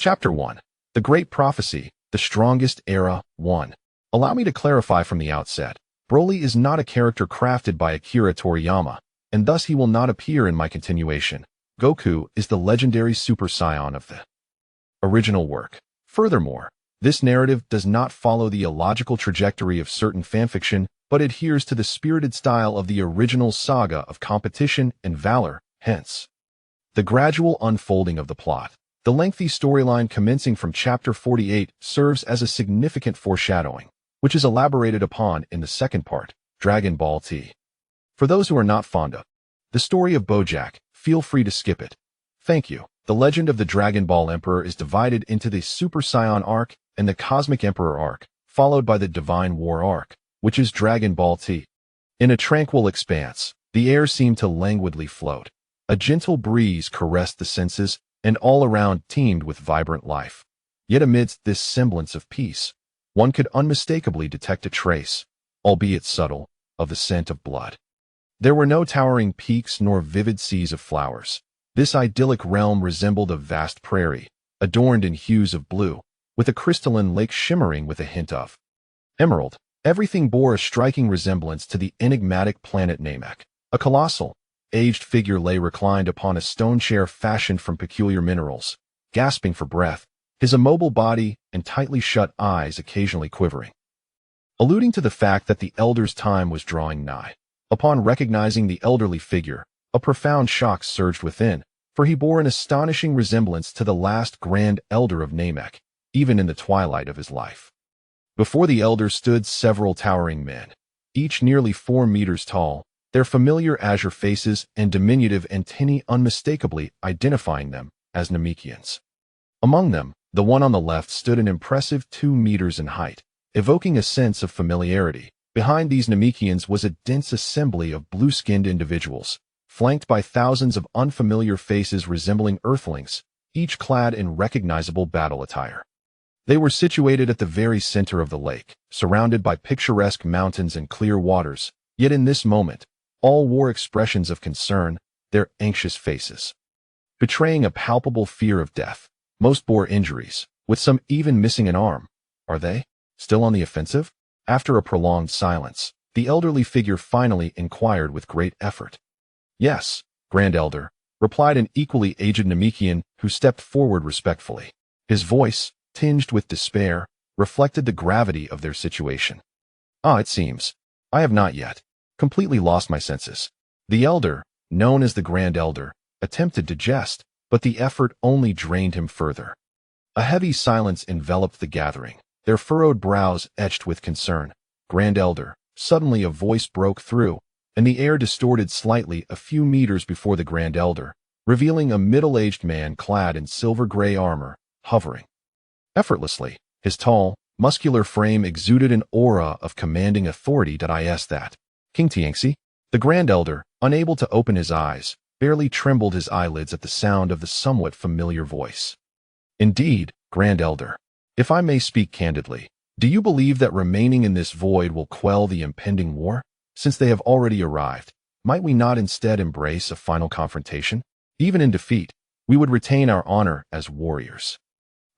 Chapter 1. The Great Prophecy, The Strongest Era 1. Allow me to clarify from the outset. Broly is not a character crafted by Akira Toriyama, and thus he will not appear in my continuation. Goku is the legendary Super Saiyan of the original work. Furthermore, this narrative does not follow the illogical trajectory of certain fanfiction, but adheres to the spirited style of the original saga of competition and valor, hence the gradual unfolding of the plot. The lengthy storyline commencing from Chapter 48 serves as a significant foreshadowing, which is elaborated upon in the second part, Dragon Ball T. For those who are not fond of the story of BoJack, feel free to skip it. Thank you. The legend of the Dragon Ball Emperor is divided into the Super Saiyan arc and the Cosmic Emperor arc, followed by the Divine War arc, which is Dragon Ball T. In a tranquil expanse, the air seemed to languidly float. A gentle breeze caressed the senses, and all around teemed with vibrant life. Yet amidst this semblance of peace, one could unmistakably detect a trace, albeit subtle, of the scent of blood. There were no towering peaks nor vivid seas of flowers. This idyllic realm resembled a vast prairie, adorned in hues of blue, with a crystalline lake shimmering with a hint of emerald. Everything bore a striking resemblance to the enigmatic planet Namek. A colossal, aged figure lay reclined upon a stone chair fashioned from peculiar minerals, gasping for breath, his immobile body and tightly shut eyes occasionally quivering, alluding to the fact that the elder's time was drawing nigh. Upon recognizing the elderly figure, a profound shock surged within, for he bore an astonishing resemblance to the last Grand Elder of Namek, even in the twilight of his life. Before the elder stood several towering men, each nearly 4 meters tall, their familiar azure faces and diminutive antennae unmistakably identifying them as Namekians. Among them, the one on the left stood an impressive 2 meters in height, evoking a sense of familiarity. Behind these Namekians was a dense assembly of blue-skinned individuals, flanked by thousands of unfamiliar faces resembling earthlings, each clad in recognizable battle attire. They were situated at the very center of the lake, surrounded by picturesque mountains and clear waters, yet in this moment, all wore expressions of concern, their anxious faces betraying a palpable fear of death. Most bore injuries, with some even missing an arm. Are they still on the offensive? After a prolonged silence, the elderly figure finally inquired with great effort. Yes, Grand Elder, replied an equally aged Namekian who stepped forward respectfully. His voice, tinged with despair, reflected the gravity of their situation. It seems I have not yet completely lost my senses. The elder, known as the Grand Elder, attempted to jest, but the effort only drained him further. A heavy silence enveloped the gathering, their furrowed brows etched with concern. Grand Elder, suddenly a voice broke through, and the air distorted slightly a few meters before the Grand Elder, revealing a middle-aged man clad in silver-gray armor, hovering effortlessly. His tall, muscular frame exuded an aura of commanding authority. That King Tianxi, the Grand Elder, unable to open his eyes, barely trembled his eyelids at the sound of the somewhat familiar voice. Indeed, Grand Elder, if I may speak candidly, do you believe that remaining in this void will quell the impending war? Since they have already arrived, might we not instead embrace a final confrontation? Even in defeat, we would retain our honor as warriors.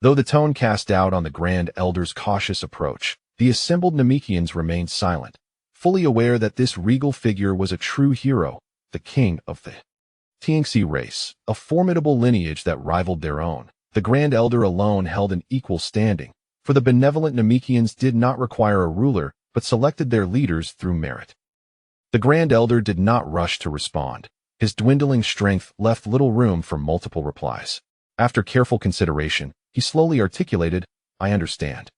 Though the tone cast doubt on the Grand Elder's cautious approach, the assembled Namekians remained silent, fully aware that this regal figure was a true hero, the king of the Tianxi race, a formidable lineage that rivaled their own. The Grand Elder alone held an equal standing, for the benevolent Namekians did not require a ruler, but selected their leaders through merit. The Grand Elder did not rush to respond. His dwindling strength left little room for multiple replies. After careful consideration, he slowly articulated, I understand.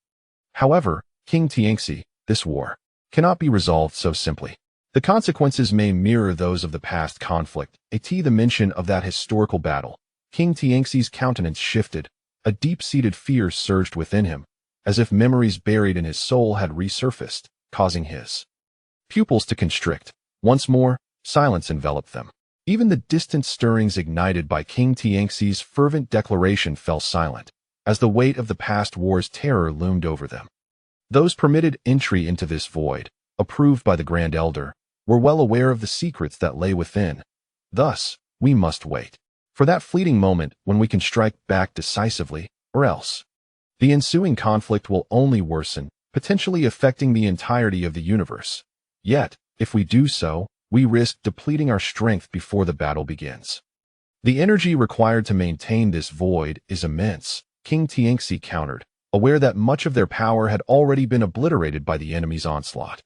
However, King Tianxi, this war cannot be resolved so simply. The consequences may mirror those of the past conflict. The mention of that historical battle. King Tianxi's countenance shifted. A deep-seated fear surged within him, as if memories buried in his soul had resurfaced, causing his pupils to constrict. Once more, silence enveloped them. Even the distant stirrings ignited by King Tianxi's fervent declaration fell silent, as the weight of the past war's terror loomed over them. Those permitted entry into this void, approved by the Grand Elder, were well aware of the secrets that lay within. Thus, we must wait for that fleeting moment when we can strike back decisively, or else. The ensuing conflict will only worsen, potentially affecting the entirety of the universe. Yet, if we do so, we risk depleting our strength before the battle begins. The energy required to maintain this void is immense, King Tianxi countered, aware that much of their power had already been obliterated by the enemy's onslaught.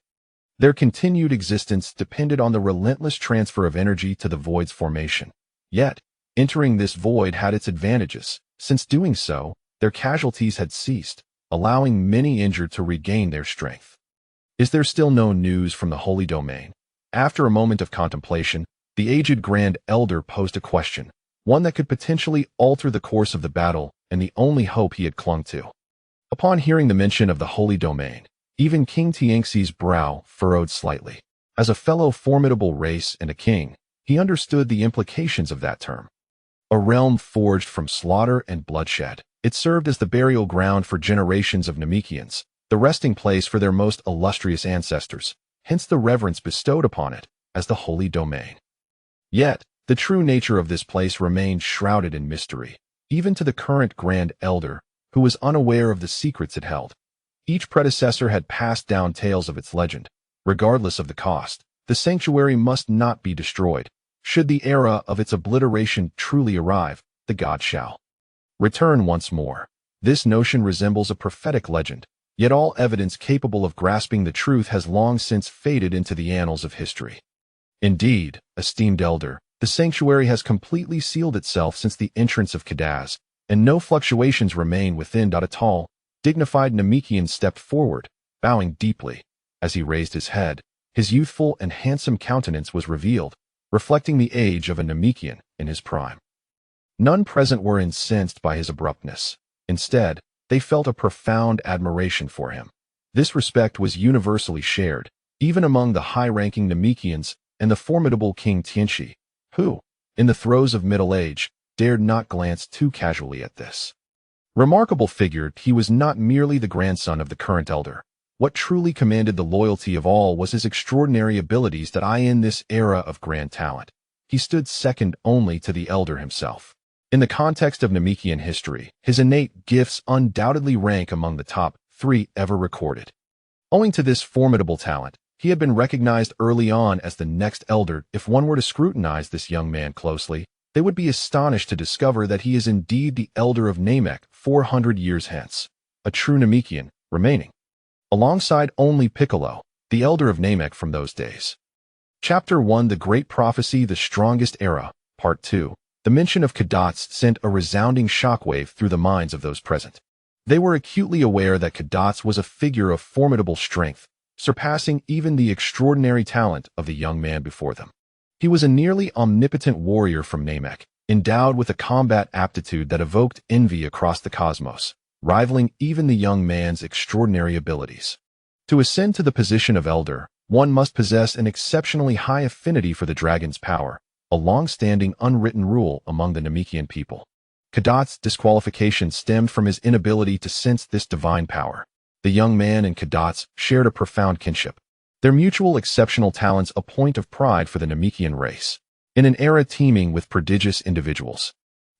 Their continued existence depended on the relentless transfer of energy to the void's formation. Yet, entering this void had its advantages, since doing so, their casualties had ceased, allowing many injured to regain their strength. Is there still no news from the Holy Domain? After a moment of contemplation, the aged Grand Elder posed a question, one that could potentially alter the course of the battle and the only hope he had clung to. Upon hearing the mention of the Holy Domain, even King Tianxi's brow furrowed slightly. As a fellow formidable race and a king, he understood the implications of that term. A realm forged from slaughter and bloodshed, it served as the burial ground for generations of Namekians, the resting place for their most illustrious ancestors, hence the reverence bestowed upon it as the Holy Domain. Yet, the true nature of this place remained shrouded in mystery, even to the current Grand Elder, who was unaware of the secrets it held. Each predecessor had passed down tales of its legend. Regardless of the cost, the sanctuary must not be destroyed. Should the era of its obliteration truly arrive, the god shall return once more. This notion resembles a prophetic legend, yet all evidence capable of grasping the truth has long since faded into the annals of history. Indeed, esteemed elder, the sanctuary has completely sealed itself since the entrance of Kadaz, and no fluctuations remain within. A tall, dignified Namekian stepped forward, bowing deeply. As he raised his head, his youthful and handsome countenance was revealed, reflecting the age of a Namekian in his prime. None present were incensed by his abruptness. Instead, they felt a profound admiration for him. This respect was universally shared, even among the high-ranking Namekians and the formidable King Tianxi, who, in the throes of middle age, dared not glance too casually at this remarkable figure. He was not merely the grandson of the current elder. What truly commanded the loyalty of all was his extraordinary abilities that in this era of grand talent, he stood second only to the elder himself. In the context of Namekian history, his innate gifts undoubtedly rank among the top 3 ever recorded. Owing to this formidable talent, he had been recognized early on as the next elder. If one were to scrutinize this young man closely, they would be astonished to discover that he is indeed the elder of Namek 400 years hence, a true Namekian, remaining alongside only Piccolo, the elder of Namek from those days. Chapter 1: The Great Prophecy, The Strongest Era, Part 2. The mention of Kadaz sent a resounding shockwave through the minds of those present. They were acutely aware that Kadaz was a figure of formidable strength, surpassing even the extraordinary talent of the young man before them. He was a nearly omnipotent warrior from Namek, endowed with a combat aptitude that evoked envy across the cosmos, rivaling even the young man's extraordinary abilities. To ascend to the position of elder, one must possess an exceptionally high affinity for the dragon's power, a long-standing unwritten rule among the Namekian people. Kadaz's disqualification stemmed from his inability to sense this divine power. The young man and Kadaz shared a profound kinship, their mutual exceptional talents a point of pride for the Namekian race. In an era teeming with prodigious individuals,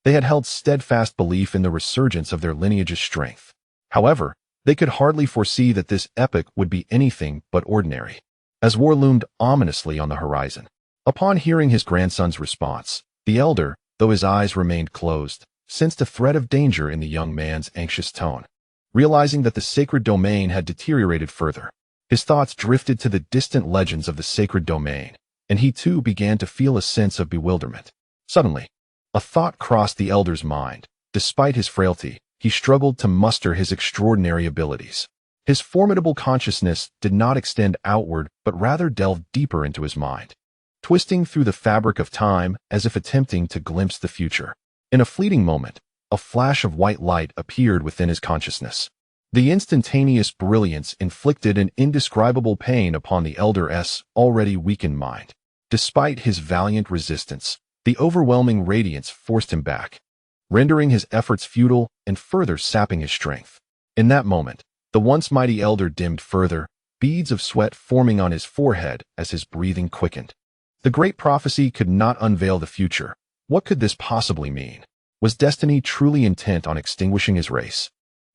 they had held steadfast belief in the resurgence of their lineage's strength. However, they could hardly foresee that this epoch would be anything but ordinary. As war loomed ominously on the horizon, upon hearing his grandson's response, the elder, though his eyes remained closed, sensed a threat of danger in the young man's anxious tone. Realizing that the sacred domain had deteriorated further, his thoughts drifted to the distant legends of the sacred domain, and he too began to feel a sense of bewilderment. Suddenly, a thought crossed the elder's mind. Despite his frailty, he struggled to muster his extraordinary abilities. His formidable consciousness did not extend outward, but rather delved deeper into his mind, twisting through the fabric of time as if attempting to glimpse the future. In a fleeting moment, a flash of white light appeared within his consciousness. The instantaneous brilliance inflicted an indescribable pain upon the elder's already weakened mind. Despite his valiant resistance, the overwhelming radiance forced him back, rendering his efforts futile and further sapping his strength. In that moment, the once mighty elder dimmed further, beads of sweat forming on his forehead as his breathing quickened. The great prophecy could not unveil the future. What could this possibly mean? Was destiny truly intent on extinguishing his race?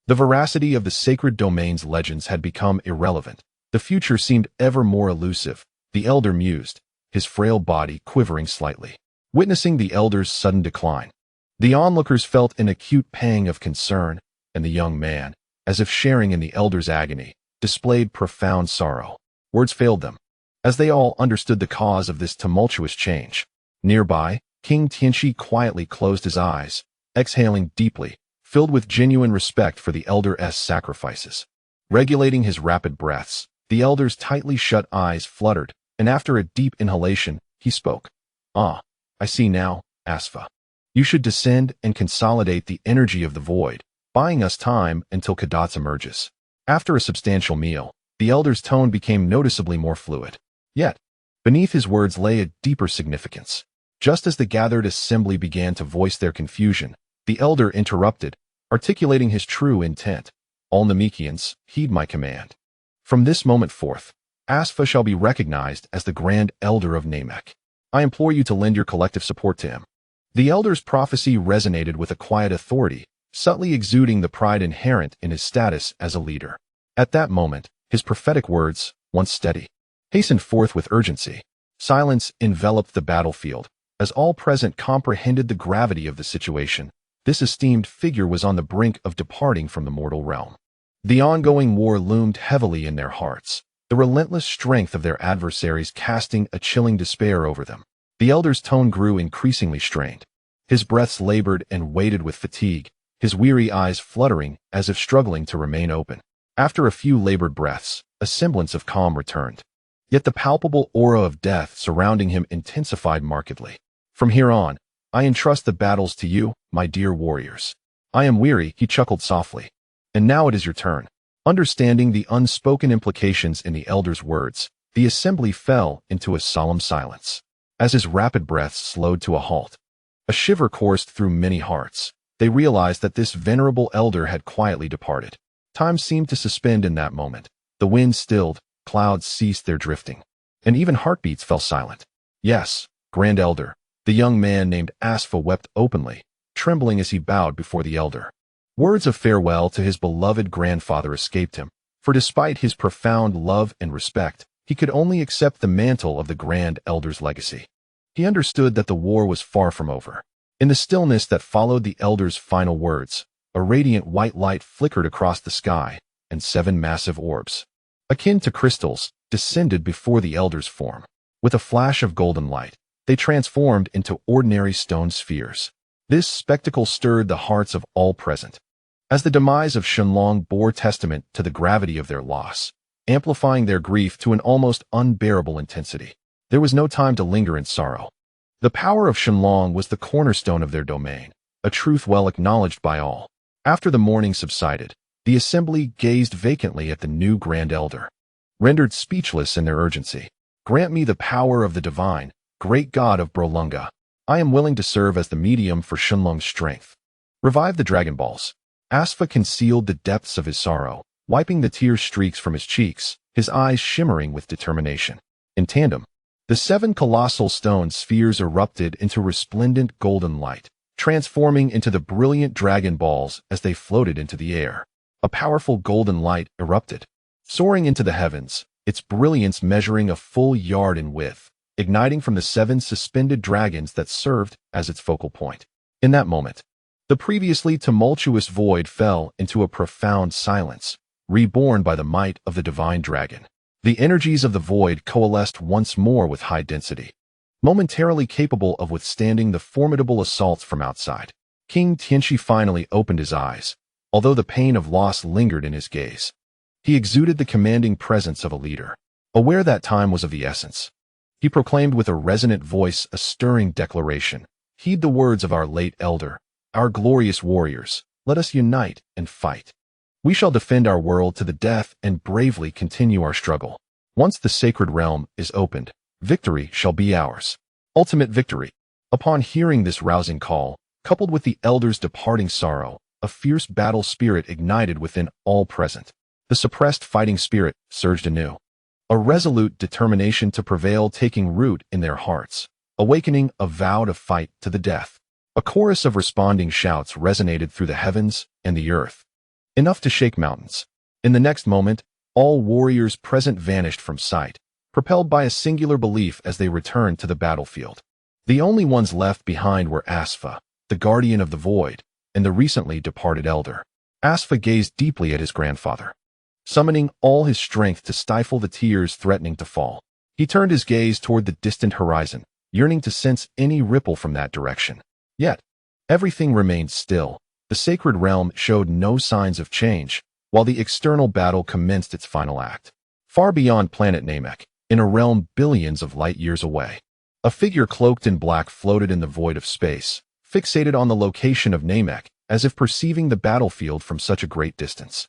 The veracity of the sacred domain's legends had become irrelevant. The future seemed ever more elusive. The elder mused, his frail body quivering slightly, witnessing the elder's sudden decline. The onlookers felt an acute pang of concern, and the young man, as if sharing in the elder's agony, displayed profound sorrow. Words failed them, as they all understood the cause of this tumultuous change. Nearby, King Tianchi quietly closed his eyes, exhaling deeply, filled with genuine respect for the elder's sacrifices. Regulating his rapid breaths, the elder's tightly shut eyes fluttered, and after a deep inhalation, he spoke. "Ah, I see now, Asfa. You should descend and consolidate the energy of the void, buying us time until Kadatz emerges." After a substantial meal, the elder's tone became noticeably more fluid. Yet, beneath his words lay a deeper significance. Just as the gathered assembly began to voice their confusion, the elder interrupted, articulating his true intent. "All Namekians, heed my command. From this moment forth, Asfa shall be recognized as the Grand Elder of Namek. I implore you to lend your collective support to him." The elder's prophecy resonated with a quiet authority, subtly exuding the pride inherent in his status as a leader. At that moment, his prophetic words, once steady, hastened forth with urgency. Silence enveloped the battlefield, as all present comprehended the gravity of the situation. This esteemed figure was on the brink of departing from the mortal realm. The ongoing war loomed heavily in their hearts, the relentless strength of their adversaries casting a chilling despair over them. The elder's tone grew increasingly strained. His breaths labored and weighted with fatigue, his weary eyes fluttering as if struggling to remain open. After a few labored breaths, a semblance of calm returned. Yet the palpable aura of death surrounding him intensified markedly. "From here on, I entrust the battles to you, my dear warriors. I am weary," he chuckled softly. "And now it is your turn." Understanding the unspoken implications in the elder's words, the assembly fell into a solemn silence. As his rapid breaths slowed to a halt, a shiver coursed through many hearts. They realized that this venerable elder had quietly departed. Time seemed to suspend in that moment. The wind stilled, clouds ceased their drifting, and even heartbeats fell silent. "Yes, Grand Elder." The young man named Asfa wept openly, trembling as he bowed before the elder. Words of farewell to his beloved grandfather escaped him, for despite his profound love and respect, he could only accept the mantle of the Grand Elder's legacy. He understood that the war was far from over. In the stillness that followed the elder's final words, a radiant white light flickered across the sky, and 7 massive orbs, akin to crystals, descended before the elder's form. With a flash of golden light, they transformed into ordinary stone spheres. This spectacle stirred the hearts of all present, as the demise of Shenlong bore testament to the gravity of their loss, amplifying their grief to an almost unbearable intensity. There was no time to linger in sorrow. The power of Shenlong was the cornerstone of their domain, a truth well acknowledged by all. After the mourning subsided, the assembly gazed vacantly at the new Grand Elder, rendered speechless in their urgency. "Grant me the power of the divine, great God of Brolunga. I am willing to serve as the medium for Shenlong's strength. Revive the Dragon Balls." Asfa concealed the depths of his sorrow, wiping the tear streaks from his cheeks, his eyes shimmering with determination. In tandem, the 7 colossal stone spheres erupted into resplendent golden light, transforming into the brilliant Dragon Balls as they floated into the air. A powerful golden light erupted, soaring into the heavens, its brilliance measuring a full yard in width, igniting from the 7 suspended dragons that served as its focal point. In that moment, the previously tumultuous void fell into a profound silence, reborn by the might of the divine dragon. The energies of the void coalesced once more with high density, momentarily capable of withstanding the formidable assaults from outside. King Tianchi finally opened his eyes, although the pain of loss lingered in his gaze. He exuded the commanding presence of a leader, aware that time was of the essence. He proclaimed with a resonant voice a stirring declaration. "Heed the words of our late elder, our glorious warriors. Let us unite and fight. We shall defend our world to the death and bravely continue our struggle. Once the sacred realm is opened, victory shall be ours. Ultimate victory." Upon hearing this rousing call, coupled with the elder's departing sorrow, a fierce battle spirit ignited within all present. The suppressed fighting spirit surged anew, a resolute determination to prevail taking root in their hearts, awakening a vow to fight to the death. A chorus of responding shouts resonated through the heavens and the earth, enough to shake mountains. In the next moment, all warriors present vanished from sight, propelled by a singular belief as they returned to the battlefield. The only ones left behind were Asfa, the guardian of the void, and the recently departed elder. Asfa gazed deeply at his grandfather, summoning all his strength to stifle the tears threatening to fall. He turned his gaze toward the distant horizon, yearning to sense any ripple from that direction. Yet, everything remained still. The sacred realm showed no signs of change, while the external battle commenced its final act. Far beyond planet Namek, in a realm billions of light-years away, a figure cloaked in black floated in the void of space, fixated on the location of Namek, as if perceiving the battlefield from such a great distance.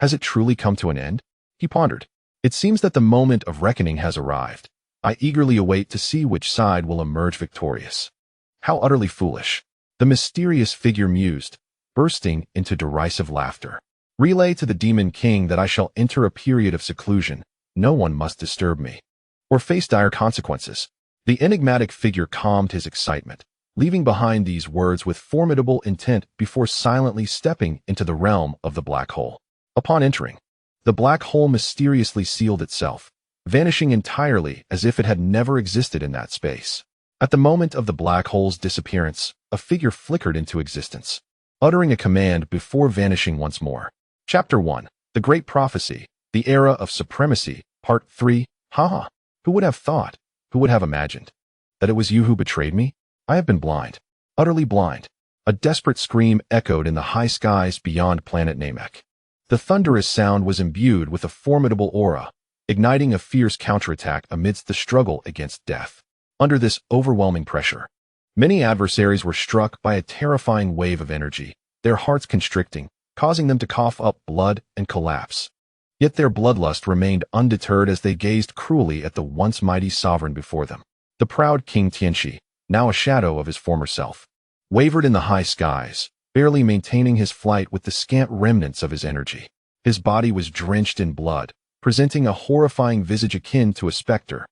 Has it truly come to an end? He pondered. It seems that the moment of reckoning has arrived. I eagerly await to see which side will emerge victorious. How utterly foolish. The mysterious figure mused, bursting into derisive laughter. Relay to the Demon King that I shall enter a period of seclusion. No one must disturb me, or face dire consequences. The enigmatic figure calmed his excitement, leaving behind these words with formidable intent before silently stepping into the realm of the black hole. Upon entering, the black hole mysteriously sealed itself, vanishing entirely as if it had never existed in that space. At the moment of the black hole's disappearance, a figure flickered into existence, uttering a command before vanishing once more. Chapter 1. The Great Prophecy, the Era of Supremacy, Part 3. Haha. Who would have thought, who would have imagined, that it was you who betrayed me? I have been blind, utterly blind. A desperate scream echoed in the high skies beyond planet Namek. The thunderous sound was imbued with a formidable aura, igniting a fierce counterattack amidst the struggle against death. Under this overwhelming pressure, many adversaries were struck by a terrifying wave of energy, their hearts constricting, causing them to cough up blood and collapse. Yet their bloodlust remained undeterred as they gazed cruelly at the once mighty sovereign before them. The proud King Tianxi, now a shadow of his former self, wavered in the high skies, barely maintaining his flight with the scant remnants of his energy. His body was drenched in blood, presenting a horrifying visage akin to a specter,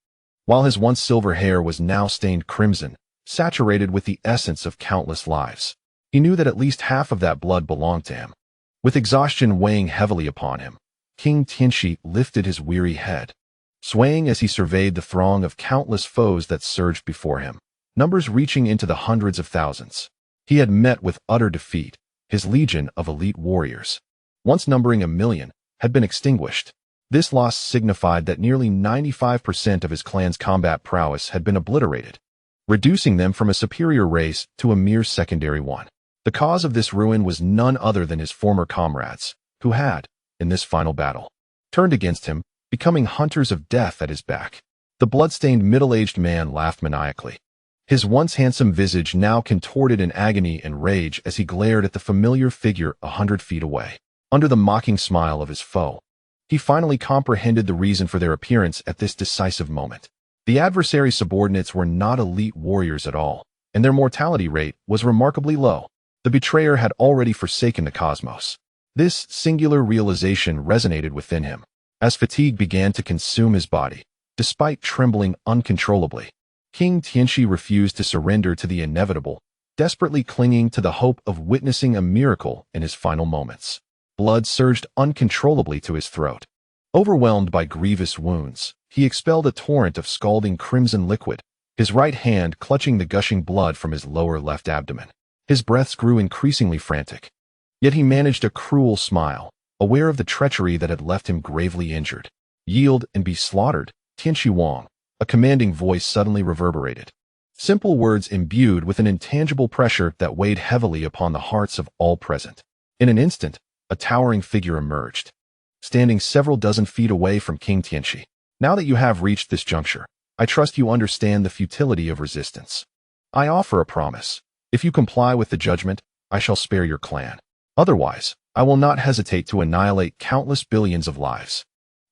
while his once silver hair was now stained crimson, saturated with the essence of countless lives. He knew that at least half of that blood belonged to him. With exhaustion weighing heavily upon him, King Tianxi lifted his weary head, swaying as he surveyed the throng of countless foes that surged before him, numbers reaching into the hundreds of thousands. He had met with utter defeat. His legion of elite warriors, once numbering 1,000,000, had been extinguished. This loss signified that nearly 95% of his clan's combat prowess had been obliterated, reducing them from a superior race to a mere secondary one. The cause of this ruin was none other than his former comrades, who had, in this final battle, turned against him, becoming hunters of death at his back. The blood-stained middle-aged man laughed maniacally, his once handsome visage now contorted in agony and rage as he glared at the familiar figure 100 feet away. Under the mocking smile of his foe, he finally comprehended the reason for their appearance at this decisive moment. The adversary's subordinates were not elite warriors at all, and their mortality rate was remarkably low. The betrayer had already forsaken the cosmos. This singular realization resonated within him, as fatigue began to consume his body. Despite trembling uncontrollably, King Tianxi refused to surrender to the inevitable, desperately clinging to the hope of witnessing a miracle in his final moments. Blood surged uncontrollably to his throat. Overwhelmed by grievous wounds, he expelled a torrent of scalding crimson liquid, his right hand clutching the gushing blood from his lower left abdomen. His breaths grew increasingly frantic. Yet he managed a cruel smile, aware of the treachery that had left him gravely injured. Yield and be slaughtered, Tianxi Wang, a commanding voice suddenly reverberated. Simple words imbued with an intangible pressure that weighed heavily upon the hearts of all present. In an instant, a towering figure emerged, standing several dozen feet away from King Tianxi. Now that you have reached this juncture, I trust you understand the futility of resistance. I offer a promise. If you comply with the judgment, I shall spare your clan. Otherwise, I will not hesitate to annihilate countless billions of lives.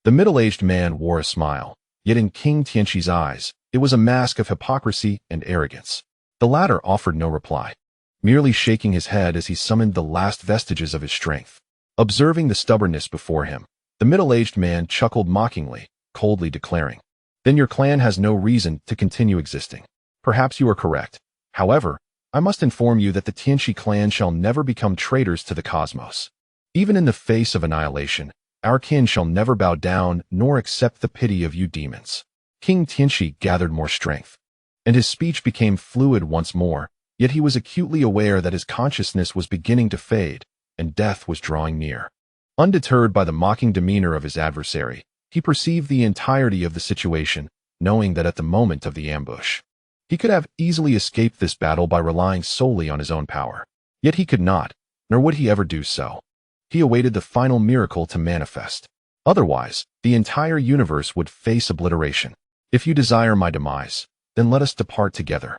The middle-aged man wore a smile, yet in King Tianxi's eyes, it was a mask of hypocrisy and arrogance. The latter offered no reply, merely shaking his head as he summoned the last vestiges of his strength. Observing the stubbornness before him, the middle-aged man chuckled mockingly, coldly declaring, "Then your clan has no reason to continue existing. Perhaps you are correct. However, I must inform you that the Tianqi clan shall never become traitors to the cosmos. Even in the face of annihilation, our kin shall never bow down nor accept the pity of you demons. King Tianqi gathered more strength, and his speech became fluid once more, yet he was acutely aware that his consciousness was beginning to fade, and death was drawing near. Undeterred by the mocking demeanor of his adversary, he perceived the entirety of the situation, knowing that at the moment of the ambush, he could have easily escaped this battle by relying solely on his own power. Yet he could not, nor would he ever do so. He awaited the final miracle to manifest. Otherwise, the entire universe would face obliteration. If you desire my demise, then let us depart together,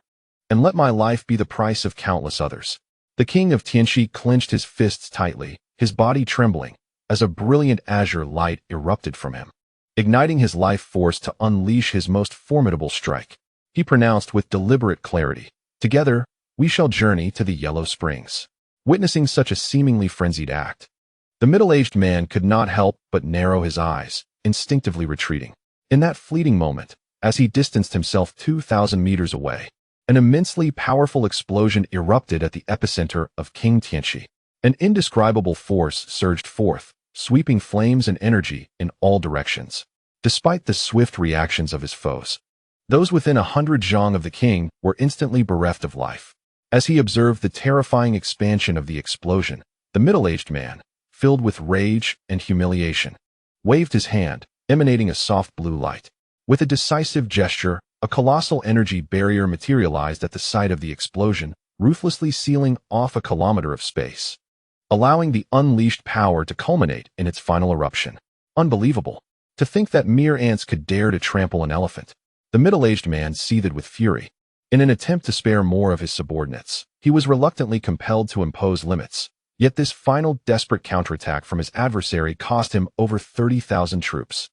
and let my life be the price of countless others. The king of Tianqi clenched his fists tightly, his body trembling, as a brilliant azure light erupted from him, igniting his life force to unleash his most formidable strike. He pronounced with deliberate clarity, "Together, we shall journey to the Yellow Springs." Witnessing such a seemingly frenzied act, the middle-aged man could not help but narrow his eyes, instinctively retreating. In that fleeting moment, as he distanced himself 2,000 meters away, an immensely powerful explosion erupted at the epicenter of King Tianqi. An indescribable force surged forth, sweeping flames and energy in all directions. Despite the swift reactions of his foes, those within 100 zhang of the king were instantly bereft of life. As he observed the terrifying expansion of the explosion, the middle-aged man, filled with rage and humiliation, waved his hand, emanating a soft blue light. With a decisive gesture, a colossal energy barrier materialized at the site of the explosion, ruthlessly sealing off a kilometer of space, allowing the unleashed power to culminate in its final eruption. Unbelievable. To think that mere ants could dare to trample an elephant. The middle-aged man seethed with fury. In an attempt to spare more of his subordinates, he was reluctantly compelled to impose limits. Yet this final desperate counterattack from his adversary cost him over 30,000 troops.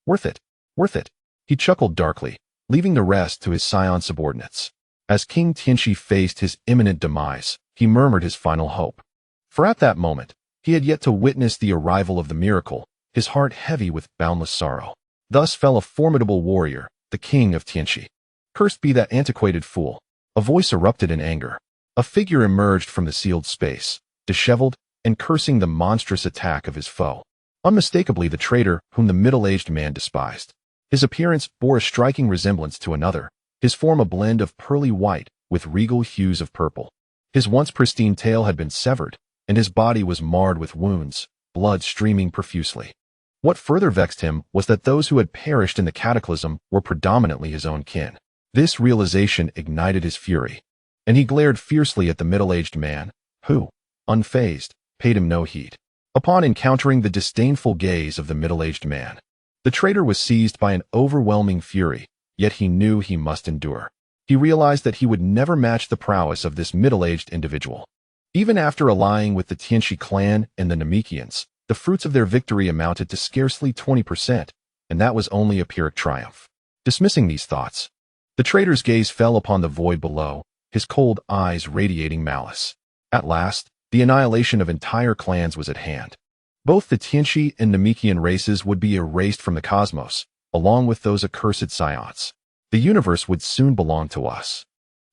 Worth it. Worth it. He chuckled darkly, leaving the rest to his Saiyan subordinates. As King Tianqi faced his imminent demise, he murmured his final hope. For at that moment, he had yet to witness the arrival of the miracle, his heart heavy with boundless sorrow. Thus fell a formidable warrior, the king of Tianqi. Cursed be that antiquated fool. A voice erupted in anger. A figure emerged from the sealed space, disheveled and cursing the monstrous attack of his foe. Unmistakably the traitor whom the middle-aged man despised. His appearance bore a striking resemblance to another, his form a blend of pearly white with regal hues of purple. His once pristine tail had been severed, and his body was marred with wounds, blood streaming profusely. What further vexed him was that those who had perished in the cataclysm were predominantly his own kin. This realization ignited his fury, and he glared fiercely at the middle-aged man, who, unfazed, paid him no heed. Upon encountering the disdainful gaze of the middle-aged man, the traitor was seized by an overwhelming fury, yet he knew he must endure. He realized that he would never match the prowess of this middle-aged individual. Even after allying with the Tianqi clan and the Namekians, the fruits of their victory amounted to scarcely 20%, and that was only a Pyrrhic triumph. Dismissing these thoughts, the traitor's gaze fell upon the void below, his cold eyes radiating malice. At last, the annihilation of entire clans was at hand. Both the Tianqi and Namekian races would be erased from the cosmos, along with those accursed Saiyans. The universe would soon belong to us.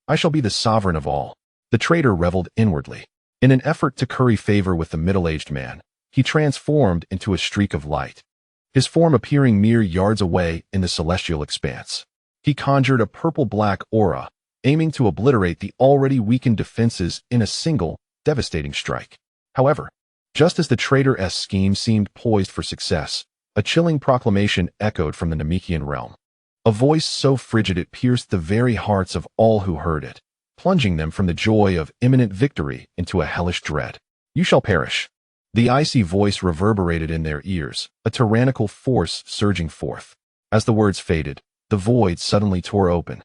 I shall be the sovereign of all. The traitor reveled inwardly. In an effort to curry favor with the middle-aged man, he transformed into a streak of light, his form appearing mere yards away in the celestial expanse. He conjured a purple-black aura, aiming to obliterate the already weakened defenses in a single, devastating strike. However, just as the traitor's scheme seemed poised for success, a chilling proclamation echoed from the Namekian realm. A voice so frigid it pierced the very hearts of all who heard it, plunging them from the joy of imminent victory into a hellish dread. You shall perish. The icy voice reverberated in their ears, a tyrannical force surging forth. As the words faded, the void suddenly tore open,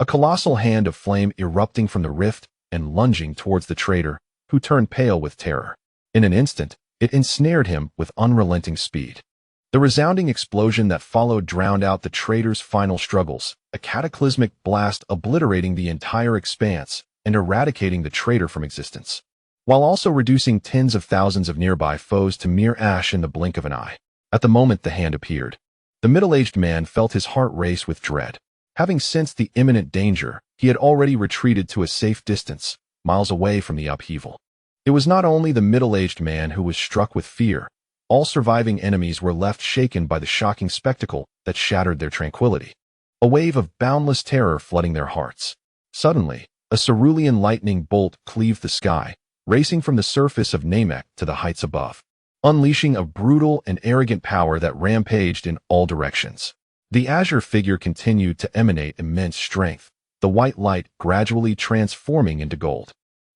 a colossal hand of flame erupting from the rift and lunging towards the traitor, who turned pale with terror. In an instant, it ensnared him with unrelenting speed. The resounding explosion that followed drowned out the traitor's final struggles, a cataclysmic blast obliterating the entire expanse and eradicating the traitor from existence, while also reducing tens of thousands of nearby foes to mere ash in the blink of an eye. At the moment the hand appeared, the middle-aged man felt his heart race with dread. Having sensed the imminent danger, he had already retreated to a safe distance, miles away from the upheaval. It was not only the middle-aged man who was struck with fear. All surviving enemies were left shaken by the shocking spectacle that shattered their tranquility. A wave of boundless terror flooding their hearts. Suddenly, a cerulean lightning bolt cleaved the sky, racing from the surface of Namek to the heights above, unleashing a brutal and arrogant power that rampaged in all directions. The azure figure continued to emanate immense strength, the white light gradually transforming into gold,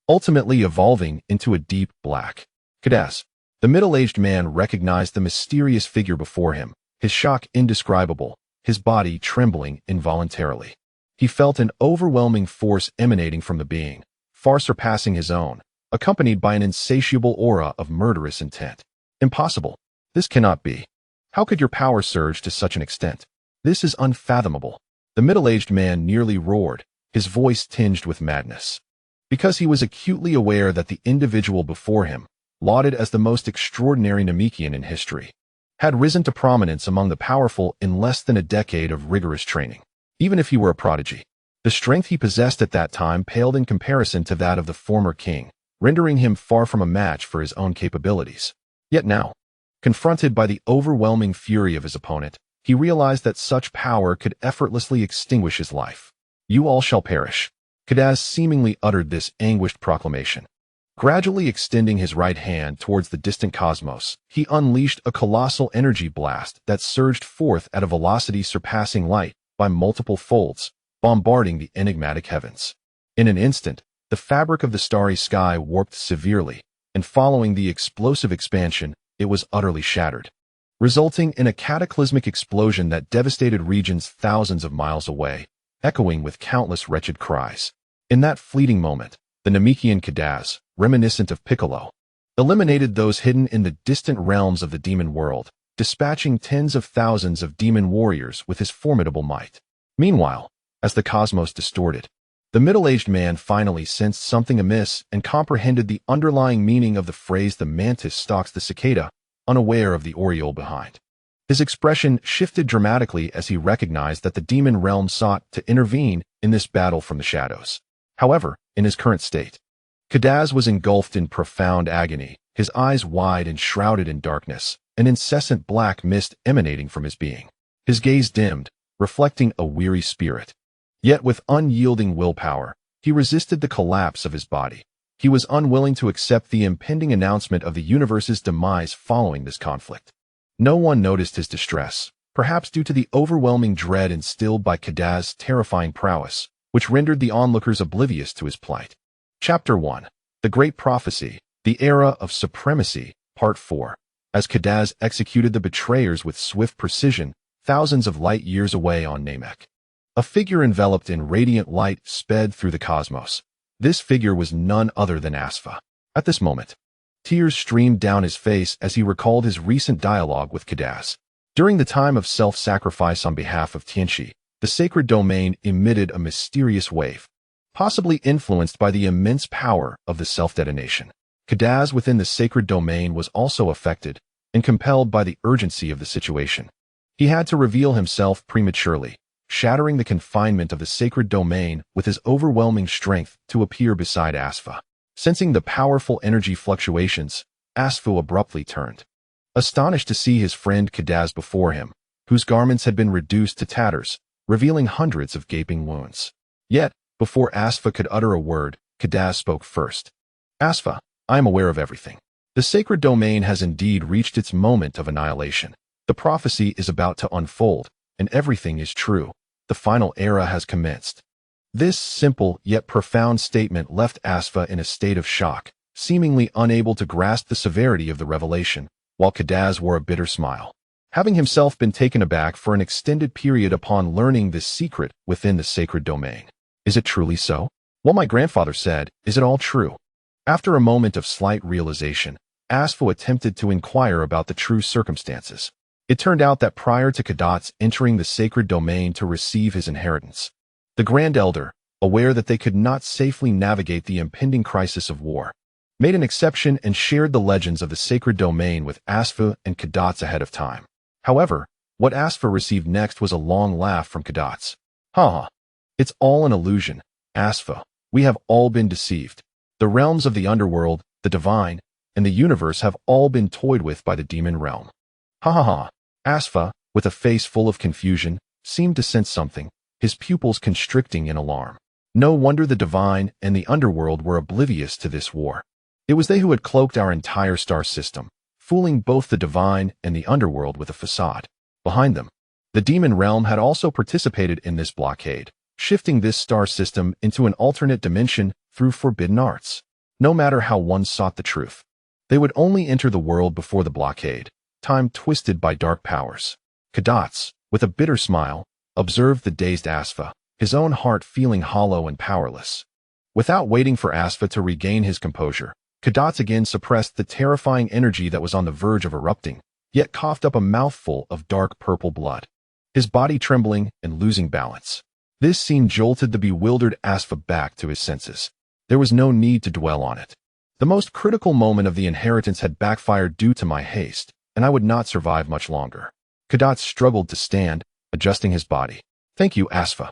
ultimately evolving into a deep black. Kadaz. The middle-aged man recognized the mysterious figure before him, his shock indescribable, his body trembling involuntarily. He felt an overwhelming force emanating from the being, far surpassing his own, accompanied by an insatiable aura of murderous intent. Impossible. This cannot be. How could your power surge to such an extent? This is unfathomable. The middle-aged man nearly roared, his voice tinged with madness. Because he was acutely aware that the individual before him, lauded as the most extraordinary Namekian in history, had risen to prominence among the powerful in less than a decade of rigorous training. Even if he were a prodigy, the strength he possessed at that time paled in comparison to that of the former king, rendering him far from a match for his own capabilities. Yet now, confronted by the overwhelming fury of his opponent, he realized that such power could effortlessly extinguish his life. You all shall perish. Kadaz seemingly uttered this anguished proclamation. Gradually extending his right hand towards the distant cosmos, he unleashed a colossal energy blast that surged forth at a velocity surpassing light by multiple folds, bombarding the enigmatic heavens. In an instant, the fabric of the starry sky warped severely, and following the explosive expansion, it was utterly shattered, resulting in a cataclysmic explosion that devastated regions thousands of miles away, echoing with countless wretched cries. In that fleeting moment, the Namekian Kadaz, reminiscent of Piccolo, eliminated those hidden in the distant realms of the demon world, dispatching tens of thousands of demon warriors with his formidable might. Meanwhile, as the cosmos distorted, the middle-aged man finally sensed something amiss and comprehended the underlying meaning of the phrase "the mantis stalks the cicada," unaware of the oriole behind. His expression shifted dramatically as he recognized that the demon realm sought to intervene in this battle from the shadows. However, in his current state, Kadaz was engulfed in profound agony, his eyes wide and shrouded in darkness, an incessant black mist emanating from his being. His gaze dimmed, reflecting a weary spirit. Yet with unyielding willpower, he resisted the collapse of his body. He was unwilling to accept the impending announcement of the universe's demise following this conflict. No one noticed his distress, perhaps due to the overwhelming dread instilled by Kadaz's terrifying prowess, which rendered the onlookers oblivious to his plight. Chapter 1. The Great Prophecy, the Era of Supremacy, Part 4. As Kadaz executed the betrayers with swift precision, thousands of light years away on Namek, a figure enveloped in radiant light sped through the cosmos. This figure was none other than Asfa. At this moment, tears streamed down his face as he recalled his recent dialogue with Kadaz. During the time of self-sacrifice on behalf of Tianxi, the sacred domain emitted a mysterious wave, possibly influenced by the immense power of the self-detonation. Kadaz within the sacred domain was also affected and compelled by the urgency of the situation. He had to reveal himself prematurely, shattering the confinement of the sacred domain with his overwhelming strength to appear beside Asfa. Sensing the powerful energy fluctuations, Asfa abruptly turned, astonished to see his friend Kadaz before him, whose garments had been reduced to tatters, revealing hundreds of gaping wounds. Yet, before Asfa could utter a word, Kadaz spoke first. Asfa, I am aware of everything. The sacred domain has indeed reached its moment of annihilation. The prophecy is about to unfold, and everything is true. The final era has commenced. This simple yet profound statement left Asfa in a state of shock, seemingly unable to grasp the severity of the revelation, while Kadaz wore a bitter smile. Having himself been taken aback for an extended period upon learning this secret within the sacred domain. Is it truly so? Well, my grandfather said, is it all true? After a moment of slight realization, Asfa attempted to inquire about the true circumstances. It turned out that prior to Kadaz entering the sacred domain to receive his inheritance, the Grand Elder, aware that they could not safely navigate the impending crisis of war, made an exception and shared the legends of the sacred domain with Asfa and Kadaz ahead of time. However, what Asfa received next was a long laugh from Kadaz. Ha ha. It's all an illusion. Asfa, we have all been deceived. The realms of the underworld, the divine, and the universe have all been toyed with by the demon realm. Ha ha ha. Asfa, with a face full of confusion, seemed to sense something, his pupils constricting in alarm. No wonder the divine and the underworld were oblivious to this war. It was they who had cloaked our entire star system, fooling both the divine and the underworld with a facade. Behind them, the demon realm had also participated in this blockade, shifting this star system into an alternate dimension through forbidden arts. No matter how one sought the truth, they would only enter the world before the blockade, time twisted by dark powers. Kadats, with a bitter smile, observed the dazed Asfa, his own heart feeling hollow and powerless. Without waiting for Asfa to regain his composure, Kadats again suppressed the terrifying energy that was on the verge of erupting, yet coughed up a mouthful of dark purple blood, his body trembling and losing balance. This scene jolted the bewildered Asfa back to his senses. There was no need to dwell on it. The most critical moment of the inheritance had backfired due to my haste, and I would not survive much longer. Kadats struggled to stand, adjusting his body. Thank you, Asfa.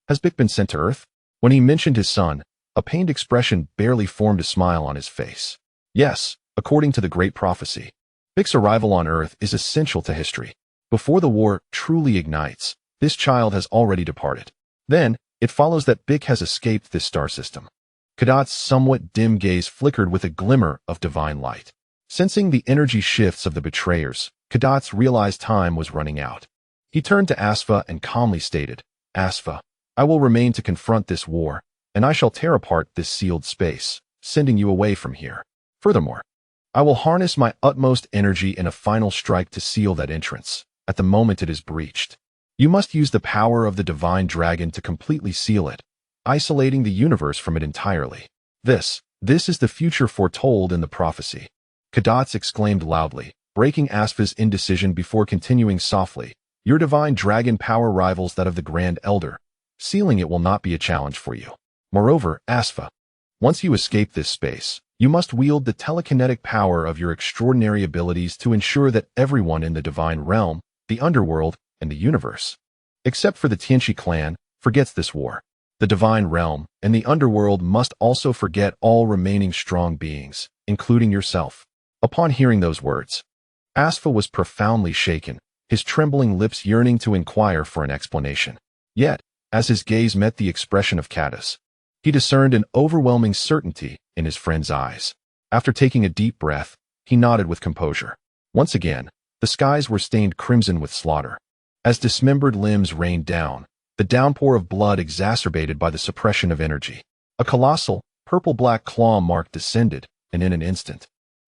Has Bik been sent to Earth? When he mentioned his son, a pained expression barely formed a smile on his face. Yes, according to the great prophecy, Bik's arrival on Earth is essential to history. Before the war truly ignites, this child has already departed. Then, it follows that Bik has escaped this star system. Kadats' somewhat dim gaze flickered with a glimmer of divine light. Sensing the energy shifts of the betrayers, Kadats realized time was running out. He turned to Asfa and calmly stated, Asfa, I will remain to confront this war, and I shall tear apart this sealed space, sending you away from here. Furthermore, I will harness my utmost energy in a final strike to seal that entrance, at the moment it is breached. You must use the power of the divine dragon to completely seal it, isolating the universe from it entirely. This is the future foretold in the prophecy. Kadats exclaimed loudly, breaking Asfa's indecision before continuing softly. Your divine dragon power rivals that of the Grand Elder. Sealing it will not be a challenge for you. Moreover, Asfa, once you escape this space, you must wield the telekinetic power of your extraordinary abilities to ensure that everyone in the divine realm, the underworld, and the universe, except for the Tianchi clan, forgets this war. The divine realm and the underworld must also forget all remaining strong beings, including yourself. Upon hearing those words, Asfa was profoundly shaken, his trembling lips yearning to inquire for an explanation. Yet, as his gaze met the expression of Kadats, he discerned an overwhelming certainty in his friend's eyes. After taking a deep breath, he nodded with composure. Once again, the skies were stained crimson with slaughter. As dismembered limbs rained down, the downpour of blood exacerbated by the suppression of energy. A colossal, purple-black claw mark descended, and in an instant,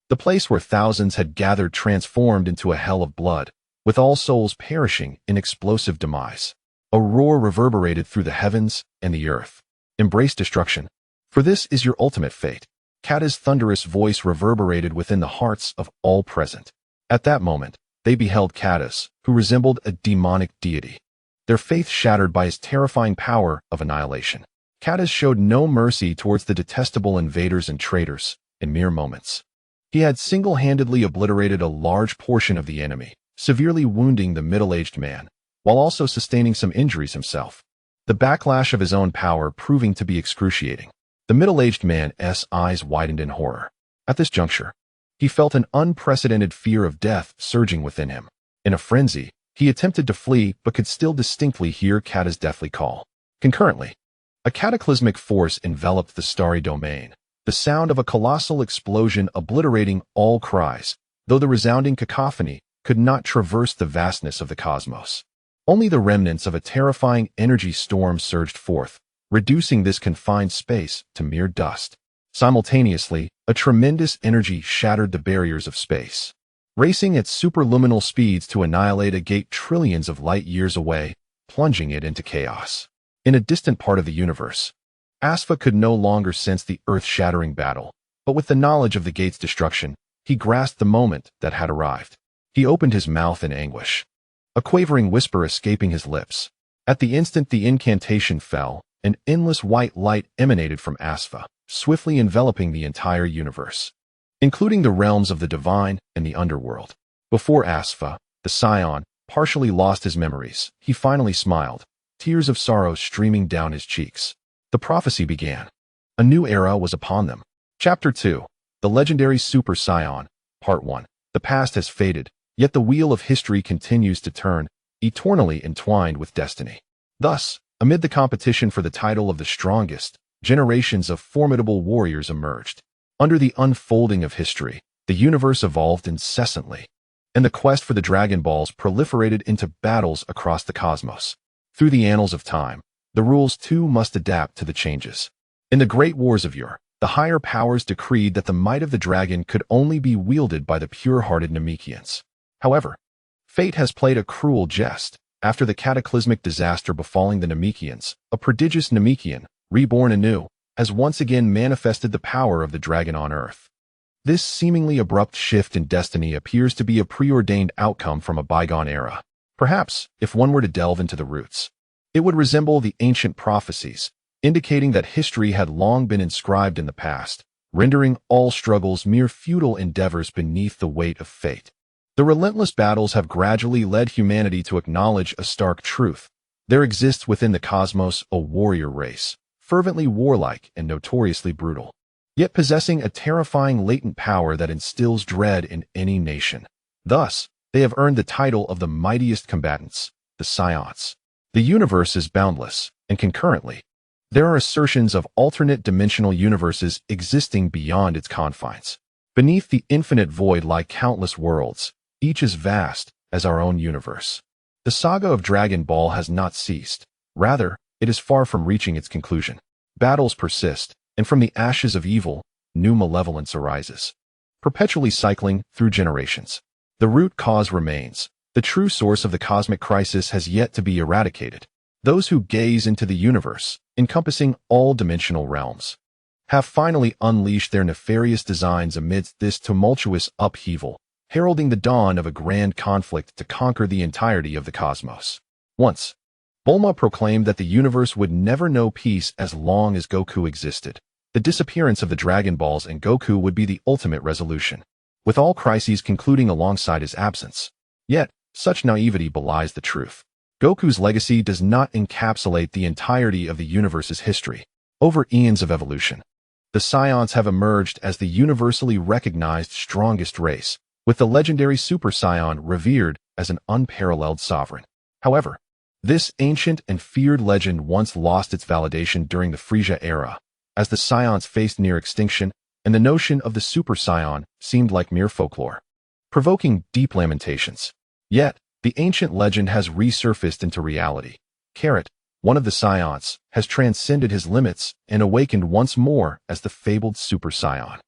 the place where thousands had gathered transformed into a hell of blood, with all souls perishing in explosive demise. A roar reverberated through the heavens and the earth. Embrace destruction, for this is your ultimate fate. Kata's thunderous voice reverberated within the hearts of all present. At that moment, they beheld Katas, who resembled a demonic deity, their faith shattered by his terrifying power of annihilation. Katas showed no mercy towards the detestable invaders and traitors. In mere moments, he had single-handedly obliterated a large portion of the enemy, severely wounding the middle-aged man, while also sustaining some injuries himself. The backlash of his own power proving to be excruciating. The middle-aged man's eyes widened in horror. At this juncture, he felt an unprecedented fear of death surging within him. In a frenzy, he attempted to flee but could still distinctly hear Kata's deathly call. Concurrently, a cataclysmic force enveloped the starry domain, the sound of a colossal explosion obliterating all cries, though the resounding cacophony could not traverse the vastness of the cosmos. Only the remnants of a terrifying energy storm surged forth, reducing this confined space to mere dust. Simultaneously, a tremendous energy shattered the barriers of space, racing at superluminal speeds to annihilate a gate trillions of light years away, plunging it into chaos. In a distant part of the universe, Asfa could no longer sense the earth-shattering battle, but with the knowledge of the gate's destruction, he grasped the moment that had arrived. He opened his mouth in anguish, a quavering whisper escaping his lips. At the instant the incantation fell, an endless white light emanated from Asfa, swiftly enveloping the entire universe, including the realms of the divine and the underworld. Before Asfa, the Scion, partially lost his memories, he finally smiled, tears of sorrow streaming down his cheeks. The prophecy began. A new era was upon them. Chapter 2. The Legendary Super Saiyan, Part 1. The past has faded, yet the wheel of history continues to turn, eternally entwined with destiny. Thus, amid the competition for the title of the strongest, generations of formidable warriors emerged. Under the unfolding of history, the universe evolved incessantly, and the quest for the Dragon Balls proliferated into battles across the cosmos. Through the annals of time, the rules too must adapt to the changes. In the great wars of yore, the higher powers decreed that the might of the dragon could only be wielded by the pure-hearted Namekians. However, fate has played a cruel jest. After the cataclysmic disaster befalling the Namekians, a prodigious Namekian, reborn anew, has once again manifested the power of the dragon on Earth. This seemingly abrupt shift in destiny appears to be a preordained outcome from a bygone era. Perhaps, if one were to delve into the roots, it would resemble the ancient prophecies, indicating that history had long been inscribed in the past, rendering all struggles mere futile endeavors beneath the weight of fate. The relentless battles have gradually led humanity to acknowledge a stark truth. There exists within the cosmos a warrior race, fervently warlike and notoriously brutal, yet possessing a terrifying latent power that instills dread in any nation. Thus, they have earned the title of the mightiest combatants, the Saiyans. The universe is boundless, and concurrently, there are assertions of alternate dimensional universes existing beyond its confines. Beneath the infinite void lie countless worlds, each as vast as our own universe. The saga of Dragon Ball has not ceased. Rather, it is far from reaching its conclusion. Battles persist, and from the ashes of evil, new malevolence arises, perpetually cycling through generations. The root cause remains. The true source of the cosmic crisis has yet to be eradicated. Those who gaze into the universe, encompassing all dimensional realms, have finally unleashed their nefarious designs amidst this tumultuous upheaval, heralding the dawn of a grand conflict to conquer the entirety of the cosmos. Once, Bulma proclaimed that the universe would never know peace as long as Goku existed. The disappearance of the Dragon Balls and Goku would be the ultimate resolution, with all crises concluding alongside his absence. Yet, such naivety belies the truth. Goku's legacy does not encapsulate the entirety of the universe's history. Over eons of evolution, the Saiyans have emerged as the universally recognized strongest race, with the legendary Super Saiyan revered as an unparalleled sovereign. However, this ancient and feared legend once lost its validation during the Frieza era, as the Saiyans faced near extinction, and the notion of the Super Saiyan seemed like mere folklore, provoking deep lamentations. Yet, the ancient legend has resurfaced into reality. One of the Saiyans, has transcended his limits and awakened once more as the fabled Super Saiyan.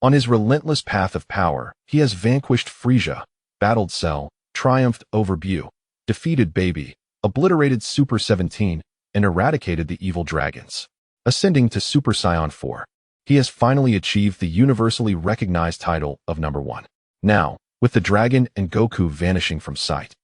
On his relentless path of power, he has vanquished Frieza, battled Cell, triumphed over Bu, defeated Baby, obliterated Super 17, and eradicated the evil dragons. Ascending to Super Saiyan 4, he has finally achieved the universally recognized title of number 1. Now, with the dragon and Goku vanishing from sight,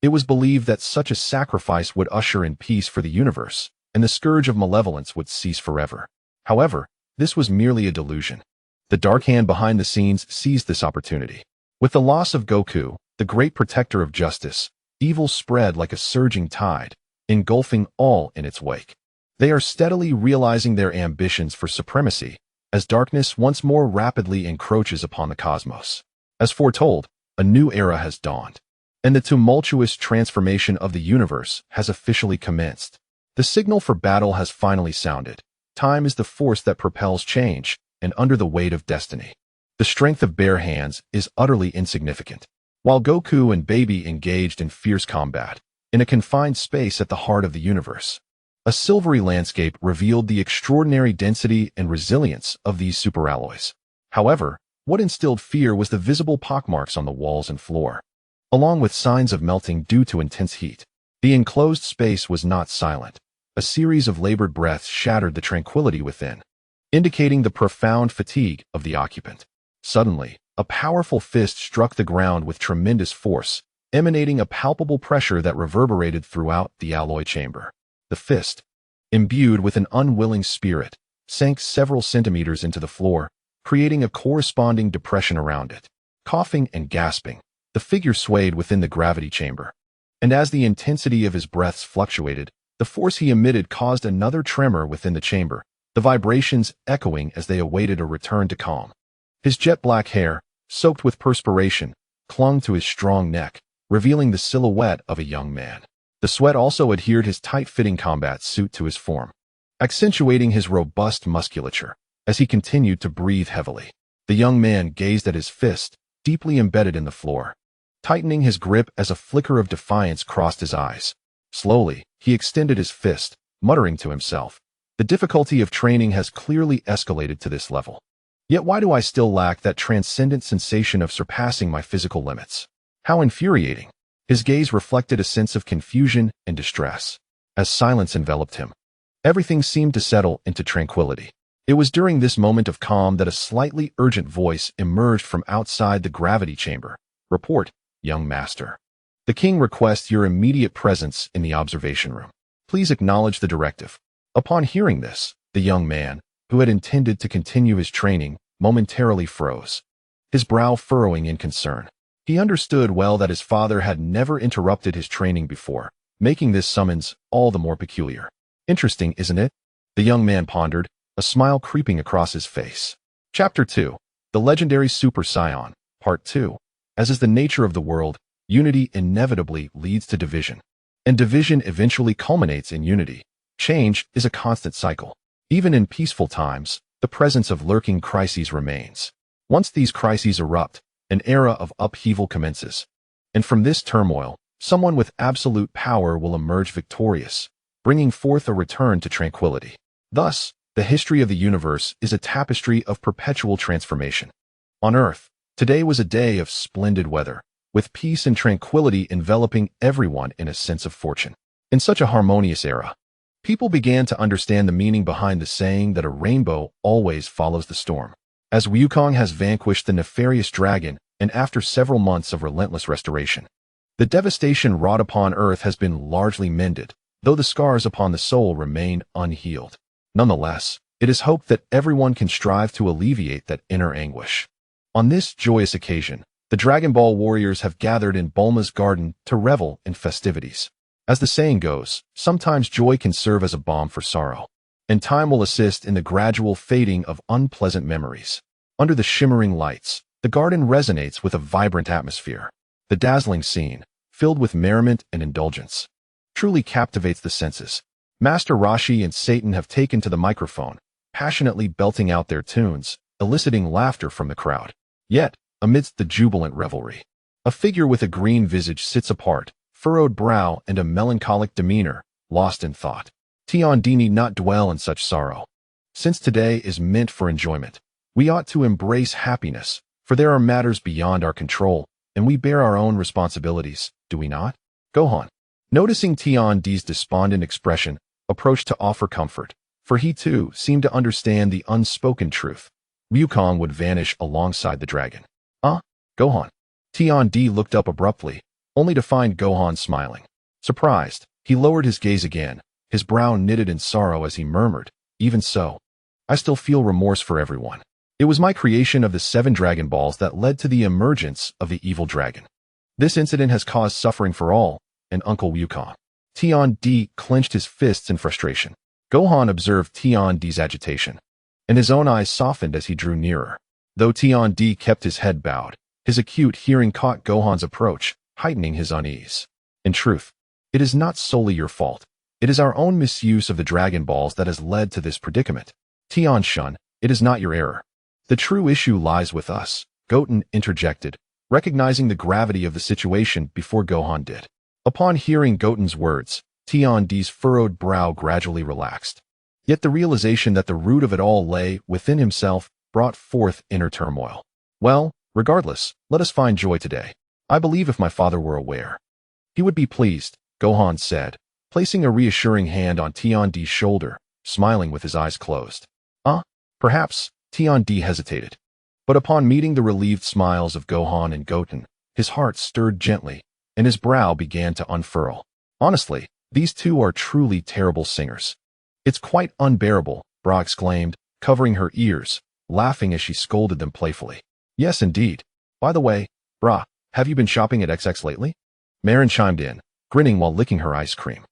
it was believed that such a sacrifice would usher in peace for the universe, and the scourge of malevolence would cease forever. However, this was merely a delusion. The dark hand behind the scenes seized this opportunity. With the loss of Goku, the great protector of justice, evil spread like a surging tide, engulfing all in its wake. They are steadily realizing their ambitions for supremacy, as darkness once more rapidly encroaches upon the cosmos. As foretold, a new era has dawned, and the tumultuous transformation of the universe has officially commenced. The signal for battle has finally sounded. Time is the force that propels change, and under the weight of destiny, the strength of bare hands is utterly insignificant. While Goku and Baby engaged in fierce combat, in a confined space at the heart of the universe, a silvery landscape revealed the extraordinary density and resilience of these superalloys. However, what instilled fear was the visible pockmarks on the walls and floor, along with signs of melting due to intense heat. The enclosed space was not silent. A series of labored breaths shattered the tranquility within, indicating the profound fatigue of the occupant. Suddenly, a powerful fist struck the ground with tremendous force, emanating a palpable pressure that reverberated throughout the alloy chamber. The fist, imbued with an unwilling spirit, sank several centimeters into the floor, creating a corresponding depression around it. Coughing and gasping, the figure swayed within the gravity chamber, and as the intensity of his breaths fluctuated, The force he emitted caused another tremor within the chamber, the vibrations echoing as they awaited a return to calm. His jet-black hair, soaked with perspiration, clung to his strong neck, revealing the silhouette of a young man. The sweat also adhered his tight-fitting combat suit to his form, accentuating his robust musculature. As he continued to breathe heavily, the young man gazed at his fist, deeply embedded in the floor, tightening his grip as a flicker of defiance crossed his eyes. Slowly, he extended his fist, muttering to himself, "The difficulty of training has clearly escalated to this level. Yet why do I still lack that transcendent sensation of surpassing my physical limits? How infuriating!" His gaze reflected a sense of confusion and distress. As silence enveloped him, everything seemed to settle into tranquility. It was during this moment of calm that a slightly urgent voice emerged from outside the gravity chamber. "Report, young master. The king requests your immediate presence in the observation room. Please acknowledge the directive." Upon hearing this, the young man, who had intended to continue his training, momentarily froze, his brow furrowing in concern. He understood well that his father had never interrupted his training before, making this summons all the more peculiar. "Interesting, isn't it?" the young man pondered, a smile creeping across his face. Chapter 2. The Legendary Super Saiyan, Part 2. As is the nature of the world, unity inevitably leads to division, and division eventually culminates in unity. Change is a constant cycle. Even in peaceful times, the presence of lurking crises remains. Once these crises erupt, an era of upheaval commences. And from this turmoil, someone with absolute power will emerge victorious, bringing forth a return to tranquility. Thus, the history of the universe is a tapestry of perpetual transformation. On Earth, today was a day of splendid weather, with peace and tranquility enveloping everyone in a sense of fortune. In such a harmonious era, people began to understand the meaning behind the saying that a rainbow always follows the storm. As Wukong has vanquished the nefarious dragon, and after several months of relentless restoration, the devastation wrought upon Earth has been largely mended, though the scars upon the soul remain unhealed. Nonetheless, it is hoped that everyone can strive to alleviate that inner anguish. On this joyous occasion, the Dragon Ball warriors have gathered in Bulma's garden to revel in festivities. As the saying goes, sometimes joy can serve as a balm for sorrow, and time will assist in the gradual fading of unpleasant memories. Under the shimmering lights, the garden resonates with a vibrant atmosphere. The dazzling scene, filled with merriment and indulgence, truly captivates the senses. Master Roshi and Satan have taken to the microphone, passionately belting out their tunes, eliciting laughter from the crowd. Yet, amidst the jubilant revelry, a figure with a green visage sits apart, furrowed brow and a melancholic demeanor, lost in thought. Tian D need not dwell in such sorrow. Since today is meant for enjoyment, we ought to embrace happiness, for there are matters beyond our control, and we bear our own responsibilities, do we not? Gohan, noticing Tian D's despondent expression, approached to offer comfort, for he too seemed to understand the unspoken truth. Wukong would vanish alongside the dragon. Gohan. Tian D looked up abruptly, only to find Gohan smiling. Surprised, he lowered his gaze again, his brow knitted in sorrow as he murmured, "Even so, I still feel remorse for everyone. It was my creation of the 7 Dragon Balls that led to the emergence of the evil dragon. This incident has caused suffering for all, and Uncle Wukong." Tian D clenched his fists in frustration. Gohan observed Tian D's agitation, and his own eyes softened as he drew nearer. Though Tian D kept his head bowed, his acute hearing caught Gohan's approach, heightening his unease. "In truth, it is not solely your fault. It is our own misuse of the Dragon Balls that has led to this predicament. Tian Shun, it is not your error. The true issue lies with us," Goten interjected, recognizing the gravity of the situation before Gohan did. Upon hearing Goten's words, Tian D's furrowed brow gradually relaxed. Yet the realization that the root of it all lay within himself brought forth inner turmoil. "Well, regardless, let us find joy today. I believe if my father were aware, he would be pleased," Gohan said, placing a reassuring hand on Tian D's shoulder, smiling with his eyes closed. Perhaps, Tian D hesitated. But upon meeting the relieved smiles of Gohan and Goten, his heart stirred gently, and his brow began to unfurl. "Honestly, these two are truly terrible singers." "It's quite unbearable," Bra exclaimed, covering her ears, laughing as she scolded them playfully. "Yes, indeed. By the way, Bra, have you been shopping at XX lately?" Marin chimed in, grinning while licking her ice cream.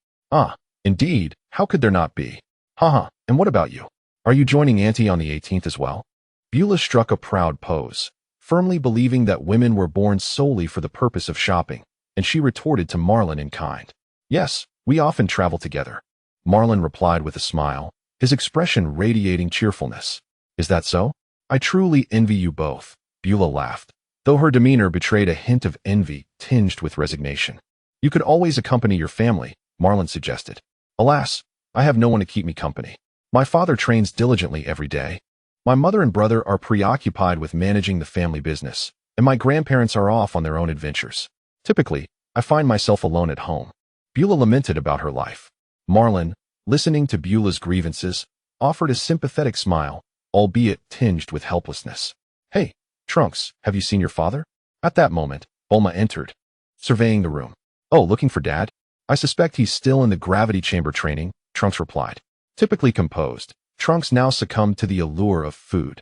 Indeed, how could there not be? Haha, and what about you? Are you joining Auntie on the 18th as well? Beulah struck a proud pose, firmly believing that women were born solely for the purpose of shopping, and she retorted to Marlin in kind. Yes, we often travel together. Marlin replied with a smile, his expression radiating cheerfulness. Is that so? I truly envy you both, Beulah laughed, though her demeanor betrayed a hint of envy tinged with resignation. You could always accompany your family, Marlin suggested. Alas, I have no one to keep me company. My father trains diligently every day. My mother and brother are preoccupied with managing the family business, and my grandparents are off on their own adventures. Typically, I find myself alone at home. Beulah lamented about her life. Marlin, listening to Beulah's grievances, offered a sympathetic smile, albeit tinged with helplessness. Hey, Trunks, have you seen your father? At that moment, Bulma entered, surveying the room. Oh, looking for Dad? I suspect he's still in the gravity chamber training, Trunks replied. Typically composed, Trunks now succumbed to the allure of food.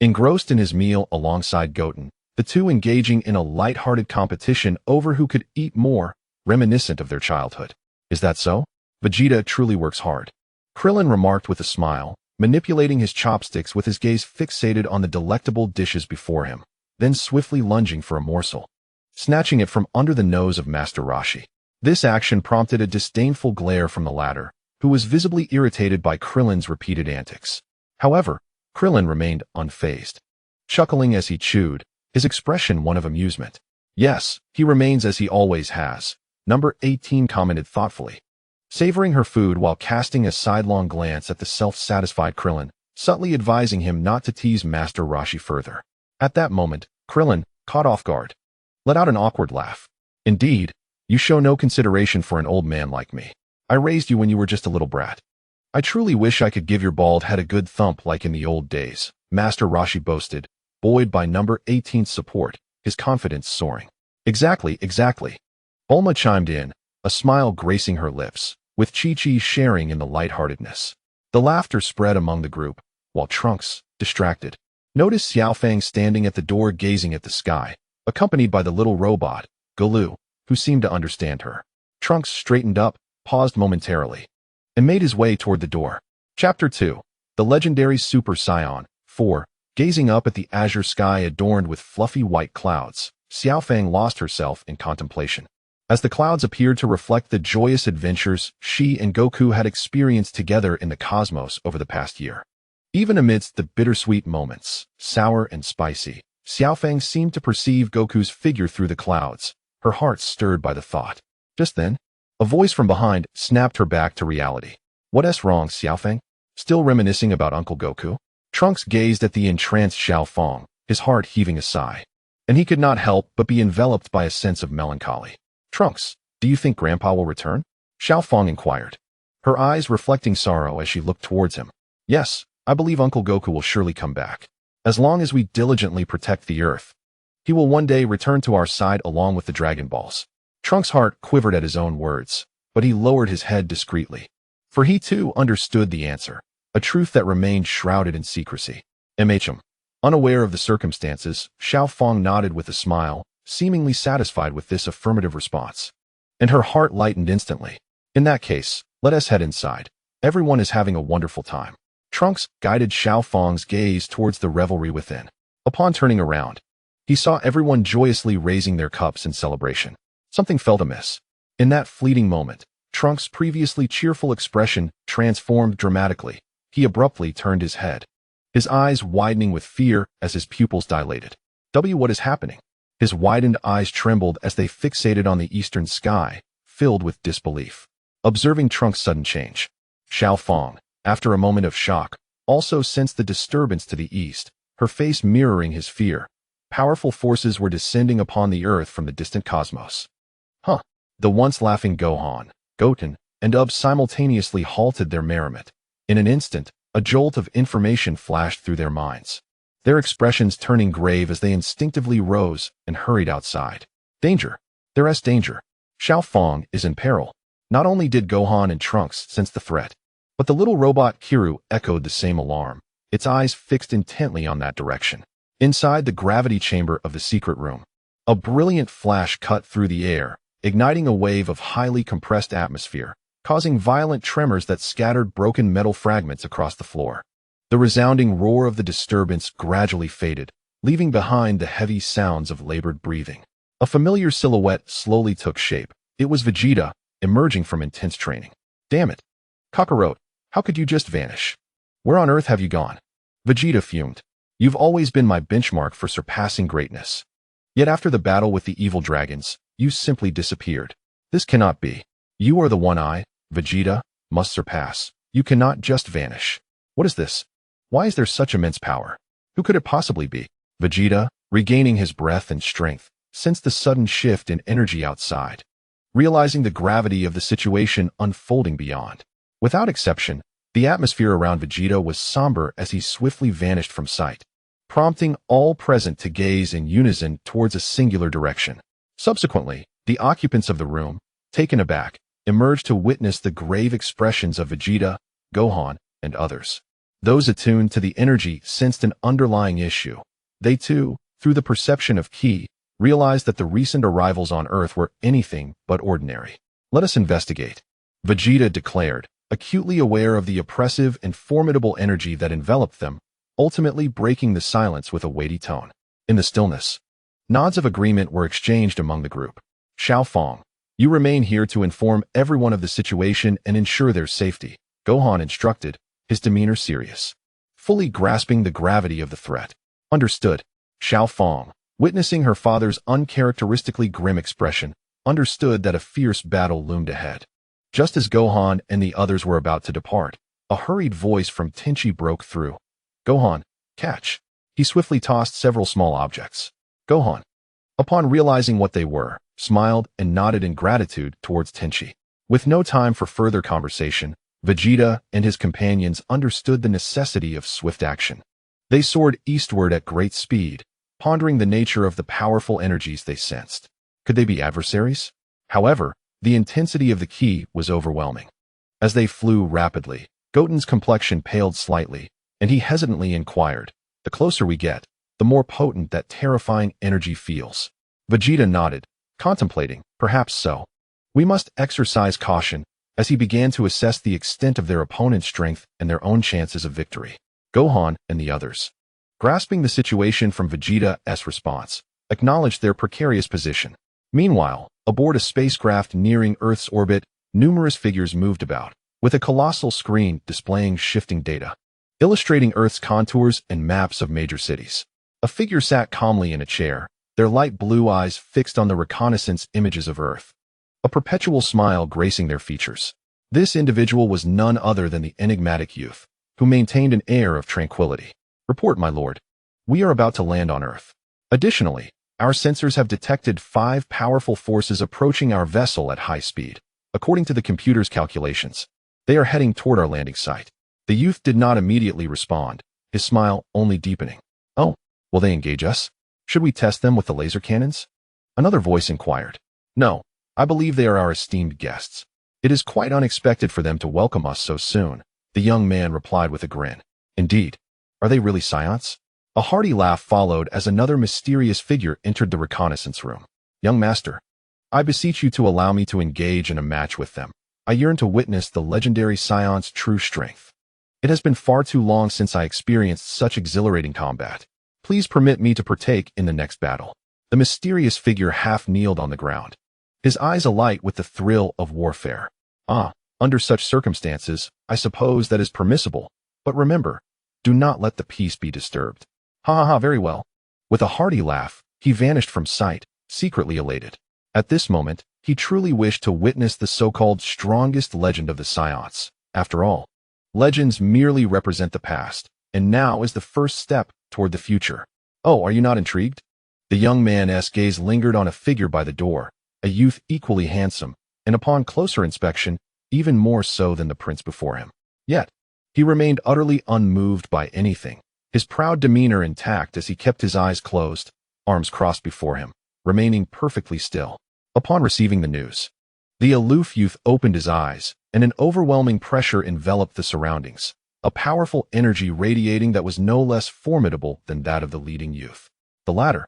Engrossed in his meal alongside Goten, the two engaging in a light-hearted competition over who could eat more, reminiscent of their childhood. Is that so? Vegeta truly works hard. Krillin remarked with a smile, manipulating his chopsticks with his gaze fixated on the delectable dishes before him, then swiftly lunging for a morsel, snatching it from under the nose of Master Roshi. This action prompted a disdainful glare from the latter, who was visibly irritated by Krillin's repeated antics. However, Krillin remained unfazed, chuckling as he chewed, his expression one of amusement. Yes, he remains as he always has, Number 18 commented thoughtfully, savoring her food while casting a sidelong glance at the self-satisfied Krillin, subtly advising him not to tease Master Roshi further. At that moment, Krillin, caught off guard, let out an awkward laugh. Indeed, you show no consideration for an old man like me. I raised you when you were just a little brat. I truly wish I could give your bald head a good thump like in the old days, Master Roshi boasted, buoyed by Number 18's support, his confidence soaring. Exactly. Bulma chimed in, a smile gracing her lips, with Chi-Chi sharing in the lightheartedness. The laughter spread among the group, while Trunks, distracted, noticed Xiaofang standing at the door gazing at the sky, accompanied by the little robot, Goku, who seemed to understand her. Trunks straightened up, paused momentarily, and made his way toward the door. Chapter 2. The Legendary Super Saiyan 4. Gazing up at the azure sky adorned with fluffy white clouds, Xiaofang lost herself in contemplation. As the clouds appeared to reflect the joyous adventures she and Goku had experienced together in the cosmos over the past year. Even amidst the bittersweet moments, sour and spicy, Xiaofang seemed to perceive Goku's figure through the clouds, her heart stirred by the thought. Just then, a voice from behind snapped her back to reality. What's wrong, Xiaofang? Still reminiscing about Uncle Goku? Trunks gazed at the entranced Xiaofang, his heart heaving a sigh. And he could not help but be enveloped by a sense of melancholy. Trunks, do you think Grandpa will return? Xiaofang inquired, her eyes reflecting sorrow as she looked towards him. Yes, I believe Uncle Goku will surely come back. As long as we diligently protect the Earth, he will one day return to our side along with the Dragon Balls. Trunks' heart quivered at his own words, but he lowered his head discreetly. For he too understood the answer, a truth that remained shrouded in secrecy. Unaware of the circumstances, Xiaofang nodded with a smile, seemingly satisfied with this affirmative response. And her heart lightened instantly. In that case, let us head inside. Everyone is having a wonderful time. Trunks guided Xiaofang's gaze towards the revelry within. Upon turning around, he saw everyone joyously raising their cups in celebration. Something felt amiss. In that fleeting moment, Trunks' previously cheerful expression transformed dramatically. He abruptly turned his head, his eyes widening with fear as his pupils dilated. What is happening? His widened eyes trembled as they fixated on the eastern sky, filled with disbelief. Observing Trunks' sudden change, Xiaofang, after a moment of shock, also sensed the disturbance to the east, her face mirroring his fear. Powerful forces were descending upon the Earth from the distant cosmos. The once laughing Gohan, Goten, and Ub simultaneously halted their merriment. In an instant, a jolt of information flashed through their minds, their expressions turning grave as they instinctively rose and hurried outside. Danger! There is danger! Xiaofang is in peril. Not only did Gohan and Trunks sense the threat, but the little robot Kiru echoed the same alarm, its eyes fixed intently on that direction. Inside the gravity chamber of the secret room, a brilliant flash cut through the air, igniting a wave of highly compressed atmosphere, causing violent tremors that scattered broken metal fragments across the floor. The resounding roar of the disturbance gradually faded, leaving behind the heavy sounds of labored breathing. A familiar silhouette slowly took shape. It was Vegeta, emerging from intense training. Damn it. Kakarot, how could you just vanish? Where on earth have you gone? Vegeta fumed. You've always been my benchmark for surpassing greatness. Yet after the battle with the evil dragons, you simply disappeared. This cannot be. You are the one I, Vegeta, must surpass. You cannot just vanish. What is this? Why is there such immense power? Who could it possibly be? Vegeta, regaining his breath and strength, sensed the sudden shift in energy outside, realizing the gravity of the situation unfolding beyond. Without exception, the atmosphere around Vegeta was somber as he swiftly vanished from sight, prompting all present to gaze in unison towards a singular direction. Subsequently, the occupants of the room, taken aback, emerged to witness the grave expressions of Vegeta, Gohan, and others. Those attuned to the energy sensed an underlying issue. They too, through the perception of ki, realized that the recent arrivals on Earth were anything but ordinary. Let us investigate, Vegeta declared, acutely aware of the oppressive and formidable energy that enveloped them, ultimately breaking the silence with a weighty tone. In the stillness, nods of agreement were exchanged among the group. Xiao Fong, you remain here to inform everyone of the situation and ensure their safety, Gohan instructed, his demeanor serious, fully grasping the gravity of the threat. Understood. Xiao Fong, witnessing her father's uncharacteristically grim expression, understood that a fierce battle loomed ahead. Just as Gohan and the others were about to depart, a hurried voice from Tenchi broke through. Gohan, catch. He swiftly tossed several small objects. Gohan, upon realizing what they were, smiled and nodded in gratitude towards Tenchi. With no time for further conversation, Vegeta and his companions understood the necessity of swift action. They soared eastward at great speed, pondering the nature of the powerful energies they sensed. Could they be adversaries? However, the intensity of the ki was overwhelming. As they flew rapidly, Goten's complexion paled slightly, and he hesitantly inquired, the closer we get, the more potent that terrifying energy feels. Vegeta nodded, contemplating, perhaps so. We must exercise caution, as he began to assess the extent of their opponent's strength and their own chances of victory. Gohan and the others, grasping the situation from Vegeta's response, acknowledged their precarious position. Meanwhile, aboard a spacecraft nearing Earth's orbit, numerous figures moved about, with a colossal screen displaying shifting data, illustrating Earth's contours and maps of major cities. A figure sat calmly in a chair, their light blue eyes fixed on the reconnaissance images of Earth, a perpetual smile gracing their features. This individual was none other than the enigmatic youth, who maintained an air of tranquility. Report, my lord. We are about to land on Earth. Additionally, our sensors have detected 5 powerful forces approaching our vessel at high speed. According to the computer's calculations, they are heading toward our landing site. The youth did not immediately respond, his smile only deepening. Oh, will they engage us? Should we test them with the laser cannons? Another voice inquired. No, I believe they are our esteemed guests. It is quite unexpected for them to welcome us so soon, the young man replied with a grin. Indeed. Are they really Saiyans? A hearty laugh followed as another mysterious figure entered the reconnaissance room. Young master, I beseech you to allow me to engage in a match with them. I yearn to witness the legendary Saiyans' true strength. It has been far too long since I experienced such exhilarating combat. Please permit me to partake in the next battle. The mysterious figure half kneeled on the ground, his eyes alight with the thrill of warfare. Under such circumstances, I suppose that is permissible, but remember, do not let the peace be disturbed. Very well. With a hearty laugh, he vanished from sight, secretly elated. At this moment, he truly wished to witness the so-called strongest legend of the Saiyans. After all, legends merely represent the past, and now is the first step toward the future. Oh, are you not intrigued? The young man's gaze lingered on a figure by the door, a youth equally handsome, and upon closer inspection, even more so than the prince before him. Yet, he remained utterly unmoved by anything, his proud demeanor intact as he kept his eyes closed, arms crossed before him, remaining perfectly still. Upon receiving the news, the aloof youth opened his eyes, and an overwhelming pressure enveloped the surroundings, a powerful energy radiating that was no less formidable than that of the leading youth. The latter,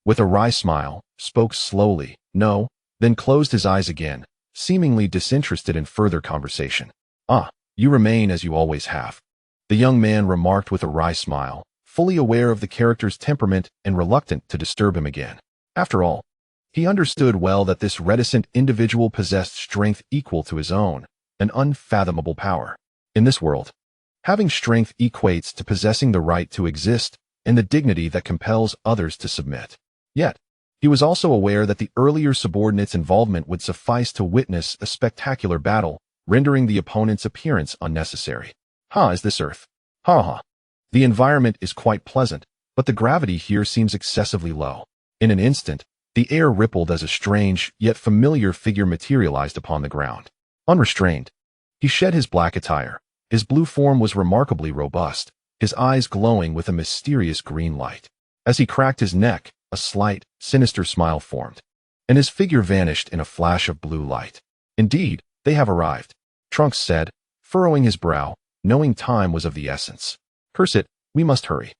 with a wry smile, spoke slowly, no, then closed his eyes again, seemingly disinterested in further conversation. "Ah, you remain as you always have," the young man remarked with a wry smile, fully aware of the character's temperament and reluctant to disturb him again. After all, he understood well that this reticent individual possessed strength equal to his own, an unfathomable power. In this world, having strength equates to possessing the right to exist and the dignity that compels others to submit. Yet, he was also aware that the earlier subordinate's involvement would suffice to witness a spectacular battle, rendering the opponent's appearance unnecessary. Is this Earth? Ha. The environment is quite pleasant, but the gravity here seems excessively low. In an instant, the air rippled as a strange, yet familiar figure materialized upon the ground. Unrestrained, he shed his black attire. His blue form was remarkably robust, his eyes glowing with a mysterious green light. As he cracked his neck, a slight, sinister smile formed, and his figure vanished in a flash of blue light. "Indeed, they have arrived," Trunks said, furrowing his brow, knowing time was of the essence. "Curse it, we must hurry."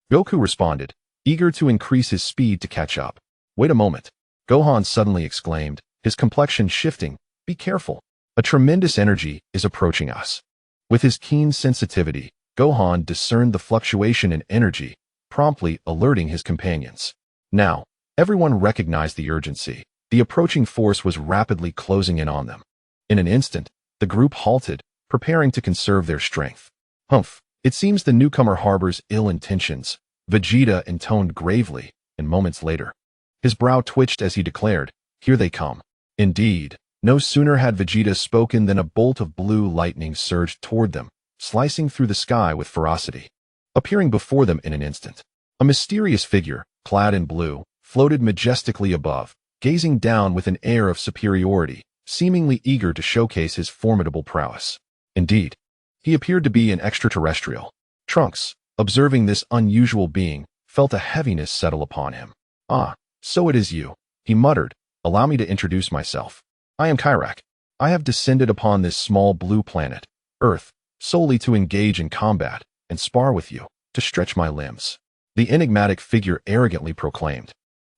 Goku responded, eager to increase his speed to catch up. "Wait a moment," Gohan suddenly exclaimed, his complexion shifting. "Be careful. A tremendous energy is approaching us." With his keen sensitivity, Gohan discerned the fluctuation in energy, promptly alerting his companions. Now, everyone recognized the urgency. The approaching force was rapidly closing in on them. In an instant, the group halted, preparing to conserve their strength. "Humph, it seems the newcomer harbors ill intentions," Vegeta intoned gravely, and moments later, his brow twitched as he declared, "Here they come." Indeed, no sooner had Vegeta spoken than a bolt of blue lightning surged toward them, slicing through the sky with ferocity. Appearing before them in an instant, a mysterious figure, clad in blue, floated majestically above, gazing down with an air of superiority, seemingly eager to showcase his formidable prowess. Indeed, he appeared to be an extraterrestrial. Trunks, observing this unusual being, felt a heaviness settle upon him. "Ah, so it is you," he muttered. "Allow me to introduce myself. I am Kairak. I have descended upon this small blue planet, Earth, solely to engage in combat and spar with you, to stretch my limbs," the enigmatic figure arrogantly proclaimed,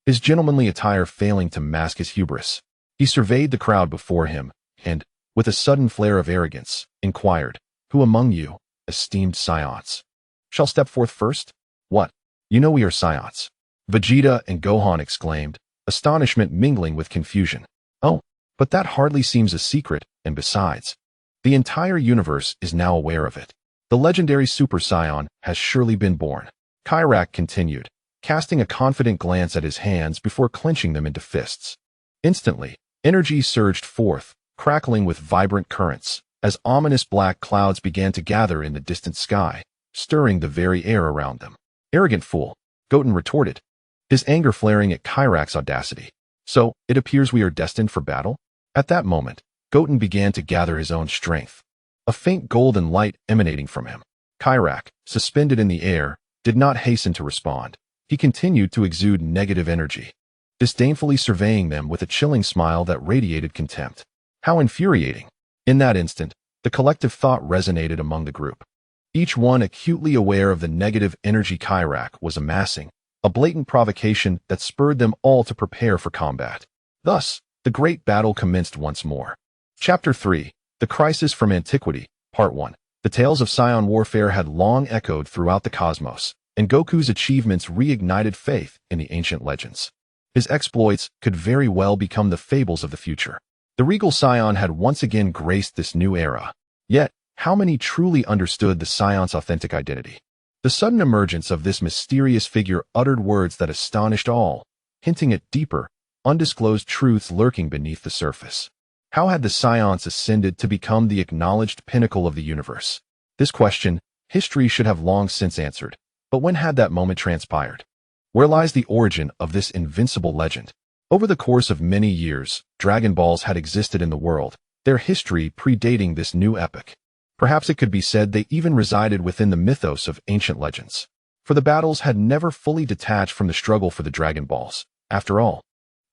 his gentlemanly attire failing to mask his hubris. He surveyed the crowd before him and, with a sudden flare of arrogance, inquired, "Who among you, esteemed Saiyans, shall step forth first?" "What? You know we are Saiyans," Vegeta and Gohan exclaimed, astonishment mingling with confusion. "Oh, but that hardly seems a secret, and besides, the entire universe is now aware of it. The legendary Super Saiyan has surely been born," Kairak continued, casting a confident glance at his hands before clenching them into fists. Instantly, energy surged forth, crackling with vibrant currents, as ominous black clouds began to gather in the distant sky, stirring the very air around them. "Arrogant fool," Goten retorted, his anger flaring at Kairak's audacity. "So, it appears we are destined for battle?" At that moment, Goten began to gather his own strength, a faint golden light emanating from him. Kairak, suspended in the air, did not hasten to respond. He continued to exude negative energy, disdainfully surveying them with a chilling smile that radiated contempt. How infuriating! In that instant, the collective thought resonated among the group. Each one acutely aware of the negative energy Kairak was amassing, a blatant provocation that spurred them all to prepare for combat. Thus, the great battle commenced once more. Chapter 3, The Crisis from Antiquity, Part 1. The tales of Saiyan warfare had long echoed throughout the cosmos, and Goku's achievements reignited faith in the ancient legends. His exploits could very well become the fables of the future. The regal Saiyan had once again graced this new era. Yet, how many truly understood the Saiyans' authentic identity? The sudden emergence of this mysterious figure uttered words that astonished all, hinting at deeper, undisclosed truths lurking beneath the surface. How had the Saiyans ascended to become the acknowledged pinnacle of the universe? This question, history should have long since answered. But when had that moment transpired? Where lies the origin of this invincible legend? Over the course of many years, Dragon Balls had existed in the world, their history predating this new epoch. Perhaps it could be said they even resided within the mythos of ancient legends. For the battles had never fully detached from the struggle for the Dragon Balls. After all,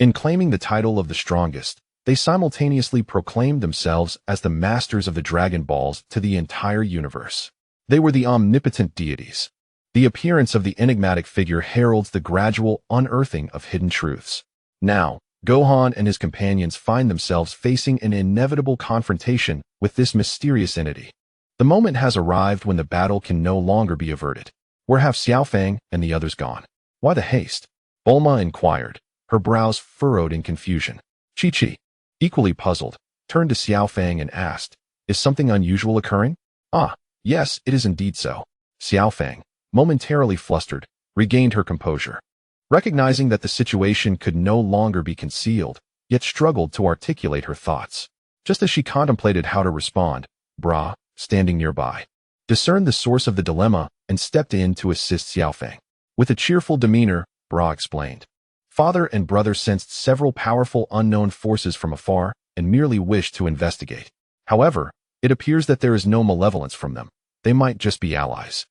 in claiming the title of the strongest, they simultaneously proclaimed themselves as the masters of the Dragon Balls to the entire universe. They were the omnipotent deities. The appearance of the enigmatic figure heralds the gradual unearthing of hidden truths. Now, Gohan and his companions find themselves facing an inevitable confrontation with this mysterious entity. The moment has arrived when the battle can no longer be averted. Where have Xiaofang and the others gone? Why the haste? Bulma inquired, her brows furrowed in confusion. Chi-Chi, equally puzzled, turned to Xiaofang and asked, "Is something unusual occurring?" "Ah, yes, it is indeed so." Xiaofang, momentarily flustered, regained her composure. Recognizing that the situation could no longer be concealed, yet struggled to articulate her thoughts. Just as she contemplated how to respond, Bra, standing nearby, discerned the source of the dilemma and stepped in to assist Xiaofang. With a cheerful demeanor, Bra explained. Father and brother sensed several powerful unknown forces from afar and merely wished to investigate. However, it appears that there is no malevolence from them. They might just be allies.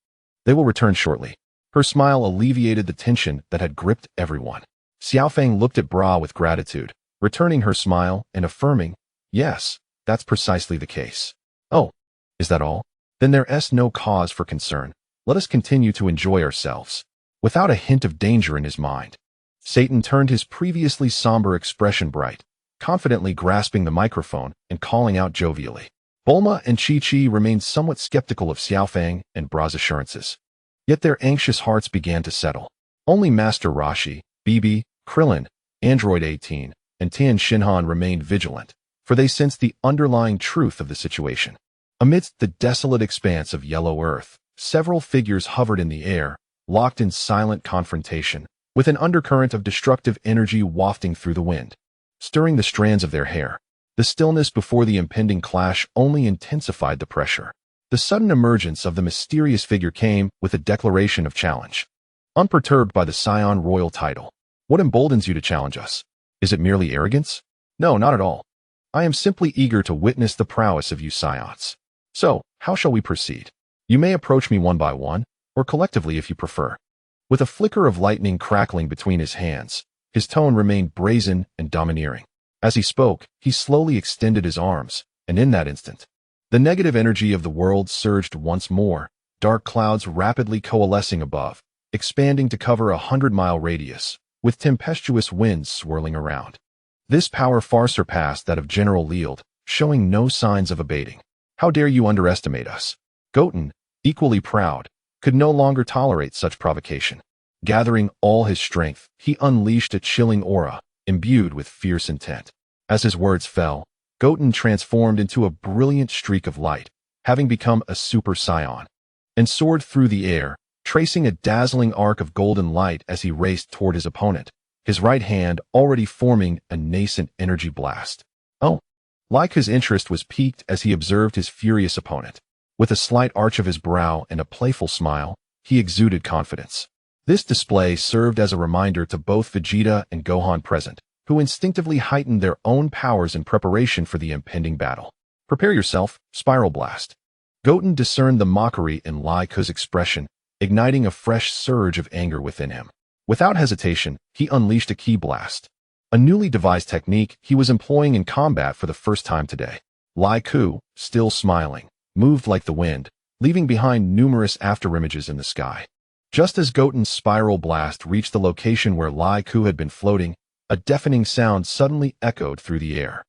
They will return shortly. Her smile alleviated the tension that had gripped everyone. Xiaofang looked at Bra with gratitude, returning her smile and affirming, "Yes, that's precisely the case." "Oh, is that all? Then there's no cause for concern. Let us continue to enjoy ourselves." Without a hint of danger in his mind, Satan turned his previously somber expression bright, confidently grasping the microphone and calling out jovially. Bulma and Chi-Chi remained somewhat skeptical of Xiaofang and Bra's assurances. Yet their anxious hearts began to settle. Only Master Roshi, BB, Krillin, Android 18, and Syn Shenron remained vigilant, for they sensed the underlying truth of the situation. Amidst the desolate expanse of yellow earth, several figures hovered in the air, locked in silent confrontation, with an undercurrent of destructive energy wafting through the wind, stirring the strands of their hair. The stillness before the impending clash only intensified the pressure. The sudden emergence of the mysterious figure came with a declaration of challenge. Unperturbed by the Saiyan royal title, "What emboldens you to challenge us? Is it merely arrogance?" "No, not at all. I am simply eager to witness the prowess of you Saiyans. So, how shall we proceed? You may approach me one by one, or collectively if you prefer." With a flicker of lightning crackling between his hands, his tone remained brazen and domineering. As he spoke, he slowly extended his arms, and in that instant, the negative energy of the world surged once more, dark clouds rapidly coalescing above, expanding to cover 100-mile radius, with tempestuous winds swirling around. This power far surpassed that of General Lield, showing no signs of abating. "How dare you underestimate us?" Goten, equally proud, could no longer tolerate such provocation. Gathering all his strength, he unleashed a chilling aura, imbued with fierce intent. As his words fell, Goten transformed into a brilliant streak of light, having become a Super Saiyan, and soared through the air, tracing a dazzling arc of golden light as he raced toward his opponent, his right hand already forming a nascent energy blast. "Oh!" Like his interest was piqued as he observed his furious opponent. With a slight arch of his brow and a playful smile, he exuded confidence. This display served as a reminder to both Vegeta and Gohan present, who instinctively heightened their own powers in preparation for the impending battle. "Prepare yourself, Spiral Blast." Goten discerned the mockery in Lai Ku's expression, igniting a fresh surge of anger within him. Without hesitation, he unleashed a Ki Blast, a newly devised technique he was employing in combat for the first time today. Lai Ku, still smiling, moved like the wind, leaving behind numerous afterimages in the sky. Just as Goten's Spiral Blast reached the location where Lai Ku had been floating, a deafening sound suddenly echoed through the air.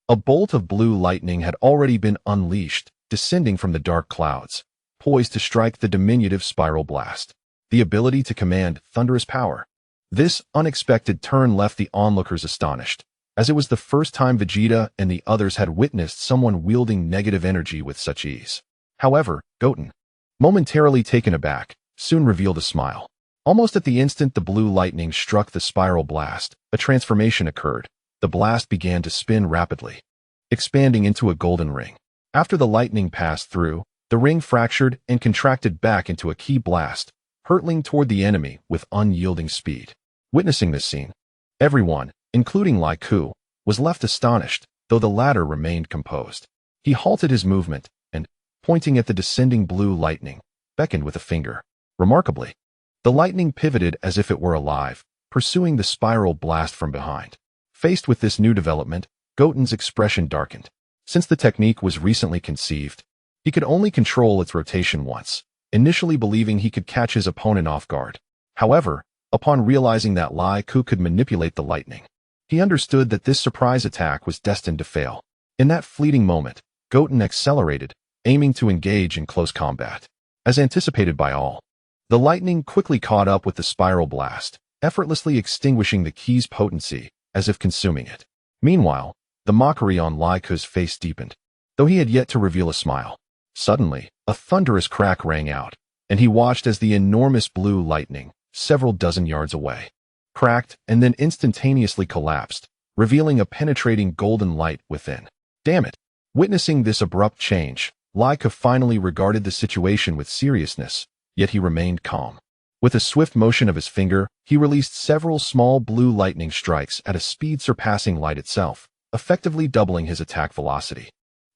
A bolt of blue lightning had already been unleashed, descending from the dark clouds, poised to strike the diminutive Spiral Blast. The ability to command thunderous power. This unexpected turn left the onlookers astonished, as it was the first time Vegeta and the others had witnessed someone wielding negative energy with such ease. However, Goten, momentarily taken aback, soon revealed a smile. Almost at the instant the blue lightning struck the Spiral Blast, a transformation occurred. The blast began to spin rapidly, expanding into a golden ring. After the lightning passed through, the ring fractured and contracted back into a Ki Blast, hurtling toward the enemy with unyielding speed. Witnessing this scene, everyone, including Lai Ku, was left astonished, though the latter remained composed. He halted his movement and, pointing at the descending blue lightning, beckoned with a finger. Remarkably, the lightning pivoted as if it were alive, pursuing the Spiral Blast from behind. Faced with this new development, Goten's expression darkened. Since the technique was recently conceived, he could only control its rotation once, initially believing he could catch his opponent off guard. However, upon realizing that Lai Ku could manipulate the lightning, He understood that this surprise attack was destined to fail. In that fleeting moment, Goten accelerated, aiming to engage in close combat. As anticipated by all, the lightning quickly caught up with the spiral blast, effortlessly extinguishing the key's potency, as if consuming it. Meanwhile, the mockery on Laiku's face deepened, though he had yet to reveal a smile. Suddenly, a thunderous crack rang out, and he watched as the enormous blue lightning, several dozen yards away, cracked and then instantaneously collapsed, revealing a penetrating golden light within. Damn it! Witnessing this abrupt change, Laiku finally regarded the situation with seriousness, yet he remained calm. With a swift motion of his finger, he released several small blue lightning strikes at a speed surpassing light itself, effectively doubling his attack velocity,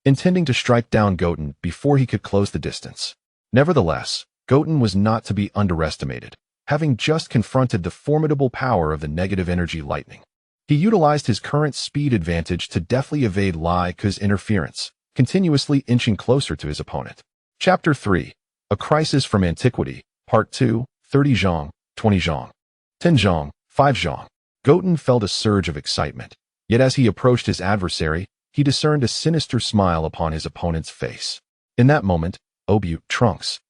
intending to strike down Goten before he could close the distance. Nevertheless, Goten was not to be underestimated, having just confronted the formidable power of the negative energy lightning. He utilized his current speed advantage to deftly evade Laiku's interference, continuously inching closer to his opponent. Chapter 3. A Crisis from Antiquity, Part 2, 30 zhong, 20 zhong, 10 zhong, 5 zhong. Goten felt a surge of excitement, yet as he approached his adversary, he discerned a sinister smile upon his opponent's face. In that moment, Obyu, Trunks,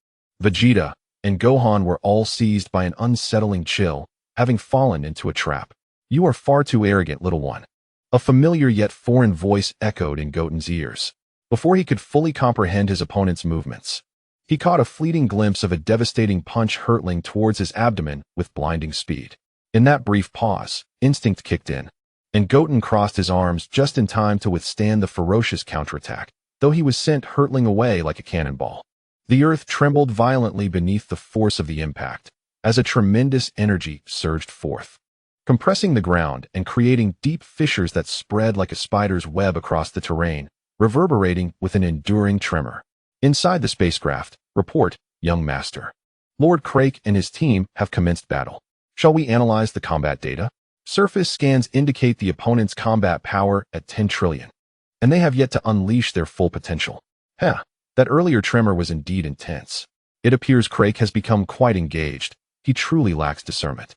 Vegeta, and Gohan were all seized by an unsettling chill, having fallen into a trap. "You are far too arrogant, little one." A familiar yet foreign voice echoed in Goten's ears. Before he could fully comprehend his opponent's movements, he caught a fleeting glimpse of a devastating punch hurtling towards his abdomen with blinding speed. In that brief pause, instinct kicked in, and Goten crossed his arms just in time to withstand the ferocious counterattack, though he was sent hurtling away like a cannonball. The earth trembled violently beneath the force of the impact, as a tremendous energy surged forth, compressing the ground and creating deep fissures that spread like a spider's web across the terrain, reverberating with an enduring tremor. Inside the spacecraft, report, young master. Lord Crake and his team have commenced battle. Shall we analyze the combat data? Surface scans indicate the opponent's combat power at 10 trillion, and they have yet to unleash their full potential. That earlier tremor was indeed intense. It appears Crake has become quite engaged. He truly lacks discernment.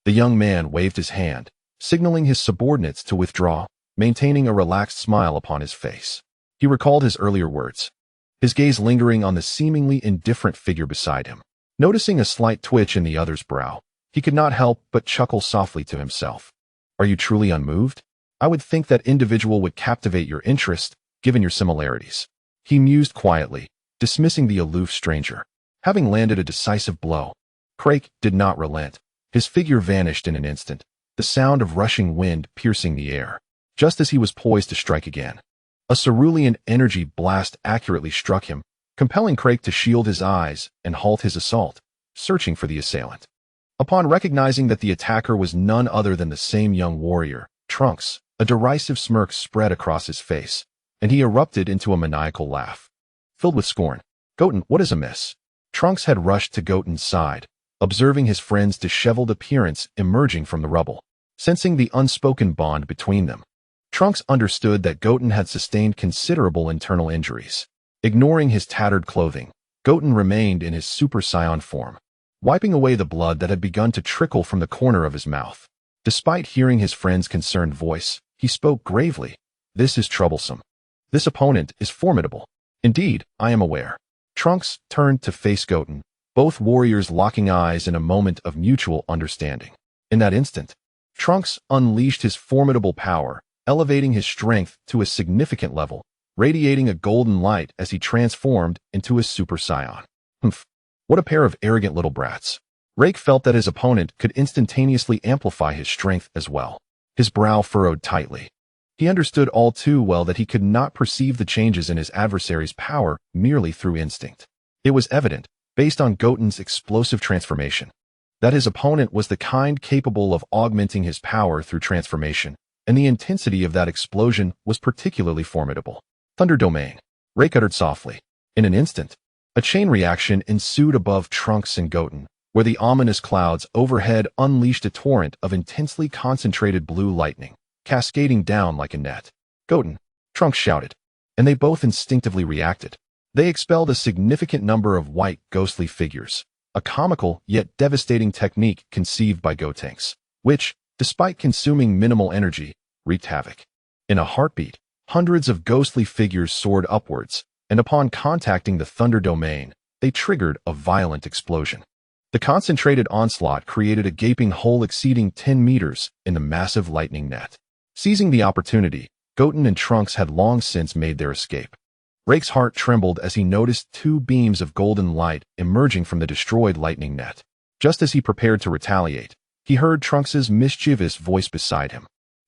The young man waved his hand, signaling his subordinates to withdraw, maintaining a relaxed smile upon his face. He recalled his earlier words, his gaze lingering on the seemingly indifferent figure beside him. Noticing a slight twitch in the other's brow, he could not help but chuckle softly to himself. "Are you truly unmoved? I would think that individual would captivate your interest, given your similarities." He mused quietly, dismissing the aloof stranger. Having landed a decisive blow, Crake did not relent. His figure vanished in an instant, the sound of rushing wind piercing the air. Just as he was poised to strike again, a cerulean energy blast accurately struck him, compelling Crake to shield his eyes and halt his assault, searching for the assailant. Upon recognizing that the attacker was none other than the same young warrior, Trunks, a derisive smirk spread across his face, and he erupted into a maniacal laugh, filled with scorn. "Goten, what is amiss?" Trunks had rushed to Goten's side, observing his friend's disheveled appearance emerging from the rubble. Sensing the unspoken bond between them, Trunks understood that Goten had sustained considerable internal injuries. Ignoring his tattered clothing, Goten remained in his Super Saiyan form, wiping away the blood that had begun to trickle from the corner of his mouth. Despite hearing his friend's concerned voice, he spoke gravely. "This is troublesome. This opponent is formidable." "Indeed, I am aware." Trunks turned to face Goten, both warriors locking eyes in a moment of mutual understanding. In that instant, Trunks unleashed his formidable power, elevating his strength to a significant level, radiating a golden light as he transformed into a Super Saiyan. Humph. What a pair of arrogant little brats. Rake felt that his opponent could instantaneously amplify his strength as well. His brow furrowed tightly. He understood all too well that he could not perceive the changes in his adversary's power merely through instinct. It was evident, based on Goten's explosive transformation, that his opponent was the kind capable of augmenting his power through transformation, and the intensity of that explosion was particularly formidable. "Thunder Domain," Rake uttered softly. In an instant, a chain reaction ensued above Trunks and Goten, where the ominous clouds overhead unleashed a torrent of intensely concentrated blue lightning, cascading down like a net. "Goten," Trunks shouted, and they both instinctively reacted. They expelled a significant number of white, ghostly figures, a comical yet devastating technique conceived by Gotenks, which, despite consuming minimal energy, wreaked havoc. In a heartbeat, hundreds of ghostly figures soared upwards, and upon contacting the Thunder Domain, they triggered a violent explosion. The concentrated onslaught created a gaping hole exceeding 10 meters in the massive lightning net. Seizing the opportunity, Goten and Trunks had long since made their escape. Rake's heart trembled as he noticed two beams of golden light emerging from the destroyed lightning net. Just as he prepared to retaliate, he heard Trunks's mischievous voice beside him.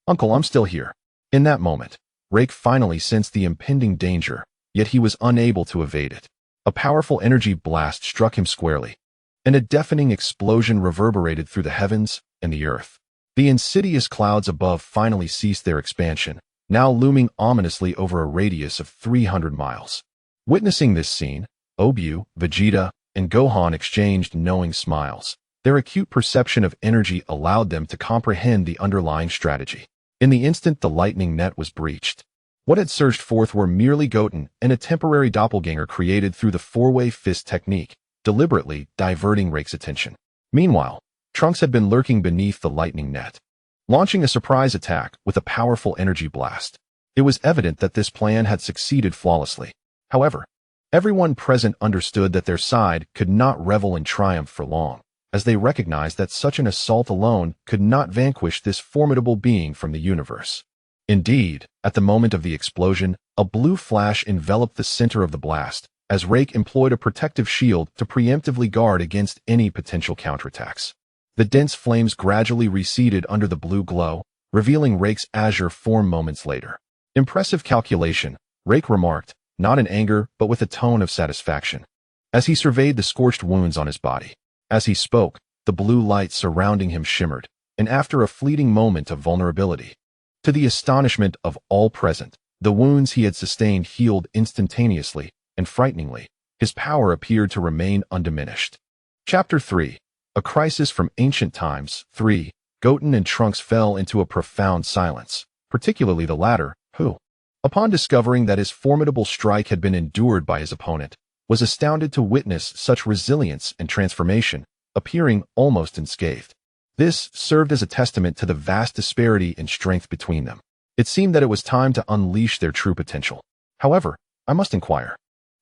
"Uncle, I'm still here." In that moment, Rake finally sensed the impending danger, yet he was unable to evade it. A powerful energy blast struck him squarely, and a deafening explosion reverberated through the heavens and the earth. The insidious clouds above finally ceased their expansion, now looming ominously over a radius of 300 miles. Witnessing this scene, Obyu, Vegeta, and Gohan exchanged knowing smiles. Their acute perception of energy allowed them to comprehend the underlying strategy. In the instant the lightning net was breached, what had surged forth were merely Goten and a temporary doppelganger created through the four-way fist technique, deliberately diverting Rake's attention. Meanwhile, Trunks had been lurking beneath the lightning net, launching a surprise attack with a powerful energy blast. It was evident that this plan had succeeded flawlessly. However, everyone present understood that their side could not revel in triumph for long, as they recognized that such an assault alone could not vanquish this formidable being from the universe. Indeed, at the moment of the explosion, a blue flash enveloped the center of the blast, as Rake employed a protective shield to preemptively guard against any potential counterattacks. The dense flames gradually receded under the blue glow, revealing Rake's azure form moments later. "Impressive calculation," Rake remarked, not in anger but with a tone of satisfaction, as he surveyed the scorched wounds on his body. As he spoke, the blue light surrounding him shimmered, and after a fleeting moment of vulnerability, to the astonishment of all present, the wounds he had sustained healed instantaneously, and frighteningly, his power appeared to remain undiminished. Chapter 3. A Crisis from Ancient Times. 3. Goten and Trunks fell into a profound silence, particularly the latter, who, upon discovering that his formidable strike had been endured by his opponent, was astounded to witness such resilience and transformation, appearing almost unscathed. This served as a testament to the vast disparity in strength between them. It seemed that it was time to unleash their true potential. However, I must inquire,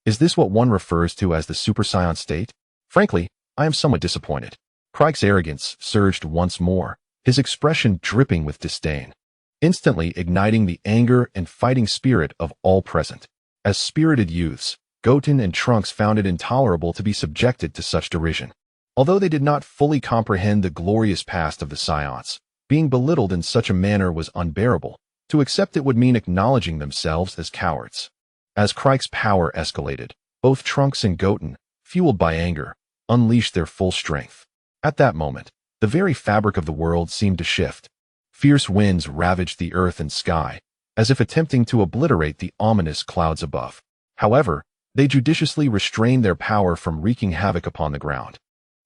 is this what one refers to as the Super Saiyan state? Frankly, I am somewhat disappointed. Krike's arrogance surged once more, his expression dripping with disdain, instantly igniting the anger and fighting spirit of all present. As spirited youths, Goten and Trunks found it intolerable to be subjected to such derision. Although they did not fully comprehend the glorious past of the Saiyans, being belittled in such a manner was unbearable. To accept it would mean acknowledging themselves as cowards. As Krike's power escalated, both Trunks and Goten, fueled by anger, unleashed their full strength. At that moment, the very fabric of the world seemed to shift. Fierce winds ravaged the earth and sky, as if attempting to obliterate the ominous clouds above. However, they judiciously restrained their power from wreaking havoc upon the ground,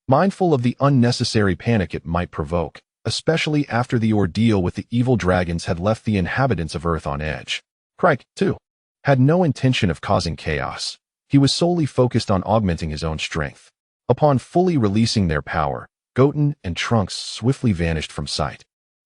mindful of the unnecessary panic it might provoke, especially after the ordeal with the evil dragons had left the inhabitants of Earth on edge. Krike, too, had no intention of causing chaos. He was solely focused on augmenting his own strength. Upon fully releasing their power, Goten and Trunks swiftly vanished from sight,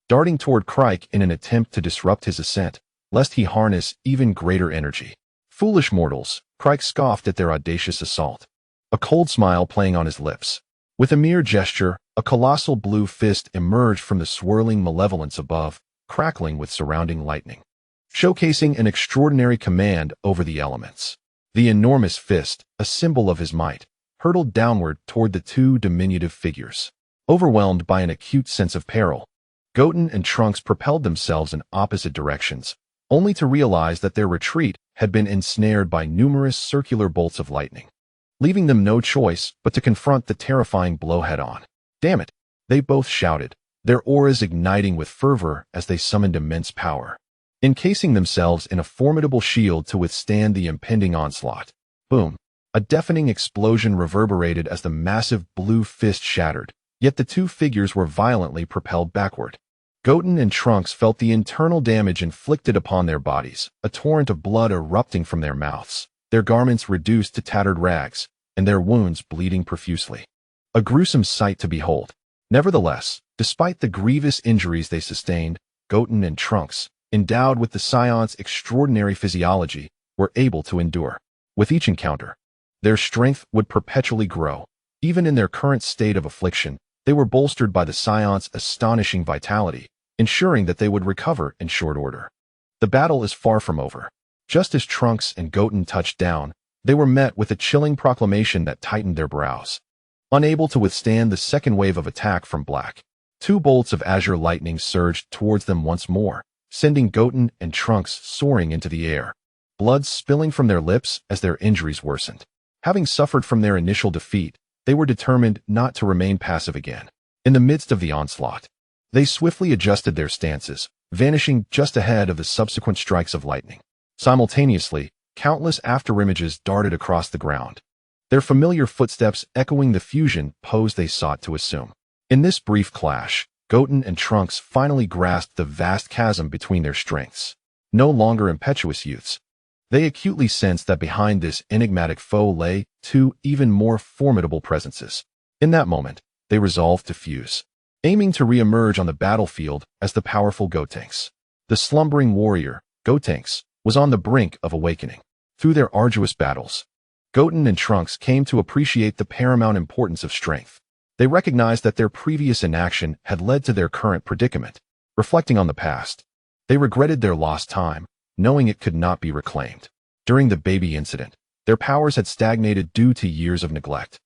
darting toward Krike in an attempt to disrupt his ascent, lest he harness even greater energy. "Foolish mortals," Krike scoffed at their audacious assault, a cold smile playing on his lips. With a mere gesture, a colossal blue fist emerged from the swirling malevolence above, crackling with surrounding lightning, showcasing an extraordinary command over the elements. The enormous fist, a symbol of his might, hurtled downward toward the two diminutive figures. Overwhelmed by an acute sense of peril, Goten and Trunks propelled themselves in opposite directions, only to realize that their retreat had been ensnared by numerous circular bolts of lightning, leaving them no choice but to confront the terrifying blow head-on. "Damn it!" they both shouted, their auras igniting with fervor as they summoned immense power, encasing themselves in a formidable shield to withstand the impending onslaught. Boom! A deafening explosion reverberated as the massive blue fist shattered, yet the two figures were violently propelled backward. Goten and Trunks felt the internal damage inflicted upon their bodies, a torrent of blood erupting from their mouths, their garments reduced to tattered rags, and their wounds bleeding profusely. A gruesome sight to behold. Nevertheless, despite the grievous injuries they sustained, Goten and Trunks, endowed with the Saiyans' extraordinary physiology, were able to endure. With each encounter, their strength would perpetually grow. Even in their current state of affliction, they were bolstered by the Saiyans' astonishing vitality, ensuring that they would recover in short order. The battle is far from over. Just as Trunks and Goten touched down, they were met with a chilling proclamation that tightened their brows. Unable to withstand the second wave of attack from Black, two bolts of azure lightning surged towards them once more, sending Goten and Trunks soaring into the air, blood spilling from their lips as their injuries worsened. Having suffered from their initial defeat, they were determined not to remain passive again. In the midst of the onslaught, they swiftly adjusted their stances, vanishing just ahead of the subsequent strikes of lightning. Simultaneously, countless afterimages darted across the ground, their familiar footsteps echoing the fusion pose they sought to assume. In this brief clash, Goten and Trunks finally grasped the vast chasm between their strengths. No longer impetuous youths, they acutely sensed that behind this enigmatic foe lay two even more formidable presences. In that moment, they resolved to fuse, aiming to re-emerge on the battlefield as the powerful Gotenks. The slumbering warrior, Gotenks, was on the brink of awakening. Through their arduous battles, Goten and Trunks came to appreciate the paramount importance of strength. They recognized that their previous inaction had led to their current predicament. Reflecting on the past, they regretted their lost time, knowing it could not be reclaimed. During the baby incident, their powers had stagnated due to years of neglect,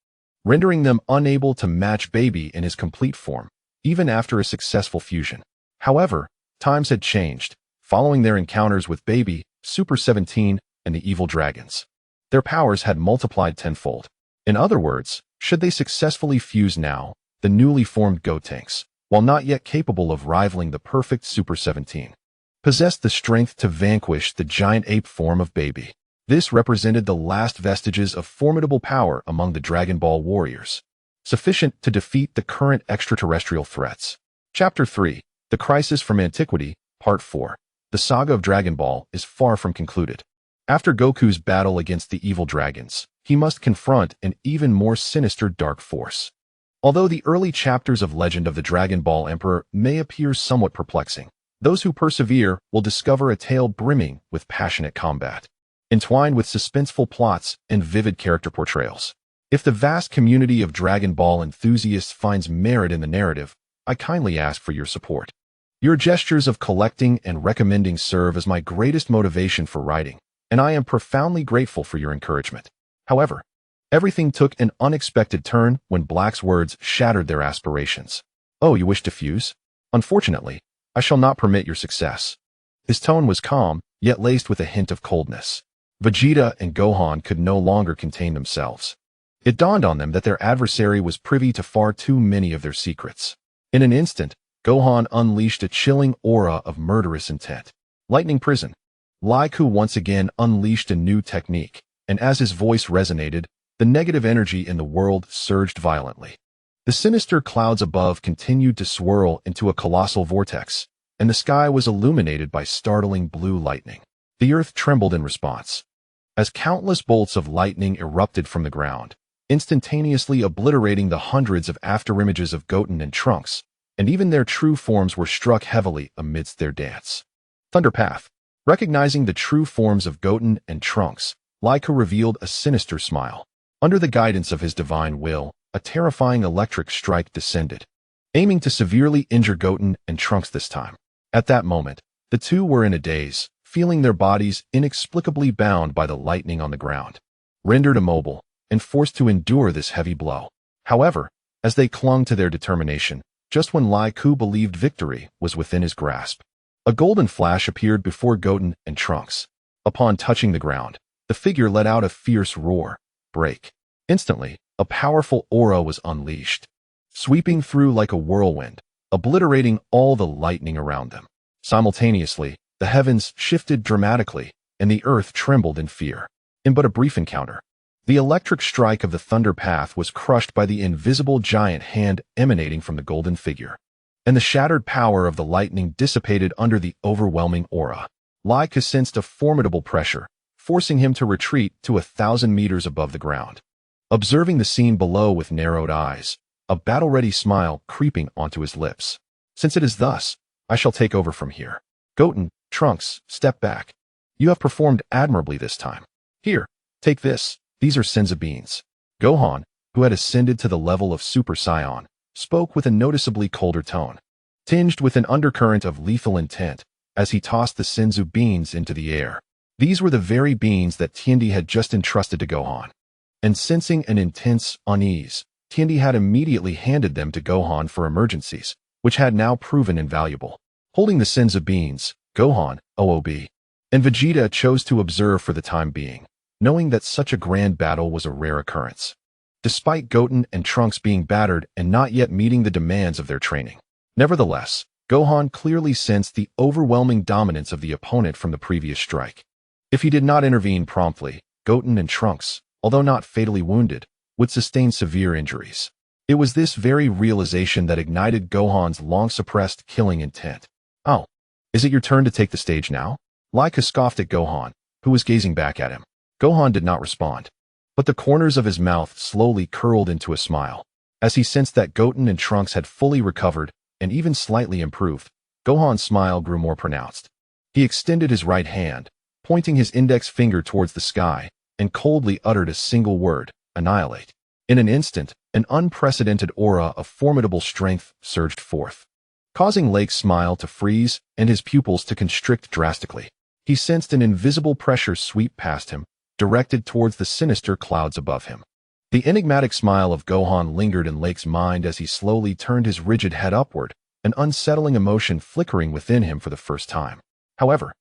rendering them unable to match Baby in his complete form, even after a successful fusion. However, times had changed, following their encounters with Baby, Super 17, and the evil dragons. Their powers had multiplied tenfold. In other words, should they successfully fuse now, the newly formed Gotenks, while not yet capable of rivaling the perfect Super 17, possessed the strength to vanquish the giant ape form of Baby. This represented the last vestiges of formidable power among the Dragon Ball warriors, sufficient to defeat the current extraterrestrial threats. Chapter 3, The Crisis from Antiquity, Part 4. The saga of Dragon Ball is far from concluded. After Goku's battle against the evil dragons, he must confront an even more sinister dark force. Although the early chapters of Legend of the Dragon Ball Emperor may appear somewhat perplexing, those who persevere will discover a tale brimming with passionate combat, entwined with suspenseful plots and vivid character portrayals. If the vast community of Dragon Ball enthusiasts finds merit in the narrative, I kindly ask for your support. Your gestures of collecting and recommending serve as my greatest motivation for writing, and I am profoundly grateful for your encouragement. However, everything took an unexpected turn when Black's words shattered their aspirations. Oh, you wish to fuse? Unfortunately, I shall not permit your success. His tone was calm, yet laced with a hint of coldness. Vegeta and Gohan could no longer contain themselves. It dawned on them that their adversary was privy to far too many of their secrets. In an instant, Gohan unleashed a chilling aura of murderous intent. Lightning Prison. Laiku once again unleashed a new technique, and as his voice resonated, the negative energy in the world surged violently. The sinister clouds above continued to swirl into a colossal vortex, and the sky was illuminated by startling blue lightning. The earth trembled in response, as countless bolts of lightning erupted from the ground, instantaneously obliterating the hundreds of afterimages of Goten and Trunks, and even their true forms were struck heavily amidst their dance. Thunderpath. Recognizing the true forms of Goten and Trunks, Laiku revealed a sinister smile. Under the guidance of his divine will, a terrifying electric strike descended, aiming to severely injure Goten and Trunks this time. At that moment, the two were in a daze, feeling their bodies inexplicably bound by the lightning on the ground, rendered immobile, and forced to endure this heavy blow. However, as they clung to their determination, just when Laiku believed victory was within his grasp, a golden flash appeared before Goten and Trunks. Upon touching the ground, the figure let out a fierce roar. Break. Instantly, a powerful aura was unleashed, sweeping through like a whirlwind, obliterating all the lightning around them. Simultaneously, the heavens shifted dramatically, and the earth trembled in fear. In but a brief encounter, the electric strike of the thunder path was crushed by the invisible giant hand emanating from the golden figure, and the shattered power of the lightning dissipated under the overwhelming aura. Laiku sensed a formidable pressure, forcing him to retreat to 1,000 meters above the ground. Observing the scene below with narrowed eyes, a battle-ready smile creeping onto his lips. Since it is thus, I shall take over from here. Goten, Trunks, step back. You have performed admirably this time. Here, take this. These are Senzu beans. Gohan, who had ascended to the level of Super Saiyan, spoke with a noticeably colder tone, tinged with an undercurrent of lethal intent as he tossed the Senzu beans into the air. These were the very beans that Tiendi had just entrusted to Gohan. And sensing an intense unease, Tiendi had immediately handed them to Gohan for emergencies, which had now proven invaluable. Holding the Senzu beans, Gohan, OOB, and Vegeta chose to observe for the time being, knowing that such a grand battle was a rare occurrence. Despite Goten and Trunks being battered and not yet meeting the demands of their training. Nevertheless, Gohan clearly sensed the overwhelming dominance of the opponent from the previous strike. If he did not intervene promptly, Goten and Trunks, although not fatally wounded, would sustain severe injuries. It was this very realization that ignited Gohan's long-suppressed killing intent. Oh, is it your turn to take the stage now? Laika scoffed at Gohan, who was gazing back at him. Gohan did not respond, but the corners of his mouth slowly curled into a smile. As he sensed that Goten and Trunks had fully recovered and even slightly improved, Gohan's smile grew more pronounced. He extended his right hand, pointing his index finger towards the sky, and coldly uttered a single word, annihilate. In an instant, an unprecedented aura of formidable strength surged forth, causing Lake's smile to freeze and his pupils to constrict drastically. He sensed an invisible pressure sweep past him, directed towards the sinister clouds above him. The enigmatic smile of Gohan lingered in Lake's mind as he slowly turned his rigid head upward, an unsettling emotion flickering within him for the first time. However,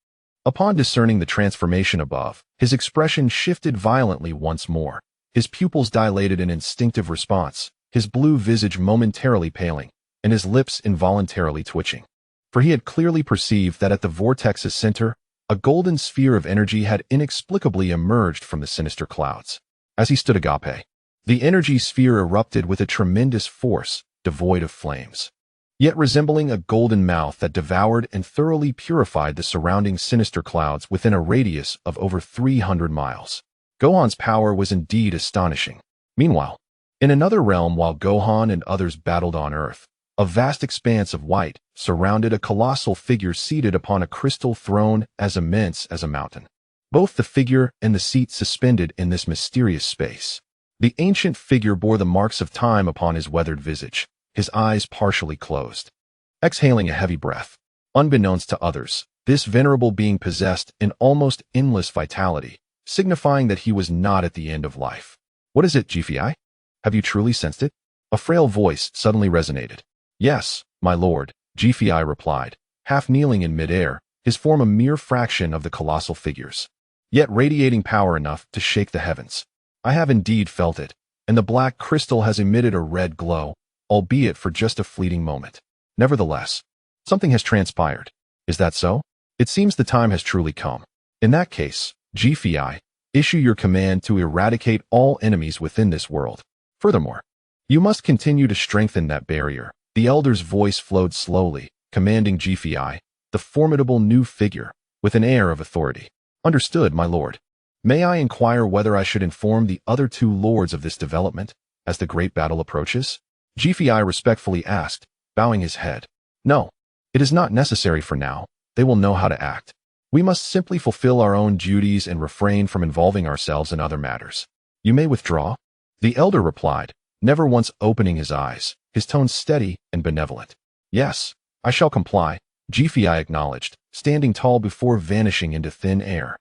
upon discerning the transformation above, his expression shifted violently once more. His pupils dilated in instinctive response, his blue visage momentarily paling, and his lips involuntarily twitching. For he had clearly perceived that at the vortex's center, a golden sphere of energy had inexplicably emerged from the sinister clouds. As he stood agape, the energy sphere erupted with a tremendous force, devoid of flames, yet resembling a golden mouth that devoured and thoroughly purified the surrounding sinister clouds within a radius of over 300 miles. Gohan's power was indeed astonishing. Meanwhile, in another realm while Gohan and others battled on Earth, a vast expanse of white surrounded a colossal figure seated upon a crystal throne as immense as a mountain. Both the figure and the seat suspended in this mysterious space. The ancient figure bore the marks of time upon his weathered visage, his eyes partially closed. Exhaling a heavy breath, unbeknownst to others, this venerable being possessed an almost endless vitality, signifying that he was not at the end of life. What is it, GFI? Have you truly sensed it? A frail voice suddenly resonated. Yes, my lord, GFI replied, half kneeling in midair, his form a mere fraction of the colossal figure's, yet radiating power enough to shake the heavens. I have indeed felt it, and the black crystal has emitted a red glow, albeit for just a fleeting moment. Nevertheless, something has transpired. Is that so? It seems the time has truly come. In that case, GFI, issue your command to eradicate all enemies within this world. Furthermore, you must continue to strengthen that barrier. The elder's voice flowed slowly, commanding GFI, the formidable new figure, with an air of authority. Understood, my lord. May I inquire whether I should inform the other two lords of this development, as the great battle approaches? GFI respectfully asked, bowing his head. No, it is not necessary for now. They will know how to act. We must simply fulfill our own duties and refrain from involving ourselves in other matters. You may withdraw. The elder replied, never once opening his eyes, his tone steady and benevolent. Yes, I shall comply, GFI acknowledged, standing tall before vanishing into thin air,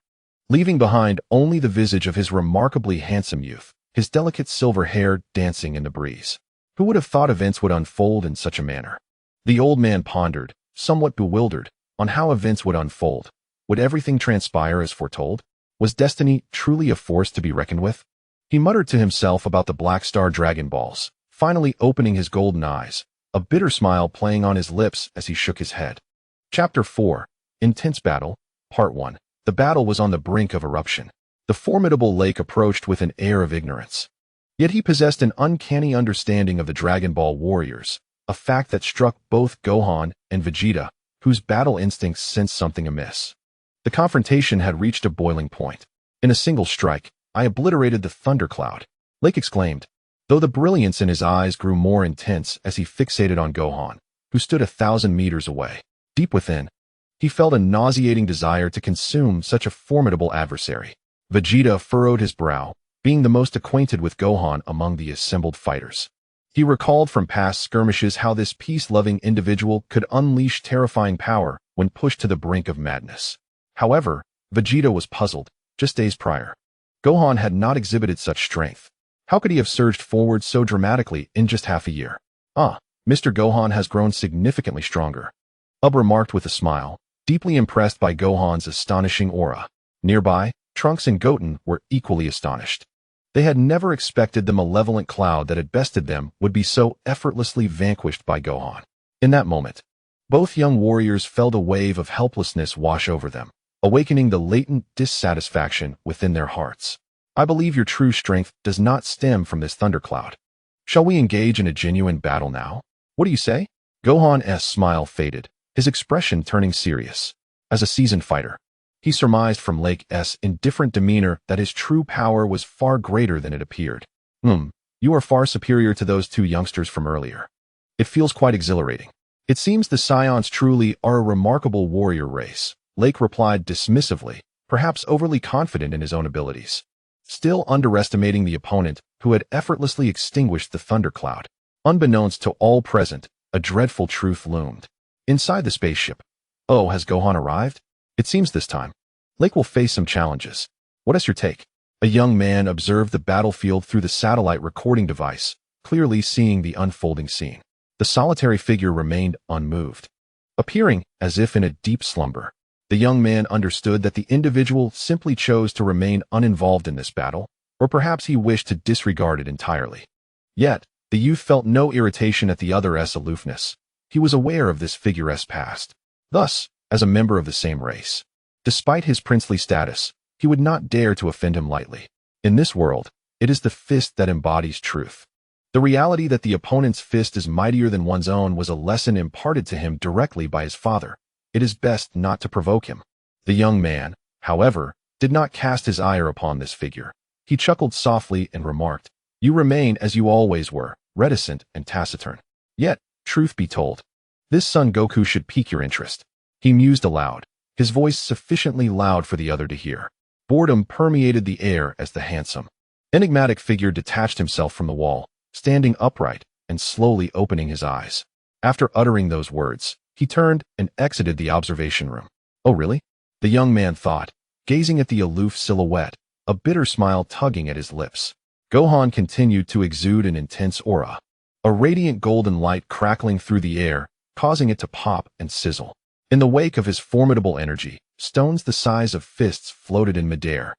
leaving behind only the visage of his remarkably handsome youth, his delicate silver hair dancing in the breeze. Who would have thought events would unfold in such a manner? The old man pondered, somewhat bewildered, on how events would unfold. Would everything transpire as foretold? Was destiny truly a force to be reckoned with? He muttered to himself about the Black Star Dragon Balls, finally opening his golden eyes, a bitter smile playing on his lips as he shook his head. Chapter 4. Intense Battle, Part 1. The battle was on the brink of eruption. The formidable Lake approached with an air of ignorance. Yet he possessed an uncanny understanding of the Dragon Ball warriors, a fact that struck both Gohan and Vegeta, whose battle instincts sensed something amiss. The confrontation had reached a boiling point. In a single strike, I obliterated the thundercloud, Lake exclaimed, though the brilliance in his eyes grew more intense as he fixated on Gohan, who stood 1,000 meters away. Deep within, He felt a nauseating desire to consume such a formidable adversary. Vegeta furrowed his brow, being the most acquainted with Gohan among the assembled fighters. He recalled from past skirmishes how this peace-loving individual could unleash terrifying power when pushed to the brink of madness. However, Vegeta was puzzled. Just days prior, Gohan had not exhibited such strength. How could he have surged forward so dramatically in just half a year? Mr. Gohan has grown significantly stronger, Ub remarked with a smile, deeply impressed by Gohan's astonishing aura. Nearby, Trunks and Goten were equally astonished. They had never expected the malevolent cloud that had bested them would be so effortlessly vanquished by Gohan. In that moment, both young warriors felt a wave of helplessness wash over them, awakening the latent dissatisfaction within their hearts. I believe your true strength does not stem from this thundercloud. Shall we engage in a genuine battle now? What do you say? Gohan's smile faded, his expression turning serious. As a seasoned fighter, he surmised from Lake's indifferent demeanor that his true power was far greater than it appeared. You are far superior to those two youngsters from earlier. It feels quite exhilarating. It seems the Saiyans truly are a remarkable warrior race, Lake replied dismissively, perhaps overly confident in his own abilities. Still underestimating the opponent who had effortlessly extinguished the thundercloud. Unbeknownst to all present, a dreadful truth loomed. Inside the spaceship. Oh, has Gohan arrived? It seems this time, Lake will face some challenges. What is your take? A young man observed the battlefield through the satellite recording device, clearly seeing the unfolding scene. The solitary figure remained unmoved, appearing as if in a deep slumber. The young man understood that the individual simply chose to remain uninvolved in this battle, or perhaps he wished to disregard it entirely. Yet, the youth felt no irritation at the other's aloofness. He was aware of this figure's past. Thus, as a member of the same race, despite his princely status, he would not dare to offend him lightly. In this world, it is the fist that embodies truth. The reality that the opponent's fist is mightier than one's own was a lesson imparted to him directly by his father. It is best not to provoke him. The young man, however, did not cast his ire upon this figure. He chuckled softly and remarked, "You remain as you always were, reticent and taciturn. Yet, truth be told, this Son Goku should pique your interest." He mused aloud, his voice sufficiently loud for the other to hear. Boredom permeated the air as the handsome, enigmatic figure detached himself from the wall, standing upright and slowly opening his eyes. After uttering those words, he turned and exited the observation room. Oh really? The young man thought, gazing at the aloof silhouette, a bitter smile tugging at his lips. Gohan continued to exude an intense aura, a radiant golden light crackling through the air, causing it to pop and sizzle. In the wake of his formidable energy, stones the size of fists floated in midair,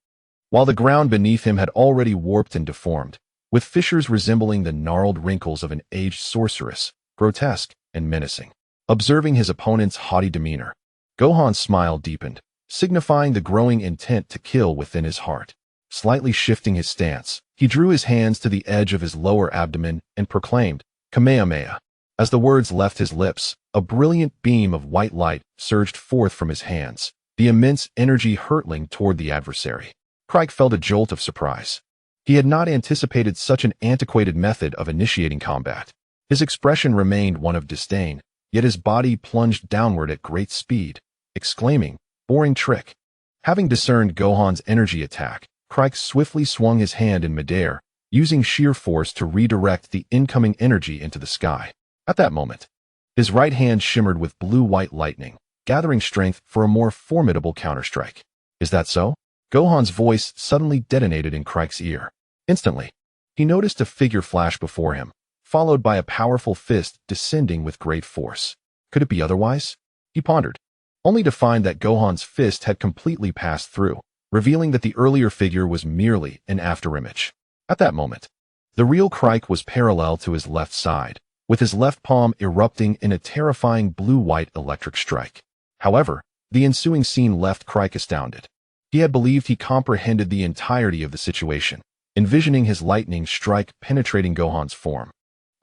while the ground beneath him had already warped and deformed, with fissures resembling the gnarled wrinkles of an aged sorceress, grotesque and menacing. Observing his opponent's haughty demeanor, Gohan's smile deepened, signifying the growing intent to kill within his heart. Slightly shifting his stance, he drew his hands to the edge of his lower abdomen and proclaimed, "Kamehameha." As the words left his lips, a brilliant beam of white light surged forth from his hands, the immense energy hurtling toward the adversary. Krike felt a jolt of surprise. He had not anticipated such an antiquated method of initiating combat. His expression remained one of disdain, yet his body plunged downward at great speed, exclaiming, "Boring trick." Having discerned Gohan's energy attack, Krike swiftly swung his hand in midair, using sheer force to redirect the incoming energy into the sky. At that moment, his right hand shimmered with blue-white lightning, gathering strength for a more formidable counterstrike. Is that so? Gohan's voice suddenly detonated in Krike's ear. Instantly, he noticed a figure flash before him, followed by a powerful fist descending with great force. Could it be otherwise? He pondered, only to find that Gohan's fist had completely passed through, revealing that the earlier figure was merely an afterimage. At that moment, the real Krike was parallel to his left side, with his left palm erupting in a terrifying blue-white electric strike. However, the ensuing scene left Krike astounded. He had believed he comprehended the entirety of the situation, envisioning his lightning strike penetrating Gohan's form,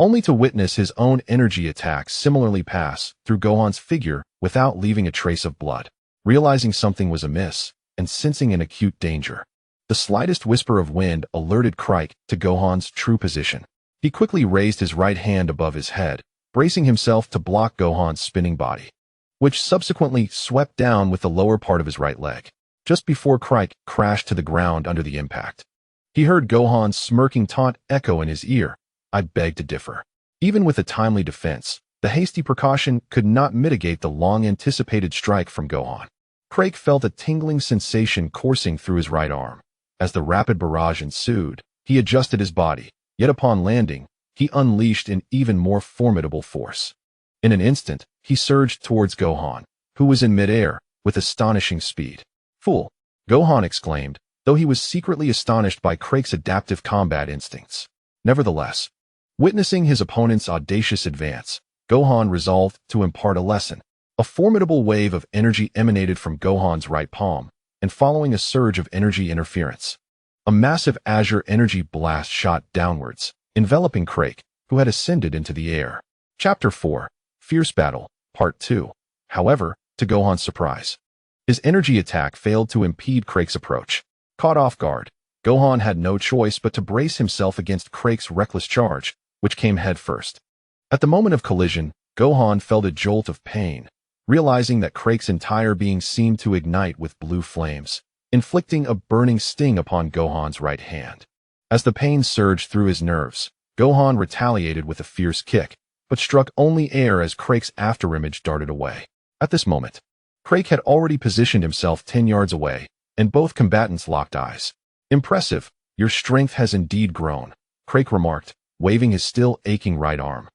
only to witness his own energy attack similarly pass through Gohan's figure without leaving a trace of blood. Realizing something was amiss, and sensing an acute danger, the slightest whisper of wind alerted Krike to Gohan's true position. He quickly raised his right hand above his head, bracing himself to block Gohan's spinning body. which subsequently swept down with the lower part of his right leg, just before Crike crashed to the ground under the impact. He heard Gohan's smirking taunt echo in his ear. "I beg to differ." Even with a timely defense, the hasty precaution could not mitigate the long-anticipated strike from Gohan. Crake felt a tingling sensation coursing through his right arm. As the rapid barrage ensued, he adjusted his body, yet upon landing, he unleashed an even more formidable force. In an instant, he surged towards Gohan, who was in midair, with astonishing speed. "Fool!" Gohan exclaimed, though he was secretly astonished by Crake's adaptive combat instincts. Nevertheless, witnessing his opponent's audacious advance, Gohan resolved to impart a lesson. A formidable wave of energy emanated from Gohan's right palm, and following a surge of energy interference, a massive azure energy blast shot downwards, enveloping Crake, who had ascended into the air. Chapter 4, Fierce Battle, Part 2. However, to Gohan's surprise, his energy attack failed to impede Crake's approach. Caught off guard, Gohan had no choice but to brace himself against Crake's reckless charge, which came head first. At the moment of collision, Gohan felt a jolt of pain, realizing that Crake's entire being seemed to ignite with blue flames, inflicting a burning sting upon Gohan's right hand. As the pain surged through his nerves, Gohan retaliated with a fierce kick, but struck only air as Crake's afterimage darted away. At this moment, Crake had already positioned himself 10 yards away, and both combatants locked eyes. "Impressive, your strength has indeed grown," Crake remarked, waving his still aching right arm,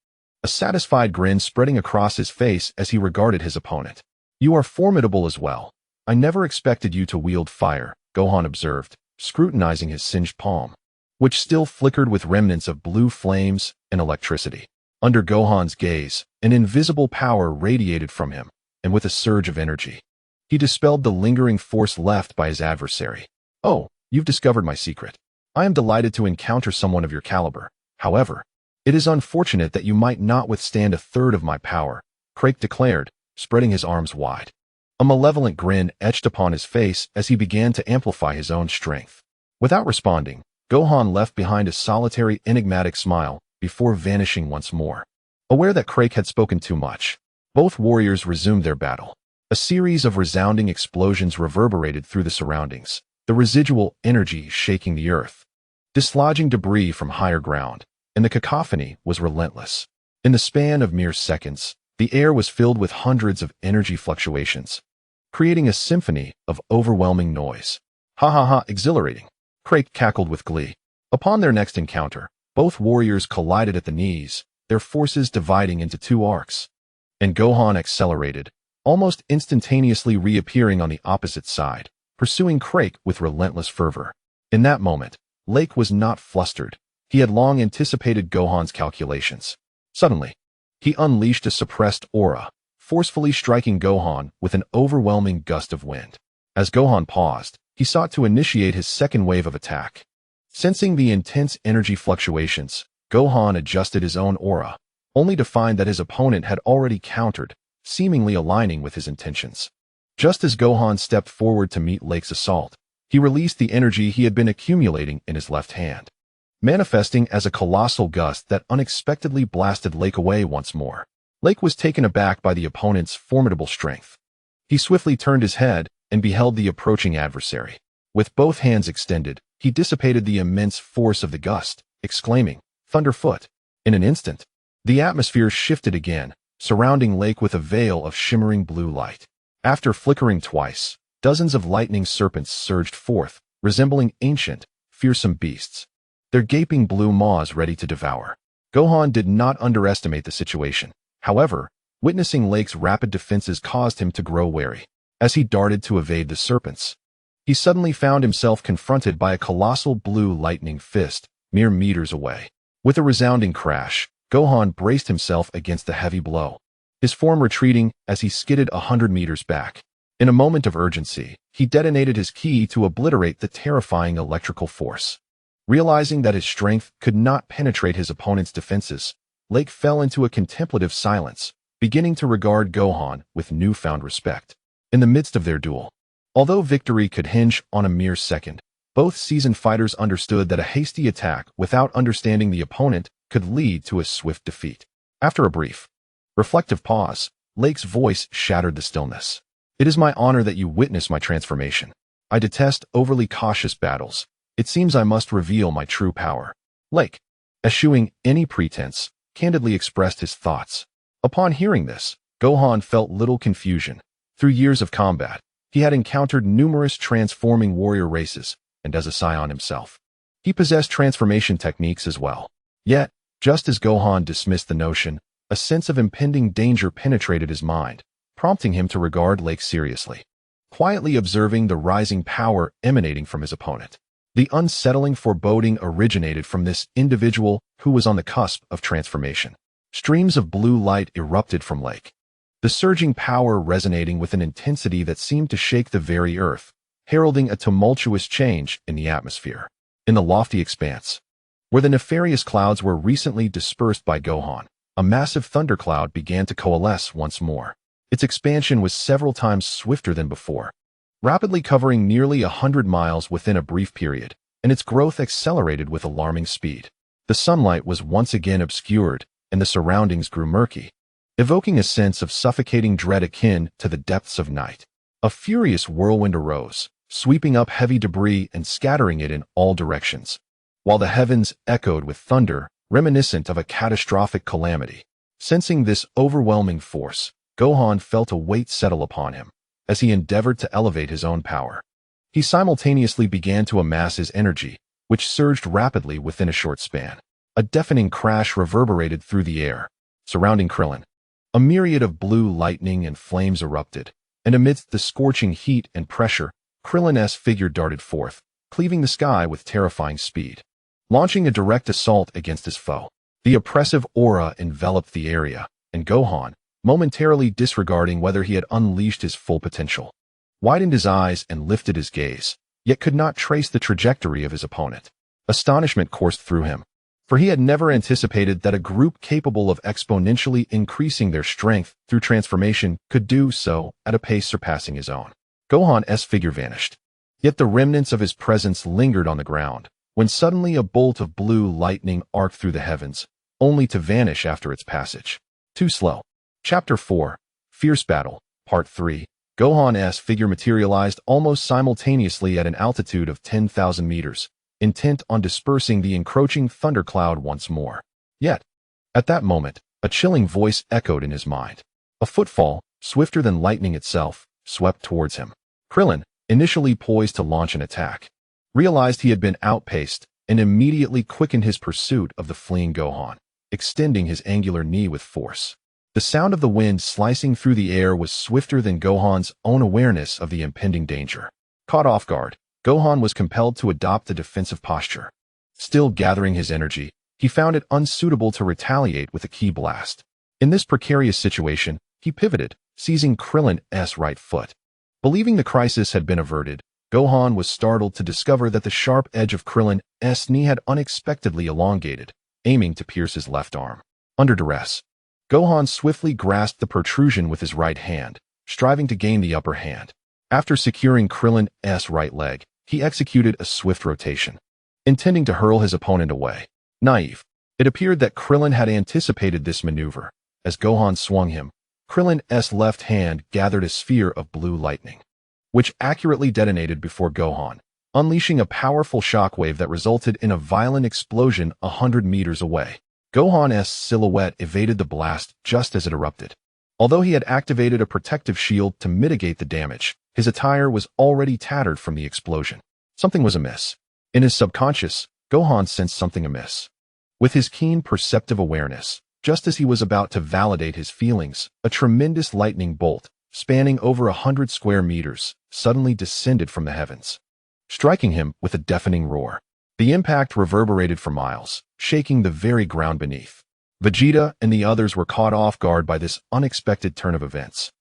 a satisfied grin spreading across his face as he regarded his opponent. "You are formidable as well. I never expected you to wield fire," Gohan observed, scrutinizing his singed palm, which still flickered with remnants of blue flames and electricity. Under Gohan's gaze, an invisible power radiated from him, and with a surge of energy, he dispelled the lingering force left by his adversary. "Oh, you've discovered my secret. I am delighted to encounter someone of your caliber. However, it is unfortunate that you might not withstand a third of my power," Crake declared, spreading his arms wide. A malevolent grin etched upon his face as he began to amplify his own strength. Without responding, Gohan left behind a solitary, enigmatic smile before vanishing once more. Aware that Crake had spoken too much, both warriors resumed their battle. A series of resounding explosions reverberated through the surroundings, the residual energy shaking the earth, dislodging debris from higher ground, and the cacophony was relentless. In the span of mere seconds, the air was filled with hundreds of energy fluctuations, creating a symphony of overwhelming noise. "Ha ha ha, exhilarating," Crake cackled with glee. Upon their next encounter, both warriors collided at the knees, their forces dividing into two arcs. And Gohan accelerated, almost instantaneously reappearing on the opposite side, pursuing Crake with relentless fervor. In that moment, Lake was not flustered. He had long anticipated Gohan's calculations. Suddenly, he unleashed a suppressed aura, forcefully striking Gohan with an overwhelming gust of wind. As Gohan paused, he sought to initiate his second wave of attack. Sensing the intense energy fluctuations, Gohan adjusted his own aura, only to find that his opponent had already countered, seemingly aligning with his intentions. Just as Gohan stepped forward to meet Lake's assault, he released the energy he had been accumulating in his left hand, manifesting as a colossal gust that unexpectedly blasted Lake away once more. Lake was taken aback by the opponent's formidable strength. He swiftly turned his head and beheld the approaching adversary. With both hands extended, he dissipated the immense force of the gust, exclaiming, "Thunderfoot!" In an instant, the atmosphere shifted again, surrounding Lake with a veil of shimmering blue light. After flickering twice, dozens of lightning serpents surged forth, resembling ancient, fearsome beasts, their gaping blue maws ready to devour. Gohan did not underestimate the situation. However, witnessing Lake's rapid defenses caused him to grow wary. As he darted to evade the serpents, he suddenly found himself confronted by a colossal blue lightning fist, mere meters away. With a resounding crash, Gohan braced himself against the heavy blow, his form retreating as he skidded 100 meters back. In a moment of urgency, he detonated his ki to obliterate the terrifying electrical force. Realizing that his strength could not penetrate his opponent's defenses, Lake fell into a contemplative silence, beginning to regard Gohan with newfound respect. In the midst of their duel, although victory could hinge on a mere second, both seasoned fighters understood that a hasty attack without understanding the opponent could lead to a swift defeat. After a brief, reflective pause, Lake's voice shattered the stillness. It is my honor that you witness my transformation. I detest overly cautious battles. It seems I must reveal my true power. Lake, eschewing any pretense, candidly expressed his thoughts. Upon hearing this, Gohan felt little confusion. Through years of combat, he had encountered numerous transforming warrior races, and as a Saiyan himself, he possessed transformation techniques as well. Yet, just as Gohan dismissed the notion, a sense of impending danger penetrated his mind, prompting him to regard Lake seriously. Quietly observing the rising power emanating from his opponent, the unsettling foreboding originated from this individual who was on the cusp of transformation. Streams of blue light erupted from Lake, the surging power resonating with an intensity that seemed to shake the very earth, heralding a tumultuous change in the atmosphere. In the lofty expanse, where the nefarious clouds were recently dispersed by Gohan, a massive thundercloud began to coalesce once more. Its expansion was several times swifter than before, rapidly covering nearly 100 miles within a brief period, and its growth accelerated with alarming speed. The sunlight was once again obscured, and the surroundings grew murky, evoking a sense of suffocating dread akin to the depths of night. A furious whirlwind arose, sweeping up heavy debris and scattering it in all directions, while the heavens echoed with thunder, reminiscent of a catastrophic calamity. Sensing this overwhelming force, Gohan felt a weight settle upon him as he endeavored to elevate his own power. He simultaneously began to amass his energy, which surged rapidly within a short span. A deafening crash reverberated through the air, surrounding Krillin. A myriad of blue lightning and flames erupted, and amidst the scorching heat and pressure, Krillin's figure darted forth, cleaving the sky with terrifying speed, launching a direct assault against his foe. The oppressive aura enveloped the area, and Gohan, momentarily disregarding whether he had unleashed his full potential, widened his eyes and lifted his gaze, yet could not trace the trajectory of his opponent. Astonishment coursed through him, for he had never anticipated that a group capable of exponentially increasing their strength through transformation could do so at a pace surpassing his own. Gohan's figure vanished, yet the remnants of his presence lingered on the ground, when suddenly a bolt of blue lightning arced through the heavens, only to vanish after its passage. Too slow. Chapter 4, Fierce Battle, Part 3. Gohan's figure materialized almost simultaneously at an altitude of 10,000 meters, intent on dispersing the encroaching thundercloud once more. Yet, at that moment, a chilling voice echoed in his mind. A footfall, swifter than lightning itself, swept towards him. Krillin, initially poised to launch an attack, realized he had been outpaced and immediately quickened his pursuit of the fleeing Gohan, extending his angular knee with force. The sound of the wind slicing through the air was swifter than Gohan's own awareness of the impending danger. Caught off guard, Gohan was compelled to adopt a defensive posture. Still gathering his energy, he found it unsuitable to retaliate with a ki blast. In this precarious situation, he pivoted, seizing Krillin's right foot. Believing the crisis had been averted, Gohan was startled to discover that the sharp edge of Krillin's knee had unexpectedly elongated, aiming to pierce his left arm. Under duress, Gohan swiftly grasped the protrusion with his right hand, striving to gain the upper hand. After securing Krillin's right leg, he executed a swift rotation, intending to hurl his opponent away. Naive. It appeared that Krillin had anticipated this maneuver. As Gohan swung him, Krillin's left hand gathered a sphere of blue lightning, which accurately detonated before Gohan, unleashing a powerful shockwave that resulted in a violent explosion 100 meters away. Gohan's silhouette evaded the blast just as it erupted. Although he had activated a protective shield to mitigate the damage, his attire was already tattered from the explosion. Something was amiss. In his subconscious, Gohan sensed something amiss. With his keen perceptive awareness, just as he was about to validate his feelings, a tremendous lightning bolt, spanning over 100 square meters, suddenly descended from the heavens, striking him with a deafening roar. The impact reverberated for miles, shaking the very ground beneath. Vegeta and the others were caught off guard by this unexpected turn of events.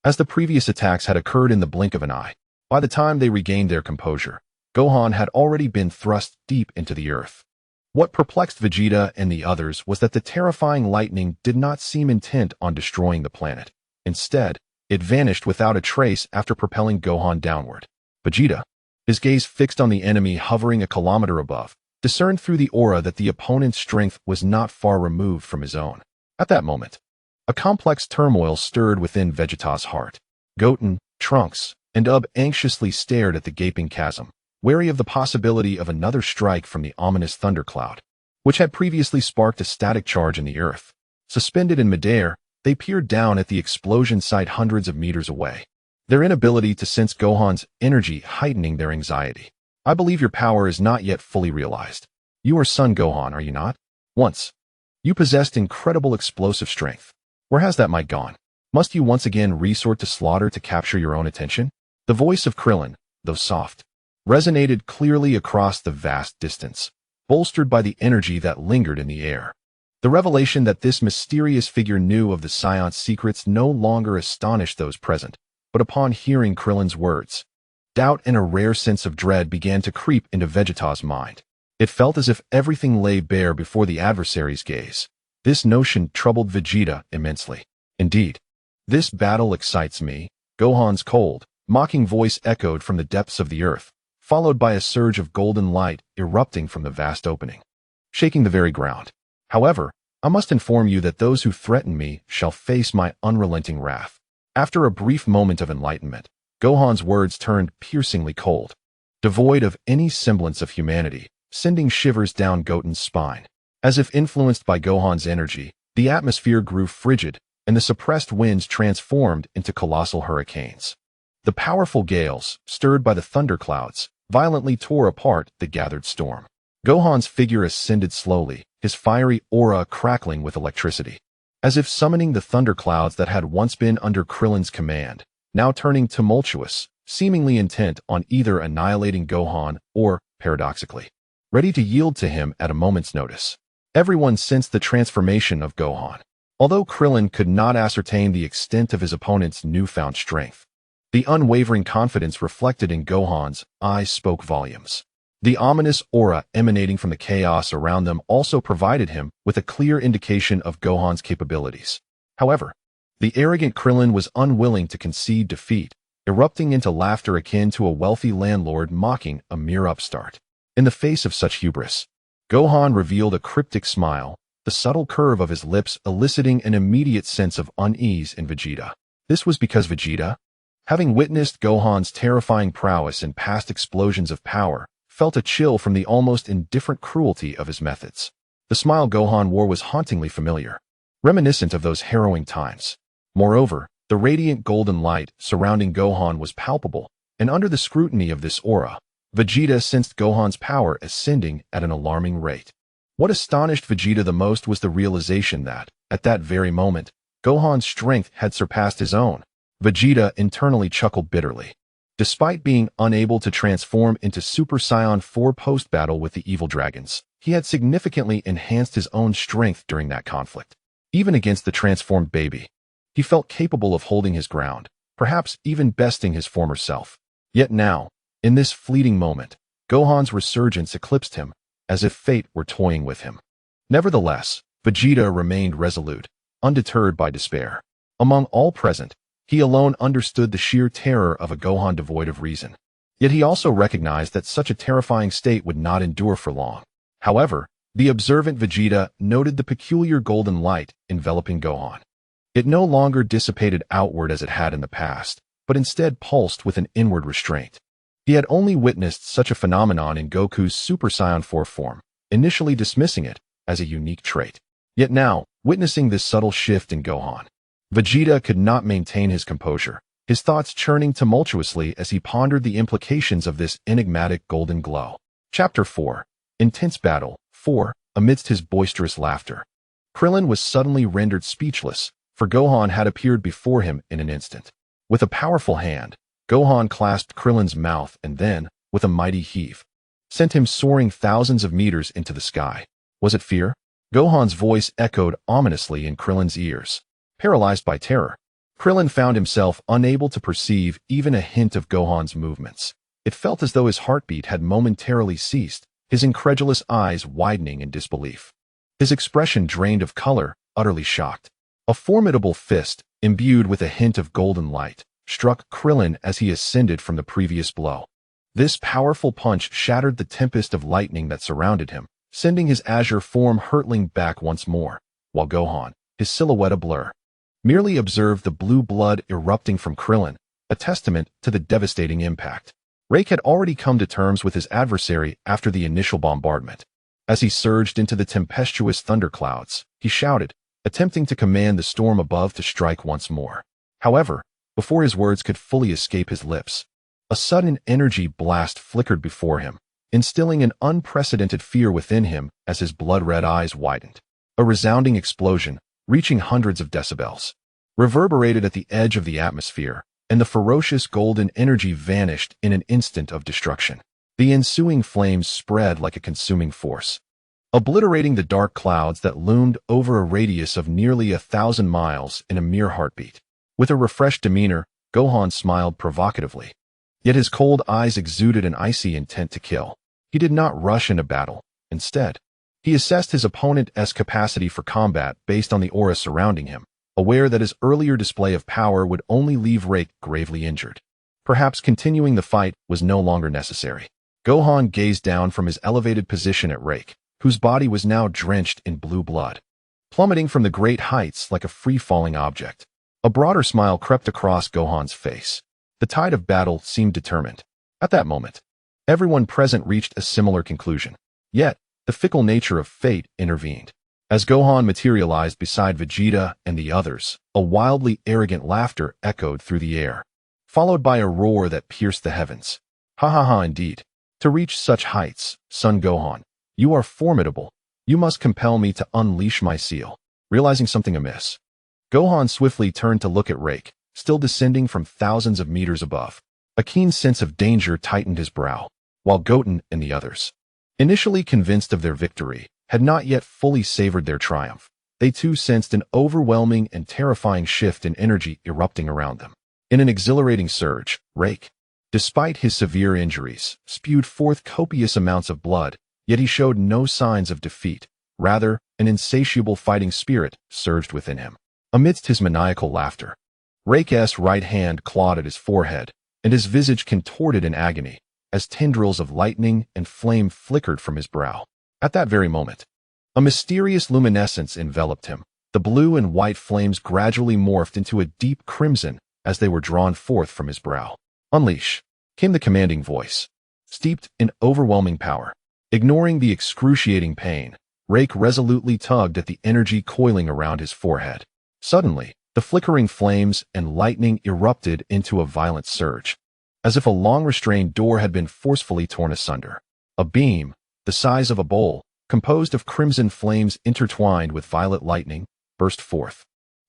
As the previous attacks had occurred in the blink of an eye, by the time they regained their composure, Gohan had already been thrust deep into the earth. What perplexed Vegeta and the others was that the terrifying lightning did not seem intent on destroying the planet. Instead, it vanished without a trace after propelling Gohan downward. Vegeta, his gaze fixed on the enemy hovering a kilometer above, discerned through the aura that the opponent's strength was not far removed from his own. At that moment, A complex turmoil stirred within Vegeta's heart. Goten, Trunks, and Ub anxiously stared at the gaping chasm, wary of the possibility of another strike from the ominous thundercloud, which had previously sparked a static charge in the earth. Suspended in midair, they peered down at the explosion site hundreds of meters away, their inability to sense Gohan's energy heightening their anxiety. I believe your power is not yet fully realized. You are Son Gohan, are you not? Once, you possessed incredible explosive strength. Where has that might gone? Must you once again resort to slaughter to capture your own attention? The voice of Krillin, though soft, resonated clearly across the vast distance, bolstered by the energy that lingered in the air. The revelation that this mysterious figure knew of the Saiyans' secrets no longer astonished those present, but upon hearing Krillin's words, doubt and a rare sense of dread began to creep into Vegeta's mind. It felt as if everything lay bare before the adversary's gaze. This notion troubled Vegeta immensely. Indeed, this battle excites me, Gohan's cold, mocking voice echoed from the depths of the earth, followed by a surge of golden light erupting from the vast opening, shaking the very ground. However, I must inform you that those who threaten me shall face my unrelenting wrath. After a brief moment of enlightenment, Gohan's words turned piercingly cold, devoid of any semblance of humanity, sending shivers down Goten's spine. As if influenced by Gohan's energy, the atmosphere grew frigid, and the suppressed winds transformed into colossal hurricanes. The powerful gales, stirred by the thunderclouds, violently tore apart the gathered storm. Gohan's figure ascended slowly, his fiery aura crackling with electricity, as if summoning the thunderclouds that had once been under Krillin's command, now turning tumultuous, seemingly intent on either annihilating Gohan or, paradoxically, ready to yield to him at a moment's notice. Everyone sensed the transformation of Gohan, although Krillin could not ascertain the extent of his opponent's newfound strength. The unwavering confidence reflected in Gohan's eyes spoke volumes. The ominous aura emanating from the chaos around them also provided him with a clear indication of Gohan's capabilities. However, the arrogant Krillin was unwilling to concede defeat, erupting into laughter akin to a wealthy landlord mocking a mere upstart. In the face of such hubris, Gohan revealed a cryptic smile, the subtle curve of his lips eliciting an immediate sense of unease in Vegeta. This was because Vegeta, having witnessed Gohan's terrifying prowess in past explosions of power, felt a chill from the almost indifferent cruelty of his methods. The smile Gohan wore was hauntingly familiar, reminiscent of those harrowing times. Moreover, the radiant golden light surrounding Gohan was palpable, and under the scrutiny of this aura, Vegeta sensed Gohan's power ascending at an alarming rate. What astonished Vegeta the most was the realization that, at that very moment, Gohan's strength had surpassed his own. Vegeta internally chuckled bitterly. Despite being unable to transform into Super Saiyan 4 post-battle with the evil dragons, he had significantly enhanced his own strength during that conflict. Even against the transformed baby, he felt capable of holding his ground, perhaps even besting his former self. Yet now, in this fleeting moment, Gohan's resurgence eclipsed him, as if fate were toying with him. Nevertheless, Vegeta remained resolute, undeterred by despair. Among all present, he alone understood the sheer terror of a Gohan devoid of reason. Yet he also recognized that such a terrifying state would not endure for long. However, the observant Vegeta noted the peculiar golden light enveloping Gohan. It no longer dissipated outward as it had in the past, but instead pulsed with an inward restraint. He had only witnessed such a phenomenon in Goku's Super Saiyan 4 form, initially dismissing it as a unique trait. Yet now, witnessing this subtle shift in Gohan, Vegeta could not maintain his composure, his thoughts churning tumultuously as he pondered the implications of this enigmatic golden glow. Chapter 4. Intense Battle 4. Amidst his boisterous laughter, Krillin was suddenly rendered speechless, for Gohan had appeared before him in an instant. With a powerful hand, Gohan clasped Krillin's mouth and then, with a mighty heave, sent him soaring thousands of meters into the sky. Was it fear? Gohan's voice echoed ominously in Krillin's ears. Paralyzed by terror, Krillin found himself unable to perceive even a hint of Gohan's movements. It felt as though his heartbeat had momentarily ceased, his incredulous eyes widening in disbelief. His expression drained of color, utterly shocked. A formidable fist, imbued with a hint of golden light, struck Krillin as he ascended from the previous blow. This powerful punch shattered the tempest of lightning that surrounded him, sending his azure form hurtling back once more, while Gohan, his silhouette a blur, merely observed the blue blood erupting from Krillin, a testament to the devastating impact. Rake had already come to terms with his adversary after the initial bombardment. As he surged into the tempestuous thunderclouds, he shouted, attempting to command the storm above to strike once more. However, before his words could fully escape his lips, a sudden energy blast flickered before him, instilling an unprecedented fear within him as his blood-red eyes widened. A resounding explosion, reaching hundreds of decibels, reverberated at the edge of the atmosphere, and the ferocious golden energy vanished in an instant of destruction. The ensuing flames spread like a consuming force, obliterating the dark clouds that loomed over a radius of nearly 1,000 miles in a mere heartbeat. With a refreshed demeanor, Gohan smiled provocatively. Yet his cold eyes exuded an icy intent to kill. He did not rush into battle. Instead, he assessed his opponent's capacity for combat based on the aura surrounding him, aware that his earlier display of power would only leave Rake gravely injured. Perhaps continuing the fight was no longer necessary. Gohan gazed down from his elevated position at Rake, whose body was now drenched in blue blood, plummeting from the great heights like a free-falling object. A broader smile crept across Gohan's face. The tide of battle seemed determined. At that moment, everyone present reached a similar conclusion. Yet, the fickle nature of fate intervened. As Gohan materialized beside Vegeta and the others, a wildly arrogant laughter echoed through the air, followed by a roar that pierced the heavens. Ha ha ha, indeed. To reach such heights, son Gohan, you are formidable. You must compel me to unleash my seal. Realizing something amiss, Gohan swiftly turned to look at Rake, still descending from thousands of meters above. A keen sense of danger tightened his brow, while Goten and the others, initially convinced of their victory, had not yet fully savored their triumph. They too sensed an overwhelming and terrifying shift in energy erupting around them. In an exhilarating surge, Rake, despite his severe injuries, spewed forth copious amounts of blood, yet he showed no signs of defeat. Rather, an insatiable fighting spirit surged within him. Amidst his maniacal laughter, Rake's right hand clawed at his forehead, and his visage contorted in agony, as tendrils of lightning and flame flickered from his brow. At that very moment, a mysterious luminescence enveloped him. The blue and white flames gradually morphed into a deep crimson as they were drawn forth from his brow. Unleash, came the commanding voice, steeped in overwhelming power. Ignoring the excruciating pain, Rake resolutely tugged at the energy coiling around his forehead. Suddenly, the flickering flames and lightning erupted into a violent surge, as if a long-restrained door had been forcefully torn asunder. A beam, the size of a bowl, composed of crimson flames intertwined with violet lightning, burst forth,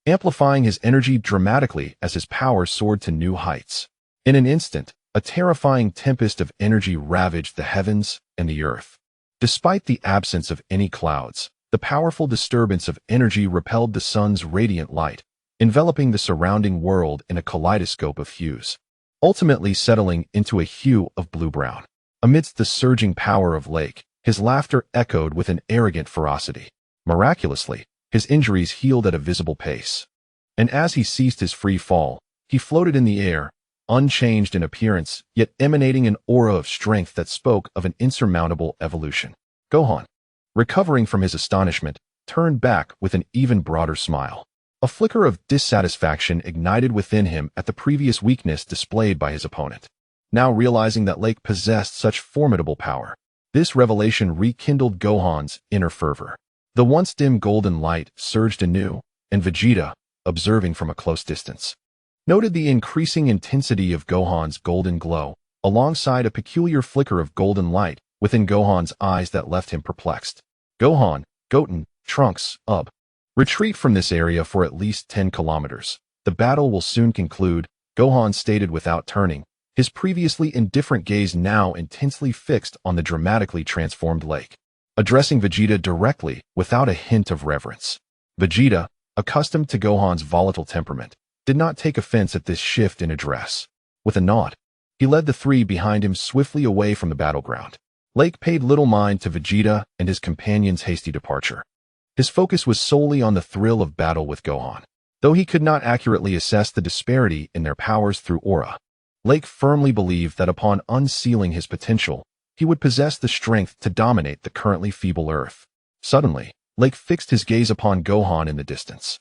amplifying his energy dramatically as his power soared to new heights. In an instant, a terrifying tempest of energy ravaged the heavens and the earth. Despite the absence of any clouds, the powerful disturbance of energy repelled the sun's radiant light, enveloping the surrounding world in a kaleidoscope of hues, ultimately settling into a hue of blue-brown. Amidst the surging power of Rake, his laughter echoed with an arrogant ferocity. Miraculously, his injuries healed at a visible pace, and as he ceased his free fall, he floated in the air, unchanged in appearance, yet emanating an aura of strength that spoke of an insurmountable evolution. Gohan, recovering from his astonishment, turned back with an even broader smile. A flicker of dissatisfaction ignited within him at the previous weakness displayed by his opponent. Now realizing that Rake possessed such formidable power, this revelation rekindled Gohan's inner fervor. The once dim golden light surged anew, and Vegeta, observing from a close distance, noted the increasing intensity of Gohan's golden glow, alongside a peculiar flicker of golden light within Gohan's eyes that left him perplexed. Gohan, Goten, Trunks, retreat from this area for at least 10 kilometers. The battle will soon conclude, Gohan stated without turning, his previously indifferent gaze now intensely fixed on the dramatically transformed Rake, addressing Vegeta directly without a hint of reverence. Vegeta, accustomed to Gohan's volatile temperament, did not take offense at this shift in address. With a nod, he led the three behind him swiftly away from the battleground. Rake paid little mind to Vegeta and his companion's hasty departure. His focus was solely on the thrill of battle with Gohan. Though he could not accurately assess the disparity in their powers through aura, Rake firmly believed that upon unsealing his potential, he would possess the strength to dominate the currently feeble Earth. Suddenly, Rake fixed his gaze upon Gohan in the distance.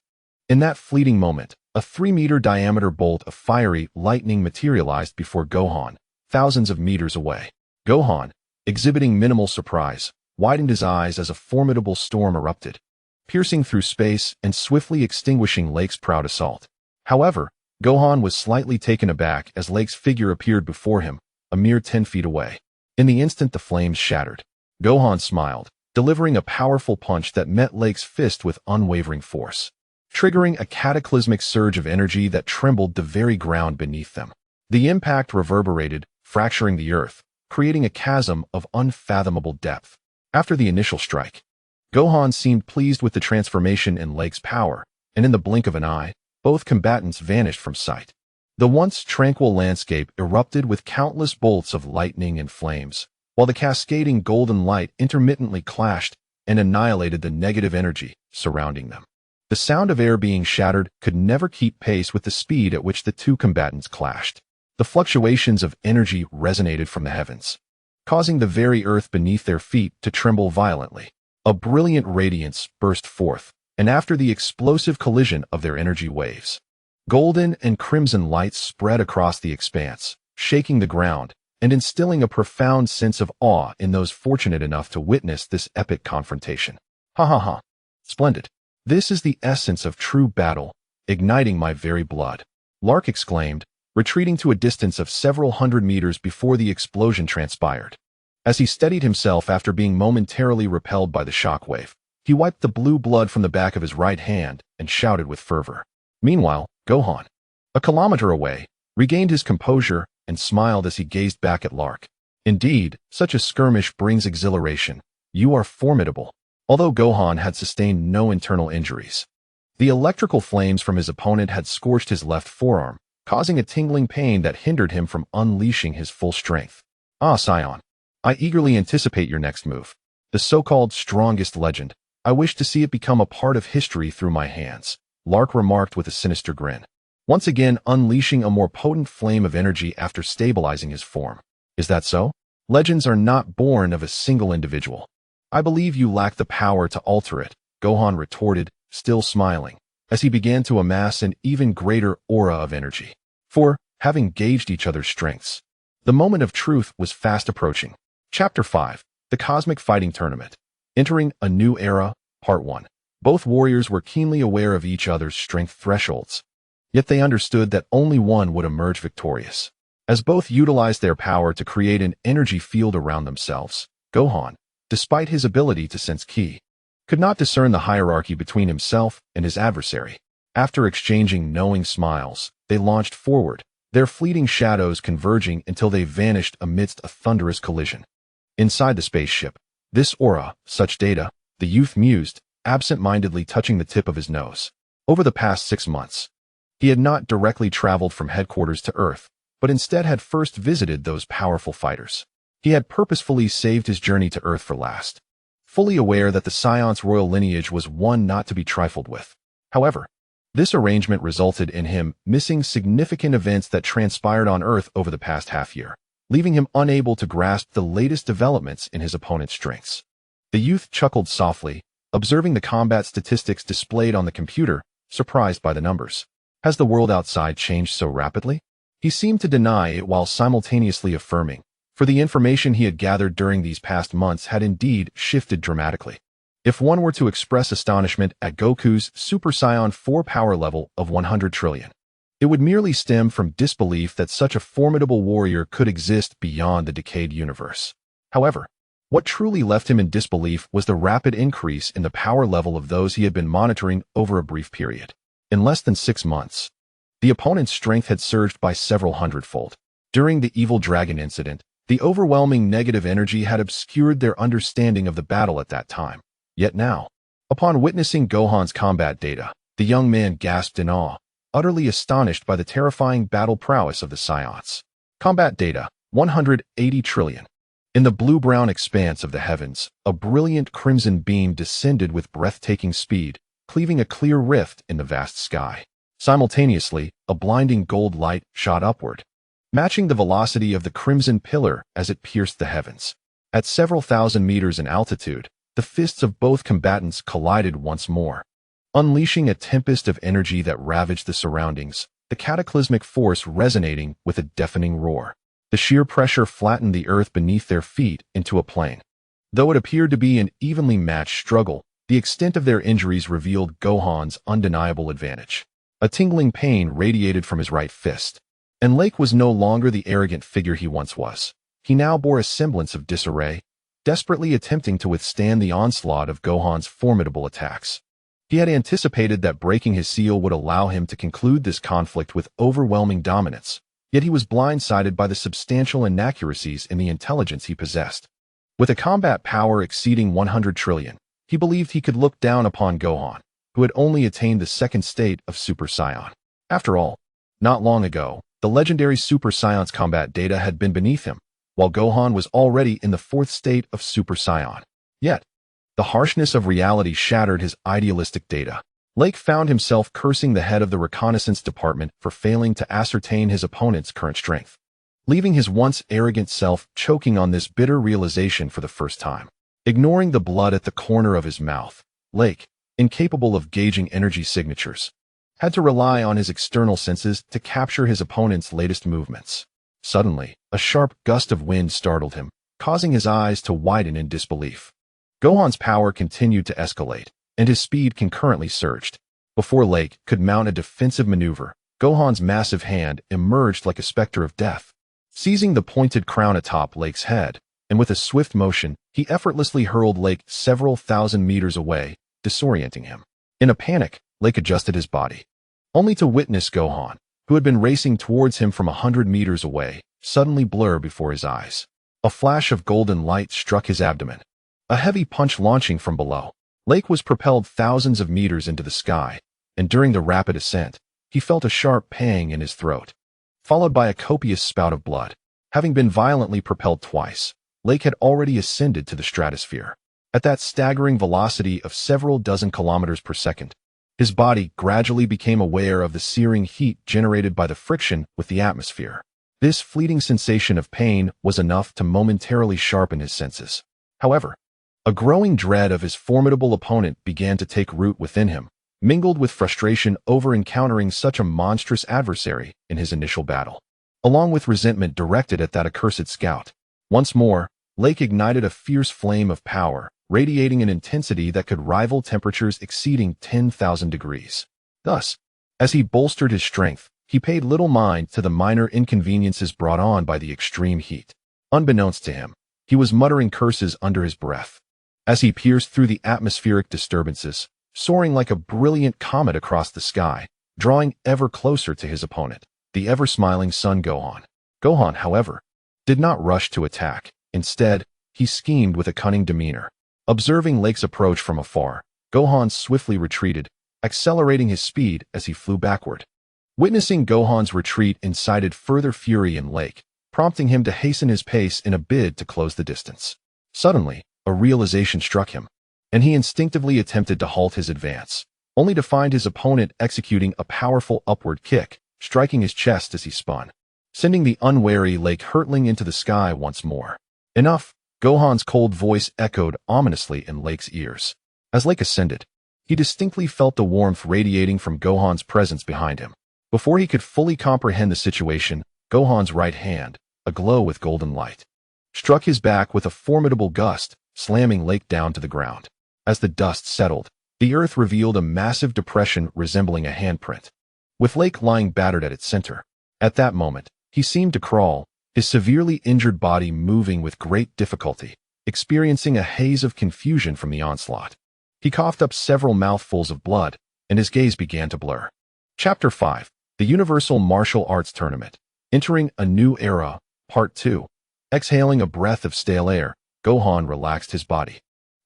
In that fleeting moment, a 3-meter diameter bolt of fiery lightning materialized before Gohan, thousands of meters away. Gohan, exhibiting minimal surprise, widened his eyes as a formidable storm erupted, piercing through space and swiftly extinguishing Lake's proud assault. However, Gohan was slightly taken aback as Lake's figure appeared before him, a mere 10 feet away. In the instant the flames shattered, Gohan smiled, delivering a powerful punch that met Lake's fist with unwavering force, triggering a cataclysmic surge of energy that trembled the very ground beneath them. The impact reverberated, fracturing the earth, creating a chasm of unfathomable depth. After the initial strike, Gohan seemed pleased with the transformation in Lake's power, and in the blink of an eye, both combatants vanished from sight. The once tranquil landscape erupted with countless bolts of lightning and flames, while the cascading golden light intermittently clashed and annihilated the negative energy surrounding them. The sound of air being shattered could never keep pace with the speed at which the two combatants clashed. The fluctuations of energy resonated from the heavens, causing the very earth beneath their feet to tremble violently. A brilliant radiance burst forth, and after the explosive collision of their energy waves, golden and crimson lights spread across the expanse, shaking the ground and instilling a profound sense of awe in those fortunate enough to witness this epic confrontation. Ha ha ha. Splendid. This is the essence of true battle, igniting my very blood, Lark exclaimed, retreating to a distance of several hundred meters before the explosion transpired. As he steadied himself after being momentarily repelled by the shockwave, he wiped the blue blood from the back of his right hand and shouted with fervor. Meanwhile, Gohan, a kilometer away, regained his composure and smiled as he gazed back at Lark. Indeed, such a skirmish brings exhilaration. You are formidable. Although Gohan had sustained no internal injuries, the electrical flames from his opponent had scorched his left forearm, causing a tingling pain that hindered him from unleashing his full strength. Ah, Saiyan, I eagerly anticipate your next move. The so-called strongest legend. I wish to see it become a part of history through my hands, Lark remarked with a sinister grin, once again unleashing a more potent flame of energy after stabilizing his form. Is that so? Legends are not born of a single individual. I believe you lack the power to alter it, Gohan retorted, still smiling, as he began to amass an even greater aura of energy. For, having gauged each other's strengths, the moment of truth was fast approaching. Chapter 5, The Cosmic Fighting Tournament. Entering a New Era, Part 1. Both warriors were keenly aware of each other's strength thresholds, yet they understood that only one would emerge victorious. As both utilized their power to create an energy field around themselves, Gohan, despite his ability to sense ki, could not discern the hierarchy between himself and his adversary. After exchanging knowing smiles, they launched forward, their fleeting shadows converging until they vanished amidst a thunderous collision. Inside the spaceship, this aura, such data, the youth mused, absent-mindedly touching the tip of his nose. Over the past 6 months, he had not directly traveled from headquarters to Earth, but instead had first visited those powerful fighters. He had purposefully saved his journey to Earth for last, fully aware that the Saiyans' royal lineage was one not to be trifled with. However, this arrangement resulted in him missing significant events that transpired on Earth over the past half-year, leaving him unable to grasp the latest developments in his opponent's strengths. The youth chuckled softly, observing the combat statistics displayed on the computer, surprised by the numbers. Has the world outside changed so rapidly? He seemed to deny it while simultaneously affirming, for the information he had gathered during these past months had indeed shifted dramatically. If one were to express astonishment at Goku's Super Saiyan 4 power level of 100 trillion, it would merely stem from disbelief that such a formidable warrior could exist beyond the decayed universe. However, what truly left him in disbelief was the rapid increase in the power level of those he had been monitoring over a brief period. In less than 6 months, the opponent's strength had surged by several hundredfold. During the Evil Dragon incident, the overwhelming negative energy had obscured their understanding of the battle at that time. Yet now, upon witnessing Gohan's combat data, the young man gasped in awe, utterly astonished by the terrifying battle prowess of the Saiyans. Combat data, 180 trillion. In the blue-brown expanse of the heavens, a brilliant crimson beam descended with breathtaking speed, cleaving a clear rift in the vast sky. Simultaneously, a blinding gold light shot upward, matching the velocity of the crimson pillar as it pierced the heavens. At several thousand meters in altitude, the fists of both combatants collided once more, unleashing a tempest of energy that ravaged the surroundings, the cataclysmic force resonating with a deafening roar. The sheer pressure flattened the earth beneath their feet into a plain. Though it appeared to be an evenly matched struggle, the extent of their injuries revealed Gohan's undeniable advantage. A tingling pain radiated from his right fist, and Lake was no longer the arrogant figure he once was. He now bore a semblance of disarray, desperately attempting to withstand the onslaught of Gohan's formidable attacks. He had anticipated that breaking his seal would allow him to conclude this conflict with overwhelming dominance, yet he was blindsided by the substantial inaccuracies in the intelligence he possessed. With a combat power exceeding 100 trillion, he believed he could look down upon Gohan, who had only attained the second state of Super Saiyan. After all, not long ago, the legendary Super Saiyan's combat data had been beneath him, while Gohan was already in the fourth state of Super Saiyan. Yet, the harshness of reality shattered his idealistic data. Lake found himself cursing the head of the reconnaissance department for failing to ascertain his opponent's current strength, leaving his once arrogant self choking on this bitter realization for the first time. Ignoring the blood at the corner of his mouth, Lake, incapable of gauging energy signatures, had to rely on his external senses to capture his opponent's latest movements. Suddenly, a sharp gust of wind startled him, causing his eyes to widen in disbelief. Gohan's power continued to escalate, and his speed concurrently surged. Before Lake could mount a defensive maneuver, Gohan's massive hand emerged like a specter of death. Seizing the pointed crown atop Lake's head, and with a swift motion, he effortlessly hurled Lake several thousand meters away, disorienting him. In a panic, Lake adjusted his body, only to witness Gohan, who had been racing towards him from 100 meters away, suddenly blur before his eyes. A flash of golden light struck his abdomen, a heavy punch launching from below. Lake was propelled thousands of meters into the sky, and during the rapid ascent, he felt a sharp pang in his throat, followed by a copious spout of blood. Having been violently propelled twice, Lake had already ascended to the stratosphere. At that staggering velocity of several dozen kilometers per second, his body gradually became aware of the searing heat generated by the friction with the atmosphere. This fleeting sensation of pain was enough to momentarily sharpen his senses. However, a growing dread of his formidable opponent began to take root within him, mingled with frustration over encountering such a monstrous adversary in his initial battle, along with resentment directed at that accursed scout. Once more, Lake ignited a fierce flame of power, radiating an intensity that could rival temperatures exceeding 10,000 degrees. Thus, as he bolstered his strength, he paid little mind to the minor inconveniences brought on by the extreme heat. Unbeknownst to him, he was muttering curses under his breath as he pierced through the atmospheric disturbances, soaring like a brilliant comet across the sky, drawing ever closer to his opponent, the ever-smiling Son Gohan. Gohan, however, did not rush to attack. Instead, he schemed with a cunning demeanor. Observing Lake's approach from afar, Gohan swiftly retreated, accelerating his speed as he flew backward. Witnessing Gohan's retreat incited further fury in Lake, prompting him to hasten his pace in a bid to close the distance. Suddenly, a realization struck him, and he instinctively attempted to halt his advance, only to find his opponent executing a powerful upward kick, striking his chest as he spun, sending the unwary Lake hurtling into the sky once more. Enough! Gohan's cold voice echoed ominously in Lake's ears. As Lake ascended, he distinctly felt the warmth radiating from Gohan's presence behind him. Before he could fully comprehend the situation, Gohan's right hand, aglow with golden light, struck his back with a formidable gust, slamming Lake down to the ground. As the dust settled, the earth revealed a massive depression resembling a handprint, with Lake lying battered at its center. At that moment, he seemed to crawl, his severely injured body moving with great difficulty, experiencing a haze of confusion from the onslaught. He coughed up several mouthfuls of blood, and his gaze began to blur. Chapter 5. The Universal Martial Arts Tournament. Entering a New Era, Part 2. Exhaling a breath of stale air, Gohan relaxed his body,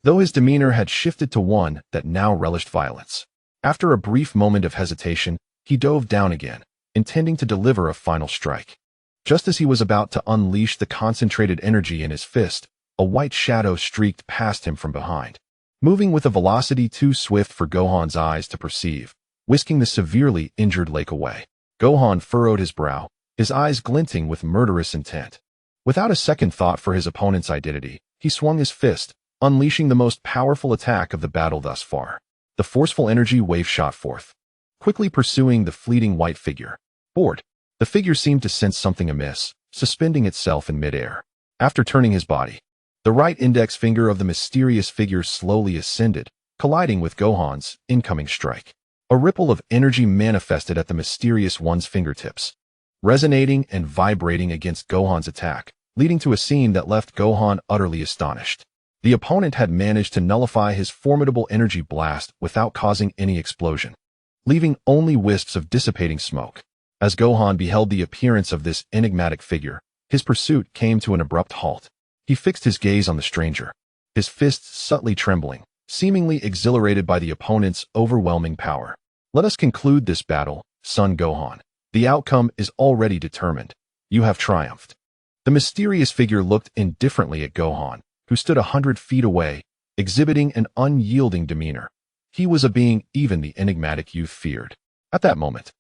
though his demeanor had shifted to one that now relished violence. After a brief moment of hesitation, he dove down again, intending to deliver a final strike. Just as he was about to unleash the concentrated energy in his fist, a white shadow streaked past him from behind, moving with a velocity too swift for Gohan's eyes to perceive, whisking the severely injured Lake away. Gohan furrowed his brow, his eyes glinting with murderous intent. Without a second thought for his opponent's identity, he swung his fist, unleashing the most powerful attack of the battle thus far. The forceful energy wave shot forth, quickly pursuing the fleeting white figure. Bored, the figure seemed to sense something amiss, suspending itself in midair. After turning his body, the right index finger of the mysterious figure slowly ascended, colliding with Gohan's incoming strike. A ripple of energy manifested at the mysterious one's fingertips, resonating and vibrating against Gohan's attack, leading to a scene that left Gohan utterly astonished. The opponent had managed to nullify his formidable energy blast without causing any explosion, leaving only wisps of dissipating smoke. As Gohan beheld the appearance of this enigmatic figure, his pursuit came to an abrupt halt. He fixed his gaze on the stranger, his fists subtly trembling, seemingly exhilarated by the opponent's overwhelming power. Let us conclude this battle, son Gohan. The outcome is already determined. You have triumphed. The mysterious figure looked indifferently at Gohan, who stood 100 feet away, exhibiting an unyielding demeanor. He was a being even the enigmatic youth feared. At that moment,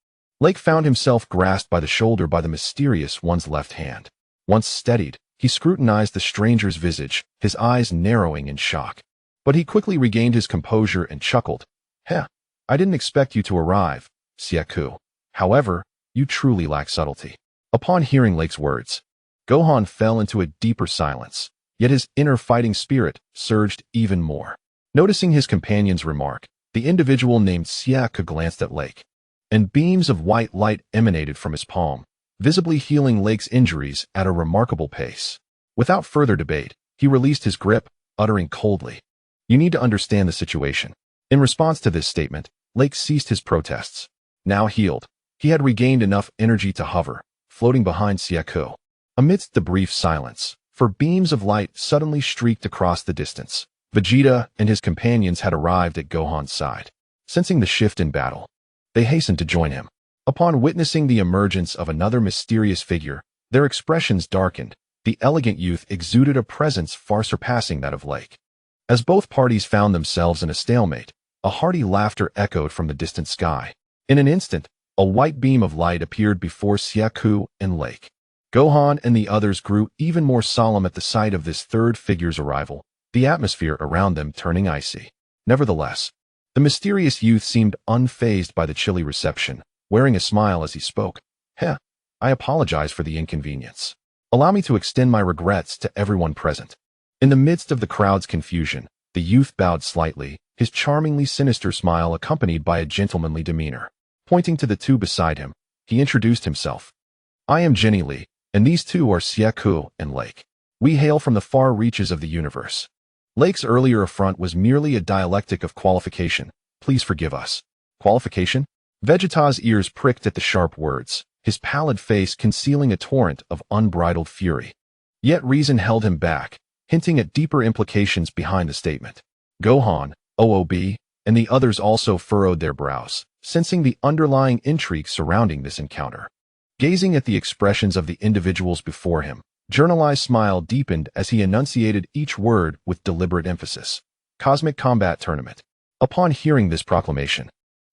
Lake found himself grasped by the shoulder by the mysterious one's left hand. Once steadied, he scrutinized the stranger's visage, his eyes narrowing in shock. But he quickly regained his composure and chuckled. Heh, I didn't expect you to arrive, Saikyō. However, you truly lack subtlety. Upon hearing Lake's words, Gohan fell into a deeper silence, yet his inner fighting spirit surged even more. Noticing his companion's remark, the individual named Saikyō glanced at Lake, and beams of white light emanated from his palm, visibly healing Lake's injuries at a remarkable pace. Without further debate, he released his grip, uttering coldly, "You need to understand the situation." In response to this statement, Lake ceased his protests. Now healed, he had regained enough energy to hover, floating behind Saikyō. Amidst the brief silence, for beams of light suddenly streaked across the distance, Vegeta and his companions had arrived at Gohan's side. Sensing the shift in battle, they hastened to join him. Upon witnessing the emergence of another mysterious figure, their expressions darkened. The elegant youth exuded a presence far surpassing that of Lake. As both parties found themselves in a stalemate, a hearty laughter echoed from the distant sky. In an instant, a white beam of light appeared before Saikyō and Lake. Gohan and the others grew even more solemn at the sight of this third figure's arrival, the atmosphere around them turning icy. Nevertheless, the mysterious youth seemed unfazed by the chilly reception, wearing a smile as he spoke. Heh, I apologize for the inconvenience. Allow me to extend my regrets to everyone present. In the midst of the crowd's confusion, the youth bowed slightly, his charmingly sinister smile accompanied by a gentlemanly demeanor. Pointing to the two beside him, he introduced himself. I am Jenny Lee, and these two are Saikyō and Lake. We hail from the far reaches of the universe. Lake's earlier affront was merely a dialectic of qualification. Please forgive us. Qualification? Vegeta's ears pricked at the sharp words, his pallid face concealing a torrent of unbridled fury. Yet reason held him back, hinting at deeper implications behind the statement. Gohan, OOB, and the others also furrowed their brows, sensing the underlying intrigue surrounding this encounter. Gazing at the expressions of the individuals before him, Journalized smile deepened as he enunciated each word with deliberate emphasis. Cosmic Combat Tournament. Upon hearing this proclamation,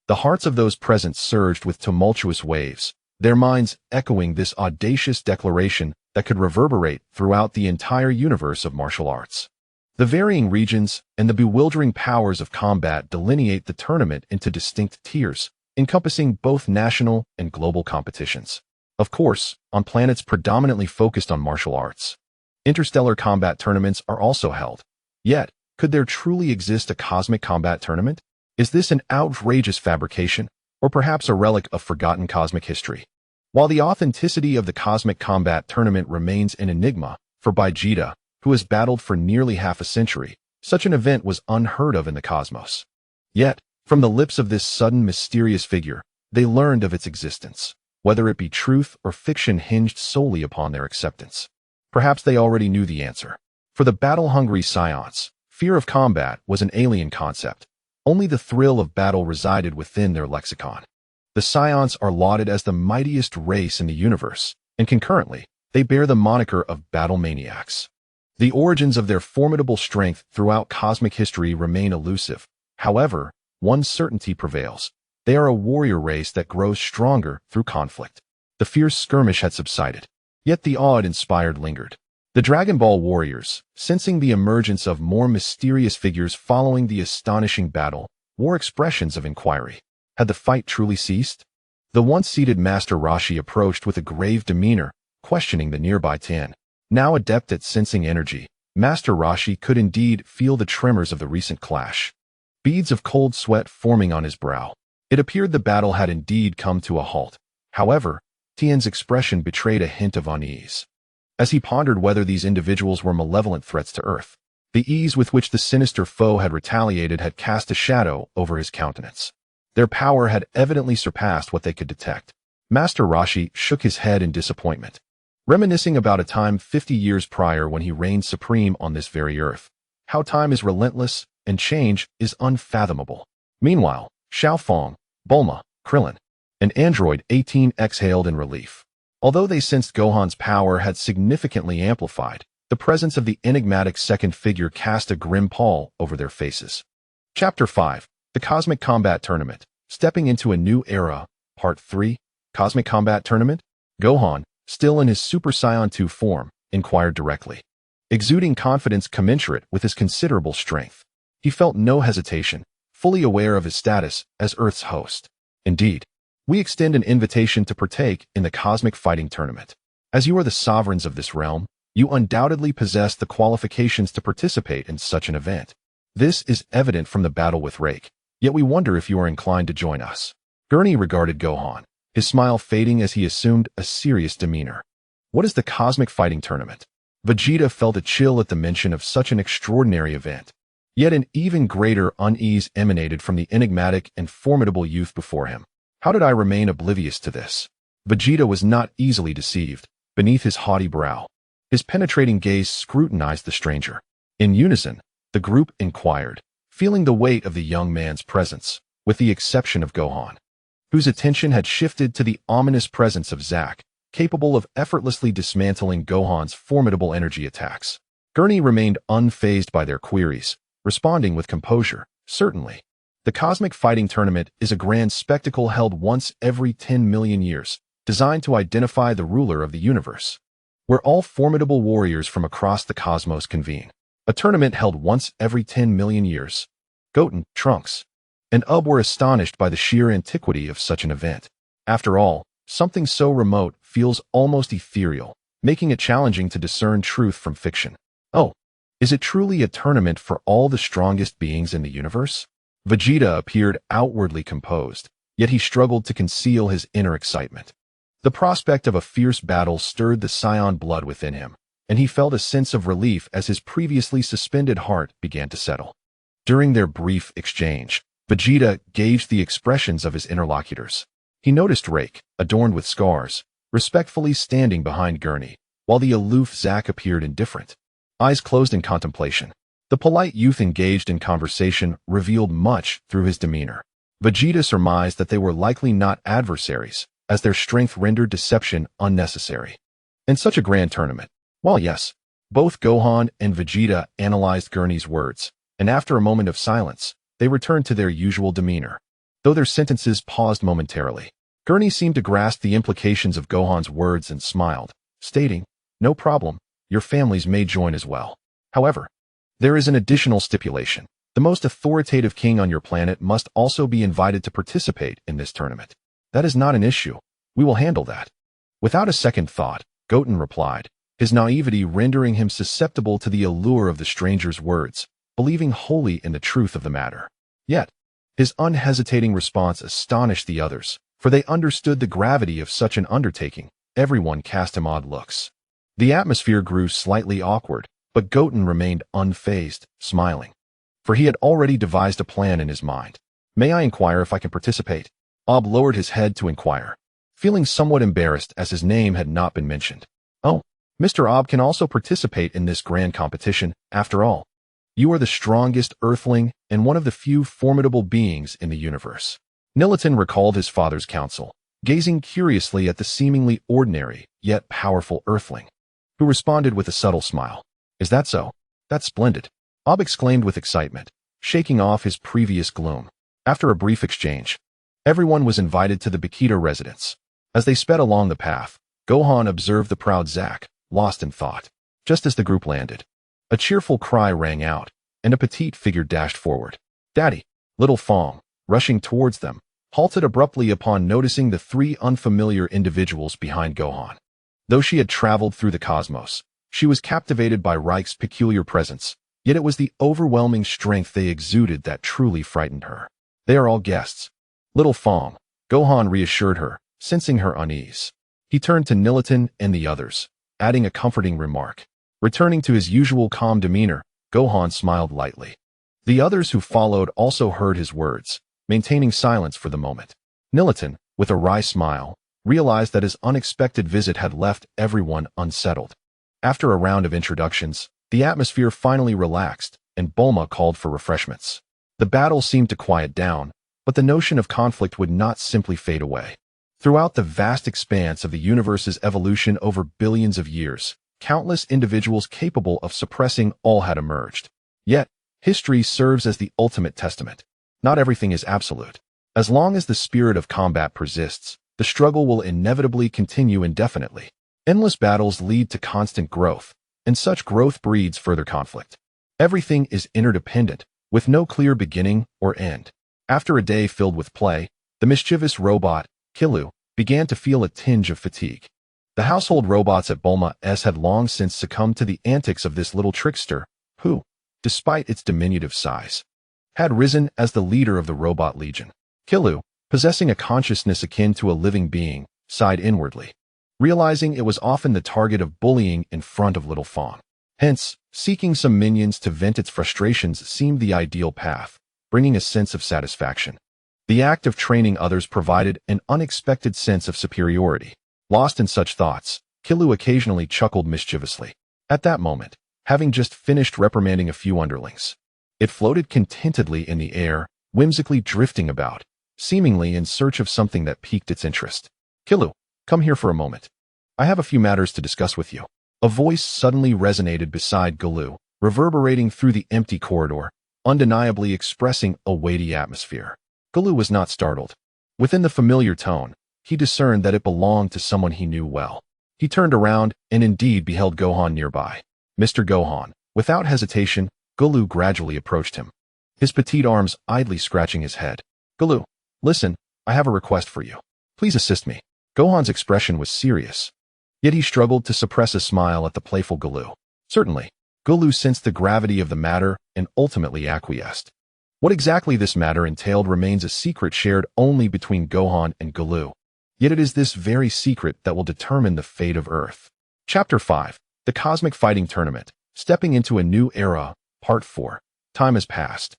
the hearts of those present surged with tumultuous waves, their minds echoing this audacious declaration that could reverberate throughout the entire universe of martial arts. The varying regions and the bewildering powers of combat delineate the tournament into distinct tiers, encompassing both national and global competitions. Of course, on planets predominantly focused on martial arts, interstellar combat tournaments are also held. Yet, could there truly exist a cosmic combat tournament? Is this an outrageous fabrication, or perhaps a relic of forgotten cosmic history? While the authenticity of the cosmic combat tournament remains an enigma for Vegeta, who has battled for nearly half a century, such an event was unheard of in the cosmos. Yet, from the lips of this sudden mysterious figure, they learned of its existence. Whether it be truth or fiction hinged solely upon their acceptance. Perhaps they already knew the answer. For the battle-hungry Saiyans, fear of combat was an alien concept. Only the thrill of battle resided within their lexicon. The Saiyans are lauded as the mightiest race in the universe, and concurrently, they bear the moniker of battle maniacs. The origins of their formidable strength throughout cosmic history remain elusive. However, one certainty prevails. They are a warrior race that grows stronger through conflict. The fierce skirmish had subsided, yet the awe it inspired lingered. The Dragon Ball warriors, sensing the emergence of more mysterious figures following the astonishing battle, wore expressions of inquiry. Had the fight truly ceased? The once-seated Master Roshi approached with a grave demeanor, questioning the nearby Tien. Now adept at sensing energy, Master Roshi could indeed feel the tremors of the recent clash. Beads of cold sweat forming on his brow. It appeared the battle had indeed come to a halt. However, Tien's expression betrayed a hint of unease. As he pondered whether these individuals were malevolent threats to Earth, the ease with which the sinister foe had retaliated had cast a shadow over his countenance. Their power had evidently surpassed what they could detect. Master Roshi shook his head in disappointment, reminiscing about a time 50 years prior when he reigned supreme on this very earth. How time is relentless and change is unfathomable. Meanwhile, Xiaofeng, Bulma, Krillin, and Android 18 exhaled in relief. Although they sensed Gohan's power had significantly amplified, the presence of the enigmatic second figure cast a grim pall over their faces. Chapter 5. The Cosmic Combat Tournament. Stepping into a New Era. Part 3. Cosmic Combat Tournament? Gohan, still in his Super Saiyan 2 form, inquired directly, exuding confidence commensurate with his considerable strength. He felt no hesitation, fully aware of his status as Earth's host. Indeed, we extend an invitation to partake in the Cosmic Fighting Tournament. As you are the sovereigns of this realm, you undoubtedly possess the qualifications to participate in such an event. This is evident from the battle with Rake, yet we wonder if you are inclined to join us. Gurney regarded Gohan, his smile fading as he assumed a serious demeanor. What is the Cosmic Fighting Tournament? Vegeta felt a chill at the mention of such an extraordinary event. Yet an even greater unease emanated from the enigmatic and formidable youth before him. How did I remain oblivious to this? Vegeta was not easily deceived. Beneath his haughty brow, his penetrating gaze scrutinized the stranger. In unison, the group inquired, feeling the weight of the young man's presence, with the exception of Gohan, whose attention had shifted to the ominous presence of Zack, capable of effortlessly dismantling Gohan's formidable energy attacks. Gurney remained unfazed by their queries, responding with composure. Certainly. The Cosmic Fighting Tournament is a grand spectacle held once every 10 million years, designed to identify the ruler of the universe, where all formidable warriors from across the cosmos convene. A tournament held once every 10 million years. Goten, Trunks, and Ub were astonished by the sheer antiquity of such an event. After all, something so remote feels almost ethereal, making it challenging to discern truth from fiction. Oh, is it truly a tournament for all the strongest beings in the universe? Vegeta appeared outwardly composed, yet he struggled to conceal his inner excitement. The prospect of a fierce battle stirred the Saiyan blood within him, and he felt a sense of relief as his previously suspended heart began to settle. During their brief exchange, Vegeta gauged the expressions of his interlocutors. He noticed Rake, adorned with scars, respectfully standing behind Gurney, while the aloof Zack appeared indifferent, eyes closed in contemplation. The polite youth engaged in conversation revealed much through his demeanor. Vegeta surmised that they were likely not adversaries, as their strength rendered deception unnecessary. In such a grand tournament, while yes, both Gohan and Vegeta analyzed Gurney's words, and after a moment of silence, they returned to their usual demeanor. Though their sentences paused momentarily, Gurney seemed to grasp the implications of Gohan's words and smiled, stating, "No problem, your families may join as well. However, there is an additional stipulation. The most authoritative king on your planet must also be invited to participate in this tournament." "That is not an issue. We will handle that." Without a second thought, Goten replied, his naivety rendering him susceptible to the allure of the stranger's words, believing wholly in the truth of the matter. Yet, his unhesitating response astonished the others, for they understood the gravity of such an undertaking. Everyone cast him odd looks. The atmosphere grew slightly awkward, but Goten remained unfazed, smiling, for he had already devised a plan in his mind. "May I inquire if I can participate?" Ob lowered his head to inquire, feeling somewhat embarrassed as his name had not been mentioned. "Oh, Mr. Ob can also participate in this grand competition. After all, you are the strongest Earthling and one of the few formidable beings in the universe." Nilotin recalled his father's counsel, gazing curiously at the seemingly ordinary, yet powerful Earthling, who responded with a subtle smile. "Is that so? That's splendid," Ob exclaimed with excitement, shaking off his previous gloom. After a brief exchange, everyone was invited to the Bikita residence. As they sped along the path, Gohan observed the proud Zack, lost in thought. Just as the group landed, a cheerful cry rang out, and a petite figure dashed forward. "Daddy!" Little Fong, rushing towards them, halted abruptly upon noticing the three unfamiliar individuals behind Gohan. Though she had traveled through the cosmos, she was captivated by Reich's peculiar presence, yet it was the overwhelming strength they exuded that truly frightened her. They are all guests. Little Fong, Gohan reassured her, sensing her unease. He turned to Nilitan and the others, adding a comforting remark. Returning to his usual calm demeanor, Gohan smiled lightly. The others who followed also heard his words, maintaining silence for the moment. Nilitan, with a wry smile, realized that his unexpected visit had left everyone unsettled. After a round of introductions, the atmosphere finally relaxed, and Bulma called for refreshments. The battle seemed to quiet down, but the notion of conflict would not simply fade away. Throughout the vast expanse of the universe's evolution over billions of years, countless individuals capable of suppressing all had emerged. Yet, history serves as the ultimate testament. Not everything is absolute. As long as the spirit of combat persists, the struggle will inevitably continue indefinitely. Endless battles lead to constant growth, and such growth breeds further conflict. Everything is interdependent, with no clear beginning or end. After a day filled with play, the mischievous robot, Killua, began to feel a tinge of fatigue. The household robots at Bulma's had long since succumbed to the antics of this little trickster, who, despite its diminutive size, had risen as the leader of the Robot Legion. Killua, possessing a consciousness akin to a living being, sighed inwardly, realizing it was often the target of bullying in front of Little Fong. Hence, seeking some minions to vent its frustrations seemed the ideal path, bringing a sense of satisfaction. The act of training others provided an unexpected sense of superiority. Lost in such thoughts, Killua occasionally chuckled mischievously. At that moment, having just finished reprimanding a few underlings, it floated contentedly in the air, whimsically drifting about, seemingly in search of something that piqued its interest. Killua, come here for a moment. I have a few matters to discuss with you. A voice suddenly resonated beside Killua, reverberating through the empty corridor, undeniably expressing a weighty atmosphere. Killua was not startled. Within the familiar tone, he discerned that it belonged to someone he knew well. He turned around and indeed beheld Gohan nearby. Mr. Gohan, without hesitation, Killua gradually approached him, his petite arms idly scratching his head. Killua, listen, I have a request for you. Please assist me. Gohan's expression was serious, yet he struggled to suppress a smile at the playful Killua. Certainly, Killua sensed the gravity of the matter and ultimately acquiesced. What exactly this matter entailed remains a secret shared only between Gohan and Killua. Yet it is this very secret that will determine the fate of Earth. Chapter 5. The Cosmic Fighting Tournament. Stepping into a new era. Part 4. Time has passed,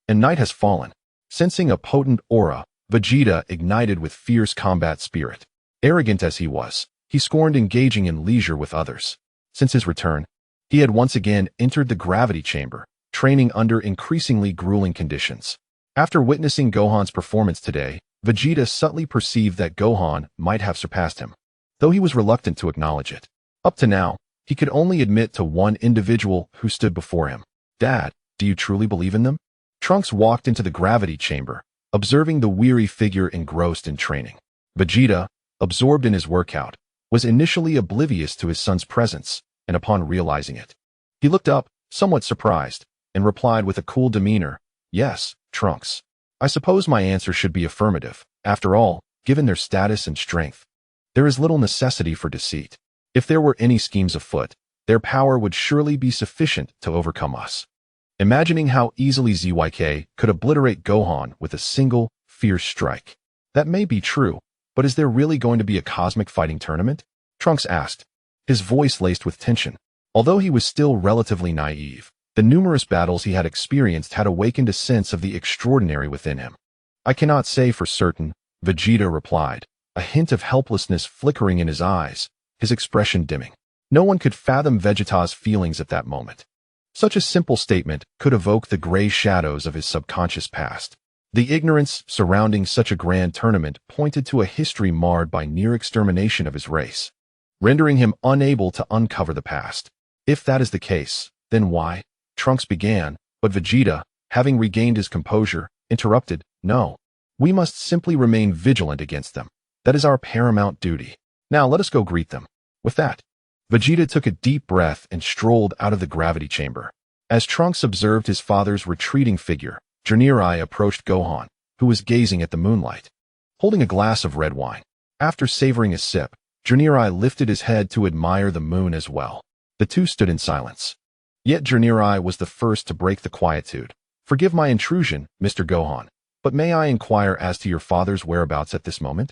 and night has fallen. Sensing a potent aura, Vegeta ignited with fierce combat spirit. Arrogant as he was, he scorned engaging in leisure with others. Since his return, he had once again entered the gravity chamber, training under increasingly grueling conditions. After witnessing Gohan's performance today, Vegeta subtly perceived that Gohan might have surpassed him, though he was reluctant to acknowledge it. Up to now, he could only admit to one individual who stood before him. Dad, do you truly believe in them? Trunks walked into the gravity chamber, observing the weary figure engrossed in training. Vegeta, absorbed in his workout, was initially oblivious to his son's presence, and upon realizing it, he looked up, somewhat surprised, and replied with a cool demeanor, "Yes, Trunks. I suppose my answer should be affirmative. After all, given their status and strength, there is little necessity for deceit. If there were any schemes afoot, their power would surely be sufficient to overcome us." Imagining how easily ZYK could obliterate Gohan with a single, fierce strike. That may be true, but is there really going to be a cosmic fighting tournament? Trunks asked, his voice laced with tension. Although he was still relatively naive, the numerous battles he had experienced had awakened a sense of the extraordinary within him. I cannot say for certain, Vegeta replied, a hint of helplessness flickering in his eyes, his expression dimming. No one could fathom Vegeta's feelings at that moment. Such a simple statement could evoke the gray shadows of his subconscious past. The ignorance surrounding such a grand tournament pointed to a history marred by near extermination of his race, rendering him unable to uncover the past. If that is the case, then why? Trunks began, but Vegeta, having regained his composure, interrupted, "No. We must simply remain vigilant against them. That is our paramount duty. Now let us go greet them." With that, Vegeta took a deep breath and strolled out of the gravity chamber. As Trunks observed his father's retreating figure, Junirai approached Gohan, who was gazing at the moonlight, holding a glass of red wine. After savoring a sip, Junirai lifted his head to admire the moon as well. The two stood in silence. Yet Junirai was the first to break the quietude. "Forgive my intrusion, Mr. Gohan, but may I inquire as to your father's whereabouts at this moment?"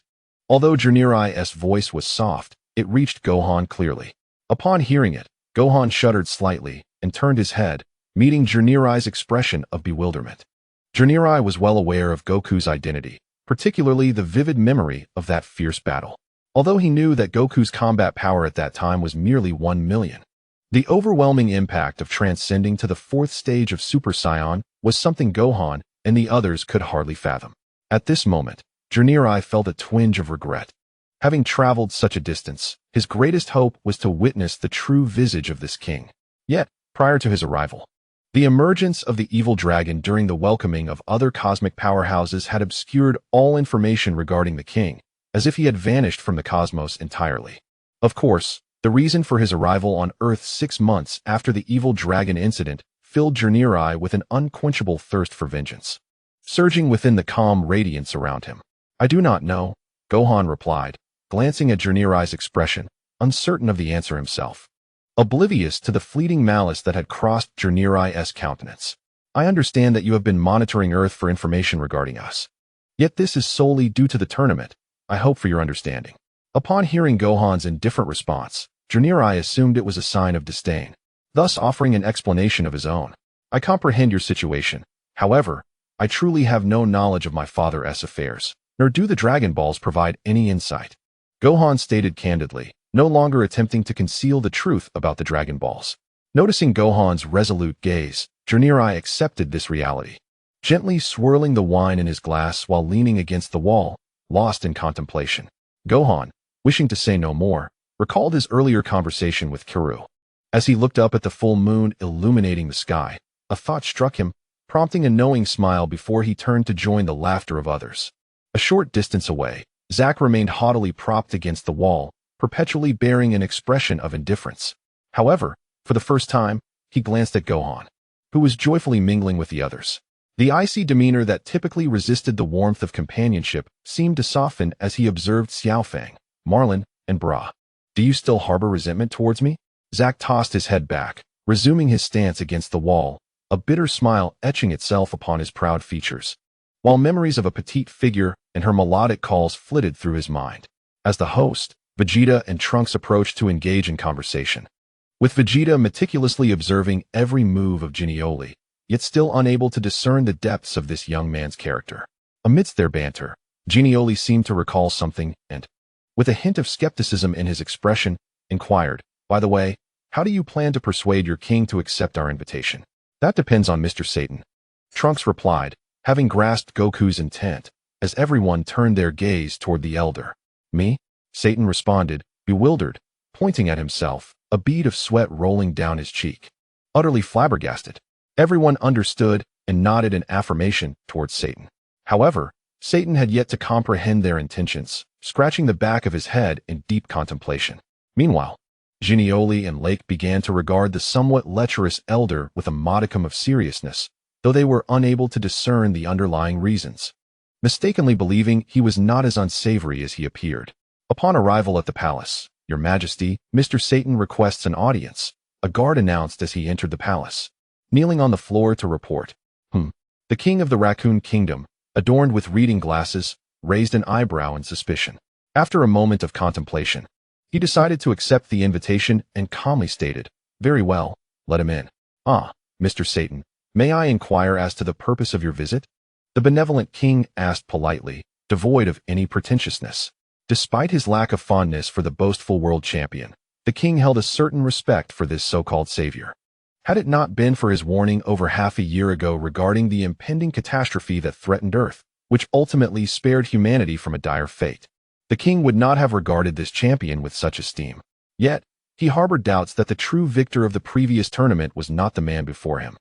Although Junirai's voice was soft, it reached Gohan clearly. Upon hearing it, Gohan shuddered slightly and turned his head, meeting Junirai's expression of bewilderment. Junirai was well aware of Goku's identity, particularly the vivid memory of that fierce battle. Although he knew that Goku's combat power at that time was merely 1 million. The overwhelming impact of transcending to the 4th stage of Super Saiyan was something Gohan and the others could hardly fathom. At this moment, Junirai felt a twinge of regret. Having traveled such a distance, his greatest hope was to witness the true visage of this king. Yet, prior to his arrival, the emergence of the evil dragon during the welcoming of other cosmic powerhouses had obscured all information regarding the king, as if he had vanished from the cosmos entirely. Of course, the reason for his arrival on Earth 6 months after the evil dragon incident filled Junirai with an unquenchable thirst for vengeance, surging within the calm radiance around him. "I do not know," Gohan replied, glancing at Junirai's expression, uncertain of the answer himself, oblivious to the fleeting malice that had crossed Junirai's countenance. "I understand that you have been monitoring Earth for information regarding us. Yet this is solely due to the tournament. I hope for your understanding." Upon hearing Gohan's indifferent response, Junirai assumed it was a sign of disdain, thus offering an explanation of his own. "I comprehend your situation. However, I truly have no knowledge of my father's affairs, nor do the Dragon Balls provide any insight." Gohan stated candidly, no longer attempting to conceal the truth about the Dragon Balls. Noticing Gohan's resolute gaze, Junirai accepted this reality, gently swirling the wine in his glass while leaning against the wall, lost in contemplation. Gohan, wishing to say no more, recalled his earlier conversation with Kuru. As he looked up at the full moon illuminating the sky, a thought struck him, prompting a knowing smile before he turned to join the laughter of others. A short distance away, Zack remained haughtily propped against the wall, perpetually bearing an expression of indifference. However, for the first time, he glanced at Gohan, who was joyfully mingling with the others. The icy demeanor that typically resisted the warmth of companionship seemed to soften as he observed Xiaofang, Marlin, and Bra. "Do you still harbor resentment towards me?" Zack tossed his head back, resuming his stance against the wall, a bitter smile etching itself upon his proud features, while memories of a petite figure and her melodic calls flitted through his mind. As the host, Vegeta and Trunks approached to engage in conversation, with Vegeta meticulously observing every move of Genioli, yet still unable to discern the depths of this young man's character. Amidst their banter, Genioli seemed to recall something and, with a hint of skepticism in his expression, inquired, "By the way, how do you plan to persuade your king to accept our invitation?" "That depends on Mr. Satan," Trunks replied, having grasped Goku's intent, as everyone turned their gaze toward the elder. "Me?" Satan responded, bewildered, pointing at himself, a bead of sweat rolling down his cheek. Utterly flabbergasted, everyone understood and nodded in affirmation towards Satan. However, Satan had yet to comprehend their intentions, scratching the back of his head in deep contemplation. Meanwhile, Genioli and Lake began to regard the somewhat lecherous elder with a modicum of seriousness, though they were unable to discern the underlying reasons, mistakenly believing he was not as unsavory as he appeared. Upon arrival at the palace, "Your Majesty, Mr. Satan requests an audience," a guard announced as he entered the palace, kneeling on the floor to report. The king of the Raccoon Kingdom, adorned with reading glasses, raised an eyebrow in suspicion. After a moment of contemplation, he decided to accept the invitation and calmly stated, "Very well, let him in." "Ah, Mr. Satan, may I inquire as to the purpose of your visit?" the benevolent king asked politely, devoid of any pretentiousness. Despite his lack of fondness for the boastful world champion, the king held a certain respect for this so-called savior. Had it not been for his warning over half a year ago regarding the impending catastrophe that threatened Earth, which ultimately spared humanity from a dire fate, the king would not have regarded this champion with such esteem. Yet, he harbored doubts that the true victor of the previous tournament was not the man before him.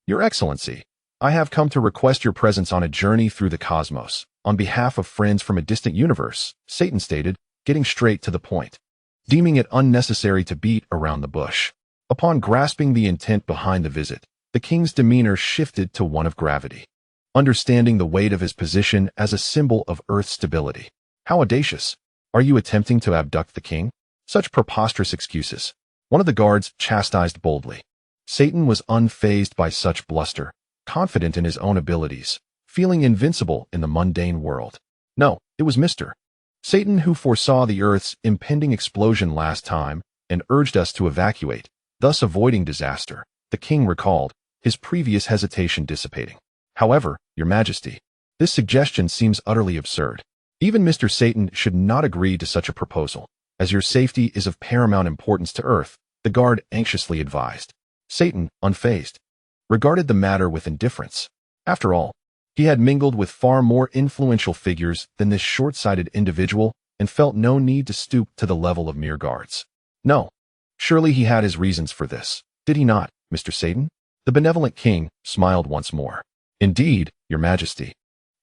"Your Excellency, I have come to request your presence on a journey through the cosmos, on behalf of friends from a distant universe," Satan stated, getting straight to the point, deeming it unnecessary to beat around the bush. Upon grasping the intent behind the visit, the king's demeanor shifted to one of gravity. understanding the weight of his position as a symbol of Earth's stability. How audacious! Are you attempting to abduct the king? Such preposterous excuses. One of the guards chastised boldly. Satan was unfazed by such bluster, confident in his own abilities, feeling invincible in the mundane world. No, it was Mr. Satan who foresaw the Earth's impending explosion last time and urged us to evacuate, thus avoiding disaster, the king recalled, his previous hesitation dissipating. However, Your Majesty, this suggestion seems utterly absurd. Even Mr. Satan should not agree to such a proposal, as your safety is of paramount importance to Earth, the guard anxiously advised. Satan, unfazed, regarded the matter with indifference. After all, he had mingled with far more influential figures than this short-sighted individual and felt no need to stoop to the level of mere guards. No, surely he had his reasons for this, did he not, Mr. Satan? The benevolent king smiled once more. Indeed, Your Majesty.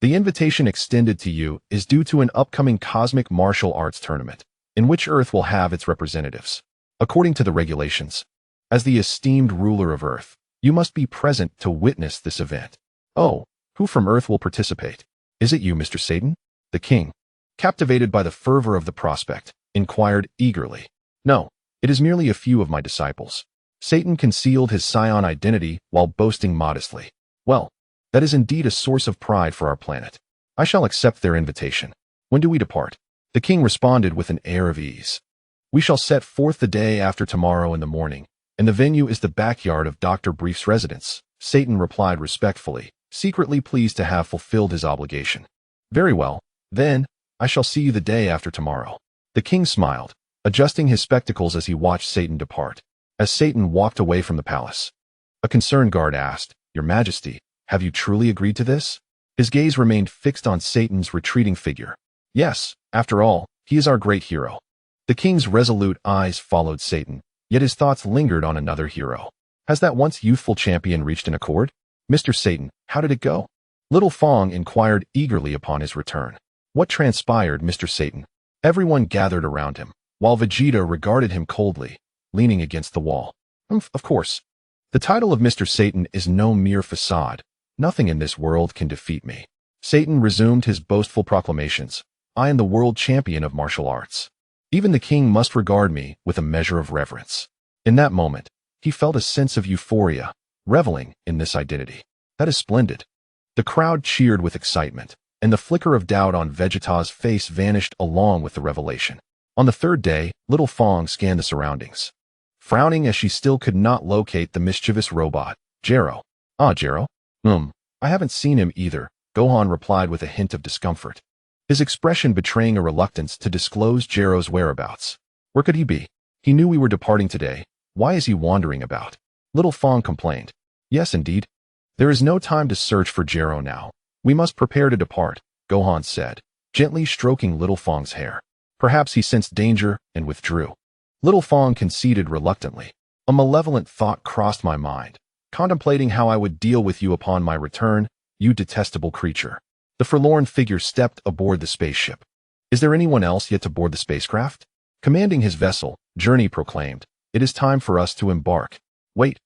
The invitation extended to you is due to an upcoming cosmic martial arts tournament, in which Earth will have its representatives. According to the regulations, as the esteemed ruler of Earth, you must be present to witness this event. Oh, who from Earth will participate? Is it you, Mr. Satan? The king, captivated by the fervor of the prospect, inquired eagerly. No, it is merely a few of my disciples. Satan concealed his Saiyan identity while boasting modestly. Well, that is indeed a source of pride for our planet. I shall accept their invitation. When do we depart? The king responded with an air of ease. We shall set forth the day after tomorrow in the morning, and the venue is the backyard of Dr. Brief's residence. Satan replied respectfully, secretly pleased to have fulfilled his obligation. Very well, then, I shall see you the day after tomorrow. The king smiled, adjusting his spectacles as he watched Satan depart. As Satan walked away from the palace, a concerned guard asked, Your Majesty, have you truly agreed to this? His gaze remained fixed on Satan's retreating figure. Yes, after all, he is our great hero. The king's resolute eyes followed Satan, yet his thoughts lingered on another hero. Has that once youthful champion reached an accord? Mr. Satan, how did it go? Little Fong inquired eagerly upon his return. What transpired, Mr. Satan? Everyone gathered around him, while Vegeta regarded him coldly, leaning against the wall. Of course. The title of Mr. Satan is no mere facade. Nothing in this world can defeat me. Satan resumed his boastful proclamations. I am the world champion of martial arts. Even the king must regard me with a measure of reverence. In that moment, he felt a sense of euphoria, reveling in this identity. That is splendid. The crowd cheered with excitement, and the flicker of doubt on Vegeta's face vanished along with the revelation. On the third day, little Fong scanned the surroundings, frowning as she still could not locate the mischievous robot, Jero. Ah, Jero? I haven't seen him either, Gohan replied with a hint of discomfort, his expression betraying a reluctance to disclose Jero's whereabouts. Where could he be? He knew we were departing today. Why is he wandering about? Little Fong complained. Yes, indeed. There is no time to search for Jero now. We must prepare to depart, Gohan said, gently stroking Little Fong's hair. Perhaps he sensed danger and withdrew. Little Fong conceded reluctantly. A malevolent thought crossed my mind, contemplating how I would deal with you upon my return, you detestable creature. The forlorn figure stepped aboard the spaceship. Is there anyone else yet to board the spacecraft? Commanding his vessel, Journey proclaimed, It is time for us to embark. Wait,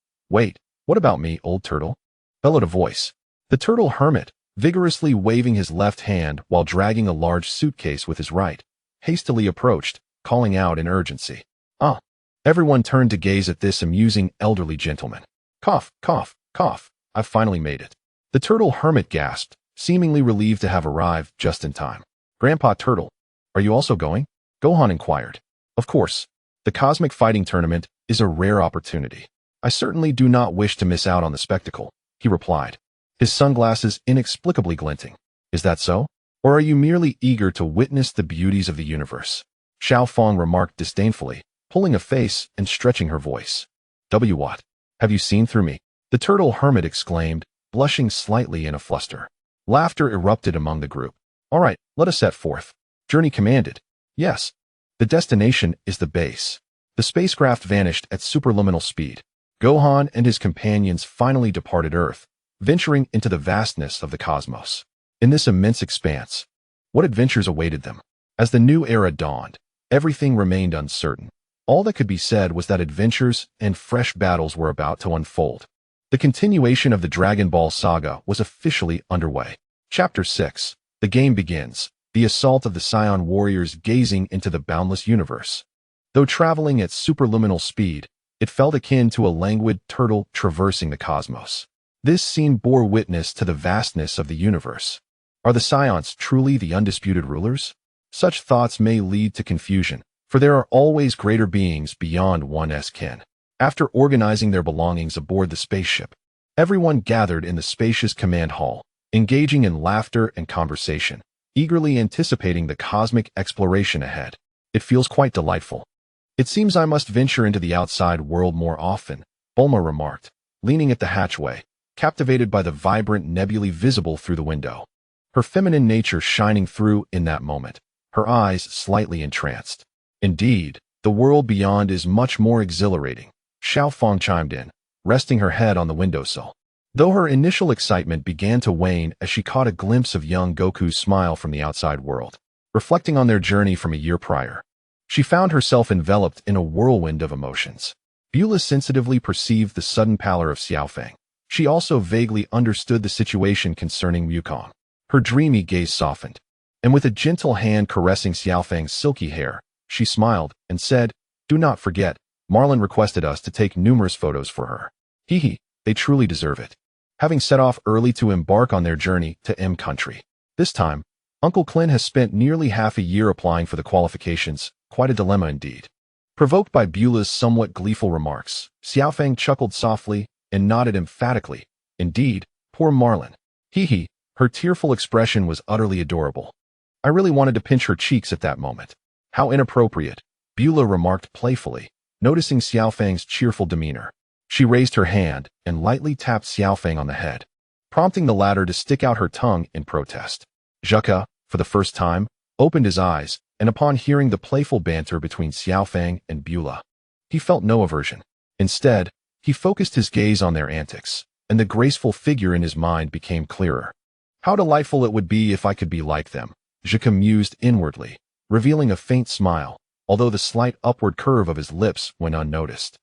what about me, old turtle? Bellowed a voice. The turtle hermit, vigorously waving his left hand while dragging a large suitcase with his right, hastily approached, calling out in urgency. Ah! Everyone turned to gaze at this amusing elderly gentleman. Cough, cough, cough, I've finally made it. The turtle hermit gasped, seemingly relieved to have arrived just in time. Grandpa Turtle, are you also going? Gohan inquired. Of course. The cosmic fighting tournament is a rare opportunity. I certainly do not wish to miss out on the spectacle, he replied, his sunglasses inexplicably glinting. Is that so? Or are you merely eager to witness the beauties of the universe? Xiao Fong remarked disdainfully, pulling a face and stretching her voice. What? Have you seen through me? The turtle hermit exclaimed, blushing slightly in a fluster. Laughter erupted among the group. All right, let us set forth. Journey commanded. Yes. The destination is the base. The spacecraft vanished at superluminal speed. Gohan and his companions finally departed Earth, venturing into the vastness of the cosmos. In this immense expanse, what adventures awaited them? As the new era dawned, everything remained uncertain. All that could be said was that adventures and fresh battles were about to unfold. The continuation of the Dragon Ball saga was officially underway. Chapter 6. The game begins. The assault of the Saiyan warriors gazing into the boundless universe. Though traveling at superluminal speed, it felt akin to a languid turtle traversing the cosmos. This scene bore witness to the vastness of the universe. Are the Saiyans truly the undisputed rulers? Such thoughts may lead to confusion, for there are always greater beings beyond one's kin. After organizing their belongings aboard the spaceship, everyone gathered in the spacious command hall, engaging in laughter and conversation, eagerly anticipating the cosmic exploration ahead. It feels quite delightful. It seems I must venture into the outside world more often, Bulma remarked, leaning at the hatchway, captivated by the vibrant nebulae visible through the window. Her feminine nature shining through in that moment, her eyes slightly entranced. Indeed, the world beyond is much more exhilarating, Xiaofang chimed in, resting her head on the windowsill. Though her initial excitement began to wane as she caught a glimpse of young Goku's smile from the outside world, reflecting on their journey from a year prior. She found herself enveloped in a whirlwind of emotions. Beulah sensitively perceived the sudden pallor of Xiaofang. She also vaguely understood the situation concerning Wukong. Her dreamy gaze softened, and with a gentle hand caressing Xiaofang's silky hair, she smiled and said, "Do not forget, Marlin requested us to take numerous photos for her. Hee, they truly deserve it." Having set off early to embark on their journey to M Country. This time, Uncle Clint has spent nearly half a year applying for the qualifications, quite a dilemma indeed. Provoked by Beulah's somewhat gleeful remarks, Xiaofang chuckled softly and nodded emphatically. Indeed, poor Marlin. Hee, her tearful expression was utterly adorable. I really wanted to pinch her cheeks at that moment. How inappropriate, Beulah remarked playfully, noticing Xiaofang's cheerful demeanor. She raised her hand and lightly tapped Xiaofang on the head, prompting the latter to stick out her tongue in protest. Zhuge, for the first time, opened his eyes, and upon hearing the playful banter between Xiaofang and Beulah, he felt no aversion. Instead, he focused his gaze on their antics, and the graceful figure in his mind became clearer. How delightful it would be if I could be like them, Zhuge mused inwardly, revealing a faint smile, although the slight upward curve of his lips went unnoticed.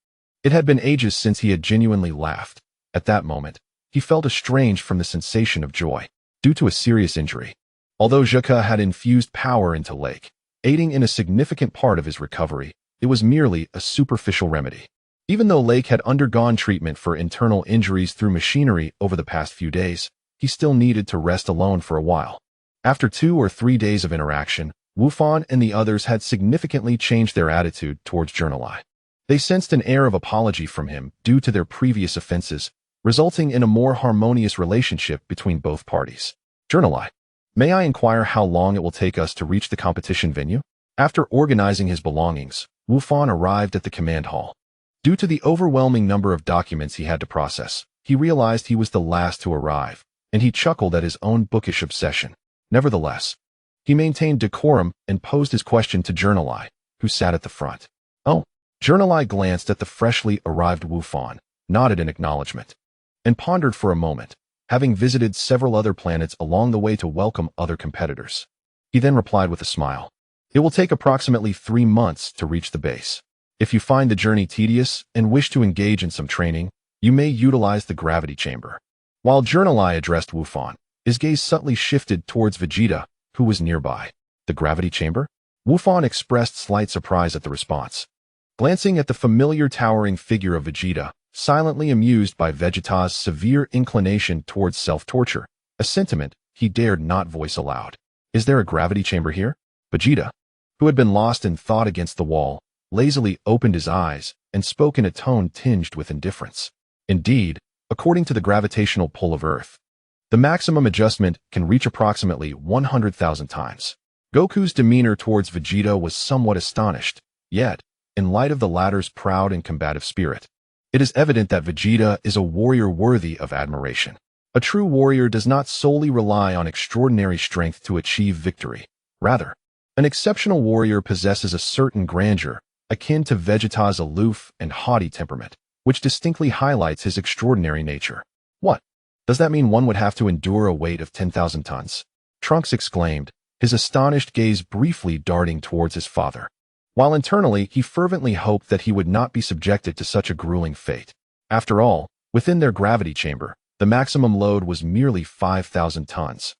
It had been ages since he had genuinely laughed. At that moment, he felt estranged from the sensation of joy, due to a serious injury. Although Zhuge had infused power into Lake, aiding in a significant part of his recovery, it was merely a superficial remedy. Even though Lake had undergone treatment for internal injuries through machinery over the past few days, he still needed to rest alone for a while. After 2 or 3 days of interaction, Wufan and the others had significantly changed their attitude towards Journalai. They sensed an air of apology from him due to their previous offenses, resulting in a more harmonious relationship between both parties. Journalai, may I inquire how long it will take us to reach the competition venue? After organizing his belongings, Wufan arrived at the command hall. Due to the overwhelming number of documents he had to process, he realized he was the last to arrive, and he chuckled at his own bookish obsession. Nevertheless, he maintained decorum and posed his question to Journalai, who sat at the front. Oh, Journalai glanced at the freshly arrived Wufan, nodded in acknowledgement, and pondered for a moment, having visited several other planets along the way to welcome other competitors. He then replied with a smile. It will take approximately 3 months to reach the base. If you find the journey tedious and wish to engage in some training, you may utilize the gravity chamber. While Journalai addressed Wufan, his gaze subtly shifted towards Vegeta, who was nearby. The gravity chamber? Wufan expressed slight surprise at the response. Glancing at the familiar towering figure of Vegeta, silently amused by Vegeta's severe inclination towards self-torture, a sentiment he dared not voice aloud. Is there a gravity chamber here? Vegeta, who had been lost in thought against the wall, lazily opened his eyes and spoke in a tone tinged with indifference. Indeed, according to the gravitational pull of Earth, the maximum adjustment can reach approximately 100,000 times. Goku's demeanor towards Vegeta was somewhat astonished, yet, in light of the latter's proud and combative spirit, it is evident that Vegeta is a warrior worthy of admiration. A true warrior does not solely rely on extraordinary strength to achieve victory. Rather, an exceptional warrior possesses a certain grandeur, akin to Vegeta's aloof and haughty temperament, which distinctly highlights his extraordinary nature. What? Does that mean one would have to endure a weight of 10,000 tons? Trunks exclaimed, his astonished gaze briefly darting towards his father, while internally he fervently hoped that he would not be subjected to such a grueling fate. After all, Within their gravity chamber, the maximum load was merely 5,000 tons.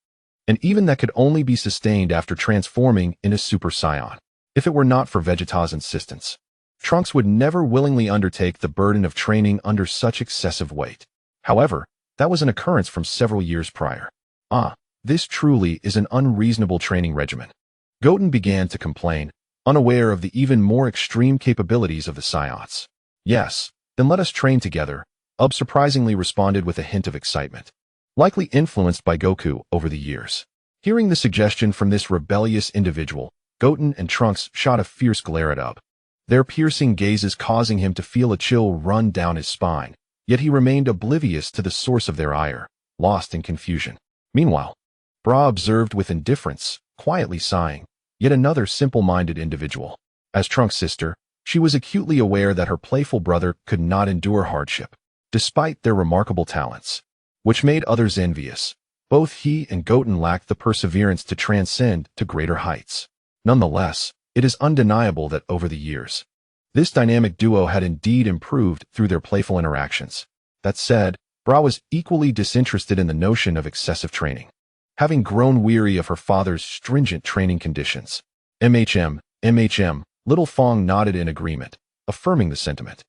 And even that could only be sustained after transforming into Super Saiyan. If it were not for Vegeta's insistence, Trunks would never willingly undertake the burden of training under such excessive weight. However, that was an occurrence from several years prior. This truly is an unreasonable training regimen. Goten began to complain, unaware of the even more extreme capabilities of the Saiyans. Yes, then let us train together, surprisingly responded with a hint of excitement, likely influenced by Goku over the years. Hearing the suggestion from this rebellious individual, Goten and Trunks shot a fierce glare at their piercing gazes causing him to feel a chill run down his spine, yet he remained oblivious to the source of their ire, lost in confusion. Meanwhile, Bra observed with indifference, quietly sighing, yet another simple-minded individual. As Trunks' sister, she was acutely aware that her playful brother could not endure hardship, despite their remarkable talents, which made others envious. Both he and Goten lacked the perseverance to transcend to greater heights. Nonetheless, it is undeniable that over the years, this dynamic duo had indeed improved through their playful interactions. That said, Bra was equally disinterested in the notion of excessive training, having grown weary of her father's stringent training conditions. MHM, Little Fong nodded in agreement, affirming the sentiment.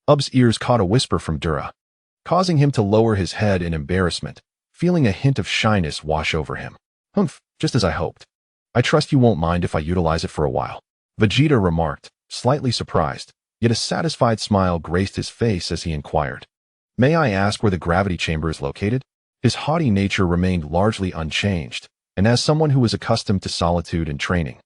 Ub's ears caught a whisper from Dura, causing him to lower his head in embarrassment, feeling a hint of shyness wash over him. Humph, just as I hoped. I trust you won't mind if I utilize it for a while, Vegeta remarked, slightly surprised, yet a satisfied smile graced his face as he inquired. May I ask where the gravity chamber is located? His haughty nature remained largely unchanged, and as someone who was accustomed to solitude and training,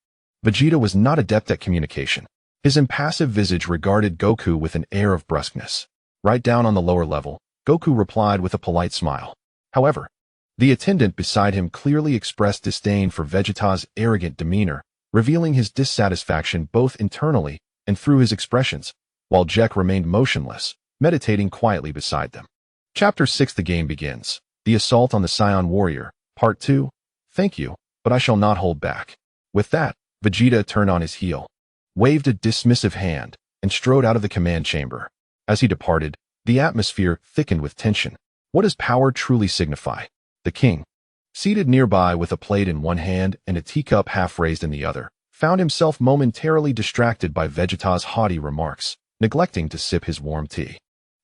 Vegeta was not adept at communication. His impassive visage regarded Goku with an air of brusqueness. Right down on the lower level, Goku replied with a polite smile. However, the attendant beside him clearly expressed disdain for Vegeta's arrogant demeanor, revealing his dissatisfaction both internally and through his expressions, while Jack remained motionless, meditating quietly beside them. Chapter 6. The game begins. The Assault on the Saiyan Warrior, Part 2. Thank you, but I shall not hold back. With that, Vegeta turned on his heel, waved a dismissive hand, and strode out of the command chamber. As he departed, the atmosphere thickened with tension. What does power truly signify? The king, seated nearby with a plate in one hand and a teacup half raised in the other, found himself momentarily distracted by Vegeta's haughty remarks, neglecting to sip his warm tea.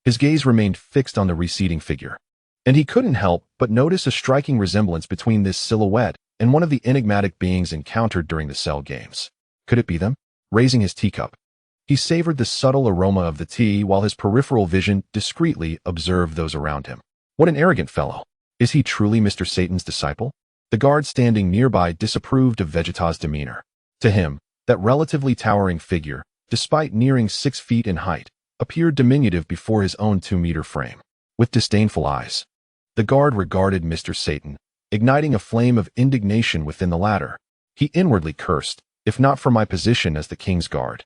His gaze remained fixed on the receding figure, and he couldn't help but notice a striking resemblance between this silhouette and one of the enigmatic beings encountered during the Cell games. Could it be them? Raising his teacup, he savored the subtle aroma of the tea while his peripheral vision discreetly observed those around him. What an arrogant fellow! Is he truly Mr. Satan's disciple? The guard standing nearby disapproved of Vegeta's demeanor. To him, that relatively towering figure, despite nearing 6 feet in height, appeared diminutive before his own 2-meter frame. With disdainful eyes, the guard regarded Mr. Satan, igniting a flame of indignation within the latter. He inwardly cursed, if not for my position as the king's guard,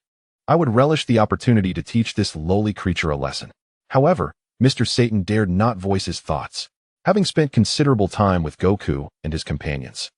I would relish the opportunity to teach this lowly creature a lesson. However, Mr. Satan dared not voice his thoughts. Having spent considerable time with Goku and his companions,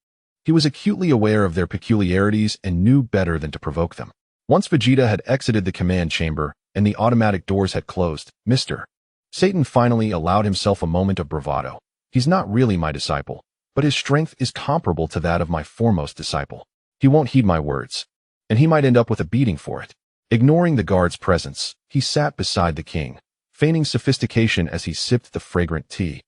he was acutely aware of their peculiarities and knew better than to provoke them. Once Vegeta had exited the command chamber and the automatic doors had closed, Mr. Satan finally allowed himself a moment of bravado. He's not really my disciple, but his strength is comparable to that of my foremost disciple. He won't heed my words, and he might end up with a beating for it. Ignoring the guard's presence, he sat beside the king, feigning sophistication as he sipped the fragrant tea,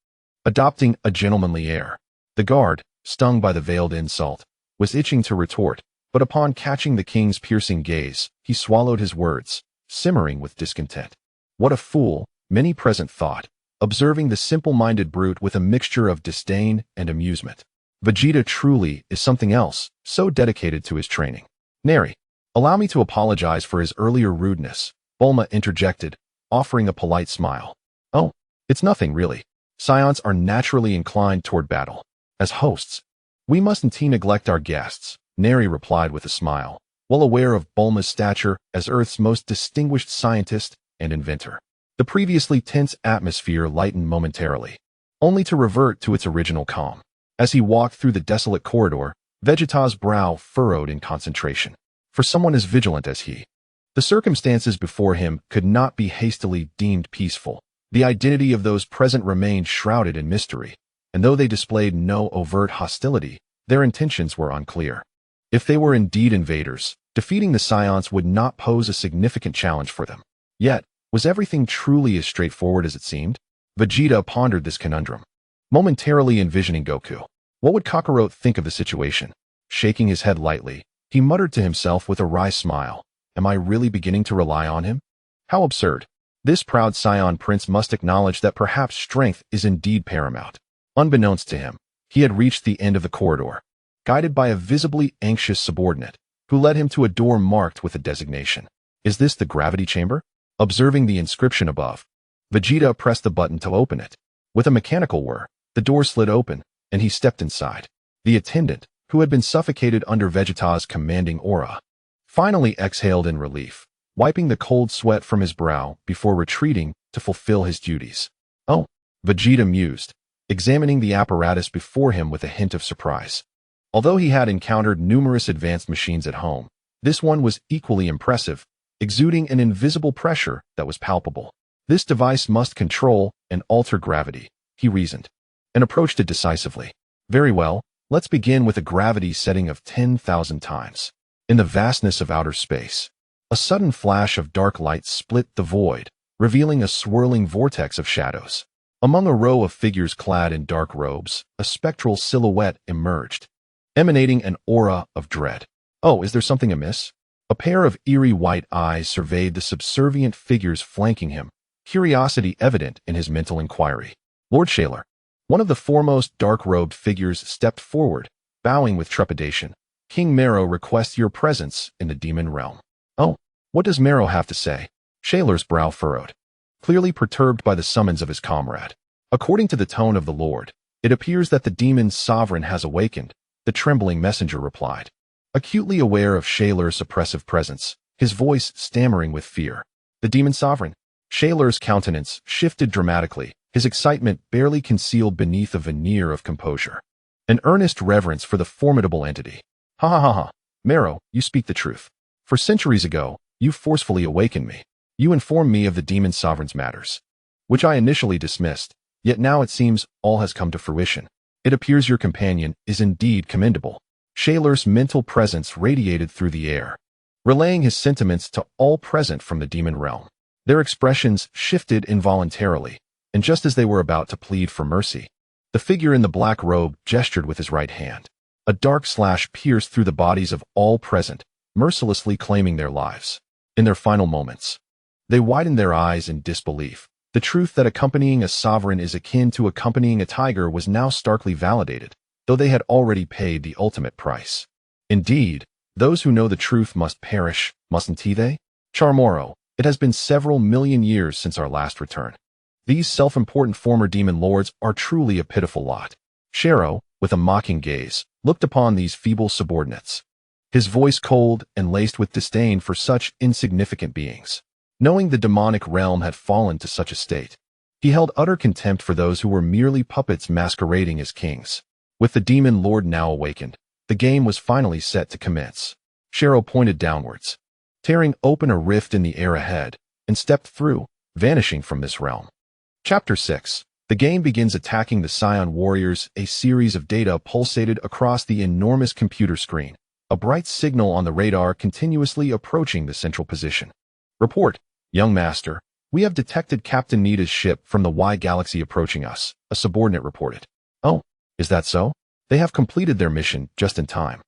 adopting a gentlemanly air. The guard, stung by the veiled insult, was itching to retort, but upon catching the king's piercing gaze, he swallowed his words, simmering with discontent. What a fool, many present thought, observing the simple-minded brute with a mixture of disdain and amusement. Vegeta truly is something else, so dedicated to his training. Nary, allow me to apologize for his earlier rudeness, Bulma interjected, offering a polite smile. Oh, it's nothing really. Saiyans are naturally inclined toward battle. As hosts, we mustn't neglect our guests, Neri replied with a smile, well aware of Bulma's stature as Earth's most distinguished scientist and inventor. The previously tense atmosphere lightened momentarily, only to revert to its original calm. As he walked through the desolate corridor, Vegeta's brow furrowed in concentration. For someone as vigilant as he, the circumstances before him could not be hastily deemed peaceful. The identity of those present remained shrouded in mystery, and though they displayed no overt hostility, their intentions were unclear. If they were indeed invaders, defeating the Saiyans would not pose a significant challenge for them. Yet, was everything truly as straightforward as it seemed? Vegeta pondered this conundrum, momentarily envisioning Goku. What would Kakarot think of the situation? Shaking his head lightly, he muttered to himself with a wry smile, "Am I really beginning to rely on him? How absurd. This proud Saiyan prince must acknowledge that perhaps strength is indeed paramount." Unbeknownst to him, he had reached the end of the corridor, guided by a visibly anxious subordinate, who led him to a door marked with a designation. "Is this the gravity chamber?" Observing the inscription above, Vegeta pressed the button to open it. With a mechanical whir, the door slid open, and he stepped inside. The attendant, who had been suffocated under Vegeta's commanding aura, finally exhaled in relief, wiping the cold sweat from his brow before retreating to fulfill his duties. "Oh," Vegeta mused, examining the apparatus before him with a hint of surprise. Although he had encountered numerous advanced machines at home, this one was equally impressive, exuding an invisible pressure that was palpable. This device must control and alter gravity, he reasoned, and approached it decisively. Very well, let's begin with a gravity setting of 10,000 times. In the vastness of outer space, a sudden flash of dark light split the void, revealing a swirling vortex of shadows. Among a row of figures clad in dark robes, a spectral silhouette emerged, emanating an aura of dread. "Oh, is there something amiss?" A pair of eerie white eyes surveyed the subservient figures flanking him, curiosity evident in his mental inquiry. "Lord Shaler." One of the foremost dark-robed figures stepped forward, bowing with trepidation. "King Mero requests your presence in the demon realm." "Oh, what does Mero have to say?" Shaler's brow furrowed, clearly perturbed by the summons of his comrade. "According to the tone of the Lord, it appears that the demon's sovereign has awakened," the trembling messenger replied, acutely aware of Shaler's oppressive presence, his voice stammering with fear. "The demon sovereign?" Shaler's countenance shifted dramatically, his excitement barely concealed beneath a veneer of composure. An earnest reverence for the formidable entity. "Ha ha ha ha. Mero, you speak the truth. For centuries ago, you forcefully awakened me. You informed me of the demon sovereign's matters, which I initially dismissed, yet now it seems all has come to fruition. It appears your companion is indeed commendable." Shaler's mental presence radiated through the air, relaying his sentiments to all present from the demon realm. Their expressions shifted involuntarily, and just as they were about to plead for mercy, the figure in the black robe gestured with his right hand. A dark slash pierced through the bodies of all present, mercilessly claiming their lives. In their final moments, they widened their eyes in disbelief. The truth that accompanying a sovereign is akin to accompanying a tiger was now starkly validated, though they had already paid the ultimate price. Indeed, those who know the truth must perish, mustn't they? Charmoro, it has been several million years since our last return. These self-important former demon lords are truly a pitiful lot. Sharo, with a mocking gaze, looked upon these feeble subordinates, his voice cold and laced with disdain for such insignificant beings. Knowing the demonic realm had fallen to such a state, he held utter contempt for those who were merely puppets masquerading as kings. With the demon lord now awakened, the game was finally set to commence. Sharo pointed downwards, tearing open a rift in the air ahead, and stepped through, vanishing from this realm. Chapter 6. The game begins attacking the Saiyan warriors. A series of data pulsated across the enormous computer screen, a bright signal on the radar continuously approaching the central position. "Report, young master. We have detected Captain Nita's ship from the Y Galaxy approaching us," a subordinate reported. "Oh, is that so? They have completed their mission just in time,"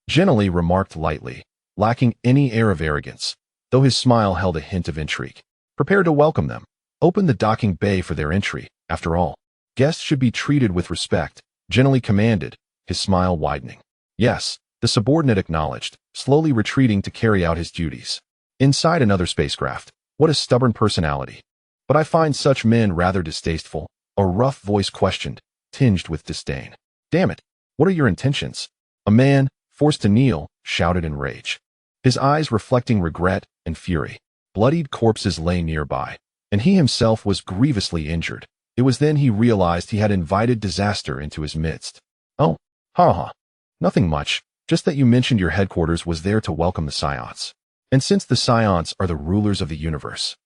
Gently remarked lightly, lacking any air of arrogance, though his smile held a hint of intrigue. "Prepare to welcome them. Open the docking bay for their entry. After all, guests should be treated with respect," Gently commanded, his smile widening. "Yes," the subordinate acknowledged, slowly retreating to carry out his duties. Inside another spacecraft, what a stubborn personality. "But I find such men rather distasteful," a rough voice questioned, tinged with disdain. "Damn it, what are your intentions?" A man, forced to kneel, shouted in rage, his eyes reflecting regret and fury. Bloodied corpses lay nearby, and he himself was grievously injured. It was then he realized he had invited disaster into his midst. "Oh, ha. Nothing much, just that you mentioned your headquarters was there to welcome the Saiyans. And since the Saiyans are the rulers of the universe,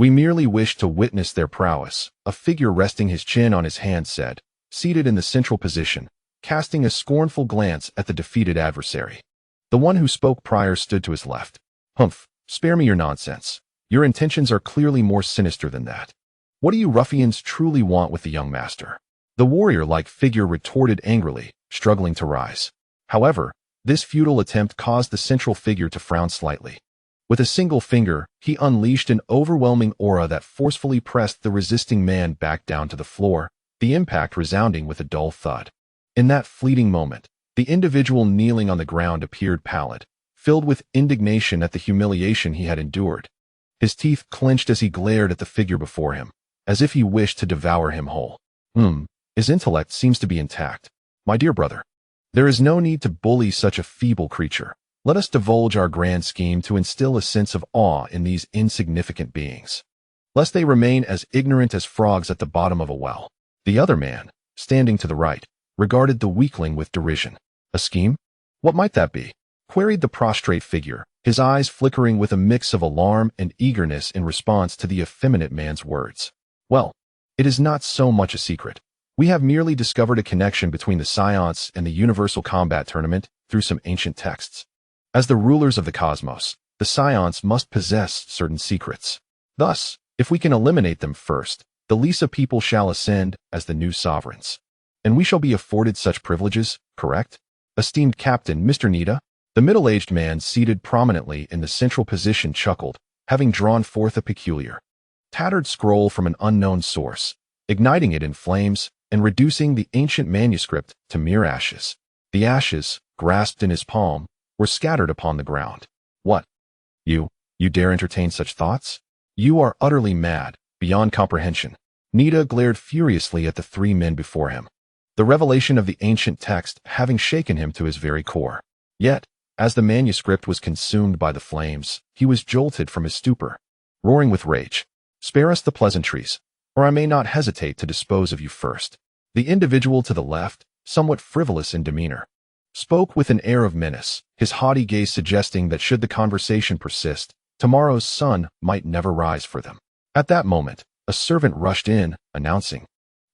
We merely wish to witness their prowess, a figure resting his chin on his hand said, seated in the central position, casting a scornful glance at the defeated adversary. The one who spoke prior stood to his left. Humph, spare me your nonsense. Your intentions are clearly more sinister than that. What do you ruffians truly want with the young master? The warrior-like figure retorted angrily, struggling to rise. However, this futile attempt caused the central figure to frown slightly. With a single finger, he unleashed an overwhelming aura that forcefully pressed the resisting man back down to the floor, the impact resounding with a dull thud. In that fleeting moment, the individual kneeling on the ground appeared pallid, filled with indignation at the humiliation he had endured. His teeth clenched as he glared at the figure before him, as if he wished to devour him whole. His intellect seems to be intact. My dear brother, there is no need to bully such a feeble creature. Let us divulge our grand scheme to instill a sense of awe in these insignificant beings, lest they remain as ignorant as frogs at the bottom of a well. The other man, standing to the right, regarded the weakling with derision. A scheme? What might that be? Queried the prostrate figure, his eyes flickering with a mix of alarm and eagerness in response to the effeminate man's words. Well, it is not so much a secret. We have merely discovered a connection between the Saiyans and the Universal Combat Tournament through some ancient texts. As the rulers of the cosmos, the Saiyans must possess certain secrets. Thus, if we can eliminate them first, the Lisa people shall ascend as the new sovereigns. And we shall be afforded such privileges, correct? Esteemed Captain Mr. Nida, the middle-aged man seated prominently in the central position chuckled, having drawn forth a peculiar, tattered scroll from an unknown source, igniting it in flames and reducing the ancient manuscript to mere ashes. The ashes, grasped in his palm, were scattered upon the ground. What? You dare entertain such thoughts? You are utterly mad, beyond comprehension. Nida glared furiously at the three men before him, the revelation of the ancient text having shaken him to his very core. Yet, as the manuscript was consumed by the flames, he was jolted from his stupor, roaring with rage. Spare us the pleasantries, or I may not hesitate to dispose of you first. The individual to the left, somewhat frivolous in demeanor, spoke with an air of menace, his haughty gaze suggesting that should the conversation persist, tomorrow's sun might never rise for them. At that moment, a servant rushed in, announcing,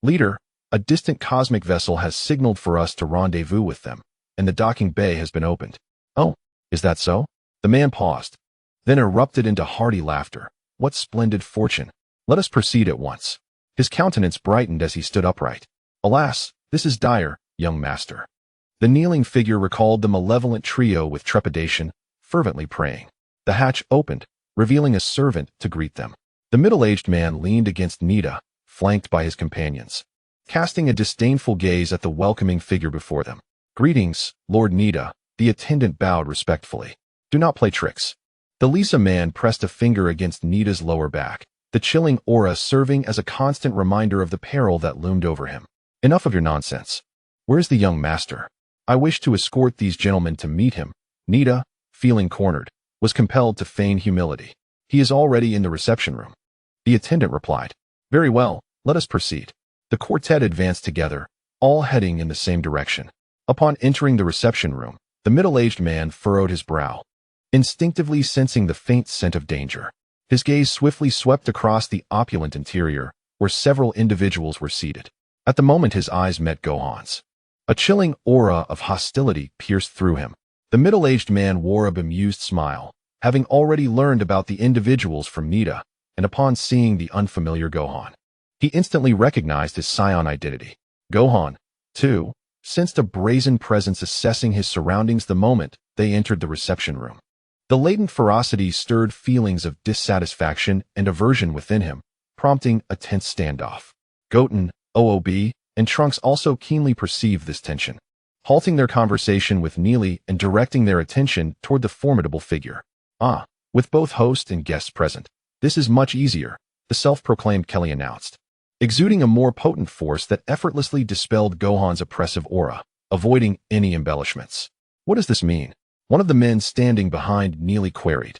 "Leader, a distant cosmic vessel has signaled for us to rendezvous with them, and the docking bay has been opened." "Oh, is that so?" The man paused, then erupted into hearty laughter. "What splendid fortune! Let us proceed at once." His countenance brightened as he stood upright. "Alas, this is dire, young master." The kneeling figure recalled the malevolent trio with trepidation, fervently praying. The hatch opened, revealing a servant to greet them. The middle-aged man leaned against Nida, flanked by his companions, casting a disdainful gaze at the welcoming figure before them. "Greetings, Lord Nida," the attendant bowed respectfully. "Do not play tricks." The Lisa man pressed a finger against Nida's lower back, the chilling aura serving as a constant reminder of the peril that loomed over him. "Enough of your nonsense. Where's the young master? I wish to escort these gentlemen to meet him." Nida, feeling cornered, was compelled to feign humility. "He is already in the reception room." The attendant replied. "Very well, let us proceed." The quartet advanced together, all heading in the same direction. Upon entering the reception room, the middle-aged man furrowed his brow, instinctively sensing the faint scent of danger. His gaze swiftly swept across the opulent interior, where several individuals were seated. At the moment his eyes met Gohan's, a chilling aura of hostility pierced through him. The middle-aged man wore a bemused smile, having already learned about the individuals from Nida, and upon seeing the unfamiliar Gohan, he instantly recognized his Saiyan identity. Gohan, too, sensed a brazen presence assessing his surroundings the moment they entered the reception room. The latent ferocity stirred feelings of dissatisfaction and aversion within him, prompting a tense standoff. Goten, OOB, and Trunks also keenly perceived this tension, halting their conversation with Neely and directing their attention toward the formidable figure. With both host and guests present, this is much easier, the self-proclaimed Kelly announced, exuding a more potent force that effortlessly dispelled Gohan's oppressive aura, avoiding any embellishments. "What does this mean?" one of the men standing behind Neely queried,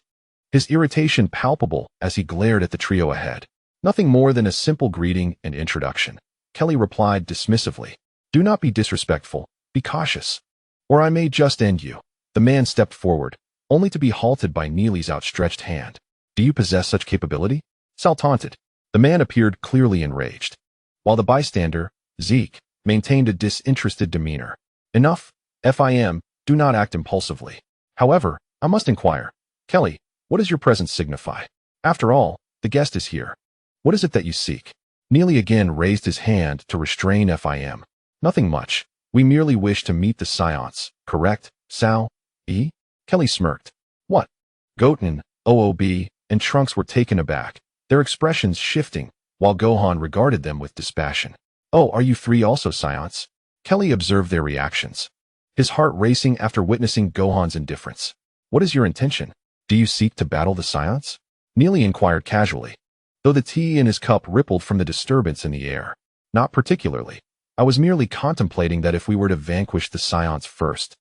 his irritation palpable as he glared at the trio ahead. "Nothing more than a simple greeting and introduction," Kelly replied dismissively. "Do not be disrespectful, be cautious, or I may just end you." The man stepped forward, only to be halted by Neely's outstretched hand. "Do you possess such capability?" Sal taunted. The man appeared clearly enraged, while the bystander, Zeke, maintained a disinterested demeanor. Enough, FIM, do not act impulsively. However, I must inquire. Kelly, what does your presence signify? After all, the guest is here. What is it that you seek? Neely again raised his hand to restrain FIM. Nothing much. We merely wish to meet the Saiyans, correct, Sal? Kelly smirked. What? Goten, OOB, and Trunks were taken aback, their expressions shifting, while Gohan regarded them with dispassion. Oh, are you three also Saiyans? Kelly observed their reactions, his heart racing after witnessing Gohan's indifference. What is your intention? Do you seek to battle the Saiyans? Neely inquired casually, though the tea in his cup rippled from the disturbance in the air. Not particularly. I was merely contemplating that if we were to vanquish the Saiyans first,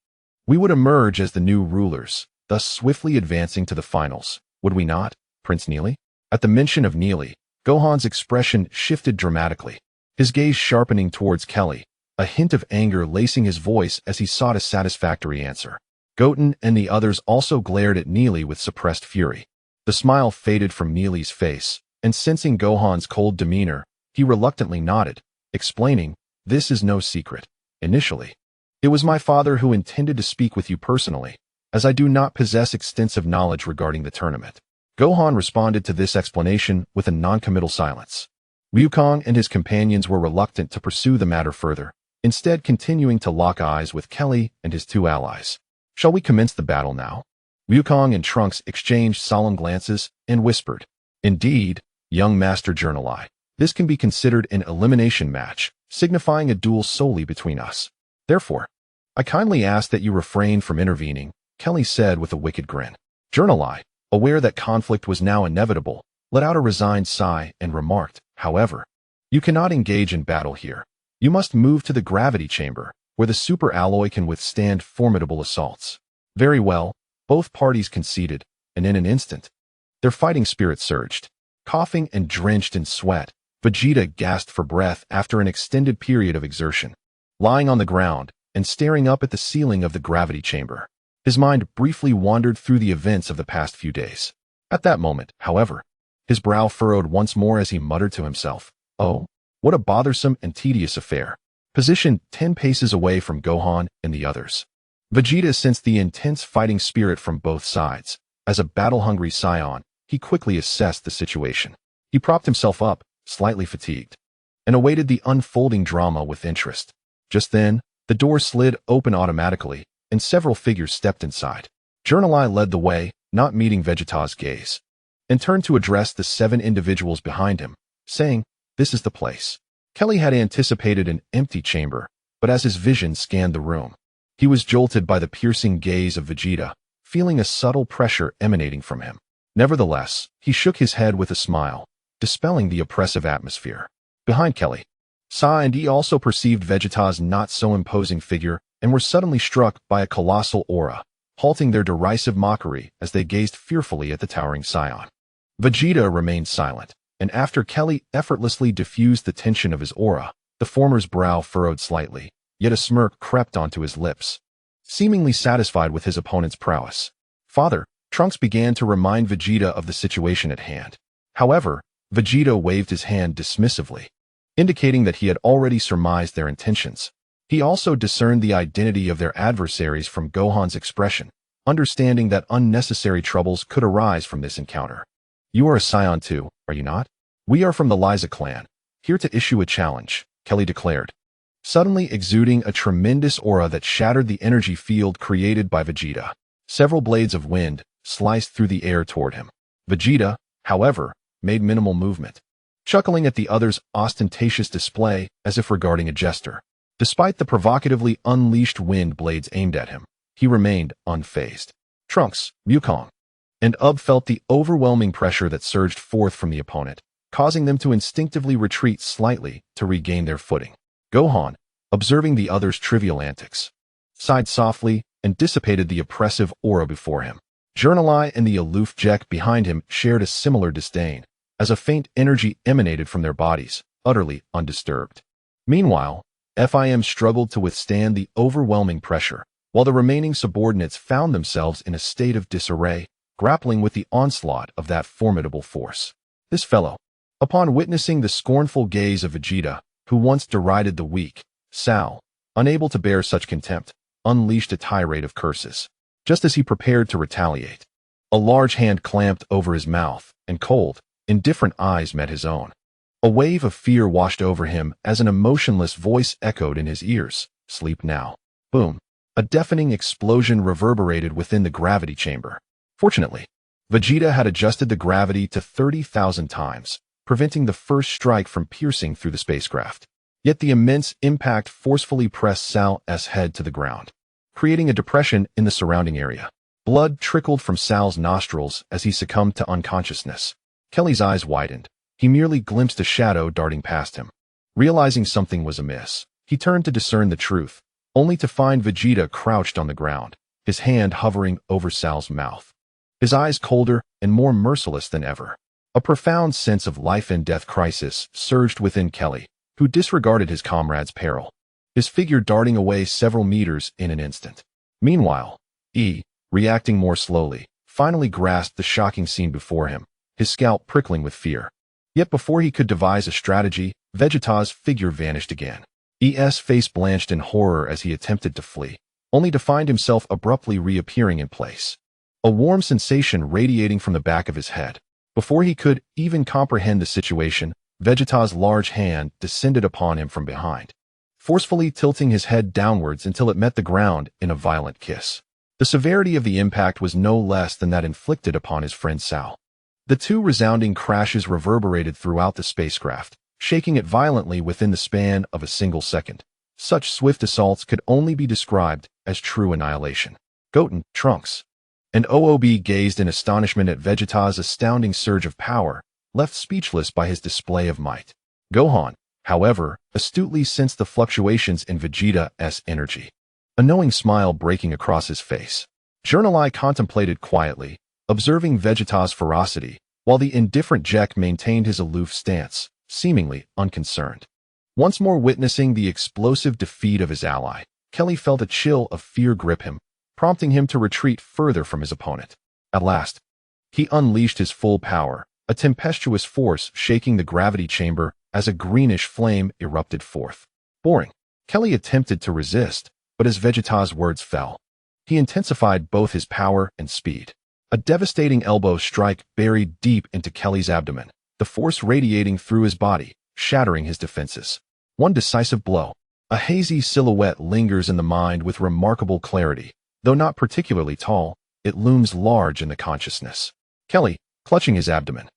we would emerge as the new rulers, thus swiftly advancing to the finals, would we not, Prince Neely? At the mention of Neely, Gohan's expression shifted dramatically, his gaze sharpening towards Kelly, a hint of anger lacing his voice as he sought a satisfactory answer. Goten and the others also glared at Neely with suppressed fury. The smile faded from Neely's face, and sensing Gohan's cold demeanor, he reluctantly nodded, explaining, "This is no secret. Initially, it was my father who intended to speak with you personally, as I do not possess extensive knowledge regarding the tournament." Gohan responded to this explanation with a non-committal silence. Wukong and his companions were reluctant to pursue the matter further, instead continuing to lock eyes with Kelly and his two allies. Shall we commence the battle now? Wukong and Trunks exchanged solemn glances and whispered, Indeed, young Master Journali, this can be considered an elimination match, signifying a duel solely between us. Therefore, I kindly ask that you refrain from intervening, Kelly said with a wicked grin. Journali, aware that conflict was now inevitable, let out a resigned sigh and remarked, however, you cannot engage in battle here. You must move to the gravity chamber, where the super alloy can withstand formidable assaults. Very well, both parties conceded, and in an instant, their fighting spirit surged. Coughing and drenched in sweat, Vegeta gasped for breath after an extended period of exertion. Lying on the ground and staring up at the ceiling of the gravity chamber, his mind briefly wandered through the events of the past few days. At that moment, however, his brow furrowed once more as he muttered to himself, Oh, what a bothersome and tedious affair. Positioned 10 paces away from Gohan and the others, Vegeta sensed the intense fighting spirit from both sides. As a battle-hungry Saiyan, he quickly assessed the situation. He propped himself up, slightly fatigued, and awaited the unfolding drama with interest. Just then, the door slid open automatically, and several figures stepped inside. Journali led the way, not meeting Vegeta's gaze, and turned to address the 7 individuals behind him, saying, This is the place. Kelly had anticipated an empty chamber, but as his vision scanned the room, he was jolted by the piercing gaze of Vegeta, feeling a subtle pressure emanating from him. Nevertheless, he shook his head with a smile, dispelling the oppressive atmosphere. Behind Kelly, Sa and E also perceived Vegeta's not-so-imposing figure and were suddenly struck by a colossal aura, halting their derisive mockery as they gazed fearfully at the towering Saiyan. Vegeta remained silent, and after Kelly effortlessly diffused the tension of his aura, the former's brow furrowed slightly, yet a smirk crept onto his lips. Seemingly satisfied with his opponent's prowess, Father, Trunks began to remind Vegeta of the situation at hand. However, Vegeta waved his hand dismissively, indicating that he had already surmised their intentions. He also discerned the identity of their adversaries from Gohan's expression, understanding that unnecessary troubles could arise from this encounter. You are a Saiyan too, are you not? We are from the Liza clan, here to issue a challenge, Kelly declared, suddenly exuding a tremendous aura that shattered the energy field created by Vegeta. Several blades of wind sliced through the air toward him. Vegeta, however, made minimal movement, chuckling at the other's ostentatious display as if regarding a jester. Despite the provocatively unleashed wind blades aimed at him, he remained unfazed. Trunks, Wukong, and Ub felt the overwhelming pressure that surged forth from the opponent, causing them to instinctively retreat slightly to regain their footing. Gohan, observing the others' trivial antics, sighed softly and dissipated the oppressive aura before him. Journali and the aloof Jack behind him shared a similar disdain, as a faint energy emanated from their bodies, utterly undisturbed. Meanwhile, FIM struggled to withstand the overwhelming pressure, while the remaining subordinates found themselves in a state of disarray, grappling with the onslaught of that formidable force. This fellow. Upon witnessing the scornful gaze of Vegeta, who once derided the weak, Sal, unable to bear such contempt, unleashed a tirade of curses. Just as he prepared to retaliate, a large hand clamped over his mouth, and cold, indifferent eyes met his own. A wave of fear washed over him as an emotionless voice echoed in his ears. Sleep now. Boom. A deafening explosion reverberated within the gravity chamber. Fortunately, Vegeta had adjusted the gravity to 30,000 times, preventing the first strike from piercing through the spacecraft. Yet the immense impact forcefully pressed Sal's head to the ground, creating a depression in the surrounding area. Blood trickled from Sal's nostrils as he succumbed to unconsciousness. Kelly's eyes widened. He merely glimpsed a shadow darting past him. Realizing something was amiss, he turned to discern the truth, only to find Vegeta crouched on the ground, his hand hovering over Sal's mouth. His eyes colder and more merciless than ever. A profound sense of life-and-death crisis surged within Kelly, who disregarded his comrade's peril, his figure darting away several meters in an instant. Meanwhile, reacting more slowly, finally grasped the shocking scene before him, his scalp prickling with fear. Yet before he could devise a strategy, Vegeta's figure vanished again. ES face blanched in horror as he attempted to flee, only to find himself abruptly reappearing in place. A warm sensation radiating from the back of his head. Before he could even comprehend the situation, Vegeta's large hand descended upon him from behind, forcefully tilting his head downwards until it met the ground in a violent kiss. The severity of the impact was no less than that inflicted upon his friend Sal. The two resounding crashes reverberated throughout the spacecraft, shaking it violently within the span of a single second. Such swift assaults could only be described as true annihilation. Goten, Trunks, and OOB gazed in astonishment at Vegeta's astounding surge of power, left speechless by his display of might. Gohan, however, astutely sensed the fluctuations in Vegeta's energy, a knowing smile breaking across his face. Journalai contemplated quietly, observing Vegeta's ferocity, while the indifferent Jack maintained his aloof stance, seemingly unconcerned. Once more witnessing the explosive defeat of his ally, Kelly felt a chill of fear grip him, prompting him to retreat further from his opponent. At last, he unleashed his full power, a tempestuous force shaking the gravity chamber as a greenish flame erupted forth. Boring. Kelly attempted to resist, but as Vegeta's words fell, he intensified both his power and speed. A devastating elbow strike buried deep into Kelly's abdomen, the force radiating through his body, shattering his defenses. One decisive blow. A hazy silhouette lingers in the mind with remarkable clarity. Though not particularly tall, it looms large in the consciousness. Kelly, clutching his abdomen,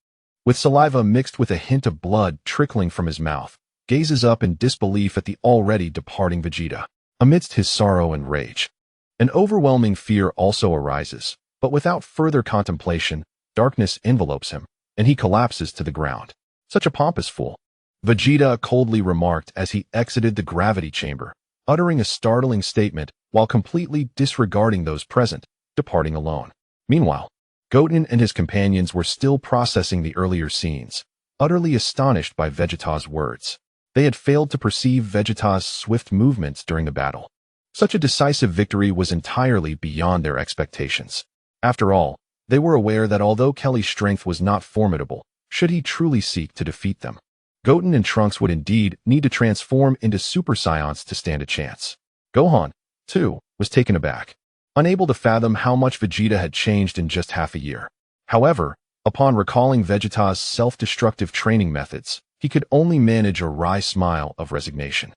with saliva mixed with a hint of blood trickling from his mouth, gazes up in disbelief at the already departing Vegeta. Amidst his sorrow and rage, an overwhelming fear also arises, but without further contemplation, darkness envelopes him, and he collapses to the ground. Such a pompous fool, Vegeta coldly remarked as he exited the gravity chamber, uttering a startling statement while completely disregarding those present, departing alone. Meanwhile, Goten and his companions were still processing the earlier scenes, utterly astonished by Vegeta's words. They had failed to perceive Vegeta's swift movements during the battle. Such a decisive victory was entirely beyond their expectations. After all, they were aware that although Kelly's strength was not formidable, should he truly seek to defeat them, Goten and Trunks would indeed need to transform into Super Saiyans to stand a chance. Gohan, too, was taken aback, unable to fathom how much Vegeta had changed in just half a year. However, upon recalling Vegeta's self-destructive training methods, he could only manage a wry smile of resignation.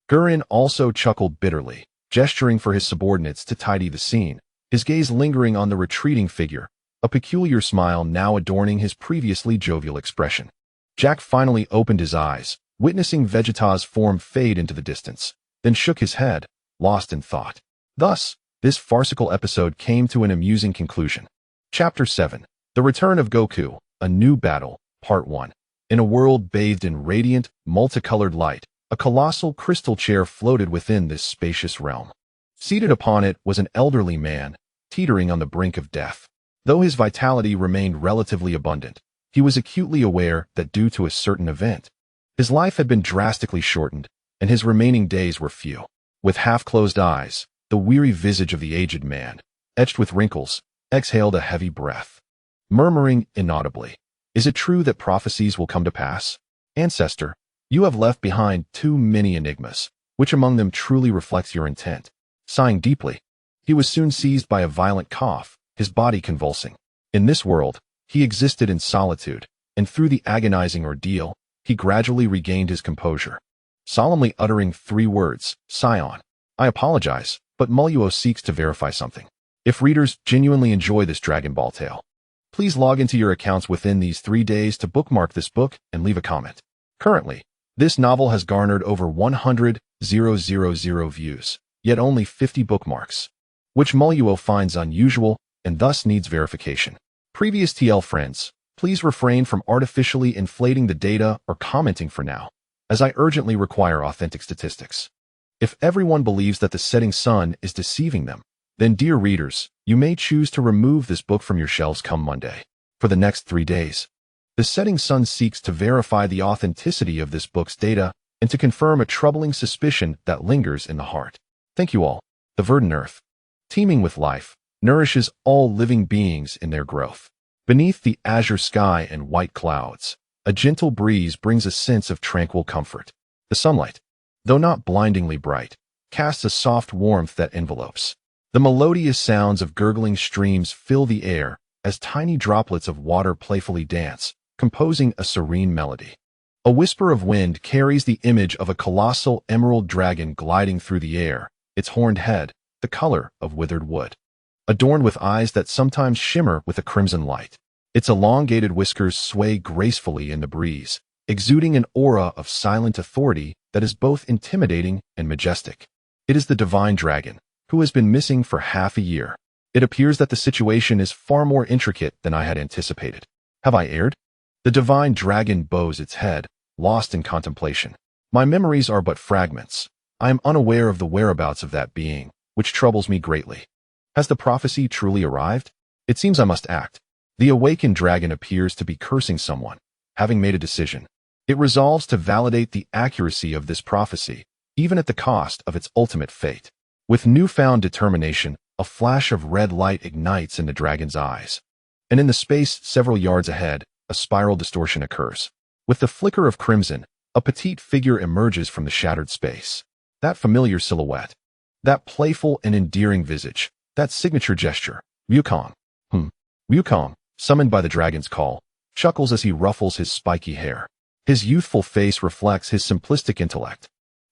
Gurren also chuckled bitterly, gesturing for his subordinates to tidy the scene, his gaze lingering on the retreating figure, a peculiar smile now adorning his previously jovial expression. Jack finally opened his eyes, witnessing Vegeta's form fade into the distance, then shook his head, lost in thought. Thus, this farcical episode came to an amusing conclusion. Chapter 7. The Return of Goku, A New Battle, Part 1. In a world bathed in radiant, multicolored light, a colossal crystal chair floated within this spacious realm. Seated upon it was an elderly man, teetering on the brink of death. Though his vitality remained relatively abundant, he was acutely aware that due to a certain event, his life had been drastically shortened, and his remaining days were few. With half-closed eyes, the weary visage of the aged man, etched with wrinkles, exhaled a heavy breath. Murmuring inaudibly, Is it true that prophecies will come to pass? Ancestor, you have left behind too many enigmas. Which among them truly reflects your intent? Sighing deeply, he was soon seized by a violent cough, his body convulsing. In this world, he existed in solitude, and through the agonizing ordeal, he gradually regained his composure. Solemnly uttering 3 words, Scion. I apologize, but Mozhu seeks to verify something. If readers genuinely enjoy this Dragon Ball tale, please log into your accounts within these 3 days to bookmark this book and leave a comment. Currently, this novel has garnered over 100,000 views, yet only 50 bookmarks, which Mozhu finds unusual and thus needs verification. Previous TL friends, please refrain from artificially inflating the data or commenting for now, as I urgently require authentic statistics. If everyone believes that the setting sun is deceiving them, then dear readers, you may choose to remove this book from your shelves come Monday. For the next 3 days, the setting sun seeks to verify the authenticity of this book's data and to confirm a troubling suspicion that lingers in the heart. Thank you all. The verdant earth, teeming with life, nourishes all living beings in their growth. Beneath the azure sky and white clouds, a gentle breeze brings a sense of tranquil comfort. The sunlight, though not blindingly bright, casts a soft warmth that envelopes. The melodious sounds of gurgling streams fill the air as tiny droplets of water playfully dance, composing a serene melody. A whisper of wind carries the image of a colossal emerald dragon gliding through the air, its horned head, the color of withered wood, adorned with eyes that sometimes shimmer with a crimson light. Its elongated whiskers sway gracefully in the breeze, exuding an aura of silent authority that is both intimidating and majestic. It is the divine dragon, who has been missing for half a year. It appears that the situation is far more intricate than I had anticipated. Have I erred? The divine dragon bows its head, lost in contemplation. My memories are but fragments. I am unaware of the whereabouts of that being, which troubles me greatly. Has the prophecy truly arrived? It seems I must act. The awakened dragon appears to be cursing someone, having made a decision. It resolves to validate the accuracy of this prophecy, even at the cost of its ultimate fate. With newfound determination, a flash of red light ignites in the dragon's eyes. And in the space several yards ahead, a spiral distortion occurs. With the flicker of crimson, a petite figure emerges from the shattered space. That familiar silhouette, that playful and endearing visage, that signature gesture, Wukong. Wukong, summoned by the dragon's call, chuckles as he ruffles his spiky hair. His youthful face reflects his simplistic intellect,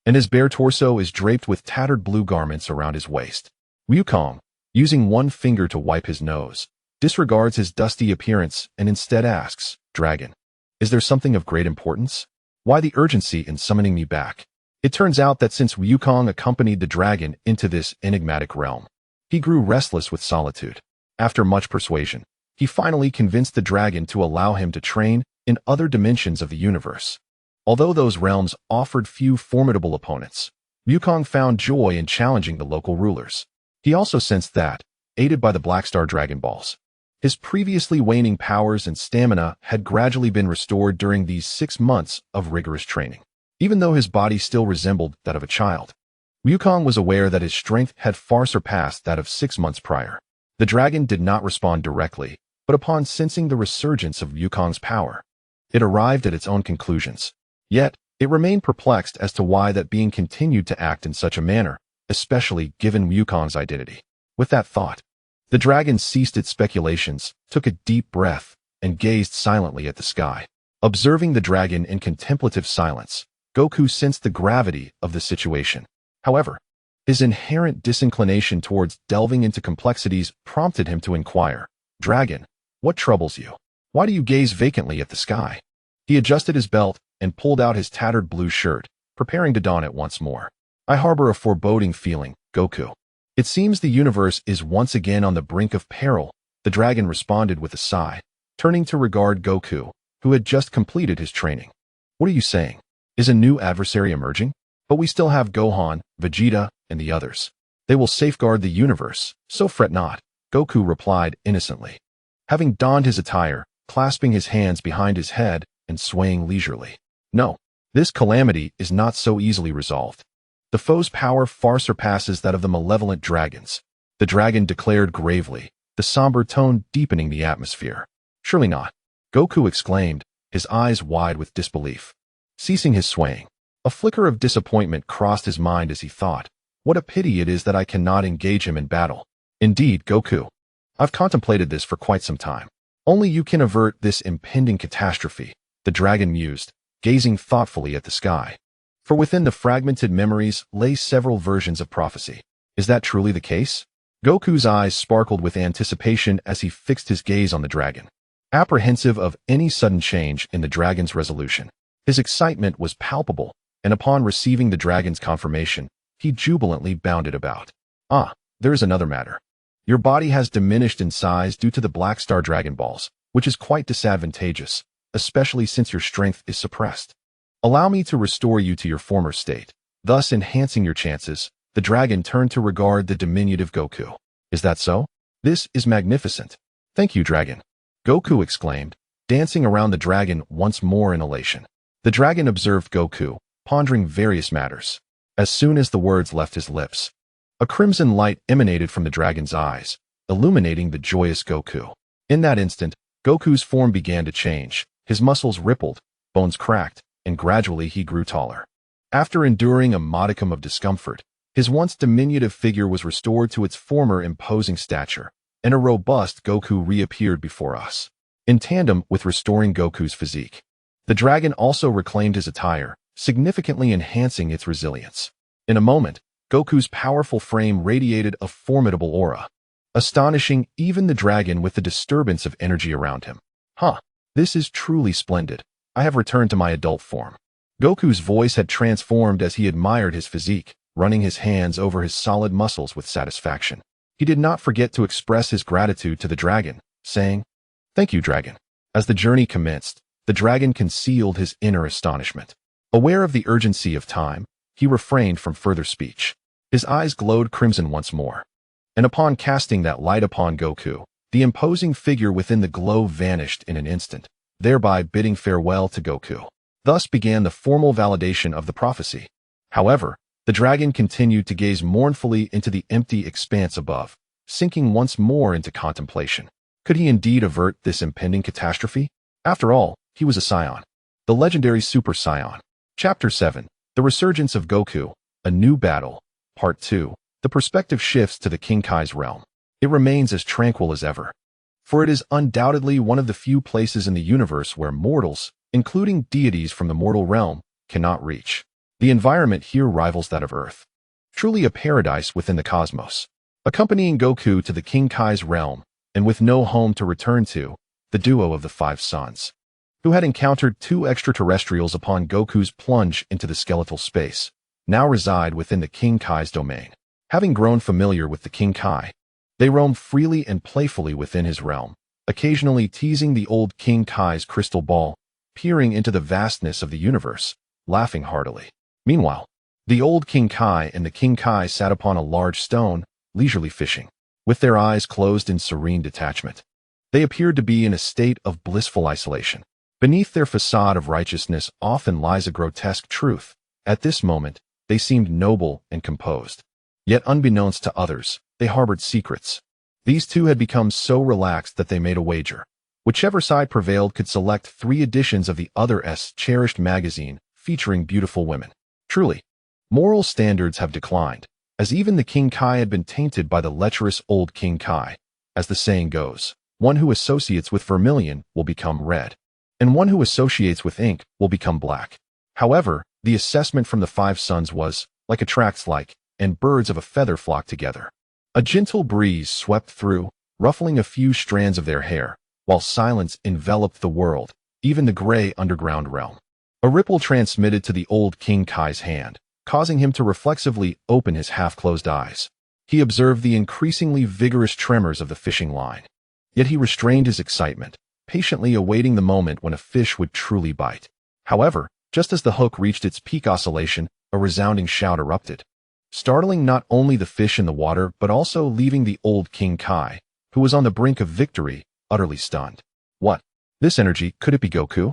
and his bare torso is draped with tattered blue garments around his waist. Wukong, using one finger to wipe his nose, disregards his dusty appearance and instead asks, Dragon, is there something of great importance? Why the urgency in summoning me back? It turns out that since Wukong accompanied the dragon into this enigmatic realm, he grew restless with solitude. After much persuasion, he finally convinced the dragon to allow him to train in other dimensions of the universe. Although those realms offered few formidable opponents, Wukong found joy in challenging the local rulers. He also sensed that, aided by the Black Star Dragon Balls, his previously waning powers and stamina had gradually been restored during these 6 months of rigorous training. Even though his body still resembled that of a child, Wukong was aware that his strength had far surpassed that of 6 months prior. The dragon did not respond directly, but upon sensing the resurgence of Wukong's power, it arrived at its own conclusions. Yet, it remained perplexed as to why that being continued to act in such a manner, especially given Wukong's identity. With that thought, the dragon ceased its speculations, took a deep breath, and gazed silently at the sky. Observing the dragon in contemplative silence, Goku sensed the gravity of the situation. However, his inherent disinclination towards delving into complexities prompted him to inquire, Dragon, what troubles you? Why do you gaze vacantly at the sky? He adjusted his belt and pulled out his tattered blue shirt, preparing to don it once more. I harbor a foreboding feeling, Goku. It seems the universe is once again on the brink of peril, the dragon responded with a sigh, turning to regard Goku, who had just completed his training. What are you saying? Is a new adversary emerging? But we still have Gohan, Vegeta, and the others. They will safeguard the universe, so fret not, Goku replied innocently. Having donned his attire, clasping his hands behind his head, and swaying leisurely. No, this calamity is not so easily resolved. The foe's power far surpasses that of the malevolent dragons, the dragon declared gravely, the somber tone deepening the atmosphere. Surely not. Goku exclaimed, his eyes wide with disbelief. Ceasing his swaying, a flicker of disappointment crossed his mind as he thought, what a pity it is that I cannot engage him in battle. Indeed, Goku. I've contemplated this for quite some time. Only you can avert this impending catastrophe, the dragon mused, gazing thoughtfully at the sky. For within the fragmented memories lay several versions of prophecy. Is that truly the case? Goku's eyes sparkled with anticipation as he fixed his gaze on the dragon, apprehensive of any sudden change in the dragon's resolution. His excitement was palpable, and upon receiving the dragon's confirmation, he jubilantly bounded about. Ah, there is another matter. Your body has diminished in size due to the Black Star Dragon Balls, which is quite disadvantageous, especially since your strength is suppressed. Allow me to restore you to your former state, thus enhancing your chances. The dragon turned to regard the diminutive Goku. Is that so? This is magnificent. Thank you, dragon. Goku exclaimed, dancing around the dragon once more in elation. The dragon observed Goku, pondering various matters. As soon as the words left his lips, a crimson light emanated from the dragon's eyes, illuminating the joyous Goku. In that instant, Goku's form began to change. His muscles rippled, bones cracked, and gradually he grew taller. After enduring a modicum of discomfort, his once diminutive figure was restored to its former imposing stature, and a robust Goku reappeared before us. In tandem with restoring Goku's physique, the dragon also reclaimed his attire, significantly enhancing its resilience. In a moment, Goku's powerful frame radiated a formidable aura, astonishing even the dragon with the disturbance of energy around him. This is truly splendid. I have returned to my adult form. Goku's voice had transformed as he admired his physique, running his hands over his solid muscles with satisfaction. He did not forget to express his gratitude to the dragon, saying, "Thank you, dragon." As the journey commenced, the dragon concealed his inner astonishment. Aware of the urgency of time, he refrained from further speech. His eyes glowed crimson once more. And upon casting that light upon Goku, the imposing figure within the glow vanished in an instant, thereby bidding farewell to Goku. Thus began the formal validation of the prophecy. However, the dragon continued to gaze mournfully into the empty expanse above, sinking once more into contemplation. Could he indeed avert this impending catastrophe? After all, he was a Saiyan, the legendary Super Saiyan. Chapter 7, The Resurgence of Goku, A New Battle, Part 2, The perspective shifts to the King Kai's realm. It remains as tranquil as ever. For it is undoubtedly one of the few places in the universe where mortals, including deities from the mortal realm, cannot reach. The environment here rivals that of Earth. Truly a paradise within the cosmos. Accompanying Goku to the King Kai's realm, and with no home to return to, the duo of the five sons, who had encountered two extraterrestrials upon Goku's plunge into the skeletal space, now reside within the King Kai's domain. Having grown familiar with the King Kai, they roam freely and playfully within his realm, occasionally teasing the old King Kai's crystal ball, peering into the vastness of the universe, laughing heartily. Meanwhile, the old King Kai and the King Kai sat upon a large stone, leisurely fishing, with their eyes closed in serene detachment. They appeared to be in a state of blissful isolation. Beneath their facade of righteousness often lies a grotesque truth. At this moment, they seemed noble and composed. Yet unbeknownst to others, they harbored secrets. These two had become so relaxed that they made a wager. Whichever side prevailed could select 3 editions of the other's cherished magazine featuring beautiful women. Truly, moral standards have declined, as even the King Kai had been tainted by the lecherous old King Kai. As the saying goes, one who associates with vermilion will become red, and one who associates with ink will become black. However, the assessment from the 5 sons was, like attracts like, and birds of a feather flock together. A gentle breeze swept through, ruffling a few strands of their hair, while silence enveloped the world, even the gray underground realm. A ripple transmitted to the old King Kai's hand, causing him to reflexively open his half-closed eyes. He observed the increasingly vigorous tremors of the fishing line. Yet he restrained his excitement, patiently awaiting the moment when a fish would truly bite. However, just as the hook reached its peak oscillation, a resounding shout erupted, startling not only the fish in the water but also leaving the old King Kai, who was on the brink of victory, utterly stunned. What? This energy, could it be Goku?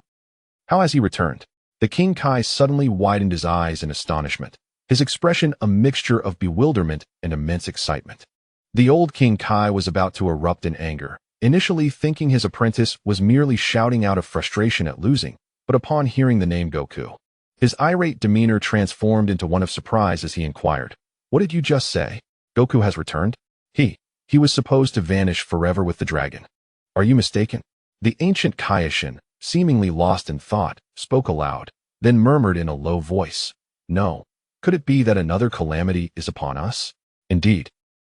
How has he returned? The King Kai suddenly widened his eyes in astonishment, his expression a mixture of bewilderment and immense excitement. The old King Kai was about to erupt in anger, initially thinking his apprentice was merely shouting out of frustration at losing, but upon hearing the name Goku, his irate demeanor transformed into one of surprise as he inquired, "What did you just say? Goku has returned? He was supposed to vanish forever with the dragon. Are you mistaken?" The ancient Kaioshin, seemingly lost in thought, spoke aloud, then murmured in a low voice, "No. Could it be that another calamity is upon us?" Indeed,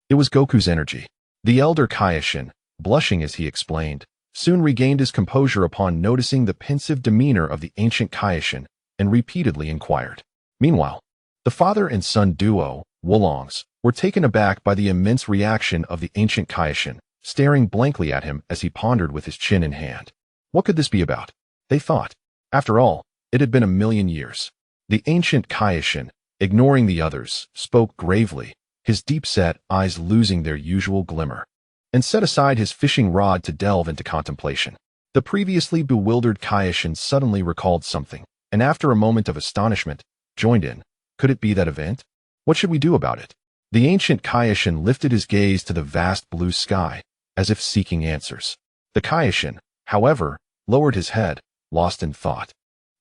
it was Goku's energy. The elder Kaioshin, blushing as he explained, soon regained his composure upon noticing the pensive demeanor of the ancient Kaioshin and repeatedly inquired. Meanwhile, the father and son duo, Wolongs, were taken aback by the immense reaction of the ancient Kaioshin, staring blankly at him as he pondered with his chin in hand. What could this be about? They thought. After all, it had been 1,000,000 years. The ancient Kaioshin, ignoring the others, spoke gravely, his deep-set eyes losing their usual glimmer, and set aside his fishing rod to delve into contemplation. The previously bewildered Kaioshin suddenly recalled something, and after a moment of astonishment, joined in. Could it be that event? What should we do about it? The ancient Kaioshin lifted his gaze to the vast blue sky, as if seeking answers. The Kaioshin, however, lowered his head, lost in thought,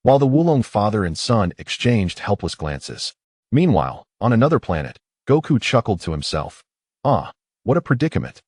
while the Wulong father and son exchanged helpless glances. Meanwhile, on another planet, Goku chuckled to himself. "Ah, what a predicament.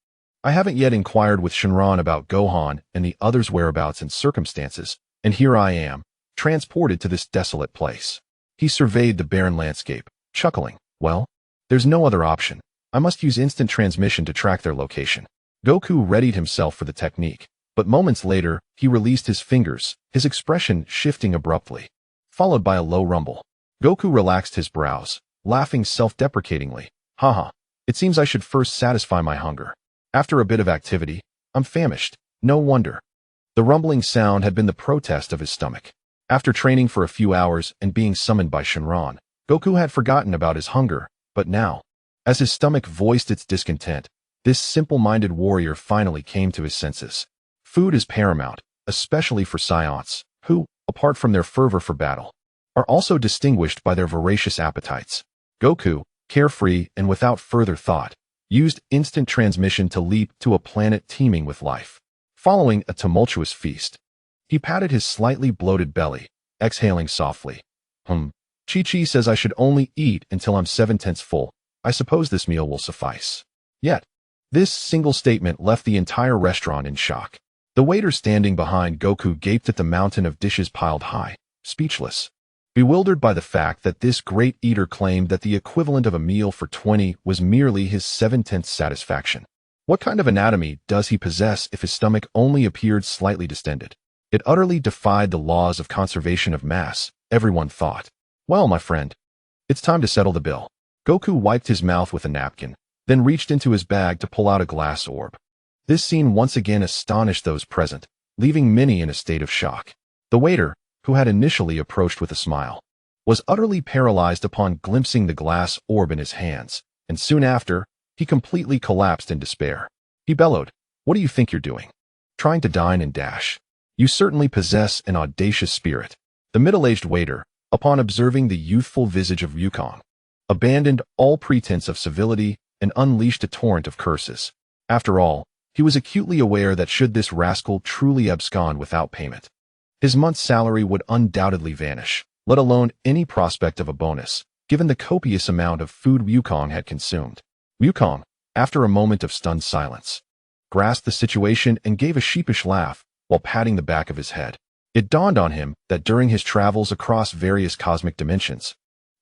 I haven't yet inquired with Shenron about Gohan and the others' whereabouts and circumstances, and here I am, transported to this desolate place." He surveyed the barren landscape, chuckling. "Well, there's no other option. I must use instant transmission to track their location." Goku readied himself for the technique, but moments later, he released his fingers, his expression shifting abruptly, followed by a low rumble. Goku relaxed his brows, laughing self-deprecatingly. "Haha, it seems I should first satisfy my hunger. After a bit of activity, I'm famished. No wonder." The rumbling sound had been the protest of his stomach. After training for a few hours and being summoned by Shenron, Goku had forgotten about his hunger, but now, as his stomach voiced its discontent, this simple-minded warrior finally came to his senses. Food is paramount, especially for Saiyans, who, apart from their fervor for battle, are also distinguished by their voracious appetites. Goku, carefree and without further thought, used instant transmission to leap to a planet teeming with life. Following a tumultuous feast, he patted his slightly bloated belly, exhaling softly. Chi-Chi says I should only eat until I'm 7/10 full. I suppose this meal will suffice." Yet, this single statement left the entire restaurant in shock. The waiter standing behind Goku gaped at the mountain of dishes piled high, speechless, bewildered by the fact that this great eater claimed that the equivalent of a meal for 20 was merely his 7/10 satisfaction. What kind of anatomy does he possess if his stomach only appeared slightly distended? It utterly defied the laws of conservation of mass, everyone thought. "Well, my friend, it's time to settle the bill." Goku wiped his mouth with a napkin, then reached into his bag to pull out a glass orb. This scene once again astonished those present, leaving many in a state of shock. The waiter, who had initially approached with a smile, was utterly paralyzed upon glimpsing the glass orb in his hands, and soon after, he completely collapsed in despair. He bellowed, "What do you think you're doing? Trying to dine and dash? You certainly possess an audacious spirit." The middle-aged waiter, upon observing the youthful visage of Wukong, abandoned all pretense of civility and unleashed a torrent of curses. After all, he was acutely aware that should this rascal truly abscond without payment, his month's salary would undoubtedly vanish, let alone any prospect of a bonus, given the copious amount of food Wukong had consumed. Wukong, after a moment of stunned silence, grasped the situation and gave a sheepish laugh while patting the back of his head. It dawned on him that during his travels across various cosmic dimensions,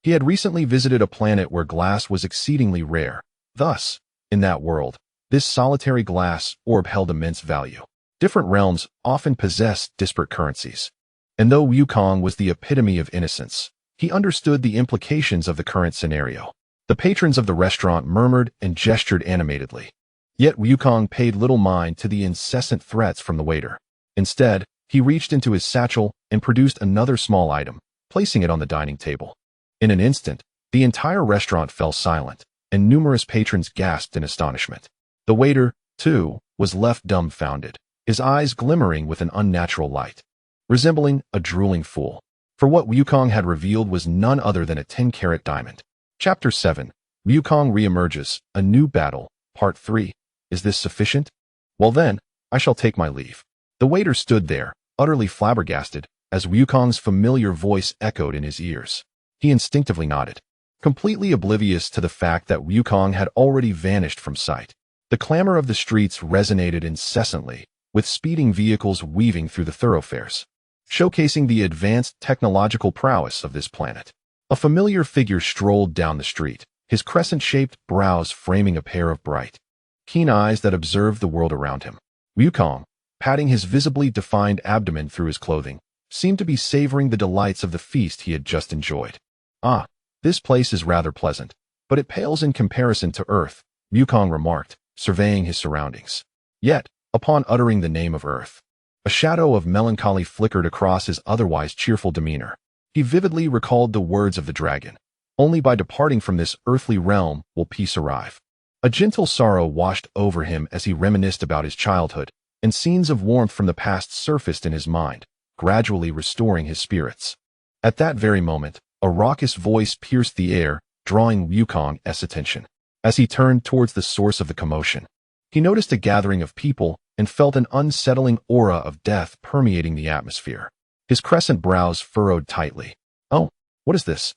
he had recently visited a planet where glass was exceedingly rare. Thus, in that world, this solitary glass orb held immense value. Different realms often possessed disparate currencies. And though Wukong was the epitome of innocence, he understood the implications of the current scenario. The patrons of the restaurant murmured and gestured animatedly. Yet Wukong paid little mind to the incessant threats from the waiter. Instead, he reached into his satchel and produced another small item, placing it on the dining table. In an instant, the entire restaurant fell silent, and numerous patrons gasped in astonishment. The waiter, too, was left dumbfounded, his eyes glimmering with an unnatural light, resembling a drooling fool. For what Wukong had revealed was none other than a 10-carat diamond. Chapter 7. Wukong Reemerges, A New Battle, Part 3. Is this sufficient? Well then, I shall take my leave." The waiter stood there, utterly flabbergasted, as Wukong's familiar voice echoed in his ears. He instinctively nodded, completely oblivious to the fact that Wukong had already vanished from sight. The clamor of the streets resonated incessantly, with speeding vehicles weaving through the thoroughfares, showcasing the advanced technological prowess of this planet. A familiar figure strolled down the street, his crescent-shaped brows framing a pair of bright, keen eyes that observed the world around him. Wukong, patting his visibly defined abdomen through his clothing, seemed to be savoring the delights of the feast he had just enjoyed. "Ah, this place is rather pleasant, but it pales in comparison to Earth," Wukong remarked, surveying his surroundings. Yet, upon uttering the name of Earth, a shadow of melancholy flickered across his otherwise cheerful demeanor. He vividly recalled the words of the dragon, "Only by departing from this earthly realm will peace arrive." A gentle sorrow washed over him as he reminisced about his childhood, and scenes of warmth from the past surfaced in his mind, gradually restoring his spirits. At that very moment, a raucous voice pierced the air, drawing Wukong's attention. As he turned towards the source of the commotion, he noticed a gathering of people and felt an unsettling aura of death permeating the atmosphere. His crescent brows furrowed tightly. "Oh, what is this?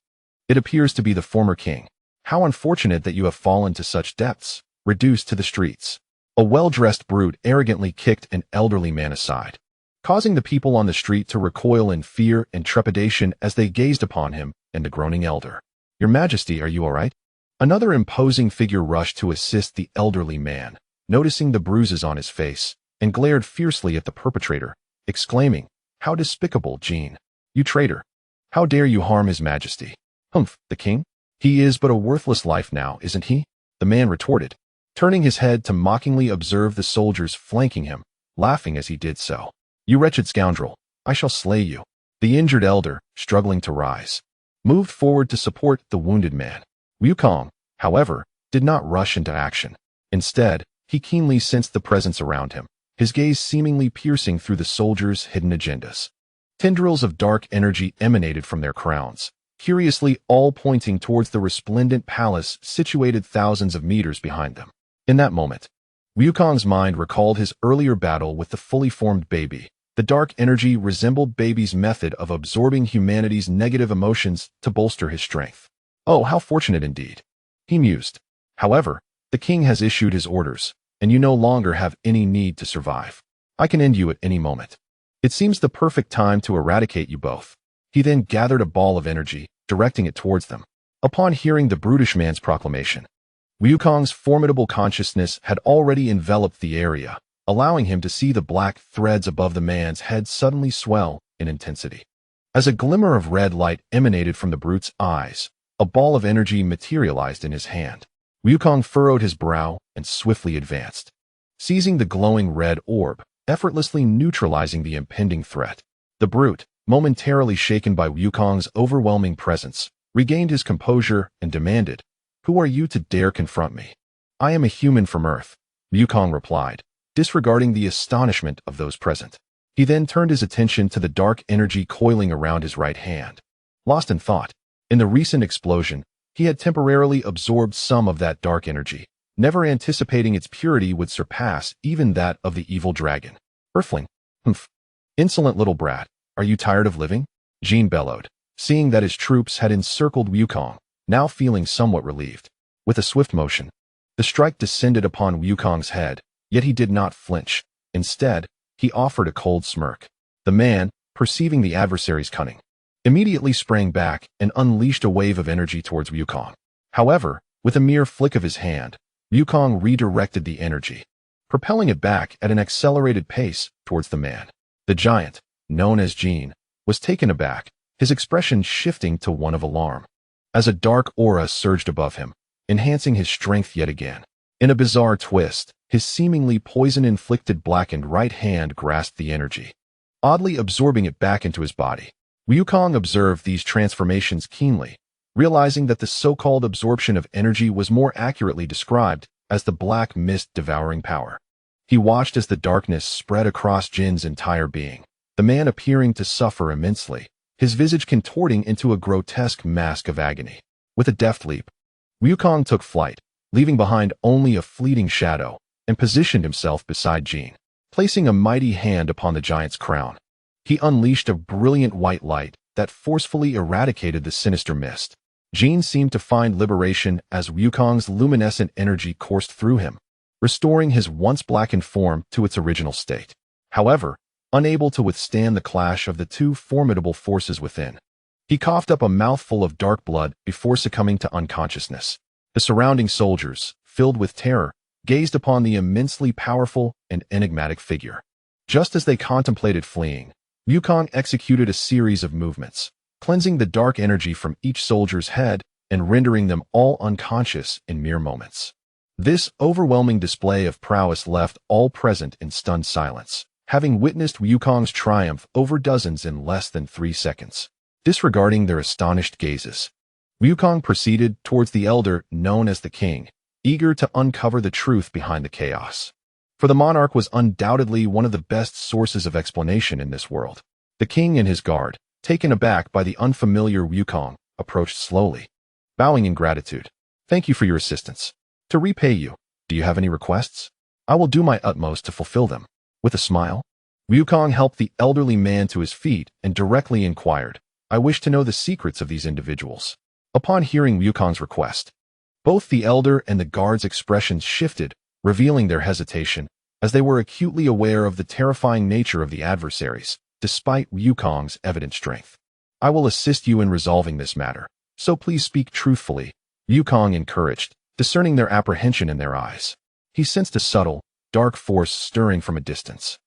It appears to be the former king. How unfortunate that you have fallen to such depths, reduced to the streets." A well-dressed brute arrogantly kicked an elderly man aside, causing the people on the street to recoil in fear and trepidation as they gazed upon him and the groaning elder. "Your Majesty, are you all right?" Another imposing figure rushed to assist the elderly man, noticing the bruises on his face, and glared fiercely at the perpetrator, exclaiming, "How despicable, Jin! You traitor! How dare you harm His Majesty?" "Humph, the king? He is but a worthless life now, isn't he?" the man retorted, turning his head to mockingly observe the soldiers flanking him, laughing as he did so. "You wretched scoundrel, I shall slay you." The injured elder, struggling to rise, moved forward to support the wounded man. Wukong, however, did not rush into action. Instead, he keenly sensed the presence around him, his gaze seemingly piercing through the soldiers' hidden agendas. Tendrils of dark energy emanated from their crowns, curiously all pointing towards the resplendent palace situated thousands of meters behind them. In that moment, Wukong's mind recalled his earlier battle with the fully formed baby. The dark energy resembled baby's method of absorbing humanity's negative emotions to bolster his strength. "Oh, how fortunate indeed," he mused. "However, the king has issued his orders, and you no longer have any need to survive. I can end you at any moment. It seems the perfect time to eradicate you both." He then gathered a ball of energy, directing it towards them. Upon hearing the brutish man's proclamation, Wukong's formidable consciousness had already enveloped the area, allowing him to see the black threads above the man's head suddenly swell in intensity. As a glimmer of red light emanated from the brute's eyes, a ball of energy materialized in his hand. Wukong furrowed his brow and swiftly advanced, seizing the glowing red orb, effortlessly neutralizing the impending threat. The brute, momentarily shaken by Wukong's overwhelming presence, regained his composure and demanded, "Who are you to dare confront me?" "I am a human from Earth," Wukong replied, disregarding the astonishment of those present. He then turned his attention to the dark energy coiling around his right hand. Lost in thought, in the recent explosion, he had temporarily absorbed some of that dark energy, never anticipating its purity would surpass even that of the evil dragon. "Earthling, humph! Insolent little brat, are you tired of living?" Jin bellowed, seeing that his troops had encircled Wukong, now feeling somewhat relieved. With a swift motion, the strike descended upon Wukong's head, yet he did not flinch. Instead, he offered a cold smirk. The man, perceiving the adversary's cunning, immediately sprang back and unleashed a wave of energy towards Wukong. However, with a mere flick of his hand, Wukong redirected the energy, propelling it back at an accelerated pace towards the man. The giant, known as Jin, was taken aback, his expression shifting to one of alarm, as a dark aura surged above him, enhancing his strength yet again. In a bizarre twist, his seemingly poison-inflicted blackened right hand grasped the energy, oddly absorbing it back into his body. Wukong observed these transformations keenly, realizing that the so-called absorption of energy was more accurately described as the black mist devouring power. He watched as the darkness spread across Jin's entire being, the man appearing to suffer immensely, his visage contorting into a grotesque mask of agony. With a deft leap, Wukong took flight, leaving behind only a fleeting shadow, and positioned himself beside Jin. placing a mighty hand upon the giant's crown. He unleashed a brilliant white light that forcefully eradicated the sinister mist. Jin seemed to find liberation as Wukong's luminescent energy coursed through him, restoring his once blackened form to its original state. However, unable to withstand the clash of the two formidable forces within, he coughed up a mouthful of dark blood before succumbing to unconsciousness. The surrounding soldiers, filled with terror, gazed upon the immensely powerful and enigmatic figure. Just as they contemplated fleeing, Wukong executed a series of movements, cleansing the dark energy from each soldier's head and rendering them all unconscious in mere moments. This overwhelming display of prowess left all present in stunned silence, having witnessed Wukong's triumph over dozens in less than 3 seconds. Disregarding their astonished gazes, Wukong proceeded towards the elder known as the king, eager to uncover the truth behind the chaos. For the monarch was undoubtedly one of the best sources of explanation in this world. The king and his guard, taken aback by the unfamiliar Wukong, approached slowly, bowing in gratitude. "Thank you for your assistance. To repay you, do you have any requests? I will do my utmost to fulfill them." With a smile, Wukong helped the elderly man to his feet and directly inquired, "I wish to know the secrets of these individuals." Upon hearing Wukong's request, both the elder and the guard's expressions shifted, revealing their hesitation, as they were acutely aware of the terrifying nature of the adversaries, despite Wukong's evident strength. "I will assist you in resolving this matter, so please speak truthfully," Wukong encouraged, discerning their apprehension in their eyes. He sensed a subtle, dark force stirring from a distance,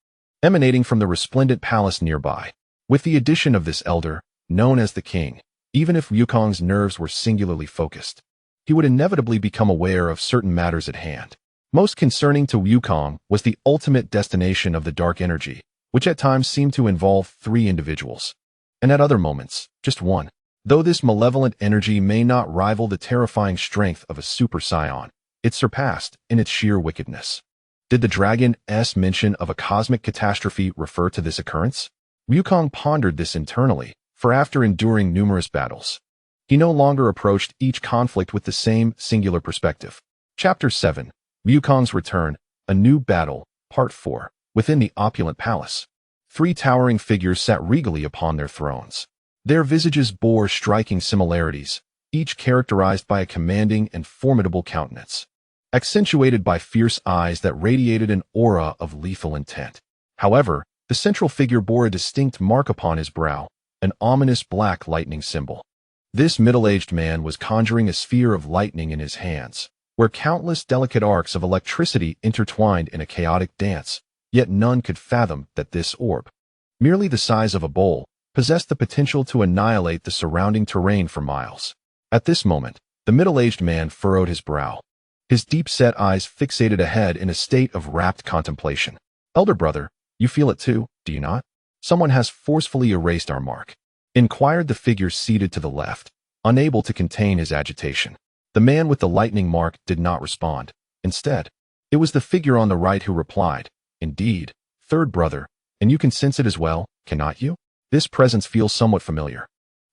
emanating from the resplendent palace nearby. With the addition of this elder, known as the king, even if Wukong's nerves were singularly focused, he would inevitably become aware of certain matters at hand. Most concerning to Wukong was the ultimate destination of the dark energy, which at times seemed to involve 3 individuals, and at other moments, just one. Though this malevolent energy may not rival the terrifying strength of a Super Saiyan, it surpassed in its sheer wickedness. Did the dragon's mention of a cosmic catastrophe refer to this occurrence? Wukong pondered this internally, for after enduring numerous battles, he no longer approached each conflict with the same singular perspective. Chapter 7, Wukong's Return, A New Battle, Part 4. Within the opulent palace, 3 towering figures sat regally upon their thrones. Their visages bore striking similarities, each characterized by a commanding and formidable countenance, accentuated by fierce eyes that radiated an aura of lethal intent. However, the central figure bore a distinct mark upon his brow, an ominous black lightning symbol. This middle-aged man was conjuring a sphere of lightning in his hands, where countless delicate arcs of electricity intertwined in a chaotic dance, yet none could fathom that this orb, merely the size of a bowl, possessed the potential to annihilate the surrounding terrain for miles. At this moment, the middle-aged man furrowed his brow, his deep-set eyes fixated ahead in a state of rapt contemplation. "Elder brother, you feel it too, do you not? Someone has forcefully erased our mark," inquired the figure seated to the left, unable to contain his agitation. The man with the lightning mark did not respond. Instead, it was the figure on the right who replied, "Indeed, third brother, and you can sense it as well, cannot you? This presence feels somewhat familiar."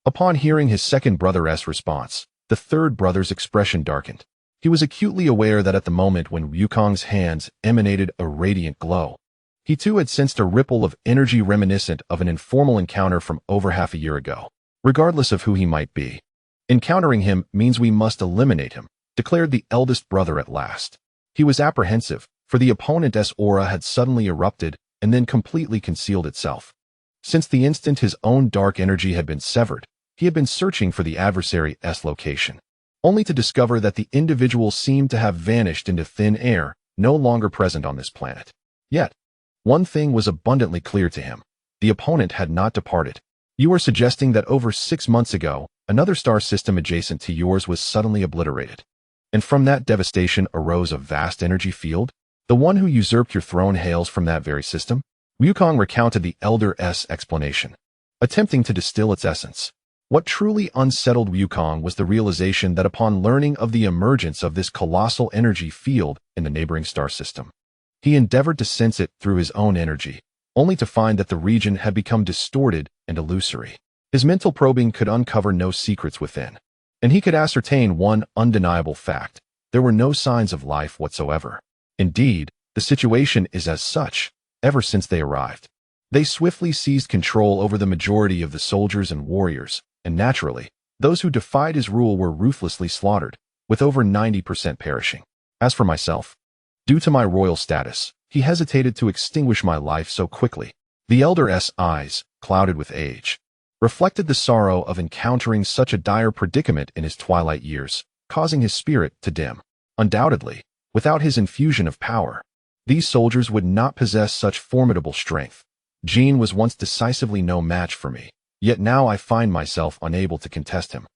Upon hearing his second brother's response, the third brother's expression darkened. He was acutely aware that at the moment when Wukong's hands emanated a radiant glow, he too had sensed a ripple of energy reminiscent of an informal encounter from over half a year ago. Regardless of who he might be, encountering him means we must eliminate him, declared the eldest brother at last. He was apprehensive, for the opponent's aura had suddenly erupted and then completely concealed itself. Since the instant his own dark energy had been severed, he had been searching for the adversary's location, only to discover that the individual seemed to have vanished into thin air, no longer present on this planet. Yet, one thing was abundantly clear to him. The opponent had not departed. "You are suggesting that over 6 months ago, another star system adjacent to yours was suddenly obliterated, and from that devastation arose a vast energy field? The one who usurped your throne hails from that very system?" Wukong recounted the elder's explanation, attempting to distill its essence. What truly unsettled Wukong was the realization that upon learning of the emergence of this colossal energy field in the neighboring star system, he endeavored to sense it through his own energy, only to find that the region had become distorted and illusory. His mental probing could uncover no secrets within, and he could ascertain one undeniable fact: there were no signs of life whatsoever. Indeed, the situation is as such. ever since they arrived. They swiftly seized control over the majority of the soldiers and warriors, and naturally, those who defied his rule were ruthlessly slaughtered, with over 90% perishing. As for myself, due to my royal status, he hesitated to extinguish my life so quickly. The elder's eyes, clouded with age, reflected the sorrow of encountering such a dire predicament in his twilight years, causing his spirit to dim. Undoubtedly, without his infusion of power, these soldiers would not possess such formidable strength. Jin was once decisively no match for me, yet now I find myself unable to contest him.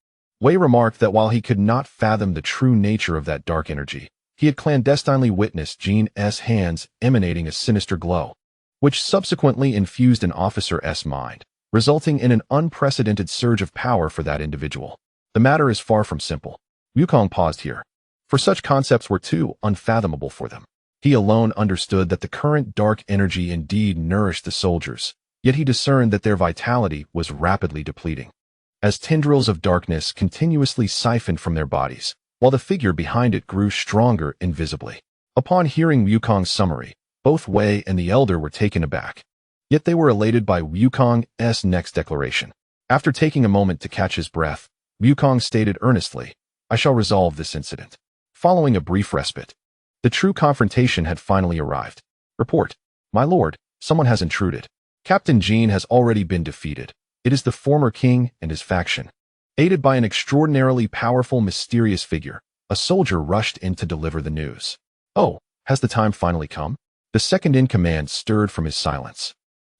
Wei remarked that while he could not fathom the true nature of that dark energy, he had clandestinely witnessed Jin's hands emanating a sinister glow, which subsequently infused an officer's mind, resulting in an unprecedented surge of power for that individual. The matter is far from simple. Wukong paused here, for such concepts were too unfathomable for them. He alone understood that the current dark energy indeed nourished the soldiers, yet he discerned that their vitality was rapidly depleting, as tendrils of darkness continuously siphoned from their bodies, while the figure behind it grew stronger invisibly. Upon hearing Wukong's summary, both Wei and the elder were taken aback. Yet they were elated by Wukong's next declaration. After taking a moment to catch his breath, Wukong stated earnestly, "I shall resolve this incident." Following a brief respite, the true confrontation had finally arrived. "Report, my lord, someone has intruded. Captain Jin has already been defeated. It is the former king and his faction." Aided by an extraordinarily powerful, mysterious figure, a soldier rushed in to deliver the news. "Oh, has the time finally come?" The second-in-command stirred from his silence,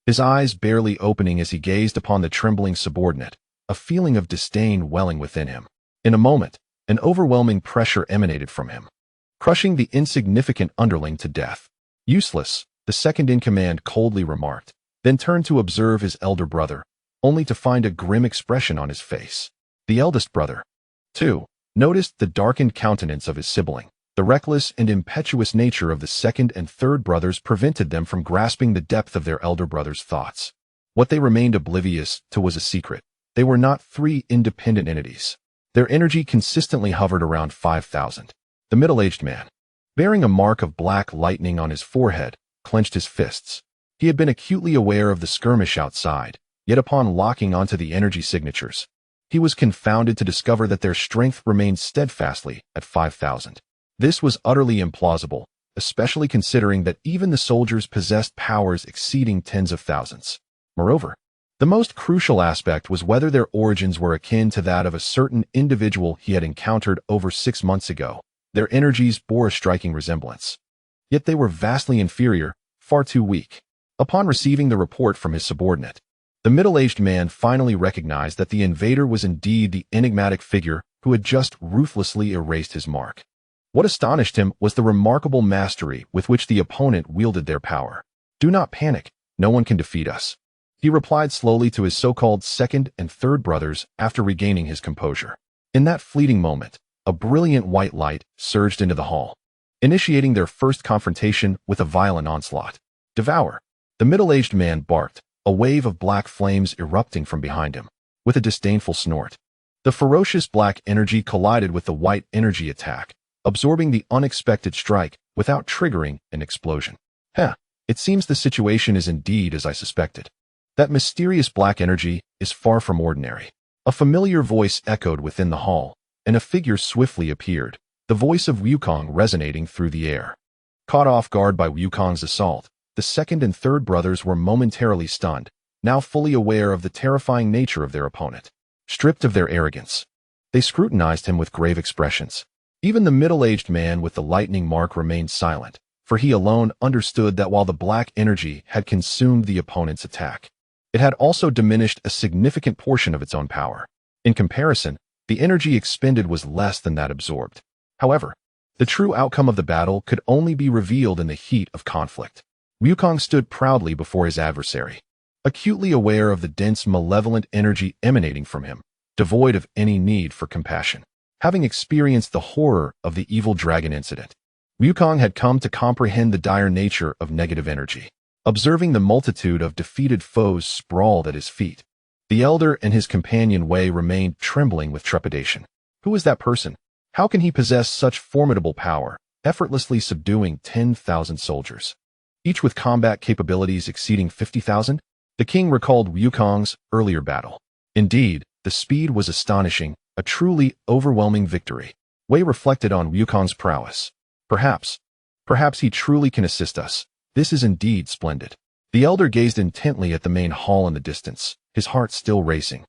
his eyes barely opening as he gazed upon the trembling subordinate, a feeling of disdain welling within him. In a moment, an overwhelming pressure emanated from him, crushing the insignificant underling to death. "Useless," the second-in-command coldly remarked, then turned to observe his elder brother, only to find a grim expression on his face. The eldest brother, too, noticed the darkened countenance of his sibling. The reckless and impetuous nature of the second and third brothers prevented them from grasping the depth of their elder brother's thoughts. What they remained oblivious to was a secret. They were not three independent entities. Their energy consistently hovered around 5,000. The middle-aged man, bearing a mark of black lightning on his forehead, clenched his fists. He had been acutely aware of the skirmish outside, yet upon locking onto the energy signatures, he was confounded to discover that their strength remained steadfastly at 5,000. This was utterly implausible, especially considering that even the soldiers possessed powers exceeding tens of thousands. Moreover, the most crucial aspect was whether their origins were akin to that of a certain individual he had encountered over 6 months ago. Their energies bore a striking resemblance. Yet they were vastly inferior, far too weak. Upon receiving the report from his subordinate, the middle-aged man finally recognized that the invader was indeed the enigmatic figure who had just ruthlessly erased his mark. What astonished him was the remarkable mastery with which the opponent wielded their power. "Do not panic, no one can defeat us," he replied slowly to his so-called second and third brothers after regaining his composure. In that fleeting moment, a brilliant white light surged into the hall, initiating their first confrontation with a violent onslaught. "Devour!" The middle-aged man barked, a wave of black flames erupting from behind him. With a disdainful snort, the ferocious black energy collided with the white energy attack, absorbing the unexpected strike without triggering an explosion. It seems the situation is indeed as I suspected. That mysterious black energy is far from ordinary." A familiar voice echoed within the hall, and a figure swiftly appeared, the voice of Wukong resonating through the air. Caught off guard by Wukong's assault, the second and third brothers were momentarily stunned, now fully aware of the terrifying nature of their opponent. Stripped of their arrogance, they scrutinized him with grave expressions. Even the middle-aged man with the lightning mark remained silent, for he alone understood that while the black energy had consumed the opponent's attack, it had also diminished a significant portion of its own power. In comparison, the energy expended was less than that absorbed. However, the true outcome of the battle could only be revealed in the heat of conflict. Wukong stood proudly before his adversary, acutely aware of the dense, malevolent energy emanating from him, devoid of any need for compassion. Having experienced the horror of the evil dragon incident, Wukong had come to comprehend the dire nature of negative energy. Observing the multitude of defeated foes sprawled at his feet, the elder and his companion Wei remained trembling with trepidation. Who is that person? How can he possess such formidable power, effortlessly subduing 10,000 soldiers? each with combat capabilities exceeding 50,000? The king recalled Wukong's earlier battle. Indeed, the speed was astonishing, a truly overwhelming victory. Wei reflected on Wukong's prowess. Perhaps he truly can assist us. This is indeed splendid. The elder gazed intently at the main hall in the distance, his heart still racing,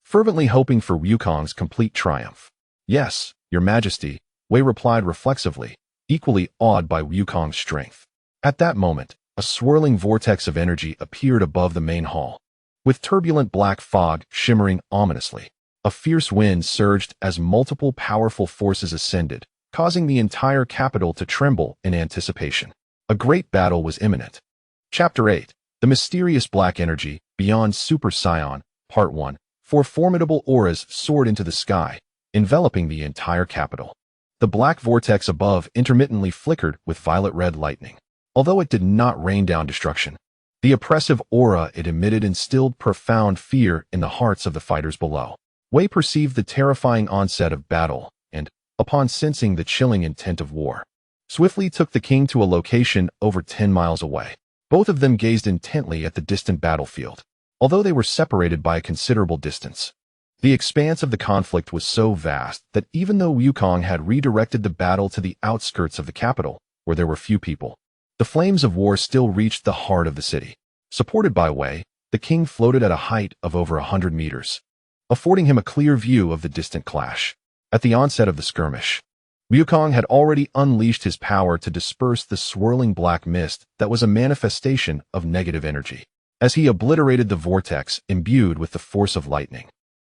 fervently hoping for Wukong's complete triumph. Yes, your majesty, Wei replied reflexively, equally awed by Wukong's strength. At that moment, a swirling vortex of energy appeared above the main hall, with turbulent black fog shimmering ominously. A fierce wind surged as multiple powerful forces ascended, causing the entire capital to tremble in anticipation. A great battle was imminent. Chapter 8. The Mysterious Black Energy, Beyond Super Saiyan, Part 1. 4 formidable auras soared into the sky, enveloping the entire capital. The black vortex above intermittently flickered with violet-red lightning. Although it did not rain down destruction, the oppressive aura it emitted instilled profound fear in the hearts of the fighters below. Wei perceived the terrifying onset of battle and, upon sensing the chilling intent of war, swiftly took the king to a location over 10 miles away. Both of them gazed intently at the distant battlefield. Although they were separated by a considerable distance, the expanse of the conflict was so vast that even though Wukong had redirected the battle to the outskirts of the capital, where there were few people, the flames of war still reached the heart of the city. Supported by Wei, the king floated at a height of over 100 meters, affording him a clear view of the distant clash. At the onset of the skirmish, Wukong had already unleashed his power to disperse the swirling black mist that was a manifestation of negative energy. As he obliterated the vortex imbued with the force of lightning,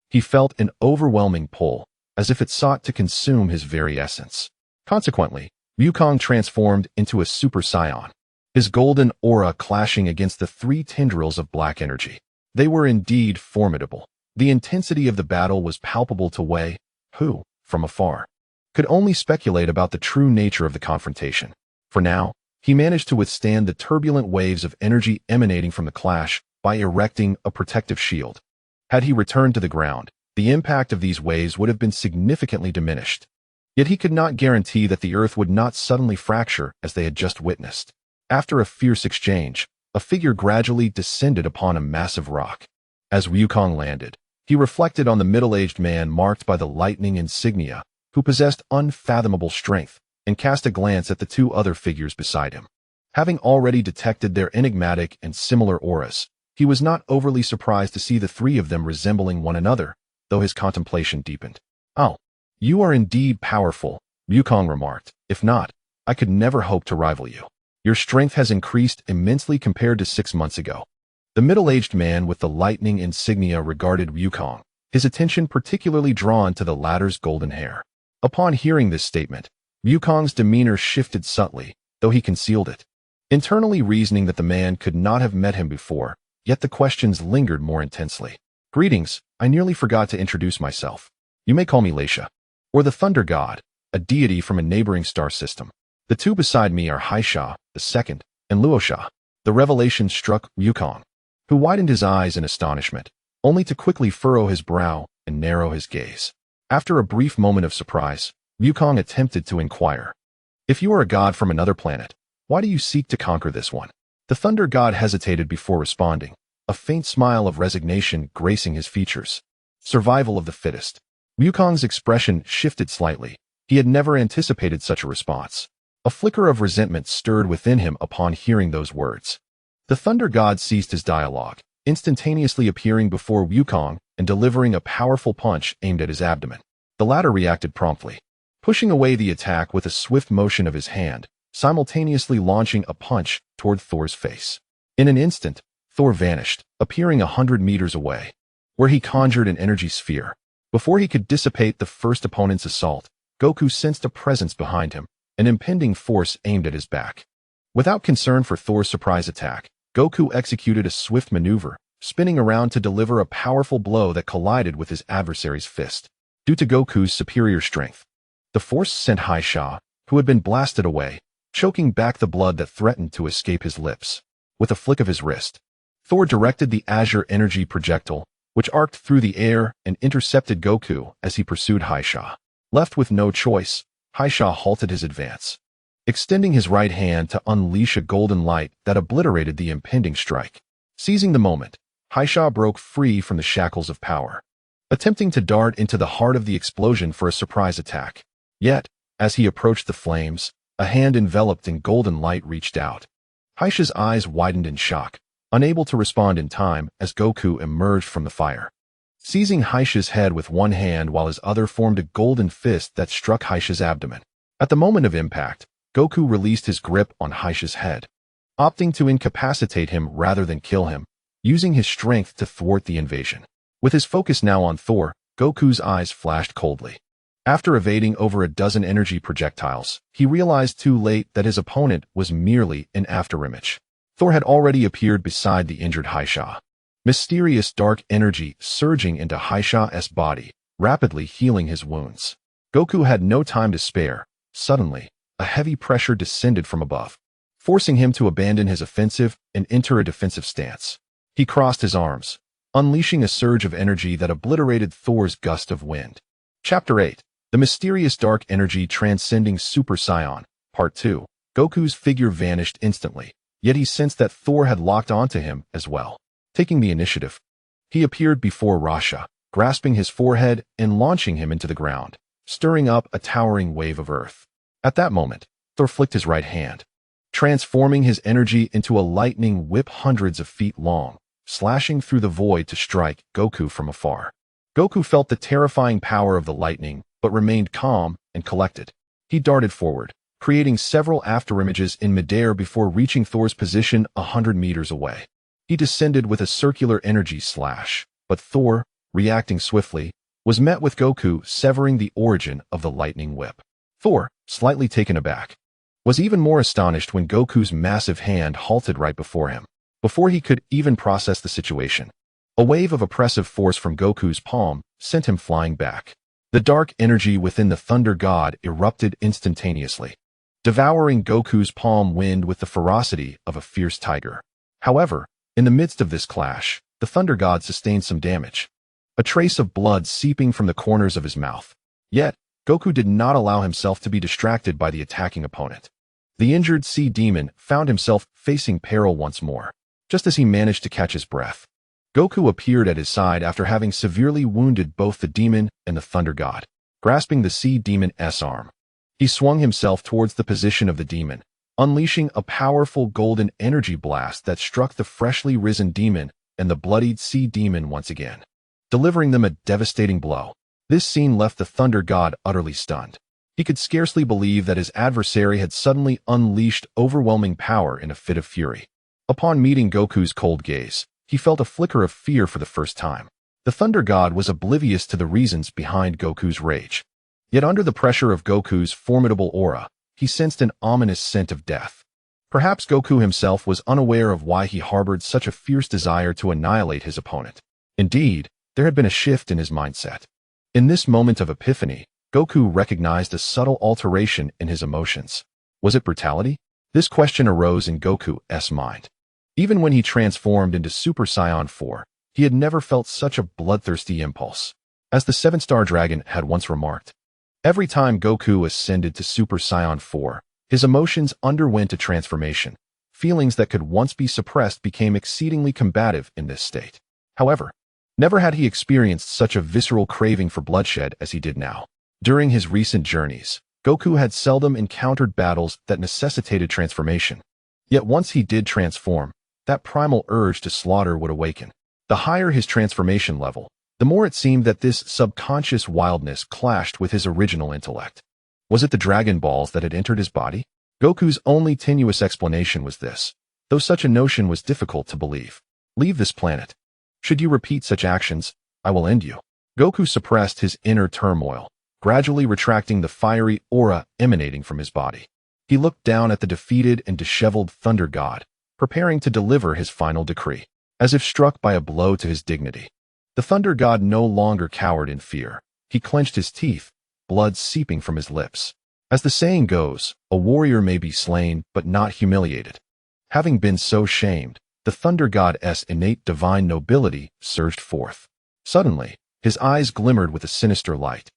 he felt an overwhelming pull, as if it sought to consume his very essence. Consequently, Wukong transformed into a Super Saiyan, his golden aura clashing against the 3 tendrils of black energy. They were indeed formidable. The intensity of the battle was palpable to Wei, who, from afar, could only speculate about the true nature of the confrontation. For now, he managed to withstand the turbulent waves of energy emanating from the clash by erecting a protective shield. Had he returned to the ground, the impact of these waves would have been significantly diminished. Yet he could not guarantee that the earth would not suddenly fracture as they had just witnessed. After a fierce exchange, a figure gradually descended upon a massive rock. As Wukong landed, he reflected on the middle-aged man marked by the lightning insignia, who possessed unfathomable strength, and cast a glance at the 2 other figures beside him. Having already detected their enigmatic and similar auras, he was not overly surprised to see the 3 of them resembling one another, though his contemplation deepened. "Oh, you are indeed powerful," Wukong remarked. "If not, I could never hope to rival you. Your strength has increased immensely compared to 6 months ago." The middle-aged man with the lightning insignia regarded Wukong, his attention particularly drawn to the latter's golden hair. Upon hearing this statement, Wukong's demeanor shifted subtly, though he concealed it, internally reasoning that the man could not have met him before, yet the questions lingered more intensely. "Greetings, I nearly forgot to introduce myself. You may call me Leisha, or the Thunder God, a deity from a neighboring star system. The 2 beside me are Haisha, the second, and Luosha." The revelation struck Wukong, who widened his eyes in astonishment, only to quickly furrow his brow and narrow his gaze. After a brief moment of surprise, Wukong attempted to inquire, "If you are a god from another planet, why do you seek to conquer this one?" The Thunder God hesitated before responding, a faint smile of resignation gracing his features. Survival of the fittest. Wukong's expression shifted slightly. He had never anticipated such a response. A flicker of resentment stirred within him upon hearing those words. The Thunder God ceased his dialogue, instantaneously appearing before Wukong and delivering a powerful punch aimed at his abdomen. The latter reacted promptly, pushing away the attack with a swift motion of his hand, simultaneously launching a punch toward Thor's face. In an instant, Thor vanished, appearing 100 meters away, where he conjured an energy sphere. Before he could dissipate the first opponent's assault, Goku sensed a presence behind him, an impending force aimed at his back. Without concern for Thor's surprise attack, Goku executed a swift maneuver, spinning around to deliver a powerful blow that collided with his adversary's fist. Due to Goku's superior strength, the force sent Haisha, who had been blasted away, choking back the blood that threatened to escape his lips. With a flick of his wrist, Thor directed the azure energy projectile, which arced through the air and intercepted Goku as he pursued Haisha. Left with no choice, Haisha halted his advance. extending his right hand to unleash a golden light that obliterated the impending strike. Seizing the moment, Haisha broke free from the shackles of power, attempting to dart into the heart of the explosion for a surprise attack. Yet, as he approached the flames, a hand enveloped in golden light reached out. Haisha's eyes widened in shock, unable to respond in time as Goku emerged from the fire. Seizing Haisha's head with one hand while his other formed a golden fist that struck Haisha's abdomen. At the moment of impact, Goku released his grip on Haisha's head, opting to incapacitate him rather than kill him, using his strength to thwart the invasion. With his focus now on Thor, Goku's eyes flashed coldly. After evading over a dozen energy projectiles, he realized too late that his opponent was merely an afterimage. Thor had already appeared beside the injured Haisha, mysterious dark energy surging into Haisha's body, rapidly healing his wounds. Goku had no time to spare. Suddenly, a heavy pressure descended from above, forcing him to abandon his offensive and enter a defensive stance. He crossed his arms, unleashing a surge of energy that obliterated Thor's gust of wind. Chapter 8. The Mysterious Dark Energy Transcending Super Saiyan, Part 2. Goku's figure vanished instantly, yet he sensed that Thor had locked onto him as well. Taking the initiative, he appeared before Rasha, grasping his forehead and launching him into the ground, stirring up a towering wave of earth. At that moment, Thor flicked his right hand, transforming his energy into a lightning whip hundreds of feet long, slashing through the void to strike Goku from afar. Goku felt the terrifying power of the lightning, but remained calm and collected. He darted forward, creating several afterimages in midair before reaching Thor's position 100 meters away. He descended with a circular energy slash, but Thor, reacting swiftly, was met with Goku severing the origin of the lightning whip. Thor, slightly taken aback, was even more astonished when Goku's massive hand halted right before him. Before he could even process the situation, a wave of oppressive force from Goku's palm sent him flying back. The dark energy within the Thunder God erupted instantaneously, devouring Goku's palm wind with the ferocity of a fierce tiger. However, in the midst of this clash, the Thunder God sustained some damage, a trace of blood seeping from the corners of his mouth. Yet, Goku did not allow himself to be distracted by the attacking opponent. The injured sea demon found himself facing peril once more. Just as he managed to catch his breath, Goku appeared at his side after having severely wounded both the demon and the Thunder God. Grasping the sea demon's arm, he swung himself towards the position of the demon, unleashing a powerful golden energy blast that struck the freshly risen demon and the bloodied sea demon once again, delivering them a devastating blow. This scene left the Thunder God utterly stunned. He could scarcely believe that his adversary had suddenly unleashed overwhelming power in a fit of fury. Upon meeting Goku's cold gaze, he felt a flicker of fear for the first time. The Thunder God was oblivious to the reasons behind Goku's rage. Yet under the pressure of Goku's formidable aura, he sensed an ominous scent of death. Perhaps Goku himself was unaware of why he harbored such a fierce desire to annihilate his opponent. Indeed, there had been a shift in his mindset. In this moment of epiphany, Goku recognized a subtle alteration in his emotions. Was it brutality? This question arose in Goku's mind. Even when he transformed into Super Saiyan 4, he had never felt such a bloodthirsty impulse. As the seven-star dragon had once remarked, every time Goku ascended to Super Saiyan 4, his emotions underwent a transformation. Feelings that could once be suppressed became exceedingly combative in this state. However, never had he experienced such a visceral craving for bloodshed as he did now. During his recent journeys, Goku had seldom encountered battles that necessitated transformation. Yet once he did transform, that primal urge to slaughter would awaken. The higher his transformation level, the more it seemed that this subconscious wildness clashed with his original intellect. Was it the Dragon Balls that had entered his body? Goku's only tenuous explanation was this, though such a notion was difficult to believe. Leave this planet. Should you repeat such actions, I will end you. Goku suppressed his inner turmoil, gradually retracting the fiery aura emanating from his body. He looked down at the defeated and disheveled Thunder God, preparing to deliver his final decree. As if struck by a blow to his dignity, the Thunder God no longer cowered in fear. He clenched his teeth, blood seeping from his lips. As the saying goes, a warrior may be slain but not humiliated. Having been so shamed, the Thunder God's innate divine nobility surged forth. Suddenly, his eyes glimmered with a sinister light,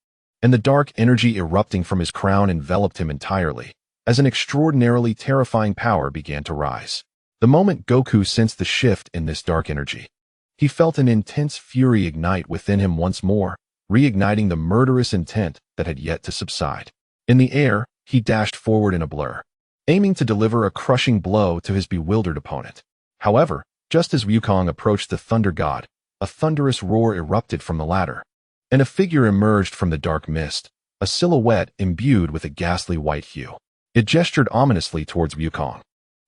and the dark energy erupting from his crown enveloped him entirely. as an extraordinarily terrifying power began to rise. The moment Goku sensed the shift in this dark energy, he felt an intense fury ignite within him once more, reigniting the murderous intent that had yet to subside. In the air, he dashed forward in a blur, aiming to deliver a crushing blow to his bewildered opponent. However, just as Wukong approached the Thunder God, a thunderous roar erupted from the latter, and a figure emerged from the dark mist, a silhouette imbued with a ghastly white hue. It gestured ominously towards Wukong,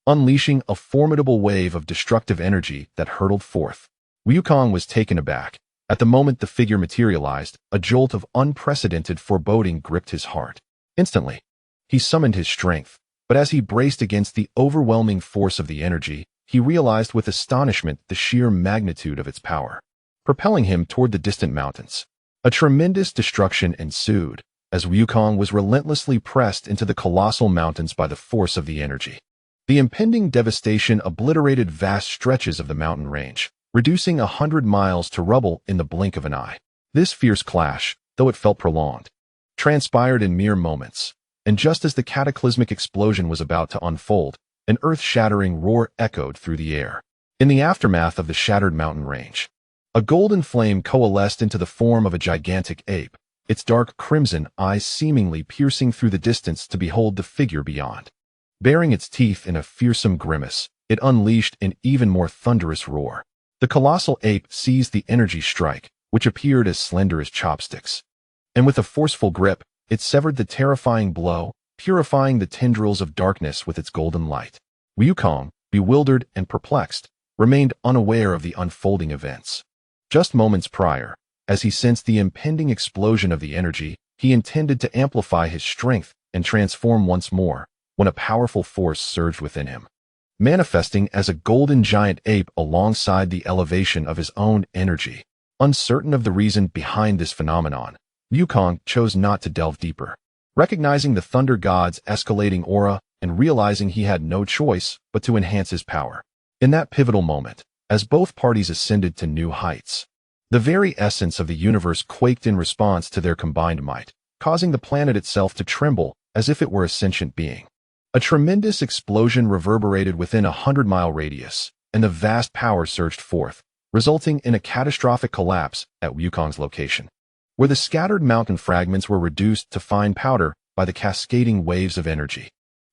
unleashing a formidable wave of destructive energy that hurtled forth. Wukong was taken aback. At the moment the figure materialized, a jolt of unprecedented foreboding gripped his heart. Instantly, he summoned his strength, but as he braced against the overwhelming force of the energy, he realized with astonishment the sheer magnitude of its power, propelling him toward the distant mountains. A tremendous destruction ensued, as Wukong was relentlessly pressed into the colossal mountains by the force of the energy. The impending devastation obliterated vast stretches of the mountain range, reducing 100 miles to rubble in the blink of an eye. This fierce clash, though it felt prolonged, transpired in mere moments, and just as the cataclysmic explosion was about to unfold, an earth-shattering roar echoed through the air. In the aftermath of the shattered mountain range, a golden flame coalesced into the form of a gigantic ape, its dark crimson eyes seemingly piercing through the distance to behold the figure beyond. Baring its teeth in a fearsome grimace, it unleashed an even more thunderous roar. The colossal ape seized the energy strike, which appeared as slender as chopsticks, and with a forceful grip, it severed the terrifying blow, purifying the tendrils of darkness with its golden light. Wukong, bewildered and perplexed, remained unaware of the unfolding events. Just moments prior, as he sensed the impending explosion of the energy, he intended to amplify his strength and transform once more, when a powerful force surged within him, manifesting as a golden giant ape alongside the elevation of his own energy. Uncertain of the reason behind this phenomenon, Wukong chose not to delve deeper. Recognizing the Thunder God's escalating aura and realizing he had no choice but to enhance his power. In that pivotal moment, as both parties ascended to new heights, the very essence of the universe quaked in response to their combined might, causing the planet itself to tremble as if it were a sentient being. A tremendous explosion reverberated within a 100-mile radius, and the vast power surged forth, resulting in a catastrophic collapse at Wukong's location, where the scattered mountain fragments were reduced to fine powder by the cascading waves of energy.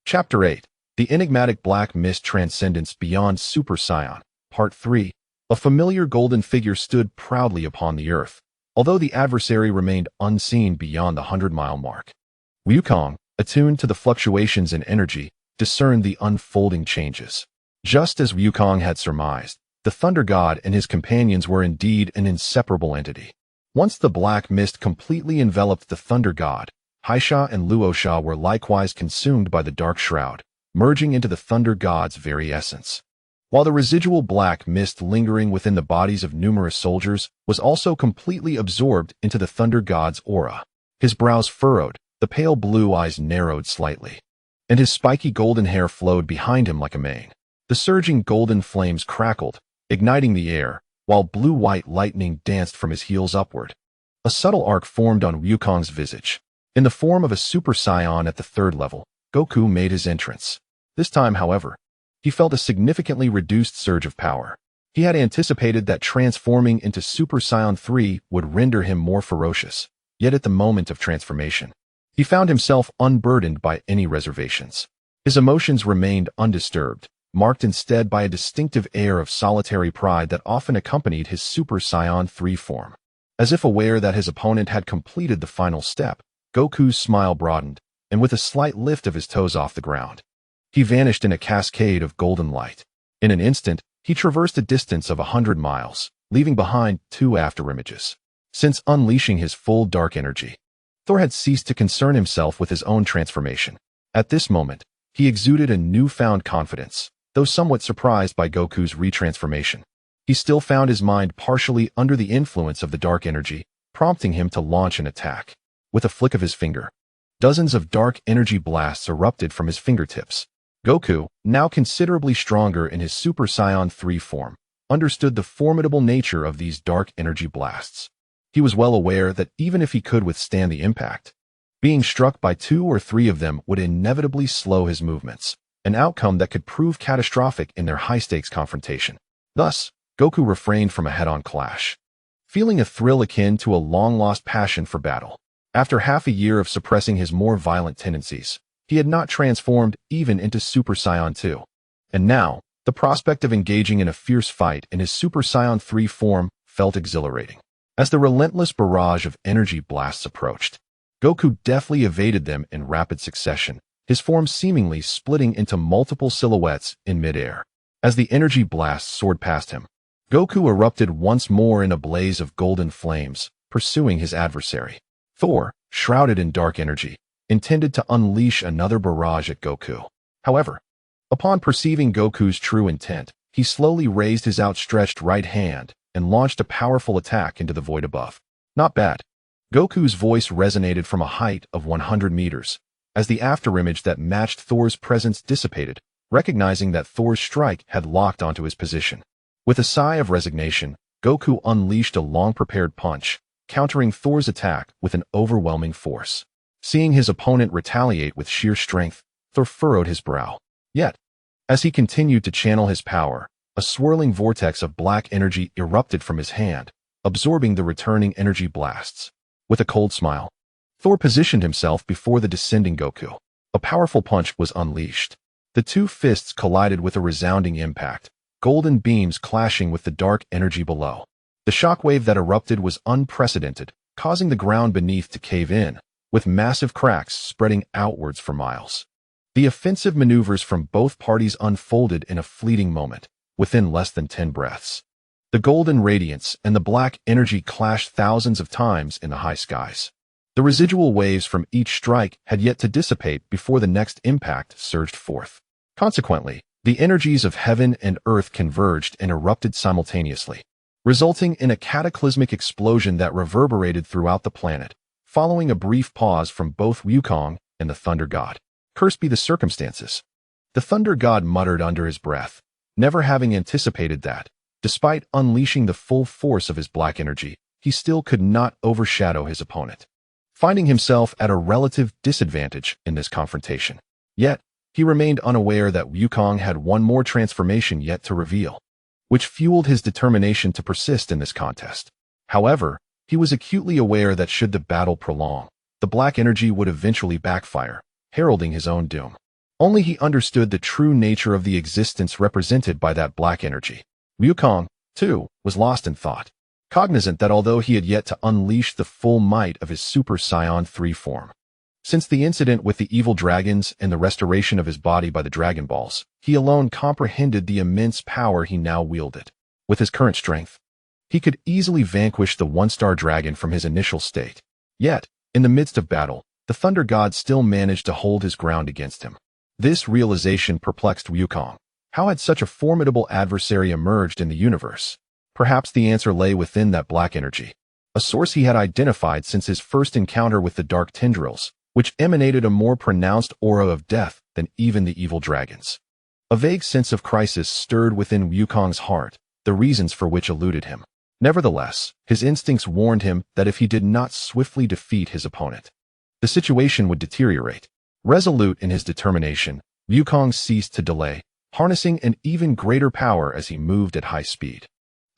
Chapter 8. The Enigmatic Black Mist Transcendence Beyond Super Saiyan, Part 3. A familiar golden figure stood proudly upon the earth, although the adversary remained unseen beyond the 100-mile mark. Wukong, attuned to the fluctuations in energy, discerned the unfolding changes. Just as Wukong had surmised, the Thunder God and his companions were indeed an inseparable entity. Once the black mist completely enveloped the Thunder God, Haisha and Luosha were likewise consumed by the dark shroud, merging into the Thunder God's very essence. While the residual black mist lingering within the bodies of numerous soldiers was also completely absorbed into the Thunder God's aura. His brows furrowed, the pale blue eyes narrowed slightly, and his spiky golden hair flowed behind him like a mane. The surging golden flames crackled, igniting the air, while blue-white lightning danced from his heels upward. A subtle arc formed on Wukong's visage. In the form of a Super Saiyan at the 3rd level, Goku made his entrance. This time, however, he felt a significantly reduced surge of power. He had anticipated that transforming into Super Saiyan 3 would render him more ferocious, yet at the moment of transformation, he found himself unburdened by any reservations. His emotions remained undisturbed, marked instead by a distinctive air of solitary pride that often accompanied his Super Saiyan 3 form. As if aware that his opponent had completed the final step, Goku's smile broadened, and with a slight lift of his toes off the ground, he vanished in a cascade of golden light. In an instant, he traversed a distance of 100 miles, leaving behind 2 afterimages. Since unleashing his full dark energy, Thor had ceased to concern himself with his own transformation. At this moment, he exuded a newfound confidence, though somewhat surprised by Goku's retransformation. He still found his mind partially under the influence of the dark energy, prompting him to launch an attack. With a flick of his finger, dozens of dark energy blasts erupted from his fingertips. Goku, now considerably stronger in his Super Saiyan 3 form, understood the formidable nature of these dark energy blasts. He was well aware that even if he could withstand the impact, Being struck by 2 or 3 of them would inevitably slow his movements, an outcome that could prove catastrophic in their high-stakes confrontation. Thus, Goku refrained from a head-on clash, feeling a thrill akin to a long-lost passion for battle. After half a year of suppressing his more violent tendencies, he had not transformed even into Super Saiyan 2. And now, the prospect of engaging in a fierce fight in his Super Saiyan 3 form felt exhilarating. As the relentless barrage of energy blasts approached, Goku deftly evaded them in rapid succession, his form seemingly splitting into multiple silhouettes in midair. As the energy blasts soared past him, Goku erupted once more in a blaze of golden flames, pursuing his adversary. Thor, shrouded in dark energy, intended to unleash another barrage at Goku. However, upon perceiving Goku's true intent, he slowly raised his outstretched right hand and launched a powerful attack into the void above. Not bad. Goku's voice resonated from a height of 100 meters, as the afterimage that matched Thor's presence dissipated, recognizing that Thor's strike had locked onto his position. With a sigh of resignation, Goku unleashed a long-prepared punch, countering Thor's attack with an overwhelming force. Seeing his opponent retaliate with sheer strength, Thor furrowed his brow. Yet, as he continued to channel his power, a swirling vortex of black energy erupted from his hand, absorbing the returning energy blasts. With a cold smile, Thor positioned himself before the descending Goku. A powerful punch was unleashed. The 2 fists collided with a resounding impact, golden beams clashing with the dark energy below. The shockwave that erupted was unprecedented, causing the ground beneath to cave in, with massive cracks spreading outwards for miles. The offensive maneuvers from both parties unfolded in a fleeting moment, within less than 10 breaths. The golden radiance and the black energy clashed thousands of times in the high skies. The residual waves from each strike had yet to dissipate before the next impact surged forth. Consequently, the energies of heaven and earth converged and erupted simultaneously, resulting in a cataclysmic explosion that reverberated throughout the planet, following a brief pause from both Wukong and the Thunder God. Cursed be the circumstances. The Thunder God muttered under his breath, never having anticipated that, despite unleashing the full force of his black energy, he still could not overshadow his opponent, finding himself at a relative disadvantage in this confrontation. Yet, he remained unaware that Wukong had one more transformation yet to reveal, which fueled his determination to persist in this contest. However, he was acutely aware that should the battle prolong, the black energy would eventually backfire, heralding his own doom. Only he understood the true nature of the existence represented by that black energy. Wukong, too, was lost in thought, cognizant that although he had yet to unleash the full might of his Super Saiyan 3 form, since the incident with the evil dragons and the restoration of his body by the Dragon Balls, he alone comprehended the immense power he now wielded. With his current strength, he could easily vanquish the one-star dragon from his initial state. Yet, in the midst of battle, the Thunder God still managed to hold his ground against him. This realization perplexed Wukong. How had such a formidable adversary emerged in the universe? Perhaps the answer lay within that black energy, a source he had identified since his first encounter with the dark tendrils, which emanated a more pronounced aura of death than even the evil dragons. A vague sense of crisis stirred within Wukong's heart, the reasons for which eluded him. Nevertheless, his instincts warned him that if he did not swiftly defeat his opponent, the situation would deteriorate. Resolute in his determination, Wukong ceased to delay, harnessing an even greater power as he moved at high speed,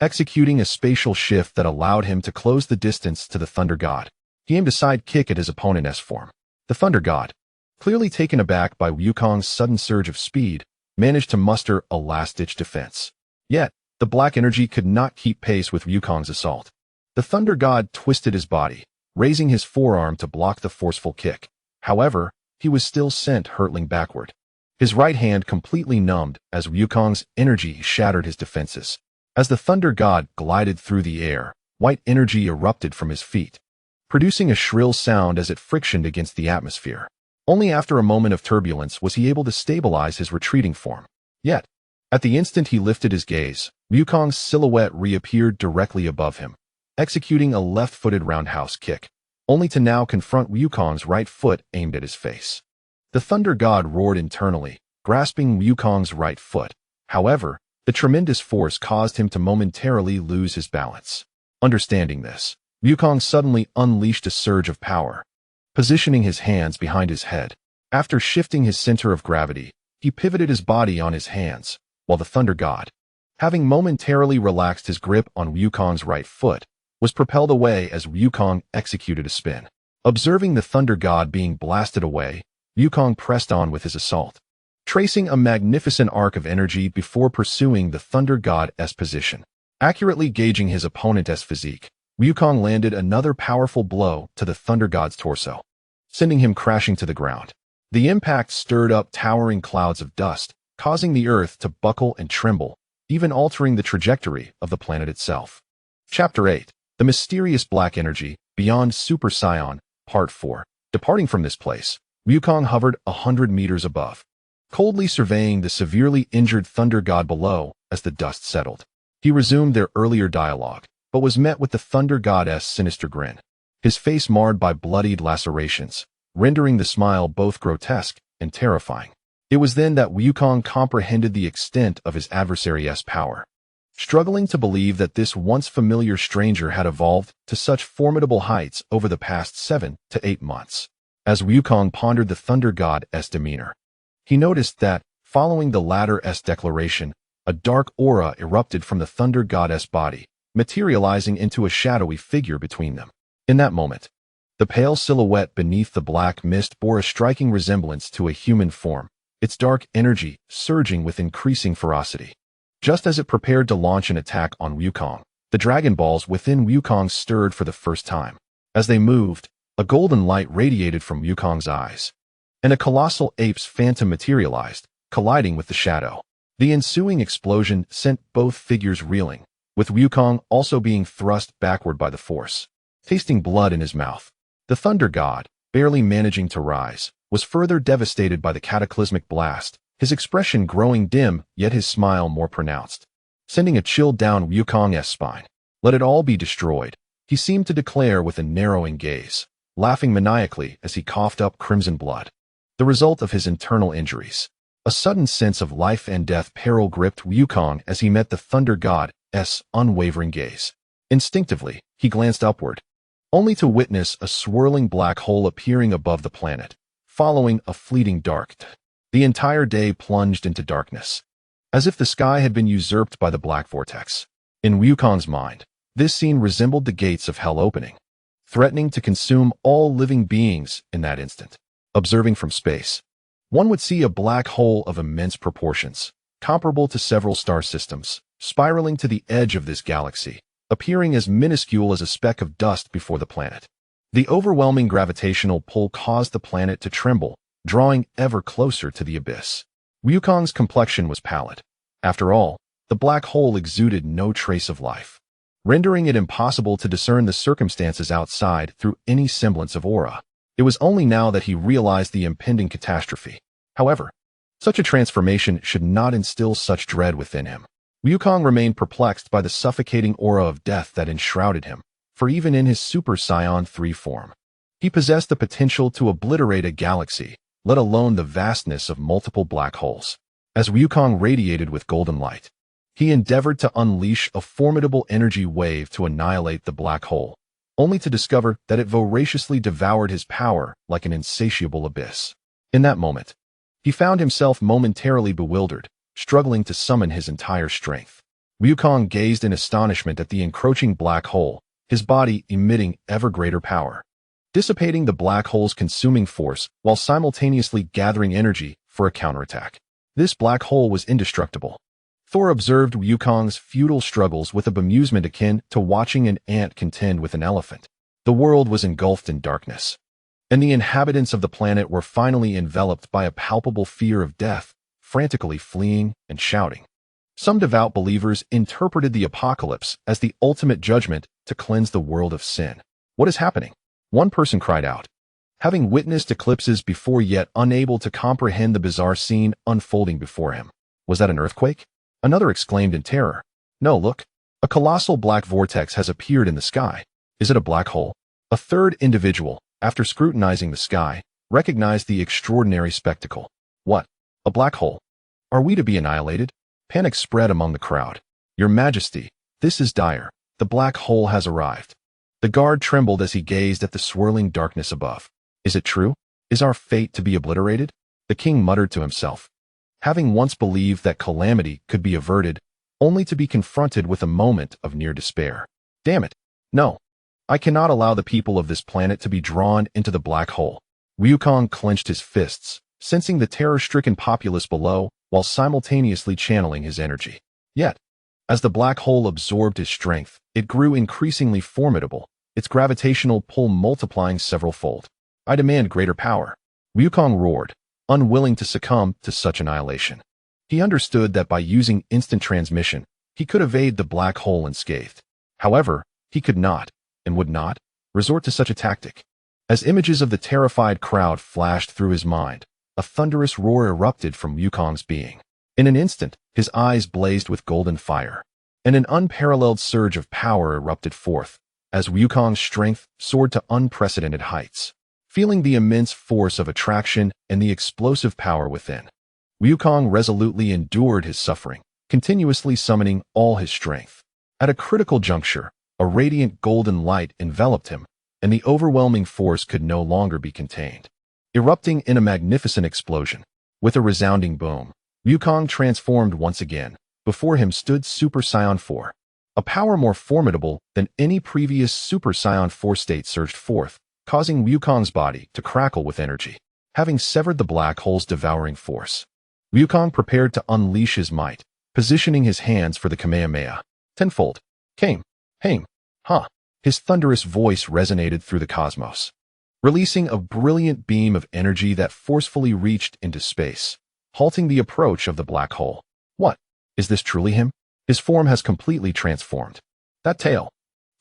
executing a spatial shift that allowed him to close the distance to the Thunder God. He aimed a side kick at his opponent's form. The Thunder God, clearly taken aback by Wukong's sudden surge of speed, managed to muster a last-ditch defense. Yet, the black energy could not keep pace with Wukong's assault. The Thunder God twisted his body, raising his forearm to block the forceful kick. However, he was still sent hurtling backward, his right hand completely numbed as Wukong's energy shattered his defenses. As the Thunder God glided through the air, white energy erupted from his feet, producing a shrill sound as it frictioned against the atmosphere. Only after a moment of turbulence was he able to stabilize his retreating form. Yet, at the instant he lifted his gaze, Wukong's silhouette reappeared directly above him, executing a left-footed roundhouse kick, only to now confront Wukong's right foot aimed at his face. The Thunder God roared internally, grasping Wukong's right foot. However, the tremendous force caused him to momentarily lose his balance. Understanding this, Wukong suddenly unleashed a surge of power, positioning his hands behind his head. After shifting his center of gravity, he pivoted his body on his hands, while the Thunder God, having momentarily relaxed his grip on Wukong's right foot, was propelled away as Wukong executed a spin. Observing the Thunder God being blasted away, Wukong pressed on with his assault, tracing a magnificent arc of energy before pursuing the Thunder God's position. Accurately gauging his opponent's physique, Wukong landed another powerful blow to the Thunder God's torso, sending him crashing to the ground. The impact stirred up towering clouds of dust, causing the earth to buckle and tremble, even altering the trajectory of the planet itself. Chapter 8. The Mysterious Black Energy, Beyond Super Saiyan, Part 4. Departing from this place, Wukong hovered 100 meters above, coldly surveying the severely injured Thunder God below as the dust settled. He resumed their earlier dialogue, but was met with the Thunder God's sinister grin, his face marred by bloodied lacerations, rendering the smile both grotesque and terrifying. It was then that Wukong comprehended the extent of his adversary's power, struggling to believe that this once familiar stranger had evolved to such formidable heights over the past 7 to 8 months. As Wukong pondered the Thunder God's demeanor, he noticed that, following the latter's declaration, a dark aura erupted from the Thunder God's body, materializing into a shadowy figure between them. In that moment, the pale silhouette beneath the black mist bore a striking resemblance to a human form, its dark energy surging with increasing ferocity. Just as it prepared to launch an attack on Wukong, the Dragon Balls within Wukong stirred for the first time. As they moved, a golden light radiated from Wukong's eyes, and a colossal ape's phantom materialized, colliding with the shadow. The ensuing explosion sent both figures reeling, with Wukong also being thrust backward by the force. Tasting blood in his mouth, the Thunder God, barely managing to rise, was further devastated by the cataclysmic blast, his expression growing dim, yet his smile more pronounced, sending a chill down Wukong's spine. Let it all be destroyed, he seemed to declare with a narrowing gaze, laughing maniacally as he coughed up crimson blood, the result of his internal injuries. A sudden sense of life and death peril gripped Wukong as he met the Thunder God's unwavering gaze. Instinctively, he glanced upward, only to witness a swirling black hole appearing above the planet, following a fleeting dark. The entire day plunged into darkness, as if the sky had been usurped by the black vortex. In Wukong's mind, this scene resembled the gates of hell opening, threatening to consume all living beings in that instant. Observing from space, one would see a black hole of immense proportions, comparable to several star systems, spiraling to the edge of this galaxy, appearing as minuscule as a speck of dust before the planet. The overwhelming gravitational pull caused the planet to tremble, drawing ever closer to the abyss. Wukong's complexion was pallid. After all, the black hole exuded no trace of life, rendering it impossible to discern the circumstances outside through any semblance of aura. It was only now that he realized the impending catastrophe. However, such a transformation should not instill such dread within him. Wukong remained perplexed by the suffocating aura of death that enshrouded him, for even in his Super Saiyan 3 form, he possessed the potential to obliterate a galaxy, let alone the vastness of multiple black holes. As Wukong radiated with golden light, he endeavored to unleash a formidable energy wave to annihilate the black hole, only to discover that it voraciously devoured his power like an insatiable abyss. In that moment, he found himself momentarily bewildered, struggling to summon his entire strength. Wukong gazed in astonishment at the encroaching black hole, his body emitting ever greater power, dissipating the black hole's consuming force while simultaneously gathering energy for a counterattack. This black hole was indestructible. Thor observed Wukong's futile struggles with a bemusement akin to watching an ant contend with an elephant. The world was engulfed in darkness, and the inhabitants of the planet were finally enveloped by a palpable fear of death, frantically fleeing and shouting. Some devout believers interpreted the apocalypse as the ultimate judgment to cleanse the world of sin. What is happening? One person cried out, having witnessed eclipses before yet unable to comprehend the bizarre scene unfolding before him. Was that an earthquake? Another exclaimed in terror. No, look. A colossal black vortex has appeared in the sky. Is it a black hole? A third individual, after scrutinizing the sky, recognized the extraordinary spectacle. What? A black hole? Are we to be annihilated? Panic spread among the crowd. Your Majesty, this is dire. The black hole has arrived. The guard trembled as he gazed at the swirling darkness above. Is it true? Is our fate to be obliterated? The king muttered to himself. Having once believed that calamity could be averted, only to be confronted with a moment of near despair. Damn it. No. I cannot allow the people of this planet to be drawn into the black hole. Wukong clenched his fists, sensing the terror-stricken populace below, while simultaneously channeling his energy. Yet, as the black hole absorbed his strength, it grew increasingly formidable, its gravitational pull multiplying several-fold. I demand greater power. Wukong roared, unwilling to succumb to such annihilation. He understood that by using instant transmission, he could evade the black hole unscathed. However, he could not, and would not, resort to such a tactic. As images of the terrified crowd flashed through his mind, a thunderous roar erupted from Wukong's being. In an instant, his eyes blazed with golden fire, and an unparalleled surge of power erupted forth, as Wukong's strength soared to unprecedented heights. Feeling the immense force of attraction and the explosive power within, Wukong resolutely endured his suffering, continuously summoning all his strength. At a critical juncture, a radiant golden light enveloped him, and the overwhelming force could no longer be contained. Erupting in a magnificent explosion, with a resounding boom, Wukong transformed once again. Before him stood Super Saiyan 4. A power more formidable than any previous Super Saiyan 4 state surged forth, causing Wukong's body to crackle with energy. Having severed the black hole's devouring force, Wukong prepared to unleash his might, positioning his hands for the Kamehameha. Tenfold. Came. Haim. Ha. His thunderous voice resonated through the cosmos, releasing a brilliant beam of energy that forcefully reached into space, halting the approach of the black hole. What? Is this truly him? His form has completely transformed. That tail.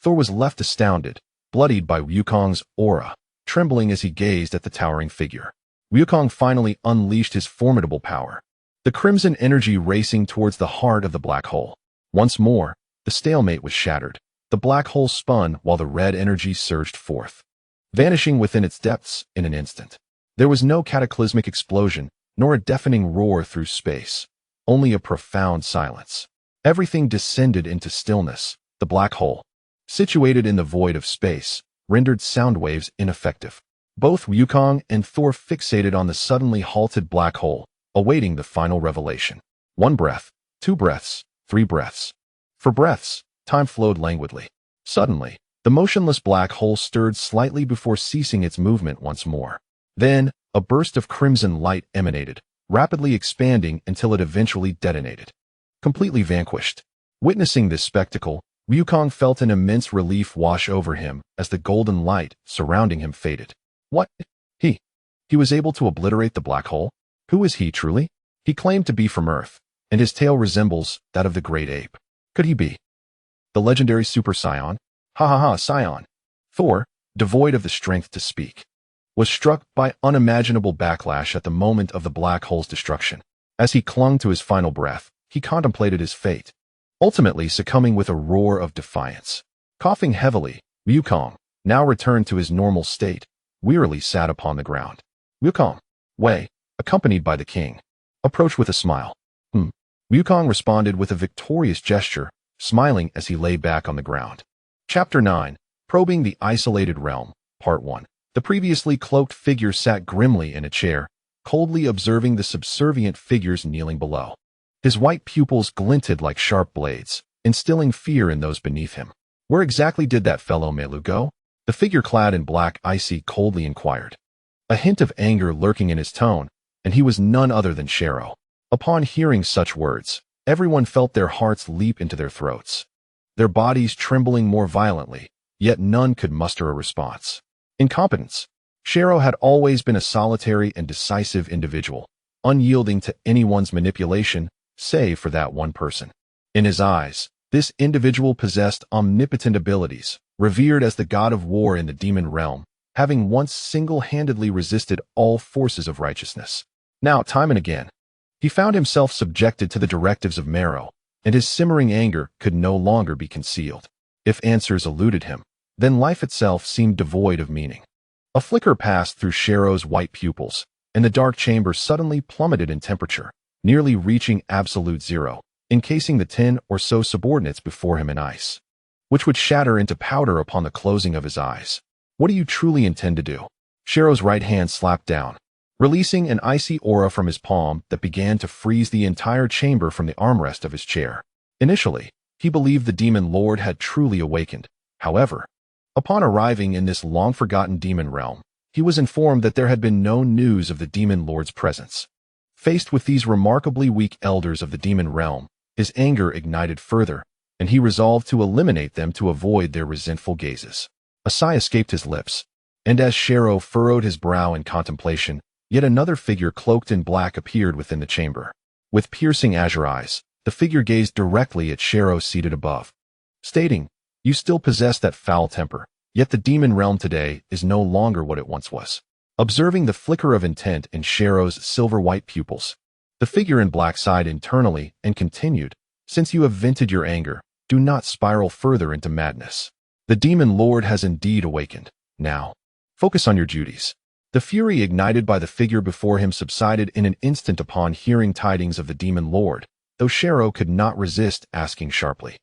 Thor was left astounded, bloodied by Wukong's aura, trembling as he gazed at the towering figure. Wukong finally unleashed his formidable power, the crimson energy racing towards the heart of the black hole. Once more, the stalemate was shattered. The black hole spun while the red energy surged forth, vanishing within its depths in an instant. There was no cataclysmic explosion, nor a deafening roar through space, only a profound silence. Everything descended into stillness. The black hole, situated in the void of space, rendered sound waves ineffective. Both Wukong and Thor fixated on the suddenly halted black hole, awaiting the final revelation. 1 breath, 2 breaths, 3 breaths. For breaths, time flowed languidly. Suddenly, the motionless black hole stirred slightly before ceasing its movement once more. Then, a burst of crimson light emanated, rapidly expanding until it eventually detonated. Completely vanquished. Witnessing this spectacle, Wukong felt an immense relief wash over him as the golden light surrounding him faded. What? He was able to obliterate the black hole? Who is he truly? He claimed to be from Earth, and his tail resembles that of the great ape. Could he be the legendary Super Saiyan? Ha ha ha, Saiyan. Thor, devoid of the strength to speak, was struck by unimaginable backlash at the moment of the black hole's destruction. As he clung to his final breath, he contemplated his fate, ultimately succumbing with a roar of defiance. Coughing heavily, Wukong, now returned to his normal state, wearily sat upon the ground. Wukong, Wei, accompanied by the king, approached with a smile. Wukong responded with a victorious gesture, smiling as he lay back on the ground. Chapter 9, Probing the Isolated Realm, Part 1. The previously cloaked figure sat grimly in a chair, coldly observing the subservient figures kneeling below. His white pupils glinted like sharp blades, instilling fear in those beneath him. Where exactly did that fellow Melu go? The figure clad in black icy coldly inquired, a hint of anger lurking in his tone, and he was none other than Sharo. Upon hearing such words, everyone felt their hearts leap into their throats, their bodies trembling more violently, yet none could muster a response. Incompetence. Sharo had always been a solitary and decisive individual, unyielding to anyone's manipulation, save for that one person. In his eyes, this individual possessed omnipotent abilities, revered as the god of war in the demon realm, having once single-handedly resisted all forces of righteousness. Now, time and again, he found himself subjected to the directives of Marrow, and his simmering anger could no longer be concealed. If answers eluded him, then life itself seemed devoid of meaning. A flicker passed through Sharo's white pupils, and the dark chamber suddenly plummeted in temperature, nearly reaching absolute zero, encasing the 10 or so subordinates before him in ice, which would shatter into powder upon the closing of his eyes. What do you truly intend to do? Shero's right hand slapped down, releasing an icy aura from his palm that began to freeze the entire chamber from the armrest of his chair. Initially, he believed the demon lord had truly awakened. However, upon arriving in this long-forgotten demon realm, he was informed that there had been no news of the demon lord's presence. Faced with these remarkably weak elders of the demon realm, his anger ignited further, and he resolved to eliminate them to avoid their resentful gazes. A sigh escaped his lips, and as Shero furrowed his brow in contemplation, yet another figure cloaked in black appeared within the chamber. With piercing azure eyes, the figure gazed directly at Shero seated above, stating, "You still possess that foul temper, yet the demon realm today is no longer what it once was." Observing the flicker of intent in Shero's silver-white pupils, the figure in black sighed internally and continued, "Since you have vented your anger, do not spiral further into madness. The demon lord has indeed awakened. Now, focus on your duties." The fury ignited by the figure before him subsided in an instant upon hearing tidings of the demon lord, though Shero could not resist asking sharply,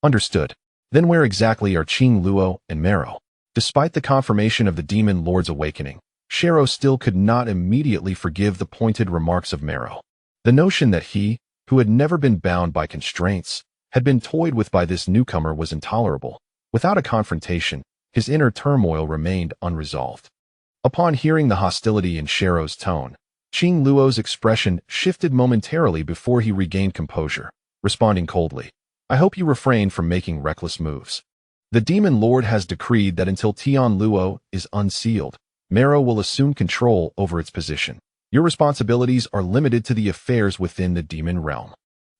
"Understood. Then where exactly are Qing Luo and Mero?" Despite the confirmation of the demon lord's awakening, Shero still could not immediately forgive the pointed remarks of Mero. The notion that he, who had never been bound by constraints, had been toyed with by this newcomer was intolerable. Without a confrontation, his inner turmoil remained unresolved. Upon hearing the hostility in Shero's tone, Qing Luo's expression shifted momentarily before he regained composure, responding coldly, "I hope you refrain from making reckless moves. The demon lord has decreed that until Tian Luo is unsealed, Mero will assume control over its position. Your responsibilities are limited to the affairs within the demon realm."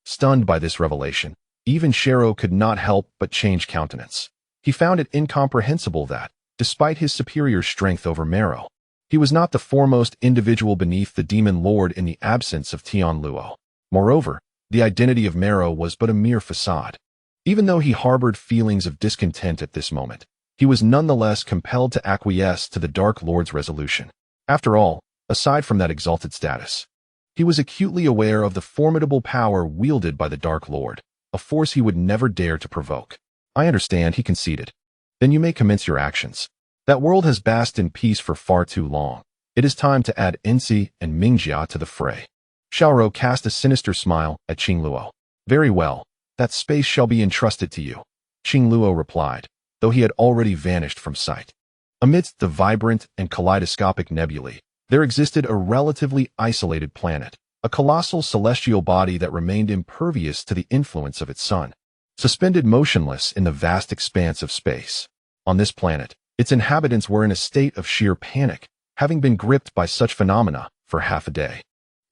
Stunned by this revelation, even Shero could not help but change countenance. He found it incomprehensible that, despite his superior strength over Mero, he was not the foremost individual beneath the demon lord in the absence of Tian Luo. Moreover, the identity of Mero was but a mere facade. Even though he harbored feelings of discontent at this moment, he was nonetheless compelled to acquiesce to the Dark Lord's resolution. After all, aside from that exalted status, he was acutely aware of the formidable power wielded by the Dark Lord, a force he would never dare to provoke. "I understand," he conceded. "Then you may commence your actions. That world has basked in peace for far too long. It is time to add Ensi and Mingjia to the fray." Xiaoro cast a sinister smile at Qing Luo. "Very well, that space shall be entrusted to you," Qing Luo replied, though he had already vanished from sight. Amidst the vibrant and kaleidoscopic nebulae, there existed a relatively isolated planet, a colossal celestial body that remained impervious to the influence of its sun, suspended motionless in the vast expanse of space. On this planet, its inhabitants were in a state of sheer panic, having been gripped by such phenomena for half a day.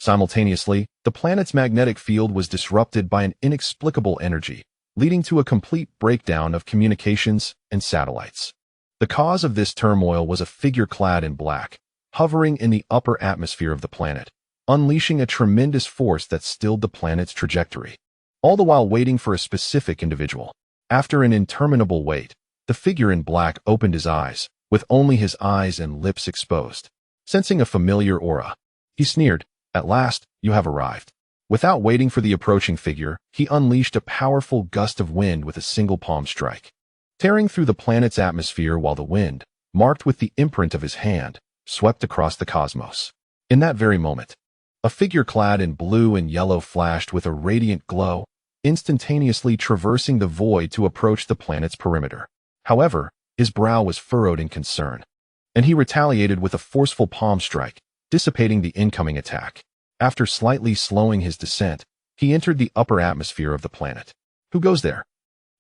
Simultaneously, the planet's magnetic field was disrupted by an inexplicable energy, leading to a complete breakdown of communications and satellites. The cause of this turmoil was a figure clad in black, hovering in the upper atmosphere of the planet, unleashing a tremendous force that stilled the planet's trajectory, all the while waiting for a specific individual. After an interminable wait, the figure in black opened his eyes, with only his eyes and lips exposed. Sensing a familiar aura, he sneered, "At last, you have arrived." Without waiting for the approaching figure, he unleashed a powerful gust of wind with a single palm strike, tearing through the planet's atmosphere while the wind, marked with the imprint of his hand, swept across the cosmos. In that very moment, a figure clad in blue and yellow flashed with a radiant glow, instantaneously traversing the void to approach the planet's perimeter. However, his brow was furrowed in concern, and he retaliated with a forceful palm strike, dissipating the incoming attack. After slightly slowing his descent, he entered the upper atmosphere of the planet. "Who goes there?"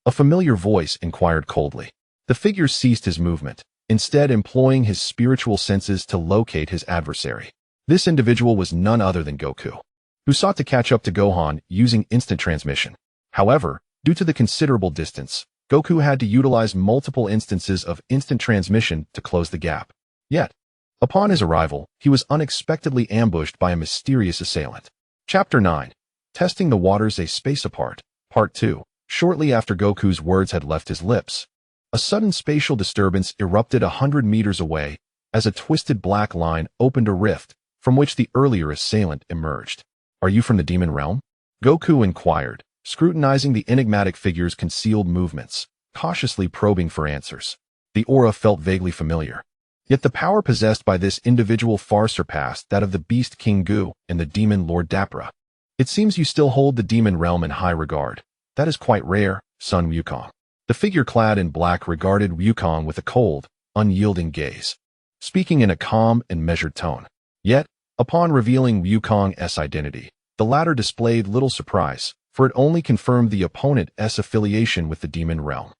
a familiar voice inquired coldly. The figure ceased his movement, instead employing his spiritual senses to locate his adversary. This individual was none other than Goku, who sought to catch up to Gohan using instant transmission. However, due to the considerable distance, Goku had to utilize multiple instances of instant transmission to close the gap. Yet, upon his arrival, he was unexpectedly ambushed by a mysterious assailant. Chapter 9. Testing the Waters a Space Apart, Part 2. Shortly after Goku's words had left his lips, a sudden spatial disturbance erupted 100 meters away as a twisted black line opened a rift from which the earlier assailant emerged. "Are you from the demon realm?" Goku inquired, scrutinizing the enigmatic figure's concealed movements, cautiously probing for answers. The aura felt vaguely familiar. Yet the power possessed by this individual far surpassed that of the beast King Gu and the demon Lord Dapra. It seems you still hold the demon realm in high regard. That is quite rare, son Wukong. The figure clad in black regarded Wukong with a cold, unyielding gaze, speaking in a calm and measured tone. Yet, upon revealing Wukong's identity, the latter displayed little surprise, for it only confirmed the opponent's affiliation with the demon realm.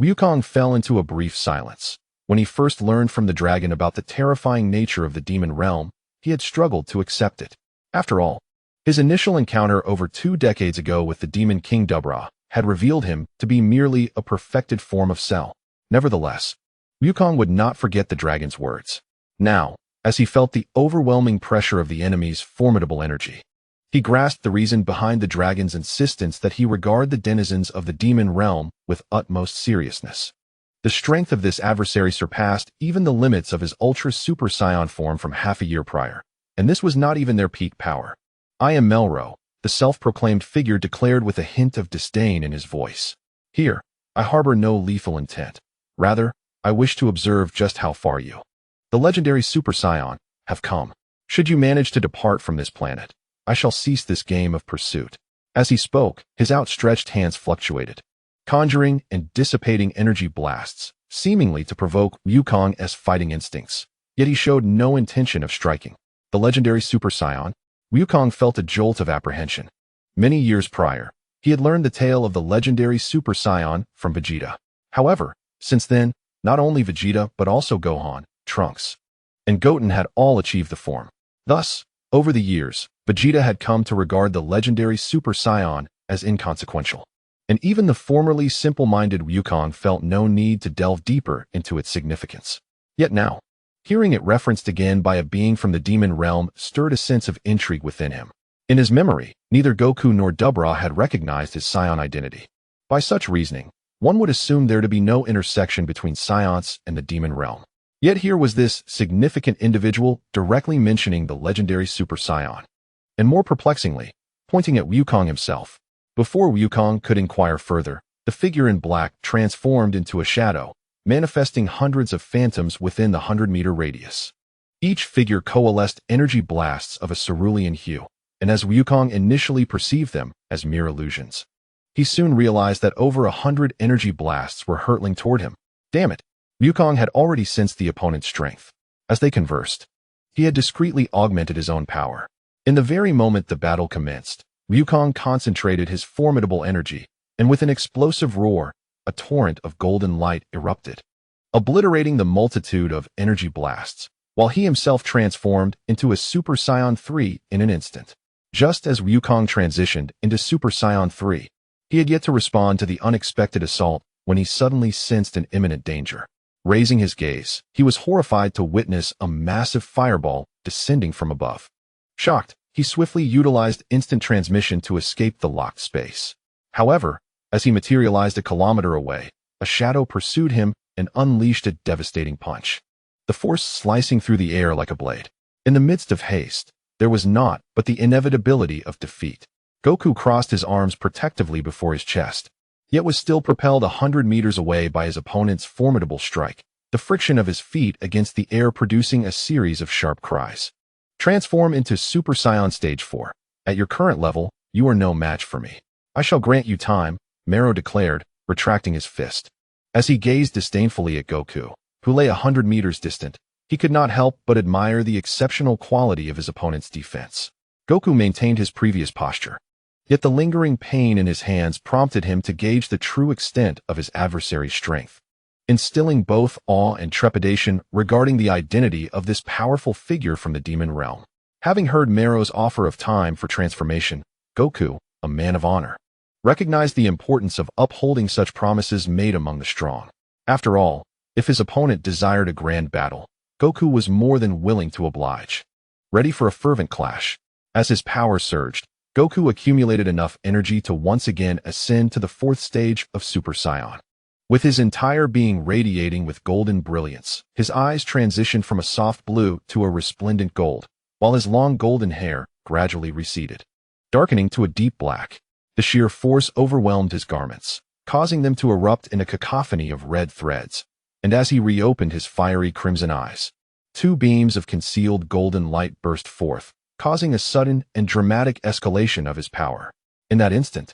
Wukong fell into a brief silence. When he first learned from the dragon about the terrifying nature of the demon realm, he had struggled to accept it. After all, his initial encounter over 2 decades ago with the demon King Dubra had revealed him to be merely a perfected form of Cell. Nevertheless, Wukong would not forget the dragon's words. Now, as he felt the overwhelming pressure of the enemy's formidable energy, he grasped the reason behind the dragon's insistence that he regard the denizens of the demon realm with utmost seriousness. The strength of this adversary surpassed even the limits of his Ultra Super Saiyan form from half a year prior, and this was not even their peak power. I am Melro, the self-proclaimed figure declared with a hint of disdain in his voice. Here, I harbor no lethal intent. Rather, I wish to observe just how far you, the legendary Super Saiyan, have come. Should you manage to depart from this planet, I shall cease this game of pursuit. As he spoke, his outstretched hands fluctuated, conjuring and dissipating energy blasts, seemingly to provoke Wukong's fighting instincts. Yet he showed no intention of striking. The legendary Super Saiyan, Wukong felt a jolt of apprehension. Many years prior, he had learned the tale of the legendary Super Saiyan from Vegeta. However, since then, not only Vegeta but also Gohan, Trunks, and Goten had all achieved the form. Thus, over the years, Vegeta had come to regard the legendary Super Saiyan as inconsequential. And even the formerly simple-minded Wukong felt no need to delve deeper into its significance. Yet now, hearing it referenced again by a being from the demon realm stirred a sense of intrigue within him. In his memory, neither Goku nor Dubra had recognized his Saiyan identity. By such reasoning, one would assume there to be no intersection between Saiyans and the demon realm. Yet here was this significant individual directly mentioning the legendary Super Saiyan. And more perplexingly, pointing at Wukong himself. Before Wukong could inquire further, the figure in black transformed into a shadow, manifesting hundreds of phantoms within the 100-meter radius. Each figure coalesced energy blasts of a cerulean hue, and as Wukong initially perceived them as mere illusions, he soon realized that over 100 energy blasts were hurtling toward him. Damn it! Wukong had already sensed the opponent's strength. As they conversed, he had discreetly augmented his own power. In the very moment the battle commenced, Wukong concentrated his formidable energy, and with an explosive roar, a torrent of golden light erupted, obliterating the multitude of energy blasts, while he himself transformed into a Super Saiyan 3 in an instant. Just as Wukong transitioned into Super Saiyan 3, he had yet to respond to the unexpected assault when he suddenly sensed an imminent danger. Raising his gaze, he was horrified to witness a massive fireball descending from above. Shocked, he swiftly utilized instant transmission to escape the locked space. However, as he materialized a kilometer away, a shadow pursued him and unleashed a devastating punch, the force slicing through the air like a blade. In the midst of haste, there was naught but the inevitability of defeat. Goku crossed his arms protectively before his chest, yet was still propelled 100 meters away by his opponent's formidable strike, the friction of his feet against the air producing a series of sharp cries. Transform into Super Saiyan Stage 4. At your current level, you are no match for me. I shall grant you time, Mero declared, retracting his fist. As he gazed disdainfully at Goku, who lay 100 meters distant, he could not help but admire the exceptional quality of his opponent's defense. Goku maintained his previous posture, yet the lingering pain in his hands prompted him to gauge the true extent of his adversary's strength, instilling both awe and trepidation regarding the identity of this powerful figure from the demon realm. Having heard Mero's offer of time for transformation, Goku, a man of honor, recognized the importance of upholding such promises made among the strong. After all, if his opponent desired a grand battle, Goku was more than willing to oblige. Ready for a fervent clash, as his power surged, Goku accumulated enough energy to once again ascend to the 4th stage of Super Saiyan. With his entire being radiating with golden brilliance, his eyes transitioned from a soft blue to a resplendent gold, while his long golden hair gradually receded, darkening to a deep black. The sheer force overwhelmed his garments, causing them to erupt in a cacophony of red threads. and as he reopened his fiery crimson eyes, two beams of concealed golden light burst forth, causing a sudden and dramatic escalation of his power. In that instant,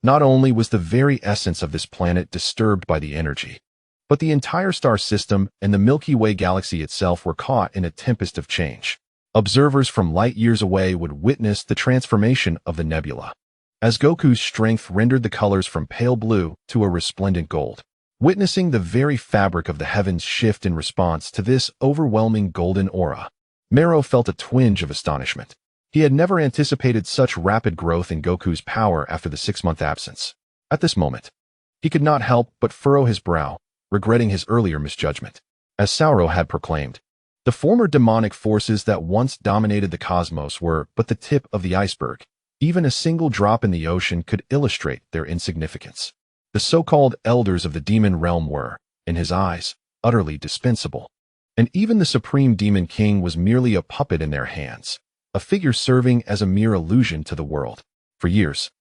not only was the very essence of this planet disturbed by the energy, but the entire star system and the Milky Way galaxy itself were caught in a tempest of change. Observers from light years away would witness the transformation of the nebula, as Goku's strength rendered the colors from pale blue to a resplendent gold. Witnessing the very fabric of the heavens shift in response to this overwhelming golden aura, Mero felt a twinge of astonishment. He had never anticipated such rapid growth in Goku's power after the 6-month absence. At this moment, he could not help but furrow his brow, regretting his earlier misjudgment. As Sauro had proclaimed, the former demonic forces that once dominated the cosmos were but the tip of the iceberg. Even a single drop in the ocean could illustrate their insignificance. The so-called elders of the demon realm were, in his eyes, utterly dispensable. And even the supreme demon king was merely a puppet in their hands, a figure serving as a mere illusion to the world. For years,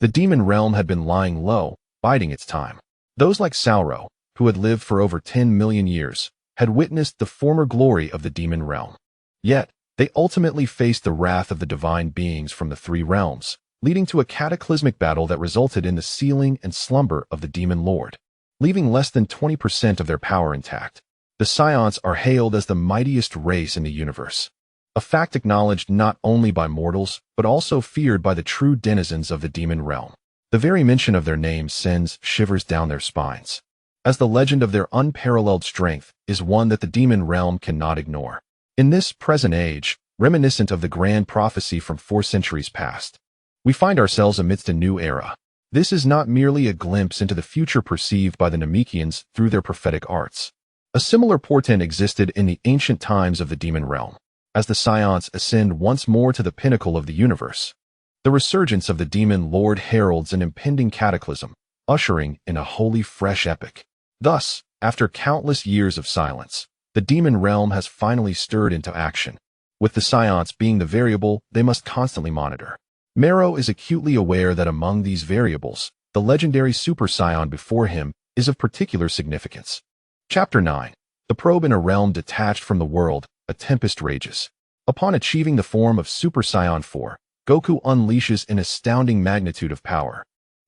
the demon realm had been lying low, biding its time. Those like Sauro, who had lived for over 10 million years, had witnessed the former glory of the demon realm. Yet, they ultimately faced the wrath of the divine beings from the three realms, leading to a cataclysmic battle that resulted in the sealing and slumber of the demon lord, leaving less than 20% of their power intact. The Saiyans are hailed as the mightiest race in the universe, a fact acknowledged not only by mortals, but also feared by the true denizens of the demon realm. The very mention of their names sends shivers down their spines, as the legend of their unparalleled strength is one that the demon realm cannot ignore. In this present age, reminiscent of the grand prophecy from 4 centuries past, we find ourselves amidst a new era. This is not merely a glimpse into the future perceived by the Namekians through their prophetic arts. A similar portent existed in the ancient times of the demon realm. As the Saiyans ascend once more to the pinnacle of the universe, the resurgence of the demon lord heralds an impending cataclysm, ushering in a wholly fresh epoch. Thus, after countless years of silence, the demon realm has finally stirred into action, with the Saiyans being the variable they must constantly monitor. Mero is acutely aware that among these variables, the legendary Super Saiyan before him is of particular significance. Chapter 9. The probe in a realm detached from the world, a tempest rages. Upon achieving the form of Super Saiyan 4, Goku unleashes an astounding magnitude of power,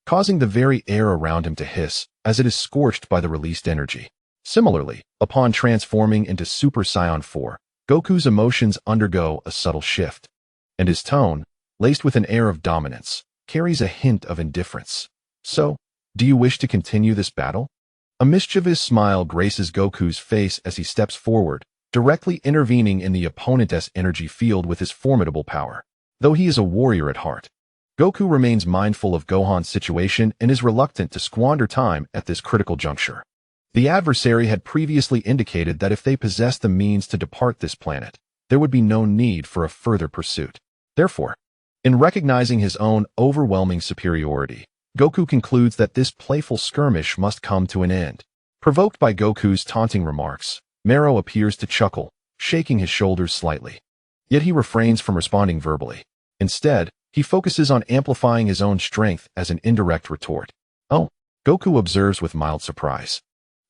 causing the very air around him to hiss as it is scorched by the released energy. Similarly, upon transforming into Super Saiyan 4, Goku's emotions undergo a subtle shift, and his tone, laced with an air of dominance, carries a hint of indifference. So, do you wish to continue this battle? A mischievous smile graces Goku's face as he steps forward, directly intervening in the opponent's energy field with his formidable power. Though he is a warrior at heart, Goku remains mindful of Gohan's situation and is reluctant to squander time at this critical juncture. The adversary had previously indicated that if they possessed the means to depart this planet, there would be no need for a further pursuit. Therefore, in recognizing his own overwhelming superiority, Goku concludes that this playful skirmish must come to an end. Provoked by Goku's taunting remarks, Mero appears to chuckle, shaking his shoulders slightly. Yet he refrains from responding verbally. Instead, he focuses on amplifying his own strength as an indirect retort. Oh, Goku observes with mild surprise.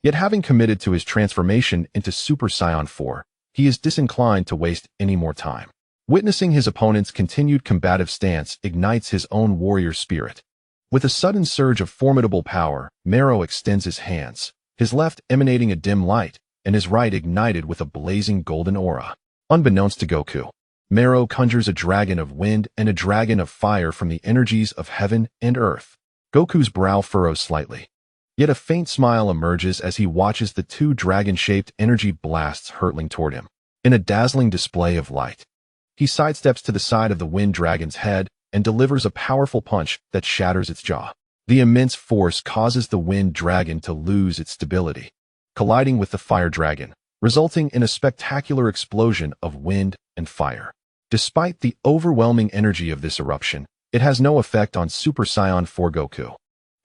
Yet having committed to his transformation into Super Saiyan 4, he is disinclined to waste any more time. Witnessing his opponent's continued combative stance ignites his own warrior spirit. With a sudden surge of formidable power, Mero extends his hands, his left emanating a dim light, and his right ignited with a blazing golden aura. Unbeknownst to Goku, Mero conjures a dragon of wind and a dragon of fire from the energies of heaven and earth. Goku's brow furrows slightly. Yet a faint smile emerges as he watches the two dragon-shaped energy blasts hurtling toward him. In a dazzling display of light, he sidesteps to the side of the wind dragon's head and delivers a powerful punch that shatters its jaw. The immense force causes the wind dragon to lose its stability, colliding with the fire dragon, resulting in a spectacular explosion of wind and fire. Despite the overwhelming energy of this eruption, it has no effect on Super Saiyan 4 Goku,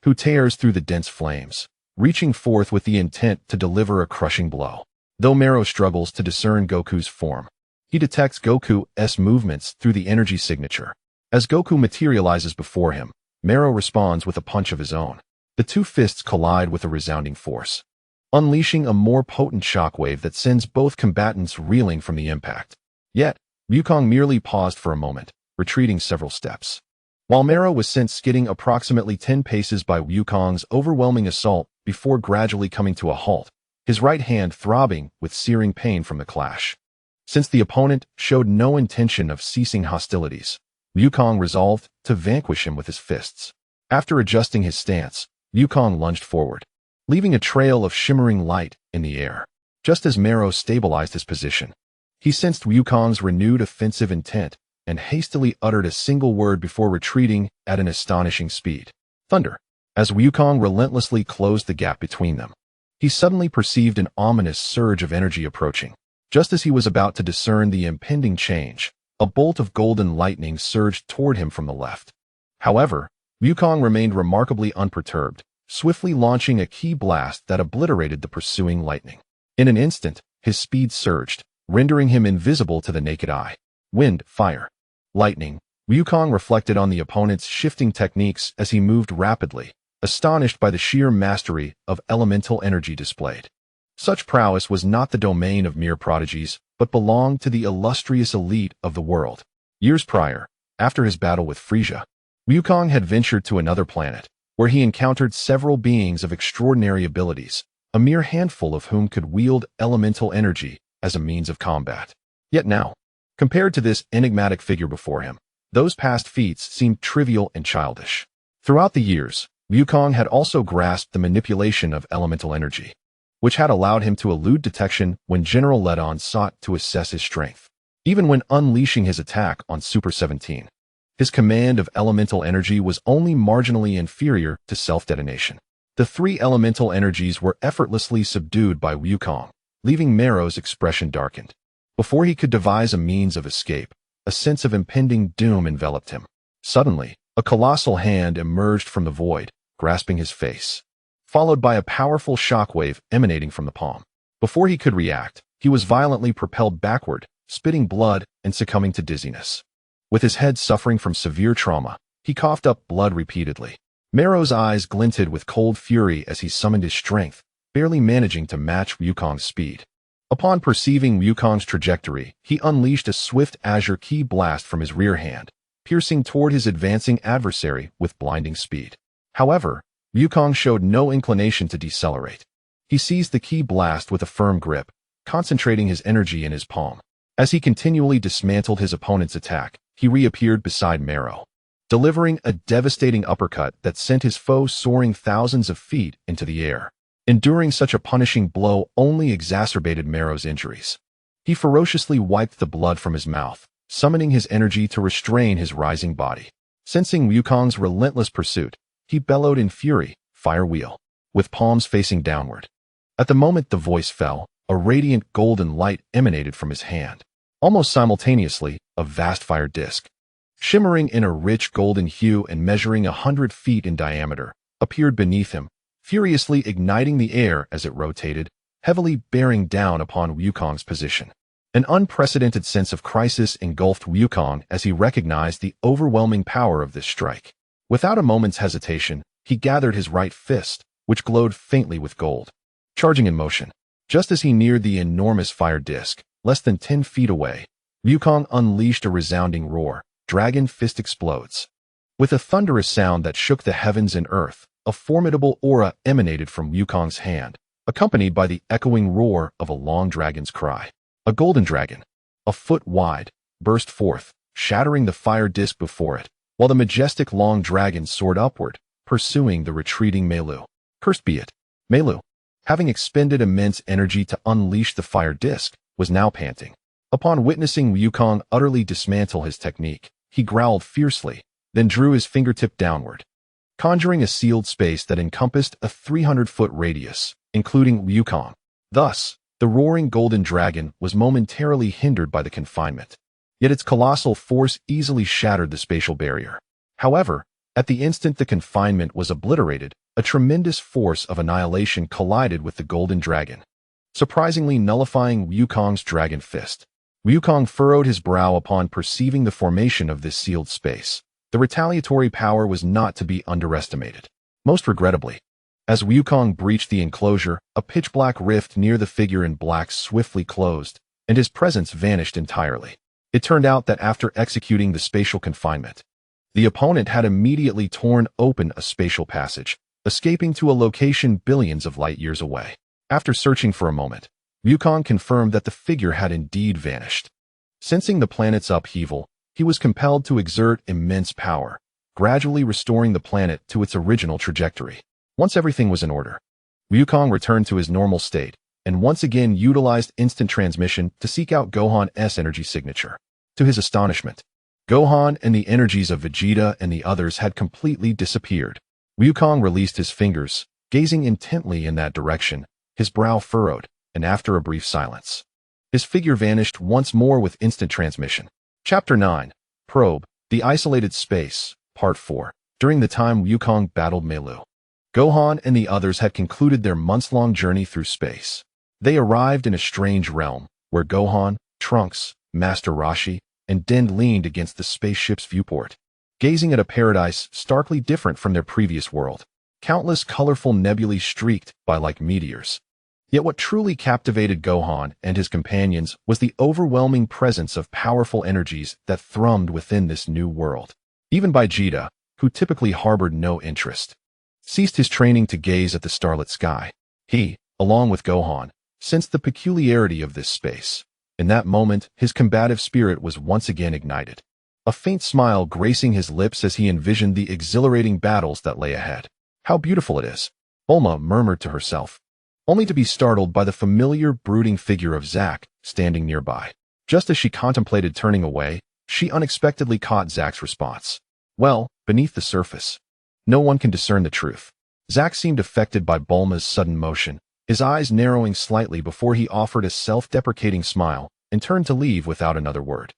who tears through the dense flames, reaching forth with the intent to deliver a crushing blow. Though Mero struggles to discern Goku's form, he detects Goku's movements through the energy signature. As Goku materializes before him, Mero responds with a punch of his own. The two fists collide with a resounding force. unleashing a more potent shockwave that sends both combatants reeling from the impact. Yet, Wukong merely paused for a moment, retreating several steps. While Mero was sent skidding approximately 10 paces by Wukong's overwhelming assault before gradually coming to a halt, his right hand throbbing with searing pain from the clash. Since the opponent showed no intention of ceasing hostilities, Wukong resolved to vanquish him with his fists. After adjusting his stance, Wukong lunged forward, leaving a trail of shimmering light in the air. Just as Mero stabilized his position, he sensed Wukong's renewed offensive intent and hastily uttered a single word before retreating at an astonishing speed. Thunder. As Wukong relentlessly closed the gap between them, he suddenly perceived an ominous surge of energy approaching. Just as he was about to discern the impending change, a bolt of golden lightning surged toward him from the left. However, Wukong remained remarkably unperturbed, swiftly launching a ki blast that obliterated the pursuing lightning. In an instant, his speed surged, rendering him invisible to the naked eye. Wind, fire, lightning. Wukong reflected on the opponent's shifting techniques as he moved rapidly, astonished by the sheer mastery of elemental energy displayed. Such prowess was not the domain of mere prodigies, but belonged to the illustrious elite of the world. Years prior, after his battle with Frisia, Wukong had ventured to another planet, where he encountered several beings of extraordinary abilities, a mere handful of whom could wield elemental energy as a means of combat. Yet now, compared to this enigmatic figure before him, those past feats seemed trivial and childish. Throughout the years, Wukong had also grasped the manipulation of elemental energy, which had allowed him to elude detection when General Ledon sought to assess his strength. Even when unleashing his attack on Super 17, his command of elemental energy was only marginally inferior to self-detonation. The three elemental energies were effortlessly subdued by Wukong, leaving Mero's expression darkened. Before he could devise a means of escape, a sense of impending doom enveloped him. Suddenly, a colossal hand emerged from the void, grasping his face, followed by a powerful shockwave emanating from the palm. Before he could react, he was violently propelled backward, spitting blood and succumbing to dizziness. With his head suffering from severe trauma, he coughed up blood repeatedly. Mero's eyes glinted with cold fury as he summoned his strength, barely managing to match Wukong's speed. Upon perceiving Wukong's trajectory, he unleashed a swift azure ki blast from his rear hand, piercing toward his advancing adversary with blinding speed. However, Wukong showed no inclination to decelerate. He seized the ki blast with a firm grip, concentrating his energy in his palm. As he continually dismantled his opponent's attack, he reappeared beside Mero, delivering a devastating uppercut that sent his foe soaring thousands of feet into the air. Enduring such a punishing blow only exacerbated Mero's injuries. He ferociously wiped the blood from his mouth, summoning his energy to restrain his rising body. Sensing Wukong's relentless pursuit, he bellowed in fury, "Fire wheel," with palms facing downward. At the moment the voice fell, a radiant golden light emanated from his hand. Almost simultaneously, a vast fire disk, shimmering in a rich golden hue and measuring 100 feet in diameter, appeared beneath him, furiously igniting the air as it rotated, heavily bearing down upon Wukong's position. An unprecedented sense of crisis engulfed Wukong as he recognized the overwhelming power of this strike. Without a moment's hesitation, he gathered his right fist, which glowed faintly with gold. Charging in motion, just as he neared the enormous fire disk, less than 10 feet away, Wukong unleashed a resounding roar. Dragon fist explodes. With a thunderous sound that shook the heavens and earth, a formidable aura emanated from Wukong's hand, accompanied by the echoing roar of a long dragon's cry. A golden dragon, a foot wide, burst forth, shattering the fire disk before it, while the majestic long dragon soared upward, pursuing the retreating Meilu. Cursed be it! Meilu, having expended immense energy to unleash the fire disk, was now panting. Upon witnessing Wukong utterly dismantle his technique, he growled fiercely, then drew his fingertip downward, conjuring a sealed space that encompassed a 300-foot radius, including Wukong. Thus, the roaring golden dragon was momentarily hindered by the confinement. Yet its colossal force easily shattered the spatial barrier. However, at the instant the confinement was obliterated, a tremendous force of annihilation collided with the golden dragon, surprisingly nullifying Wukong's dragon fist. Wukong furrowed his brow upon perceiving the formation of this sealed space. The retaliatory power was not to be underestimated. Most regrettably, As Wukong breached the enclosure, a pitch-black rift near the figure in black swiftly closed, and his presence vanished entirely. It turned out that after executing the spatial confinement, the opponent had immediately torn open a spatial passage, escaping to a location billions of light years away. After searching for a moment, Wukong confirmed that the figure had indeed vanished. Sensing the planet's upheaval, he was compelled to exert immense power, gradually restoring the planet to its original trajectory. Once everything was in order, Wukong returned to his normal state, and once again utilized instant transmission to seek out Gohan's energy signature. To his astonishment, Gohan and the energies of Vegeta and the others had completely disappeared. Wukong released his fingers, gazing intently in that direction, his brow furrowed, and after a brief silence, his figure vanished once more with instant transmission. Chapter 9. Probe, The Isolated Space, Part 4. During the time Wukong battled Meilu, Gohan and the others had concluded their months-long journey through space. They arrived in a strange realm, where Gohan, Trunks, Master Roshi, and Den leaned against the spaceship's viewport, gazing at a paradise starkly different from their previous world. Countless colorful nebulae streaked by like meteors. Yet what truly captivated Gohan and his companions was the overwhelming presence of powerful energies that thrummed within this new world. Even Vegeta, who typically harbored no interest, ceased his training to gaze at the starlit sky. He, along with Gohan, sensed the peculiarity of this space. In that moment, his combative spirit was once again ignited. A faint smile gracing his lips as he envisioned the exhilarating battles that lay ahead. How beautiful it is, Bulma murmured to herself, only to be startled by the familiar brooding figure of Zack standing nearby. Just as she contemplated turning away, she unexpectedly caught Zack's response. Well, beneath the surface, no one can discern the truth. Zack seemed affected by Bulma's sudden motion, his eyes narrowing slightly before he offered a self-deprecating smile and turned to leave without another word.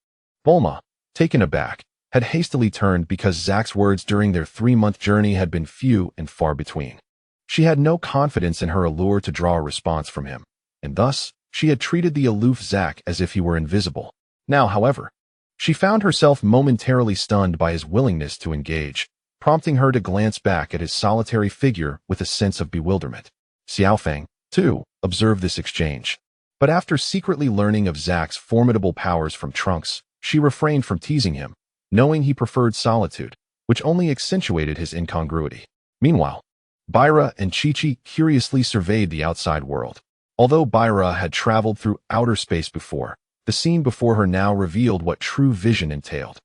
Bulma, taken aback, had hastily turned because Zack's words during their 3-month journey had been few and far between. She had no confidence in her allure to draw a response from him, and thus she had treated the aloof Zack as if he were invisible. Now, however, she found herself momentarily stunned by his willingness to engage, prompting her to glance back at his solitary figure with a sense of bewilderment. Xiaofeng, too, observed this exchange. But after secretly learning of Zack's formidable powers from Trunks, she refrained from teasing him, knowing he preferred solitude, which only accentuated his incongruity. Meanwhile, Baira and Chi-Chi curiously surveyed the outside world. Although Baira had traveled through outer space before, the scene before her now revealed what true vision entailed.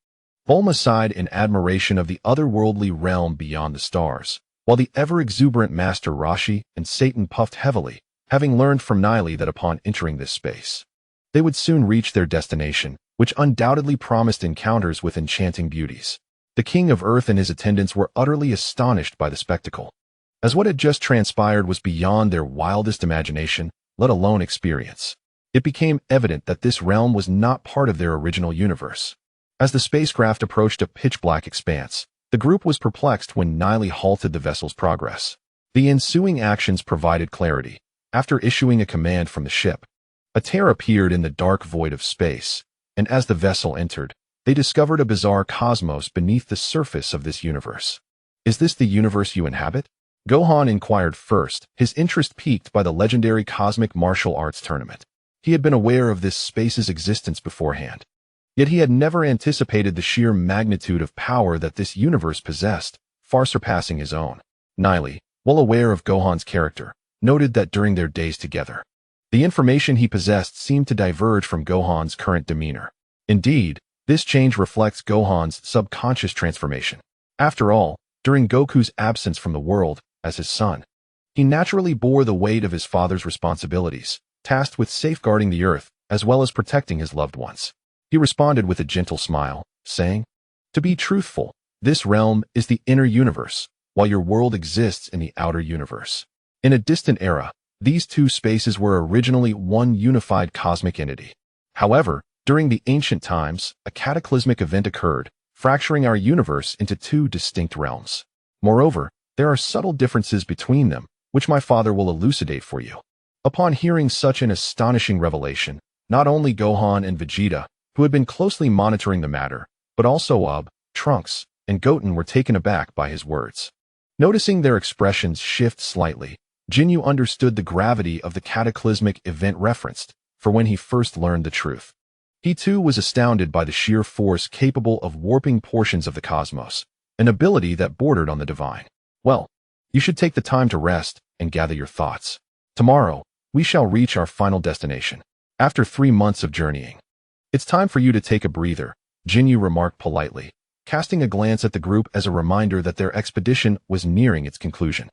Bulma sighed in admiration of the otherworldly realm beyond the stars, while the ever-exuberant Master Roshi and Satan puffed heavily, having learned from Nile that upon entering this space, they would soon reach their destination, which undoubtedly promised encounters with enchanting beauties. The King of Earth and his attendants were utterly astonished by the spectacle, as what had just transpired was beyond their wildest imagination, let alone experience. It became evident that this realm was not part of their original universe. As the spacecraft approached a pitch-black expanse, the group was perplexed when Nile halted the vessel's progress. The ensuing actions provided clarity. After issuing a command from the ship, a tear appeared in the dark void of space, and as the vessel entered, they discovered a bizarre cosmos beneath the surface of this universe. Is this the universe you inhabit? Gohan inquired first, his interest piqued by the legendary cosmic martial arts tournament. He had been aware of this space's existence beforehand, yet he had never anticipated the sheer magnitude of power that this universe possessed, far surpassing his own. Nile, well aware of Gohan's character, noted that during their days together, the information he possessed seemed to diverge from Gohan's current demeanor. Indeed, this change reflects Gohan's subconscious transformation. After all, during Goku's absence from the world, as his son, he naturally bore the weight of his father's responsibilities, tasked with safeguarding the earth as well as protecting his loved ones. He responded with a gentle smile, saying, "To be truthful, this realm is the inner universe, while your world exists in the outer universe. In a distant era, these two spaces were originally one unified cosmic entity. However, during the ancient times, a cataclysmic event occurred, fracturing our universe into two distinct realms. Moreover, there are subtle differences between them, which my father will elucidate for you." Upon hearing such an astonishing revelation, not only Gohan and Vegeta, who had been closely monitoring the matter, but also Trunks, and Goten were taken aback by his words. Noticing their expressions shift slightly, Jinyu understood the gravity of the cataclysmic event referenced, for when he first learned the truth. He too was astounded by the sheer force capable of warping portions of the cosmos, an ability that bordered on the divine. Well, you should take the time to rest and gather your thoughts. Tomorrow, we shall reach our final destination. After 3 months of journeying. It's time for you to take a breather, Jinyu remarked politely, casting a glance at the group as a reminder that their expedition was nearing its conclusion.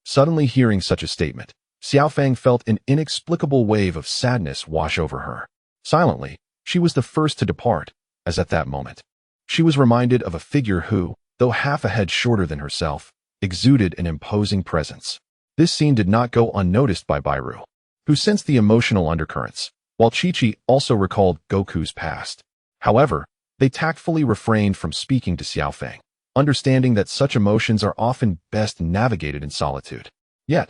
Suddenly hearing such a statement, Xiaofang felt an inexplicable wave of sadness wash over her. Silently, she was the first to depart, as at that moment. She was reminded of a figure who, though half a head shorter than herself, exuded an imposing presence. This scene did not go unnoticed by Bairu, who sensed the emotional undercurrents, while Chi-Chi also recalled Goku's past. However, they tactfully refrained from speaking to Xiaofang, understanding that such emotions are often best navigated in solitude. Yet,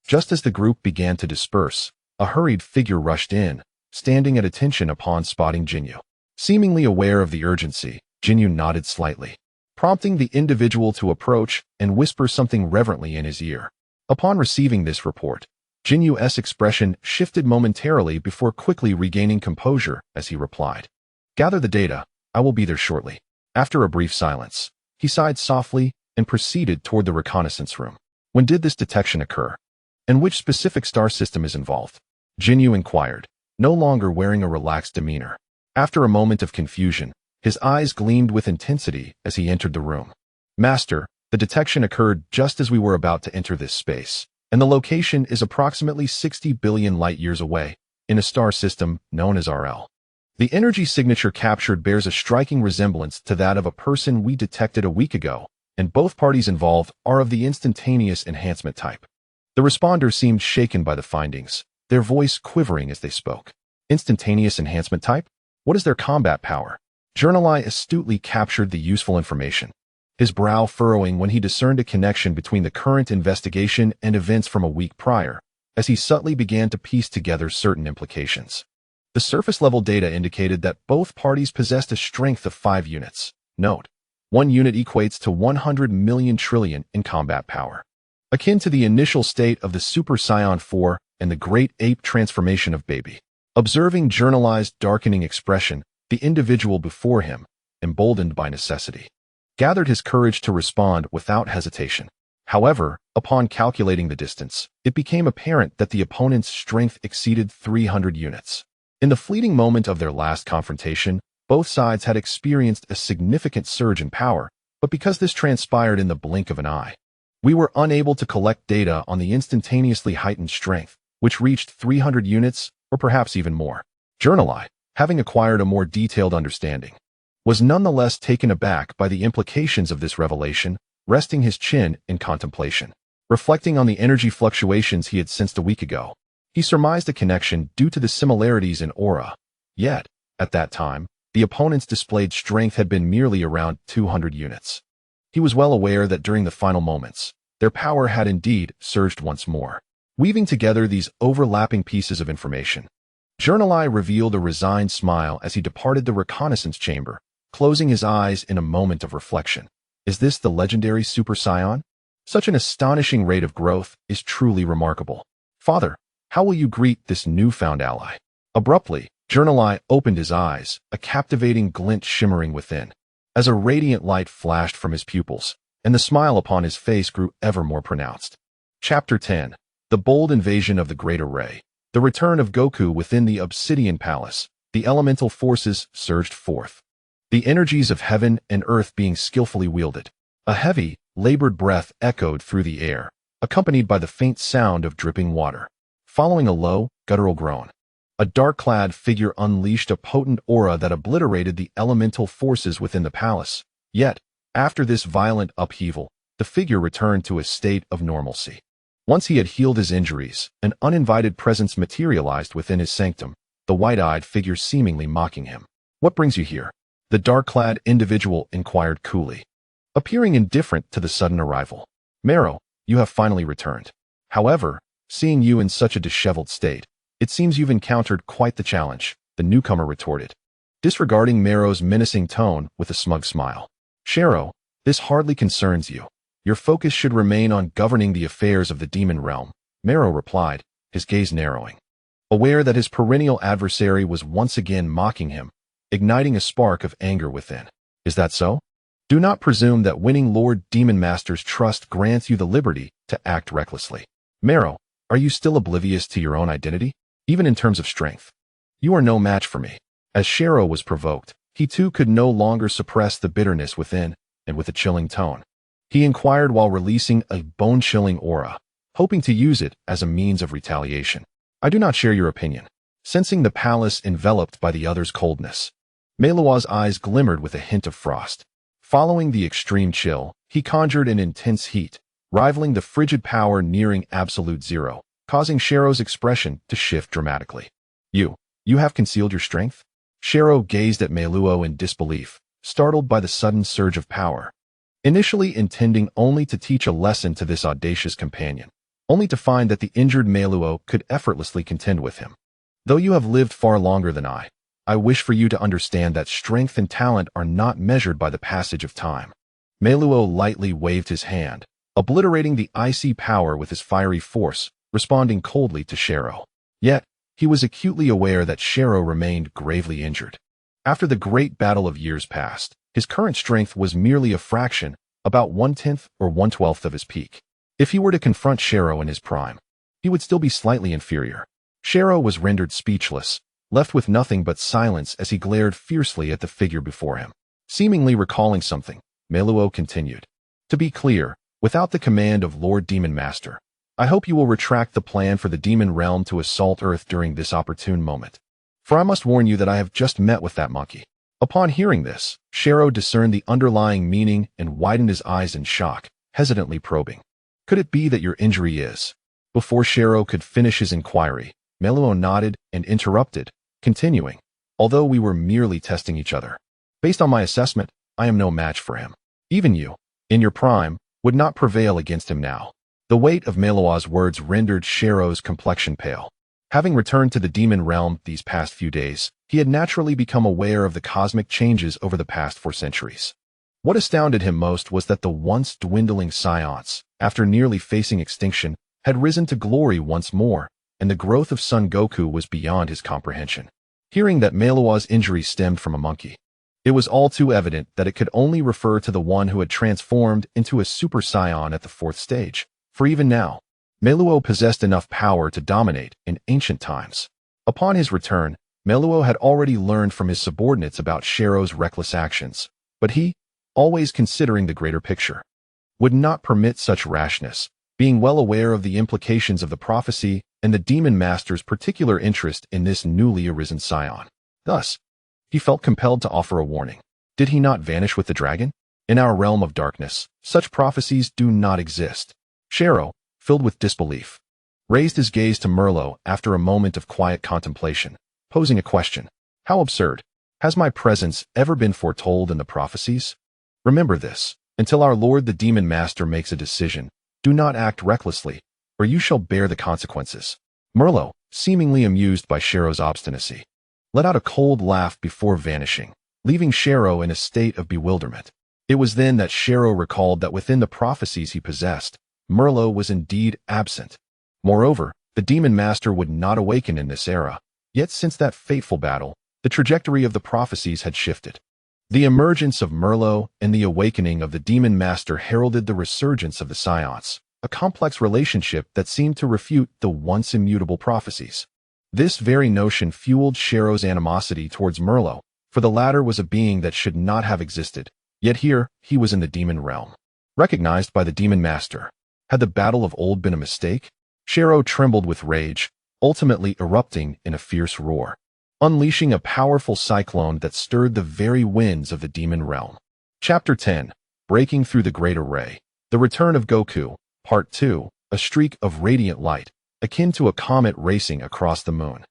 just as the group began to disperse, a hurried figure rushed in, standing at attention upon spotting Jinyu. Seemingly aware of the urgency, Jinyu nodded slightly, prompting the individual to approach and whisper something reverently in his ear. Upon receiving this report, Jinyu's expression shifted momentarily before quickly regaining composure as he replied, "Gather the data, I will be there shortly." After a brief silence, he sighed softly and proceeded toward the reconnaissance room. When did this detection occur? And which specific star system is involved? Jinyu inquired, no longer wearing a relaxed demeanor. After a moment of confusion, his eyes gleamed with intensity as he entered the room. "Master, the detection occurred just as we were about to enter this space, and the location is approximately 60 billion light-years away, in a star system known as RL. The energy signature captured bears a striking resemblance to that of a person we detected a week ago, and both parties involved are of the instantaneous enhancement type." The responder seemed shaken by the findings, their voice quivering as they spoke. Instantaneous enhancement type? What is their combat power? Journalai astutely captured the useful information, his brow furrowing when he discerned a connection between the current investigation and events from a week prior, as he subtly began to piece together certain implications. The surface-level data indicated that both parties possessed a strength of 5 units. Note: 1 unit equates to 100 million trillion in combat power. Akin to the initial state of the Super Saiyan 4 and the Great Ape transformation of Baby. Observing Journalai's darkening expression, the individual before him, emboldened by necessity, gathered his courage to respond without hesitation. However, upon calculating the distance, it became apparent that the opponent's strength exceeded 300 units. In the fleeting moment of their last confrontation, both sides had experienced a significant surge in power, but because this transpired in the blink of an eye, we were unable to collect data on the instantaneously heightened strength, which reached 300 units, or perhaps even more. Journalai, having acquired a more detailed understanding, was nonetheless taken aback by the implications of this revelation, resting his chin in contemplation. Reflecting on the energy fluctuations he had sensed a week ago, he surmised a connection due to the similarities in aura. Yet, at that time, the opponent's displayed strength had been merely around 200 units. He was well aware that during the final moments, their power had indeed surged once more. Weaving together these overlapping pieces of information, Journalai revealed a resigned smile as he departed the reconnaissance chamber, closing his eyes in a moment of reflection. Is this the legendary Super Saiyan? Such an astonishing rate of growth is truly remarkable. Father, how will you greet this newfound ally? Abruptly, Journalai opened his eyes, a captivating glint shimmering within, as a radiant light flashed from his pupils, and the smile upon his face grew ever more pronounced. Chapter 10. The bold invasion of the Great Array. The return of Goku within the Obsidian Palace. The elemental forces surged forth, the energies of heaven and earth being skillfully wielded. A heavy, labored breath echoed through the air, accompanied by the faint sound of dripping water. Following a low, guttural groan, a dark-clad figure unleashed a potent aura that obliterated the elemental forces within the palace. Yet, after this violent upheaval, the figure returned to a state of normalcy. Once he had healed his injuries, an uninvited presence materialized within his sanctum, the white-eyed figure seemingly mocking him. "What brings you here?" the dark-clad individual inquired coolly, appearing indifferent to the sudden arrival. "Mero, you have finally returned. However, seeing you in such a disheveled state, it seems you've encountered quite the challenge," the newcomer retorted, disregarding Mero's menacing tone with a smug smile. "Shero, this hardly concerns you. Your focus should remain on governing the affairs of the demon realm, Mero replied, his gaze narrowing. Aware that his perennial adversary was once again mocking him, igniting a spark of anger within. Is that so? Do not presume that winning Lord Demon Master's trust grants you the liberty to act recklessly. Mero, are you still oblivious to your own identity? Even in terms of strength. You are no match for me. As Shiro was provoked, he too could no longer suppress the bitterness within, and with a chilling tone, he inquired while releasing a bone-chilling aura, hoping to use it as a means of retaliation. I do not share your opinion. Sensing the palace enveloped by the other's coldness, Meiluo's eyes glimmered with a hint of frost. Following the extreme chill, he conjured an intense heat, rivaling the frigid power nearing absolute zero, causing Shiro's expression to shift dramatically. You have concealed your strength? Shiro gazed at Meiluo in disbelief, startled by the sudden surge of power. Initially intending only to teach a lesson to this audacious companion, only to find that the injured Meiluo could effortlessly contend with him. Though you have lived far longer than I wish for you to understand that strength and talent are not measured by the passage of time. Meiluo lightly waved his hand, obliterating the icy power with his fiery force, responding coldly to Shiro. Yet, he was acutely aware that Shiro remained gravely injured. After the great battle of years past, his current strength was merely a fraction, about 1/10 or 1/12 of his peak. If he were to confront Shiro in his prime, he would still be slightly inferior. Shiro was rendered speechless, left with nothing but silence as he glared fiercely at the figure before him. Seemingly recalling something, Meiluo continued. To be clear, without the command of Lord Demon Master, I hope you will retract the plan for the demon realm to assault Earth during this opportune moment. For I must warn you that I have just met with that monkey. Upon hearing this, Shiro discerned the underlying meaning and widened his eyes in shock, hesitantly probing. Could it be that your injury is? Before Shiro could finish his inquiry, Meiluo nodded and interrupted, continuing, although we were merely testing each other. Based on my assessment, I am no match for him. Even you, in your prime, would not prevail against him now. The weight of Meiluo's words rendered Shiro's complexion pale. Having returned to the demon realm these past few days, he had naturally become aware of the cosmic changes over the past 4 centuries. What astounded him most was that the once dwindling Saiyans, after nearly facing extinction, had risen to glory once more, and the growth of Son Goku was beyond his comprehension. Hearing that Meiluo's injury stemmed from a monkey, it was all too evident that it could only refer to the one who had transformed into a Super Saiyan at the 4th stage. For even now, Meiluo possessed enough power to dominate in ancient times. Upon his return, Meiluo had already learned from his subordinates about Shiro's reckless actions, but he, always considering the greater picture, would not permit such rashness, being well aware of the implications of the prophecy and the demon master's particular interest in this newly arisen Saiyan. Thus, he felt compelled to offer a warning. Did he not vanish with the dragon? In our realm of darkness, such prophecies do not exist. Shiro, filled with disbelief, raised his gaze to Merlo after a moment of quiet contemplation, posing a question. How absurd. Has my presence ever been foretold in the prophecies? Remember this. Until our Lord the Demon Master makes a decision, do not act recklessly, or you shall bear the consequences. Merlo, seemingly amused by Shiro's obstinacy, let out a cold laugh before vanishing, leaving Shiro in a state of bewilderment. It was then that Shiro recalled that within the prophecies he possessed, Merlo was indeed absent. Moreover, the Demon Master would not awaken in this era, yet since that fateful battle, the trajectory of the prophecies had shifted. The emergence of Merlo and the awakening of the Demon Master heralded the resurgence of the Saiyans, a complex relationship that seemed to refute the once immutable prophecies. This very notion fueled Shiro's animosity towards Merlo, for the latter was a being that should not have existed, yet here he was in the demon realm. Recognized by the Demon Master, had the battle of old been a mistake? Shiro trembled with rage, ultimately erupting in a fierce roar, unleashing a powerful cyclone that stirred the very winds of the demon realm. Chapter 10. Breaking Through the Great Array. The Return of Goku, Part 2, a streak of radiant light, akin to a comet racing across the moon,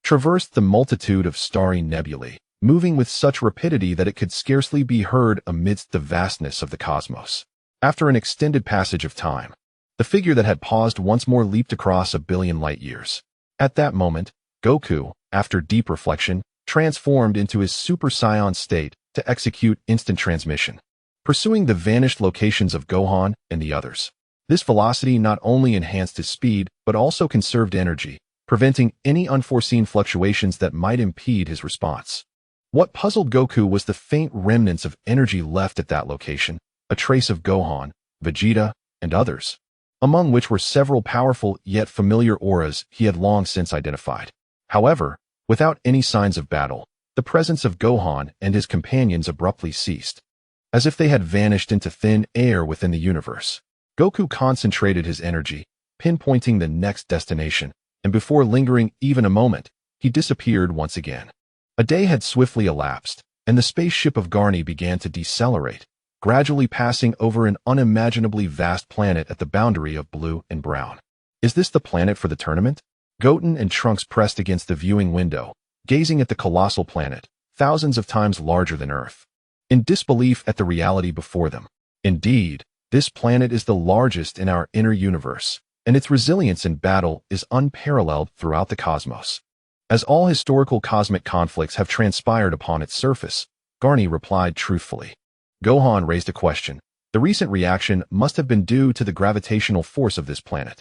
traversed the multitude of starry nebulae, moving with such rapidity that it could scarcely be heard amidst the vastness of the cosmos. After an extended passage of time, the figure that had paused once more leaped across 1 billion light years. At that moment, Goku, after deep reflection, transformed into his Super Saiyan state to execute instant transmission. pursuing the vanished locations of Gohan and the others. This velocity not only enhanced his speed, but also conserved energy, preventing any unforeseen fluctuations that might impede his response. What puzzled Goku was the faint remnants of energy left at that location, a trace of Gohan, Vegeta, and others, among which were several powerful yet familiar auras he had long since identified. However, without any signs of battle, the presence of Gohan and his companions abruptly ceased, as if they had vanished into thin air within the universe. Goku concentrated his energy, pinpointing the next destination, and before lingering even a moment, he disappeared once again. A day had swiftly elapsed, and the spaceship of Garny began to decelerate, gradually passing over an unimaginably vast planet at the boundary of blue and brown. Is this the planet for the tournament? Goten and Trunks pressed against the viewing window, gazing at the colossal planet, thousands of times larger than Earth, in disbelief at the reality before them. Indeed, this planet is the largest in our inner universe, and its resilience in battle is unparalleled throughout the cosmos. As all historical cosmic conflicts have transpired upon its surface, Garny replied truthfully. Gohan raised a question. The recent reaction must have been due to the gravitational force of this planet,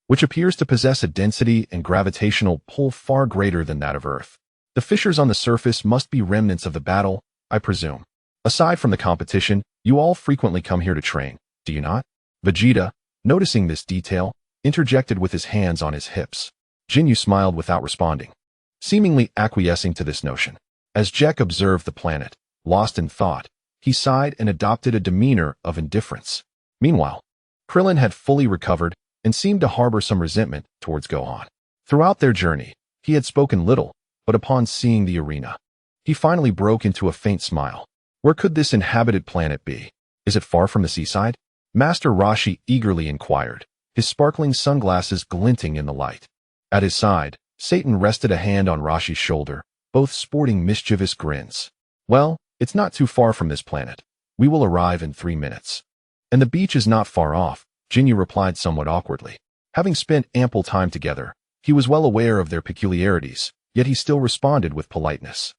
which appears to possess a density and gravitational pull far greater than that of Earth. The fissures on the surface must be remnants of the battle, I presume. Aside from the competition, you all frequently come here to train, do you not? Vegeta, noticing this detail, interjected with his hands on his hips. Jinyu smiled without responding, seemingly acquiescing to this notion. As Jack observed the planet, lost in thought, he sighed and adopted a demeanor of indifference. Meanwhile, Krillin had fully recovered and seemed to harbor some resentment towards Gohan. Throughout their journey, he had spoken little, but upon seeing the arena, he finally broke into a faint smile. Where could this inhabited planet be? Is it far from the seaside? Master Roshi eagerly inquired, his sparkling sunglasses glinting in the light. At his side, Satan rested a hand on Roshi's shoulder, both sporting mischievous grins. Well, it's not too far from this planet. We will arrive in 3 minutes. And the beach is not far off, Jinyu replied somewhat awkwardly. Having spent ample time together, he was well aware of their peculiarities, yet he still responded with politeness.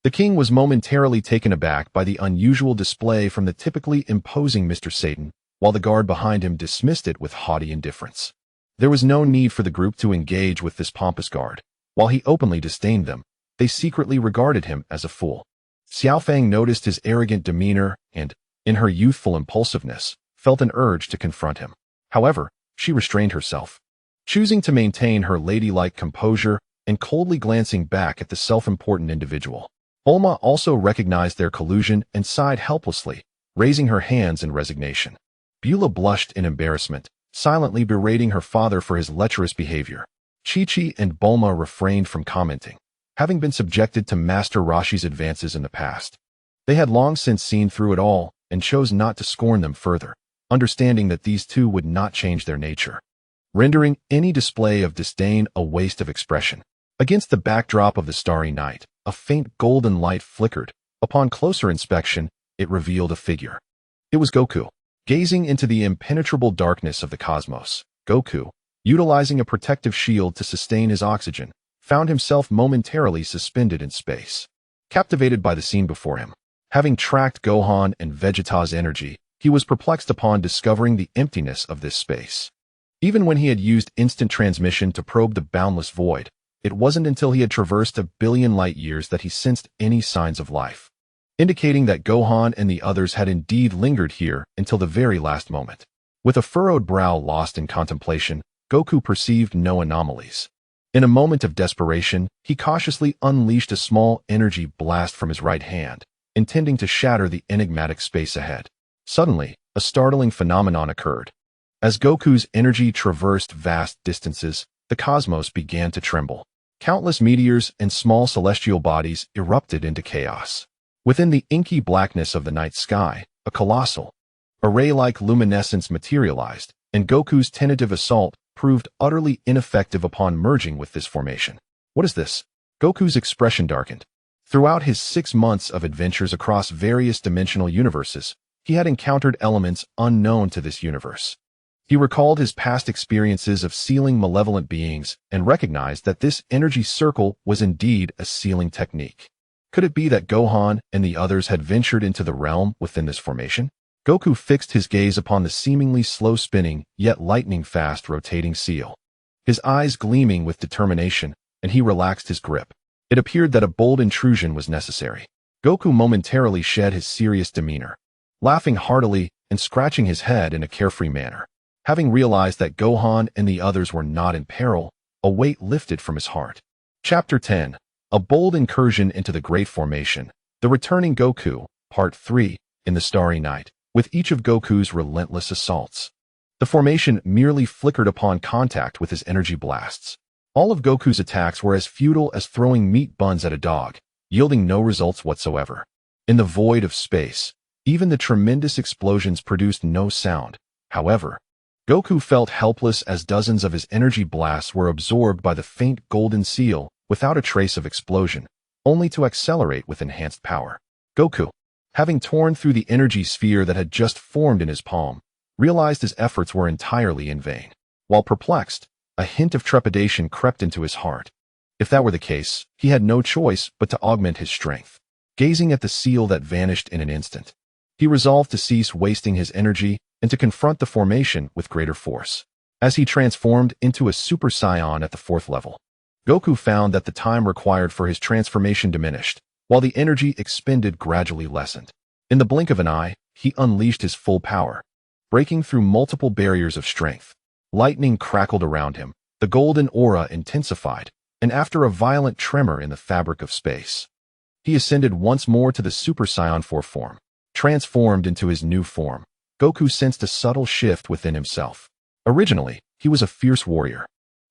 The king was momentarily taken aback by the unusual display from the typically imposing Mr. Satan, while the guard behind him dismissed it with haughty indifference. There was no need for the group to engage with this pompous guard. While he openly disdained them, they secretly regarded him as a fool. Xiaofang noticed his arrogant demeanor and, in her youthful impulsiveness, felt an urge to confront him. However, she restrained herself, choosing to maintain her ladylike composure and coldly glancing back at the self-important individual. Bulma also recognized their collusion and sighed helplessly, raising her hands in resignation. Beulah blushed in embarrassment, silently berating her father for his lecherous behavior. Chi-Chi and Bulma refrained from commenting, having been subjected to Master Roshi's advances in the past. They had long since seen through it all and chose not to scorn them further, understanding that these two would not change their nature, rendering any display of disdain a waste of expression. Against the backdrop of the starry night, a faint golden light flickered. Upon closer inspection, it revealed a figure. It was Goku. Gazing into the impenetrable darkness of the cosmos, Goku, utilizing a protective shield to sustain his oxygen, found himself momentarily suspended in space. Captivated by the scene before him, having tracked Gohan and Vegeta's energy, he was perplexed upon discovering the emptiness of this space. Even when he had used instant transmission to probe the boundless void, it wasn't until he had traversed 1 billion light years that he sensed any signs of life, indicating that Gohan and the others had indeed lingered here until the very last moment. With a furrowed brow lost in contemplation, Goku perceived no anomalies. In a moment of desperation, he cautiously unleashed a small energy blast from his right hand, intending to shatter the enigmatic space ahead. Suddenly, a startling phenomenon occurred. As Goku's energy traversed vast distances, the cosmos began to tremble. Countless meteors and small celestial bodies erupted into chaos. Within the inky blackness of the night sky, a colossal, array-like luminescence materialized, and Goku's tentative assault proved utterly ineffective upon merging with this formation. What is this? Goku's expression darkened. Throughout his 6 months of adventures across various dimensional universes, he had encountered elements unknown to this universe. He recalled his past experiences of sealing malevolent beings and recognized that this energy circle was indeed a sealing technique. Could it be that Gohan and the others had ventured into the realm within this formation? Goku fixed his gaze upon the seemingly slow-spinning, yet lightning-fast rotating seal. His eyes gleaming with determination, and he relaxed his grip. It appeared that a bold intrusion was necessary. Goku momentarily shed his serious demeanor, laughing heartily and scratching his head in a carefree manner. Having realized that Gohan and the others were not in peril, a weight lifted from his heart. Chapter 10. A bold incursion into the Great Formation. The Returning Goku, Part 3, in the Starry Night. With each of Goku's relentless assaults, the formation merely flickered upon contact with his energy blasts. All of Goku's attacks were as futile as throwing meat buns at a dog, yielding no results whatsoever. In the void of space, even the tremendous explosions produced no sound. However, Goku felt helpless as dozens of his energy blasts were absorbed by the faint golden seal without a trace of explosion, only to accelerate with enhanced power. Goku, having torn through the energy sphere that had just formed in his palm, realized his efforts were entirely in vain. While perplexed, a hint of trepidation crept into his heart. If that were the case, he had no choice but to augment his strength. Gazing at the seal that vanished in an instant, he resolved to cease wasting his energy and to confront the formation with greater force. As he transformed into a Super Saiyan at the 4th level, Goku found that the time required for his transformation diminished, while the energy expended gradually lessened. In the blink of an eye, he unleashed his full power, breaking through multiple barriers of strength. Lightning crackled around him, the golden aura intensified, and after a violent tremor in the fabric of space, he ascended once more to the Super Saiyan 4 form. Transformed into his new form, Goku sensed a subtle shift within himself. Originally, he was a fierce warrior,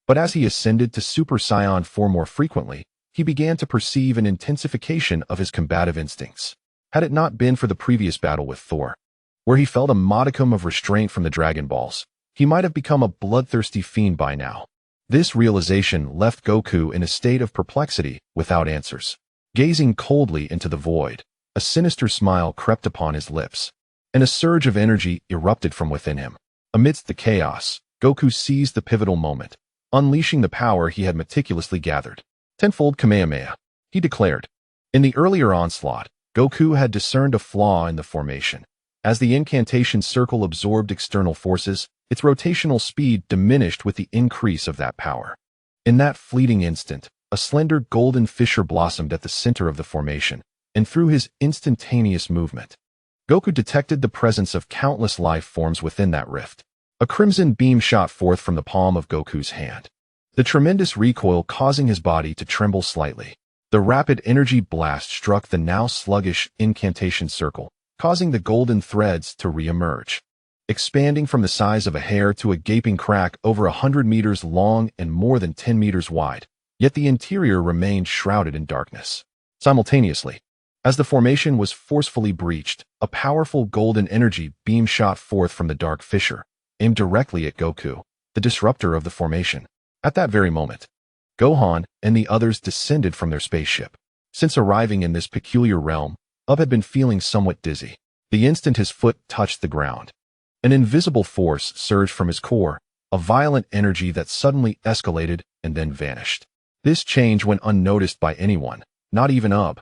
but as he ascended to Super Saiyan 4 more frequently, he began to perceive an intensification of his combative instincts. Had it not been for the previous battle with Thor, where he felt a modicum of restraint from the Dragon Balls, he might have become a bloodthirsty fiend by now. This realization left Goku in a state of perplexity without answers. Gazing coldly into the void, a sinister smile crept upon his lips, and a surge of energy erupted from within him. Amidst the chaos, Goku seized the pivotal moment, unleashing the power he had meticulously gathered. Tenfold Kamehameha, he declared. In the earlier onslaught, Goku had discerned a flaw in the formation. As the incantation circle absorbed external forces, its rotational speed diminished with the increase of that power. In that fleeting instant, a slender golden fissure blossomed at the center of the formation, and through his instantaneous movement, Goku detected the presence of countless life forms within that rift. A crimson beam shot forth from the palm of Goku's hand, the tremendous recoil causing his body to tremble slightly. The rapid energy blast struck the now sluggish incantation circle, causing the golden threads to re-emerge, expanding from the size of a hair to a gaping crack over 100 meters long and more than 10 meters wide, yet the interior remained shrouded in darkness. Simultaneously, as the formation was forcefully breached, a powerful golden energy beam shot forth from the dark fissure, aimed directly at Goku, the disruptor of the formation. At that very moment, Gohan and the others descended from their spaceship. Since arriving in this peculiar realm, Ub had been feeling somewhat dizzy. The instant his foot touched the ground, an invisible force surged from his core, a violent energy that suddenly escalated and then vanished. This change went unnoticed by anyone, not even Ub,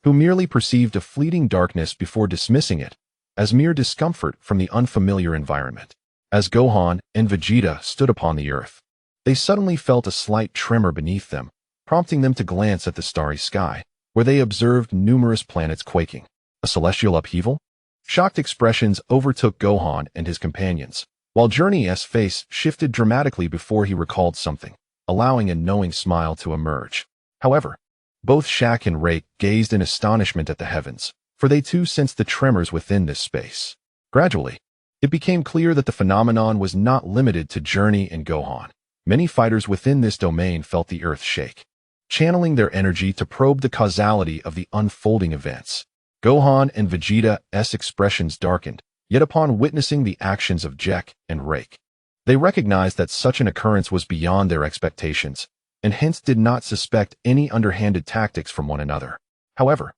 who merely perceived a fleeting darkness before dismissing it as mere discomfort from the unfamiliar environment. As Gohan and Vegeta stood upon the earth, they suddenly felt a slight tremor beneath them, prompting them to glance at the starry sky, where they observed numerous planets quaking. A celestial upheaval? Shocked expressions overtook Gohan and his companions, while Journey's face shifted dramatically before he recalled something, allowing a knowing smile to emerge. However, both Shaq and Rake gazed in astonishment at the heavens, for they too sensed the tremors within this space. Gradually, it became clear that the phenomenon was not limited to Journey and Gohan. Many fighters within this domain felt the earth shake, channeling their energy to probe the causality of the unfolding events. Gohan and Vegeta's expressions darkened, yet upon witnessing the actions of Jack and Rake, they recognized that such an occurrence was beyond their expectations, and hence did not suspect any underhanded tactics from one another. However,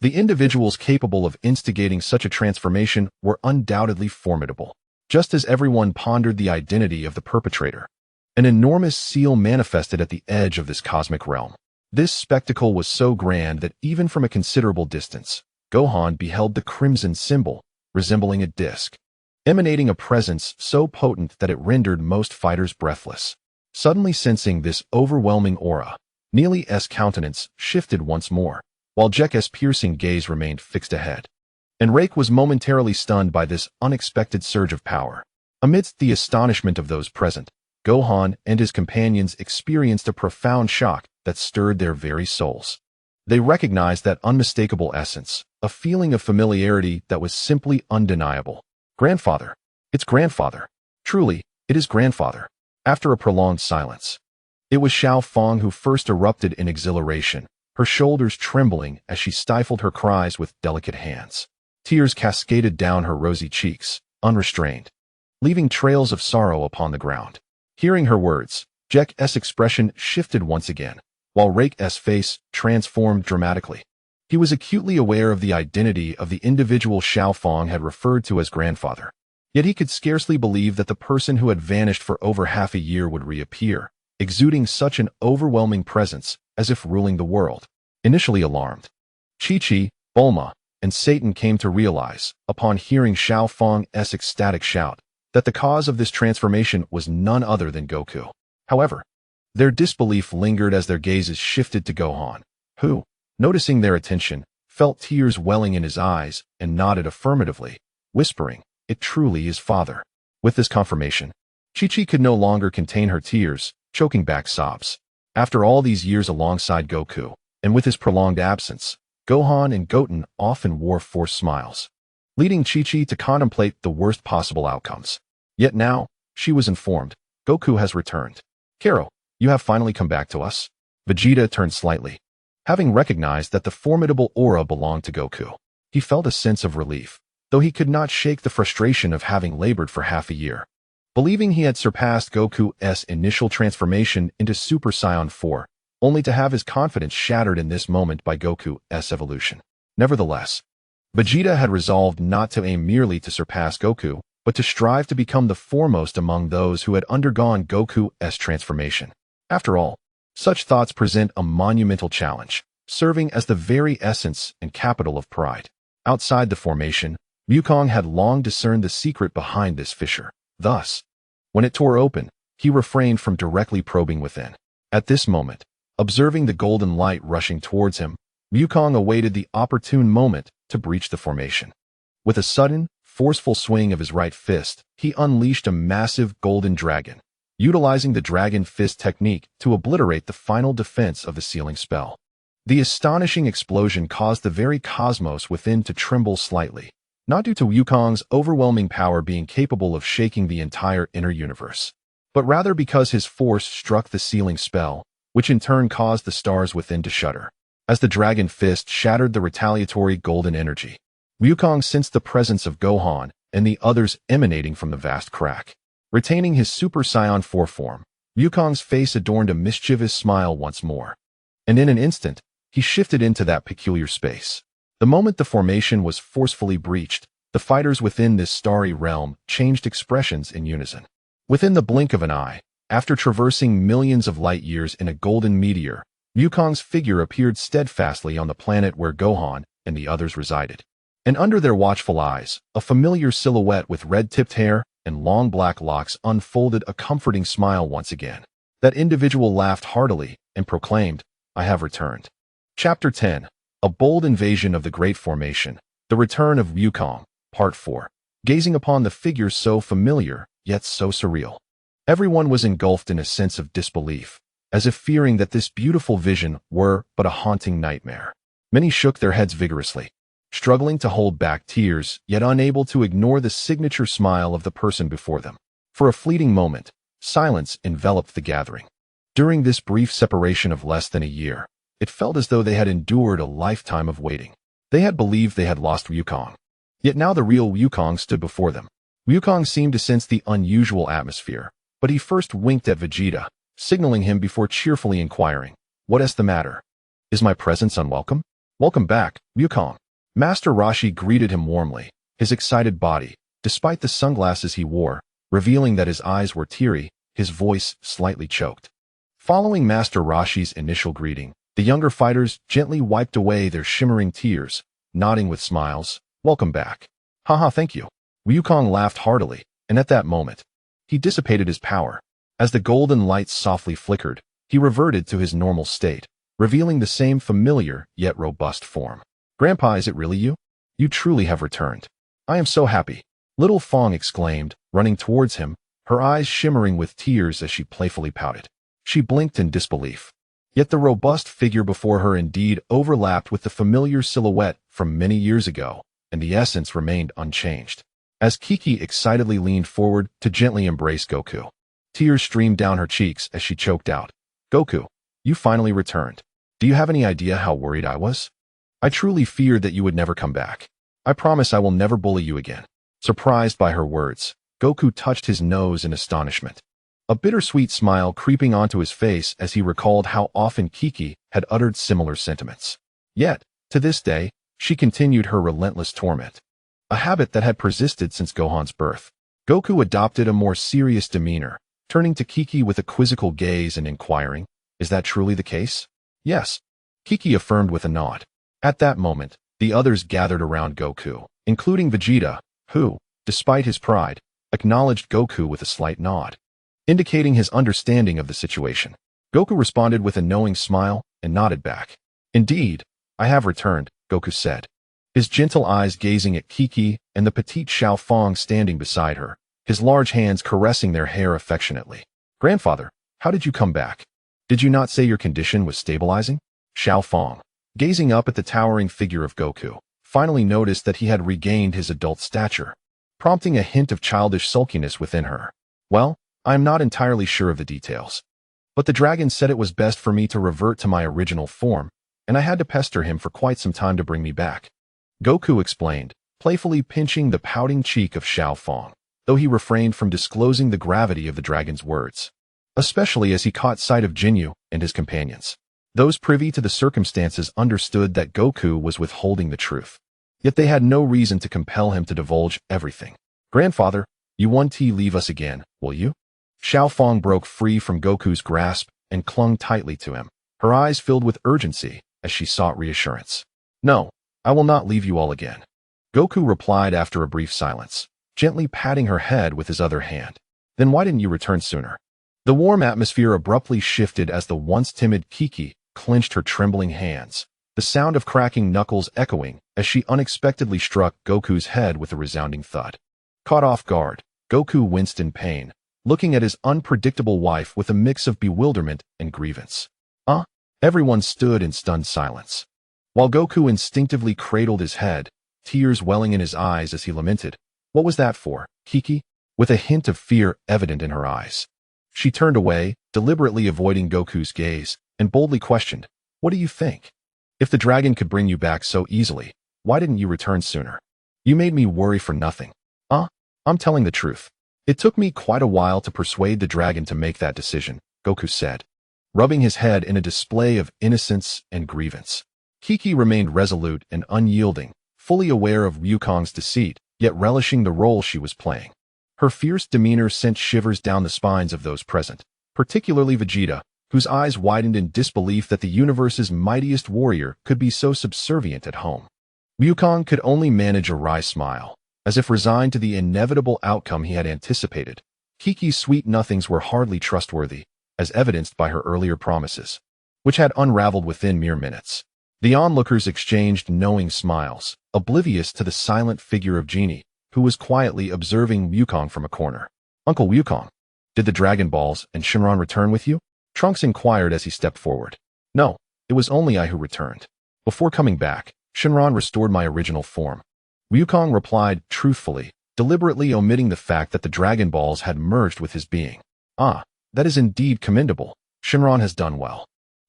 the individuals capable of instigating such a transformation were undoubtedly formidable. Just as everyone pondered the identity of the perpetrator, an enormous seal manifested at the edge of this cosmic realm. This spectacle was so grand that even from a considerable distance, Gohan beheld the crimson symbol, resembling a disc, emanating a presence so potent that it rendered most fighters breathless. Suddenly sensing this overwhelming aura, Neely's countenance shifted once more, while Jack's piercing gaze remained fixed ahead. And Rake was momentarily stunned by this unexpected surge of power. Amidst the astonishment of those present, Gohan and his companions experienced a profound shock that stirred their very souls. They recognized that unmistakable essence, a feeling of familiarity that was simply undeniable. Grandfather. It's grandfather. Truly, it is grandfather. After a prolonged silence, it was Xiao Fong who first erupted in exhilaration, her shoulders trembling as she stifled her cries with delicate hands. Tears cascaded down her rosy cheeks, unrestrained, leaving trails of sorrow upon the ground. Hearing her words, Jack's expression shifted once again, while Rake's face transformed dramatically. He was acutely aware of the identity of the individual Xiao Fong had referred to as grandfather. Yet he could scarcely believe that the person who had vanished for over half a year would reappear, exuding such an overwhelming presence as if ruling the world. Initially alarmed, Chi-Chi, Bulma, and Satan came to realize, upon hearing Xiao Fong's ecstatic shout, that the cause of this transformation was none other than Goku. However, their disbelief lingered as their gazes shifted to Gohan, who, noticing their attention, felt tears welling in his eyes and nodded affirmatively, whispering, "It truly is father." With this confirmation, Chi-Chi could no longer contain her tears, choking back sobs. After all these years alongside Goku, and with his prolonged absence, Gohan and Goten often wore forced smiles, leading Chi-Chi to contemplate the worst possible outcomes. Yet now, she was informed, Goku has returned. "Karo, you have finally come back to us?" Vegeta turned slightly. Having recognized that the formidable aura belonged to Goku, he felt a sense of relief, though he could not shake the frustration of having labored for half a year, believing he had surpassed Goku's initial transformation into Super Saiyan 4, only to have his confidence shattered in this moment by Goku's evolution. Nevertheless, Vegeta had resolved not to aim merely to surpass Goku, but to strive to become the foremost among those who had undergone Goku's transformation. After all, such thoughts present a monumental challenge, serving as the very essence and capital of pride. Outside the formation, Wukong had long discerned the secret behind this fissure. Thus, when it tore open, he refrained from directly probing within. At this moment, observing the golden light rushing towards him, Wukong awaited the opportune moment to breach the formation. With a sudden, forceful swing of his right fist, he unleashed a massive golden dragon, utilizing the dragon fist technique to obliterate the final defense of the sealing spell. The astonishing explosion caused the very cosmos within to tremble slightly, not due to Wukong's overwhelming power being capable of shaking the entire inner universe, but rather because his force struck the sealing spell, which in turn caused the stars within to shudder. As the dragon fist shattered the retaliatory golden energy, Wukong sensed the presence of Gohan and the others emanating from the vast crack. Retaining his Super Saiyan 4 form, Wukong's face adorned a mischievous smile once more. And in an instant, he shifted into that peculiar space. The moment the formation was forcefully breached, the fighters within this starry realm changed expressions in unison. Within the blink of an eye, after traversing millions of light years in a golden meteor, Wukong's figure appeared steadfastly on the planet where Gohan and the others resided. And under their watchful eyes, a familiar silhouette with red-tipped hair and long black locks unfolded a comforting smile once again. That individual laughed heartily and proclaimed, "I have returned." Chapter 10. A bold invasion of the Great Formation. The Return of Wukong, Part 4. Gazing upon the figure so familiar, yet so surreal, everyone was engulfed in a sense of disbelief, as if fearing that this beautiful vision were but a haunting nightmare. Many shook their heads vigorously, struggling to hold back tears, yet unable to ignore the signature smile of the person before them. For a fleeting moment, silence enveloped the gathering. During this brief separation of less than a year, it felt as though they had endured a lifetime of waiting. They had believed they had lost Wukong. Yet now the real Wukong stood before them. Wukong seemed to sense the unusual atmosphere, but he first winked at Vegeta, signaling him before cheerfully inquiring, "What is the matter? Is my presence unwelcome?" "Welcome back, Wukong." Master Roshi greeted him warmly, his excited body, despite the sunglasses he wore, revealing that his eyes were teary, his voice slightly choked. Following Master Roshi's initial greeting, the younger fighters gently wiped away their shimmering tears, nodding with smiles. "Welcome back. Haha, thank you. Wukong laughed heartily, and at that moment, he dissipated his power. As the golden lights softly flickered, he reverted to his normal state, revealing the same familiar yet robust form. Grandpa, is it really you? You truly have returned. I am so happy. Little Fong exclaimed, running towards him, her eyes shimmering with tears as she playfully pouted. She blinked in disbelief. Yet the robust figure before her indeed overlapped with the familiar silhouette from many years ago, and the essence remained unchanged. As Kiki excitedly leaned forward to gently embrace Goku, tears streamed down her cheeks as she choked out, "Goku, you finally returned. Do you have any idea how worried I was? I truly feared that you would never come back. I promise I will never bully you again." Surprised by her words, Goku touched his nose in astonishment, a bittersweet smile creeping onto his face as he recalled how often Kiki had uttered similar sentiments. Yet, to this day, she continued her relentless torment, a habit that had persisted since Gohan's birth. Goku adopted a more serious demeanor, turning to Kiki with a quizzical gaze and inquiring, "Is that truly the case?" "Yes," Kiki affirmed with a nod. At that moment, the others gathered around Goku, including Vegeta, who, despite his pride, acknowledged Goku with a slight nod, indicating his understanding of the situation. Goku responded with a knowing smile and nodded back. "Indeed, I have returned," Goku said, his gentle eyes gazing at Kiki and the petite Xiao Fong standing beside her, his large hands caressing their hair affectionately. "Grandfather, how did you come back? Did you not say your condition was stabilizing?" Xiao Fong, gazing up at the towering figure of Goku, finally noticed that he had regained his adult stature, prompting a hint of childish sulkiness within her. "Well, I am not entirely sure of the details, but the dragon said it was best for me to revert to my original form, and I had to pester him for quite some time to bring me back," Goku explained, playfully pinching the pouting cheek of Xiao Fong, though he refrained from disclosing the gravity of the dragon's words, especially as he caught sight of Jinyu and his companions. Those privy to the circumstances understood that Goku was withholding the truth, yet they had no reason to compel him to divulge everything. "Grandfather, you won't leave us again, will you?" Xiao Fong broke free from Goku's grasp and clung tightly to him, her eyes filled with urgency as she sought reassurance. "No, I will not leave you all again," Goku replied after a brief silence, gently patting her head with his other hand. "Then why didn't you return sooner?" The warm atmosphere abruptly shifted as the once timid Kiki clenched her trembling hands, the sound of cracking knuckles echoing as she unexpectedly struck Goku's head with a resounding thud. Caught off guard, Goku winced in pain, looking at his unpredictable wife with a mix of bewilderment and grievance. Everyone stood in stunned silence, while Goku instinctively cradled his head, tears welling in his eyes as he lamented, "What was that for, Kiki?" with a hint of fear evident in her eyes. She turned away, deliberately avoiding Goku's gaze, and boldly questioned, "What do you think? If the dragon could bring you back so easily, why didn't you return sooner? You made me worry for nothing." I'm telling the truth. It took me quite a while to persuade the dragon to make that decision," Goku said, rubbing his head in a display of innocence and grievance. Kiki remained resolute and unyielding, fully aware of Wukong's deceit, yet relishing the role she was playing. Her fierce demeanor sent shivers down the spines of those present, particularly Vegeta, whose eyes widened in disbelief that the universe's mightiest warrior could be so subservient at home. Wukong could only manage a wry smile, as if resigned to the inevitable outcome he had anticipated. Kiki's sweet nothings were hardly trustworthy, as evidenced by her earlier promises, which had unraveled within mere minutes. The onlookers exchanged knowing smiles, oblivious to the silent figure of Genie, who was quietly observing Wukong from a corner. "Uncle Wukong, did the Dragon Balls and Shenron return with you?" Trunks inquired as he stepped forward. "No, it was only I who returned. Before coming back, Shenron restored my original form," Wukong replied truthfully, deliberately omitting the fact that the Dragon Balls had merged with his being. That is indeed commendable. Shenron has done well.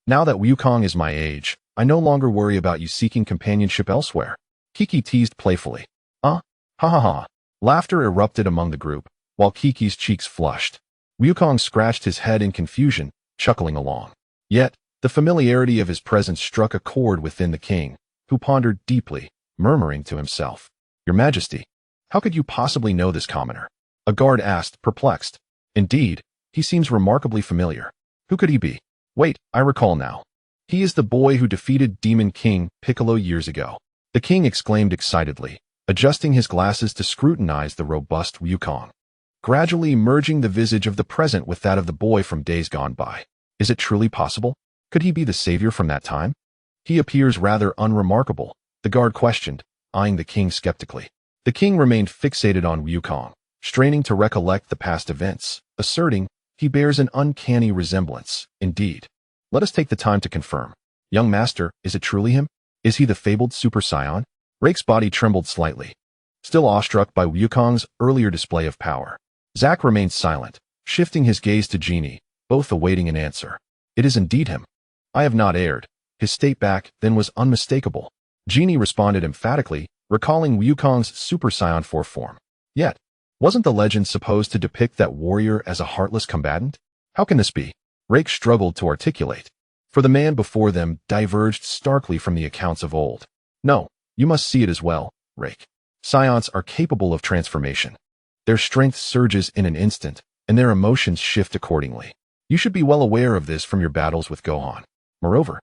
Now that Wukong is my age, I no longer worry about you seeking companionship elsewhere," Kiki teased playfully. Ha ha ha. Laughter erupted among the group, while Kiki's cheeks flushed. Wukong scratched his head in confusion, chuckling along. Yet, the familiarity of his presence struck a chord within the king, who pondered deeply, murmuring to himself, "Your Majesty, how could you possibly know this commoner?" A guard asked, perplexed. "Indeed, he seems remarkably familiar. Who could he be? Wait, I recall now. He is the boy who defeated Demon King Piccolo years ago," the king exclaimed excitedly, adjusting his glasses to scrutinize the robust Wukong, gradually merging the visage of the present with that of the boy from days gone by. Is it truly possible? Could he be the savior from that time? He appears rather unremarkable, the guard questioned, eyeing the king skeptically. The king remained fixated on Wukong, straining to recollect the past events, asserting, he bears an uncanny resemblance, indeed. Let us take the time to confirm. Young master, is it truly him? Is he the fabled Super Saiyan? Rake's body trembled slightly, still awestruck by Wukong's earlier display of power. Zack remained silent, shifting his gaze to Genie, both awaiting an answer. It is indeed him. I have not erred. His state back then was unmistakable. Genie responded emphatically, recalling Wukong's Super Saiyan 4 form. Yet, wasn't the legend supposed to depict that warrior as a heartless combatant? How can this be? Rake struggled to articulate, for the man before them diverged starkly from the accounts of old. No, you must see it as well, Rake. Saiyans are capable of transformation. Their strength surges in an instant, and their emotions shift accordingly. You should be well aware of this from your battles with Gohan. Moreover,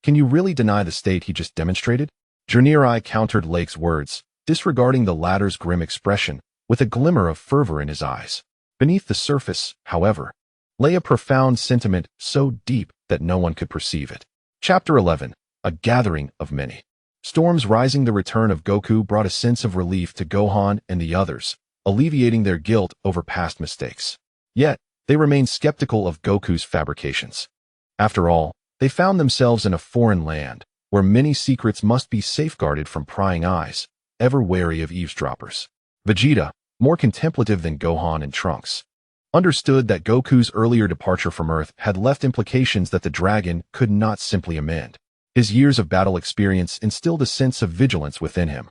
can you really deny the state he just demonstrated? Jernirai countered Lake's words, disregarding the latter's grim expression, with a glimmer of fervor in his eyes. Beneath the surface, however, lay a profound sentiment so deep that no one could perceive it. Chapter 11, A Gathering of Many. Storms rising. The return of Goku brought a sense of relief to Gohan and the others, alleviating their guilt over past mistakes. Yet, they remained skeptical of Goku's fabrications. After all, they found themselves in a foreign land, where many secrets must be safeguarded from prying eyes, ever wary of eavesdroppers. Vegeta, more contemplative than Gohan and Trunks, understood that Goku's earlier departure from Earth had left implications that the dragon could not simply amend. His years of battle experience instilled a sense of vigilance within him.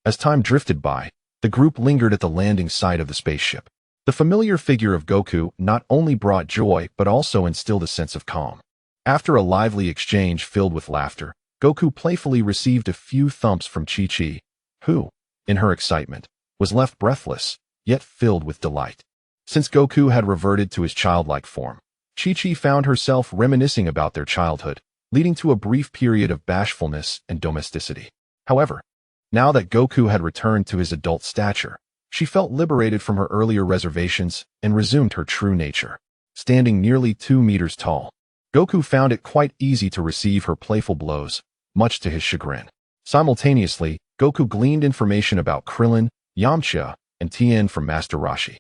As time drifted by, the group lingered at the landing site of the spaceship. The familiar figure of Goku not only brought joy but also instilled a sense of calm. After a lively exchange filled with laughter, Goku playfully received a few thumps from Chi-Chi, who, in her excitement, was left breathless, yet filled with delight. Since Goku had reverted to his childlike form, Chi-Chi found herself reminiscing about their childhood, leading to a brief period of bashfulness and domesticity. However, now that Goku had returned to his adult stature, she felt liberated from her earlier reservations and resumed her true nature. Standing nearly 2 meters tall, Goku found it quite easy to receive her playful blows, much to his chagrin. Simultaneously, Goku gleaned information about Krillin, Yamcha, and Tien from Master Roshi,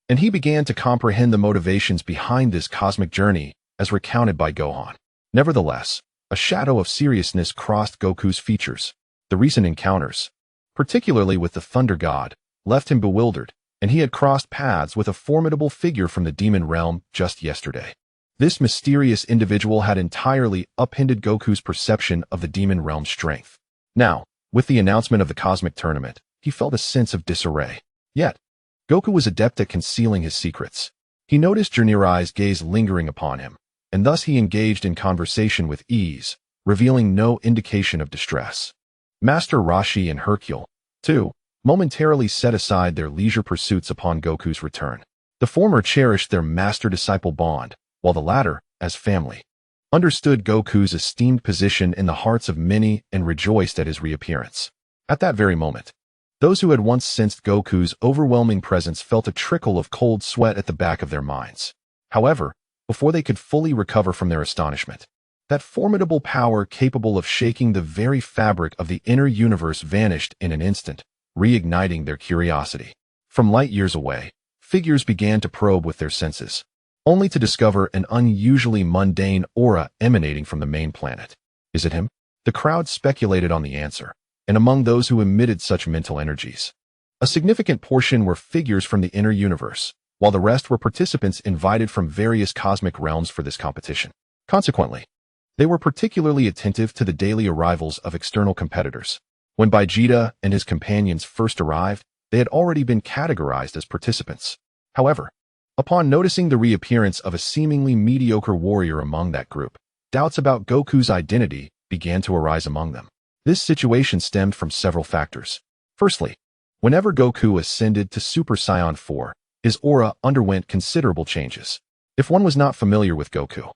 and he began to comprehend the motivations behind this cosmic journey as recounted by Gohan. Nevertheless, a shadow of seriousness crossed Goku's features. The recent encounters, particularly with the Thunder God, left him bewildered, and he had crossed paths with a formidable figure from the demon realm just yesterday. This mysterious individual had entirely upended Goku's perception of the demon realm's strength. Now, with the announcement of the cosmic tournament, he felt a sense of disarray. Yet, Goku was adept at concealing his secrets. He noticed Jernirai's gaze lingering upon him, and thus he engaged in conversation with ease, revealing no indication of distress. Master Roshi and Hercule, too, momentarily set aside their leisure pursuits upon Goku's return. The former cherished their master-disciple bond, while the latter, as family, understood Goku's esteemed position in the hearts of many and rejoiced at his reappearance. At that very moment, those who had once sensed Goku's overwhelming presence felt a trickle of cold sweat at the back of their minds. However, before they could fully recover from their astonishment, that formidable power capable of shaking the very fabric of the inner universe vanished in an instant, reigniting their curiosity. From light years away, figures began to probe with their senses, only to discover an unusually mundane aura emanating from the main planet. Is it him? The crowd speculated on the answer, and among those who emitted such mental energies, a significant portion were figures from the inner universe, while the rest were participants invited from various cosmic realms for this competition. Consequently, they were particularly attentive to the daily arrivals of external competitors. When Vegeta and his companions first arrived, they had already been categorized as participants. However, upon noticing the reappearance of a seemingly mediocre warrior among that group, doubts about Goku's identity began to arise among them. This situation stemmed from several factors. Firstly, whenever Goku ascended to Super Saiyan 4, his aura underwent considerable changes. If one was not familiar with Goku,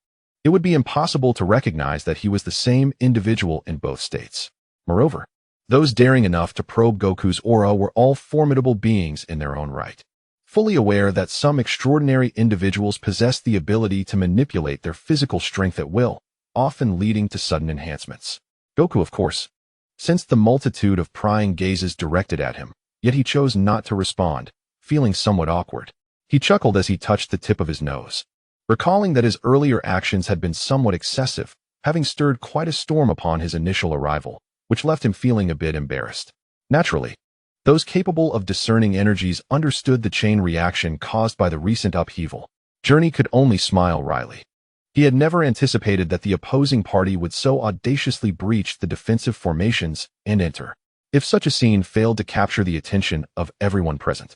it would be impossible to recognize that he was the same individual in both states. Moreover, Those daring enough to probe Goku's aura were all formidable beings in their own right. Fully aware that some extraordinary individuals possessed the ability to manipulate their physical strength at will, often leading to sudden enhancements. Goku, of course, sensed the multitude of prying gazes directed at him, yet he chose not to respond, feeling somewhat awkward. He chuckled as he touched the tip of his nose, recalling that his earlier actions had been somewhat excessive, having stirred quite a storm upon his initial arrival, which left him feeling a bit embarrassed. Naturally, those capable of discerning energies understood the chain reaction caused by the recent upheaval. Journey could only smile wryly. He had never anticipated that the opposing party would so audaciously breach the defensive formations and enter. If such a scene failed to capture the attention of everyone present,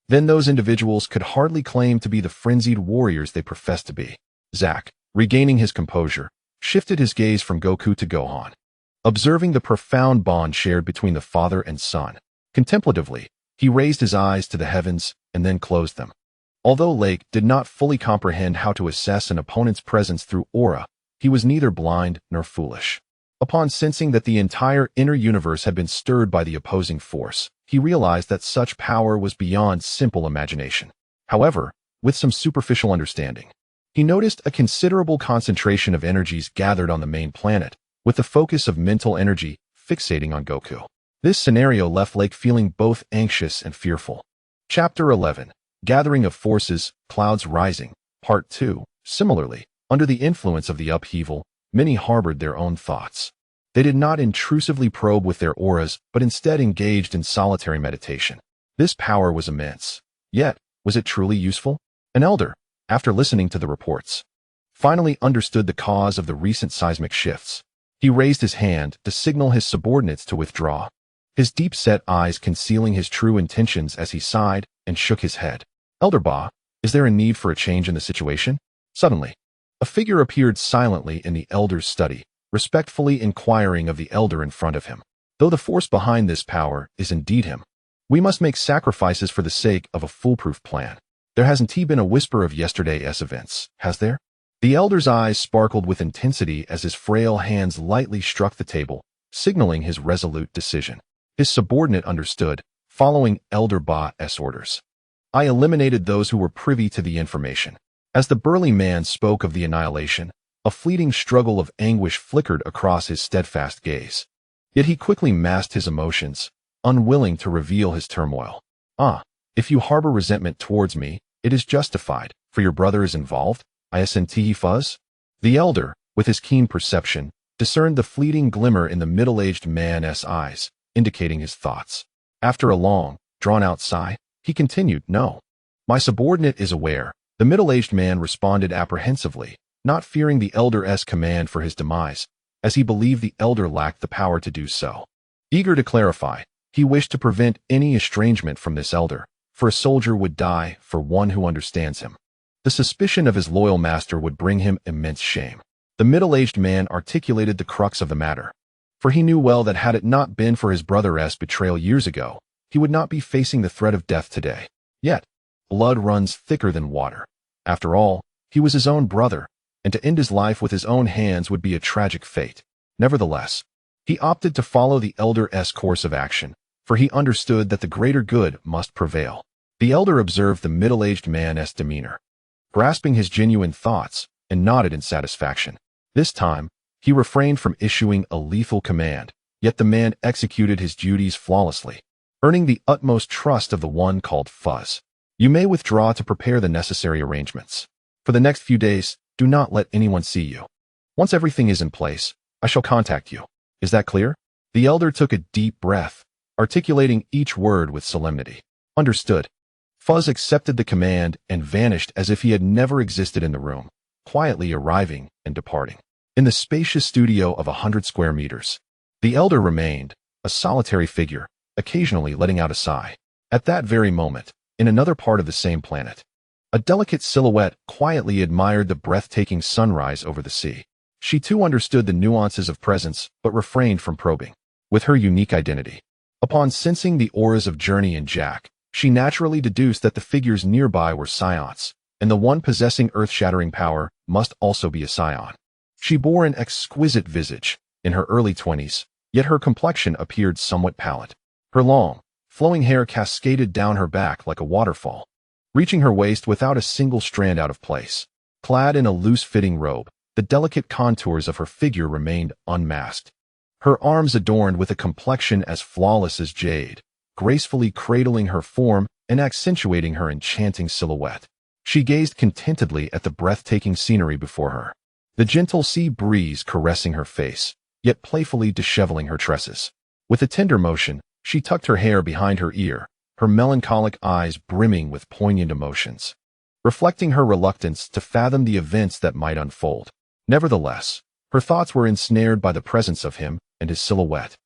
then those individuals could hardly claim to be the frenzied warriors they professed to be. Zack, regaining his composure, shifted his gaze from Goku to Gohan, observing the profound bond shared between the father and son. Contemplatively, he raised his eyes to the heavens and then closed them. Although Lake did not fully comprehend how to assess an opponent's presence through aura, he was neither blind nor foolish. Upon sensing that the entire inner universe had been stirred by the opposing force, he realized that such power was beyond simple imagination. However, with some superficial understanding, he noticed a considerable concentration of energies gathered on the main planet, with the focus of mental energy fixating on Goku. This scenario left Lake feeling both anxious and fearful. Chapter 11. Gathering of Forces, Clouds Rising, Part 2. Similarly, under the influence of the upheaval, many harbored their own thoughts. They did not intrusively probe with their auras, but instead engaged in solitary meditation. This power was immense. Yet, was it truly useful? An elder, after listening to the reports, finally understood the cause of the recent seismic shifts. He raised his hand to signal his subordinates to withdraw, his deep-set eyes concealing his true intentions as he sighed and shook his head. Elder Ba, is there a need for a change in the situation? Suddenly, a figure appeared silently in the elder's study, respectfully inquiring of the elder in front of him. Though the force behind this power is indeed him, we must make sacrifices for the sake of a foolproof plan. There hasn't been a whisper of yesterday's events, has there? The elder's eyes sparkled with intensity as his frail hands lightly struck the table, signaling his resolute decision. His subordinate understood, following Elder Ba's orders. I eliminated those who were privy to the information. As the burly man spoke of the annihilation, a fleeting struggle of anguish flickered across his steadfast gaze. Yet he quickly masked his emotions, unwilling to reveal his turmoil. If you harbor resentment towards me, it is justified, for your brother is involved, isn't fuzz? The elder, with his keen perception, discerned the fleeting glimmer in the middle-aged man's eyes, indicating his thoughts. After a long, drawn-out sigh, he continued, No. My subordinate is aware. The middle-aged man responded apprehensively, not fearing the elder's command for his demise, as he believed the elder lacked the power to do so. Eager to clarify, he wished to prevent any estrangement from this elder, for a soldier would die for one who understands him. The suspicion of his loyal master would bring him immense shame. The middle-aged man articulated the crux of the matter, for he knew well that had it not been for his brother's betrayal years ago, he would not be facing the threat of death today. Yet, blood runs thicker than water. After all, he was his own brother, and to end his life with his own hands would be a tragic fate. Nevertheless, he opted to follow the elder's course of action, for he understood that the greater good must prevail. The elder observed the middle-aged man's demeanor, grasping his genuine thoughts, and nodded in satisfaction. This time, he refrained from issuing a lethal command, yet the man executed his duties flawlessly, earning the utmost trust of the one called Fuzz. You may withdraw to prepare the necessary arrangements. For the next few days, do not let anyone see you. Once everything is in place, I shall contact you. Is that clear? The elder took a deep breath, articulating each word with solemnity. Understood. Fuzz accepted the command and vanished as if he had never existed in the room, quietly arriving and departing. In the spacious studio of 100 square meters, the elder remained, a solitary figure, occasionally letting out a sigh. At that very moment, in another part of the same planet, a delicate silhouette quietly admired the breathtaking sunrise over the sea. She too understood the nuances of presence, but refrained from probing. With her unique identity, upon sensing the auras of Journey and Jack, she naturally deduced that the figures nearby were Saiyans, and the one possessing earth-shattering power must also be a Saiyan. She bore an exquisite visage, in her early 20s, yet her complexion appeared somewhat pallid. Her long, flowing hair cascaded down her back like a waterfall, reaching her waist without a single strand out of place. Clad in a loose-fitting robe, the delicate contours of her figure remained unmasked. Her arms adorned with a complexion as flawless as jade, gracefully cradling her form and accentuating her enchanting silhouette. She gazed contentedly at the breathtaking scenery before her, the gentle sea breeze caressing her face, yet playfully disheveling her tresses. With a tender motion, she tucked her hair behind her ear, her melancholic eyes brimming with poignant emotions, reflecting her reluctance to fathom the events that might unfold. Nevertheless, her thoughts were ensnared by the presence of him and his silhouette,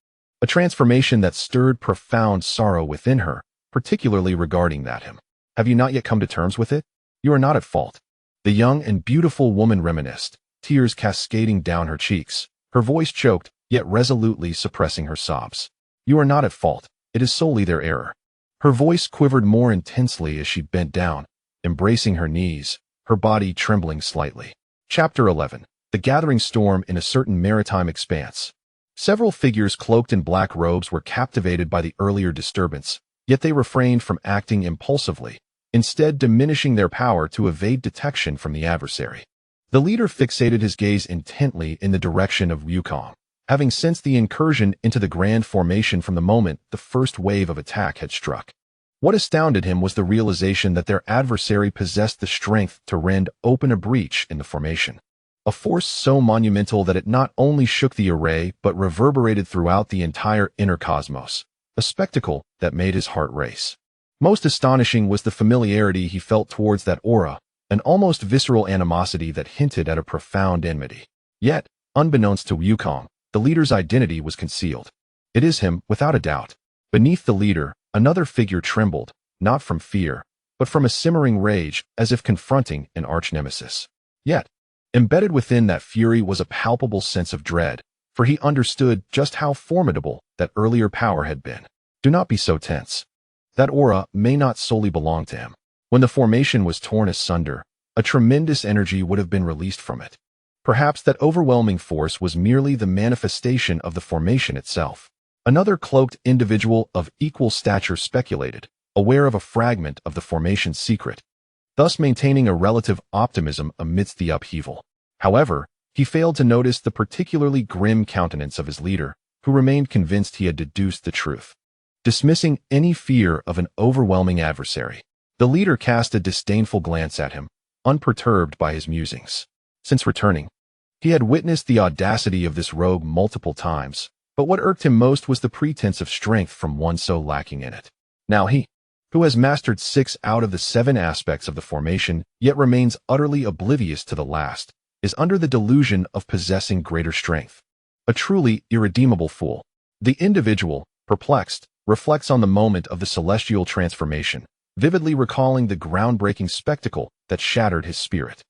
a transformation that stirred profound sorrow within her, particularly regarding that him. Have you not yet come to terms with it? You are not at fault. The young and beautiful woman reminisced, tears cascading down her cheeks, her voice choked, yet resolutely suppressing her sobs. You are not at fault. It is solely their error. Her voice quivered more intensely as she bent down, embracing her knees, her body trembling slightly. Chapter 11. The gathering storm in a certain maritime expanse. Several figures cloaked in black robes were captivated by the earlier disturbance, yet they refrained from acting impulsively, instead diminishing their power to evade detection from the adversary. The leader fixated his gaze intently in the direction of Wukong, having sensed the incursion into the grand formation from the moment the first wave of attack had struck. What astounded him was the realization that their adversary possessed the strength to rend open a breach in the formation, a force so monumental that it not only shook the array but reverberated throughout the entire inner cosmos, a spectacle that made his heart race. Most astonishing was the familiarity he felt towards that aura, an almost visceral animosity that hinted at a profound enmity. Yet, unbeknownst to Wukong, the leader's identity was concealed. It is him, without a doubt. Beneath the leader, another figure trembled, not from fear, but from a simmering rage, as if confronting an arch-nemesis. Yet, embedded within that fury was a palpable sense of dread, for he understood just how formidable that earlier power had been. Do not be so tense. That aura may not solely belong to him. When the formation was torn asunder, a tremendous energy would have been released from it. Perhaps that overwhelming force was merely the manifestation of the formation itself. Another cloaked individual of equal stature speculated, aware of a fragment of the formation's secret, thus maintaining a relative optimism amidst the upheaval. However, he failed to notice the particularly grim countenance of his leader, who remained convinced he had deduced the truth. Dismissing any fear of an overwhelming adversary, the leader cast a disdainful glance at him, unperturbed by his musings. Since returning, he had witnessed the audacity of this rogue multiple times, but what irked him most was the pretense of strength from one so lacking in it. Now he, who has mastered 6 out of the 7 aspects of the formation, yet remains utterly oblivious to the last, is under the delusion of possessing greater strength. A truly irredeemable fool. The individual, perplexed, reflects on the moment of the celestial transformation, vividly recalling the groundbreaking spectacle that shattered his spirit.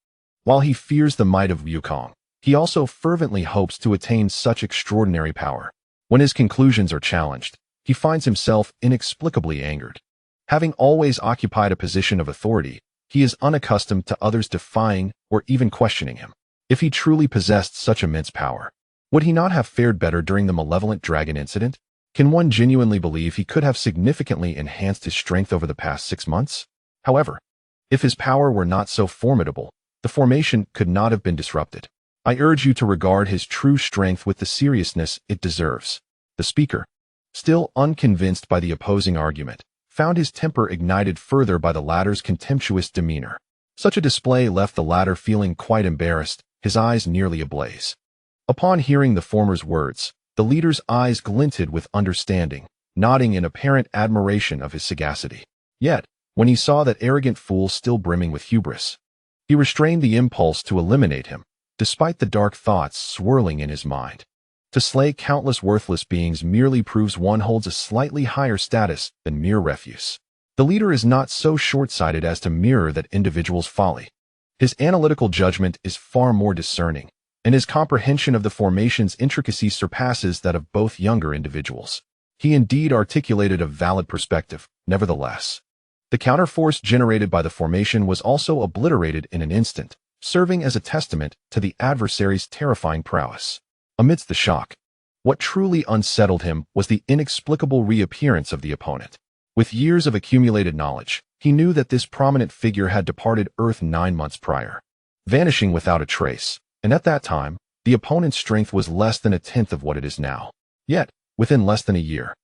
While he fears the might of Wukong, he also fervently hopes to attain such extraordinary power. When his conclusions are challenged, he finds himself inexplicably angered. Having always occupied a position of authority, he is unaccustomed to others defying or even questioning him. If he truly possessed such immense power, would he not have fared better during the malevolent dragon incident? Can one genuinely believe he could have significantly enhanced his strength over the past 6 months? However, if his power were not so formidable, the formation could not have been disrupted. I urge you to regard his true strength with the seriousness it deserves. The speaker, still unconvinced by the opposing argument, found his temper ignited further by the latter's contemptuous demeanor. Such a display left the latter feeling quite embarrassed, his eyes nearly ablaze. Upon hearing the former's words, the leader's eyes glinted with understanding, nodding in apparent admiration of his sagacity. Yet, when he saw that arrogant fool still brimming with hubris, he restrained the impulse to eliminate him, despite the dark thoughts swirling in his mind. To slay countless worthless beings merely proves one holds a slightly higher status than mere refuse. The leader is not so short-sighted as to mirror that individual's folly. His analytical judgment is far more discerning, and his comprehension of the formation's intricacies surpasses that of both younger individuals. He indeed articulated a valid perspective, nevertheless. The counterforce generated by the formation was also obliterated in an instant, serving as a testament to the adversary's terrifying prowess. Amidst the shock, What truly unsettled him was the inexplicable reappearance of the opponent. With years of accumulated knowledge, he knew that this prominent figure had departed Earth 9 months prior, vanishing without a trace, and at that time, the opponent's strength was less than a tenth of what it is now. Yet, within less than a year,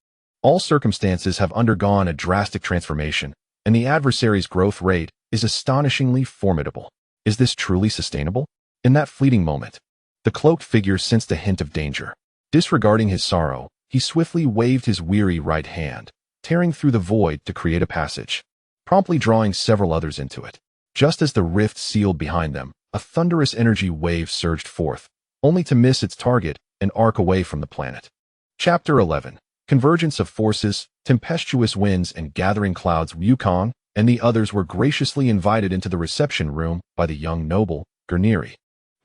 all circumstances have undergone a drastic transformation, and the adversary's growth rate is astonishingly formidable. Is this truly sustainable? In that fleeting moment, the cloaked figure sensed a hint of danger. Disregarding his sorrow, he swiftly waved his weary right hand, tearing through the void to create a passage, promptly drawing several others into it. Just as the rift sealed behind them, a thunderous energy wave surged forth, only to miss its target and arc away from the planet. Chapter 11. Convergence of Forces, Tempestuous Winds and Gathering Clouds. Wukong and the others were graciously invited into the reception room by the young noble, Gurniri,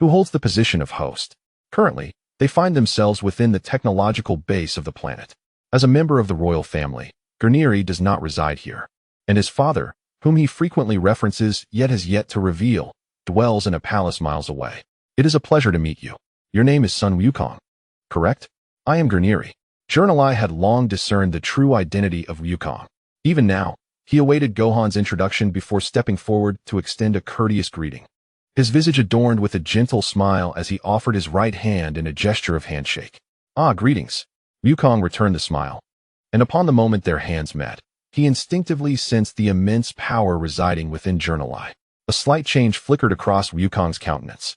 who holds the position of host. Currently, they find themselves within the technological base of the planet. As a member of the royal family, Gurniri does not reside here, and his father, whom he frequently references yet has yet to reveal, dwells in a palace miles away. It is a pleasure to meet you. Your name is Sun Wukong, correct? I am Gurniri. Journalai had long discerned the true identity of Wukong. Even now, he awaited Gohan's introduction before stepping forward to extend a courteous greeting. His visage adorned with a gentle smile as he offered his right hand in a gesture of handshake. Ah, greetings. Wukong returned the smile, and upon the moment their hands met, he instinctively sensed the immense power residing within Journalai. A slight change flickered across Wukong's countenance.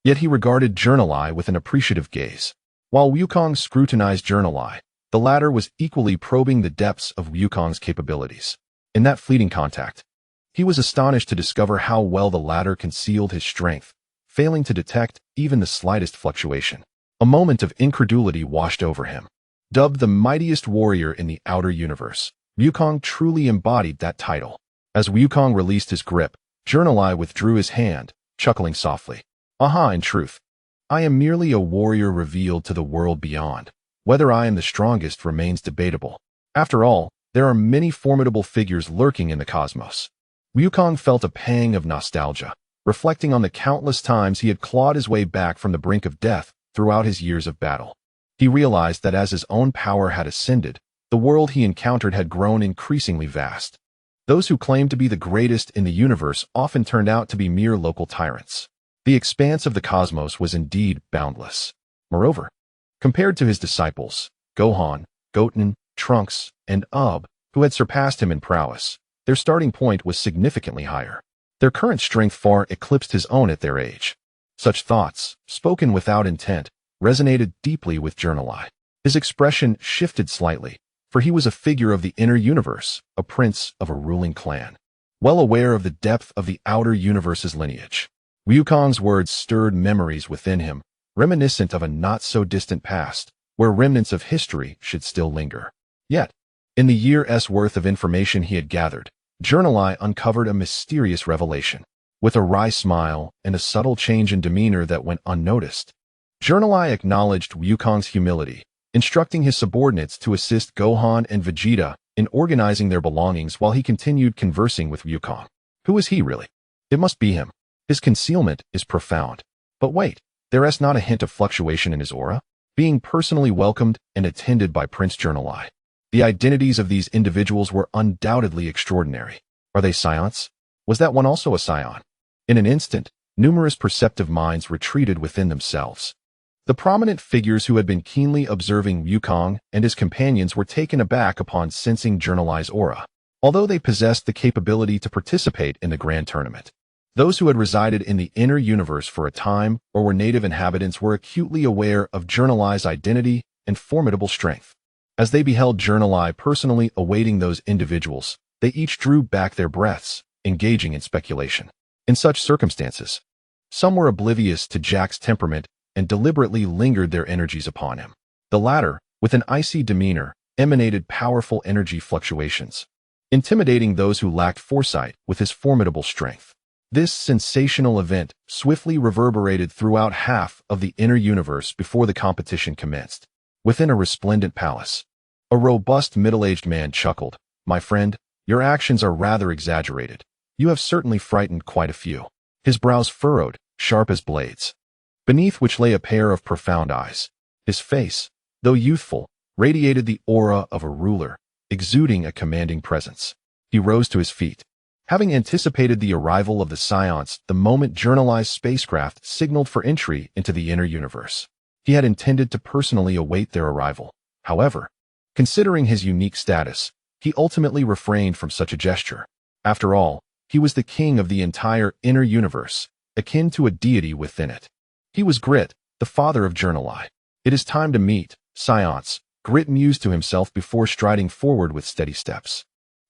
Yet he regarded Journalai with an appreciative gaze. While Wukong scrutinized Journalai, the latter was equally probing the depths of Wukong's capabilities. In that fleeting contact, he was astonished to discover how well the latter concealed his strength, failing to detect even the slightest fluctuation. A moment of incredulity washed over him. Dubbed the mightiest warrior in the outer universe, Wukong truly embodied that title. As Wukong released his grip, Journalai withdrew his hand, chuckling softly. Aha, in truth, I am merely a warrior revealed to the world beyond. Whether I am the strongest remains debatable. After all, there are many formidable figures lurking in the cosmos. Wukong felt a pang of nostalgia, reflecting on the countless times he had clawed his way back from the brink of death throughout his years of battle. He realized that as his own power had ascended, the world he encountered had grown increasingly vast. Those who claimed to be the greatest in the universe often turned out to be mere local tyrants. The expanse of the cosmos was indeed boundless. Moreover, compared to his disciples, Gohan, Goten, Trunks, and Ub, who had surpassed him in prowess, their starting point was significantly higher. Their current strength far eclipsed his own at their age. Such thoughts, spoken without intent, resonated deeply with Journalai. His expression shifted slightly, for he was a figure of the inner universe, a prince of a ruling clan, well aware of the depth of the outer universe's lineage. Wukong's words stirred memories within him, reminiscent of a not-so-distant past, where remnants of history should still linger. Yet, in the year's worth of information he had gathered, Journalai uncovered a mysterious revelation. With a wry smile and a subtle change in demeanor that went unnoticed, Journalai acknowledged Wukong's humility, instructing his subordinates to assist Gohan and Vegeta in organizing their belongings while he continued conversing with Wukong. Who is he really? It must be him. His concealment is profound. But wait, there is not a hint of fluctuation in his aura? Being personally welcomed and attended by Prince Journalai. The identities of these individuals were undoubtedly extraordinary. Are they Saiyans? Was that one also a Saiyan? In an instant, numerous perceptive minds retreated within themselves. The prominent figures who had been keenly observing Wukong and his companions were taken aback upon sensing Journalai's aura, although they possessed the capability to participate in the grand tournament. Those who had resided in the inner universe for a time or were native inhabitants were acutely aware of Journalai's identity and formidable strength. As they beheld Journalai personally awaiting those individuals, they each drew back their breaths, engaging in speculation. In such circumstances, some were oblivious to Jack's temperament and deliberately lingered their energies upon him. The latter, with an icy demeanor, emanated powerful energy fluctuations, intimidating those who lacked foresight with his formidable strength. This sensational event swiftly reverberated throughout half of the inner universe before the competition commenced. Within a resplendent palace, a robust middle-aged man chuckled. My friend, your actions are rather exaggerated. You have certainly frightened quite a few. His brows furrowed, sharp as blades, beneath which lay a pair of profound eyes. His face, though youthful, radiated the aura of a ruler, exuding a commanding presence. He rose to his feet. Having anticipated the arrival of the Saiyans the moment journalized spacecraft signaled for entry into the inner universe, he had intended to personally await their arrival. However, considering his unique status, he ultimately refrained from such a gesture. After all, he was the king of the entire inner universe, akin to a deity within it. He was Grit, the father of journali. It is time to meet, Saiyans, Grit mused to himself before striding forward with steady steps.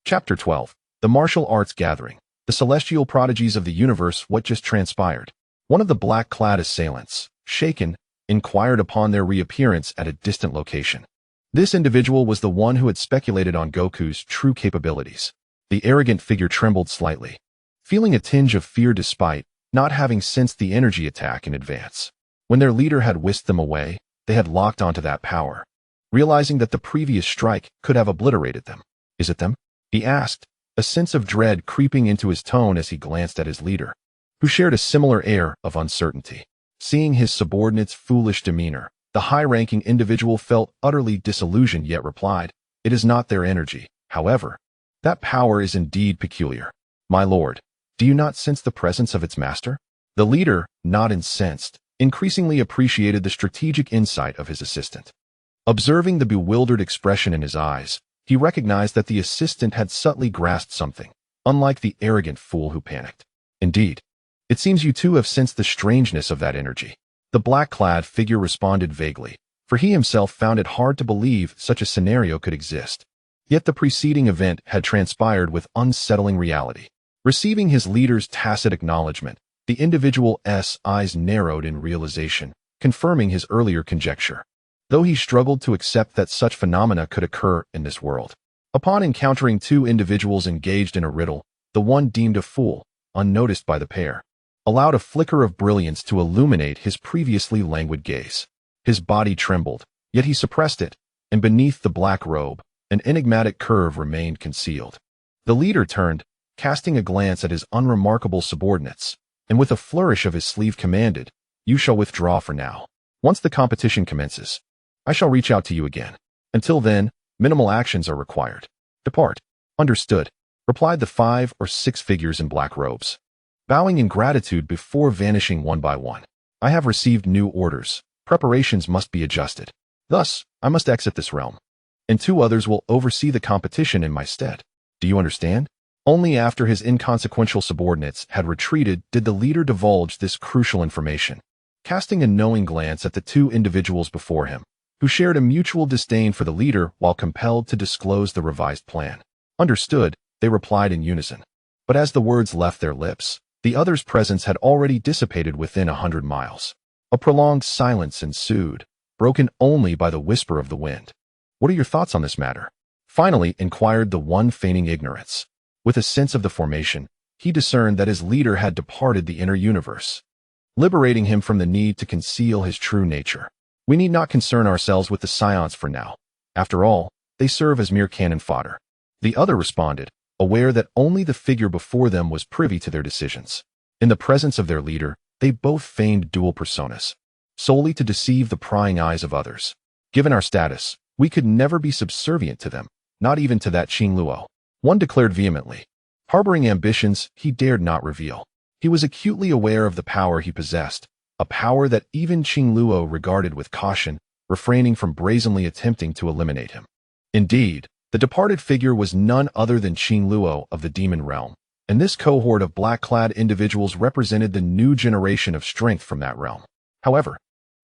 Chapter 12. The Martial Arts Gathering. The celestial prodigies of the universe. What just transpired? One of the black-clad assailants, shaken, inquired upon their reappearance at a distant location. This individual was the one who had speculated on Goku's true capabilities. The arrogant figure trembled slightly, feeling a tinge of fear despite not having sensed the energy attack in advance. When their leader had whisked them away, they had locked onto that power, realizing that the previous strike could have obliterated them. Is it them? He asked, a sense of dread creeping into his tone as he glanced at his leader, who shared a similar air of uncertainty. Seeing his subordinate's foolish demeanor, the high-ranking individual felt utterly disillusioned yet replied, "It is not their energy. However, that power is indeed peculiar. My lord, do you not sense the presence of its master?" The leader, not incensed, increasingly appreciated the strategic insight of his assistant. Observing the bewildered expression in his eyes, he recognized that the assistant had subtly grasped something, unlike the arrogant fool who panicked. "Indeed, it seems you too have sensed the strangeness of that energy." The black-clad figure responded vaguely, for he himself found it hard to believe such a scenario could exist. Yet the preceding event had transpired with unsettling reality. Receiving his leader's tacit acknowledgement, the individual's eyes narrowed in realization, confirming his earlier conjecture, though he struggled to accept that such phenomena could occur in this world. Upon encountering two individuals engaged in a riddle, the one deemed a fool, unnoticed by the pair, allowed a flicker of brilliance to illuminate his previously languid gaze. His body trembled, yet he suppressed it, and beneath the black robe, an enigmatic curve remained concealed. The leader turned, casting a glance at his unremarkable subordinates, and with a flourish of his sleeve commanded, "You shall withdraw for now. Once the competition commences, I shall reach out to you again. Until then, minimal actions are required. Depart." "Understood," replied the 5 or 6 figures in black robes, bowing in gratitude before vanishing one by one. "I have received new orders. Preparations must be adjusted. Thus, I must exit this realm, and 2 others will oversee the competition in my stead. Do you understand?" Only after his inconsequential subordinates had retreated did the leader divulge this crucial information, casting a knowing glance at the 2 individuals before him, who shared a mutual disdain for the leader while compelled to disclose the revised plan. "Understood," they replied in unison. But as the words left their lips, the others' presence had already dissipated within 100 miles. A prolonged silence ensued, broken only by the whisper of the wind. "What are your thoughts on this matter?" finally inquired the one feigning ignorance. With a sense of the formation, he discerned that his leader had departed the inner universe, liberating him from the need to conceal his true nature. "We need not concern ourselves with the Saiyans for now. After all, they serve as mere cannon fodder." The other responded, aware that only the figure before them was privy to their decisions. In the presence of their leader, they both feigned dual personas, solely to deceive the prying eyes of others. "Given our status, we could never be subservient to them, not even to that Qing Luo," one declared vehemently. Harboring ambitions he dared not reveal, he was acutely aware of the power he possessed, a power that even Qing Luo regarded with caution, refraining from brazenly attempting to eliminate him. Indeed, the departed figure was none other than Qing Luo of the demon realm, and this cohort of black-clad individuals represented the new generation of strength from that realm. However,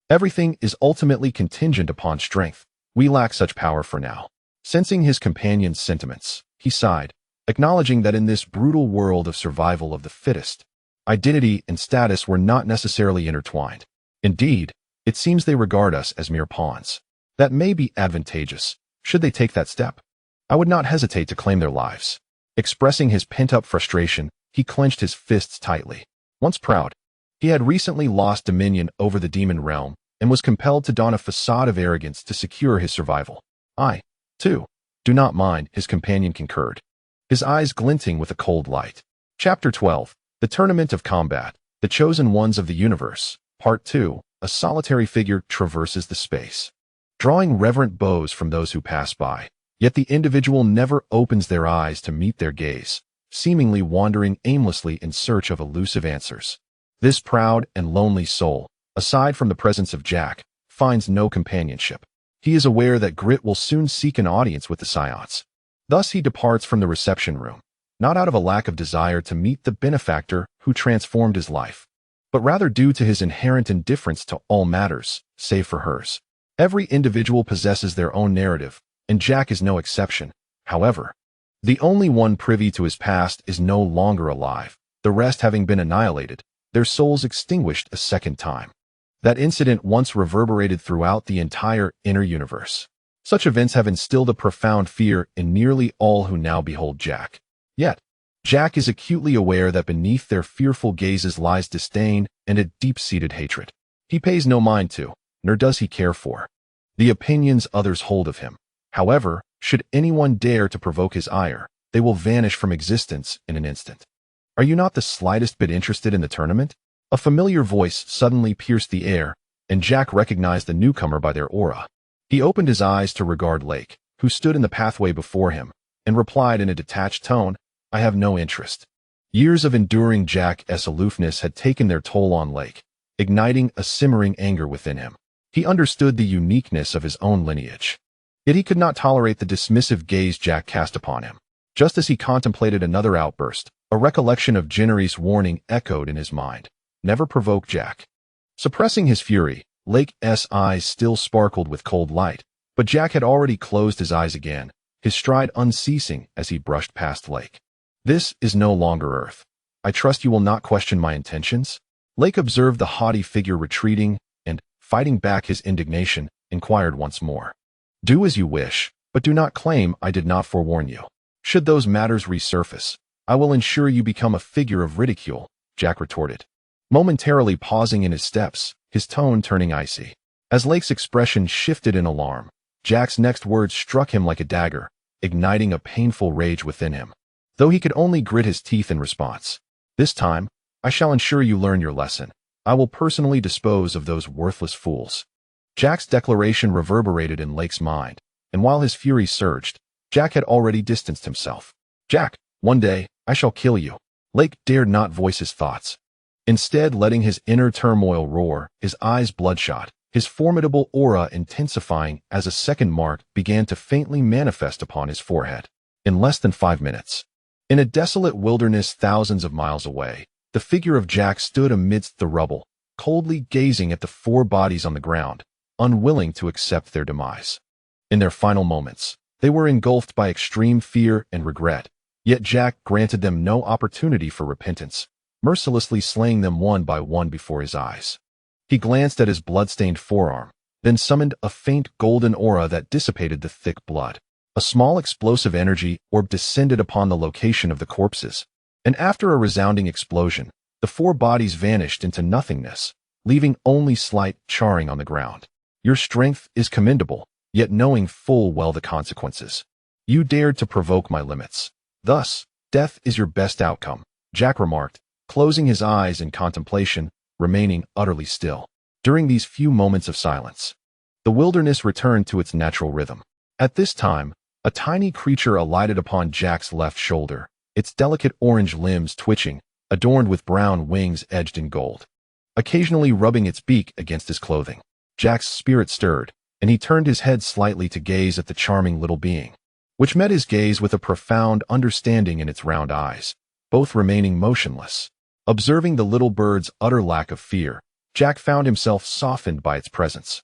everything is ultimately contingent upon strength. We lack such power for now. Sensing his companion's sentiments, he sighed, acknowledging that in this brutal world of survival of the fittest, identity and status were not necessarily intertwined. Indeed, it seems they regard us as mere pawns. That may be advantageous, should they take that step. I would not hesitate to claim their lives. Expressing his pent-up frustration, he clenched his fists tightly. Once proud, he had recently lost dominion over the demon realm and was compelled to don a facade of arrogance to secure his survival. "I, too, do not mind," his companion concurred, his eyes glinting with a cold light. Chapter 12. The Tournament of Combat. The Chosen Ones of the Universe. Part 2. A solitary figure traverses the space. drawing reverent bows from those who pass by. Yet the individual never opens their eyes to meet their gaze, seemingly wandering aimlessly in search of elusive answers. This proud and lonely soul, aside from the presence of Jack, finds no companionship. He is aware that Grit will soon seek an audience with the Saiyans. Thus he departs from the reception room, not out of a lack of desire to meet the benefactor who transformed his life, but rather due to his inherent indifference to all matters, save for hers. Every individual possesses their own narrative, and Jack is no exception. However, the only one privy to his past is no longer alive, the rest having been annihilated, their souls extinguished a second time. That incident once reverberated throughout the entire inner universe. Such events have instilled a profound fear in nearly all who now behold Jack. Yet, Jack is acutely aware that beneath their fearful gazes lies disdain and a deep-seated hatred. He pays no mind to, nor does he care for, the opinions others hold of him. However, should anyone dare to provoke his ire, they will vanish from existence in an instant. Are you not the slightest bit interested in the tournament? A familiar voice suddenly pierced the air, and Jack recognized the newcomer by their aura. He opened his eyes to regard Lake, who stood in the pathway before him, and replied in a detached tone, "I have no interest." Years of enduring Jack's aloofness had taken their toll on Lake, igniting a simmering anger within him. He understood the uniqueness of his own lineage. Yet he could not tolerate the dismissive gaze Jack cast upon him. Just as he contemplated another outburst, a recollection of Jinri's warning echoed in his mind. Never provoke Jack. Suppressing his fury, Lake's eyes still sparkled with cold light, but Jack had already closed his eyes again, his stride unceasing as he brushed past Lake. "This is no longer Earth. I trust you will not question my intentions?" Lake observed the haughty figure retreating and, fighting back his indignation, inquired once more. "Do as you wish, but do not claim I did not forewarn you. Should those matters resurface, I will ensure you become a figure of ridicule," Jack retorted, momentarily pausing in his steps, his tone turning icy. As Lake's expression shifted in alarm, Jack's next words struck him like a dagger, igniting a painful rage within him, though he could only grit his teeth in response. "This time, I shall ensure you learn your lesson. I will personally dispose of those worthless fools." Jack's declaration reverberated in Lake's mind, and while his fury surged, Jack had already distanced himself. "Jack, one day, I shall kill you." Lake dared not voice his thoughts. Instead, letting his inner turmoil roar, his eyes bloodshot, his formidable aura intensifying as a second mark began to faintly manifest upon his forehead. In less than 5 minutes, in a desolate wilderness thousands of miles away, the figure of Jack stood amidst the rubble, coldly gazing at the 4 bodies on the ground, unwilling to accept their demise. In their final moments, they were engulfed by extreme fear and regret, yet Jack granted them no opportunity for repentance, mercilessly slaying them one by one before his eyes. He glanced at his blood-stained forearm, then summoned a faint golden aura that dissipated the thick blood. A small explosive energy orb descended upon the location of the corpses, and after a resounding explosion, the 4 bodies vanished into nothingness, leaving only slight charring on the ground. "Your strength is commendable, yet knowing full well the consequences. You dared to provoke my limits. Thus, death is your best outcome," Jack remarked, closing his eyes in contemplation, remaining utterly still. During these few moments of silence, the wilderness returned to its natural rhythm. At this time, a tiny creature alighted upon Jack's left shoulder, its delicate orange limbs twitching, adorned with brown wings edged in gold, occasionally rubbing its beak against his clothing. Jack's spirit stirred, and he turned his head slightly to gaze at the charming little being, which met his gaze with a profound understanding in its round eyes, both remaining motionless. Observing the little bird's utter lack of fear, Jack found himself softened by its presence,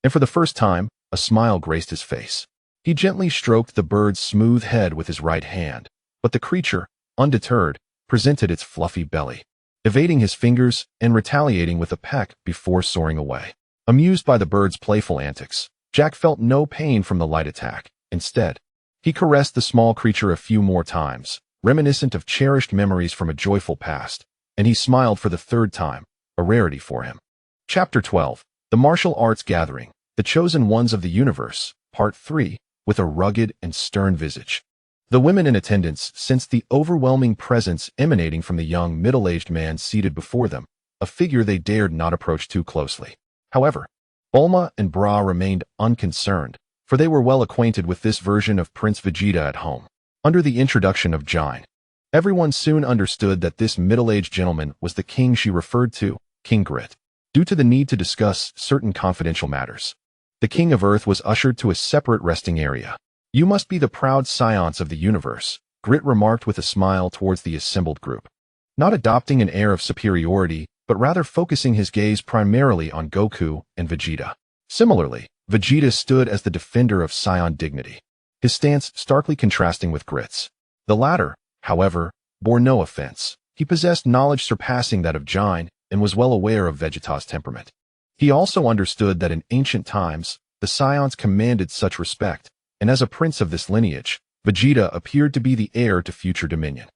and for the first time, a smile graced his face. He gently stroked the bird's smooth head with his right hand, but the creature, undeterred, presented its fluffy belly, evading his fingers and retaliating with a peck before soaring away. Amused by the bird's playful antics, Jack felt no pain from the light attack. Instead, he caressed the small creature a few more times, reminiscent of cherished memories from a joyful past, and he smiled for the 3rd time, a rarity for him. Chapter 12. The Martial Arts Gathering, The Chosen Ones of the Universe, Part 3, with a rugged and stern visage. The women in attendance sensed the overwhelming presence emanating from the young middle-aged man seated before them, a figure they dared not approach too closely. However, Bulma and Bra remained unconcerned, for they were well acquainted with this version of Prince Vegeta at home. Under the introduction of Jin, everyone soon understood that this middle-aged gentleman was the king she referred to, King Grit. Due to the need to discuss certain confidential matters, the King of Earth was ushered to a separate resting area. "You must be the proud Saiyans of the universe," Grit remarked with a smile towards the assembled group, not adopting an air of superiority, but rather focusing his gaze primarily on Goku and Vegeta. Similarly, Vegeta stood as the defender of Saiyan dignity, his stance starkly contrasting with Grit's. The latter, however, bore no offense. He possessed knowledge surpassing that of Jin and was well aware of Vegeta's temperament. He also understood that in ancient times, the Saiyans commanded such respect, and as a prince of this lineage, Vegeta appeared to be the heir to future dominion.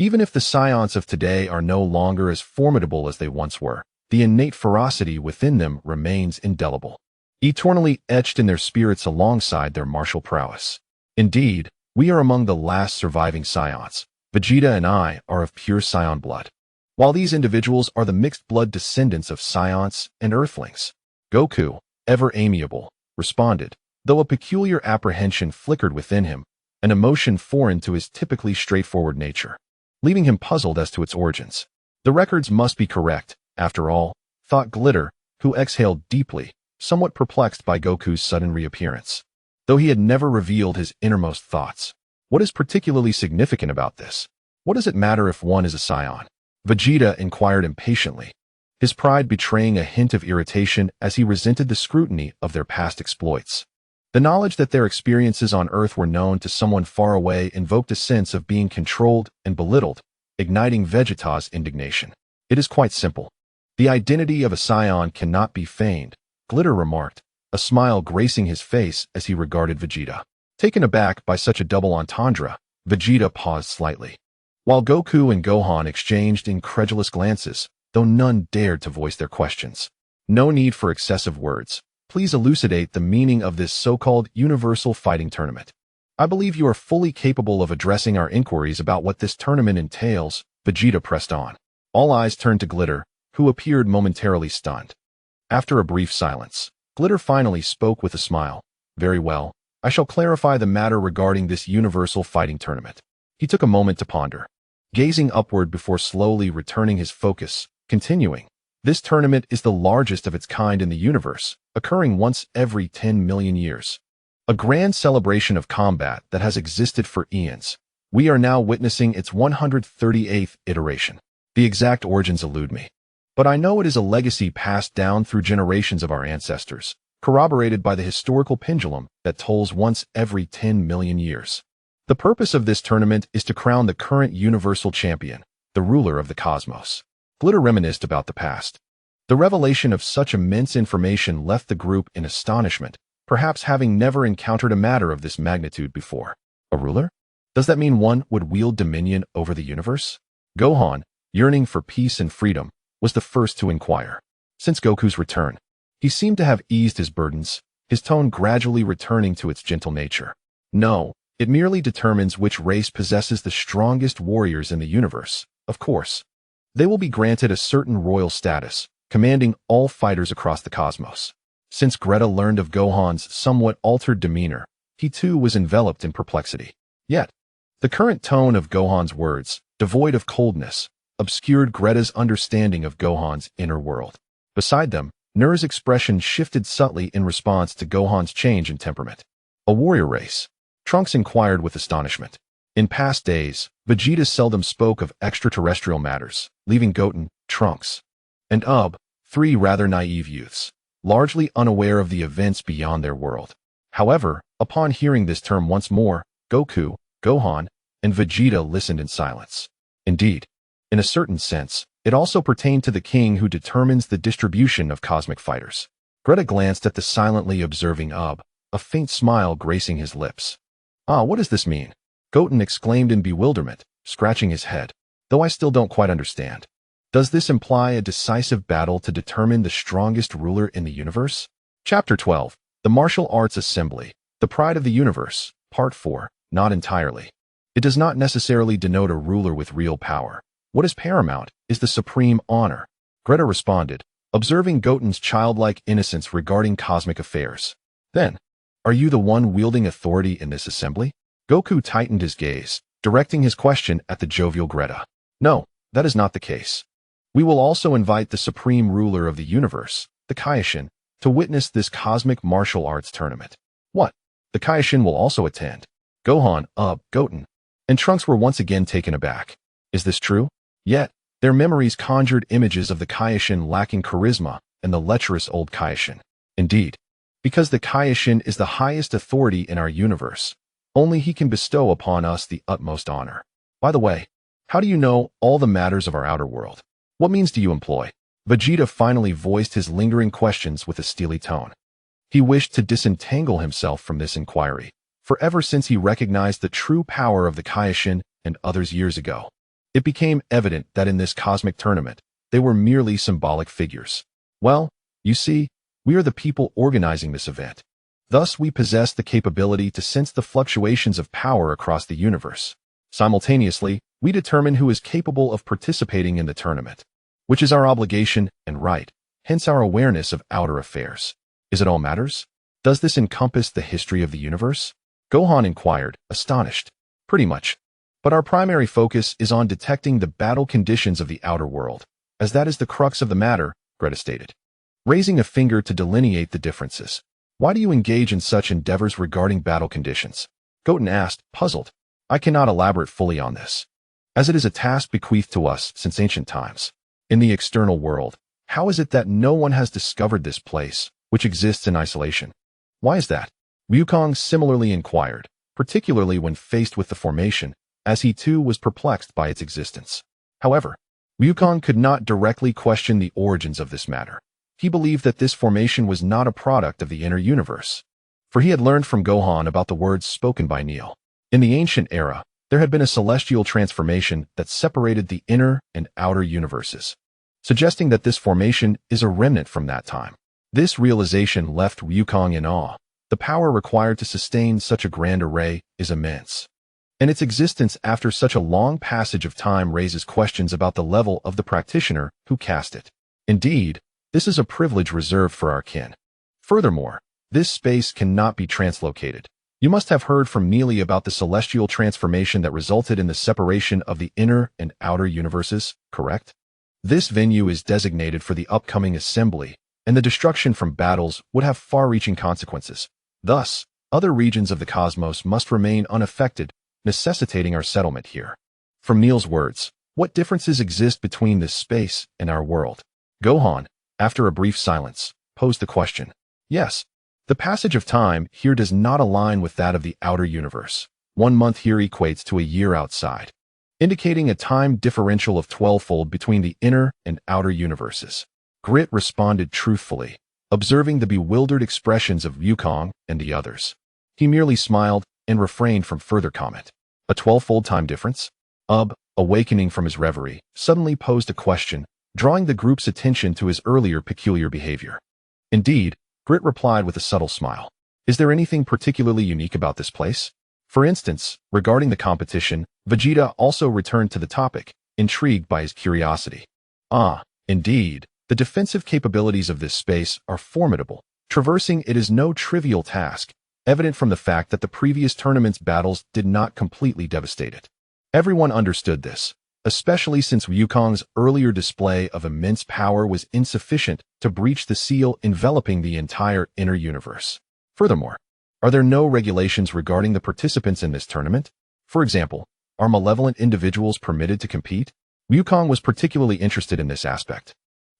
Even if the Saiyans of today are no longer as formidable as they once were, the innate ferocity within them remains indelible, eternally etched in their spirits alongside their martial prowess. Indeed, we are among the last surviving Saiyans. Vegeta and I are of pure Saiyan blood, while these individuals are the mixed-blood descendants of Saiyans and Earthlings. Goku, ever amiable, responded, though a peculiar apprehension flickered within him, an emotion foreign to his typically straightforward nature, leaving him puzzled as to its origins. The records must be correct, after all, thought Glitter, who exhaled deeply, somewhat perplexed by Goku's sudden reappearance, though he had never revealed his innermost thoughts. What is particularly significant about this? What does it matter if one is a Saiyan? Vegeta inquired impatiently, his pride betraying a hint of irritation as he resented the scrutiny of their past exploits. The knowledge that their experiences on Earth were known to someone far away invoked a sense of being controlled and belittled, igniting Vegeta's indignation. It is quite simple. The identity of a Saiyan cannot be feigned, Glitter remarked, a smile gracing his face as he regarded Vegeta. Taken aback by such a double entendre, Vegeta paused slightly, while Goku and Gohan exchanged incredulous glances, though none dared to voice their questions. No need for excessive words. Please elucidate the meaning of this so-called universal fighting tournament. I believe you are fully capable of addressing our inquiries about what this tournament entails, Vegeta pressed on. All eyes turned to Glitter, who appeared momentarily stunned. After a brief silence, Glitter finally spoke with a smile. Very well, I shall clarify the matter regarding this universal fighting tournament. He took a moment to ponder, gazing upward before slowly returning his focus, continuing. This tournament is the largest of its kind in the universe, occurring once every 10 million years. A grand celebration of combat that has existed for eons. We are now witnessing its 138th iteration. The exact origins elude me, but I know it is a legacy passed down through generations of our ancestors, corroborated by the historical pendulum that tolls once every 10 million years. The purpose of this tournament is to crown the current universal champion, the ruler of the cosmos. Glitter reminisced about the past. The revelation of such immense information left the group in astonishment, perhaps having never encountered a matter of this magnitude before. A ruler? Does that mean one would wield dominion over the universe? Gohan, yearning for peace and freedom, was the first to inquire. Since Goku's return, he seemed to have eased his burdens, his tone gradually returning to its gentle nature. No, it merely determines which race possesses the strongest warriors in the universe, of course. They will be granted a certain royal status, commanding all fighters across the cosmos. Since Greta learned of Gohan's somewhat altered demeanor, he too was enveloped in perplexity. Yet, the current tone of Gohan's words, devoid of coldness, obscured Greta's understanding of Gohan's inner world. Beside them, Nur's expression shifted subtly in response to Gohan's change in temperament. A warrior race? Trunks inquired with astonishment. In past days, Vegeta seldom spoke of extraterrestrial matters, leaving Goten, Trunks, and Ub, three rather naive youths, largely unaware of the events beyond their world. However, upon hearing this term once more, Goku, Gohan, and Vegeta listened in silence. Indeed, in a certain sense, it also pertained to the king who determines the distribution of cosmic fighters. Greta glanced at the silently observing Ub, a faint smile gracing his lips. Ah, what does this mean? Goten exclaimed in bewilderment, scratching his head. Though I still don't quite understand. Does this imply a decisive battle to determine the strongest ruler in the universe? Chapter 12. The Martial Arts Assembly. The Pride of the Universe. Part 4. Not entirely. It does not necessarily denote a ruler with real power. What is paramount is the supreme honor. Greta responded, observing Goten's childlike innocence regarding cosmic affairs. Then, are you the one wielding authority in this assembly? Goku tightened his gaze, directing his question at the jovial Greta. No, that is not the case. We will also invite the supreme ruler of the universe, the Kaioshin, to witness this cosmic martial arts tournament. What? The Kaioshin will also attend. Gohan, Goten, and Trunks were once again taken aback. Is this true? Yet, their memories conjured images of the Kaioshin lacking charisma and the lecherous old Kaioshin. Indeed, because the Kaioshin is the highest authority in our universe, only he can bestow upon us the utmost honor. By the way, how do you know all the matters of our outer world? What means do you employ? Vegeta finally voiced his lingering questions with a steely tone. He wished to disentangle himself from this inquiry, for ever since he recognized the true power of the Kaioshin and others years ago, it became evident that in this cosmic tournament, they were merely symbolic figures. Well, you see, we are the people organizing this event. Thus, we possess the capability to sense the fluctuations of power across the universe. Simultaneously, we determine who is capable of participating in the tournament, which is our obligation and right, hence our awareness of outer affairs. Is it all matters? Does this encompass the history of the universe? Gohan inquired, astonished. Pretty much. But our primary focus is on detecting the battle conditions of the outer world, as that is the crux of the matter, Greta stated, raising a finger to delineate the differences. Why do you engage in such endeavors regarding battle conditions? Goten asked, puzzled. I cannot elaborate fully on this, as it is a task bequeathed to us since ancient times. In the external world, how is it that no one has discovered this place, which exists in isolation? Why is that? Wukong similarly inquired, particularly when faced with the formation, as he too was perplexed by its existence. However, Wukong could not directly question the origins of this matter. He believed that this formation was not a product of the inner universe, for he had learned from Gohan about the words spoken by Neil. In the ancient era, there had been a celestial transformation that separated the inner and outer universes, suggesting that this formation is a remnant from that time. This realization left Wukong in awe. The power required to sustain such a grand array is immense, and its existence after such a long passage of time raises questions about the level of the practitioner who cast it. Indeed, this is a privilege reserved for our kin. Furthermore, this space cannot be translocated. You must have heard from Neely about the celestial transformation that resulted in the separation of the inner and outer universes, correct? This venue is designated for the upcoming assembly, and the destruction from battles would have far-reaching consequences. Thus, other regions of the cosmos must remain unaffected, necessitating our settlement here. From Neil's words, what differences exist between this space and our world? Gohan, after a brief silence, posed the question. Yes. The passage of time here does not align with that of the outer universe. 1 month here equates to a year outside, indicating a time differential of 12-fold between the inner and outer universes. Grit responded truthfully, observing the bewildered expressions of Wukong and the others. He merely smiled and refrained from further comment. A 12-fold time difference? Awakening from his reverie, suddenly posed a question, drawing the group's attention to his earlier peculiar behavior. Indeed, Grit replied with a subtle smile. Is there anything particularly unique about this place? For instance, regarding the competition, Vegeta also returned to the topic, intrigued by his curiosity. Indeed, the defensive capabilities of this space are formidable. Traversing it is no trivial task, evident from the fact that the previous tournament's battles did not completely devastate it. Everyone understood this, especially since Wukong's earlier display of immense power was insufficient to breach the seal enveloping the entire inner universe. Furthermore, are there no regulations regarding the participants in this tournament? For example, are malevolent individuals permitted to compete? Wukong was particularly interested in this aspect,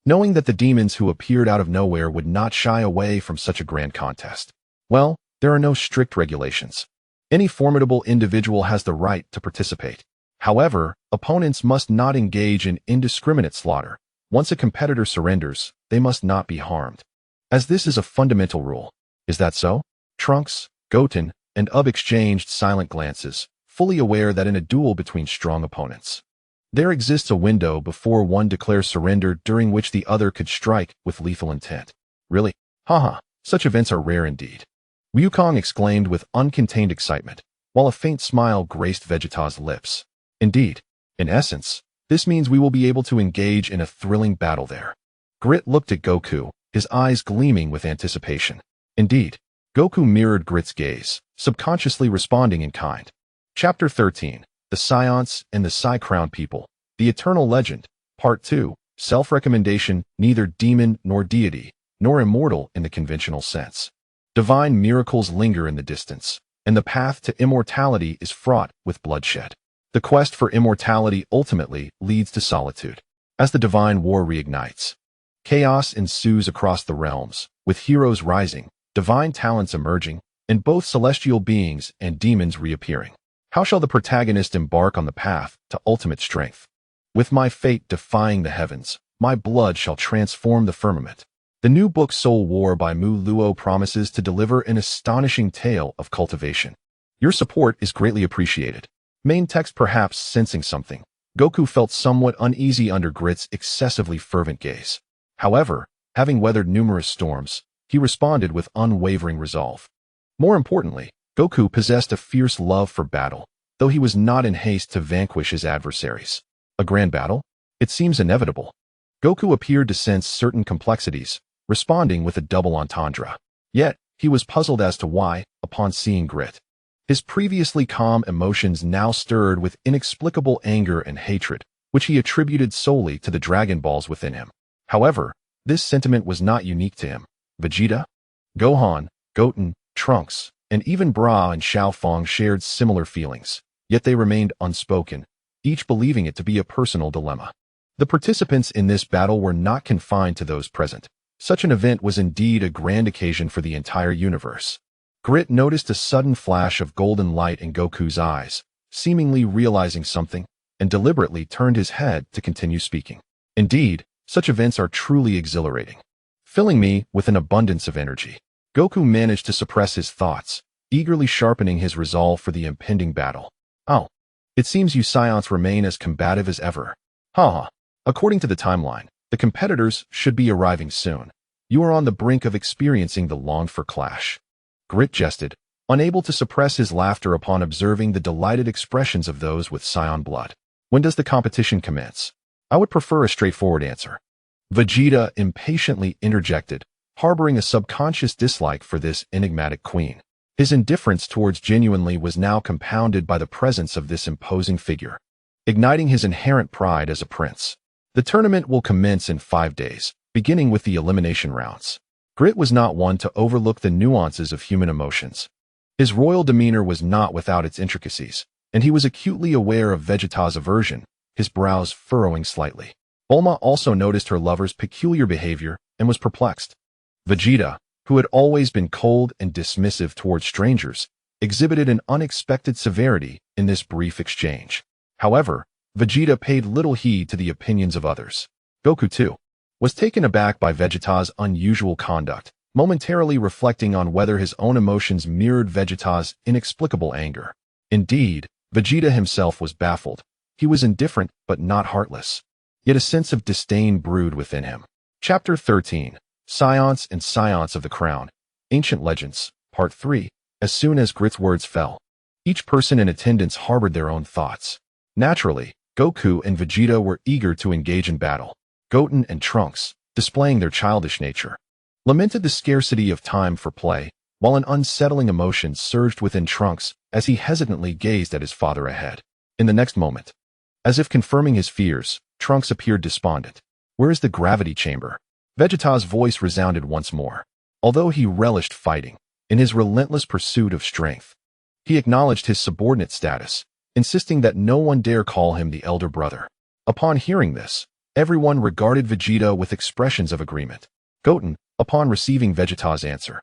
knowing that the demons who appeared out of nowhere would not shy away from such a grand contest. Well, there are no strict regulations. Any formidable individual has the right to participate. However, opponents must not engage in indiscriminate slaughter. Once a competitor surrenders, they must not be harmed, as this is a fundamental rule. Is that so? Trunks, Goten, and exchanged silent glances, fully aware that in a duel between strong opponents, there exists a window before one declares surrender during which the other could strike with lethal intent. Really? Haha, such events are rare indeed. Wukong exclaimed with uncontained excitement, while a faint smile graced Vegeta's lips. Indeed, in essence, this means we will be able to engage in a thrilling battle there. Grit looked at Goku, his eyes gleaming with anticipation. Indeed, Goku mirrored Grit's gaze, subconsciously responding in kind. Chapter 13, The Saiyans and the Sai-Crowned People, The Eternal Legend, Part 2, Self-Recommendation, neither demon nor deity, nor immortal in the conventional sense. Divine miracles linger in the distance, and the path to immortality is fraught with bloodshed. The quest for immortality ultimately leads to solitude. As the divine war reignites, chaos ensues across the realms, with heroes rising, divine talents emerging, and both celestial beings and demons reappearing. How shall the protagonist embark on the path to ultimate strength? With my fate defying the heavens, my blood shall transform the firmament. The new book Soul War by Mu Luo promises to deliver an astonishing tale of cultivation. Your support is greatly appreciated. Main text. Perhaps sensing something, Goku felt somewhat uneasy under Grit's excessively fervent gaze. However, having weathered numerous storms, he responded with unwavering resolve. More importantly, Goku possessed a fierce love for battle, though he was not in haste to vanquish his adversaries. A grand battle? It seems inevitable. Goku appeared to sense certain complexities, responding with a double entendre. Yet, he was puzzled as to why, upon seeing Grit, his previously calm emotions now stirred with inexplicable anger and hatred, which he attributed solely to the Dragon Balls within him. However, this sentiment was not unique to him. Vegeta, Gohan, Goten, Trunks, and even Bra and Xiao Fong shared similar feelings, yet they remained unspoken, each believing it to be a personal dilemma. The participants in this battle were not confined to those present. Such an event was indeed a grand occasion for the entire universe. Grit noticed a sudden flash of golden light in Goku's eyes, seemingly realizing something, and deliberately turned his head to continue speaking. Indeed, such events are truly exhilarating, filling me with an abundance of energy. Goku managed to suppress his thoughts, eagerly sharpening his resolve for the impending battle. Oh, it seems you Saiyans remain as combative as ever. Haha. According to the timeline, the competitors should be arriving soon. You are on the brink of experiencing the longed-for clash. Grit jested, unable to suppress his laughter upon observing the delighted expressions of those with Saiyan blood. When does the competition commence? I would prefer a straightforward answer. Vegeta impatiently interjected, harboring a subconscious dislike for this enigmatic queen. His indifference towards genuinely was now compounded by the presence of this imposing figure, igniting his inherent pride as a prince. The tournament will commence in 5 days, beginning with the elimination rounds. Grit was not one to overlook the nuances of human emotions. His royal demeanor was not without its intricacies, and he was acutely aware of Vegeta's aversion, his brows furrowing slightly. Bulma also noticed her lover's peculiar behavior and was perplexed. Vegeta, who had always been cold and dismissive towards strangers, exhibited an unexpected severity in this brief exchange. However, Vegeta paid little heed to the opinions of others. Goku, too, was taken aback by Vegeta's unusual conduct, momentarily reflecting on whether his own emotions mirrored Vegeta's inexplicable anger. Indeed, Vegeta himself was baffled. He was indifferent but not heartless. Yet a sense of disdain brewed within him. Chapter 13, Saiyans and Saiyans of the Crown, Ancient Legends, Part 3. As soon as Grit's words fell, each person in attendance harbored their own thoughts. Naturally, Goku and Vegeta were eager to engage in battle. Goten and Trunks, displaying their childish nature, lamented the scarcity of time for play, while an unsettling emotion surged within Trunks as he hesitantly gazed at his father ahead. In the next moment, as if confirming his fears, Trunks appeared despondent. Where is the gravity chamber? Vegeta's voice resounded once more. Although he relished fighting, in his relentless pursuit of strength, he acknowledged his subordinate status, insisting that no one dare call him the elder brother. Upon hearing this, everyone regarded Vegeta with expressions of agreement. Goten, upon receiving Vegeta's answer,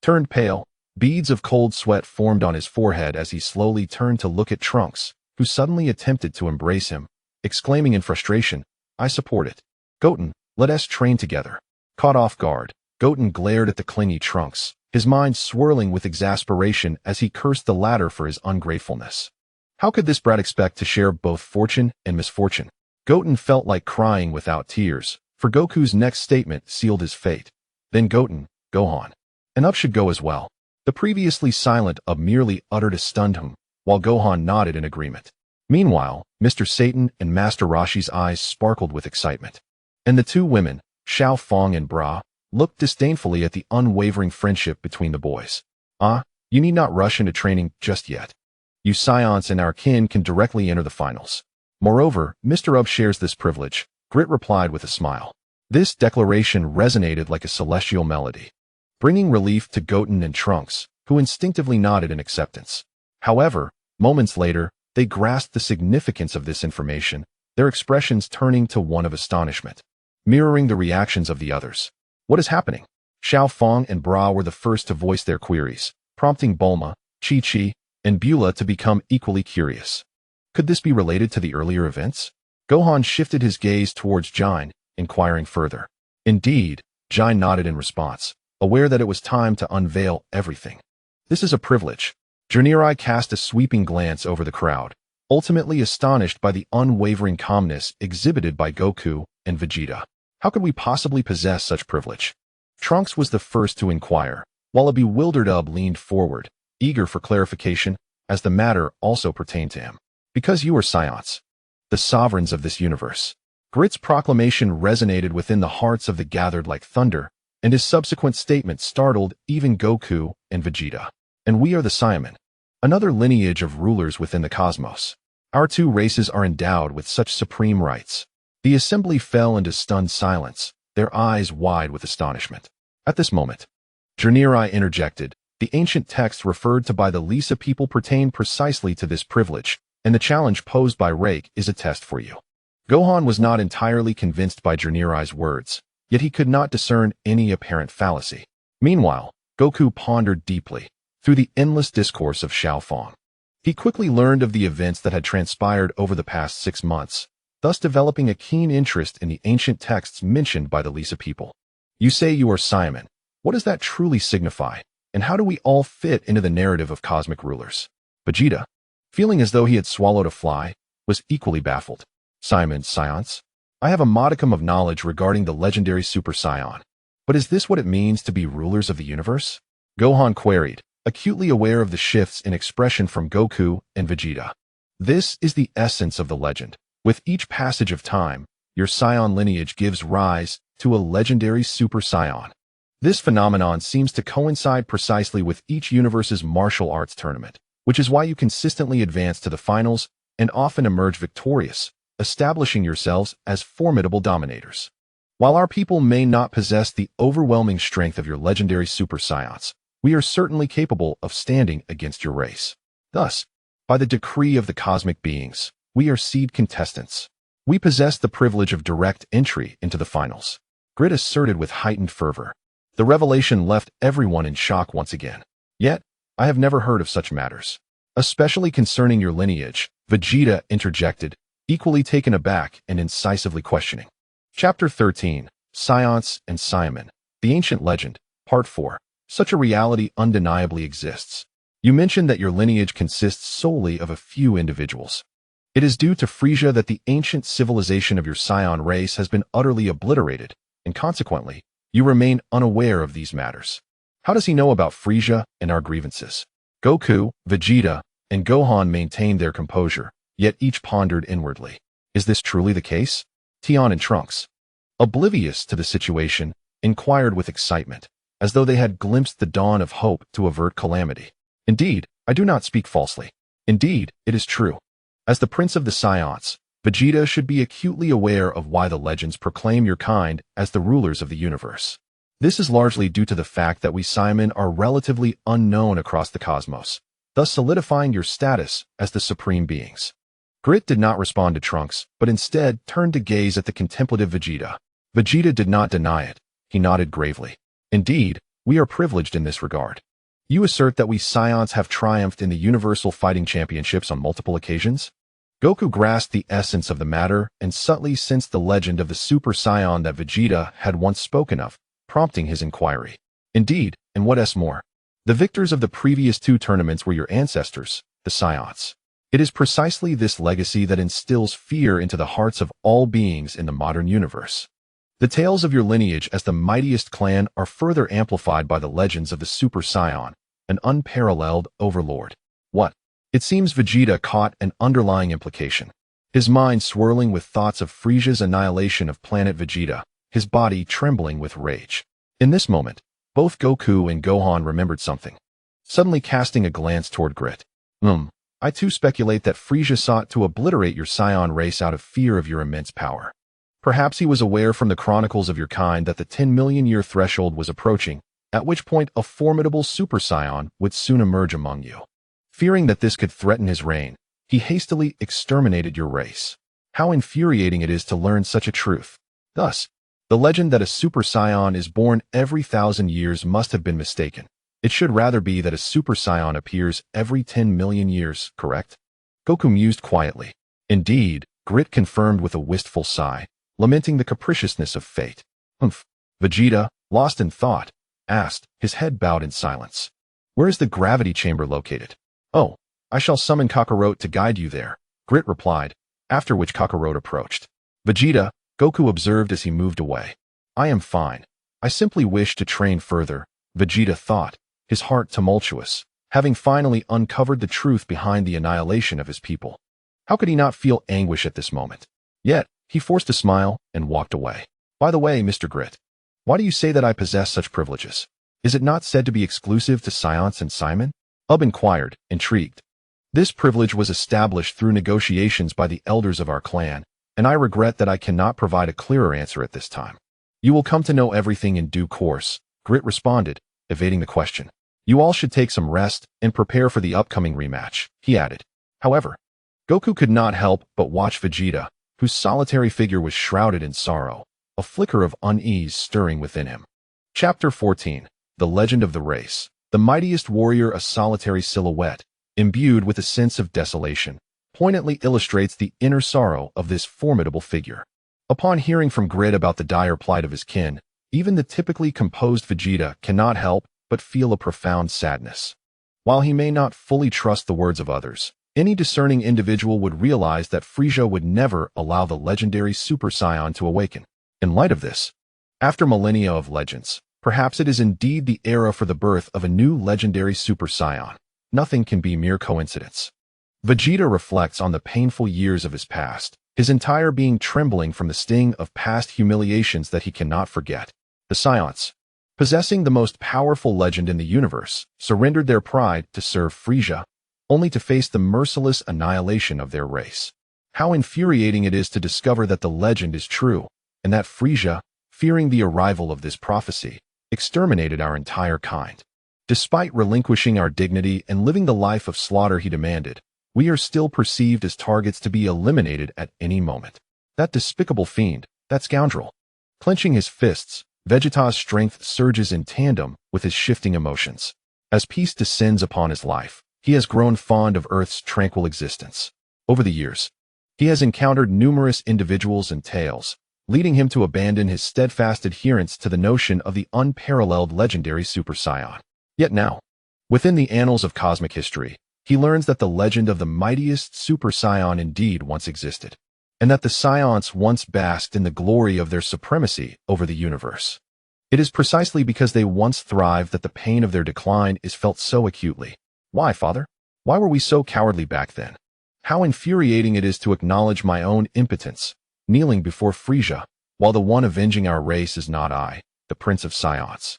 turned pale. Beads of cold sweat formed on his forehead as he slowly turned to look at Trunks, who suddenly attempted to embrace him, exclaiming in frustration, "I support it. Goten, let us train together." Caught off guard, Goten glared at the clingy Trunks, his mind swirling with exasperation as he cursed the latter for his ungratefulness. How could this brat expect to share both fortune and misfortune? Goten felt like crying without tears, for Goku's next statement sealed his fate. Then Goten, Gohan, and Up should go as well. The previously silent Up merely uttered a stunned hum, while Gohan nodded in agreement. Meanwhile, Mr. Satan and Master Roshi's eyes sparkled with excitement. And the two women, Xiao Fong and Bra looked disdainfully at the unwavering friendship between the boys. You need not rush into training just yet. You Saiyans and our kin can directly enter the finals. Moreover, Mr. Ub shares this privilege, Grit replied with a smile. This declaration resonated like a celestial melody, bringing relief to Goten and Trunks, who instinctively nodded in acceptance. However, moments later, they grasped the significance of this information, their expressions turning to one of astonishment, mirroring the reactions of the others. What is happening? Xiao Fong and Bra were the first to voice their queries, prompting Bulma, Chi-Chi, and Beulah to become equally curious. Could this be related to the earlier events? Gohan shifted his gaze towards Jin, inquiring further. Indeed, Jin nodded in response, aware that it was time to unveil everything. This is a privilege. Junirai cast a sweeping glance over the crowd, ultimately astonished by the unwavering calmness exhibited by Goku and Vegeta. How could we possibly possess such privilege? Trunks was the first to inquire, while a bewildered Ub leaned forward, eager for clarification, as the matter also pertained to him. Because you are Saiyans, the sovereigns of this universe. Grit's proclamation resonated within the hearts of the gathered like thunder, and his subsequent statement startled even Goku and Vegeta. And we are the Saiyamen, another lineage of rulers within the cosmos. Our two races are endowed with such supreme rights. The assembly fell into stunned silence, their eyes wide with astonishment. At this moment, Junirai interjected. The ancient text referred to by the Lisa people pertain precisely to this privilege, and the challenge posed by Rake is a test for you. Gohan was not entirely convinced by Junirei's words, yet he could not discern any apparent fallacy. Meanwhile, Goku pondered deeply through the endless discourse of Xiao Fong. He quickly learned of the events that had transpired over the past 6 months, thus developing a keen interest in the ancient texts mentioned by the Lisa people. You say you are Saiyaman. What does that truly signify, and how do we all fit into the narrative of cosmic rulers? Vegeta, feeling as though he had swallowed a fly, was equally baffled. Saiyans, I have a modicum of knowledge regarding the legendary Super Saiyan. But is this what it means to be rulers of the universe? Gohan queried, acutely aware of the shifts in expression from Goku and Vegeta. This is the essence of the legend. With each passage of time, your Saiyan lineage gives rise to a legendary Super Saiyan. This phenomenon seems to coincide precisely with each universe's martial arts tournament, which is why you consistently advance to the finals and often emerge victorious, establishing yourselves as formidable dominators. While our people may not possess the overwhelming strength of your legendary Super Saiyans, we are certainly capable of standing against your race. Thus, by the decree of the cosmic beings, we are seed contestants. We possess the privilege of direct entry into the finals. Grit asserted with heightened fervor. The revelation left everyone in shock once again. Yet, I have never heard of such matters. Especially concerning your lineage, Vegeta interjected, equally taken aback and incisively questioning. Chapter 13, Saiyans and Saiyaman, The Ancient Legend, Part 4. Such a reality undeniably exists. You mentioned that your lineage consists solely of a few individuals. It is due to Frisia that the ancient civilization of your Saiyan race has been utterly obliterated, and consequently, you remain unaware of these matters. How does he know about Frisia and our grievances? Goku, Vegeta, and Gohan maintained their composure, yet each pondered inwardly. Is this truly the case? Tian and Trunks, oblivious to the situation, inquired with excitement, as though they had glimpsed the dawn of hope to avert calamity. Indeed, I do not speak falsely. Indeed, it is true. As the Prince of the Saiyans, Vegeta should be acutely aware of why the legends proclaim your kind as the rulers of the universe. This is largely due to the fact that we Saiyamen are relatively unknown across the cosmos, thus solidifying your status as the supreme beings. Grit did not respond to Trunks, but instead turned to gaze at the contemplative Vegeta. Vegeta did not deny it. He nodded gravely. Indeed, we are privileged in this regard. You assert that we Saiyans have triumphed in the Universal Fighting Championships on multiple occasions? Goku grasped the essence of the matter and subtly sensed the legend of the Super Saiyan that Vegeta had once spoken of, prompting his inquiry. Indeed, and what else more? The victors of the previous 2 tournaments were your ancestors, the Saiyans. It is precisely this legacy that instills fear into the hearts of all beings in the modern universe. The tales of your lineage as the mightiest clan are further amplified by the legends of the Super Saiyan, an unparalleled overlord. What? It seems Vegeta caught an underlying implication. His mind swirling with thoughts of Frisia's annihilation of planet Vegeta, his body trembling with rage. In this moment, both Goku and Gohan remembered something, suddenly casting a glance toward Grit. I too speculate that Frieza sought to obliterate your Saiyan race out of fear of your immense power. Perhaps he was aware from the chronicles of your kind that the 10 million year threshold was approaching, at which point a formidable Super Saiyan would soon emerge among you. Fearing that this could threaten his reign, he hastily exterminated your race. How infuriating it is to learn such a truth. Thus, the legend that a Super Saiyan is born every 1,000 years must have been mistaken. It should rather be that a Super Saiyan appears every 10 million years, correct? Goku mused quietly. Indeed, Grit confirmed with a wistful sigh, lamenting the capriciousness of fate. Vegeta, lost in thought, asked, his head bowed in silence. Where is the gravity chamber located? Oh, I shall summon Kakarot to guide you there, Grit replied, after which Kakarot approached. Vegeta, Goku observed as he moved away. I am fine. I simply wish to train further, Vegeta thought, his heart tumultuous, having finally uncovered the truth behind the annihilation of his people. How could he not feel anguish at this moment? Yet, he forced a smile and walked away. By the way, Mr. Grit, why do you say that I possess such privileges? Is it not said to be exclusive to Saiyans and Simon? Ub inquired, intrigued. This privilege was established through negotiations by the elders of our clan, and I regret that I cannot provide a clearer answer at this time. You will come to know everything in due course, Grit responded, evading the question. You all should take some rest and prepare for the upcoming rematch, he added. However, Goku could not help but watch Vegeta, whose solitary figure was shrouded in sorrow, a flicker of unease stirring within him. Chapter 14. The Legend of the Race. The mightiest warrior, a solitary silhouette, imbued with a sense of desolation, poignantly illustrates the inner sorrow of this formidable figure. Upon hearing from Grit about the dire plight of his kin, even the typically composed Vegeta cannot help but feel a profound sadness. While he may not fully trust the words of others, any discerning individual would realize that Frieza would never allow the legendary Super Saiyan to awaken. In light of this, after millennia of legends, perhaps it is indeed the era for the birth of a new legendary Super Saiyan. Nothing can be mere coincidence. Vegeta reflects on the painful years of his past, his entire being trembling from the sting of past humiliations that he cannot forget. The Saiyans, possessing the most powerful legend in the universe, surrendered their pride to serve Frieza, only to face the merciless annihilation of their race. How infuriating it is to discover that the legend is true, and that Frieza, fearing the arrival of this prophecy, exterminated our entire kind. Despite relinquishing our dignity and living the life of slaughter he demanded, we are still perceived as targets to be eliminated at any moment. That despicable fiend, that scoundrel. Clenching his fists, Vegeta's strength surges in tandem with his shifting emotions. As peace descends upon his life, he has grown fond of Earth's tranquil existence. Over the years, he has encountered numerous individuals and tales, leading him to abandon his steadfast adherence to the notion of the unparalleled legendary Super Saiyan. Yet now, within the annals of cosmic history, he learns that the legend of the mightiest Super Saiyan indeed once existed, and that the Saiyans once basked in the glory of their supremacy over the universe. It is precisely because they once thrived that the pain of their decline is felt so acutely. Why, father? Why were we so cowardly back then? How infuriating it is to acknowledge my own impotence, kneeling before Frieza, while the one avenging our race is not I, the Prince of Saiyans,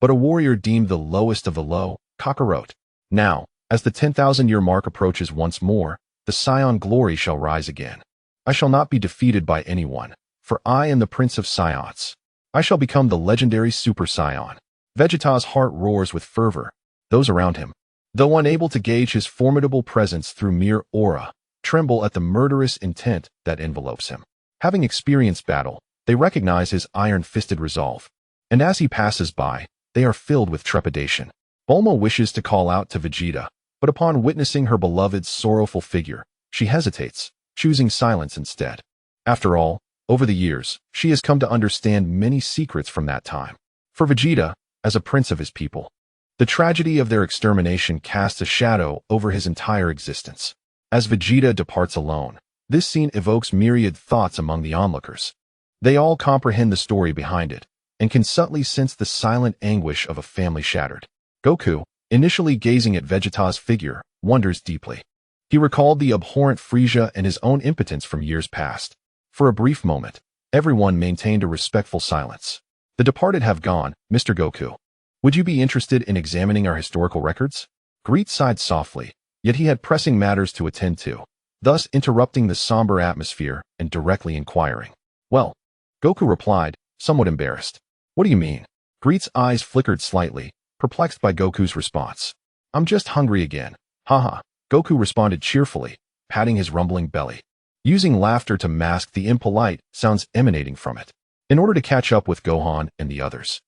but a warrior deemed the lowest of the low, Kakarot. Now, as the 10,000-year mark approaches once more, the Saiyan glory shall rise again. I shall not be defeated by anyone, for I am the Prince of Saiyans. I shall become the legendary Super Saiyan. Vegeta's heart roars with fervor. Those around him, though unable to gauge his formidable presence through mere aura, tremble at the murderous intent that envelopes him. Having experienced battle, they recognize his iron-fisted resolve, and as he passes by, they are filled with trepidation. Bulma wishes to call out to Vegeta, but upon witnessing her beloved's sorrowful figure, she hesitates, choosing silence instead. After all, over the years, she has come to understand many secrets from that time. For Vegeta, as a prince of his people, the tragedy of their extermination casts a shadow over his entire existence. As Vegeta departs alone, this scene evokes myriad thoughts among the onlookers. They all comprehend the story behind it, and can subtly sense the silent anguish of a family shattered. Goku, initially gazing at Vegeta's figure, wonders deeply. He recalled the abhorrent Frieza and his own impotence from years past. For a brief moment, Everyone maintained a respectful silence. The departed have gone, Mr. Goku. Would you be interested in examining our historical records? Greet sighed softly, yet he had pressing matters to attend to, thus interrupting the somber atmosphere and directly inquiring. Well, Goku replied, somewhat embarrassed. What do you mean? Greet's eyes flickered slightly, perplexed by Goku's response. I'm just hungry again. Haha, Goku responded cheerfully, patting his rumbling belly, using laughter to mask the impolite sounds emanating from it. In order to catch up with Gohan and the others,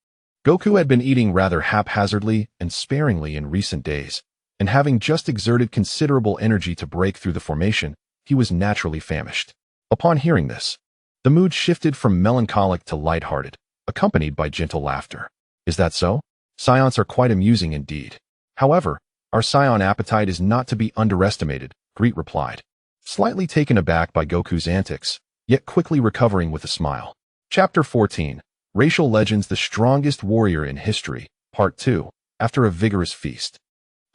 Goku had been eating rather haphazardly and sparingly in recent days, and having just exerted considerable energy to break through the formation, he was naturally famished. Upon hearing this, the mood shifted from melancholic to light-hearted, accompanied by gentle laughter. Is that so? Saiyans are quite amusing indeed. However, our Saiyan appetite is not to be underestimated, Greet replied, slightly taken aback by Goku's antics, yet quickly recovering with a smile. Chapter 14. Racial Legends: The Strongest Warrior in History, Part 2, After a Vigorous Feast.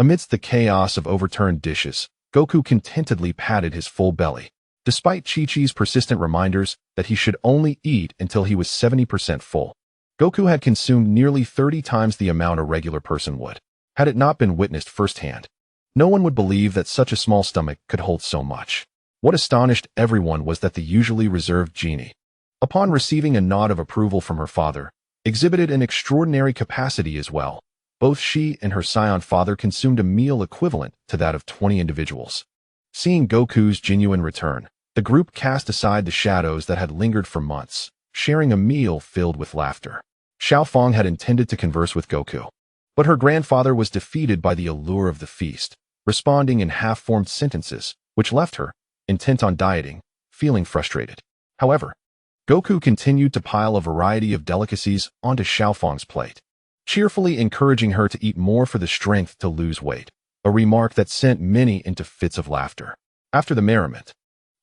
Amidst the chaos of overturned dishes, Goku contentedly patted his full belly, despite Chi-Chi's persistent reminders that he should only eat until he was 70% full. Goku had consumed nearly 30 times the amount a regular person would. Had it not been witnessed firsthand, no one would believe that such a small stomach could hold so much. What astonished everyone was that the usually reserved genie, upon receiving a nod of approval from her father, exhibited an extraordinary capacity as well. Both she and her Saiyan father consumed a meal equivalent to that of 20 individuals. Seeing Goku's genuine return, the group cast aside the shadows that had lingered for months, sharing a meal filled with laughter. Xiaofang had intended to converse with Goku, but her grandfather was defeated by the allure of the feast, responding in half-formed sentences, which left her, intent on dieting, feeling frustrated. However, Goku continued to pile a variety of delicacies onto Xiaofang's plate, cheerfully encouraging her to eat more for the strength to lose weight, a remark that sent many into fits of laughter. After the merriment,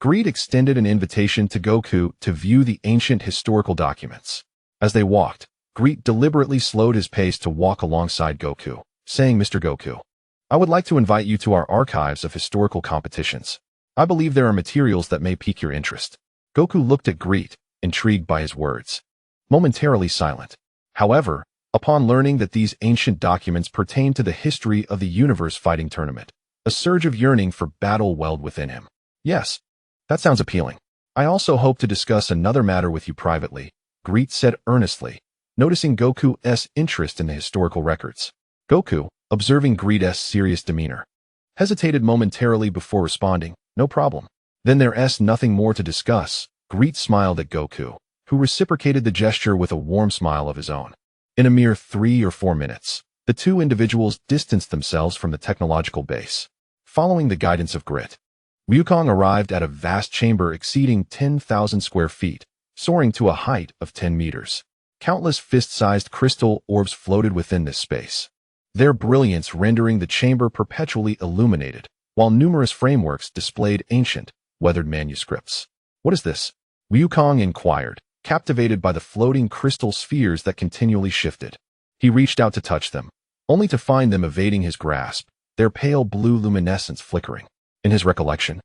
Greed extended an invitation to Goku to view the ancient historical documents. As they walked, Greed deliberately slowed his pace to walk alongside Goku, saying, Mr. Goku, I would like to invite you to our archives of historical competitions. I believe there are materials that may pique your interest. Goku looked at Greed, intrigued by his words. Momentarily silent. However, upon learning that these ancient documents pertain to the history of the universe fighting tournament, a surge of yearning for battle welled within him. Yes, that sounds appealing. I also hope to discuss another matter with you privately, Greet said earnestly, noticing Goku's interest in the historical records. Goku, observing Greed's serious demeanor, hesitated momentarily before responding, no problem. Then there's nothing more to discuss. Greet smiled at Goku, who reciprocated the gesture with a warm smile of his own. In a mere 3 or 4 minutes, the two individuals distanced themselves from the technological base. Following the guidance of Grit, Wukong arrived at a vast chamber exceeding 10,000 square feet, soaring to a height of 10 meters. Countless fist-sized crystal orbs floated within this space, their brilliance rendering the chamber perpetually illuminated, while numerous frameworks displayed ancient, weathered manuscripts. What is this? Wukong inquired, captivated by the floating crystal spheres that continually shifted. He reached out to touch them, only to find them evading his grasp, their pale blue luminescence flickering. In his recollection,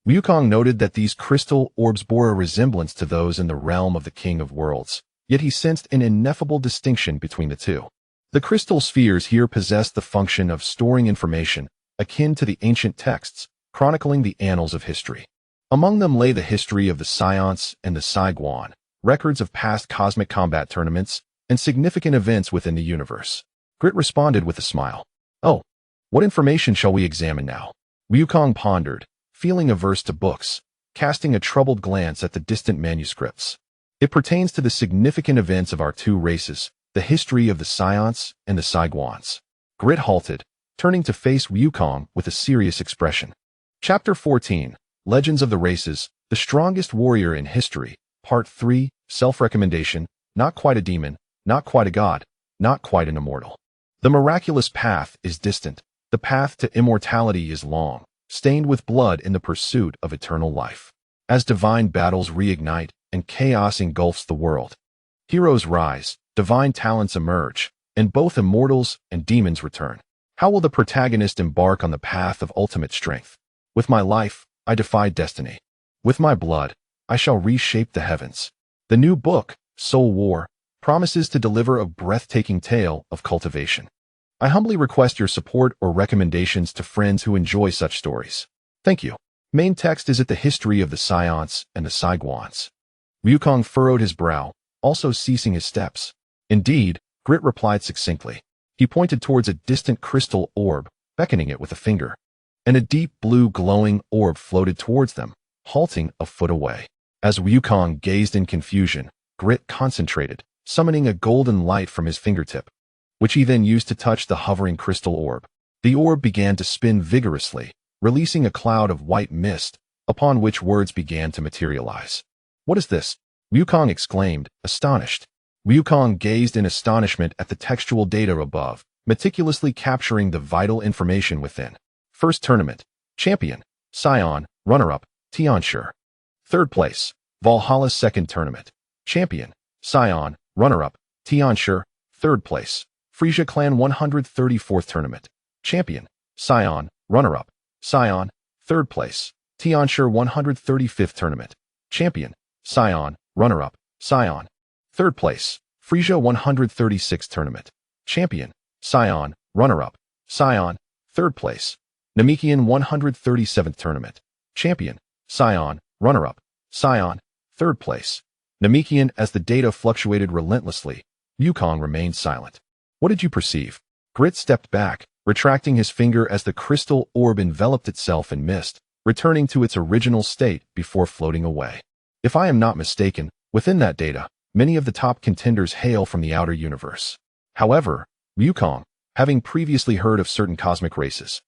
Wukong noted that these crystal orbs bore a resemblance to those in the realm of the King of Worlds, yet he sensed an ineffable distinction between the two. The crystal spheres here possessed the function of storing information, akin to the ancient texts, chronicling the annals of history. Among them lay the history of the Saiyans and the Saigyō-jin, records of past cosmic combat tournaments, and significant events within the universe. Grit responded with a smile. Oh, what information shall we examine now? Wukong pondered, feeling averse to books, casting a troubled glance at the distant manuscripts. It pertains to the significant events of our two races, the history of the Saiyans and the Saigyō-jin. Grit halted, turning to face Wukong with a serious expression. Chapter 14. Legends of the Races: The Strongest Warrior in History, Part 3, Self-Recommendation, Not Quite a Demon, Not Quite a God, Not Quite an Immortal. The miraculous path is distant, the path to immortality is long, stained with blood in the pursuit of eternal life. As divine battles reignite and chaos engulfs the world, heroes rise, divine talents emerge, and both immortals and demons return. How will the protagonist embark on the path of ultimate strength? With my life, I defy destiny. With my blood, I shall reshape the heavens. The new book, Soul War, promises to deliver a breathtaking tale of cultivation. I humbly request your support or recommendations to friends who enjoy such stories. Thank you. Main text is at the history of the Saiyans and the Saiyans. Wukong furrowed his brow, also ceasing his steps. Indeed, Grit replied succinctly. He pointed towards a distant crystal orb, beckoning it with a finger. And a deep blue glowing orb floated towards them, halting a foot away. As Wukong gazed in confusion, Grit concentrated, summoning a golden light from his fingertip, which he then used to touch the hovering crystal orb. The orb began to spin vigorously, releasing a cloud of white mist, upon which words began to materialize. What is this? Wukong exclaimed, astonished. Wukong gazed in astonishment at the textual data above, meticulously capturing the vital information within. First tournament. Champion. Saiyan. Runner-up. Tianshi. Third place. Valhalla. Second tournament. Champion. Saiyan. Runner-up. Tianshi. Third place. Frisia Clan 134th tournament. Champion. Saiyan. Runner-up. Saiyan. Third place. Tianshi 135th tournament. Champion. Saiyan. Runner-up. Saiyan. Third place. Frisia 136th tournament. Champion. Saiyan. Runner-up. Saiyan. Third place. Namekian 137th tournament. Champion. Saiyan. Runner-up. Saiyan. Third place. Namekian. As the data fluctuated relentlessly, Wukong remained silent. What did you perceive? Grit stepped back, retracting his finger as the crystal orb enveloped itself in mist, returning to its original state before floating away. If I am not mistaken, within that data, many of the top contenders hail from the outer universe. However, Wukong, having previously heard of certain cosmic races,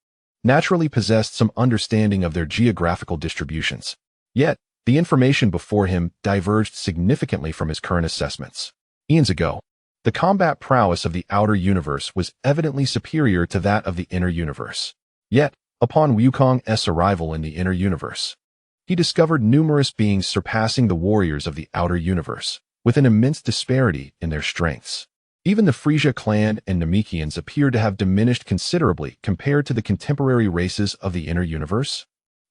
naturally possessed some understanding of their geographical distributions. Yet, the information before him diverged significantly from his current assessments. Eons ago, the combat prowess of the outer universe was evidently superior to that of the inner universe. Yet, upon Wukong's arrival in the inner universe, he discovered numerous beings surpassing the warriors of the outer universe, with an immense disparity in their strengths. Even the Frisia clan and Namekians appeared to have diminished considerably compared to the contemporary races of the inner universe.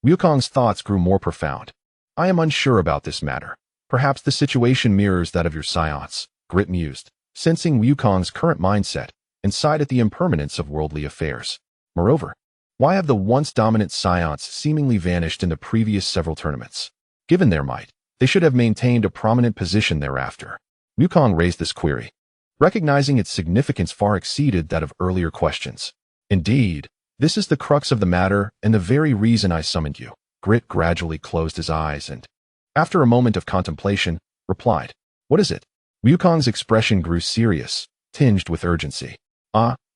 Wukong's thoughts grew more profound. I am unsure about this matter. Perhaps the situation mirrors that of your Saiyans, Grit mused, sensing Wukong's current mindset and sighed at the impermanence of worldly affairs. Moreover, why have the once dominant Saiyans seemingly vanished in the previous several tournaments? Given their might, they should have maintained a prominent position thereafter. Wukong raised this query, recognizing its significance far exceeded that of earlier questions. Indeed, this is the crux of the matter and the very reason I summoned you. Grit gradually closed his eyes and, after a moment of contemplation, replied, What is it? Wukong's expression grew serious, tinged with urgency.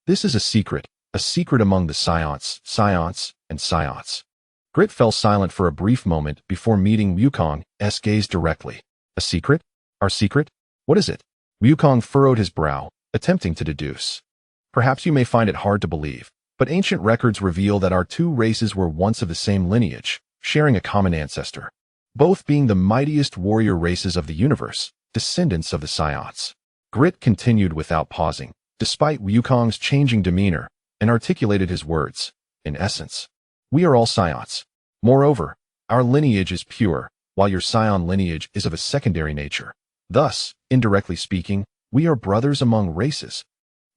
This is a secret among the Saiyans, and Saiyans. Grit fell silent for a brief moment before meeting Wukong's gaze directly. A secret? Our secret? What is it? Wukong furrowed his brow, attempting to deduce. Perhaps you may find it hard to believe, but ancient records reveal that our two races were once of the same lineage, sharing a common ancestor, both being the mightiest warrior races of the universe, descendants of the Saiyans. Grit continued without pausing, despite Wukong's changing demeanor, and articulated his words. In essence, we are all Saiyans. Moreover, our lineage is pure, while your Saiyan lineage is of a secondary nature. Thus, indirectly speaking, we are brothers among races.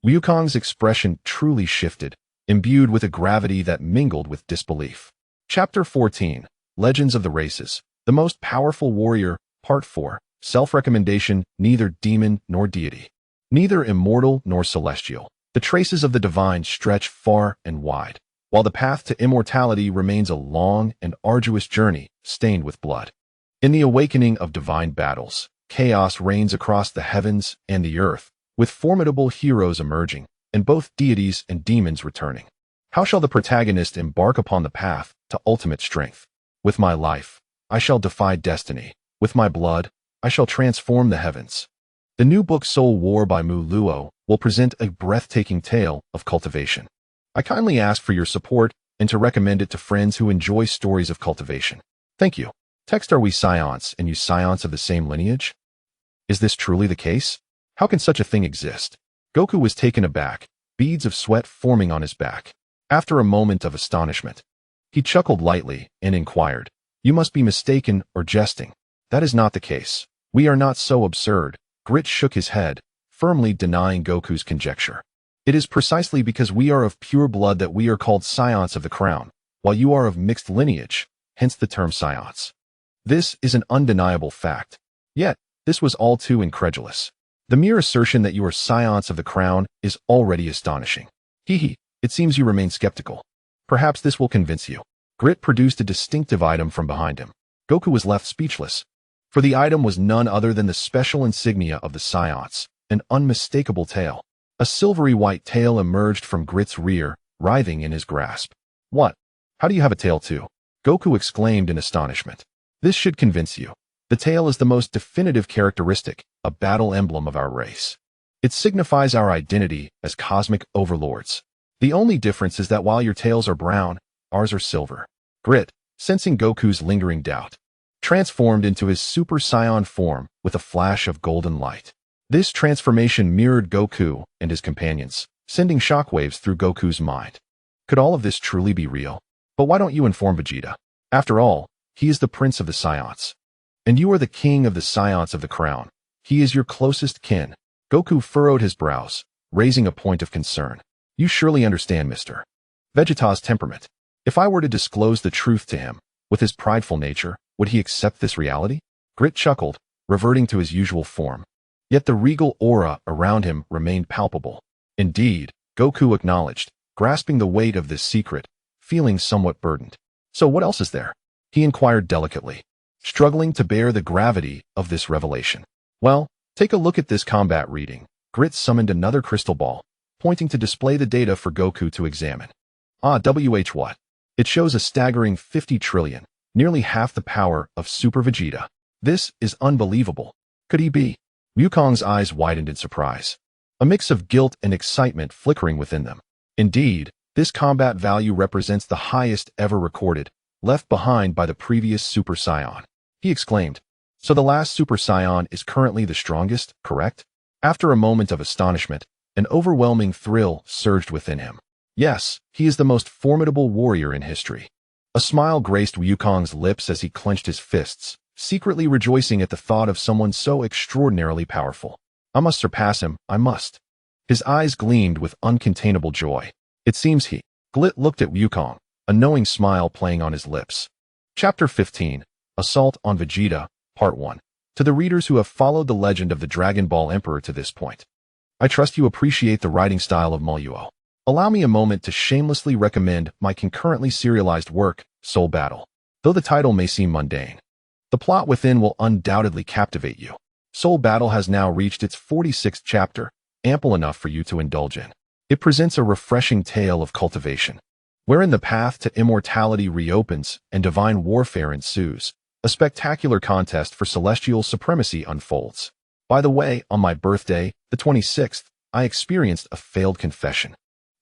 Wukong's expression truly shifted, imbued with a gravity that mingled with disbelief. Chapter 14, Legends of the Races, The Most Powerful Warrior, Part 4, Self-Recommendation, Neither Demon nor Deity, neither immortal nor celestial. The traces of the divine stretch far and wide, while the path to immortality remains a long and arduous journey, stained with blood. In the awakening of divine battles, chaos reigns across the heavens and the earth, with formidable heroes emerging, and both deities and demons returning. How shall the protagonist embark upon the path to ultimate strength? With my life, I shall defy destiny. With my blood, I shall transform the heavens. The new book Soul War by Mu Luo will present a breathtaking tale of cultivation. I kindly ask for your support and to recommend it to friends who enjoy stories of cultivation. Thank you. Text: Are we Saiyans and you Saiyans of the same lineage? Is this truly the case? How can such a thing exist? Goku was taken aback, beads of sweat forming on his back. After a moment of astonishment, he chuckled lightly and inquired, You must be mistaken or jesting. That is not the case. We are not so absurd. Grit shook his head, firmly denying Goku's conjecture. It is precisely because we are of pure blood that we are called Scions of the Crown, while you are of mixed lineage, hence the term Scions. This is an undeniable fact. Yet, this was all too incredulous. The mere assertion that you are Scions of the Crown is already astonishing. Hee, it seems you remain skeptical. Perhaps this will convince you. Grit produced a distinctive item from behind him. Goku was left speechless, for the item was none other than the special insignia of the Scions, an unmistakable tail. A silvery white tail emerged from Grit's rear, writhing in his grasp. What? How do you have a tail too? Goku exclaimed in astonishment. This should convince you. The tail is the most definitive characteristic, a battle emblem of our race. It signifies our identity as cosmic overlords. The only difference is that while your tails are brown, ours are silver. Grit, sensing Goku's lingering doubt, transformed into his Super Saiyan form with a flash of golden light. This transformation mirrored Goku and his companions, sending shockwaves through Goku's mind. Could all of this truly be real? But why don't you inform Vegeta? After all, he is the prince of the Scions. And you are the king of the Scions of the Crown. He is your closest kin. Goku furrowed his brows, raising a point of concern. You surely understand, Mr. Vegeta's temperament. If I were to disclose the truth to him, with his prideful nature, would he accept this reality? Grit chuckled, reverting to his usual form. Yet the regal aura around him remained palpable. Indeed, Goku acknowledged, grasping the weight of this secret, feeling somewhat burdened. So what else is there? He inquired delicately, struggling to bear the gravity of this revelation. Well, take a look at this combat reading. Grit summoned another crystal ball, pointing to display the data for Goku to examine. What? It shows a staggering 50 trillion, nearly half the power of Super Vegeta. This is unbelievable. Could he be? Wukong's eyes widened in surprise, a mix of guilt and excitement flickering within them. Indeed, this combat value represents the highest ever recorded, left behind by the previous Super Saiyan. He exclaimed. So the last Super Saiyan is currently the strongest, correct? After a moment of astonishment, an overwhelming thrill surged within him. Yes, he is the most formidable warrior in history. A smile graced Wukong's lips as he clenched his fists, secretly rejoicing at the thought of someone so extraordinarily powerful. I must surpass him, I must. His eyes gleamed with uncontainable joy. It seems he. Glit looked at Wukong, a knowing smile playing on his lips. Chapter 15, Assault on Vegeta, Part 1. To the readers who have followed the legend of the Dragon Ball Emperor to this point, I trust you appreciate the writing style of Mozhu. Allow me a moment to shamelessly recommend my concurrently serialized work, Soul Battle. Though the title may seem mundane, the plot within will undoubtedly captivate you. Soul Battle has now reached its 46th chapter, ample enough for you to indulge in. It presents a refreshing tale of cultivation, wherein the path to immortality reopens and divine warfare ensues. A spectacular contest for celestial supremacy unfolds. By the way, on my birthday, the 26th, I experienced a failed confession.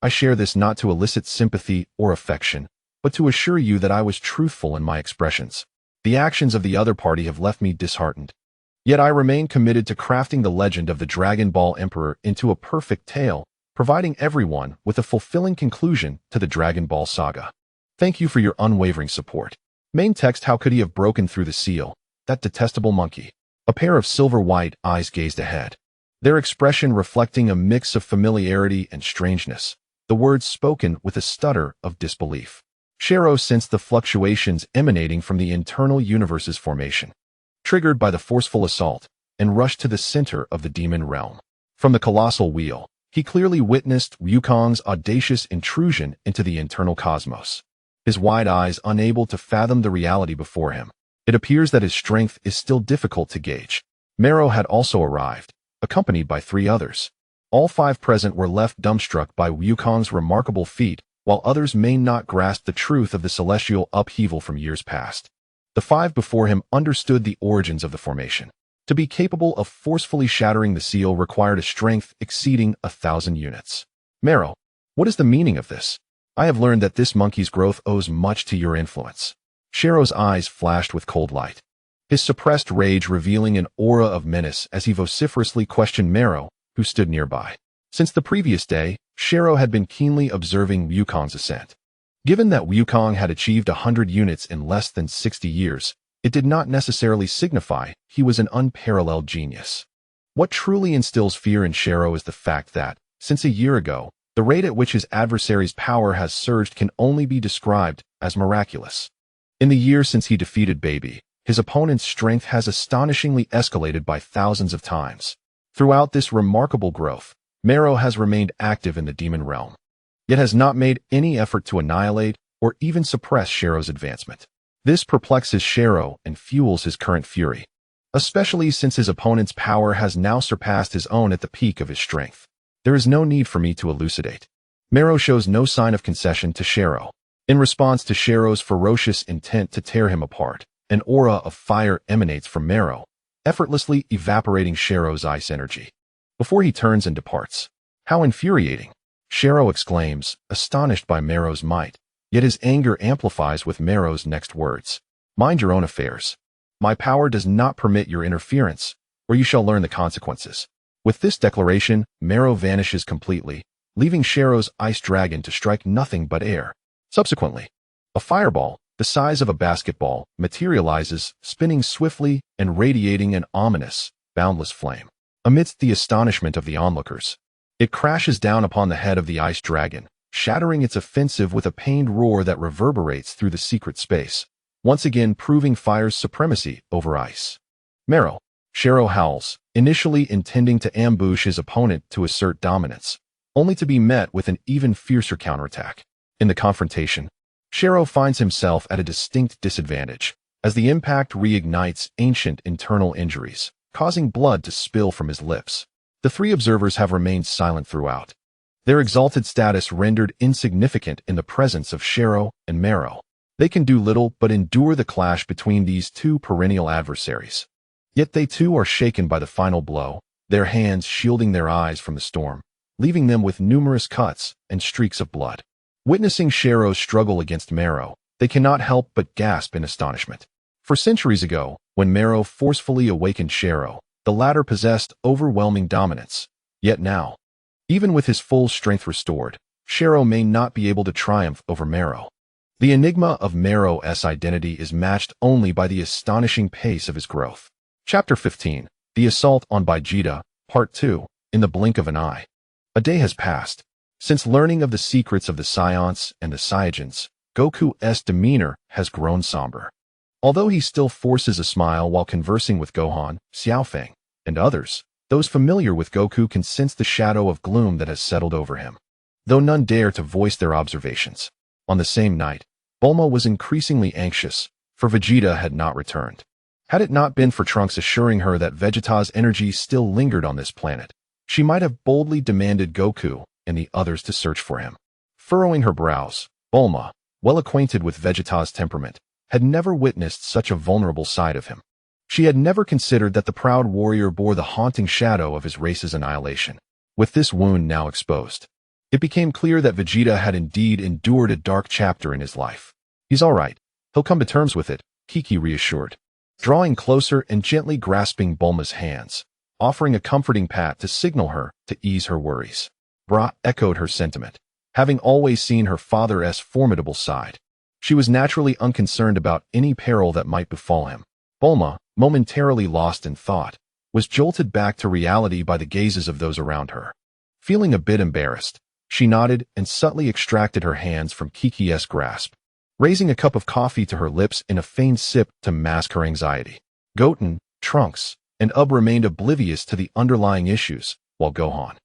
I share this not to elicit sympathy or affection, but to assure you that I was truthful in my expressions. The actions of the other party have left me disheartened. Yet I remain committed to crafting the legend of the Dragon Ball Emperor into a perfect tale, providing everyone with a fulfilling conclusion to the Dragon Ball saga. Thank you for your unwavering support. Main text: How could he have broken through the seal? That detestable monkey. A pair of silver-white eyes gazed ahead, their expression reflecting a mix of familiarity and strangeness, the words spoken with a stutter of disbelief. Shiro sensed the fluctuations emanating from the internal universe's formation, triggered by the forceful assault, and rushed to the center of the demon realm. From the colossal wheel, he clearly witnessed Wukong's audacious intrusion into the internal cosmos. His wide eyes unable to fathom the reality before him. It appears that his strength is still difficult to gauge. Mero had also arrived, accompanied by 3 others. All 5 present were left dumbstruck by Wukong's remarkable feat, while others may not grasp the truth of the celestial upheaval from years past. The 5 before him understood the origins of the formation. To be capable of forcefully shattering the seal required a strength exceeding 1,000 units. Mero, what is the meaning of this? I have learned that this monkey's growth owes much to your influence. Shiro's eyes flashed with cold light, his suppressed rage revealing an aura of menace as he vociferously questioned Mero, who stood nearby. Since the previous day, Shiro had been keenly observing Wukong's ascent. Given that Wukong had achieved 100 units in less than 60 years, it did not necessarily signify he was an unparalleled genius. What truly instills fear in Shiro is the fact that, since a year ago, the rate at which his adversary's power has surged can only be described as miraculous. In the year since he defeated Baby, his opponent's strength has astonishingly escalated by thousands of times. Throughout this remarkable growth, Mero has remained active in the demon realm, yet has not made any effort to annihilate or even suppress Shiro's advancement. This perplexes Shiro and fuels his current fury, especially since his opponent's power has now surpassed his own at the peak of his strength. There is no need for me to elucidate. Mero shows no sign of concession to Shiro. In response to Shiro's ferocious intent to tear him apart, an aura of fire emanates from Mero, effortlessly evaporating Shiro's ice energy. Before he turns and departs. How infuriating! Shiro exclaims, astonished by Mero's might, yet his anger amplifies with Mero's next words. Mind your own affairs. My power does not permit your interference, or you shall learn the consequences. With this declaration, Mero vanishes completely, leaving Shiro's ice dragon to strike nothing but air. Subsequently, a fireball, the size of a basketball, materializes, spinning swiftly and radiating an ominous, boundless flame. Amidst the astonishment of the onlookers, it crashes down upon the head of the ice dragon, shattering its offensive with a pained roar that reverberates through the secret space, once again proving fire's supremacy over ice. Mero. Shiro howls, initially intending to ambush his opponent to assert dominance, only to be met with an even fiercer counterattack. In the confrontation, Shiro finds himself at a distinct disadvantage, as the impact reignites ancient internal injuries, causing blood to spill from his lips. The three observers have remained silent throughout, their exalted status rendered insignificant in the presence of Shiro and Mero. They can do little but endure the clash between these two perennial adversaries. Yet they too are shaken by the final blow, their hands shielding their eyes from the storm, leaving them with numerous cuts and streaks of blood. Witnessing Shiro's struggle against Mero, they cannot help but gasp in astonishment. For centuries ago, when Mero forcefully awakened Shiro, the latter possessed overwhelming dominance. Yet now, even with his full strength restored, Shiro may not be able to triumph over Mero. The enigma of Mero's identity is matched only by the astonishing pace of his growth. Chapter 15. The Assault on Vegeta, Part 2. In the blink of an eye. A day has passed. Since learning of the secrets of the Saiyans and the Saiyans, Goku's demeanor has grown somber. Although he still forces a smile while conversing with Gohan, Xiaofeng, and others, those familiar with Goku can sense the shadow of gloom that has settled over him, though none dare to voice their observations. On the same night, Bulma was increasingly anxious, for Vegeta had not returned. Had it not been for Trunks assuring her that Vegeta's energy still lingered on this planet, she might have boldly demanded Goku and the others to search for him. Furrowing her brows, Bulma, well acquainted with Vegeta's temperament, had never witnessed such a vulnerable side of him. She had never considered that the proud warrior bore the haunting shadow of his race's annihilation. With this wound now exposed, it became clear that Vegeta had indeed endured a dark chapter in his life. He's all right. He'll come to terms with it, Kiki reassured, drawing closer and gently grasping Bulma's hands, offering a comforting pat to signal her to ease her worries. Bra echoed her sentiment, having always seen her father's formidable side. She was naturally unconcerned about any peril that might befall him. Bulma, momentarily lost in thought, was jolted back to reality by the gazes of those around her. Feeling a bit embarrassed, she nodded and subtly extracted her hands from Kiki's grasp, raising a cup of coffee to her lips in a feigned sip to mask her anxiety. Goten, Trunks, and Ub remained oblivious to the underlying issues, while Gohan,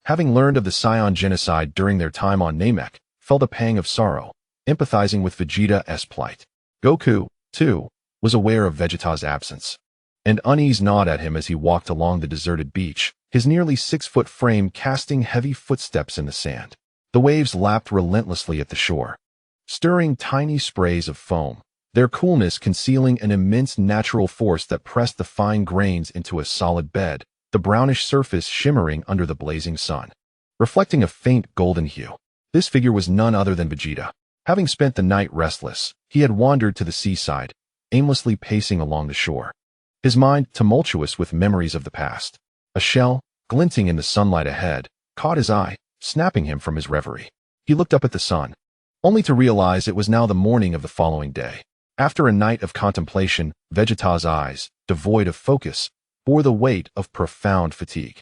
having learned of the Saiyan genocide during their time on Namek, felt a pang of sorrow, empathizing with Vegeta's plight. Goku, too, was aware of Vegeta's absence, and unease gnawed at him as he walked along the deserted beach, his nearly 6-foot frame casting heavy footsteps in the sand. The waves lapped relentlessly at the shore, stirring tiny sprays of foam, their coolness concealing an immense natural force that pressed the fine grains into a solid bed, the brownish surface shimmering under the blazing sun, reflecting a faint golden hue. This figure was none other than Vegeta. Having spent the night restless, he had wandered to the seaside, aimlessly pacing along the shore, his mind tumultuous with memories of the past. A shell, glinting in the sunlight ahead, caught his eye, snapping him from his reverie. He looked up at the sun, only to realize it was now the morning of the following day. After a night of contemplation, Vegeta's eyes, devoid of focus, bore the weight of profound fatigue.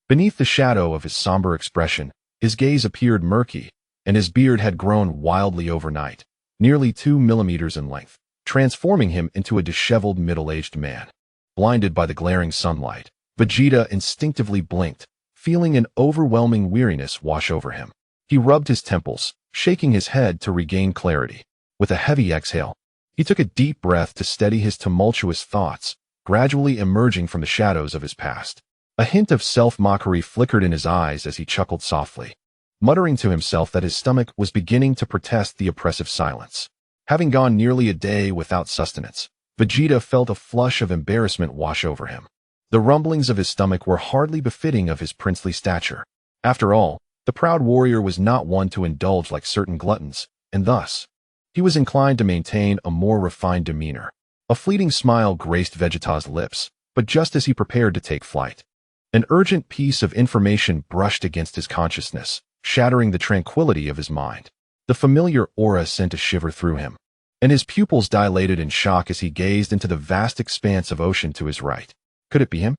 Beneath the shadow of his somber expression, his gaze appeared murky, and his beard had grown wildly overnight, nearly 2 millimeters in length, transforming him into a disheveled middle-aged man. Blinded by the glaring sunlight, Vegeta instinctively blinked, feeling an overwhelming weariness wash over him. He rubbed his temples, shaking his head to regain clarity. With a heavy exhale, he took a deep breath to steady his tumultuous thoughts, gradually emerging from the shadows of his past. A hint of self-mockery flickered in his eyes as he chuckled softly, muttering to himself that his stomach was beginning to protest the oppressive silence. Having gone nearly a day without sustenance, Vegeta felt a flush of embarrassment wash over him. The rumblings of his stomach were hardly befitting of his princely stature. After all, the proud warrior was not one to indulge like certain gluttons, and thus, he was inclined to maintain a more refined demeanor. A fleeting smile graced Vegeta's lips, but just as he prepared to take flight, an urgent piece of information brushed against his consciousness, shattering the tranquility of his mind. The familiar aura sent a shiver through him, and his pupils dilated in shock as he gazed into the vast expanse of ocean to his right. Could it be him?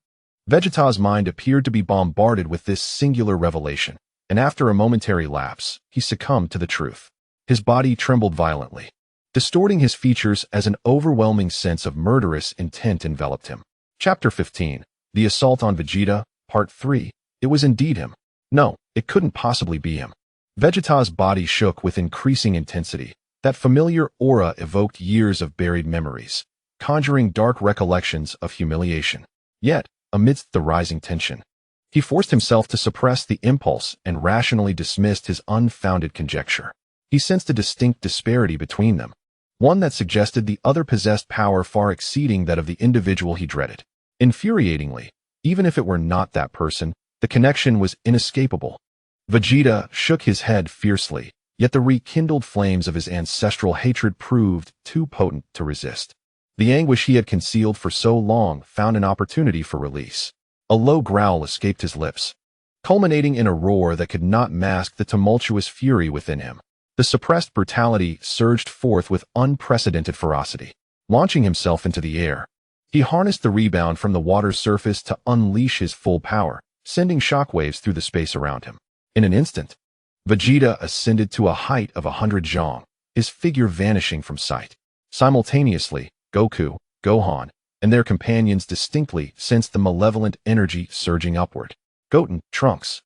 Vegeta's mind appeared to be bombarded with this singular revelation, and after a momentary lapse, he succumbed to the truth. His body trembled violently, distorting his features as an overwhelming sense of murderous intent enveloped him. Chapter 15. The Assault on Vegeta, Part 3. It was indeed him. No, it couldn't possibly be him. Vegeta's body shook with increasing intensity. That familiar aura evoked years of buried memories, conjuring dark recollections of humiliation. Yet, amidst the rising tension, he forced himself to suppress the impulse and rationally dismissed his unfounded conjecture. He sensed a distinct disparity between them, one that suggested the other possessed power far exceeding that of the individual he dreaded. Infuriatingly, even if it were not that person, the connection was inescapable. Vegeta shook his head fiercely, yet the rekindled flames of his ancestral hatred proved too potent to resist. The anguish he had concealed for so long found an opportunity for release. A low growl escaped his lips, culminating in a roar that could not mask the tumultuous fury within him. The suppressed brutality surged forth with unprecedented ferocity. Launching himself into the air, he harnessed the rebound from the water's surface to unleash his full power, sending shockwaves through the space around him. In an instant, Vegeta ascended to a height of 100 zhong, his figure vanishing from sight. Simultaneously, Goku, Gohan, and their companions distinctly sensed the malevolent energy surging upward. Goten, Trunks,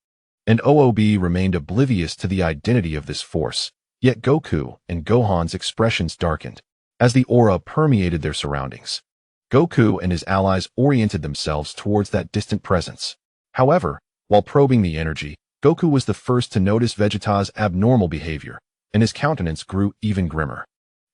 and OOB remained oblivious to the identity of this force, yet Goku and Gohan's expressions darkened as the aura permeated their surroundings. Goku and his allies oriented themselves towards that distant presence. However, while probing the energy, Goku was the first to notice Vegeta's abnormal behavior, and his countenance grew even grimmer.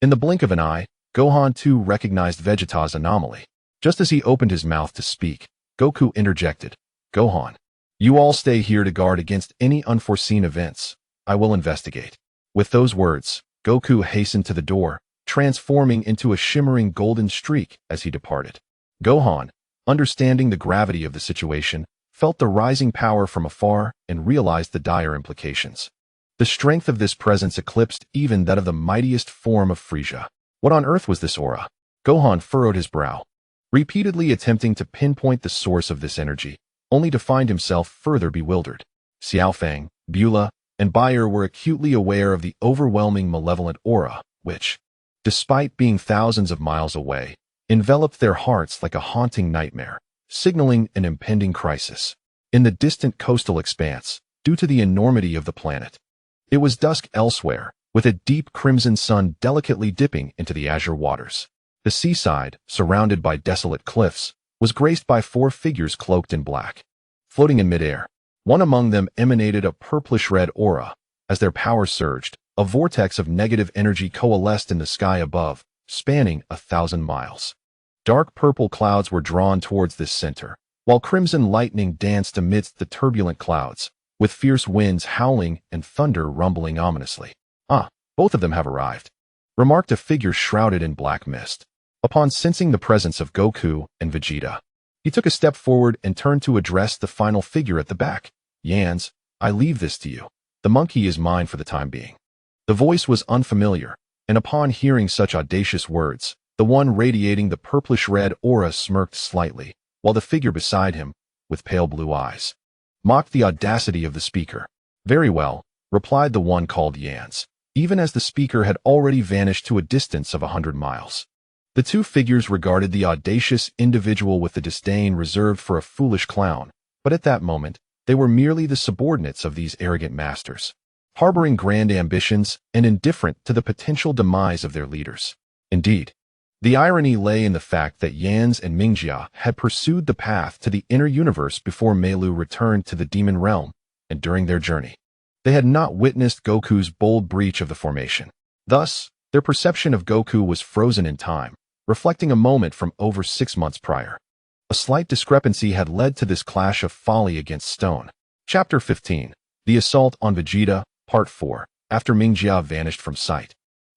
In the blink of an eye, Gohan too recognized Vegeta's anomaly. Just as he opened his mouth to speak, Goku interjected, "Gohan, you all stay here to guard against any unforeseen events. I will investigate." With those words, Goku hastened to the door, transforming into a shimmering golden streak as he departed. Gohan, understanding the gravity of the situation, felt the rising power from afar and realized the dire implications. The strength of this presence eclipsed even that of the mightiest form of Frieza. What on earth was this aura? Gohan furrowed his brow, repeatedly attempting to pinpoint the source of this energy, only to find himself further bewildered. Xiaofang, Beulah, and Bayer were acutely aware of the overwhelming malevolent aura, which, despite being thousands of miles away, enveloped their hearts like a haunting nightmare, signaling an impending crisis. In the distant coastal expanse, due to the enormity of the planet, it was dusk elsewhere, with a deep crimson sun delicately dipping into the azure waters. The seaside, surrounded by desolate cliffs, was graced by 4 figures cloaked in black. Floating in midair, one among them emanated a purplish-red aura. As their power surged, a vortex of negative energy coalesced in the sky above, spanning 1,000 miles. Dark purple clouds were drawn towards this center, while crimson lightning danced amidst the turbulent clouds, with fierce winds howling and thunder rumbling ominously. Both of them have arrived, remarked a figure shrouded in black mist. Upon sensing the presence of Goku and Vegeta, he took a step forward and turned to address the final figure at the back. "Yans, I leave this to you. The monkey is mine for the time being." The voice was unfamiliar, and upon hearing such audacious words, the one radiating the purplish-red aura smirked slightly, while the figure beside him, with pale blue eyes, mocked the audacity of the speaker. "Very well," replied the one called Yans, even as the speaker had already vanished to a distance of 100 miles. The two figures regarded the audacious individual with the disdain reserved for a foolish clown, but at that moment, they were merely the subordinates of these arrogant masters, harboring grand ambitions and indifferent to the potential demise of their leaders. Indeed, the irony lay in the fact that Yans and Mingjia had pursued the path to the inner universe before Meilu returned to the demon realm, and during their journey, they had not witnessed Goku's bold breach of the formation. Thus, their perception of Goku was frozen in time, reflecting a moment from over 6 months prior. A slight discrepancy had led to this clash of folly against stone. Chapter 15. The Assault on Vegeta, Part 4. After Mingjia vanished from sight,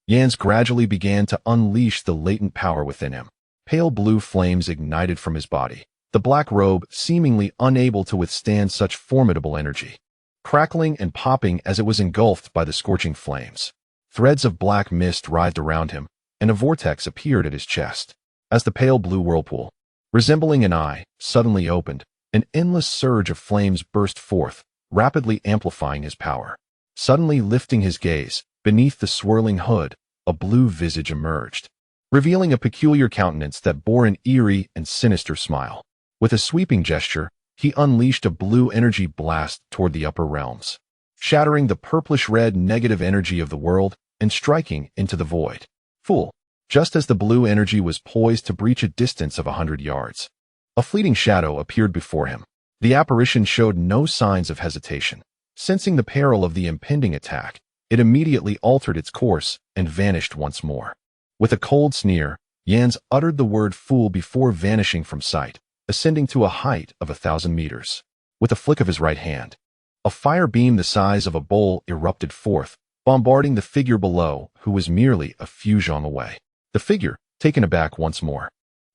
Yans gradually began to unleash the latent power within him. Pale blue flames ignited from his body, the black robe seemingly unable to withstand such formidable energy, crackling and popping as it was engulfed by the scorching flames. Threads of black mist writhed around him, and a vortex appeared at his chest. As the pale blue whirlpool, resembling an eye, suddenly opened, an endless surge of flames burst forth, rapidly amplifying his power. Suddenly lifting his gaze, beneath the swirling hood, a blue visage emerged, revealing a peculiar countenance that bore an eerie and sinister smile. With a sweeping gesture, he unleashed a blue energy blast toward the upper realms, shattering the purplish-red negative energy of the world and striking into the void. Fool! Just as the blue energy was poised to breach a distance of 100 yards, a fleeting shadow appeared before him. The apparition showed no signs of hesitation. Sensing the peril of the impending attack, it immediately altered its course and vanished once more. With a cold sneer, Yans uttered the word fool before vanishing from sight, ascending to a height of 1,000 meters. With a flick of his right hand, a fire beam the size of a bowl erupted forth, bombarding the figure below, who was merely a few zhong away. The figure, taken aback once more,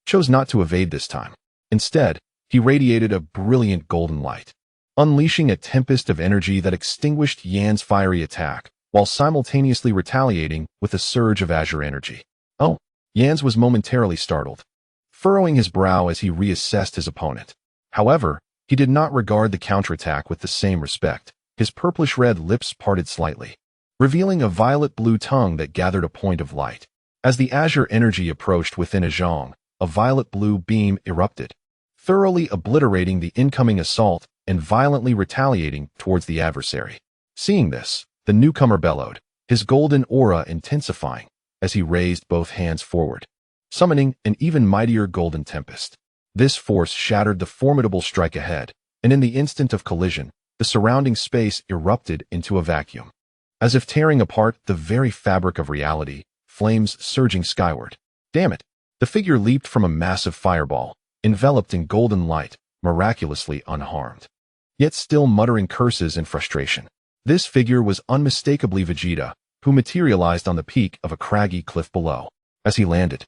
chose not to evade this time. Instead, he radiated a brilliant golden light, unleashing a tempest of energy that extinguished Yan's fiery attack, while simultaneously retaliating with a surge of azure energy. Oh! Yans was momentarily startled, furrowing his brow as he reassessed his opponent. However, he did not regard the counterattack with the same respect. His purplish-red lips parted slightly, revealing a violet-blue tongue that gathered a point of light. As the azure energy approached within a zhong, a violet-blue beam erupted, thoroughly obliterating the incoming assault and violently retaliating towards the adversary. Seeing this, the newcomer bellowed, his golden aura intensifying, as he raised both hands forward, summoning an even mightier golden tempest. This force shattered the formidable strike ahead, and in the instant of collision, the surrounding space erupted into a vacuum. As if tearing apart the very fabric of reality, flames surging skyward. Damn it! The figure leaped from a massive fireball, enveloped in golden light, miraculously unharmed, yet still muttering curses in frustration. This figure was unmistakably Vegeta, who materialized on the peak of a craggy cliff below. As he landed,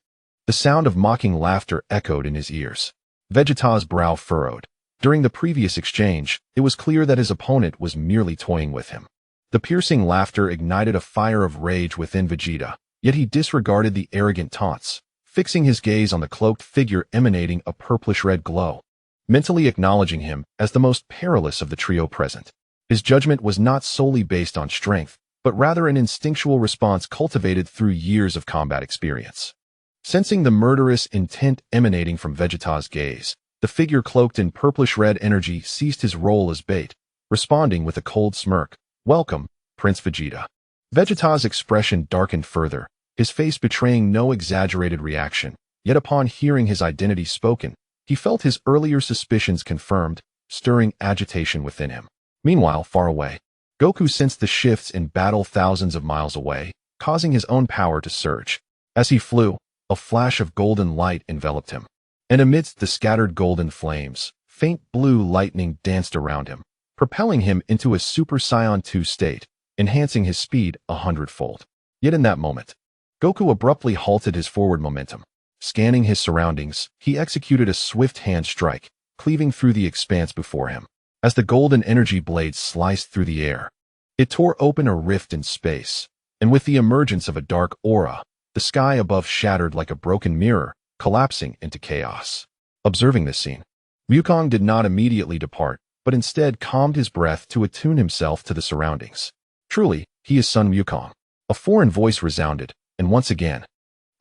the sound of mocking laughter echoed in his ears. Vegeta's brow furrowed. During the previous exchange, it was clear that his opponent was merely toying with him. The piercing laughter ignited a fire of rage within Vegeta, yet he disregarded the arrogant taunts, fixing his gaze on the cloaked figure emanating a purplish-red glow, mentally acknowledging him as the most perilous of the trio present. His judgment was not solely based on strength, but rather an instinctual response cultivated through years of combat experience. Sensing the murderous intent emanating from Vegeta's gaze, the figure cloaked in purplish-red energy ceased his role as bait, responding with a cold smirk. "Welcome, Prince Vegeta." Vegeta's expression darkened further, his face betraying no exaggerated reaction, yet upon hearing his identity spoken, he felt his earlier suspicions confirmed, stirring agitation within him. Meanwhile, far away, Goku sensed the shifts in battle thousands of miles away, causing his own power to surge. As he flew, a flash of golden light enveloped him, and amidst the scattered golden flames, faint blue lightning danced around him, propelling him into a Super Saiyan 2 state, enhancing his speed 100-fold. Yet in that moment, Goku abruptly halted his forward momentum. Scanning his surroundings, he executed a swift hand strike, cleaving through the expanse before him. As the golden energy blade sliced through the air, it tore open a rift in space, and with the emergence of a dark aura, the sky above shattered like a broken mirror, collapsing into chaos. Observing this scene, Wukong did not immediately depart, but instead calmed his breath to attune himself to the surroundings. Truly, he is Sun Wukong. A foreign voice resounded, and once again,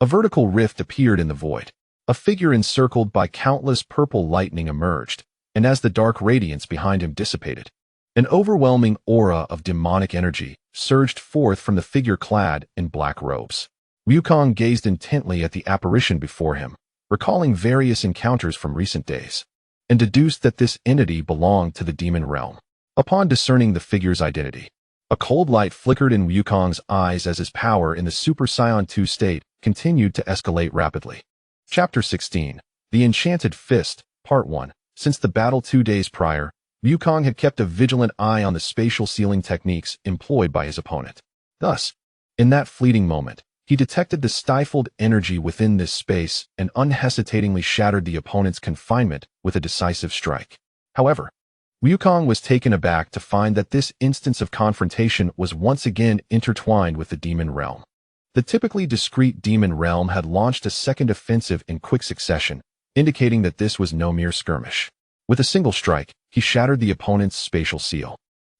a vertical rift appeared in the void. A figure encircled by countless purple lightning emerged, and as the dark radiance behind him dissipated, an overwhelming aura of demonic energy surged forth from the figure clad in black robes. Wukong gazed intently at the apparition before him, recalling various encounters from recent days, and deduced that this entity belonged to the demon realm. Upon discerning the figure's identity, a cold light flickered in Wukong's eyes as his power in the Super Saiyan 2 state continued to escalate rapidly. Chapter 16, The Enchanted Fist, Part 1. Since the battle 2 days prior, Wukong had kept a vigilant eye on the spatial sealing techniques employed by his opponent. Thus, in that fleeting moment, he detected the stifled energy within this space and unhesitatingly shattered the opponent's confinement with a decisive strike. However, Wukong was taken aback to find that this instance of confrontation was once again intertwined with the demon realm. The typically discreet demon realm had launched a second offensive in quick succession, indicating that this was no mere skirmish. With a single strike, he shattered the opponent's spatial seal.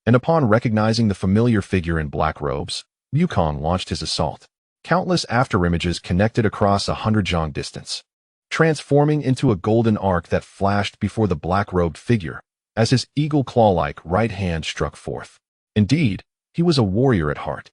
And upon recognizing the familiar figure in black robes, Wukong launched his assault. Countless afterimages connected across 100-jong distance, transforming into a golden arc that flashed before the black-robed figure as his eagle claw-like right hand struck forth. Indeed, he was a warrior at heart.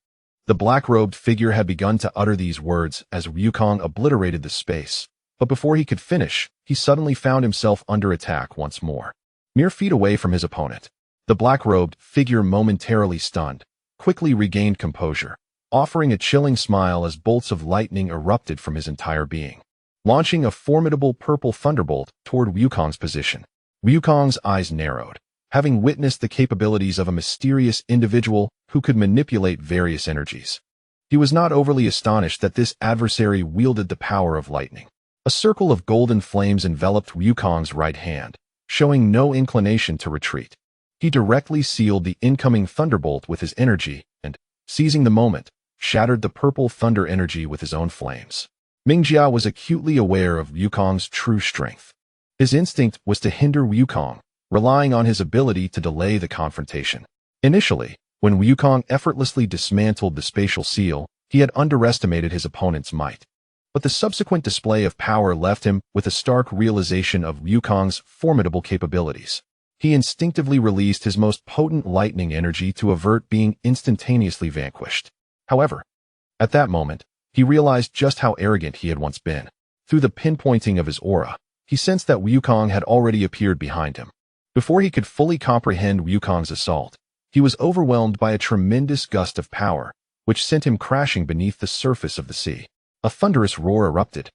The black-robed figure had begun to utter these words as Wukong obliterated the space, but before he could finish, he suddenly found himself under attack once more. Mere feet away from his opponent, the black-robed figure, momentarily stunned, quickly regained composure, offering a chilling smile as bolts of lightning erupted from his entire being, launching a formidable purple thunderbolt toward Wukong's position. Wukong's eyes narrowed, having witnessed the capabilities of a mysterious individual who could manipulate various energies. He was not overly astonished that this adversary wielded the power of lightning. A circle of golden flames enveloped Wukong's right hand, showing no inclination to retreat. He directly sealed the incoming thunderbolt with his energy and, seizing the moment, shattered the purple thunder energy with his own flames. Mingjia was acutely aware of Wukong's true strength. His instinct was to hinder Wukong, relying on his ability to delay the confrontation. Initially, when Wukong effortlessly dismantled the spatial seal, he had underestimated his opponent's might. But the subsequent display of power left him with a stark realization of Wukong's formidable capabilities. He instinctively released his most potent lightning energy to avert being instantaneously vanquished. However, at that moment, he realized just how arrogant he had once been. Through the pinpointing of his aura, he sensed that Wukong had already appeared behind him. Before he could fully comprehend Wukong's assault, he was overwhelmed by a tremendous gust of power, which sent him crashing beneath the surface of the sea. A thunderous roar erupted,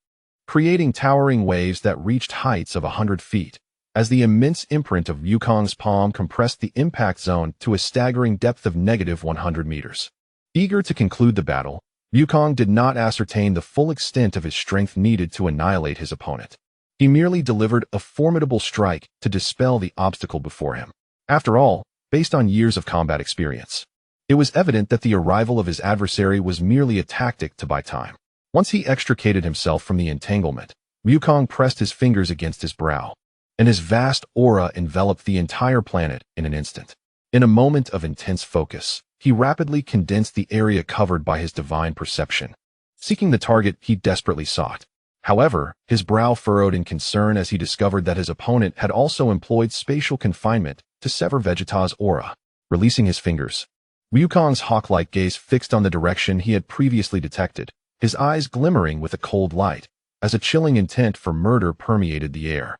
creating towering waves that reached heights of 100 feet, as the immense imprint of Wukong's palm compressed the impact zone to a staggering depth of -100 meters. Eager to conclude the battle, Wukong did not ascertain the full extent of his strength needed to annihilate his opponent. He merely delivered a formidable strike to dispel the obstacle before him. After all, based on years of combat experience, it was evident that the arrival of his adversary was merely a tactic to buy time. Once he extricated himself from the entanglement, Wukong pressed his fingers against his brow, and his vast aura enveloped the entire planet in an instant. In a moment of intense focus, he rapidly condensed the area covered by his divine perception, seeking the target he desperately sought. However, his brow furrowed in concern as he discovered that his opponent had also employed spatial confinement to sever Vegeta's aura. Releasing his fingers, Wukong's hawk-like gaze fixed on the direction he had previously detected, his eyes glimmering with a cold light, as a chilling intent for murder permeated the air.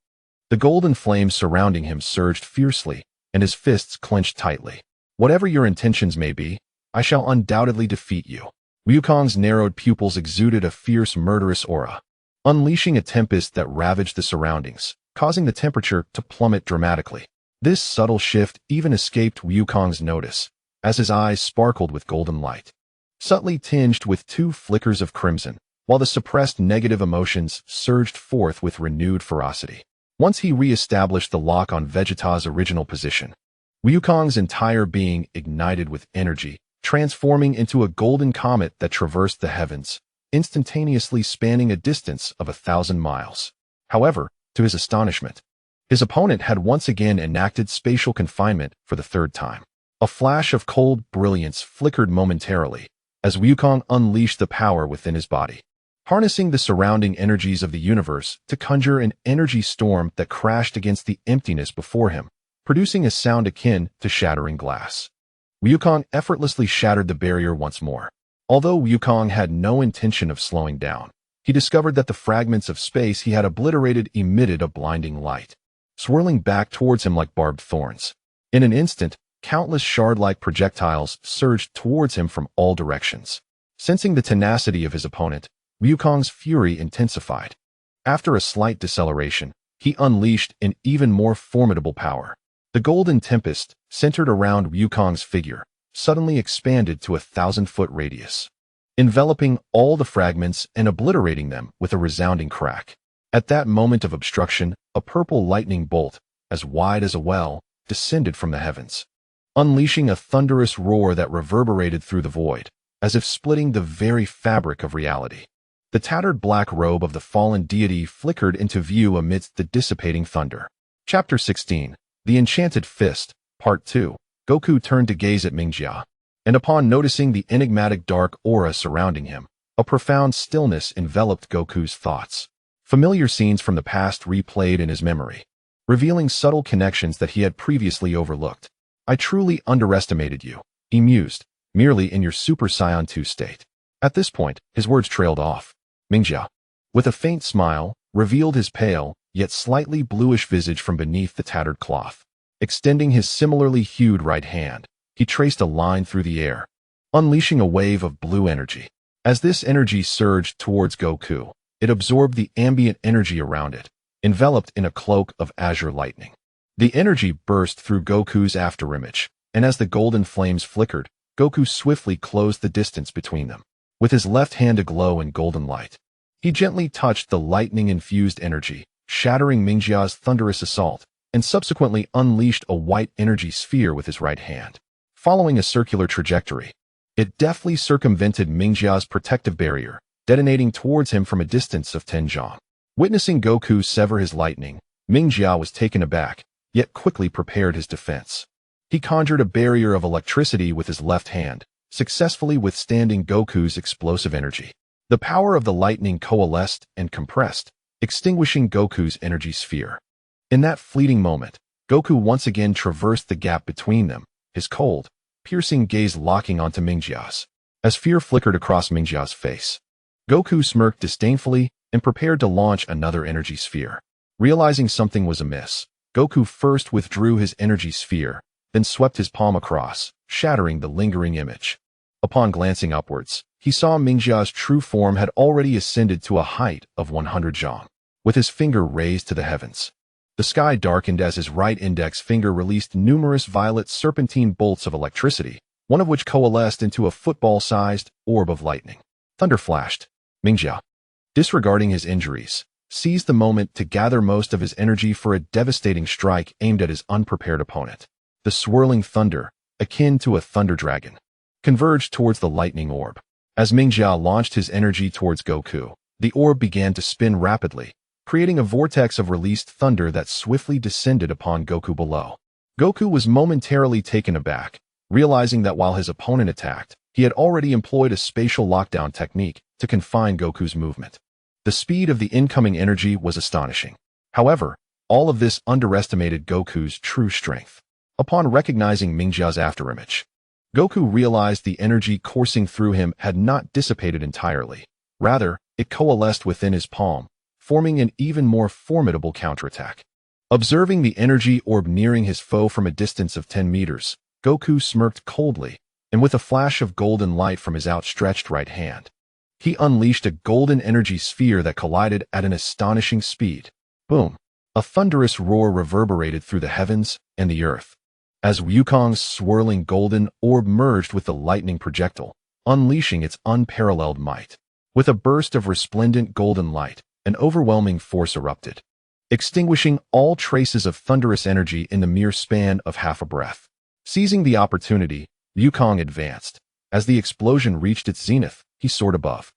The golden flames surrounding him surged fiercely, and his fists clenched tightly. Whatever your intentions may be, I shall undoubtedly defeat you. Wukong's narrowed pupils exuded a fierce, murderous aura, unleashing a tempest that ravaged the surroundings, causing the temperature to plummet dramatically. This subtle shift even escaped Wukong's notice, as his eyes sparkled with golden light, subtly tinged with 2 flickers of crimson, while the suppressed negative emotions surged forth with renewed ferocity. Once he re-established the lock on Vegeta's original position, Wukong's entire being ignited with energy, transforming into a golden comet that traversed the heavens, instantaneously spanning a distance of 1,000 miles. However, to his astonishment, his opponent had once again enacted spatial confinement for the third time. A flash of cold brilliance flickered momentarily as Wukong unleashed the power within his body, harnessing the surrounding energies of the universe to conjure an energy storm that crashed against the emptiness before him, producing a sound akin to shattering glass. Wukong effortlessly shattered the barrier once more. Although Wukong had no intention of slowing down, he discovered that the fragments of space he had obliterated emitted a blinding light, swirling back towards him like barbed thorns. In an instant, countless shard-like projectiles surged towards him from all directions. Sensing the tenacity of his opponent, Wukong's fury intensified. After a slight deceleration, he unleashed an even more formidable power. The golden tempest, centered around Wukong's figure, suddenly expanded to a 1,000-foot radius, enveloping all the fragments and obliterating them with a resounding crack. At that moment of obstruction, a purple lightning bolt, as wide as a well, descended from the heavens, unleashing a thunderous roar that reverberated through the void, as if splitting the very fabric of reality. The tattered black robe of the fallen deity flickered into view amidst the dissipating thunder. Chapter 16. The Enchanted Fist, Part 2. Goku turned to gaze at Mingjia, and upon noticing the enigmatic dark aura surrounding him, a profound stillness enveloped Goku's thoughts. Familiar scenes from the past replayed in his memory, revealing subtle connections that he had previously overlooked. I truly underestimated you, he mused, merely in your Super Saiyan 2 state. At this point, his words trailed off. Mingjia, with a faint smile, revealed his pale, yet slightly bluish visage from beneath the tattered cloth. Extending his similarly hued right hand, he traced a line through the air, unleashing a wave of blue energy. As this energy surged towards Goku, it absorbed the ambient energy around it, enveloped in a cloak of azure lightning. The energy burst through Goku's afterimage, and as the golden flames flickered, Goku swiftly closed the distance between them. With his left hand aglow in golden light, he gently touched the lightning-infused energy, shattering Mingjia's thunderous assault, and subsequently unleashed a white energy sphere with his right hand. Following a circular trajectory, it deftly circumvented Mingjia's protective barrier, detonating towards him from a distance of 10 zhang. Witnessing Goku sever his lightning, Mingjia was taken aback, yet quickly prepared his defense. He conjured a barrier of electricity with his left hand, successfully withstanding Goku's explosive energy. The power of the lightning coalesced and compressed, extinguishing Goku's energy sphere. In that fleeting moment, Goku once again traversed the gap between them, his cold, piercing gaze locking onto Mingjia's. As fear flickered across Mingjia's face, Goku smirked disdainfully and prepared to launch another energy sphere. Realizing something was amiss, Goku first withdrew his energy sphere, then swept his palm across, shattering the lingering image. Upon glancing upwards, he saw Mingjia's true form had already ascended to a height of 100 zhang. With his finger raised to the heavens, the sky darkened as his right index finger released numerous violet serpentine bolts of electricity, one of which coalesced into a football-sized orb of lightning. Thunder flashed. Mingjia, disregarding his injuries, seized the moment to gather most of his energy for a devastating strike aimed at his unprepared opponent. The swirling thunder, akin to a thunder dragon, converged towards the lightning orb. As Mingjia launched his energy towards Goku, the orb began to spin rapidly, creating a vortex of released thunder that swiftly descended upon Goku below. Goku was momentarily taken aback, realizing that while his opponent attacked, he had already employed a spatial lockdown technique to confine Goku's movement. The speed of the incoming energy was astonishing. However, all of this underestimated Goku's true strength. Upon recognizing Mingjia's afterimage, Goku realized the energy coursing through him had not dissipated entirely. Rather, it coalesced within his palm, forming an even more formidable counterattack. Observing the energy orb nearing his foe from a distance of 10 meters, Goku smirked coldly, and with a flash of golden light from his outstretched right hand, he unleashed a golden energy sphere that collided at an astonishing speed. Boom! A thunderous roar reverberated through the heavens and the earth, as Wukong's swirling golden orb merged with the lightning projectile, unleashing its unparalleled might. With a burst of resplendent golden light, an overwhelming force erupted, extinguishing all traces of thunderous energy in the mere span of half a breath. Seizing the opportunity, Wukong advanced, As the explosion reached its zenith, he soared above.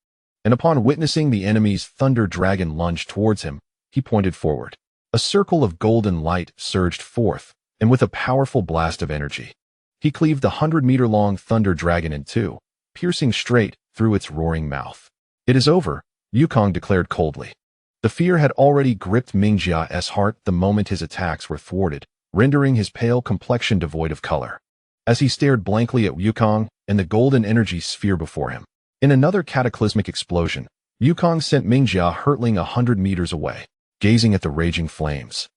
And upon witnessing the enemy's thunder dragon lunge towards him, he pointed forward. A circle of golden light surged forth, and with a powerful blast of energy, he cleaved the 100-meter-long thunder dragon in two, piercing straight through its roaring mouth. "It is over," Wukong declared coldly. The fear had already gripped Mingjia's heart the moment his attacks were thwarted, rendering his pale complexion devoid of color. As he stared blankly at Wukong and the golden energy sphere before him, in another cataclysmic explosion, Wukong sent Mingjia hurtling 100 meters away, gazing at the raging flames.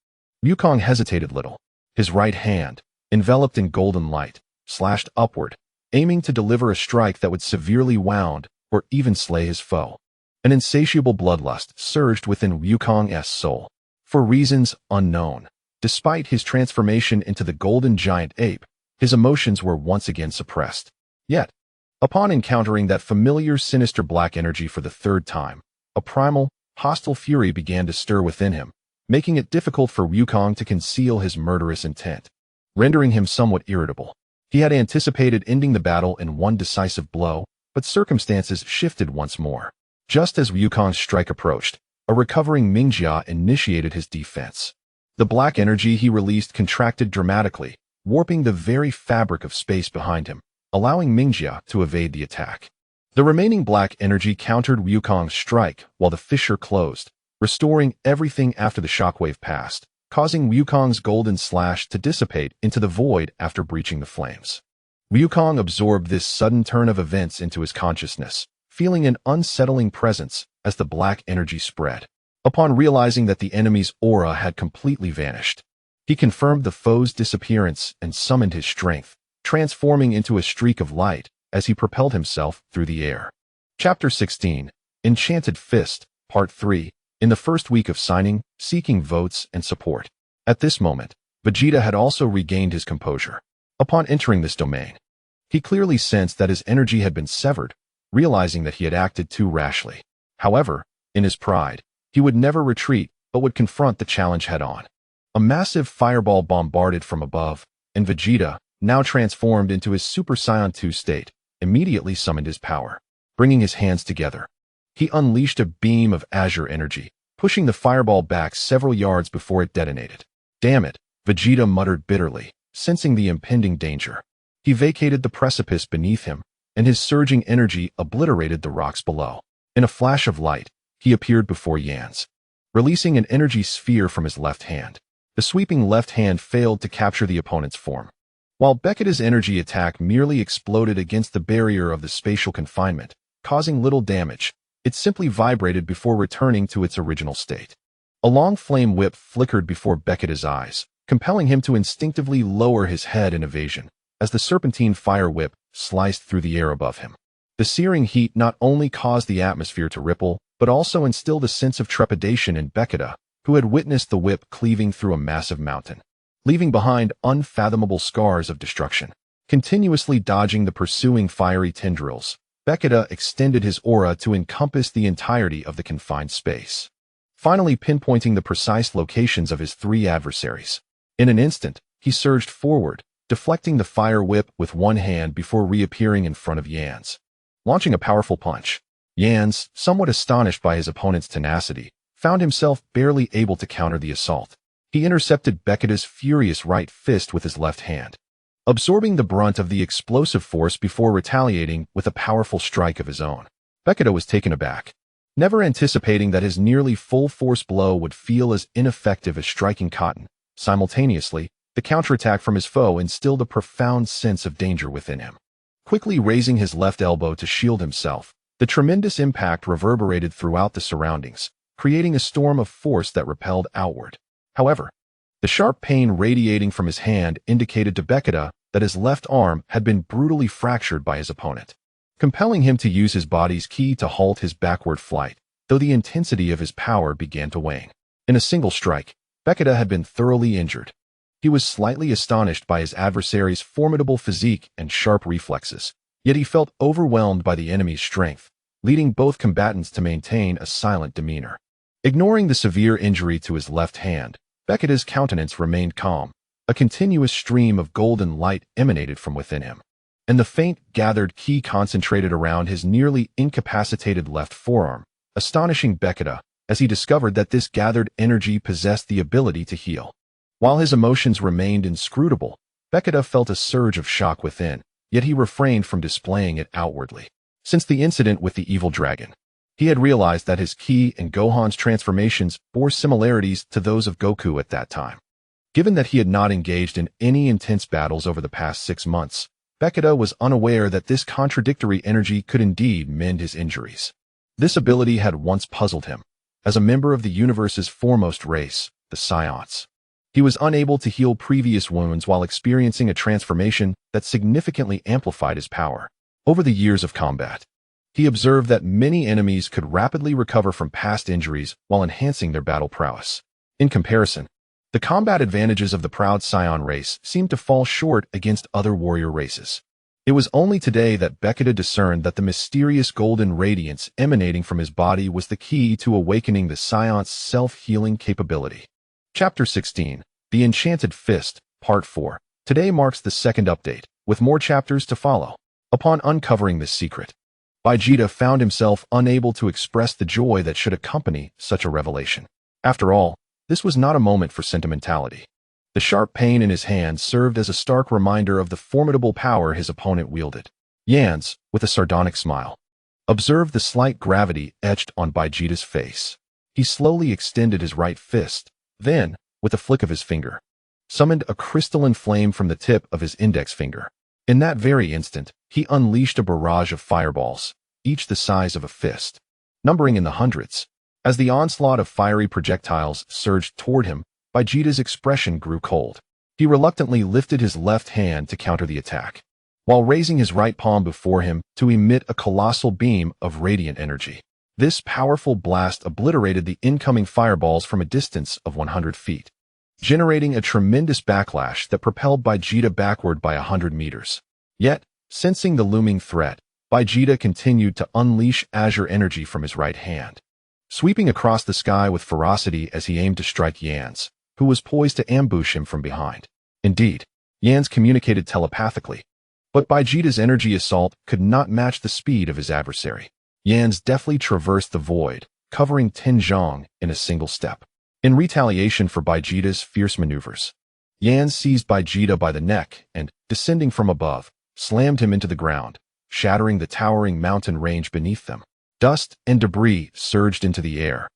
Wukong hesitated little. His right hand, enveloped in golden light, slashed upward, aiming to deliver a strike that would severely wound or even slay his foe. An insatiable bloodlust surged within Wukong's soul. For reasons unknown, despite his transformation into the golden giant ape, his emotions were once again suppressed. Yet, upon encountering that familiar sinister black energy for the third time, a primal, hostile fury began to stir within him, making it difficult for Wukong to conceal his murderous intent, rendering him somewhat irritable. He had anticipated ending the battle in one decisive blow, but circumstances shifted once more. Just as Wukong's strike approached, a recovering Mingjia initiated his defense. The black energy he released contracted dramatically, warping the very fabric of space behind him, allowing Mingjia to evade the attack. The remaining black energy countered Wukong's strike while the fissure closed, restoring everything after the shockwave passed, causing Wukong's golden slash to dissipate into the void after breaching the flames. Wukong absorbed this sudden turn of events into his consciousness, feeling an unsettling presence as the black energy spread. Upon realizing that the enemy's aura had completely vanished, he confirmed the foe's disappearance and summoned his strength, transforming into a streak of light as he propelled himself through the air. Chapter 16, Enchanted Fist, Part 3, in the first week of signing, seeking votes and support. At this moment, Vegeta had also regained his composure. Upon entering this domain, he clearly sensed that his energy had been severed, realizing that he had acted too rashly. However, in his pride, he would never retreat but would confront the challenge head-on. A massive fireball bombarded from above, and Vegeta, now transformed into his Super Saiyan 2 state, immediately summoned his power. Bringing his hands together, he unleashed a beam of azure energy, pushing the fireball back several yards before it detonated. "Damn it," Vegeta muttered bitterly, sensing the impending danger. He vacated the precipice beneath him, and his surging energy obliterated the rocks below. In a flash of light, he appeared before Yans, releasing an energy sphere from his left hand. The sweeping left hand failed to capture the opponent's form. While Vegeta's energy attack merely exploded against the barrier of the spatial confinement, causing little damage, it simply vibrated before returning to its original state. A long flame whip flickered before Vegeta's eyes, compelling him to instinctively lower his head in evasion, as the serpentine fire whip sliced through the air above him. The searing heat not only caused the atmosphere to ripple, but also instilled a sense of trepidation in Vegeta, who had witnessed the whip cleaving through a massive mountain, leaving behind unfathomable scars of destruction. Continuously dodging the pursuing fiery tendrils, Vegeta extended his aura to encompass the entirety of the confined space, finally pinpointing the precise locations of his three adversaries. In an instant, he surged forward, deflecting the fire whip with one hand before reappearing in front of Yans, launching a powerful punch. Yans, somewhat astonished by his opponent's tenacity, found himself barely able to counter the assault. He intercepted Vegeta's furious right fist with his left hand, absorbing the brunt of the explosive force before retaliating with a powerful strike of his own. Vegeta was taken aback, never anticipating that his nearly full-force blow would feel as ineffective as striking cotton. Simultaneously, the counterattack from his foe instilled a profound sense of danger within him. Quickly raising his left elbow to shield himself, the tremendous impact reverberated throughout the surroundings, creating a storm of force that repelled outward. However, the sharp pain radiating from his hand indicated to Vegeta that his left arm had been brutally fractured by his opponent, compelling him to use his body's ki to halt his backward flight, though the intensity of his power began to wane. In a single strike, Vegeta had been thoroughly injured. He was slightly astonished by his adversary's formidable physique and sharp reflexes, yet he felt overwhelmed by the enemy's strength, leading both combatants to maintain a silent demeanor. Ignoring the severe injury to his left hand, Vegeta's countenance remained calm. A continuous stream of golden light emanated from within him. and the faint, gathered ki concentrated around his nearly incapacitated left forearm, astonishing Bekita as he discovered that this gathered energy possessed the ability to heal. While his emotions remained inscrutable, Bekita felt a surge of shock within, yet he refrained from displaying it outwardly. Since the incident with the evil dragon, he had realized that his ki and Gohan's transformations bore similarities to those of Goku at that time. Given that he had not engaged in any intense battles over the past 6 months, Bekita was unaware that this contradictory energy could indeed mend his injuries. This ability had once puzzled him. As a member of the universe's foremost race, the Saiyans, he was unable to heal previous wounds while experiencing a transformation that significantly amplified his power. Over the years of combat, he observed that many enemies could rapidly recover from past injuries while enhancing their battle prowess. In comparison, the combat advantages of the proud Saiyan race seemed to fall short against other warrior races. It was only today that Bekita discerned that the mysterious golden radiance emanating from his body was the key to awakening the Saiyans' self-healing capability. Chapter 16, The Enchanted Fist, Part 4. Today marks the second update, with more chapters to follow. Upon uncovering this secret, Vegeta found himself unable to express the joy that should accompany such a revelation. After all, this was not a moment for sentimentality. The sharp pain in his hand served as a stark reminder of the formidable power his opponent wielded. Yans, with a sardonic smile, observed the slight gravity etched on Vegeta's face. He slowly extended his right fist, then, with a flick of his finger, summoned a crystalline flame from the tip of his index finger. In that very instant, he unleashed a barrage of fireballs, each the size of a fist, numbering in the hundreds. As the onslaught of fiery projectiles surged toward him, Vegeta's expression grew cold. He reluctantly lifted his left hand to counter the attack, while raising his right palm before him to emit a colossal beam of radiant energy. This powerful blast obliterated the incoming fireballs from a distance of 100 feet, generating a tremendous backlash that propelled Vegeta backward by 100 meters. Yet, sensing the looming threat, Vegeta continued to unleash azure energy from his right hand, sweeping across the sky with ferocity as he aimed to strike Yans, who was poised to ambush him from behind. Indeed, Yans communicated telepathically, but Vegeta's energy assault could not match the speed of his adversary. Yans deftly traversed the void, covering Tenjong in a single step. In retaliation for Vegeta's fierce maneuvers, Yans seized Vegeta by the neck and, descending from above, slammed him into the ground, shattering the towering mountain range beneath them. Dust and debris surged into the air,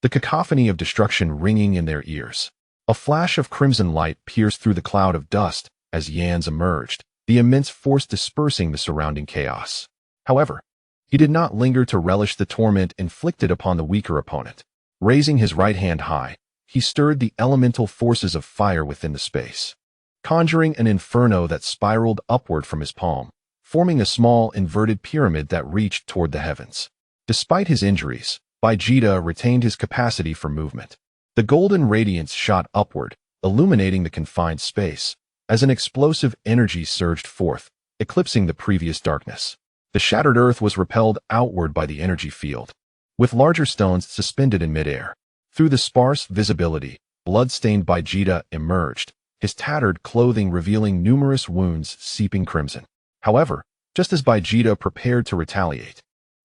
the cacophony of destruction ringing in their ears. A flash of crimson light pierced through the cloud of dust as Yans emerged, the immense force dispersing the surrounding chaos. However, he did not linger to relish the torment inflicted upon the weaker opponent. Raising his right hand high, he stirred the elemental forces of fire within the space, conjuring an inferno that spiraled upward from his palm, forming a small inverted pyramid that reached toward the heavens. Despite his injuries, Vegeta retained his capacity for movement. The golden radiance shot upward, illuminating the confined space, as an explosive energy surged forth, eclipsing the previous darkness. The shattered earth was repelled outward by the energy field, with larger stones suspended in midair. Through the sparse visibility, blood-stained Vegeta emerged, his tattered clothing revealing numerous wounds seeping crimson. However, just as Vegeta prepared to retaliate,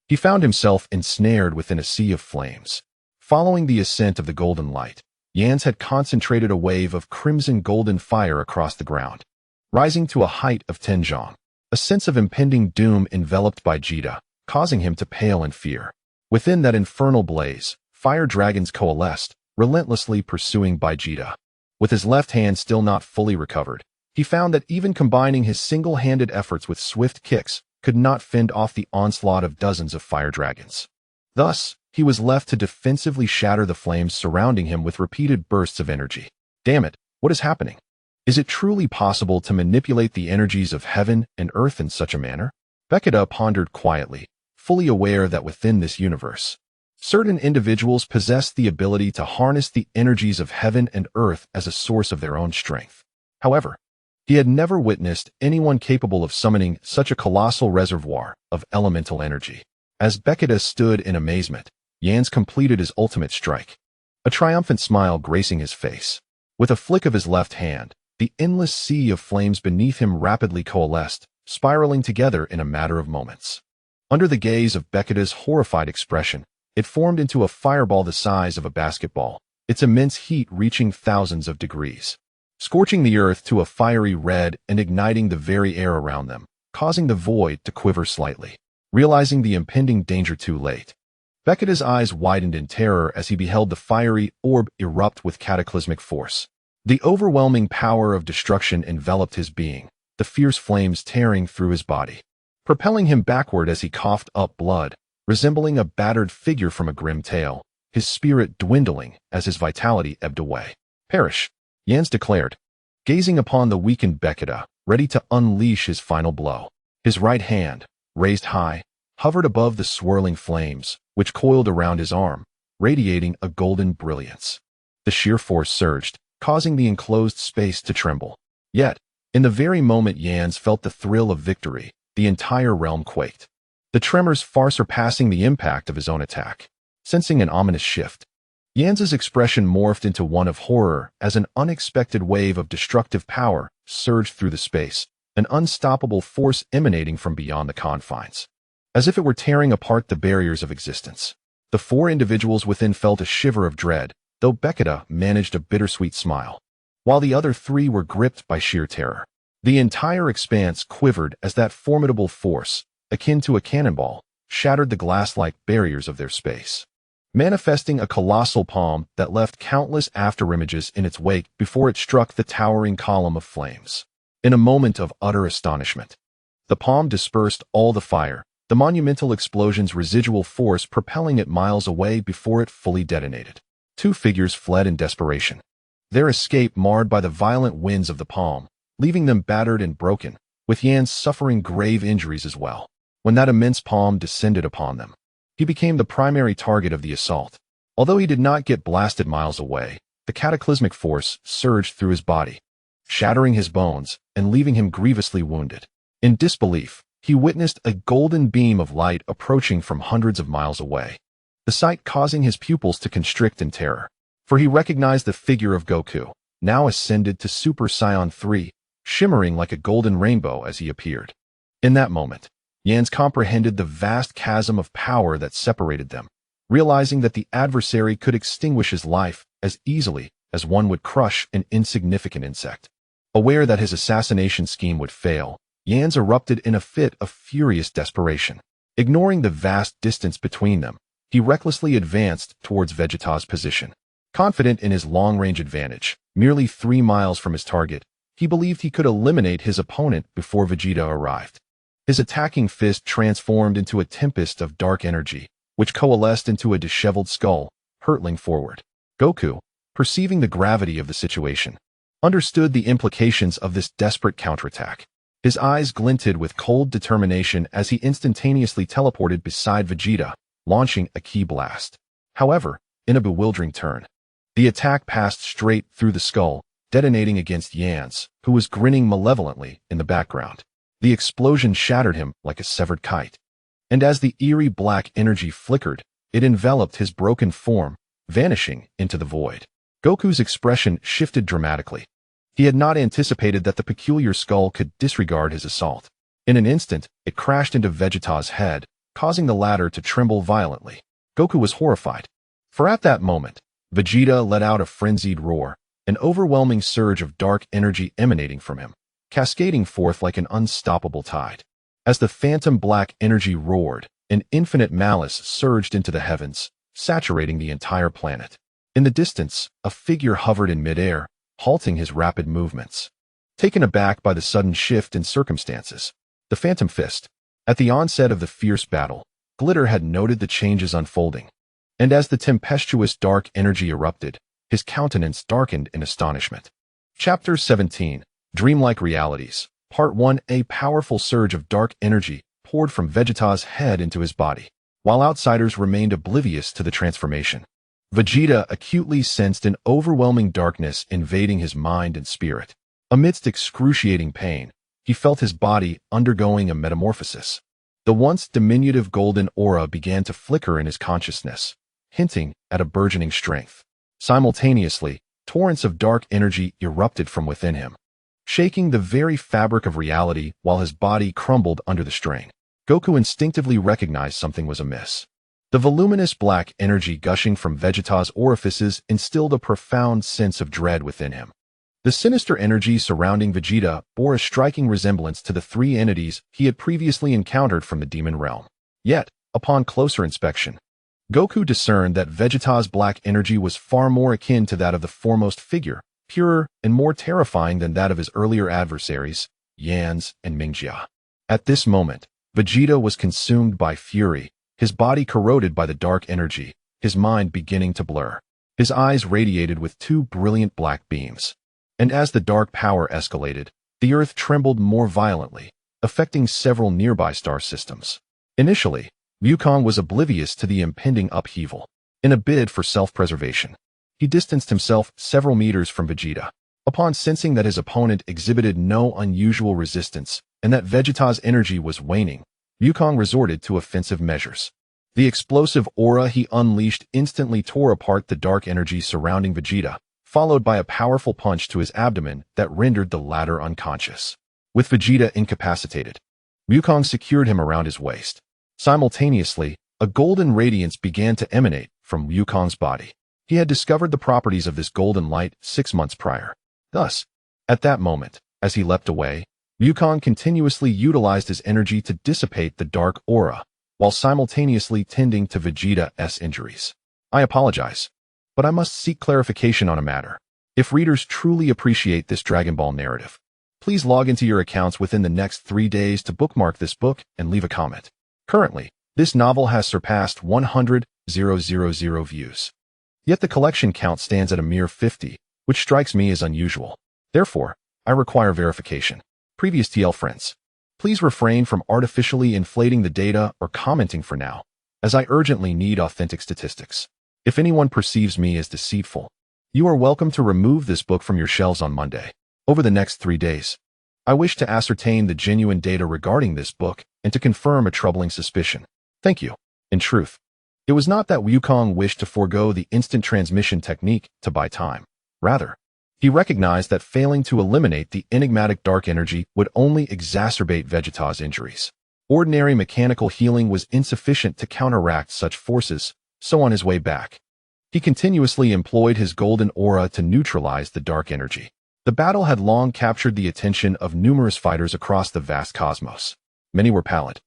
he found himself ensnared within a sea of flames. Following the ascent of the golden light, Yans had concentrated a wave of crimson-golden fire across the ground, rising to a height of Tenjong. A sense of impending doom enveloped Vegeta, causing him to pale in fear. Within that infernal blaze, fire dragons coalesced, relentlessly pursuing Vegeta. With his left hand still not fully recovered, he found that even combining his single-handed efforts with swift kicks could not fend off the onslaught of dozens of fire dragons. Thus, he was left to defensively shatter the flames surrounding him with repeated bursts of energy. Damn it, what is happening? Is it truly possible to manipulate the energies of heaven and earth in such a manner? Bekita pondered quietly, fully aware that within this universe, certain individuals possess the ability to harness the energies of heaven and earth as a source of their own strength. However, he had never witnessed anyone capable of summoning such a colossal reservoir of elemental energy. As Bekita stood in amazement, Yans completed his ultimate strike, a triumphant smile gracing his face. With a flick of his left hand, the endless sea of flames beneath him rapidly coalesced, spiraling together in a matter of moments. Under the gaze of Vegeta's horrified expression, it formed into a fireball the size of a basketball, its immense heat reaching thousands of degrees, scorching the earth to a fiery red and igniting the very air around them, causing the void to quiver slightly. Realizing the impending danger too late, Vegeta's eyes widened in terror as he beheld the fiery orb erupt with cataclysmic force. The overwhelming power of destruction enveloped his being, the fierce flames tearing through his body, propelling him backward as he coughed up blood, resembling a battered figure from a grim tale, his spirit dwindling as his vitality ebbed away. Perish, Yans declared, gazing upon the weakened Vegeta, ready to unleash his final blow. His right hand, raised high, hovered above the swirling flames, which coiled around his arm, radiating a golden brilliance. The sheer force surged, causing the enclosed space to tremble. Yet, in the very moment Yans felt the thrill of victory, the entire realm quaked, the tremors far surpassing the impact of his own attack. Sensing an ominous shift, Yans's expression morphed into one of horror as an unexpected wave of destructive power surged through the space, an unstoppable force emanating from beyond the confines, as if it were tearing apart the barriers of existence. The four individuals within felt a shiver of dread, though Vegeta managed a bittersweet smile, while the other three were gripped by sheer terror. The entire expanse quivered as that formidable force, akin to a cannonball, shattered the glass-like barriers of their space, manifesting a colossal palm that left countless afterimages in its wake before it struck the towering column of flames. In a moment of utter astonishment, the palm dispersed all the fire, the monumental explosion's residual force propelling it miles away before it fully detonated. Two figures fled in desperation, their escape marred by the violent winds of the palm, leaving them battered and broken, with Yans suffering grave injuries as well. When that immense palm descended upon them, he became the primary target of the assault. Although he did not get blasted miles away, the cataclysmic force surged through his body, shattering his bones and leaving him grievously wounded. In disbelief, he witnessed a golden beam of light approaching from hundreds of miles away, the sight causing his pupils to constrict in terror, for he recognized the figure of Goku, now ascended to Super Saiyan 3, shimmering like a golden rainbow as he appeared. In that moment, Yans comprehended the vast chasm of power that separated them, realizing that the adversary could extinguish his life as easily as one would crush an insignificant insect. Aware that his assassination scheme would fail, Yans erupted in a fit of furious desperation. Ignoring the vast distance between them, he recklessly advanced towards Vegeta's position. Confident in his long-range advantage, merely 3 miles from his target, he believed he could eliminate his opponent before Vegeta arrived. His attacking fist transformed into a tempest of dark energy, which coalesced into a disheveled skull, hurtling forward. Goku, perceiving the gravity of the situation, understood the implications of this desperate counterattack. His eyes glinted with cold determination as he instantaneously teleported beside Vegeta, launching a ki blast. However, in a bewildering turn, the attack passed straight through the skull, detonating against Yans, who was grinning malevolently in the background. The explosion shattered him like a severed kite, and as the eerie black energy flickered, it enveloped his broken form, vanishing into the void. Goku's expression shifted dramatically. He had not anticipated that the peculiar skull could disregard his assault. In an instant, it crashed into Vegeta's head, causing the latter to tremble violently. Goku was horrified, for at that moment, Vegeta let out a frenzied roar, an overwhelming surge of dark energy emanating from him, cascading forth like an unstoppable tide. As the phantom black energy roared, an infinite malice surged into the heavens, saturating the entire planet. In the distance, a figure hovered in midair, halting his rapid movements. Taken aback by the sudden shift in circumstances, the Phantom Fist, at the onset of the fierce battle, Glitter had noted the changes unfolding, and as the tempestuous dark energy erupted, his countenance darkened in astonishment. Chapter 17, Dreamlike Realities, Part 1. A powerful surge of dark energy poured from Vegeta's head into his body, while outsiders remained oblivious to the transformation. Vegeta acutely sensed an overwhelming darkness invading his mind and spirit. Amidst excruciating pain, he felt his body undergoing a metamorphosis. The once diminutive golden aura began to flicker in his consciousness, hinting at a burgeoning strength. Simultaneously, torrents of dark energy erupted from within him, shaking the very fabric of reality while his body crumbled under the strain. Goku instinctively recognized something was amiss. The voluminous black energy gushing from Vegeta's orifices instilled a profound sense of dread within him. The sinister energy surrounding Vegeta bore a striking resemblance to the three entities he had previously encountered from the demon realm. Yet, upon closer inspection, Goku discerned that Vegeta's black energy was far more akin to that of the foremost figure, purer and more terrifying than that of his earlier adversaries, Saiyans and Mingjia. At this moment, Vegeta was consumed by fury, his body corroded by the dark energy, his mind beginning to blur. His eyes radiated with two brilliant black beams. And as the dark power escalated, the earth trembled more violently, affecting several nearby star systems. Initially, Wukong was oblivious to the impending upheaval. In a bid for self-preservation, he distanced himself several meters from Vegeta. Upon sensing that his opponent exhibited no unusual resistance and that Vegeta's energy was waning, Wukong resorted to offensive measures. The explosive aura he unleashed instantly tore apart the dark energy surrounding Vegeta, followed by a powerful punch to his abdomen that rendered the latter unconscious. With Vegeta incapacitated, Wukong secured him around his waist. Simultaneously, a golden radiance began to emanate from Wukong's body. He had discovered the properties of this golden light 6 months prior. Thus, at that moment, as he leapt away, Wukong continuously utilized his energy to dissipate the dark aura, while simultaneously tending to Vegeta's injuries. I apologize, but I must seek clarification on a matter. If readers truly appreciate this Dragon Ball narrative, please log into your accounts within the next 3 days to bookmark this book and leave a comment. Currently, this novel has surpassed 100,000 views. Yet the collection count stands at a mere 50, which strikes me as unusual. Therefore, I require verification. Previous TL friends, please refrain from artificially inflating the data or commenting for now, as I urgently need authentic statistics. If anyone perceives me as deceitful, you are welcome to remove this book from your shelves on Monday. Over the next 3 days, I wish to ascertain the genuine data regarding this book and to confirm a troubling suspicion. Thank you. In truth, it was not that Wukong wished to forego the instant transmission technique to buy time. Rather, he recognized that failing to eliminate the enigmatic dark energy would only exacerbate Vegeta's injuries. Ordinary mechanical healing was insufficient to counteract such forces, so on his way back, he continuously employed his golden aura to neutralize the dark energy. The battle had long captured the attention of numerous fighters across the vast cosmos. Many were pallid,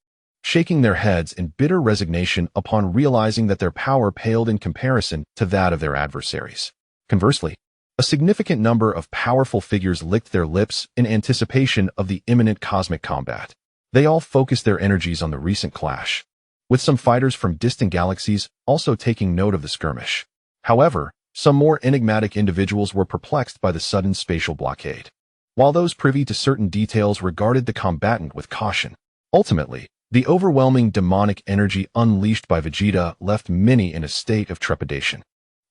shaking their heads in bitter resignation upon realizing that their power paled in comparison to that of their adversaries. Conversely, a significant number of powerful figures licked their lips in anticipation of the imminent cosmic combat. They all focused their energies on the recent clash, with some fighters from distant galaxies also taking note of the skirmish. However, some more enigmatic individuals were perplexed by the sudden spatial blockade, while those privy to certain details regarded the combatant with caution. Ultimately, the overwhelming demonic energy unleashed by Vegeta left many in a state of trepidation.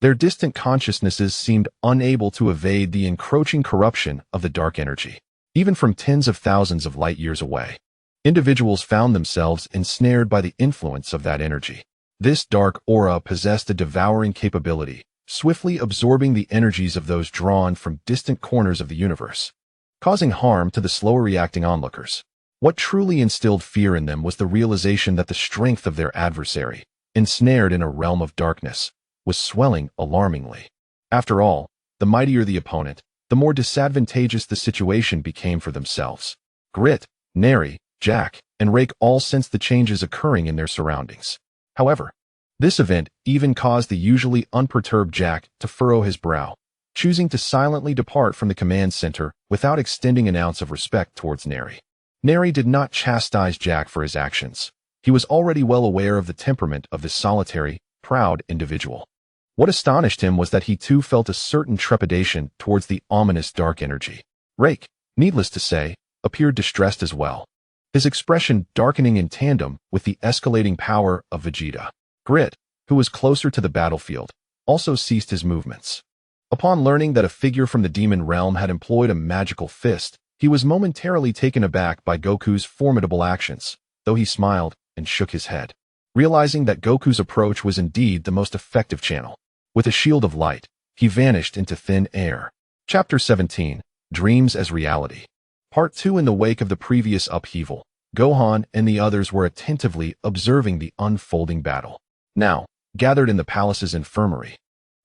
Their distant consciousnesses seemed unable to evade the encroaching corruption of the dark energy. Even from tens of thousands of light years away, individuals found themselves ensnared by the influence of that energy. This dark aura possessed a devouring capability, swiftly absorbing the energies of those drawn from distant corners of the universe, causing harm to the slower reacting onlookers. What truly instilled fear in them was the realization that the strength of their adversary, ensnared in a realm of darkness, was swelling alarmingly. After all, the mightier the opponent, the more disadvantageous the situation became for themselves. Grit, Neri, Jack, and Rake all sensed the changes occurring in their surroundings. However, this event even caused the usually unperturbed Jack to furrow his brow, choosing to silently depart from the command center without extending an ounce of respect towards Neri. Neri did not chastise Jack for his actions. He was already well aware of the temperament of this solitary, proud individual. What astonished him was that he too felt a certain trepidation towards the ominous dark energy. Rake, needless to say, appeared distressed as well, his expression darkening in tandem with the escalating power of Vegeta. Grit, who was closer to the battlefield, also ceased his movements. Upon learning that a figure from the demon realm had employed a magical fist, he was momentarily taken aback by Goku's formidable actions, though he smiled and shook his head, realizing that Goku's approach was indeed the most effective channel. With a shield of light, he vanished into thin air. Chapter 17. Dreams as Reality. Part 2. In the wake of the previous upheaval, Gohan and the others were attentively observing the unfolding battle. Now, gathered in the palace's infirmary,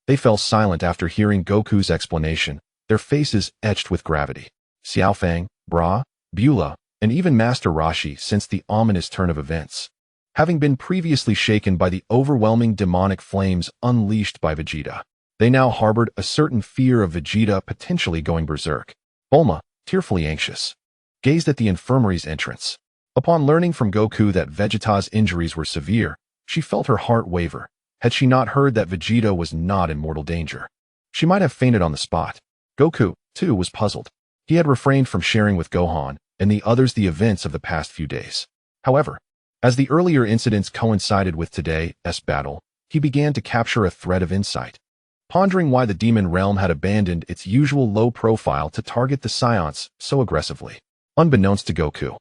they fell silent after hearing Goku's explanation, their faces etched with gravity. Xiaofang, Bra, Beulah, and even Master Roshi sensed the ominous turn of events. Having been previously shaken by the overwhelming demonic flames unleashed by Vegeta, they now harbored a certain fear of Vegeta potentially going berserk. Bulma, tearfully anxious, gazed at the infirmary's entrance. Upon learning from Goku that Vegeta's injuries were severe, she felt her heart waver. Had she not heard that Vegeta was not in mortal danger, she might have fainted on the spot. Goku, too, was puzzled. He had refrained from sharing with Gohan and the others the events of the past few days. However, as the earlier incidents coincided with today's battle, he began to capture a thread of insight. Pondering why the demon realm had abandoned its usual low profile to target the Saiyans so aggressively. Unbeknownst to Goku,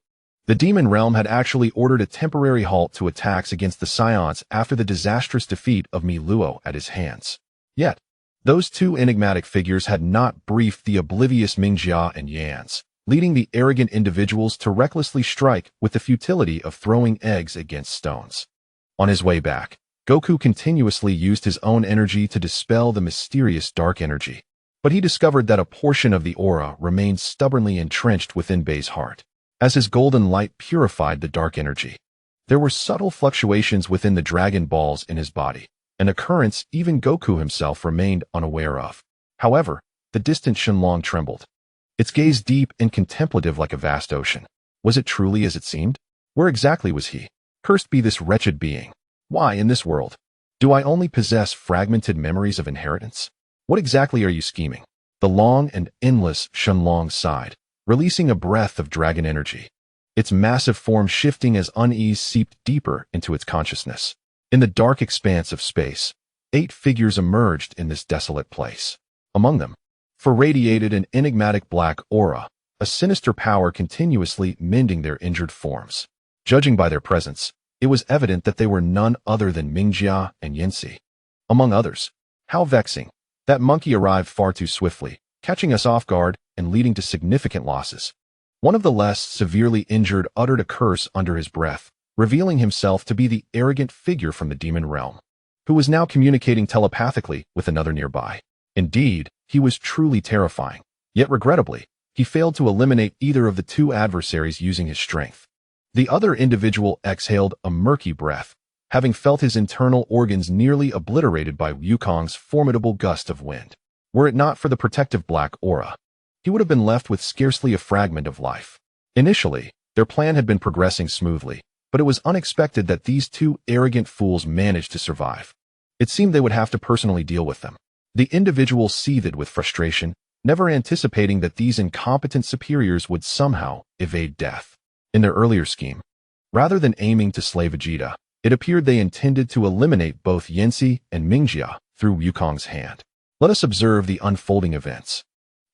the demon realm had actually ordered a temporary halt to attacks against the Saiyans after the disastrous defeat of Mi Luo at his hands. Yet, those two enigmatic figures had not briefed the oblivious Mingjia and Yans, leading the arrogant individuals to recklessly strike with the futility of throwing eggs against stones. On his way back, Goku continuously used his own energy to dispel the mysterious dark energy, but he discovered that a portion of the aura remained stubbornly entrenched within Bai's heart. As his golden light purified the dark energy, there were subtle fluctuations within the Dragon Balls in his body, an occurrence even Goku himself remained unaware of. However, the distant Shenlong trembled, its gaze deep and contemplative like a vast ocean. Was it truly as it seemed? Where exactly was he? Cursed be this wretched being. Why, in this world, do I only possess fragmented memories of inheritance? What exactly are you scheming? The long and endless Shenlong sighed, releasing a breath of dragon energy, its massive form shifting as unease seeped deeper into its consciousness. In the dark expanse of space, 8 figures emerged in this desolate place. Among them, radiated an enigmatic black aura, a sinister power continuously mending their injured forms. Judging by their presence, it was evident that they were none other than Mingjia and Yanxi. Among others, how vexing. That monkey arrived far too swiftly, catching us off guard and leading to significant losses. One of the less severely injured uttered a curse under his breath, revealing himself to be the arrogant figure from the demon realm, who was now communicating telepathically with another nearby. Indeed, he was truly terrifying, yet regrettably, he failed to eliminate either of the two adversaries using his strength. The other individual exhaled a murky breath, having felt his internal organs nearly obliterated by Wukong's formidable gust of wind. Were it not for the protective black aura, he would have been left with scarcely a fragment of life. Initially, their plan had been progressing smoothly, but it was unexpected that these two arrogant fools managed to survive. It seemed they would have to personally deal with them. The individual seethed with frustration, never anticipating that these incompetent superiors would somehow evade death. In their earlier scheme, rather than aiming to slay Vegeta, it appeared they intended to eliminate both Yanxi and Mingjia through Wukong's hand. Let us observe the unfolding events.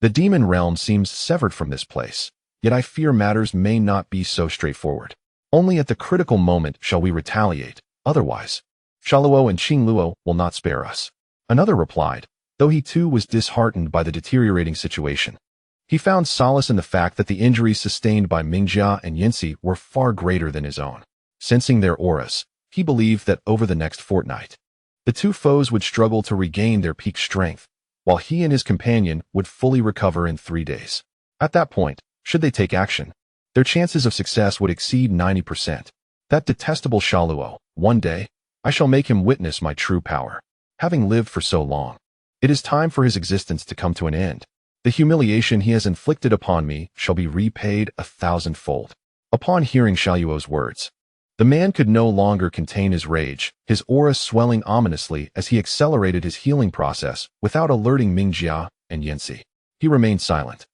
The demon realm seems severed from this place, yet I fear matters may not be so straightforward. Only at the critical moment shall we retaliate, otherwise, Shaluo and Qingluo will not spare us. Another replied, though he too was disheartened by the deteriorating situation. He found solace in the fact that the injuries sustained by Mingjia and Yanxi were far greater than his own. Sensing their auras, he believed that over the next fortnight, the two foes would struggle to regain their peak strength, while he and his companion would fully recover in 3 days. At that point, should they take action, their chances of success would exceed 90%. That detestable Shaluo, one day, I shall make him witness my true power. Having lived for so long, it is time for his existence to come to an end. The humiliation he has inflicted upon me shall be repaid 1,000-fold. Upon hearing Shaluo's words, the man could no longer contain his rage, his aura swelling ominously as he accelerated his healing process without alerting Mingjia and Yanxi. He remained silent.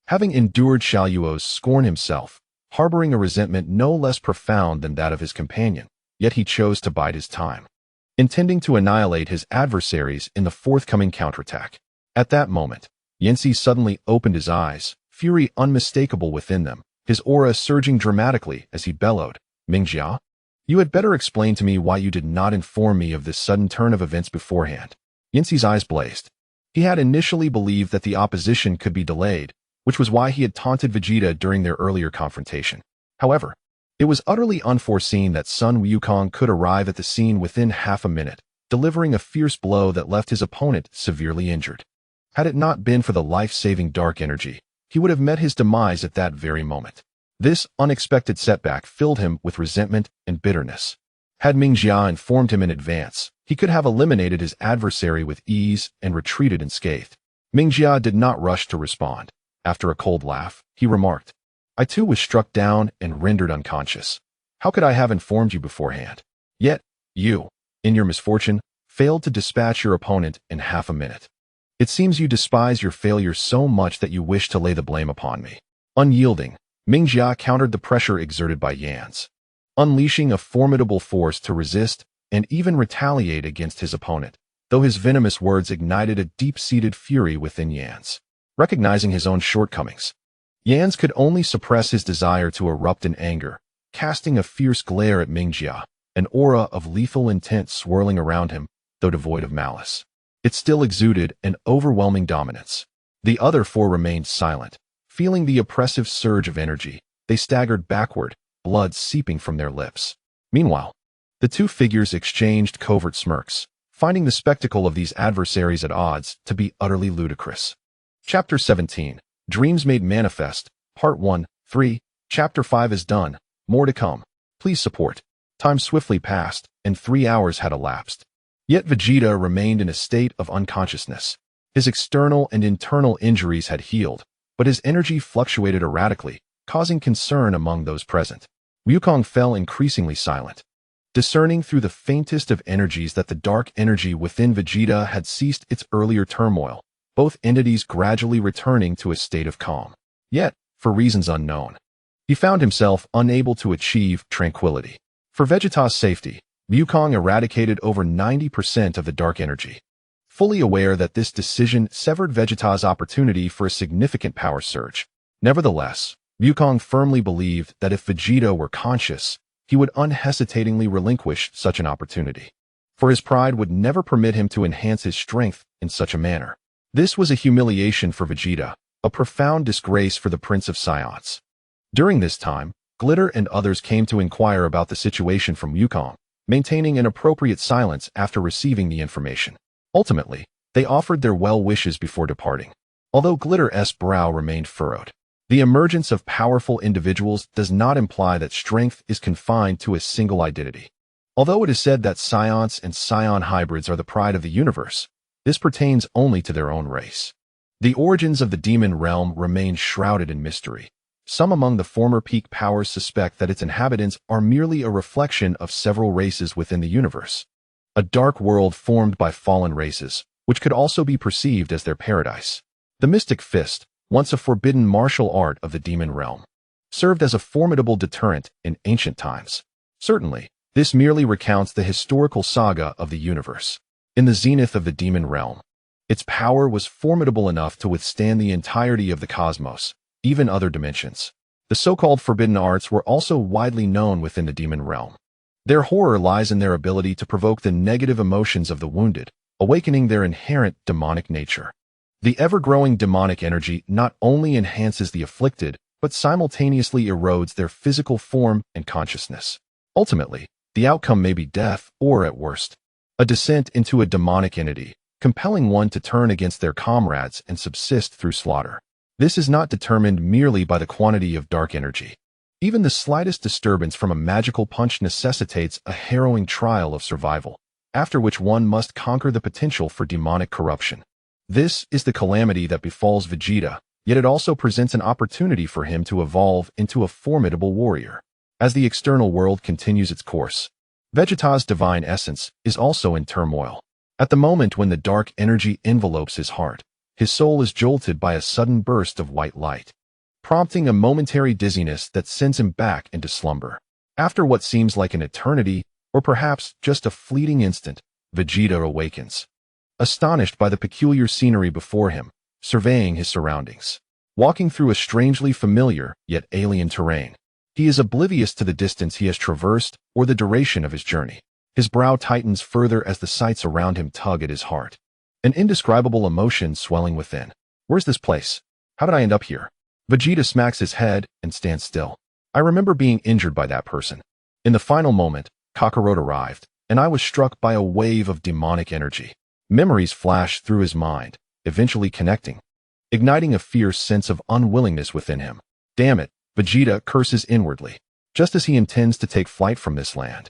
Having endured Shaluo's scorn himself, harboring a resentment no less profound than that of his companion, yet he chose to bide his time, intending to annihilate his adversaries in the forthcoming counterattack. At that moment, Yanxi suddenly opened his eyes, fury unmistakable within them, his aura surging dramatically as he bellowed, Mingjia, you had better explain to me why you did not inform me of this sudden turn of events beforehand. Yanxi's eyes blazed. He had initially believed that the opposition could be delayed, which was why he had taunted Vegeta during their earlier confrontation. However, it was utterly unforeseen that Sun Wukong could arrive at the scene within half a minute, delivering a fierce blow that left his opponent severely injured. Had it not been for the life-saving dark energy, he would have met his demise at that very moment. This unexpected setback filled him with resentment and bitterness. Had Ming Jia informed him in advance, he could have eliminated his adversary with ease and retreated unscathed. Ming Jia did not rush to respond. After a cold laugh, he remarked, "I too was struck down and rendered unconscious. How could I have informed you beforehand? Yet, you, in your misfortune, failed to dispatch your opponent in half a minute. It seems you despise your failure so much that you wish to lay the blame upon me." Unyielding, Ming Jia countered the pressure exerted by Yans, unleashing a formidable force to resist and even retaliate against his opponent, though his venomous words ignited a deep-seated fury within Yans. Recognizing his own shortcomings, Yans could only suppress his desire to erupt in anger, casting a fierce glare at Ming Jia, an aura of lethal intent swirling around him, though devoid of malice. It still exuded an overwhelming dominance. The other four remained silent. Feeling the oppressive surge of energy, they staggered backward, blood seeping from their lips. Meanwhile, the two figures exchanged covert smirks, finding the spectacle of these adversaries at odds to be utterly ludicrous. Chapter 17, Dreams Made Manifest, Part 1, 3, Chapter 5 is done, more to come. Please support. Time swiftly passed, and 3 hours had elapsed. Yet Vegeta remained in a state of unconsciousness. His external and internal injuries had healed, but his energy fluctuated erratically, causing concern among those present. Wukong fell increasingly silent. Discerning through the faintest of energies that the dark energy within Vegeta had ceased its earlier turmoil, both entities gradually returning to a state of calm. Yet, for reasons unknown, he found himself unable to achieve tranquility. For Vegeta's safety, Wukong eradicated over 90% of the dark energy. Fully aware that this decision severed Vegeta's opportunity for a significant power surge. Nevertheless, Wukong firmly believed that if Vegeta were conscious, he would unhesitatingly relinquish such an opportunity. For his pride would never permit him to enhance his strength in such a manner. This was a humiliation for Vegeta, a profound disgrace for the Prince of Saiyans. During this time, Glitter and others came to inquire about the situation from Wukong, maintaining an appropriate silence after receiving the information. Ultimately, they offered their well wishes before departing. Although Glitter's brow remained furrowed, the emergence of powerful individuals does not imply that strength is confined to a single identity. Although it is said that Saiyans and Saiyan hybrids are the pride of the universe, this pertains only to their own race. The origins of the demon realm remain shrouded in mystery. Some among the former peak powers suspect that its inhabitants are merely a reflection of several races within the universe. A dark world formed by fallen races, which could also be perceived as their paradise. The Mystic Fist, once a forbidden martial art of the demon realm, served as a formidable deterrent in ancient times. Certainly, this merely recounts the historical saga of the universe. In the zenith of the demon realm, its power was formidable enough to withstand the entirety of the cosmos, even other dimensions. The so-called forbidden arts were also widely known within the demon realm. Their horror lies in their ability to provoke the negative emotions of the wounded, awakening their inherent demonic nature. The ever-growing demonic energy not only enhances the afflicted, but simultaneously erodes their physical form and consciousness. Ultimately, the outcome may be death or, at worst, a descent into a demonic entity, compelling one to turn against their comrades and subsist through slaughter. This is not determined merely by the quantity of dark energy. Even the slightest disturbance from a magical punch necessitates a harrowing trial of survival, after which one must conquer the potential for demonic corruption. This is the calamity that befalls Vegeta, yet it also presents an opportunity for him to evolve into a formidable warrior. As the external world continues its course, Vegeta's divine essence is also in turmoil. At the moment when the dark energy envelopes his heart, his soul is jolted by a sudden burst of white light, prompting a momentary dizziness that sends him back into slumber. After what seems like an eternity, or perhaps just a fleeting instant, Vegeta awakens, astonished by the peculiar scenery before him, surveying his surroundings. Walking through a strangely familiar yet alien terrain, he is oblivious to the distance he has traversed or the duration of his journey. His brow tightens further as the sights around him tug at his heart. An indescribable emotion swelling within. Where's this place? How did I end up here? Vegeta smacks his head and stands still. I remember being injured by that person. In the final moment, Kakarot arrived, and I was struck by a wave of demonic energy. Memories flashed through his mind, eventually connecting, igniting a fierce sense of unwillingness within him. Damn it, Vegeta curses inwardly. Just as he intends to take flight from this land,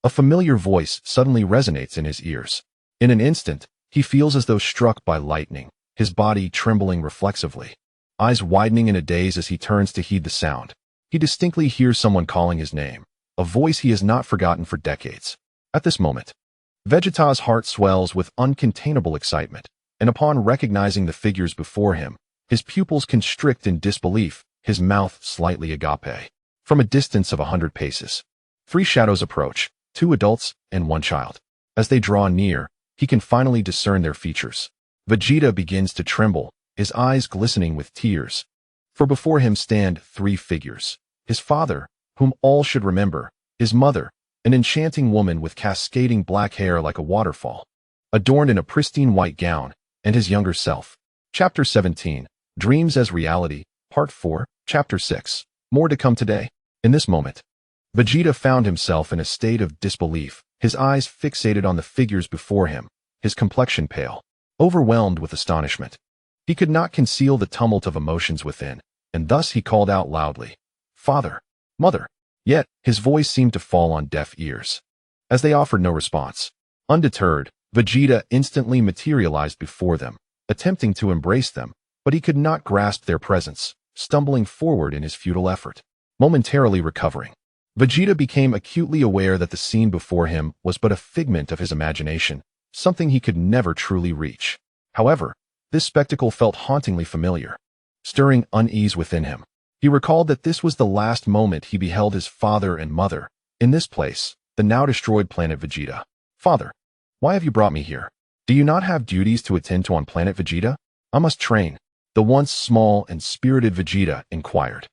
a familiar voice suddenly resonates in his ears. In an instant, he feels as though struck by lightning, his body trembling reflexively. Eyes widening in a daze as he turns to heed the sound. He distinctly hears someone calling his name, a voice he has not forgotten for decades. At this moment, Vegeta's heart swells with uncontainable excitement, and upon recognizing the figures before him, his pupils constrict in disbelief, his mouth slightly agape. From a distance of 100 paces, 3 shadows approach, 2 adults and 1 child. As they draw near, he can finally discern their features. Vegeta begins to tremble, his eyes glistening with tears. For before him stand 3 figures. His father, whom all should remember, his mother, an enchanting woman with cascading black hair like a waterfall, adorned in a pristine white gown, and his younger self. Chapter 17, Dreams as Reality, Part 4, Chapter 6. More to come today. In this moment, Vegeta found himself in a state of disbelief, his eyes fixated on the figures before him, his complexion pale, overwhelmed with astonishment. He could not conceal the tumult of emotions within, and thus he called out loudly, "Father, Mother." Yet, his voice seemed to fall on deaf ears. As they offered no response, undeterred, Vegeta instantly materialized before them, attempting to embrace them, but he could not grasp their presence, stumbling forward in his futile effort. Momentarily recovering, Vegeta became acutely aware that the scene before him was but a figment of his imagination, something he could never truly reach. However, this spectacle felt hauntingly familiar, stirring unease within him. He recalled that this was the last moment he beheld his father and mother, in this place, the now-destroyed planet Vegeta. "Father, why have you brought me here? Do you not have duties to attend to on planet Vegeta?" "I must train," the once small and spirited Vegeta inquired,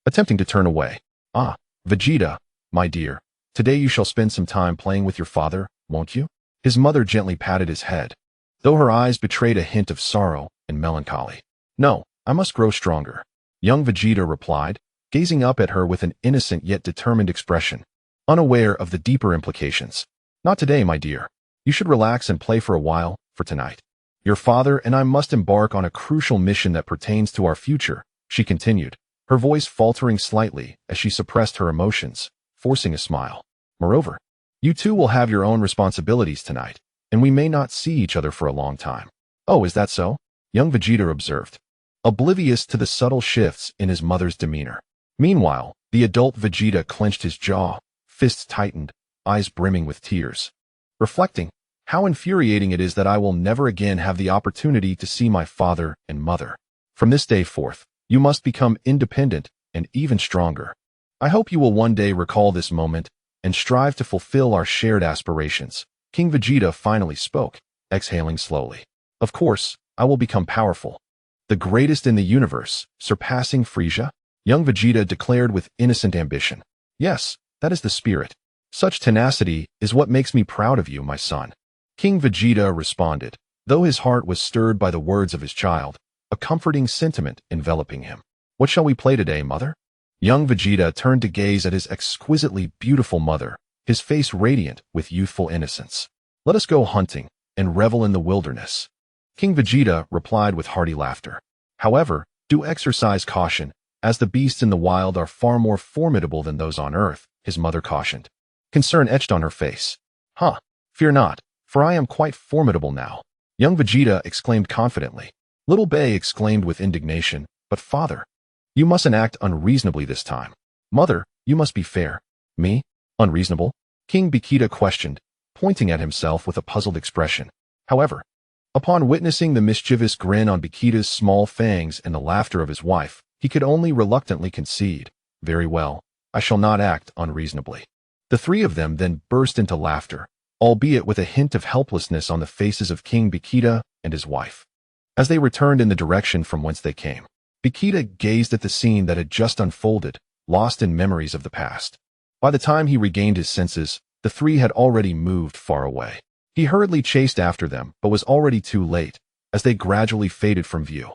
attempting to turn away. "Ah, Vegeta, my dear, today you shall spend some time playing with your father, won't you?" His mother gently patted his head, though her eyes betrayed a hint of sorrow and melancholy. "No, I must grow stronger," young Vegeta replied, gazing up at her with an innocent yet determined expression, unaware of the deeper implications. "Not today, my dear. You should relax and play for a while, for tonight. Your father and I must embark on a crucial mission that pertains to our future," she continued, her voice faltering slightly as she suppressed her emotions, forcing a smile. "Moreover, you two will have your own responsibilities tonight, and we may not see each other for a long time." "Oh, is that so?" young Vegeta observed, oblivious to the subtle shifts in his mother's demeanor. Meanwhile, the adult Vegeta clenched his jaw, fists tightened, eyes brimming with tears, reflecting, "How infuriating it is that I will never again have the opportunity to see my father and mother. From this day forth, you must become independent and even stronger. I hope you will one day recall this moment and strive to fulfill our shared aspirations." King Vegeta finally spoke, exhaling slowly. "Of course, I will become powerful. The greatest in the universe, surpassing Frieza?" young Vegeta declared with innocent ambition. "Yes, that is the spirit. Such tenacity is what makes me proud of you, my son." King Vegeta responded, though his heart was stirred by the words of his child, a comforting sentiment enveloping him. "What shall we play today, mother?" Young Vegeta turned to gaze at his exquisitely beautiful mother, his face radiant with youthful innocence. "Let us go hunting and revel in the wilderness." King Vegeta replied with hearty laughter. "However, do exercise caution, as the beasts in the wild are far more formidable than those on Earth," his mother cautioned, concern etched on her face. "Huh, fear not, for I am quite formidable now," young Vegeta exclaimed confidently. Little Bay exclaimed with indignation, "But father, you mustn't act unreasonably this time." "Mother, you must be fair." "Me? Unreasonable?" King Vegeta questioned, pointing at himself with a puzzled expression. However, upon witnessing the mischievous grin on Vegeta's small fangs and the laughter of his wife, he could only reluctantly concede, "Very well, I shall not act unreasonably." The 3 of them then burst into laughter, albeit with a hint of helplessness on the faces of King Vegeta and his wife. As they returned in the direction from whence they came, Vegeta gazed at the scene that had just unfolded, lost in memories of the past. By the time he regained his senses, the 3 had already moved far away. He hurriedly chased after them, but was already too late, as they gradually faded from view,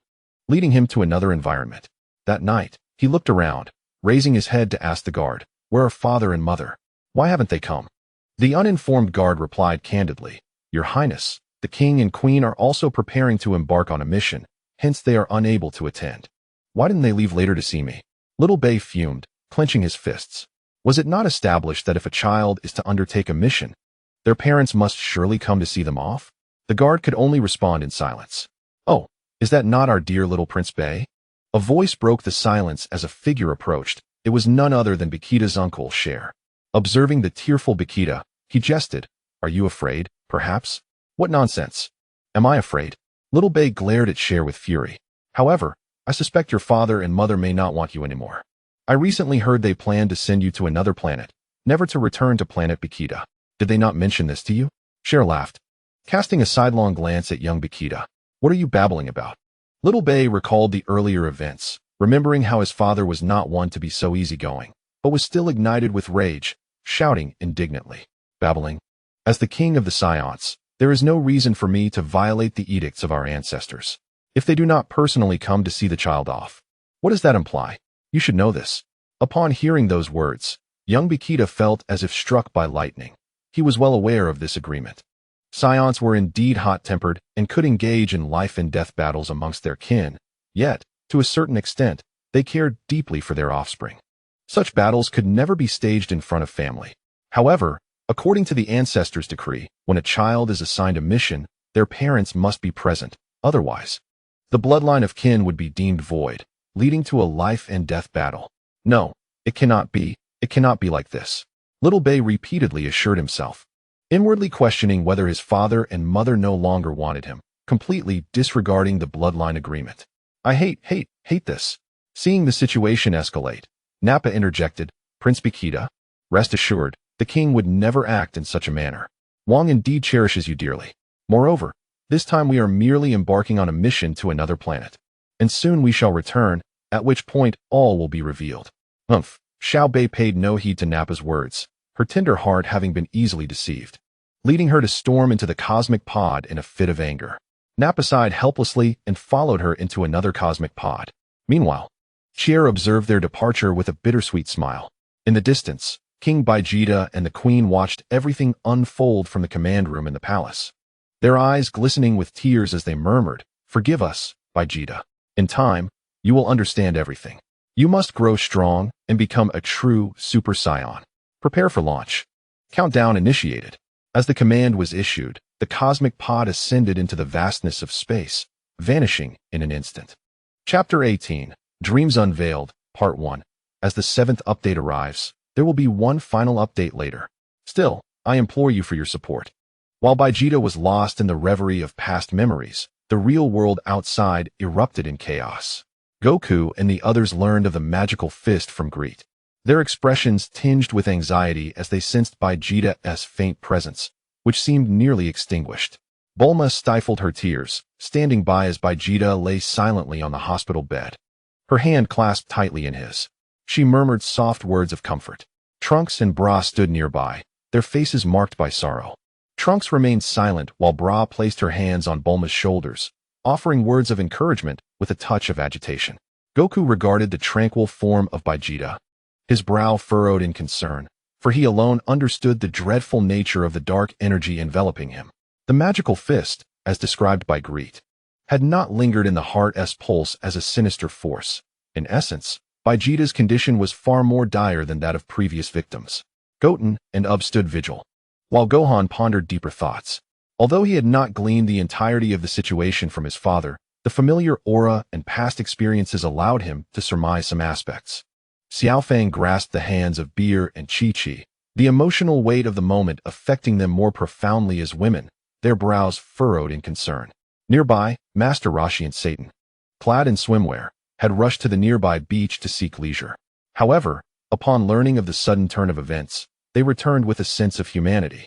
leading him to another environment. That night, he looked around, raising his head to ask the guard, "Where are father and mother? Why haven't they come?" The uninformed guard replied candidly, "Your Highness, the king and queen are also preparing to embark on a mission, hence they are unable to attend." "Why didn't they leave later to see me?" Little Bei fumed, clenching his fists. Was it not established that if a child is to undertake a mission, their parents must surely come to see them off? The guard could only respond in silence. "Oh, is that not our dear little Prince Bei?" A voice broke the silence as a figure approached. It was none other than Bikita's uncle, Cher. Observing the tearful Bikita, he jested, "Are you afraid, perhaps?" "What nonsense! Am I afraid?" Little Bei glared at Cher with fury. "However, I suspect your father and mother may not want you anymore. I recently heard they plan to send you to another planet, never to return to planet Bikita. Did they not mention this to you?" Cher laughed, casting a sidelong glance at young Bikita. "What are you babbling about?" Little Bei recalled the earlier events, remembering how his father was not one to be so easygoing, but was still ignited with rage, shouting indignantly, "Babbling? As the king of the Saiyans, there is no reason for me to violate the edicts of our ancestors. If they do not personally come to see the child off, what does that imply? You should know this." Upon hearing those words, young Bikita felt as if struck by lightning. He was well aware of this agreement. Saiyans were indeed hot-tempered and could engage in life-and-death battles amongst their kin, yet, to a certain extent, they cared deeply for their offspring. Such battles could never be staged in front of family. However, according to the ancestors' decree, when a child is assigned a mission, their parents must be present, otherwise, the bloodline of kin would be deemed void, leading to a life-and-death battle. "No, it cannot be like this," Little Bei repeatedly assured himself, inwardly questioning whether his father and mother no longer wanted him, completely disregarding the bloodline agreement. "I hate this." Seeing the situation escalate, Nappa interjected, "Prince Bikita, rest assured, the king would never act in such a manner. Wang indeed cherishes you dearly. Moreover, this time we are merely embarking on a mission to another planet, and soon we shall return, at which point all will be revealed." "Humph." Xiao Bei paid no heed to Nappa's words, her tender heart having been easily deceived, leading her to storm into the cosmic pod in a fit of anger. Nappa sighed helplessly and followed her into another cosmic pod. Meanwhile, Cher observed their departure with a bittersweet smile. In the distance, King Baijita and the Queen watched everything unfold from the command room in the palace, their eyes glistening with tears as they murmured, "Forgive us, Baijita. In time, you will understand everything. You must grow strong and become a true Super Saiyan. Prepare for launch." Countdown initiated. As the command was issued, the cosmic pod ascended into the vastness of space, vanishing in an instant. Chapter 18, Dreams Unveiled, Part 1. As the 7th update arrives, there will be one final update later. Still, I implore you for your support. While Baijita was lost in the reverie of past memories, the real world outside erupted in chaos. Goku and the others learned of the magical fist from Greet, their expressions tinged with anxiety as they sensed Baijita's faint presence, which seemed nearly extinguished. Bulma stifled her tears, standing by as Baijita lay silently on the hospital bed, her hand clasped tightly in his. She murmured soft words of comfort. Trunks and Bra stood nearby, their faces marked by sorrow. Trunks remained silent while Bra placed her hands on Bulma's shoulders, offering words of encouragement with a touch of agitation. Goku regarded the tranquil form of Baijita, his brow furrowed in concern, for he alone understood the dreadful nature of the dark energy enveloping him. The magical fist, as described by Greet, had not lingered in the heart's pulse as a sinister force. In essence, Baijita's condition was far more dire than that of previous victims. Goten and Ub stood vigil, while Gohan pondered deeper thoughts. Although he had not gleaned the entirety of the situation from his father, the familiar aura and past experiences allowed him to surmise some aspects. Xiaofang grasped the hands of Beer and Chi-Chi, the emotional weight of the moment affecting them more profoundly as women, their brows furrowed in concern. Nearby, Master Roshi and Satan, clad in swimwear, had rushed to the nearby beach to seek leisure. However, upon learning of the sudden turn of events, they returned with a sense of humanity,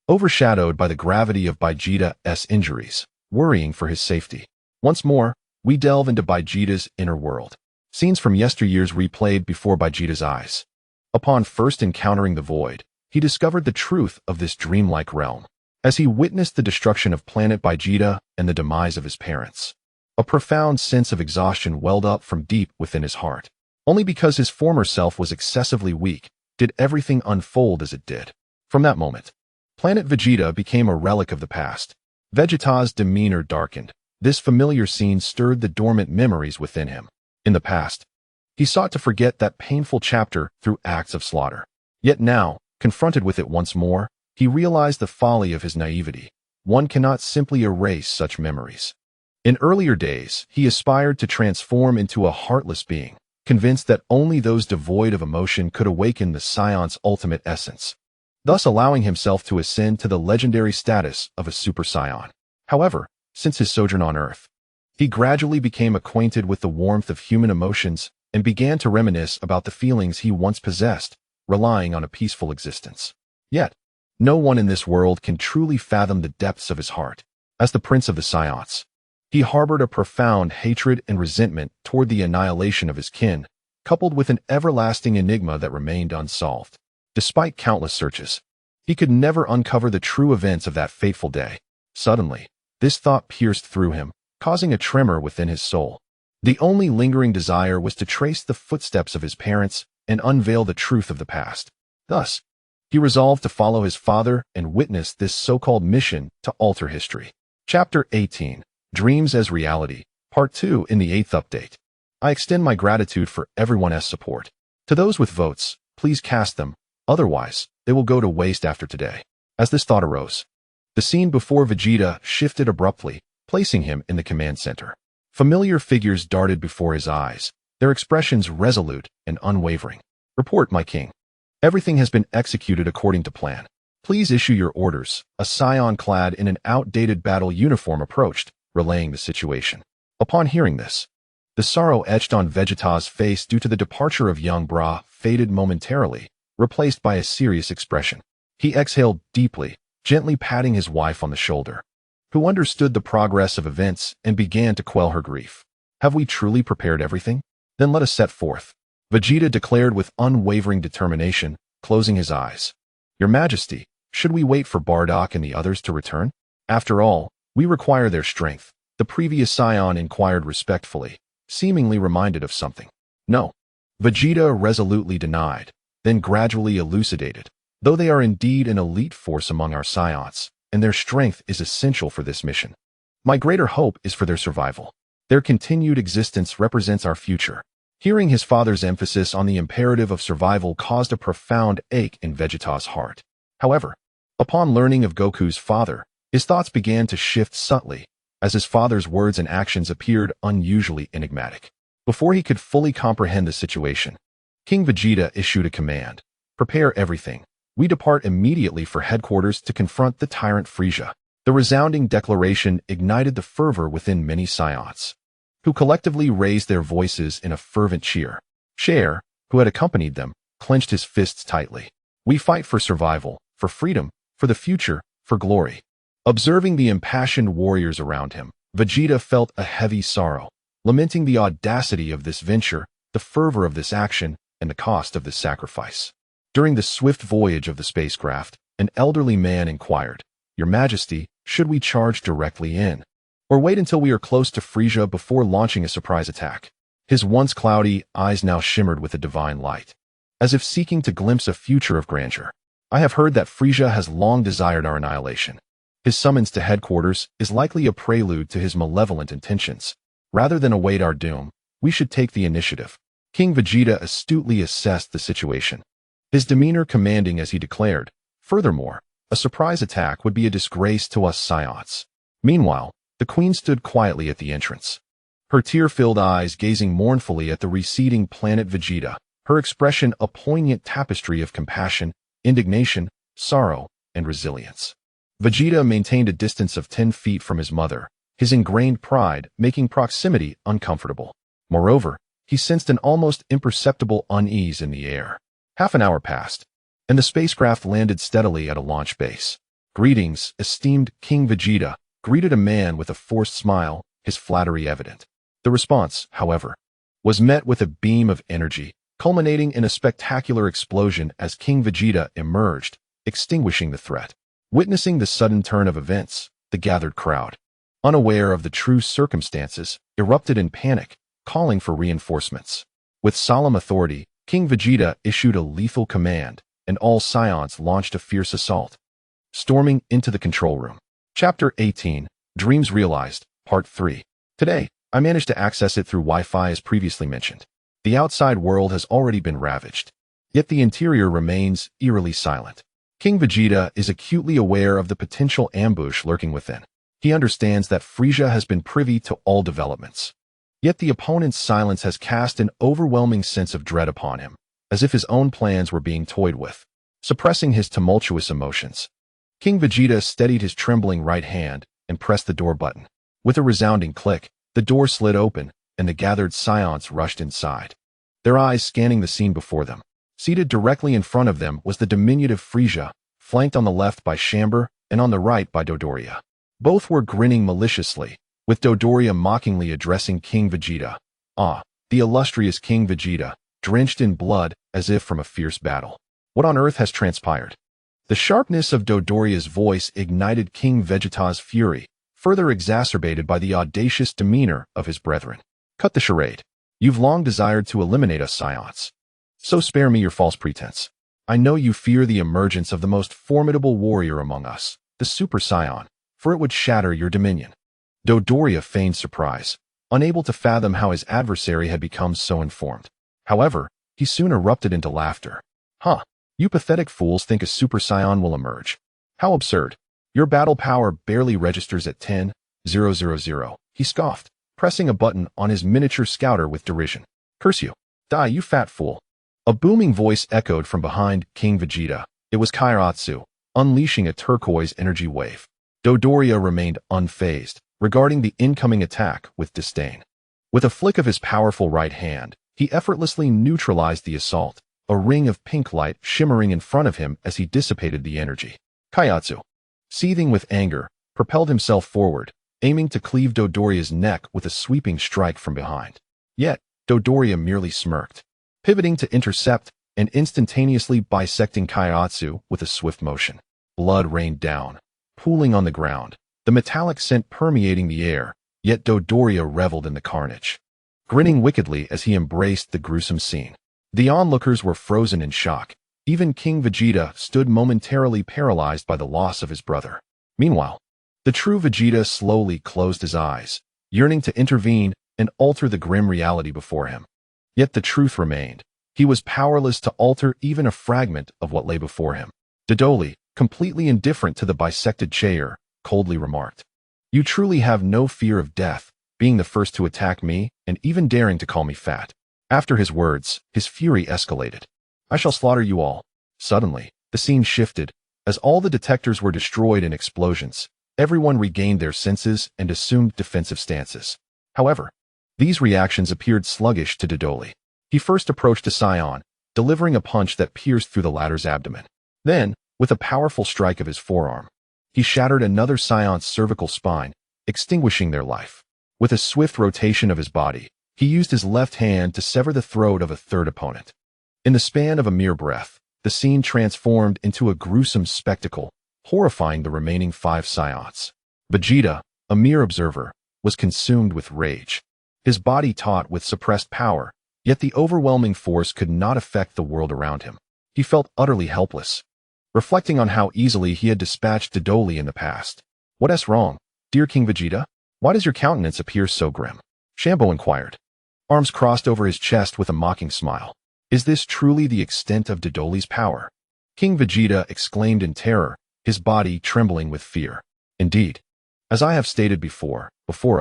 overshadowed by the gravity of Baijita's injuries, worrying for his safety. Once more, we delve into Baijita's inner world. Scenes from yesteryears replayed before Baijita's eyes. Upon first encountering the void, he discovered the truth of this dreamlike realm, as he witnessed the destruction of planet Baijita and the demise of his parents. A profound sense of exhaustion welled up from deep within his heart. Only because his former self was excessively weak did everything unfold as it did. From that moment, Planet Vegeta became a relic of the past. Vegeta's demeanor darkened. This familiar scene stirred the dormant memories within him. In the past, he sought to forget that painful chapter through acts of slaughter. Yet now, confronted with it once more, he realized the folly of his naivety. One cannot simply erase such memories. In earlier days, he aspired to transform into a heartless being, convinced that only those devoid of emotion could awaken the Saiyans' ultimate essence, thus allowing himself to ascend to the legendary status of a Super Saiyan. However, since his sojourn on Earth, he gradually became acquainted with the warmth of human emotions and began to reminisce about the feelings he once possessed, relying on a peaceful existence. Yet, no one in this world can truly fathom the depths of his heart. As the Prince of the Saiyans, he harbored a profound hatred and resentment toward the annihilation of his kin, coupled with an everlasting enigma that remained unsolved. Despite countless searches, he could never uncover the true events of that fateful day. Suddenly, this thought pierced through him, causing a tremor within his soul. The only lingering desire was to trace the footsteps of his parents and unveil the truth of the past. Thus, he resolved to follow his father and witness this so-called mission to alter history. Chapter 18. Dreams as Reality, Part 2 in the 8th update. I extend my gratitude for everyone's support. To those with votes, please cast them, otherwise, they will go to waste after today. As this thought arose, the scene before Vegeta shifted abruptly, placing him in the command center. Familiar figures darted before his eyes, their expressions resolute and unwavering. Report, my king. Everything has been executed according to plan. Please issue your orders. A Saiyan clad in an outdated battle uniform approached, relaying the situation. Upon hearing this, the sorrow etched on Vegeta's face due to the departure of young Bra faded momentarily, replaced by a serious expression. He exhaled deeply, gently patting his wife on the shoulder, who understood the progress of events and began to quell her grief. Have we truly prepared everything? Then let us set forth. Vegeta declared with unwavering determination, closing his eyes. Your Majesty, should we wait for Bardock and the others to return? After all, we require their strength. The previous Saiyan inquired respectfully, seemingly reminded of something. No. Vegeta resolutely denied, then gradually elucidated. Though they are indeed an elite force among our Saiyans, and their strength is essential for this mission, my greater hope is for their survival. Their continued existence represents our future. Hearing his father's emphasis on the imperative of survival caused a profound ache in Vegeta's heart. However, upon learning of Goku's father, his thoughts began to shift subtly, as his father's words and actions appeared unusually enigmatic. Before he could fully comprehend the situation, King Vegeta issued a command. Prepare everything. We depart immediately for headquarters to confront the tyrant Frieza. The resounding declaration ignited the fervor within many Saiyans, who collectively raised their voices in a fervent cheer. Cher, who had accompanied them, clenched his fists tightly. We fight for survival, for freedom, for the future, for glory. Observing the impassioned warriors around him, Vegeta felt a heavy sorrow, lamenting the audacity of this venture, the fervor of this action, and the cost of this sacrifice. During the swift voyage of the spacecraft, an elderly man inquired, Your Majesty, should we charge directly in, or wait until we are close to Frieza before launching a surprise attack? His once cloudy eyes now shimmered with a divine light, as if seeking to glimpse a future of grandeur. I have heard that Frieza has long desired our annihilation. His summons to headquarters is likely a prelude to his malevolent intentions. Rather than await our doom, we should take the initiative. King Vegeta astutely assessed the situation, his demeanor commanding as he declared, furthermore, a surprise attack would be a disgrace to us Saiyans. Meanwhile, the queen stood quietly at the entrance, her tear-filled eyes gazing mournfully at the receding planet Vegeta, her expression a poignant tapestry of compassion, indignation, sorrow, and resilience. Vegeta maintained a distance of 10 feet from his mother, his ingrained pride making proximity uncomfortable. Moreover, he sensed an almost imperceptible unease in the air. Half an hour passed, and the spacecraft landed steadily at a launch base. Greetings, esteemed King Vegeta, greeted a man with a forced smile, his flattery evident. The response, however, was met with a beam of energy, culminating in a spectacular explosion as King Vegeta emerged, extinguishing the threat. Witnessing the sudden turn of events, the gathered crowd unaware of the true circumstances, erupted in panic, calling for reinforcements. With solemn authority, King Vegeta issued a lethal command, and all Saiyans launched a fierce assault. Storming into the control room. Chapter 18, Dreams Realized, Part 3. Today, I managed to access it through Wi-Fi as previously mentioned. The outside world has already been ravaged, yet the interior remains eerily silent. King Vegeta is acutely aware of the potential ambush lurking within. He understands that Frieza has been privy to all developments. Yet the opponent's silence has cast an overwhelming sense of dread upon him, as if his own plans were being toyed with. Suppressing his tumultuous emotions, King Vegeta steadied his trembling right hand and pressed the door button. With a resounding click, the door slid open, and the gathered Saiyans rushed inside, their eyes scanning the scene before them. Seated directly in front of them was the diminutive Frieza, flanked on the left by Chamber and on the right by Dodoria. Both were grinning maliciously, with Dodoria mockingly addressing King Vegeta. Ah, the illustrious King Vegeta, drenched in blood as if from a fierce battle. What on earth has transpired? The sharpness of Dodoria's voice ignited King Vegeta's fury, further exacerbated by the audacious demeanor of his brethren. Cut the charade. You've long desired to eliminate us Saiyans. So spare me your false pretense. I know you fear the emergence of the most formidable warrior among us, the Super Saiyan, for it would shatter your dominion. Dodoria feigned surprise, unable to fathom how his adversary had become so informed. However, he soon erupted into laughter. Huh, you pathetic fools think a Super Saiyan will emerge. How absurd. Your battle power barely registers at 10,000, he scoffed, pressing a button on his miniature scouter with derision. Curse you. Die, you fat fool. A booming voice echoed from behind King Vegeta. It was Kairatsu, unleashing a turquoise energy wave. Dodoria remained unfazed, regarding the incoming attack with disdain. With a flick of his powerful right hand, he effortlessly neutralized the assault, a ring of pink light shimmering in front of him as he dissipated the energy. Kairatsu, seething with anger, propelled himself forward, aiming to cleave Dodoria's neck with a sweeping strike from behind. Yet, Dodoria merely smirked, pivoting to intercept and instantaneously bisecting Kairatsu with a swift motion. Blood rained down, pooling on the ground, the metallic scent permeating the air, yet Dodoria reveled in the carnage, grinning wickedly as he embraced the gruesome scene. The onlookers were frozen in shock. Even King Vegeta stood momentarily paralyzed by the loss of his brother. Meanwhile, the true Vegeta slowly closed his eyes, yearning to intervene and alter the grim reality before him. Yet the truth remained. He was powerless to alter even a fragment of what lay before him. Dodoli, completely indifferent to the bisected chair, coldly remarked, "You truly have no fear of death, being the first to attack me and even daring to call me fat." After his words, his fury escalated. "I shall slaughter you all." Suddenly, the scene shifted. As all the detectors were destroyed in explosions, everyone regained their senses and assumed defensive stances. However, these reactions appeared sluggish to Dodoli. He first approached a Saiyan, delivering a punch that pierced through the latter's abdomen. Then, with a powerful strike of his forearm, he shattered another Saiyan's cervical spine, extinguishing their life. With a swift rotation of his body, he used his left hand to sever the throat of a third opponent. In the span of a mere breath, the scene transformed into a gruesome spectacle, horrifying the remaining 5 Saiyans. Vegeta, a mere observer, was consumed with rage. His body taut with suppressed power, yet the overwhelming force could not affect the world around him. He felt utterly helpless, reflecting on how easily he had dispatched Dodoli in the past. "What's wrong, dear King Vegeta? Why does your countenance appear so grim?" Shambo inquired, arms crossed over his chest with a mocking smile. "Is this truly the extent of Dodoli's power?" King Vegeta exclaimed in terror, his body trembling with fear. "Indeed. As I have stated before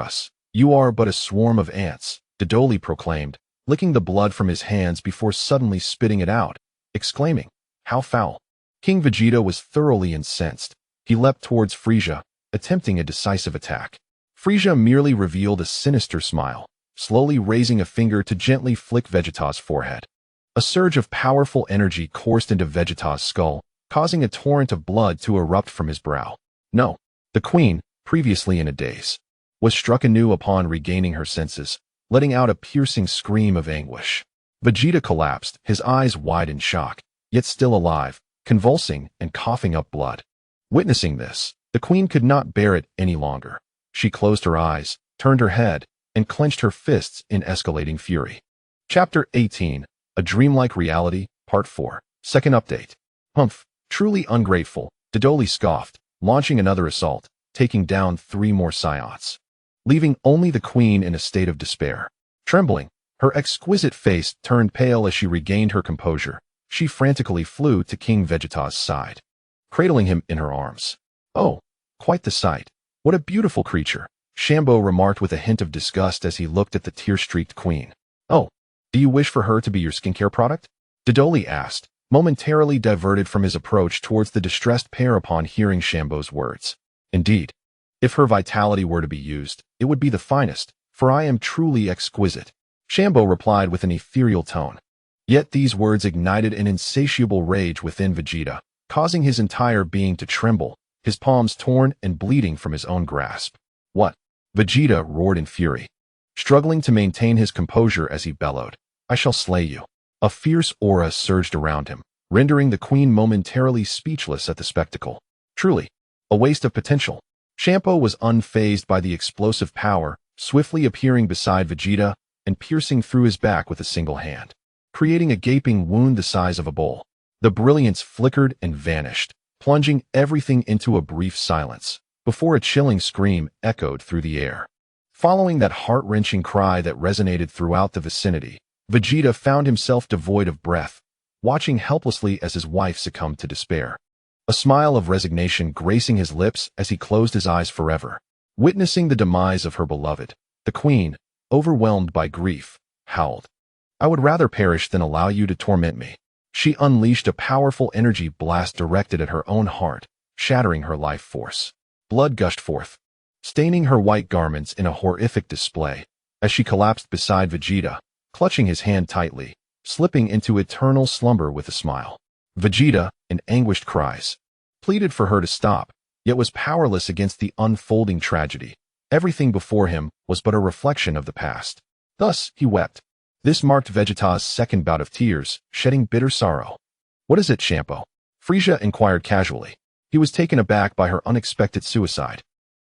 us, you are but a swarm of ants," Dodoli proclaimed, licking the blood from his hands before suddenly spitting it out, exclaiming, "How foul!" King Vegeta was thoroughly incensed. He leapt towards Frieza, attempting a decisive attack. Frieza merely revealed a sinister smile, slowly raising a finger to gently flick Vegeta's forehead. A surge of powerful energy coursed into Vegeta's skull, causing a torrent of blood to erupt from his brow. No, the queen, previously in a daze, was struck anew upon regaining her senses, letting out a piercing scream of anguish. Vegeta collapsed, his eyes wide in shock, yet still alive, convulsing and coughing up blood. Witnessing this, the queen could not bear it any longer. She closed her eyes, turned her head, and clenched her fists in escalating fury. Chapter 18, A Dreamlike Reality, Part 4. Second update. Humph, truly ungrateful, Dodoli scoffed, launching another assault, taking down 3 more Saiyans, leaving only the queen in a state of despair. Trembling, her exquisite face turned pale as she regained her composure. She frantically flew to King Vegeta's side, cradling him in her arms. Oh, quite the sight. What a beautiful creature, Shambo remarked with a hint of disgust as he looked at the tear-streaked queen. Oh, do you wish for her to be your skincare product? Dodoli asked, momentarily diverted from his approach towards the distressed pair upon hearing Shambo's words. Indeed, if her vitality were to be used, it would be the finest, for I am truly exquisite, Shambo replied with an ethereal tone. Yet these words ignited an insatiable rage within Vegeta, causing his entire being to tremble, his palms torn and bleeding from his own grasp. What? Vegeta roared in fury, struggling to maintain his composure as he bellowed. I shall slay you. A fierce aura surged around him, rendering the queen momentarily speechless at the spectacle. Truly, a waste of potential. Shampo was unfazed by the explosive power, swiftly appearing beside Vegeta and piercing through his back with a single hand, creating a gaping wound the size of a bowl. The brilliance flickered and vanished, plunging everything into a brief silence, before a chilling scream echoed through the air. Following that heart-wrenching cry that resonated throughout the vicinity, Vegeta found himself devoid of breath, watching helplessly as his wife succumbed to despair. A smile of resignation gracing his lips as he closed his eyes forever. Witnessing the demise of her beloved, the queen, overwhelmed by grief, howled. I would rather perish than allow you to torment me. She unleashed a powerful energy blast directed at her own heart, shattering her life force. Blood gushed forth, staining her white garments in a horrific display, as she collapsed beside Vegeta, clutching his hand tightly, slipping into eternal slumber with a smile. Vegeta, in anguished cries, pleaded for her to stop, yet was powerless against the unfolding tragedy. Everything before him was but a reflection of the past. Thus, he wept. This marked Vegeta's second bout of tears, shedding bitter sorrow. What is it, Shampo? Frieza inquired casually. He was taken aback by her unexpected suicide.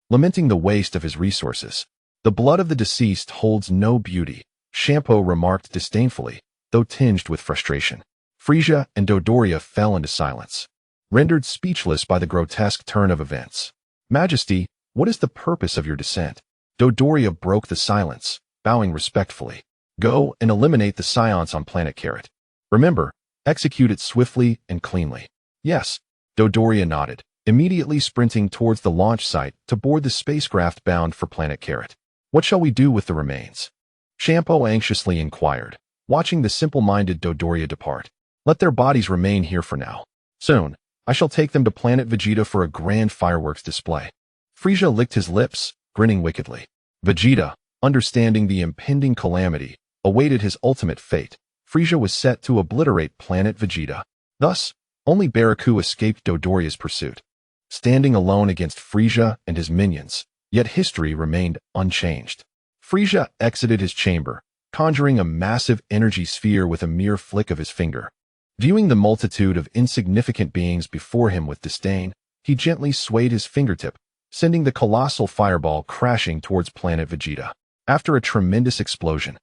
Lamenting the waste of his resources. The blood of the deceased holds no beauty, Shampo remarked disdainfully, though tinged with frustration. Frieza and Dodoria fell into silence, rendered speechless by the grotesque turn of events. Majesty, what is the purpose of your descent? Dodoria broke the silence, bowing respectfully. Go and eliminate the Saiyans on planet Carrot. Remember, execute it swiftly and cleanly. Yes, Dodoria nodded, immediately sprinting towards the launch site to board the spacecraft bound for planet Carrot. What shall we do with the remains? Shampo anxiously inquired, watching the simple-minded Dodoria depart. Let their bodies remain here for now. Soon, I shall take them to planet Vegeta for a grand fireworks display. Frieza licked his lips, grinning wickedly. Vegeta, understanding the impending calamity, awaited his ultimate fate. Frieza was set to obliterate planet Vegeta. Thus, only Baraku escaped Dodoria's pursuit. Standing alone against Frieza and his minions, yet history remained unchanged. Frieza exited his chamber, conjuring a massive energy sphere with a mere flick of his finger. Viewing the multitude of insignificant beings before him with disdain, he gently swayed his fingertip, sending the colossal fireball crashing towards planet Vegeta. After a tremendous explosion,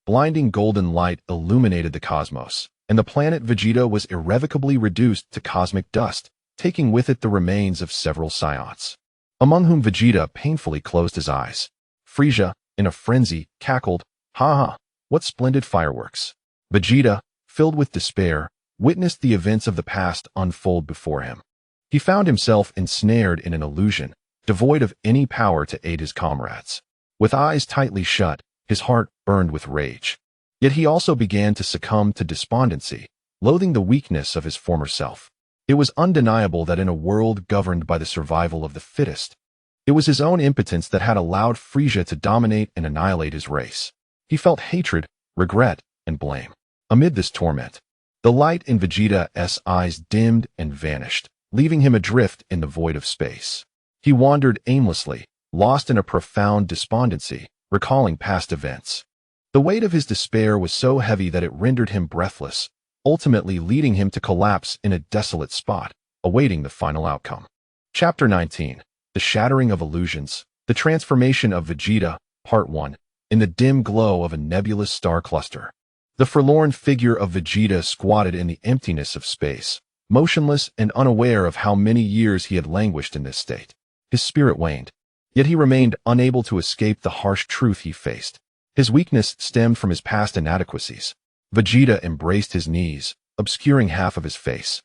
blinding golden light illuminated the cosmos, and the planet Vegeta was irrevocably reduced to cosmic dust, taking with it the remains of several Saiyans, among whom Vegeta painfully closed his eyes. Frieza, in a frenzy, cackled, "Ha ha, what splendid fireworks!" Vegeta, filled with despair, witnessed the events of the past unfold before him. He found himself ensnared in an illusion, devoid of any power to aid his comrades. With eyes tightly shut, his heart burned with rage. Yet he also began to succumb to despondency, loathing the weakness of his former self. It was undeniable that in a world governed by the survival of the fittest, it was his own impotence that had allowed Frieza to dominate and annihilate his race. He felt hatred, regret, and blame. Amid this torment, the light in Vegeta's eyes dimmed and vanished, leaving him adrift in the void of space. He wandered aimlessly, lost in a profound despondency, recalling past events. The weight of his despair was so heavy that it rendered him breathless, ultimately leading him to collapse in a desolate spot, awaiting the final outcome. Chapter 19. The Shattering of Illusions, The Transformation of Vegeta, Part 1. In the dim glow of a nebulous star cluster. The forlorn figure of Vegeta squatted in the emptiness of space, motionless and unaware of how many years he had languished in this state. His spirit waned, yet he remained unable to escape the harsh truth he faced. His weakness stemmed from his past inadequacies. Vegeta embraced his knees, obscuring half of his face.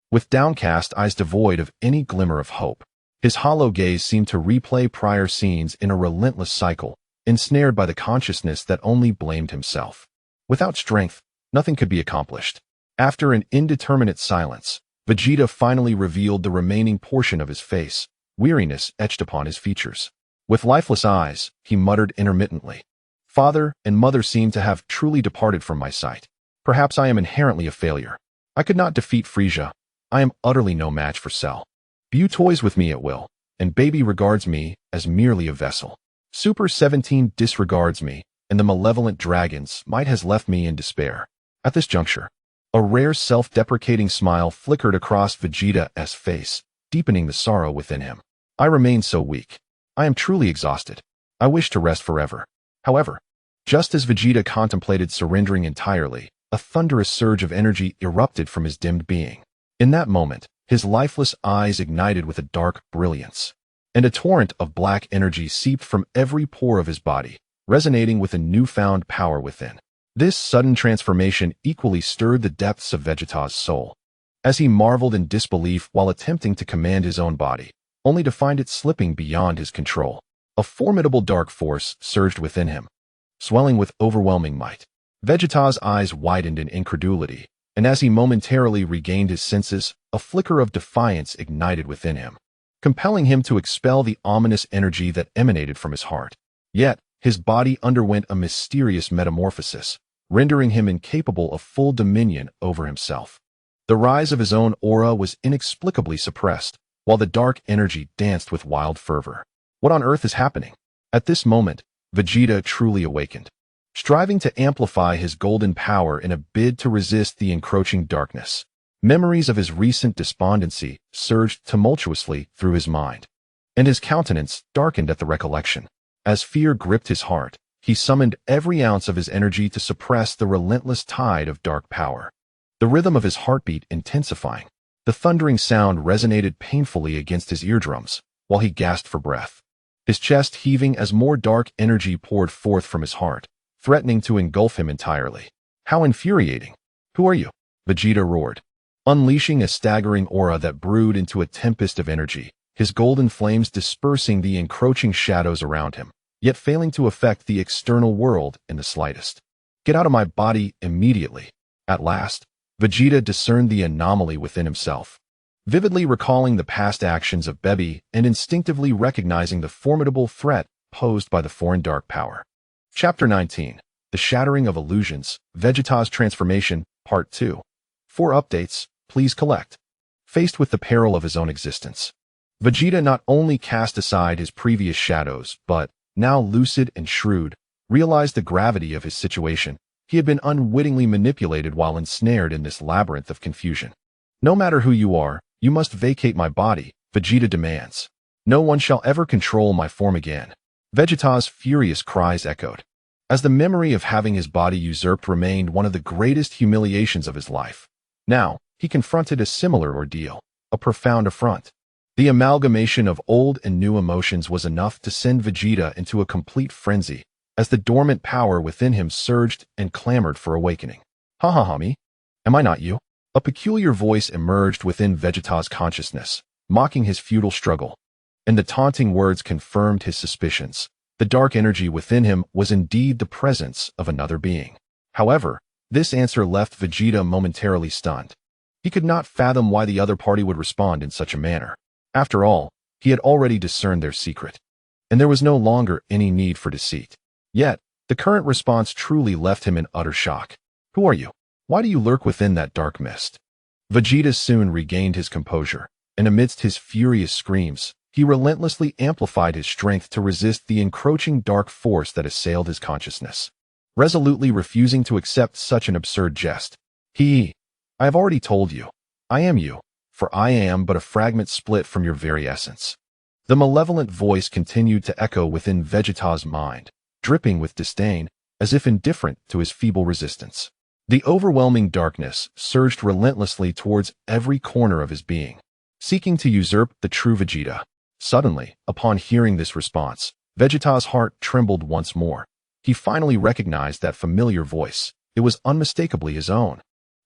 With downcast eyes devoid of any glimmer of hope, his hollow gaze seemed to replay prior scenes in a relentless cycle, ensnared by the consciousness that only blamed himself. Without strength, nothing could be accomplished. After an indeterminate silence, Vegeta finally revealed the remaining portion of his face, weariness etched upon his features. With lifeless eyes, he muttered intermittently, "Father and mother seem to have truly departed from my sight. Perhaps I am inherently a failure. I could not defeat Frieza. I am utterly no match for Cell. Bu toys with me at will, and Baby regards me as merely a vessel. Super 17 disregards me, and the malevolent dragons might has left me in despair." At this juncture, a rare self-deprecating smile flickered across Vegeta's face, deepening the sorrow within him. "I remain so weak. I am truly exhausted. I wish to rest forever." However, just as Vegeta contemplated surrendering entirely, a thunderous surge of energy erupted from his dimmed being. In that moment, his lifeless eyes ignited with a dark brilliance, and a torrent of black energy seeped from every pore of his body, resonating with a newfound power within. This sudden transformation equally stirred the depths of Vegeta's soul, as he marveled in disbelief while attempting to command his own body, only to find it slipping beyond his control. A formidable dark force surged within him, swelling with overwhelming might. Vegeta's eyes widened in incredulity, and as he momentarily regained his senses, a flicker of defiance ignited within him, compelling him to expel the ominous energy that emanated from his heart. Yet, his body underwent a mysterious metamorphosis, rendering him incapable of full dominion over himself. The rise of his own aura was inexplicably suppressed, while the dark energy danced with wild fervor. What on earth is happening? At this moment, Vegeta truly awakened, striving to amplify his golden power in a bid to resist the encroaching darkness. Memories of his recent despondency surged tumultuously through his mind, and his countenance darkened at the recollection. As fear gripped his heart, he summoned every ounce of his energy to suppress the relentless tide of dark power. The rhythm of his heartbeat intensifying, the thundering sound resonated painfully against his eardrums, while he gasped for breath, his chest heaving as more dark energy poured forth from his heart, threatening to engulf him entirely. "How infuriating! Who are you?" Vegeta roared, unleashing a staggering aura that brewed into a tempest of energy, his golden flames dispersing the encroaching shadows around him, yet failing to affect the external world in the slightest. "Get out of my body immediately." At last, Vegeta discerned the anomaly within himself, vividly recalling the past actions of Baby and instinctively recognizing the formidable threat posed by the foreign dark power. Chapter 19. The Shattering of Illusions, Vegeta's Transformation, Part 2. For updates, please collect. Faced with the peril of his own existence, Vegeta not only cast aside his previous shadows, but, now lucid and shrewd, realized the gravity of his situation. He had been unwittingly manipulated while ensnared in this labyrinth of confusion. "No matter who you are, you must vacate my body," Vegeta demands. "No one shall ever control my form again." Vegeta's furious cries echoed, as the memory of having his body usurped remained one of the greatest humiliations of his life. Now, he confronted a similar ordeal, a profound affront. The amalgamation of old and new emotions was enough to send Vegeta into a complete frenzy, as the dormant power within him surged and clamored for awakening. "Ha ha ha me? Am I not you?" A peculiar voice emerged within Vegeta's consciousness, mocking his futile struggle, and the taunting words confirmed his suspicions. The dark energy within him was indeed the presence of another being. However, this answer left Vegeta momentarily stunned. He could not fathom why the other party would respond in such a manner. After all, he had already discerned their secret, and there was no longer any need for deceit. Yet, the current response truly left him in utter shock. "Who are you? Why do you lurk within that dark mist?" Vegeta soon regained his composure, and amidst his furious screams, he relentlessly amplified his strength to resist the encroaching dark force that assailed his consciousness, resolutely refusing to accept such an absurd jest. "I have already told you, I am you, for I am but a fragment split from your very essence." The malevolent voice continued to echo within Vegeta's mind, dripping with disdain, as if indifferent to his feeble resistance. The overwhelming darkness surged relentlessly towards every corner of his being, seeking to usurp the true Vegeta. Suddenly, upon hearing this response, Vegeta's heart trembled once more. He finally recognized that familiar voice. It was unmistakably his own.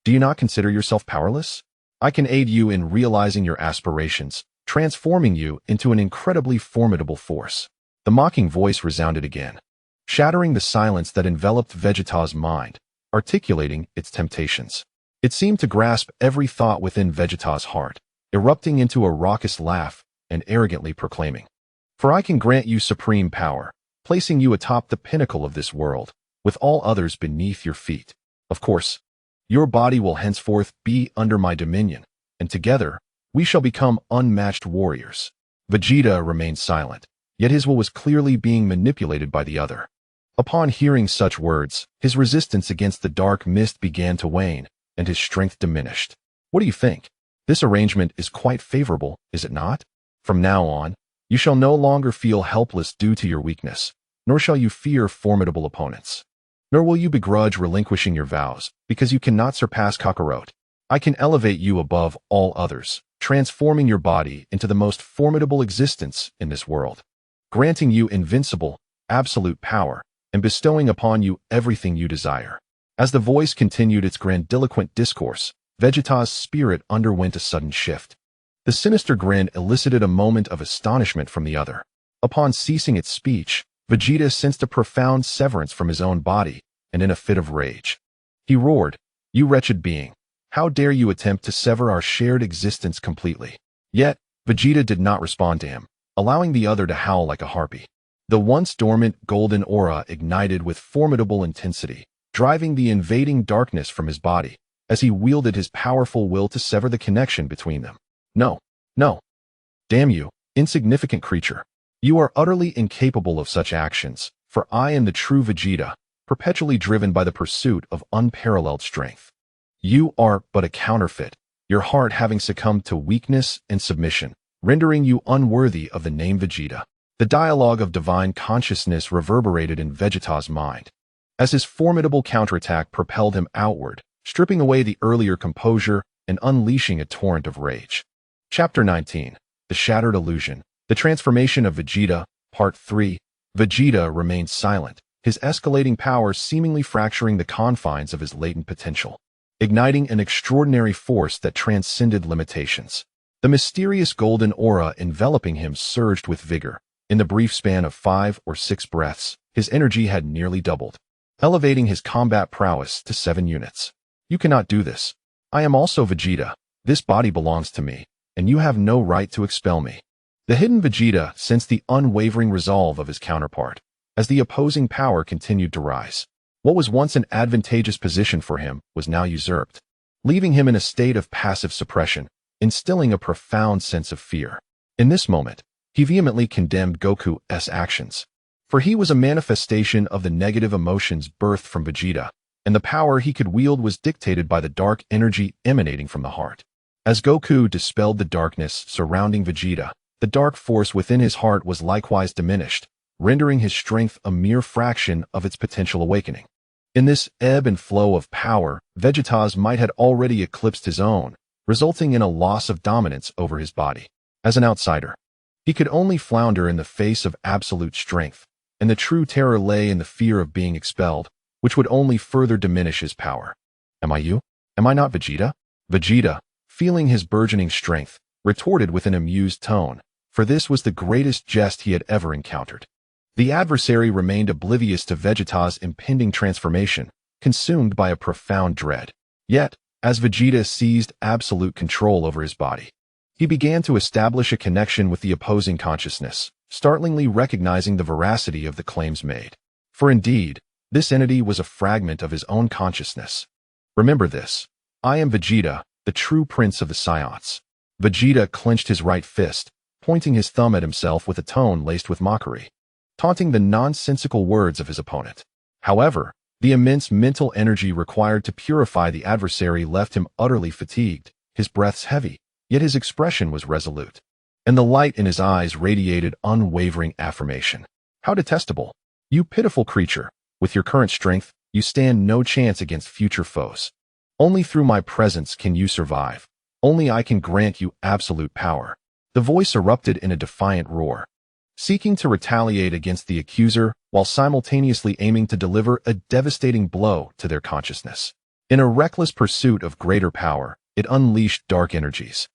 Do you not consider yourself powerless? I can aid you in realizing your aspirations, transforming you into an incredibly formidable force. The mocking voice resounded again, shattering the silence that enveloped Vegeta's mind, articulating its temptations. It seemed to grasp every thought within Vegeta's heart, erupting into a raucous laugh and arrogantly proclaiming, "For I can grant you supreme power, placing you atop the pinnacle of this world, with all others beneath your feet. Of course, your body will henceforth be under my dominion, and together we shall become unmatched warriors." Vegeta remained silent, yet his will was clearly being manipulated by the other. Upon hearing such words, his resistance against the dark mist began to wane, and his strength diminished. What do you think? This arrangement is quite favorable, is it not? From now on, you shall no longer feel helpless due to your weakness, nor shall you fear formidable opponents. Nor will you begrudge relinquishing your vows, because you cannot surpass Kakarot. I can elevate you above all others, transforming your body into the most formidable existence in this world, granting you invincible, absolute power, and bestowing upon you everything you desire. As the voice continued its grandiloquent discourse, Vegeta's spirit underwent a sudden shift. The sinister grin elicited a moment of astonishment from the other. Upon ceasing its speech, Vegeta sensed a profound severance from his own body, and in a fit of rage, he roared, "You wretched being! How dare you attempt to sever our shared existence completely?" Yet, Vegeta did not respond to him, allowing the other to howl like a harpy. The once dormant golden aura ignited with formidable intensity, driving the invading darkness from his body, as he wielded his powerful will to sever the connection between them. No, no. Damn you, insignificant creature. You are utterly incapable of such actions, for I am the true Vegeta, perpetually driven by the pursuit of unparalleled strength. You are but a counterfeit, your heart having succumbed to weakness and submission, rendering you unworthy of the name Vegeta. The dialogue of divine consciousness reverberated in Vegeta's mind, as his formidable counterattack propelled him outward, stripping away the earlier composure and unleashing a torrent of rage. Chapter 19. The Shattered Illusion. The Transformation of Vegeta, Part 3. Vegeta remained silent, his escalating power seemingly fracturing the confines of his latent potential, igniting an extraordinary force that transcended limitations. The mysterious golden aura enveloping him surged with vigor. In the brief span of 5 or 6 breaths, his energy had nearly doubled, elevating his combat prowess to 7 units. You cannot do this. I am also Vegeta. This body belongs to me, and you have no right to expel me. The hidden Vegeta sensed the unwavering resolve of his counterpart, as the opposing power continued to rise. What was once an advantageous position for him was now usurped, leaving him in a state of passive suppression, instilling a profound sense of fear. In this moment, he vehemently condemned Goku's actions, for he was a manifestation of the negative emotions birthed from Vegeta, and the power he could wield was dictated by the dark energy emanating from the heart. As Goku dispelled the darkness surrounding Vegeta, the dark force within his heart was likewise diminished, rendering his strength a mere fraction of its potential awakening. In this ebb and flow of power, Vegeta's might had already eclipsed his own, resulting in a loss of dominance over his body. As an outsider, he could only flounder in the face of absolute strength, and the true terror lay in the fear of being expelled, which would only further diminish his power. Am I you? Am I not Vegeta? Vegeta, feeling his burgeoning strength, retorted with an amused tone, for this was the greatest jest he had ever encountered. The adversary remained oblivious to Vegeta's impending transformation, consumed by a profound dread. Yet, as Vegeta seized absolute control over his body, he began to establish a connection with the opposing consciousness, startlingly recognizing the veracity of the claims made. For indeed, this entity was a fragment of his own consciousness. Remember this. I am Vegeta, the true prince of the Saiyans. Vegeta clenched his right fist, pointing his thumb at himself with a tone laced with mockery, taunting the nonsensical words of his opponent. However, the immense mental energy required to purify the adversary left him utterly fatigued, his breaths heavy, yet his expression was resolute. and the light in his eyes radiated unwavering affirmation. How detestable! You pitiful creature, with your current strength, you stand no chance against future foes. Only through my presence can you survive. Only I can grant you absolute power. The voice erupted in a defiant roar, seeking to retaliate against the accuser while simultaneously aiming to deliver a devastating blow to their consciousness. In a reckless pursuit of greater power, it unleashed dark energies,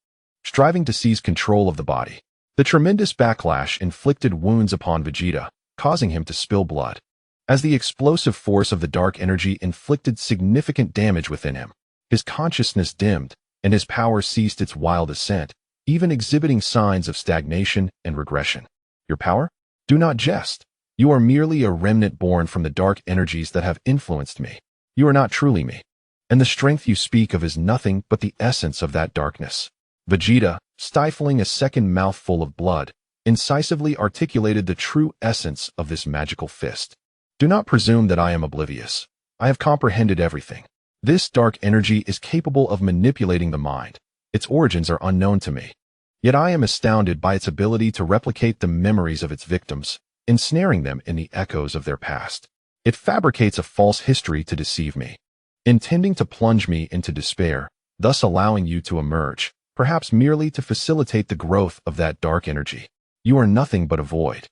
striving to seize control of the body. The tremendous backlash inflicted wounds upon Vegeta, causing him to spill blood. As the explosive force of the dark energy inflicted significant damage within him, his consciousness dimmed, and his power ceased its wild ascent, even exhibiting signs of stagnation and regression. Your power? Do not jest. You are merely a remnant born from the dark energies that have influenced me. You are not truly me. And the strength you speak of is nothing but the essence of that darkness. Vegeta, stifling a second mouthful of blood, incisively articulated the true essence of this magical fist. Do not presume that I am oblivious. I have comprehended everything. This dark energy is capable of manipulating the mind. Its origins are unknown to me. Yet I am astounded by its ability to replicate the memories of its victims, ensnaring them in the echoes of their past. It fabricates a false history to deceive me, intending to plunge me into despair, thus allowing you to emerge, perhaps merely to facilitate the growth of that dark energy. You are nothing but a void,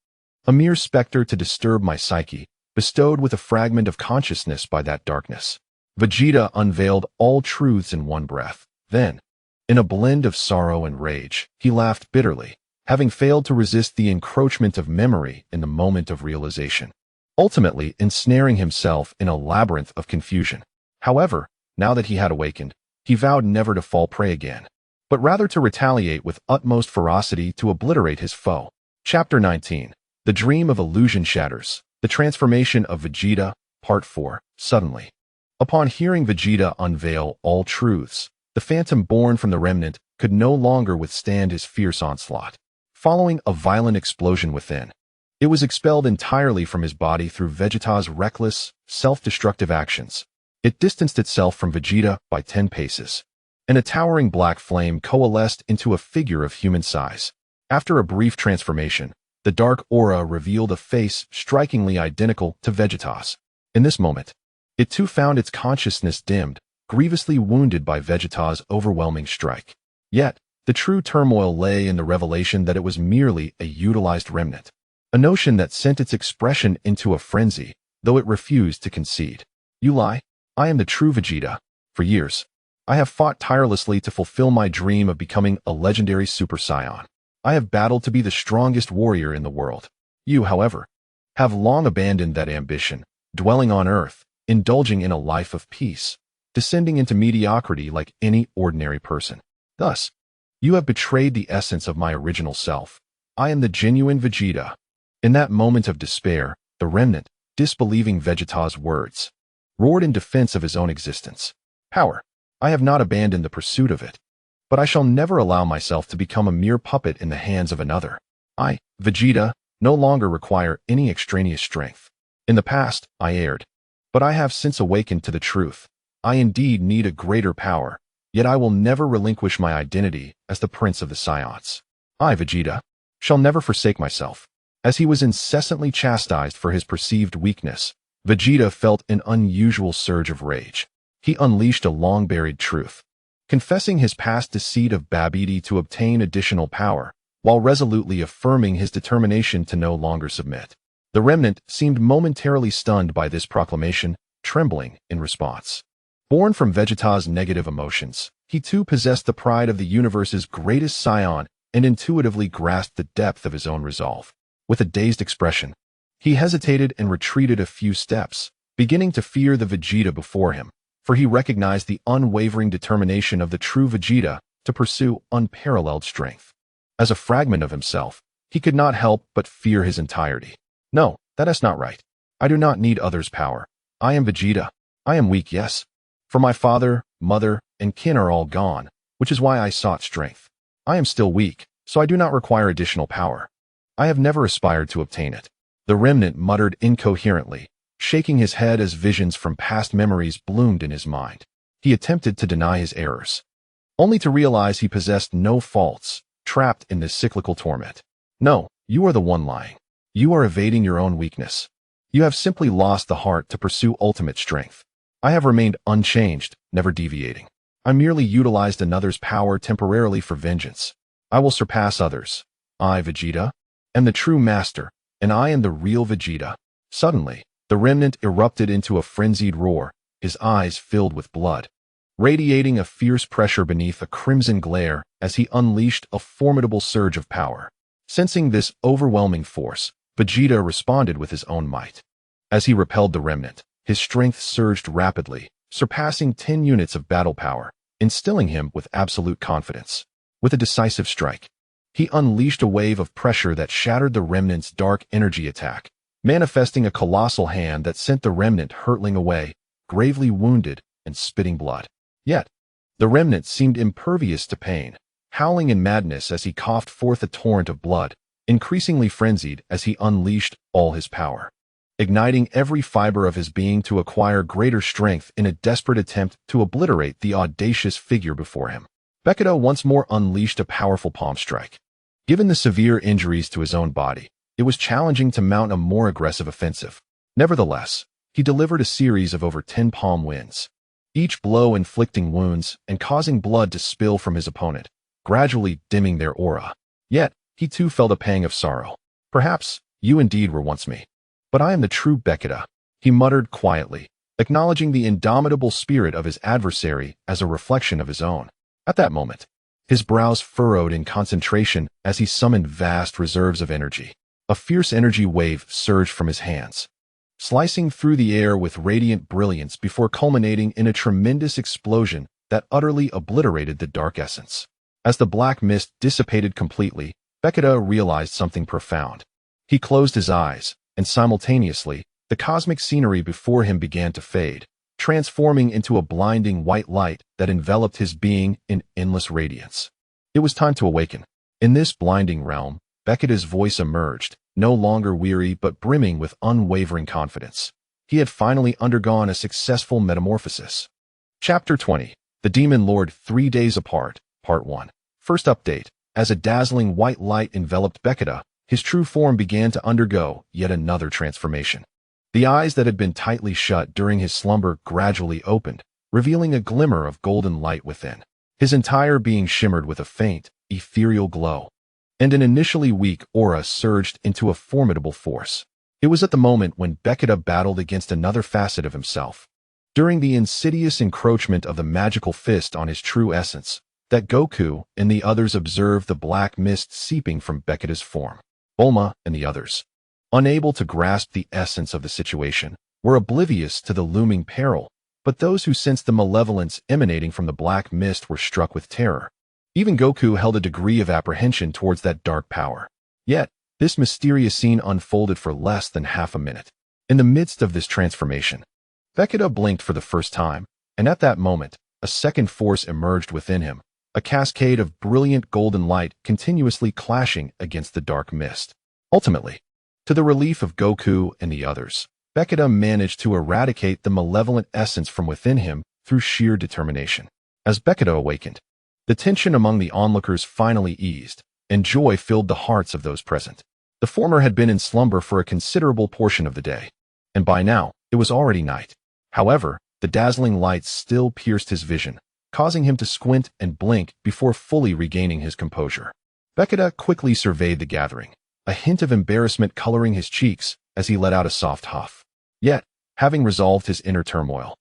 a mere specter to disturb my psyche, bestowed with a fragment of consciousness by that darkness. Vegeta unveiled all truths in one breath. Then, in a blend of sorrow and rage, he laughed bitterly, having failed to resist the encroachment of memory in the moment of realization, ultimately ensnaring himself in a labyrinth of confusion. However, now that he had awakened, he vowed never to fall prey again, but rather to retaliate with utmost ferocity to obliterate his foe. Chapter 19. The Dream of Illusion Shatters. The Transformation of Vegeta, Part 4. Suddenly, upon hearing Vegeta unveil all truths, the phantom born from the remnant could no longer withstand his fierce onslaught. Following a violent explosion within, it was expelled entirely from his body through Vegeta's reckless, self-destructive actions. It distanced itself from Vegeta by 10 paces, and a towering black flame coalesced into a figure of human size. After a brief transformation, the dark aura revealed a face strikingly identical to Vegeta's. In this moment, it too found its consciousness dimmed, grievously wounded by Vegeta's overwhelming strike. Yet, the true turmoil lay in the revelation that it was merely a utilized remnant, a notion that sent its expression into a frenzy, though it refused to concede. You lie. I am the true Vegeta. For years, I have fought tirelessly to fulfill my dream of becoming a legendary Super Saiyan. I have battled to be the strongest warrior in the world. You, however, have long abandoned that ambition, dwelling on Earth, indulging in a life of peace, descending into mediocrity like any ordinary person. Thus, you have betrayed the essence of my original self. I am the genuine Vegeta. In that moment of despair, the remnant, disbelieving Vegeta's words, roared in defense of his own existence. Power. I have not abandoned the pursuit of it, but I shall never allow myself to become a mere puppet in the hands of another. I, Vegeta, no longer require any extraneous strength. In the past, I erred, but I have since awakened to the truth. I indeed need a greater power, yet I will never relinquish my identity as the Prince of the Saiyans. I, Vegeta, shall never forsake myself. As he was incessantly chastised for his perceived weakness, Vegeta felt an unusual surge of rage. He unleashed a long-buried truth, confessing his past deceit of Babidi to obtain additional power, while resolutely affirming his determination to no longer submit. The remnant seemed momentarily stunned by this proclamation, trembling in response. Born from Vegeta's negative emotions, he too possessed the pride of the universe's greatest Saiyan and intuitively grasped the depth of his own resolve. With a dazed expression, he hesitated and retreated a few steps, beginning to fear the Vegeta before him, for he recognized the unwavering determination of the true Vegeta to pursue unparalleled strength. As a fragment of himself, he could not help but fear his entirety. No, that is not right. I do not need others' power. I am Vegeta. I am weak, yes. For my father, mother, and kin are all gone, which is why I sought strength. I am still weak, so I do not require additional power. I have never aspired to obtain it. The remnant muttered incoherently, shaking his head as visions from past memories bloomed in his mind. He attempted to deny his errors, only to realize he possessed no faults, trapped in this cyclical torment. No, you are the one lying. You are evading your own weakness. You have simply lost the heart to pursue ultimate strength. I have remained unchanged, never deviating. I merely utilized another's power temporarily for vengeance. I will surpass others. I, Vegeta, am the true master, and I am the real Vegeta. Suddenly, the remnant erupted into a frenzied roar, his eyes filled with blood, radiating a fierce pressure beneath a crimson glare as he unleashed a formidable surge of power. Sensing this overwhelming force, Vegeta responded with his own might. As he repelled the remnant, his strength surged rapidly, surpassing 10 units of battle power, instilling him with absolute confidence. With a decisive strike, he unleashed a wave of pressure that shattered the remnant's dark energy attack, manifesting a colossal hand that sent the remnant hurtling away, gravely wounded and spitting blood. Yet, the remnant seemed impervious to pain, howling in madness as he coughed forth a torrent of blood, increasingly frenzied as he unleashed all his power, igniting every fiber of his being to acquire greater strength in a desperate attempt to obliterate the audacious figure before him. Vegeta once more unleashed a powerful palm strike. Given the severe injuries to his own body, it was challenging to mount a more aggressive offensive. Nevertheless, he delivered a series of over 10 palm winds, each blow inflicting wounds and causing blood to spill from his opponent, gradually dimming their aura. Yet, he too felt a pang of sorrow. Perhaps, you indeed were once me. But I am the true Vegeta, he muttered quietly, acknowledging the indomitable spirit of his adversary as a reflection of his own. At that moment, his brows furrowed in concentration as he summoned vast reserves of energy. A fierce energy wave surged from his hands, slicing through the air with radiant brilliance before culminating in a tremendous explosion that utterly obliterated the dark essence. As the black mist dissipated completely, Vegeta realized something profound. He closed his eyes, and simultaneously, the cosmic scenery before him began to fade, transforming into a blinding white light that enveloped his being in endless radiance. It was time to awaken. In this blinding realm, Vegeta's voice emerged, no longer weary but brimming with unwavering confidence. He had finally undergone a successful metamorphosis. Chapter 20. The Demon Lord 3 Days Apart, Part 1. First update. As a dazzling white light enveloped Vegeta, his true form began to undergo yet another transformation. The eyes that had been tightly shut during his slumber gradually opened, revealing a glimmer of golden light within. His entire being shimmered with a faint, ethereal glow, and an initially weak aura surged into a formidable force. It was at the moment when Vegeta battled against another facet of himself, during the insidious encroachment of the magical fist on his true essence, that Goku and the others observed the black mist seeping from Vegeta's form. Bulma and the others, unable to grasp the essence of the situation, were oblivious to the looming peril, but those who sensed the malevolence emanating from the black mist were struck with terror. Even Goku held a degree of apprehension towards that dark power. Yet, this mysterious scene unfolded for less than half a minute. In the midst of this transformation, Vegeta blinked for the first time, and at that moment, a second force emerged within him, a cascade of brilliant golden light continuously clashing against the dark mist. Ultimately, to the relief of Goku and the others, Vegeta managed to eradicate the malevolent essence from within him through sheer determination. As Vegeta awakened, the tension among the onlookers finally eased, and joy filled the hearts of those present. The former had been in slumber for a considerable portion of the day, and by now, it was already night. However, the dazzling lights still pierced his vision, causing him to squint and blink before fully regaining his composure. Vegeta quickly surveyed the gathering, a hint of embarrassment coloring his cheeks as he let out a soft huff. Yet, having resolved his inner turmoil,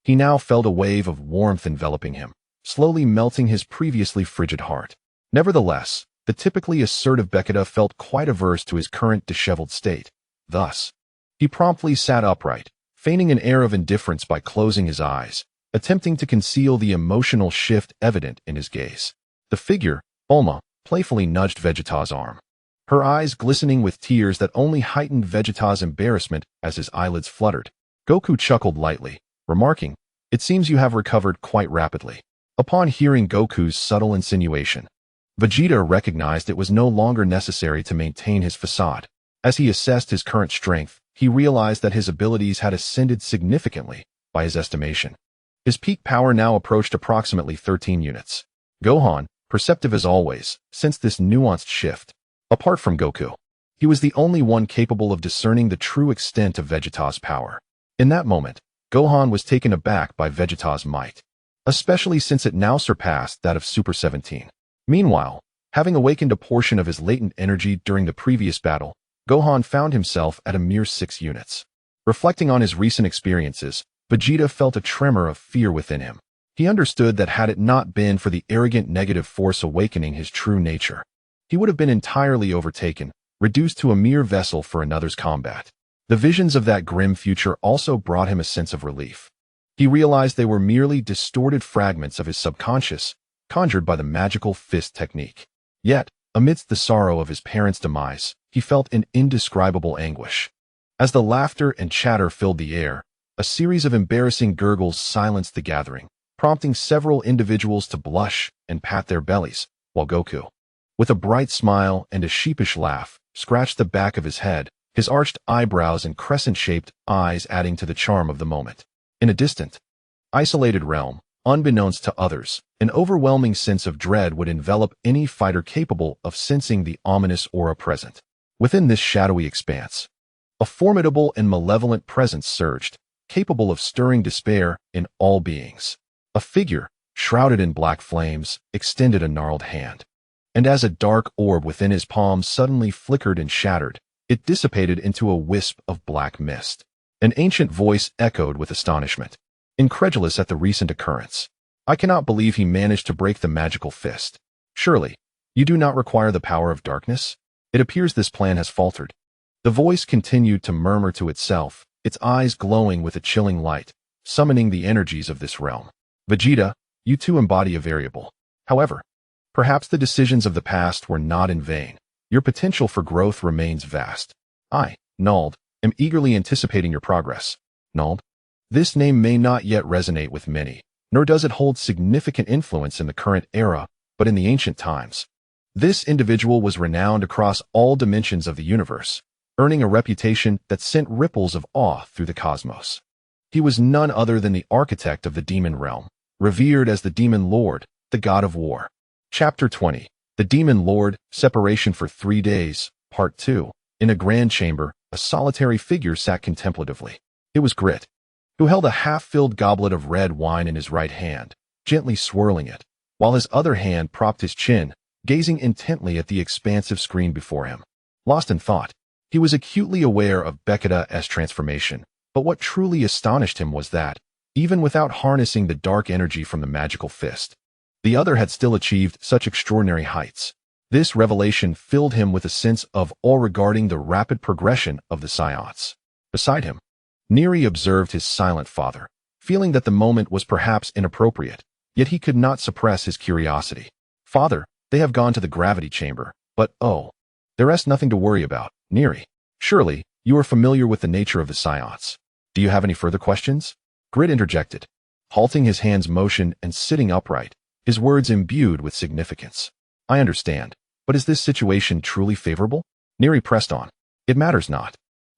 he now felt a wave of warmth enveloping him, slowly melting his previously frigid heart. Nevertheless, the typically assertive Vegeta felt quite averse to his current disheveled state. Thus, he promptly sat upright, feigning an air of indifference by closing his eyes, attempting to conceal the emotional shift evident in his gaze. The figure, Bulma, playfully nudged Vegeta's arm, her eyes glistening with tears that only heightened Vegeta's embarrassment as his eyelids fluttered. Goku chuckled lightly, remarking, "It seems you have recovered quite rapidly." Upon hearing Goku's subtle insinuation, Vegeta recognized it was no longer necessary to maintain his facade. As he assessed his current strength, he realized that his abilities had ascended significantly, by his estimation. His peak power now approached approximately 13 units. Gohan, perceptive as always, sensed this nuanced shift. Apart from Goku, he was the only one capable of discerning the true extent of Vegeta's power. In that moment, Gohan was taken aback by Vegeta's might, especially since it now surpassed that of Super 17. Meanwhile, having awakened a portion of his latent energy during the previous battle, Gohan found himself at a mere 6 units. Reflecting on his recent experiences, Vegeta felt a tremor of fear within him. He understood that had it not been for the arrogant negative force awakening his true nature, he would have been entirely overtaken, reduced to a mere vessel for another's combat. The visions of that grim future also brought him a sense of relief. He realized they were merely distorted fragments of his subconscious, conjured by the magical fist technique. Yet, amidst the sorrow of his parents' demise, he felt an indescribable anguish. As the laughter and chatter filled the air, a series of embarrassing gurgles silenced the gathering, prompting several individuals to blush and pat their bellies, while Goku, with a bright smile and a sheepish laugh, scratched the back of his head, his arched eyebrows and crescent-shaped eyes adding to the charm of the moment. In a distant, isolated realm, unbeknownst to others, an overwhelming sense of dread would envelop any fighter capable of sensing the ominous aura present. Within this shadowy expanse, a formidable and malevolent presence surged, capable of stirring despair in all beings. A figure, shrouded in black flames, extended a gnarled hand. And as a dark orb within his palm suddenly flickered and shattered, it dissipated into a wisp of black mist. An ancient voice echoed with astonishment, incredulous at the recent occurrence. I cannot believe he managed to break the magical fist. Surely, you do not require the power of darkness? It appears this plan has faltered. The voice continued to murmur to itself, its eyes glowing with a chilling light, summoning the energies of this realm. Vegeta, you too embody a variable. However, perhaps the decisions of the past were not in vain. Your potential for growth remains vast. I, Nald, am eagerly anticipating your progress. Nald? This name may not yet resonate with many, nor does it hold significant influence in the current era, but in the ancient times. This individual was renowned across all dimensions of the universe, earning a reputation that sent ripples of awe through the cosmos. He was none other than the architect of the demon realm, revered as the Demon Lord, the God of War. Chapter 20. The Demon Lord, Separation for 3 Days, Part 2. In a grand chamber, a solitary figure sat contemplatively. It was Grit, who held a half-filled goblet of red wine in his right hand, gently swirling it, while his other hand propped his chin, gazing intently at the expansive screen before him. Lost in thought, he was acutely aware of Vegeta's transformation, but what truly astonished him was that, even without harnessing the dark energy from the magical fist, the other had still achieved such extraordinary heights. This revelation filled him with a sense of awe regarding the rapid progression of the Saiyans. Beside him, Neri observed his silent father, feeling that the moment was perhaps inappropriate, yet he could not suppress his curiosity. Father, they have gone to the gravity chamber, but oh, there's nothing to worry about, Neri. Surely, you are familiar with the nature of the Saiyans. Do you have any further questions? Grit interjected, halting his hand's motion and sitting upright, his words imbued with significance. I understand, but is this situation truly favorable? Neri pressed on. It matters not.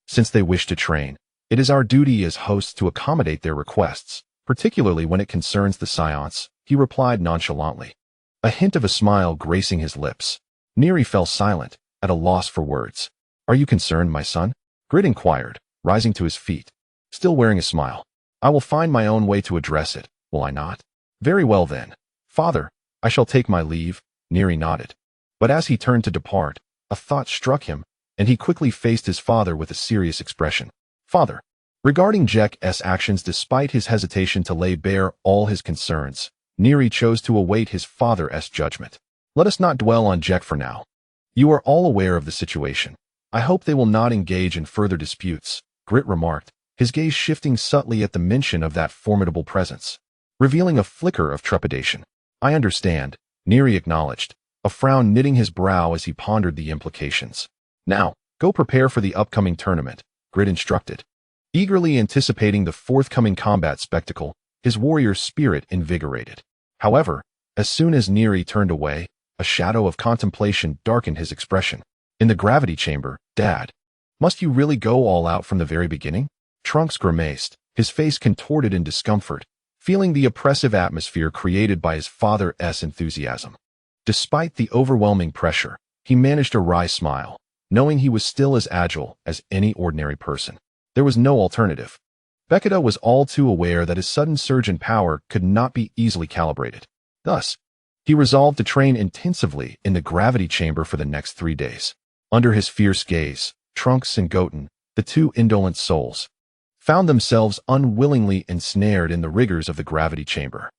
Since they wish to train, it is our duty as hosts to accommodate their requests, particularly when it concerns the Saiyans, he replied nonchalantly, a hint of a smile gracing his lips. Neri fell silent, at a loss for words. Are you concerned, my son? Grit inquired, rising to his feet, still wearing a smile. I will find my own way to address it, will I not? Very well then. Father, I shall take my leave, Neri nodded. But as he turned to depart, a thought struck him, and he quickly faced his father with a serious expression. Father, regarding Jack's actions despite his hesitation to lay bare all his concerns, Neri chose to await his father's judgment. Let us not dwell on Jack for now. You are all aware of the situation. I hope they will not engage in further disputes, Grit remarked, his gaze shifting subtly at the mention of that formidable presence, revealing a flicker of trepidation. I understand, Neri acknowledged, a frown knitting his brow as he pondered the implications. Now, go prepare for the upcoming tournament, Grit instructed. Eagerly anticipating the forthcoming combat spectacle, his warrior spirit invigorated. However, as soon as Neri turned away, a shadow of contemplation darkened his expression. In the gravity chamber, Dad, must you really go all out from the very beginning? Trunks grimaced, his face contorted in discomfort, feeling the oppressive atmosphere created by his father's enthusiasm. Despite the overwhelming pressure, he managed a wry smile, knowing he was still as agile as any ordinary person. There was no alternative. Vegeta was all too aware that his sudden surge in power could not be easily calibrated. Thus, he resolved to train intensively in the gravity chamber for the next 3 days. Under his fierce gaze, Trunks and Goten, the two indolent souls, found themselves unwillingly ensnared in the rigors of the gravity chamber.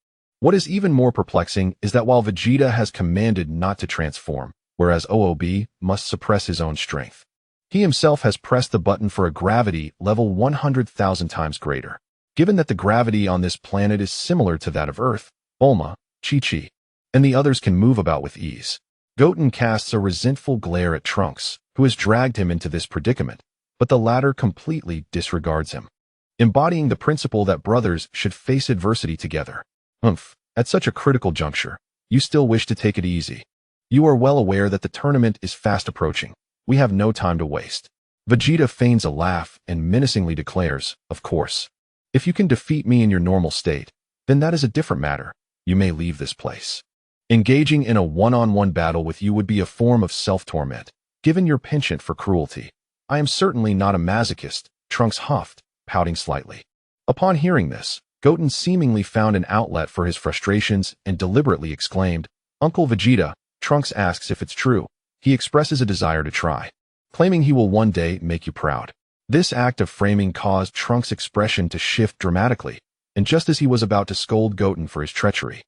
What is even more perplexing is that while Vegeta has commanded not to transform, whereas OOB must suppress his own strength, he himself has pressed the button for a gravity level 100,000 times greater. Given that the gravity on this planet is similar to that of Earth, Bulma, Chi-Chi, and the others can move about with ease, Goten casts a resentful glare at Trunks, who has dragged him into this predicament, but the latter completely disregards him, embodying the principle that brothers should face adversity together. At such a critical juncture, you still wish to take it easy. You are well aware that the tournament is fast approaching. We have no time to waste. Vegeta feigns a laugh and menacingly declares, of course. If you can defeat me in your normal state, then that is a different matter. You may leave this place. Engaging in a one-on-one battle with you would be a form of self-torment, given your penchant for cruelty. I am certainly not a masochist, Trunks huffed, pouting slightly. Upon hearing this, Goten seemingly found an outlet for his frustrations and deliberately exclaimed, Uncle Vegeta. Trunks asks if it's true. He expresses a desire to try, claiming he will one day make you proud. This act of framing caused Trunks' expression to shift dramatically, and just as he was about to scold Goten for his treachery,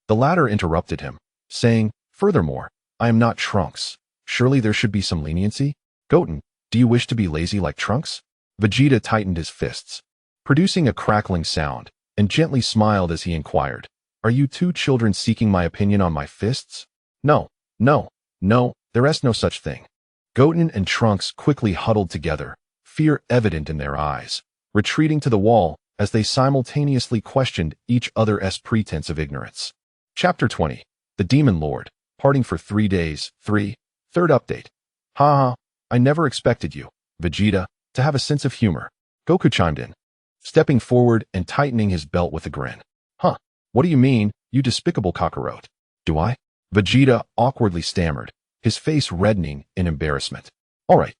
the latter interrupted him, saying, furthermore, I am not Trunks. Surely there should be some leniency? Goten, do you wish to be lazy like Trunks? Vegeta tightened his fists, producing a crackling sound, and gently smiled as he inquired, Are you two children seeking my opinion on my fists? No, there is no such thing. Goten and Trunks quickly huddled together, fear evident in their eyes, retreating to the wall as they simultaneously questioned each other's pretense of ignorance. Chapter 20. The Demon Lord, parting for 3 days, 3. Third update. Haha, I never expected you, Vegeta, to have a sense of humor. Goku chimed in, stepping forward and tightening his belt with a grin. What do you mean, you despicable cockroach? Do I? Vegeta awkwardly stammered, his face reddening in embarrassment. All right,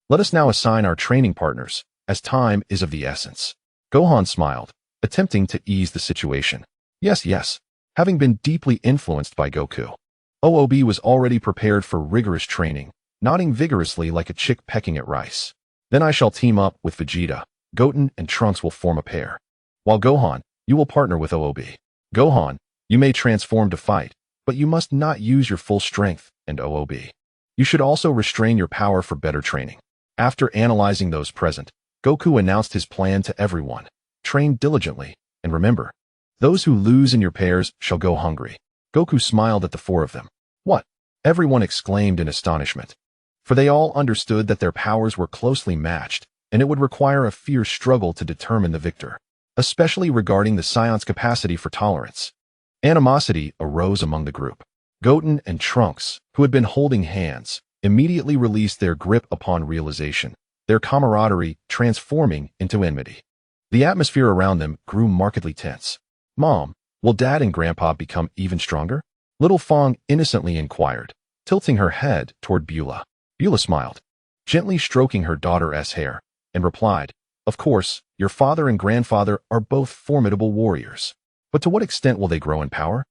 let us now assign our training partners, as time is of the essence. Gohan smiled, attempting to ease the situation. Yes. Having been deeply influenced by Goku, OOB was already prepared for rigorous training, nodding vigorously like a chick pecking at rice. Then I shall team up with Vegeta. Goten and Trunks will form a pair, while Gohan, you will partner with OOB. Gohan, you may transform to fight, but you must not use your full strength, and OOB. You should also restrain your power for better training. After analyzing those present, Goku announced his plan to everyone. Train diligently, and remember, those who lose in your pairs shall go hungry. Goku smiled at the 4 of them. What? Everyone exclaimed in astonishment, for they all understood that their powers were closely matched, and it would require a fierce struggle to determine the victor, especially regarding the Saiyans' capacity for tolerance. Animosity arose among the group. Goten and Trunks, who had been holding hands, immediately released their grip upon realization, their camaraderie transforming into enmity. The atmosphere around them grew markedly tense. Mom, will Dad and Grandpa become even stronger? Little Fong innocently inquired, tilting her head toward Beulah. Beulah smiled, gently stroking her daughter's hair, and replied, Of course, your father and grandfather are both formidable warriors. But to what extent will they grow in power?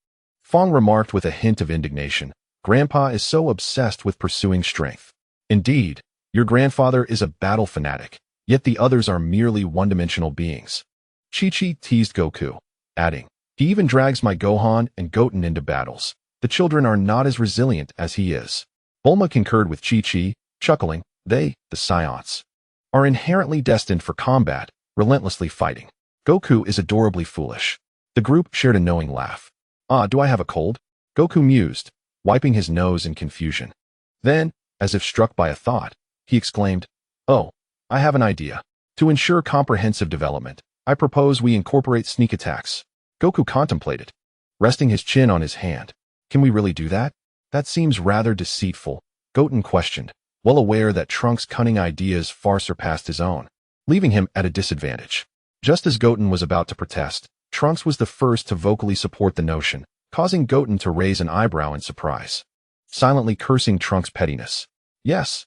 Fong remarked with a hint of indignation. Grandpa is so obsessed with pursuing strength. Indeed, your grandfather is a battle fanatic, yet the others are merely one-dimensional beings. Chi-Chi teased Goku, adding, He even drags my Gohan and Goten into battles. The children are not as resilient as he is. Bulma concurred with Chi-Chi, chuckling, They, the Saiyans, are inherently destined for combat, relentlessly fighting. Goku is adorably foolish. The group shared a knowing laugh. Do I have a cold? Goku mused, wiping his nose in confusion. Then, as if struck by a thought, he exclaimed, Oh, I have an idea. To ensure comprehensive development, I propose we incorporate sneak attacks. Goku contemplated, resting his chin on his hand. Can we really do that? That seems rather deceitful, Goten questioned, well aware that Trunks' cunning ideas far surpassed his own, leaving him at a disadvantage. Just as Goten was about to protest, Trunks was the first to vocally support the notion, causing Goten to raise an eyebrow in surprise, silently cursing Trunks' pettiness. Yes,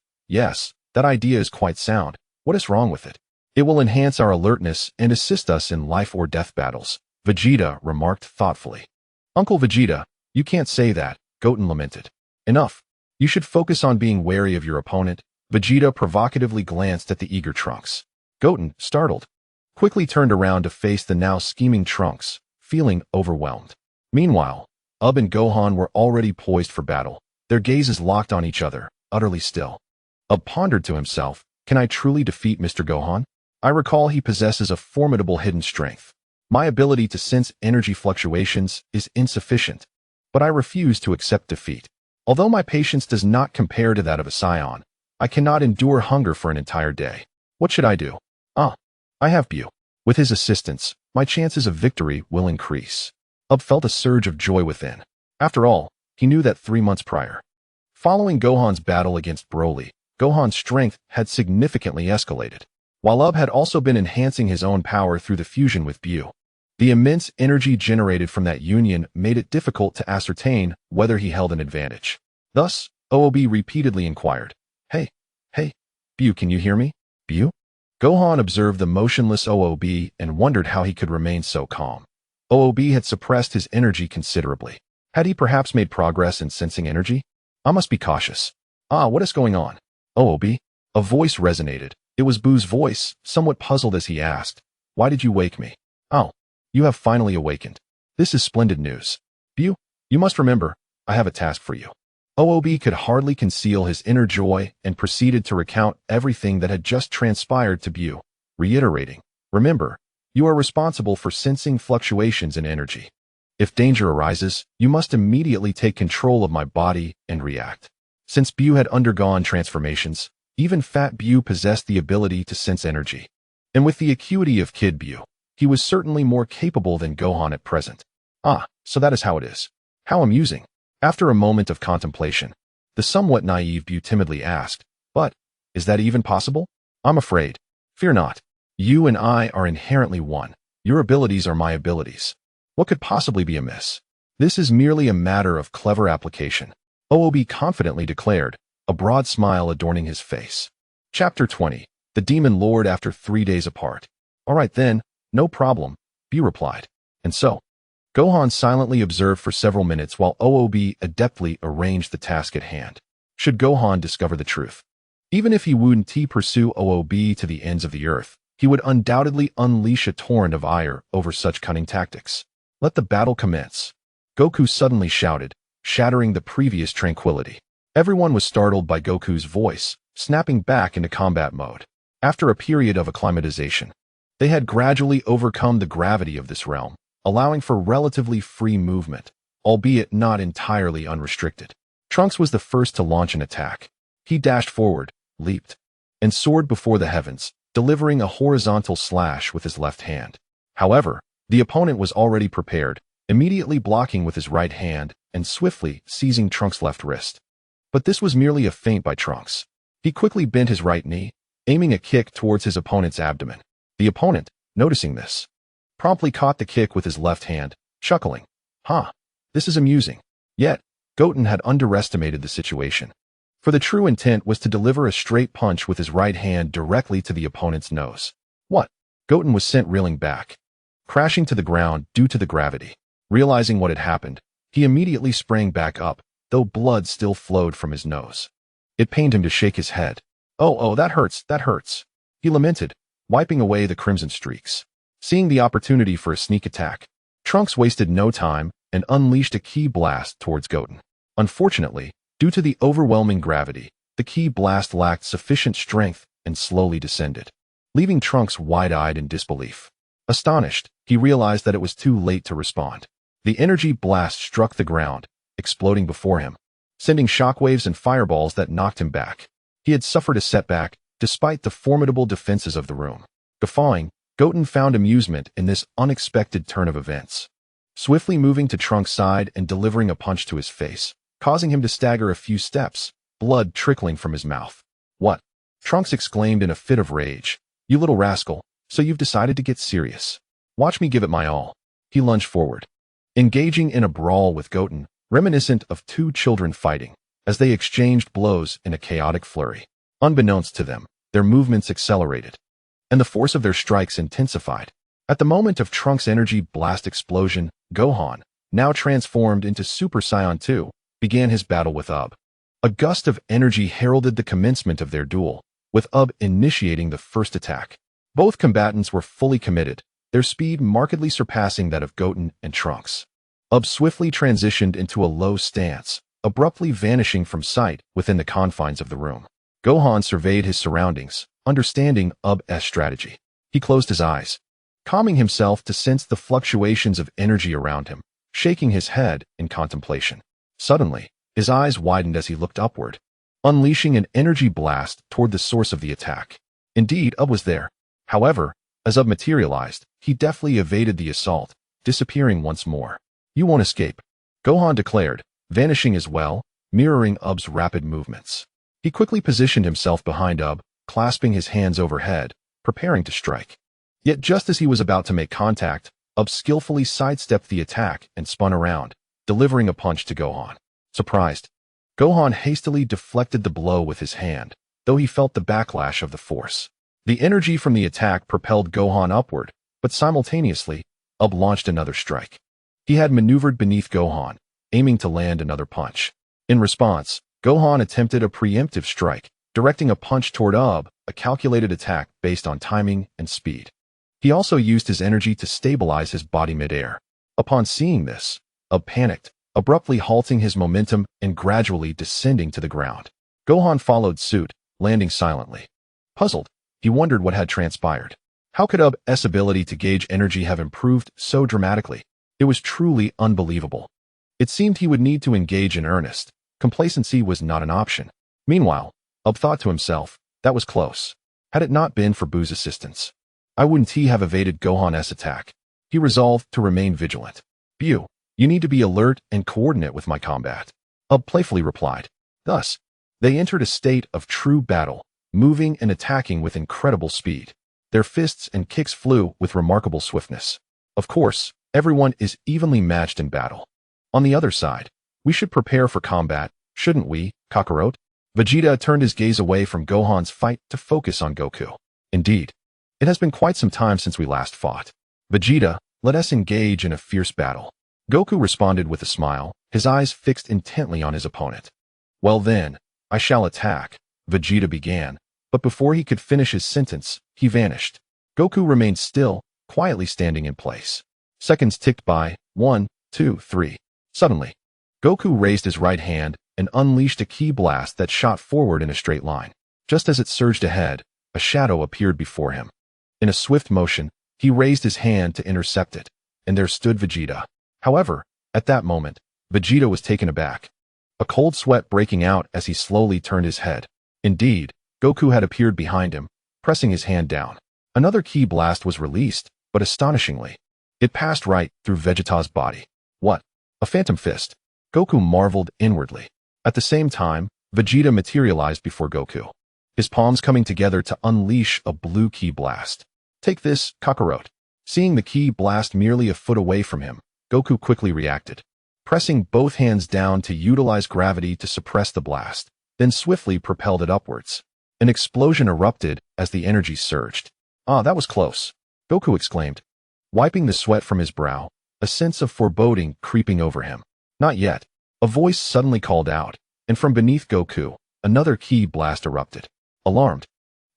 that idea is quite sound. What is wrong with it? It will enhance our alertness and assist us in life or death battles, Vegeta remarked thoughtfully. Uncle Vegeta, you can't say that, Goten lamented. Enough. You should focus on being wary of your opponent. Vegeta provocatively glanced at the eager Trunks. Goten, startled, quickly turned around to face the now scheming Trunks, feeling overwhelmed. Meanwhile, Ub and Gohan were already poised for battle, their gazes locked on each other, utterly still. Ub pondered to himself, can I truly defeat Mr. Gohan? I recall he possesses a formidable hidden strength. My ability to sense energy fluctuations is insufficient, but I refuse to accept defeat. Although my patience does not compare to that of a Saiyan, I cannot endure hunger for an entire day. What should I do? I have Bu. With his assistance, my chances of victory will increase. Ub felt a surge of joy within. After all, he knew that 3 months prior, following Gohan's battle against Broly, Gohan's strength had significantly escalated, while Ub had also been enhancing his own power through the fusion with Bu. The immense energy generated from that union made it difficult to ascertain whether he held an advantage. Thus, OOB repeatedly inquired, Hey, Bu, can you hear me? Bu? Gohan observed the motionless OOB and wondered how he could remain so calm. OOB had suppressed his energy considerably. Had he perhaps made progress in sensing energy? I must be cautious. What is going on? OOB? A voice resonated. It was Bu's voice, somewhat puzzled as he asked, Why did you wake me? Oh, you have finally awakened. This is splendid news. Bu, you must remember, I have a task for you. OOB could hardly conceal his inner joy and proceeded to recount everything that had just transpired to Bu, reiterating, Remember, you are responsible for sensing fluctuations in energy. If danger arises, you must immediately take control of my body and react. Since Bu had undergone transformations, even Fat Bu possessed the ability to sense energy. And with the acuity of Kid Bu, he was certainly more capable than Gohan at present. So that is how it is. How amusing. After a moment of contemplation, the somewhat naive Bu timidly asked, But, is that even possible? I'm afraid. Fear not. You and I are inherently one. Your abilities are my abilities. What could possibly be amiss? This is merely a matter of clever application, OOB confidently declared, a broad smile adorning his face. Chapter 20. The Demon Lord after 3 days apart. All right then, no problem, Bu replied. And so, Gohan silently observed for several minutes while OOB adeptly arranged the task at hand. Should Gohan discover the truth? Even if he wouldn't pursue OOB to the ends of the earth, he would undoubtedly unleash a torrent of ire over such cunning tactics. Let the battle commence. Goku suddenly shouted, shattering the previous tranquility. Everyone was startled by Goku's voice, snapping back into combat mode. After a period of acclimatization, they had gradually overcome the gravity of this realm, allowing for relatively free movement, albeit not entirely unrestricted. Trunks was the first to launch an attack. He dashed forward, leaped, and soared before the heavens, delivering a horizontal slash with his left hand. However, the opponent was already prepared, immediately blocking with his right hand and swiftly seizing Trunks' left wrist. But this was merely a feint by Trunks. He quickly bent his right knee, aiming a kick towards his opponent's abdomen. The opponent, noticing this, promptly caught the kick with his left hand, chuckling. This is amusing. Yet, Goten had underestimated the situation. For the true intent was to deliver a straight punch with his right hand directly to the opponent's nose. What? Goten was sent reeling back, crashing to the ground due to the gravity. Realizing what had happened, he immediately sprang back up, though blood still flowed from his nose. It pained him to shake his head. Oh, that hurts, he lamented, wiping away the crimson streaks. Seeing the opportunity for a sneak attack, Trunks wasted no time and unleashed a ki blast towards Goten. Unfortunately, due to the overwhelming gravity, the ki blast lacked sufficient strength and slowly descended, leaving Trunks wide-eyed in disbelief. Astonished, he realized that it was too late to respond. The energy blast struck the ground, exploding before him, sending shockwaves and fireballs that knocked him back. He had suffered a setback, despite the formidable defenses of the room. Guffawing, Goten found amusement in this unexpected turn of events, swiftly moving to Trunks' side and delivering a punch to his face, causing him to stagger a few steps, blood trickling from his mouth. What? Trunks exclaimed in a fit of rage. You little rascal, so you've decided to get serious. Watch me give it my all. He lunged forward, engaging in a brawl with Goten, reminiscent of two children fighting, as they exchanged blows in a chaotic flurry. Unbeknownst to them, their movements accelerated, and the force of their strikes intensified. At the moment of Trunks' energy blast explosion, Gohan, now transformed into Super Saiyan 2, began his battle with Ub. A gust of energy heralded the commencement of their duel, with Ub initiating the first attack. Both combatants were fully committed, their speed markedly surpassing that of Goten and Trunks. Ub swiftly transitioned into a low stance, abruptly vanishing from sight within the confines of the room. Gohan surveyed his surroundings, understanding Ub's strategy. He closed his eyes, calming himself to sense the fluctuations of energy around him, shaking his head in contemplation. Suddenly, his eyes widened as he looked upward, unleashing an energy blast toward the source of the attack. Indeed, Ub was there. However, as Ub materialized, he deftly evaded the assault, disappearing once more. "You won't escape," Gohan declared, vanishing as well, mirroring Ub's rapid movements. He quickly positioned himself behind Ub, clasping his hands overhead, preparing to strike. Yet just as he was about to make contact, Ub skillfully sidestepped the attack and spun around, delivering a punch to Gohan. Surprised, Gohan hastily deflected the blow with his hand, though he felt the backlash of the force. The energy from the attack propelled Gohan upward, but simultaneously, Ub launched another strike. He had maneuvered beneath Gohan, aiming to land another punch. In response, Gohan attempted a preemptive strike, directing a punch toward Ub, a calculated attack based on timing and speed. He also used his energy to stabilize his body midair. Upon seeing this, Ub panicked, abruptly halting his momentum and gradually descending to the ground. Gohan followed suit, landing silently. Puzzled, he wondered what had transpired. How could Ub's ability to gauge energy have improved so dramatically? It was truly unbelievable. It seemed he would need to engage in earnest. Complacency was not an option. Meanwhile, Ub thought to himself, that was close. Had it not been for Buu's assistance, I wouldn't have evaded Gohan's attack. He resolved to remain vigilant. "Buu, you need to be alert and coordinate with my combat," Ub playfully replied. Thus, they entered a state of true battle, moving and attacking with incredible speed. Their fists and kicks flew with remarkable swiftness. Of course, everyone is evenly matched in battle. On the other side, we should prepare for combat, shouldn't we, Kakarot? Vegeta turned his gaze away from Gohan's fight to focus on Goku. Indeed, it has been quite some time since we last fought. Vegeta, let us engage in a fierce battle. Goku responded with a smile, his eyes fixed intently on his opponent. Well then, I shall attack, Vegeta began, but before he could finish his sentence, he vanished. Goku remained still, quietly standing in place. Seconds ticked by, 1, 2, 3. Suddenly, Goku raised his right hand and unleashed a ki blast that shot forward in a straight line. Just as it surged ahead, a shadow appeared before him. In a swift motion, he raised his hand to intercept it, and there stood Vegeta. However, at that moment, Vegeta was taken aback, a cold sweat breaking out as he slowly turned his head. Indeed, Goku had appeared behind him, pressing his hand down. Another ki blast was released, but astonishingly, it passed right through Vegeta's body. What? A phantom fist? Goku marveled inwardly. At the same time, Vegeta materialized before Goku, his palms coming together to unleash a blue ki blast. Take this, Kakarot. Seeing the ki blast merely a foot away from him, Goku quickly reacted, pressing both hands down to utilize gravity to suppress the blast, then swiftly propelled it upwards. An explosion erupted as the energy surged. "Ah, that was close," Goku exclaimed, wiping the sweat from his brow, a sense of foreboding creeping over him. "Not yet." A voice suddenly called out, and from beneath Goku, another ki blast erupted. Alarmed,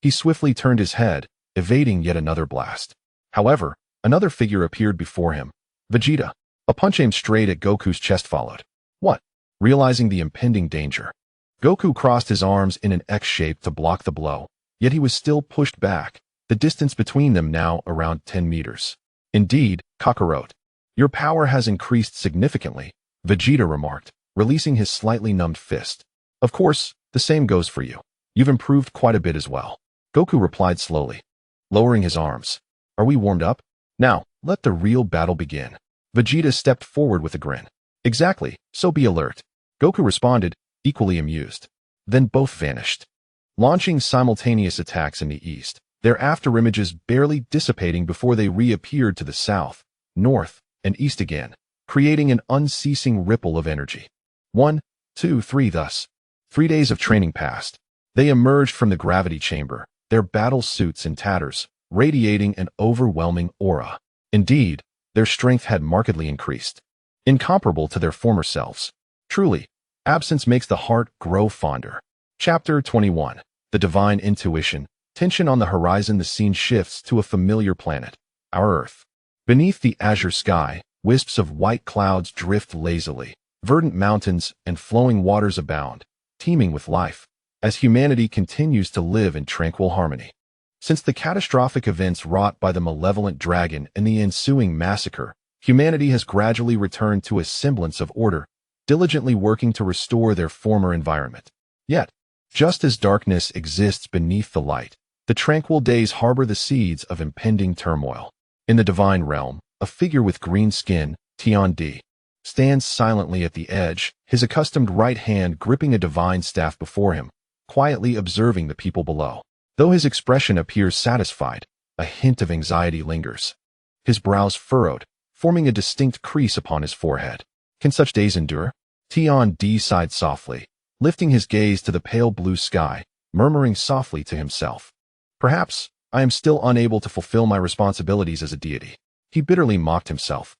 he swiftly turned his head, evading yet another blast. However, another figure appeared before him. Vegeta. A punch aimed straight at Goku's chest followed. What? Realizing the impending danger, Goku crossed his arms in an X shape to block the blow, yet he was still pushed back, the distance between them now around 10 meters. "Indeed, Kakarot, your power has increased significantly," Vegeta remarked, releasing his slightly numbed fist. "Of course, the same goes for you. You've improved quite a bit as well," Goku replied slowly, lowering his arms. "Are we warmed up? Now, let the real battle begin." Vegeta stepped forward with a grin. "Exactly, so be alert," Goku responded, equally amused. Then both vanished, launching simultaneous attacks in the east, their afterimages barely dissipating before they reappeared to the south, north, and east again, creating an unceasing ripple of energy. 1, 2, 3 Thus, 3 days of training passed. They emerged from the gravity chamber, their battle suits in tatters, radiating an overwhelming aura. Indeed, their strength had markedly increased, incomparable to their former selves. Truly, absence makes the heart grow fonder. Chapter 21. The Divine Intuition. Tension on the horizon. The scene shifts to a familiar planet, our Earth. Beneath the azure sky, wisps of white clouds drift lazily. Verdant mountains and flowing waters abound, teeming with life, as humanity continues to live in tranquil harmony. Since the catastrophic events wrought by the malevolent dragon and the ensuing massacre, humanity has gradually returned to a semblance of order, diligently working to restore their former environment. Yet, just as darkness exists beneath the light, the tranquil days harbor the seeds of impending turmoil. In the divine realm, a figure with green skin, Tian-di, stands silently at the edge, his accustomed right hand gripping a divine staff before him, quietly observing the people below. Though his expression appears satisfied, a hint of anxiety lingers. His brows furrowed, forming a distinct crease upon his forehead. Can such days endure? Tian-di sighed softly, lifting his gaze to the pale blue sky, murmuring softly to himself. Perhaps I am still unable to fulfill my responsibilities as a deity. He bitterly mocked himself.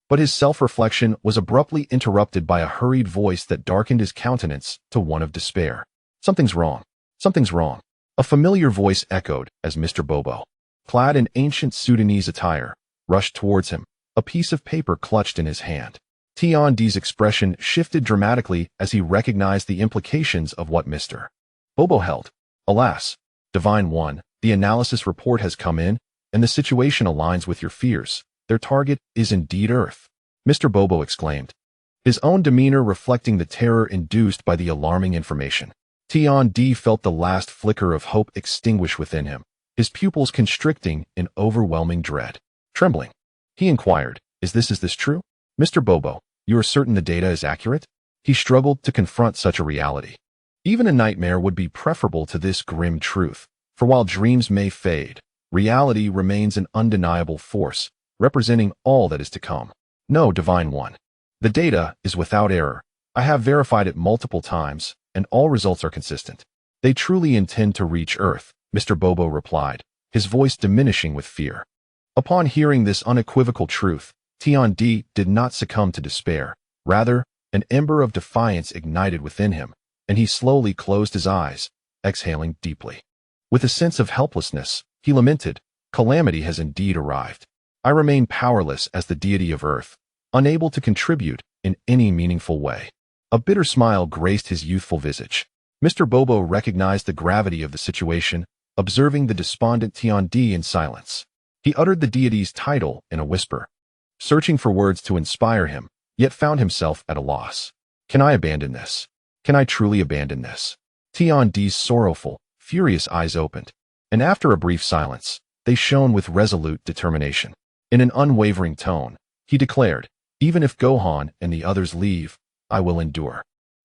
But his self-reflection was abruptly interrupted by a hurried voice that darkened his countenance to one of despair. Something's wrong. Something's wrong. A familiar voice echoed as Mr. Bobo, clad in ancient Sudanese attire, rushed towards him, a piece of paper clutched in his hand. Tian-di's expression shifted dramatically as he recognized the implications of what Mr. Bobo held. Alas, Divine One, the analysis report has come in, and the situation aligns with your fears. Their target is indeed Earth, Mr. Bobo exclaimed, his own demeanor reflecting the terror induced by the alarming information. Tian-di felt the last flicker of hope extinguish within him, his pupils constricting in overwhelming dread. Trembling, he inquired, Is this true? Mr. Bobo, you are certain the data is accurate? He struggled to confront such a reality. Even a nightmare would be preferable to this grim truth, for while dreams may fade, reality remains an undeniable force, representing all that is to come. No, Divine One. The data is without error. I have verified it multiple times, and all results are consistent. They truly intend to reach Earth, Mr. Bobo replied, his voice diminishing with fear. Upon hearing this unequivocal truth, Tian-di did not succumb to despair. Rather, an ember of defiance ignited within him, and he slowly closed his eyes, exhaling deeply. With a sense of helplessness, he lamented, Calamity has indeed arrived. I remain powerless as the deity of Earth, unable to contribute in any meaningful way. A bitter smile graced his youthful visage. Mr. Bobo recognized the gravity of the situation, observing the despondent Tian-di in silence. He uttered the deity's title in a whisper, searching for words to inspire him, yet found himself at a loss. Can I abandon this? Can I truly abandon this? Tian-di's sorrowful, furious eyes opened, and after a brief silence, they shone with resolute determination. In an unwavering tone, he declared, Even if Gohan and the others leave, I will endure.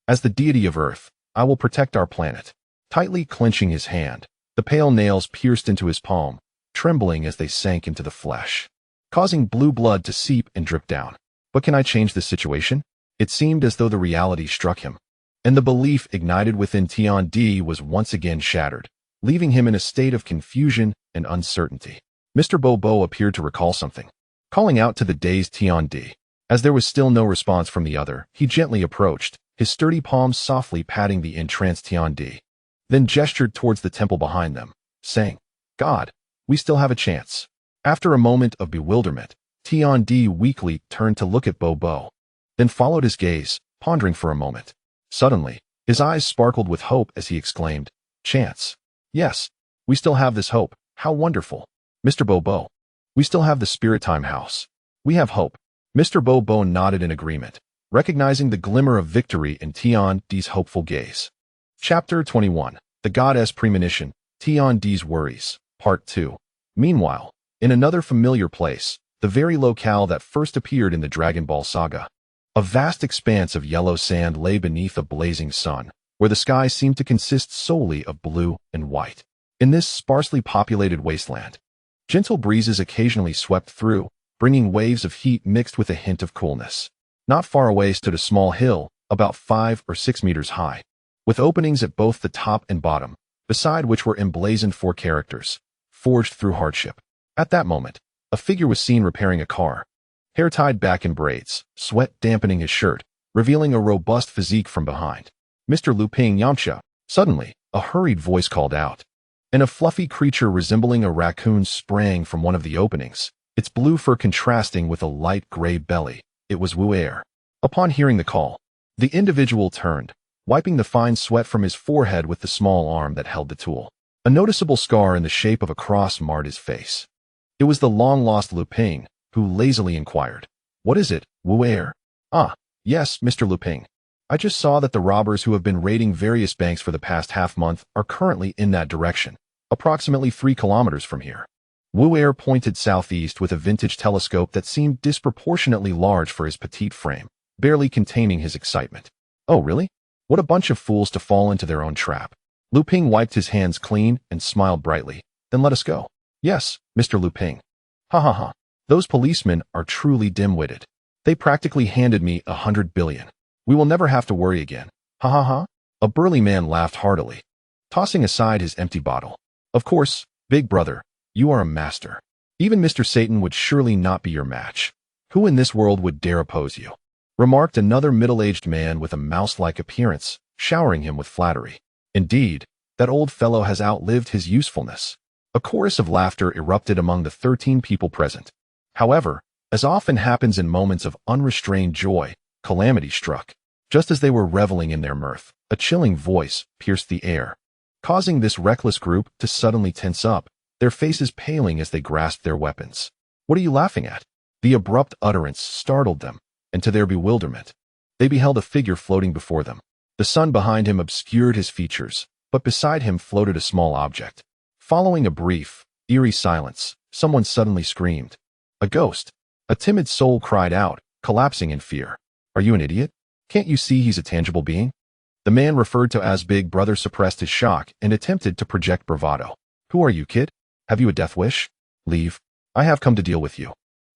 As the deity of Earth, I will protect our planet. Tightly clenching his hand, the pale nails pierced into his palm, trembling as they sank into the flesh, causing blue blood to seep and drip down. But can I change this situation? It seemed as though the reality struck him, and the belief ignited within Tian-di was once again shattered, leaving him in a state of confusion and uncertainty. Mr. Bobo appeared to recall something, calling out to the dazed Tian-di. As there was still no response from the other, he gently approached, his sturdy palms softly patting the entranced Tian-di, then gestured towards the temple behind them, saying, God, we still have a chance. After a moment of bewilderment, Tian-di weakly turned to look at Bobo, then followed his gaze, pondering for a moment. Suddenly, his eyes sparkled with hope as he exclaimed, Chance. Yes, we still have this hope. How wonderful. Mr. Bobo, we still have the Spirit Time House. We have hope. Mr. Bobo nodded in agreement, recognizing the glimmer of victory in Tian-di's hopeful gaze. Chapter 21. The Goddess Premonition, Tian-di's Worries, Part 2. Meanwhile, in another familiar place, the very locale that first appeared in the Dragon Ball saga, a vast expanse of yellow sand lay beneath a blazing sun, where the sky seemed to consist solely of blue and white. In this sparsely populated wasteland, gentle breezes occasionally swept through, bringing waves of heat mixed with a hint of coolness. Not far away stood a small hill, about 5 or 6 meters high, with openings at both the top and bottom, beside which were emblazoned 4 characters, forged through hardship. At that moment, a figure was seen repairing a car, hair tied back in braids, sweat dampening his shirt, revealing a robust physique from behind. Mr. Lu Ping Yamcha. Suddenly, a hurried voice called out, and a fluffy creature resembling a raccoon sprang from one of the openings, its blue fur contrasting with a light gray belly. It was Wu Er. Upon hearing the call, the individual turned, wiping the fine sweat from his forehead with the small arm that held the tool. A noticeable scar in the shape of a cross marred his face. It was the long-lost Lu Ping, who lazily inquired, "What is it, Wu Er?" "Ah, yes, Mr. Lu Ping. I just saw that the robbers who have been raiding various banks for the past half-month are currently in that direction, approximately 3 kilometers from here." Wu Er pointed southeast with a vintage telescope that seemed disproportionately large for his petite frame, barely containing his excitement. "Oh, really? What a bunch of fools to fall into their own trap." Lu Ping wiped his hands clean and smiled brightly. "Then let us go." "Yes, Mr. Lu Ping." "Ha ha ha. Those policemen are truly dim-witted. They practically handed me 100 billion. We will never have to worry again. Ha ha ha." A burly man laughed heartily, tossing aside his empty bottle. "Of course, big brother, you are a master. Even Mr. Satan would surely not be your match. Who in this world would dare oppose you?" remarked another middle-aged man with a mouse-like appearance, showering him with flattery. "Indeed, that old fellow has outlived his usefulness." A chorus of laughter erupted among the 13 people present. However, as often happens in moments of unrestrained joy, calamity struck. Just as they were reveling in their mirth, a chilling voice pierced the air, causing this reckless group to suddenly tense up, their faces paling as they grasped their weapons. "What are you laughing at?" The abrupt utterance startled them, and to their bewilderment, they beheld a figure floating before them. The sun behind him obscured his features, but beside him floated a small object. Following a brief, eerie silence, someone suddenly screamed. "A ghost!" A timid soul cried out, collapsing in fear. "Are you an idiot? Can't you see he's a tangible being?" The man referred to as Big Brother suppressed his shock and attempted to project bravado. "Who are you, kid? Have you a death wish? Leave. I have come to deal with you."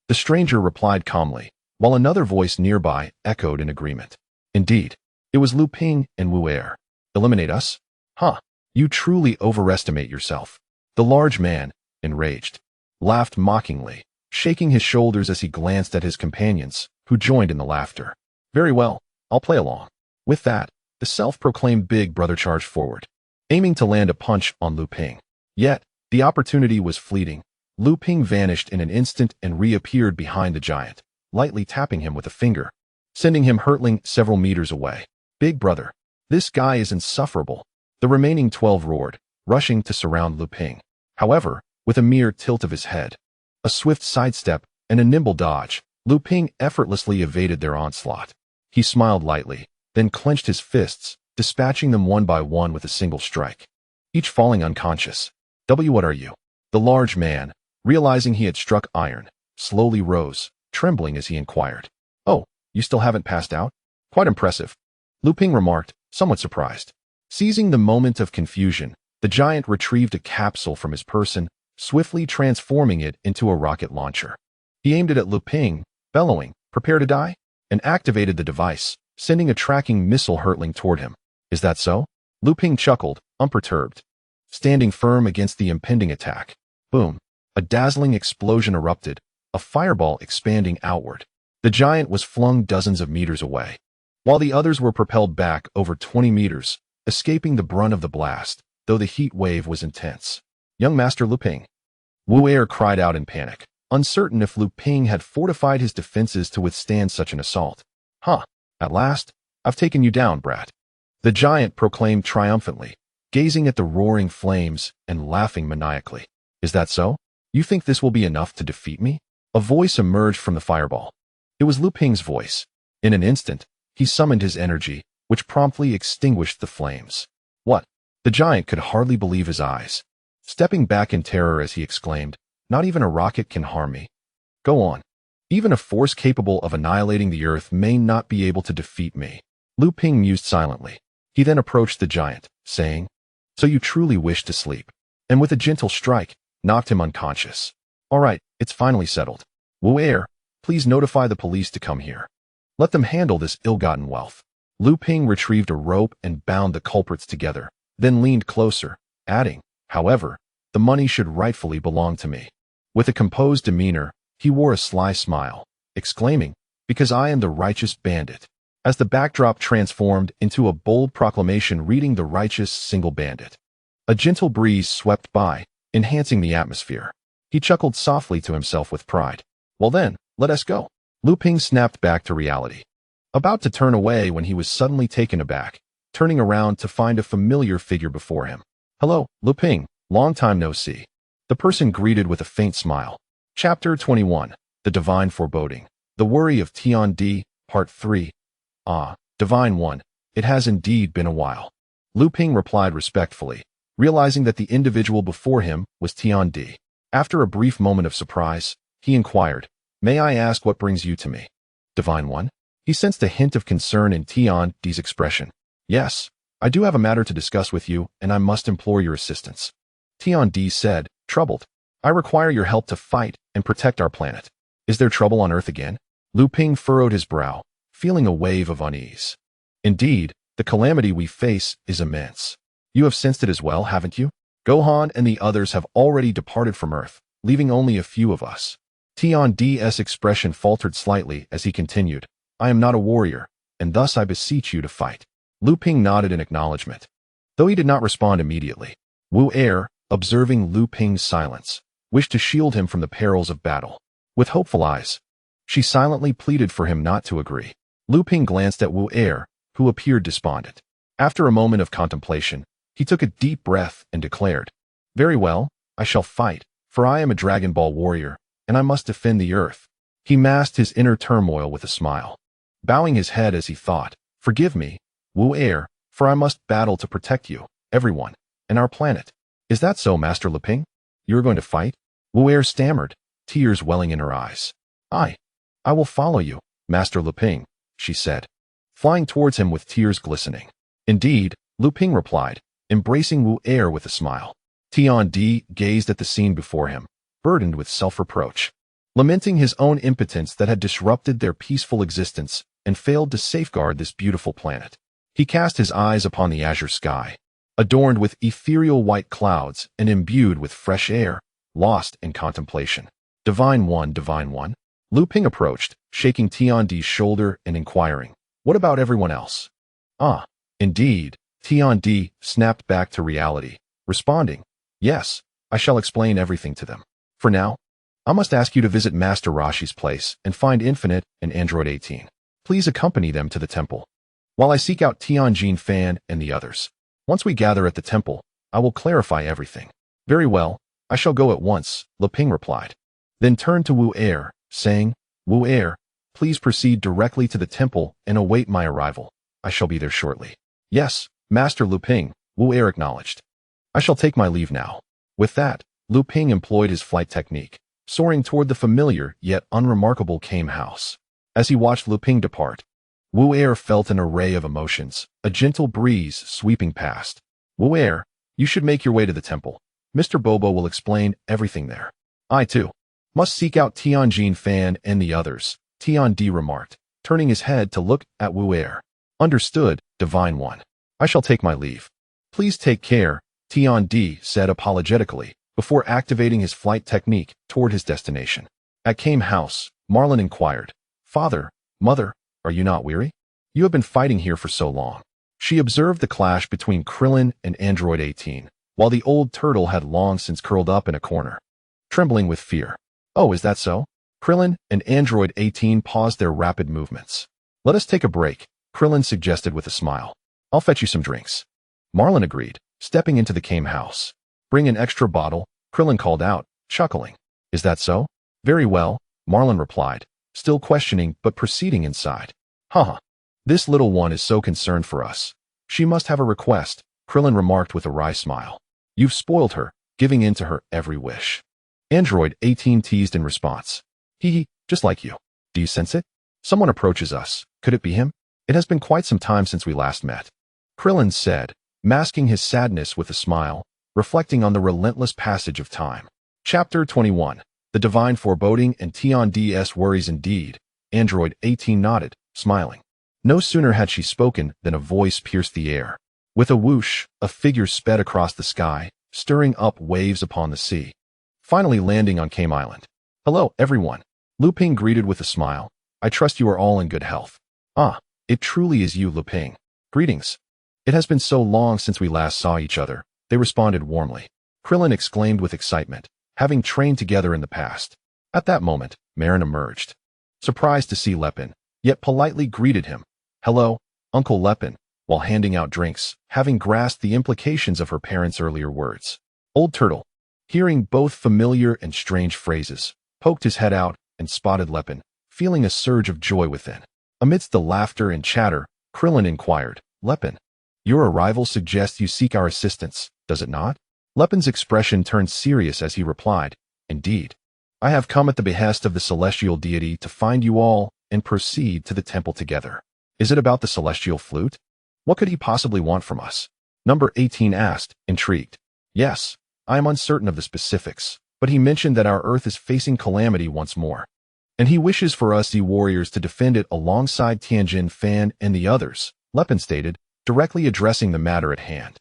The stranger replied calmly, while another voice nearby echoed in agreement. Indeed, it was Lu Ping and Wu Er. "Eliminate us? Huh, you truly overestimate yourself." The large man, enraged, laughed mockingly, shaking his shoulders as he glanced at his companions, who joined in the laughter. "Very well, I'll play along." With that, the self-proclaimed Big Brother charged forward, aiming to land a punch on Lu Ping. Yet, the opportunity was fleeting. Lu Ping vanished in an instant and reappeared behind the giant, lightly tapping him with a finger, sending him hurtling several meters away. "Big Brother, this guy is insufferable." The remaining 12 roared, rushing to surround Lu Ping. However, with a mere tilt of his head, a swift sidestep, and a nimble dodge, Lu Ping effortlessly evaded their onslaught. He smiled lightly, then clenched his fists, dispatching them one by one with a single strike, each falling unconscious. What are you?" The large man, realizing he had struck iron, slowly rose, trembling as he inquired. "Oh, you still haven't passed out? Quite impressive," Lu Ping remarked, somewhat surprised. Seizing the moment of confusion, the giant retrieved a capsule from his person, swiftly transforming it into a rocket launcher. He aimed it at Lu Ping, bellowing, "Prepare to die," and activated the device, sending a tracking missile hurtling toward him. "Is that so?" Lu Ping chuckled, unperturbed, standing firm against the impending attack. Boom! A dazzling explosion erupted, a fireball expanding outward. The giant was flung dozens of meters away, while the others were propelled back over 20 meters, escaping the brunt of the blast, though the heat wave was intense. "Young Master Lu Ping!" Wu Er cried out in panic, uncertain if Lu Ping had fortified his defenses to withstand such an assault. "Huh, at last, I've taken you down, brat," the giant proclaimed triumphantly, gazing at the roaring flames and laughing maniacally. "Is that so? You think this will be enough to defeat me?" A voice emerged from the fireball. It was Lu Ping's voice. In an instant, he summoned his energy, which promptly extinguished the flames. "What?" The giant could hardly believe his eyes, stepping back in terror as he exclaimed, "Not even a rocket can harm me." "Go on. Even a force capable of annihilating the earth may not be able to defeat me." Lu Ping mused silently. He then approached the giant, saying, "So you truly wish to sleep?" And with a gentle strike, knocked him unconscious. "All right, it's finally settled. Wu Er, please notify the police to come here." Let them handle this ill-gotten wealth. Lu Ping retrieved a rope and bound the culprits together, then leaned closer, adding, however, the money should rightfully belong to me. With a composed demeanor, he wore a sly smile, exclaiming, because I am the righteous bandit. As the backdrop transformed into a bold proclamation reading the righteous single bandit. A gentle breeze swept by, enhancing the atmosphere. He chuckled softly to himself with pride. Well then, let us go. Lu Ping snapped back to reality. About to turn away when he was suddenly taken aback, turning around to find a familiar figure before him. Hello, Lu Ping, long time no see. The person greeted with a faint smile. Chapter 21, The Divine Foreboding. The Worry of Tian-Di, Part 3. Ah, Divine One, it has indeed been a while. Lu Ping replied respectfully, realizing that the individual before him was Tian-Di. After a brief moment of surprise, he inquired, May I ask what brings you to me? Divine One? He sensed a hint of concern in Tian-Di's expression. Yes, I do have a matter to discuss with you, and I must implore your assistance. Tian-Di said, troubled. I require your help to fight and protect our planet. Is there trouble on Earth again? Lu Ping furrowed his brow, feeling a wave of unease. Indeed, the calamity we face is immense. You have sensed it as well, haven't you? Gohan and the others have already departed from Earth, leaving only a few of us. Tian-Di's expression faltered slightly as he continued, I am not a warrior, and thus I beseech you to fight. Lu Ping nodded in acknowledgement. Though he did not respond immediately, Wu Er, observing Lu Ping's silence, wished to shield him from the perils of battle. With hopeful eyes, she silently pleaded for him not to agree. Lu Ping glanced at Wu Er, who appeared despondent. After a moment of contemplation, he took a deep breath and declared, Very well, I shall fight, for I am a Dragon Ball warrior, and I must defend the Earth. He masked his inner turmoil with a smile, bowing his head as he thought, Forgive me, Wu Er, for I must battle to protect you, everyone, and our planet. Is that so, Master Lu Ping? You are going to fight? Wu Er stammered, tears welling in her eyes. I will follow you, Master Lu Ping, she said, flying towards him with tears glistening. Indeed, Lu Ping replied, embracing Wu Er with a smile. Tian-Di gazed at the scene before him, burdened with self-reproach, lamenting his own impotence that had disrupted their peaceful existence and failed to safeguard this beautiful planet. He cast his eyes upon the azure sky, adorned with ethereal white clouds and imbued with fresh air, lost in contemplation. Divine One, Divine One? Lu Ping approached, shaking Tian-Di's shoulder and inquiring, What about everyone else? Ah, indeed, Tian-Di snapped back to reality, responding, Yes, I shall explain everything to them. For now, I must ask you to visit Master Roshi's place and find Infinite and Android 18. Please accompany them to the temple, while I seek out Tianjin Fan and the others. Once we gather at the temple, I will clarify everything. Very well, I shall go at once, Lu Ping replied. Then turned to Wu Er, saying, Wu Er, please proceed directly to the temple and await my arrival. I shall be there shortly. Yes, Master Lu Ping, Wu Er acknowledged. I shall take my leave now. With that, Lu Ping employed his flight technique, soaring toward the familiar yet unremarkable Kame house. As he watched Lu Ping depart, Wu Er felt an array of emotions, a gentle breeze sweeping past. Wu Er, you should make your way to the temple. Mr. Bobo will explain everything there. I, too, must seek out Tianjin Fan and the others, Tian-Di remarked, turning his head to look at Wu Er. Understood, Divine One. I shall take my leave. Please take care, Tian-Di said apologetically, before activating his flight technique toward his destination. At Kame House, Marlin inquired, Father, Mother, are you not weary? You have been fighting here for so long. She observed the clash between Krillin and Android 18, while the old turtle had long since curled up in a corner, trembling with fear. Oh, is that so? Krillin and Android 18 paused their rapid movements. Let us take a break, Krillin suggested with a smile. I'll fetch you some drinks. Marlin agreed, stepping into the Kame house. Bring an extra bottle, Krillin called out, chuckling. Is that so? Very well, Marlin replied, still questioning but proceeding inside. Haha. This little one is so concerned for us. She must have a request, Krillin remarked with a wry smile. You've spoiled her, giving in to her every wish. Android 18 teased in response. Hee, just like you. Do you sense it? Someone approaches us. Could it be him? It has been quite some time since we last met. Krillin said, masking his sadness with a smile, reflecting on the relentless passage of time. Chapter 21. The Divine Foreboding and Tian-Di's Worries. Indeed, Android 18 nodded, smiling. No sooner had she spoken than a voice pierced the air. With a whoosh, a figure sped across the sky, stirring up waves upon the sea, finally landing on Kame Island. Hello, everyone. Lu Ping greeted with a smile. I trust you are all in good health. Ah, it truly is you, Lu Ping. Greetings. It has been so long since we last saw each other, they responded warmly. Krillin exclaimed with excitement, having trained together in the past. At that moment, Marin emerged. Surprised to see Lepin, yet politely greeted him. Hello, Uncle Lepin, while handing out drinks, having grasped the implications of her parents' earlier words. Old Turtle, hearing both familiar and strange phrases, poked his head out and spotted Lepin, feeling a surge of joy within. Amidst the laughter and chatter, Krillin inquired, Lepin, your arrival suggests you seek our assistance, does it not? Lepin's expression turned serious as he replied, Indeed. I have come at the behest of the celestial deity to find you all and proceed to the temple together. Is it about the celestial flute? What could he possibly want from us? Number 18 asked, intrigued. Yes, I am uncertain of the specifics, but he mentioned that our Earth is facing calamity once more, and he wishes for us Z warriors to defend it alongside Tianjin Fan and the others, Lepin stated, directly addressing the matter at hand.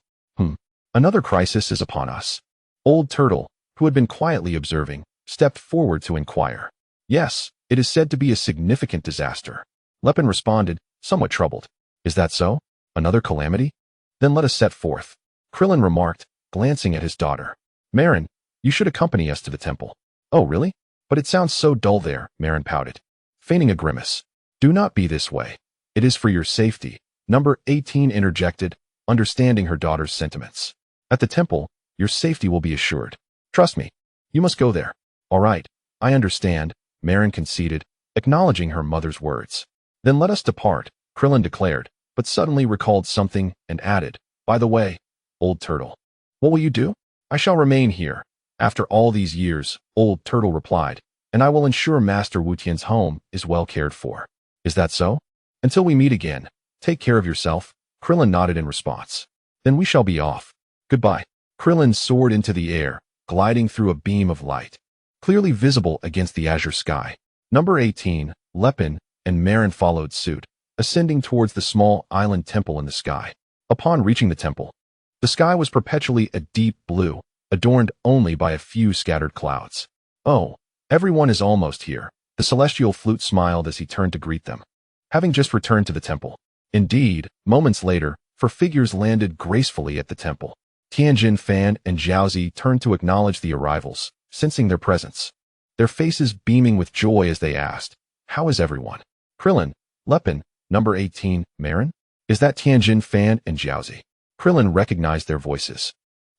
Another crisis is upon us. Old Turtle, who had been quietly observing, stepped forward to inquire. Yes, it is said to be a significant disaster. Lepin responded, somewhat troubled. Is that so? Another calamity? Then let us set forth. Krillin remarked, glancing at his daughter. Marin, you should accompany us to the temple. Oh, really? But it sounds so dull there, Marin pouted, feigning a grimace. Do not be this way. It is for your safety, Number 18 interjected, understanding her daughter's sentiments. At the temple, your safety will be assured. Trust me, you must go there. All right, I understand, Marin conceded, acknowledging her mother's words. Then let us depart, Krillin declared, but suddenly recalled something and added, by the way, Old Turtle. What will you do? I shall remain here. After all these years, Old Turtle replied, and I will ensure Master Wu Tian's home is well cared for. Is that so? Until we meet again, take care of yourself, Krillin nodded in response. Then we shall be off. Goodbye. Krillin soared into the air, gliding through a beam of light, clearly visible against the azure sky. Number 18, Lepin, and Marin followed suit, ascending towards the small island temple in the sky. Upon reaching the temple, the sky was perpetually a deep blue, adorned only by a few scattered clouds. Oh, everyone is almost here, the celestial flute smiled as he turned to greet them. Having just returned to the temple. Indeed, moments later, four figures landed gracefully at the temple. Tianjin Fan and Jiaozi turned to acknowledge the arrivals, sensing their presence, their faces beaming with joy as they asked, how is everyone? Krillin, Lepin, Number 18, Marin? Is that Tianjin Fan and Jiaozi? Krillin recognized their voices.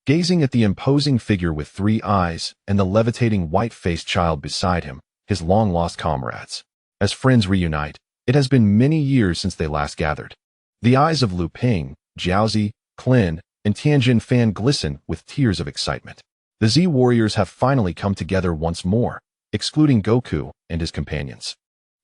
Gazing at the imposing figure with 3 eyes and the levitating white-faced child beside him, his long-lost comrades. As friends reunite, it has been many years since they last gathered. The eyes of Lu Ping, Jiaozi, Klin, and Tianjin Fan glisten with tears of excitement. The Z warriors have finally come together once more, excluding Goku and his companions.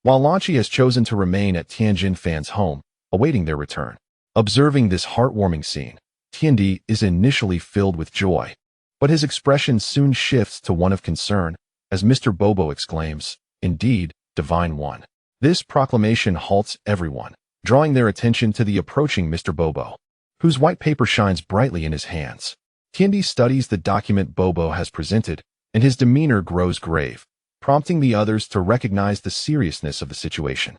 While Lanchi has chosen to remain at Tianjin Fan's home, awaiting their return. Observing this heartwarming scene, Tiandi is initially filled with joy, but his expression soon shifts to one of concern, as Mr. Bobo exclaims, Indeed, Divine One. This proclamation halts everyone, drawing their attention to the approaching Mr. Bobo, whose white paper shines brightly in his hands. Tiandi studies the document Bobo has presented, and his demeanor grows grave, prompting the others to recognize the seriousness of the situation.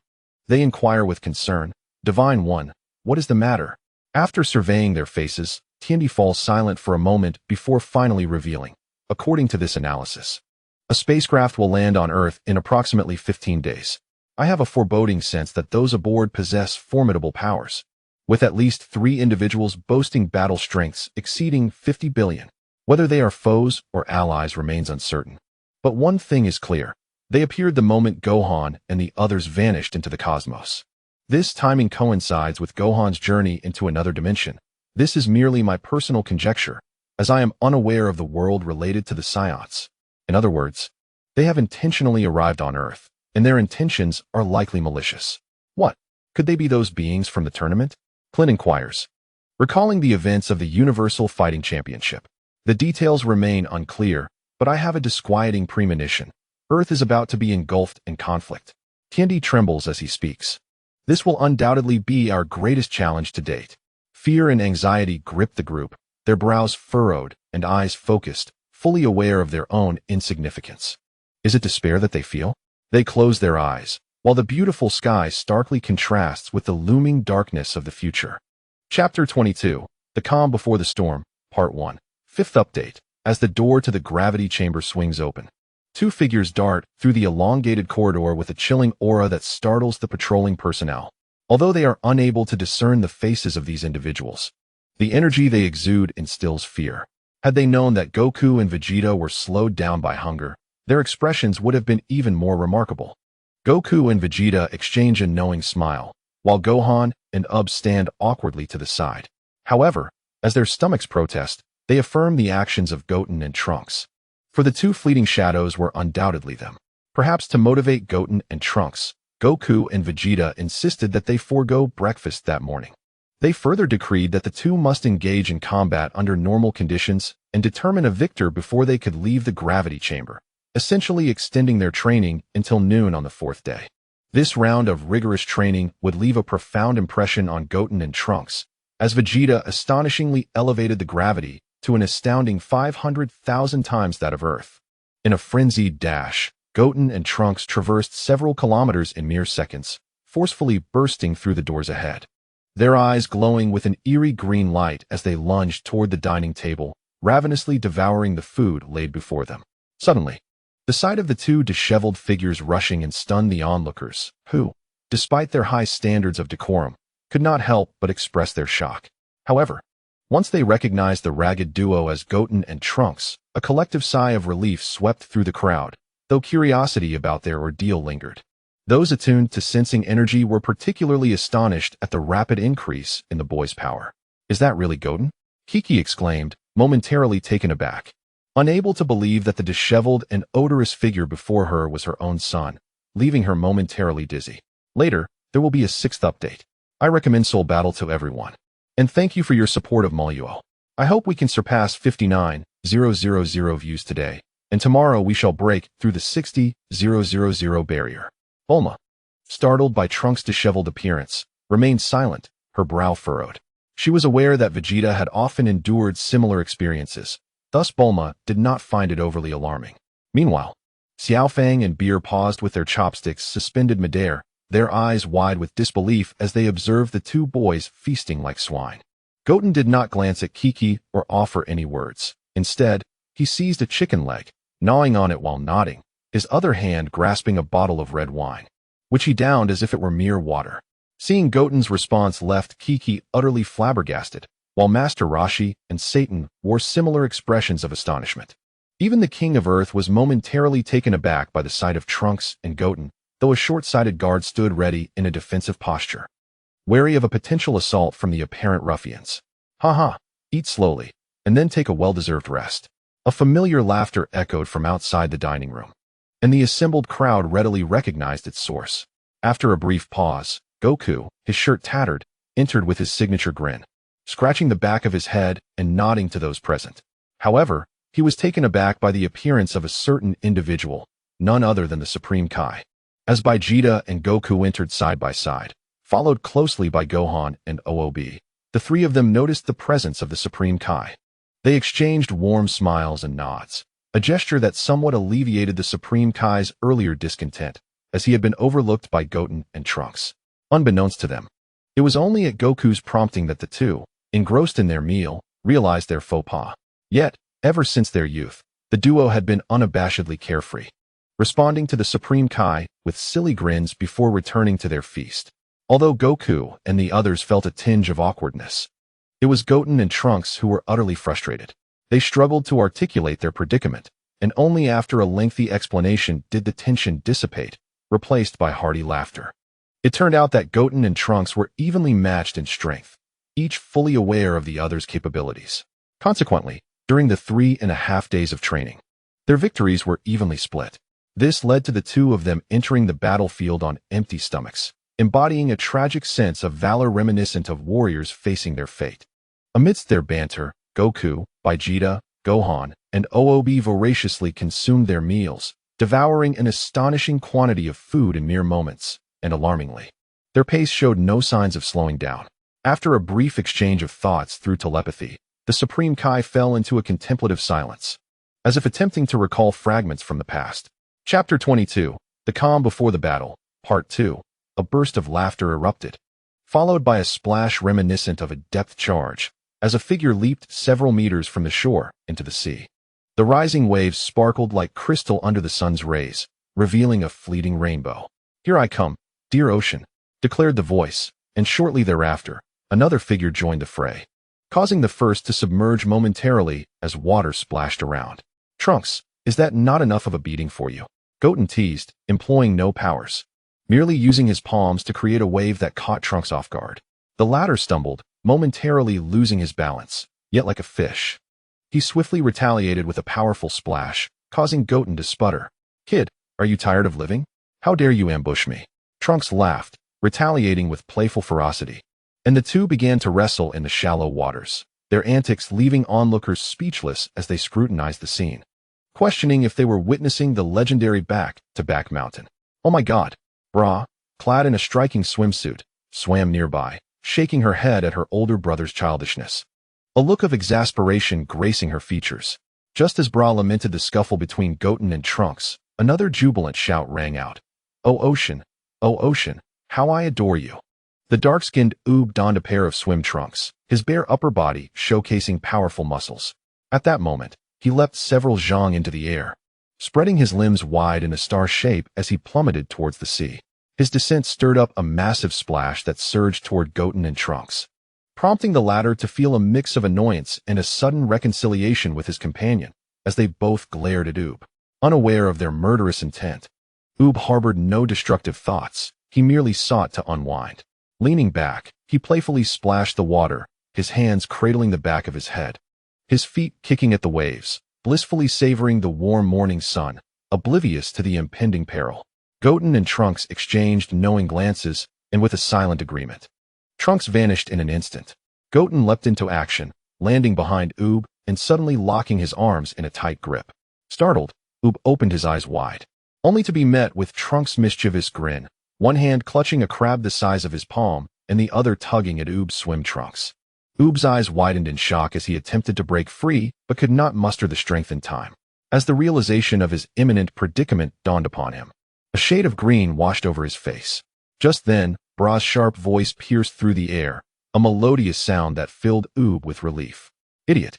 They inquire with concern, Divine One, what is the matter? After surveying their faces, Tiandi falls silent for a moment before finally revealing, according to this analysis, a spacecraft will land on Earth in approximately 15 days. I have a foreboding sense that those aboard possess formidable powers, with at least 3 individuals boasting battle strengths exceeding 50 billion. Whether they are foes or allies remains uncertain. But one thing is clear. They appeared the moment Gohan and the others vanished into the cosmos. This timing coincides with Gohan's journey into another dimension. This is merely my personal conjecture, as I am unaware of the world related to the Saiyans. In other words, they have intentionally arrived on Earth, and their intentions are likely malicious. What? Could they be those beings from the tournament? Clint inquires, recalling the events of the Universal Fighting Championship. The details remain unclear, but I have a disquieting premonition. Earth is about to be engulfed in conflict. Tiandi trembles as he speaks. This will undoubtedly be our greatest challenge to date. Fear and anxiety gripped the group, their brows furrowed and eyes focused, fully aware of their own insignificance. Is it despair that they feel? They close their eyes, while the beautiful sky starkly contrasts with the looming darkness of the future. Chapter 22, The Calm Before the Storm, Part 1. Fifth update. As the door to the gravity chamber swings open, two figures dart through the elongated corridor with a chilling aura that startles the patrolling personnel. Although they are unable to discern the faces of these individuals, the energy they exude instills fear. Had they known that Goku and Vegeta were slowed down by hunger, their expressions would have been even more remarkable. Goku and Vegeta exchange a knowing smile, while Gohan and Ub stand awkwardly to the side. However, as their stomachs protest, they affirm the actions of Goten and Trunks. For the two fleeting shadows were undoubtedly them. Perhaps to motivate Goten and Trunks, Goku and Vegeta insisted that they forego breakfast that morning. They further decreed that the two must engage in combat under normal conditions and determine a victor before they could leave the gravity chamber, essentially extending their training until noon on the fourth day. This round of rigorous training would leave a profound impression on Goten and Trunks, as Vegeta astonishingly elevated the gravity to an astounding 500,000 times that of Earth. In a frenzied dash, Goten and Trunks traversed several kilometers in mere seconds, forcefully bursting through the doors ahead. Their eyes glowing with an eerie green light as they lunged toward the dining table, ravenously devouring the food laid before them. Suddenly, the sight of the two disheveled figures rushing in stunned the onlookers, who, despite their high standards of decorum, could not help but express their shock. However, once they recognized the ragged duo as Goten and Trunks, a collective sigh of relief swept through the crowd, though curiosity about their ordeal lingered. Those attuned to sensing energy were particularly astonished at the rapid increase in the boy's power. "Is that really Goten?" Kiki exclaimed, momentarily taken aback. Unable to believe that the disheveled and odorous figure before her was her own son, leaving her momentarily dizzy. Later, there will be a sixth update. I recommend Soul Battle to everyone. And thank you for your support of Mozhu. I hope we can surpass 59,000 views today, and tomorrow we shall break through the 60,000 barrier. Bulma, startled by Trunks' disheveled appearance, remained silent, her brow furrowed. She was aware that Vegeta had often endured similar experiences, thus Bulma did not find it overly alarming. Meanwhile, Xiaofang and Beer paused with their chopsticks suspended midair, their eyes wide with disbelief as they observed the two boys feasting like swine. Goten did not glance at Kiki or offer any words. Instead, he seized a chicken leg, gnawing on it while nodding, his other hand grasping a bottle of red wine, which he downed as if it were mere water. Seeing Goten's response left Kiki utterly flabbergasted, while Master Roshi and Satan wore similar expressions of astonishment. Even the King of Earth was momentarily taken aback by the sight of Trunks and Goten, though a short-sighted guard stood ready in a defensive posture, wary of a potential assault from the apparent ruffians. "Ha, eat slowly, and then take a well-deserved rest." A familiar laughter echoed from outside the dining room, and the assembled crowd readily recognized its source. After a brief pause, Goku, his shirt tattered, entered with his signature grin, scratching the back of his head and nodding to those present. However, he was taken aback by the appearance of a certain individual, none other than the Supreme Kai. As Vegeta and Goku entered side by side, followed closely by Gohan and OOB, the three of them noticed the presence of the Supreme Kai. They exchanged warm smiles and nods, a gesture that somewhat alleviated the Supreme Kai's earlier discontent, as he had been overlooked by Goten and Trunks. Unbeknownst to them, it was only at Goku's prompting that the two, engrossed in their meal, realized their faux pas. Yet, ever since their youth, the duo had been unabashedly carefree, responding to the Supreme Kai with silly grins before returning to their feast. Although Goku and the others felt a tinge of awkwardness, it was Goten and Trunks who were utterly frustrated. They struggled to articulate their predicament, and only after a lengthy explanation did the tension dissipate, replaced by hearty laughter. It turned out that Goten and Trunks were evenly matched in strength, each fully aware of the other's capabilities. Consequently, during the 3.5 days of training, their victories were evenly split. This led to the two of them entering the battlefield on empty stomachs, embodying a tragic sense of valor reminiscent of warriors facing their fate. Amidst their banter, Goku, Vegeta, Gohan, and OOB voraciously consumed their meals, devouring an astonishing quantity of food in mere moments, and alarmingly, Their pace showed no signs of slowing down. After a brief exchange of thoughts through telepathy, the Supreme Kai fell into a contemplative silence, as if attempting to recall fragments from the past. Chapter 22, The Calm Before the Battle, Part 2. A burst of laughter erupted, followed by a splash reminiscent of a depth charge, as a figure leaped several meters from the shore into the sea. The rising waves sparkled like crystal under the sun's rays, revealing a fleeting rainbow. "Here I come, dear ocean," declared the voice, and shortly thereafter, another figure joined the fray, causing the first to submerge momentarily as water splashed around. "Trunks, is that not enough of a beating for you?" Goten teased, employing no powers, merely using his palms to create a wave that caught Trunks off guard. The latter stumbled, momentarily losing his balance, yet like a fish, he swiftly retaliated with a powerful splash, causing Goten to sputter. "Kid, are you tired of living? How dare you ambush me?" Trunks laughed, retaliating with playful ferocity, and the two began to wrestle in the shallow waters, their antics leaving onlookers speechless as they scrutinized the scene, questioning if they were witnessing the legendary back-to-back mountain. "Oh my god!" Bra, clad in a striking swimsuit, swam nearby, shaking her head at her older brother's childishness, a look of exasperation gracing her features. Just as Bra lamented the scuffle between Goten and Trunks, another jubilant shout rang out. Oh ocean, how I adore you." The dark-skinned Oob donned a pair of swim trunks, his bare upper body showcasing powerful muscles. At that moment, he leapt several zhang into the air, spreading his limbs wide in a star shape as he plummeted towards the sea. His descent stirred up a massive splash that surged toward Goten and Trunks, prompting the latter to feel a mix of annoyance and a sudden reconciliation with his companion, as they both glared at Oob, unaware of their murderous intent. Oob harbored no destructive thoughts, he merely sought to unwind. Leaning back, he playfully splashed the water, his hands cradling the back of his head, his feet kicking at the waves, blissfully savoring the warm morning sun, oblivious to the impending peril. Goten and Trunks exchanged knowing glances, and with a silent agreement, Trunks vanished in an instant. Goten leapt into action, landing behind Oob and suddenly locking his arms in a tight grip. Startled, Oob opened his eyes wide, only to be met with Trunks' mischievous grin, one hand clutching a crab the size of his palm and the other tugging at Oob's swim trunks. Oob's eyes widened in shock as he attempted to break free but could not muster the strength in time. As the realization of his imminent predicament dawned upon him, a shade of green washed over his face. Just then, Bra's sharp voice pierced through the air, a melodious sound that filled Oob with relief. "Idiot!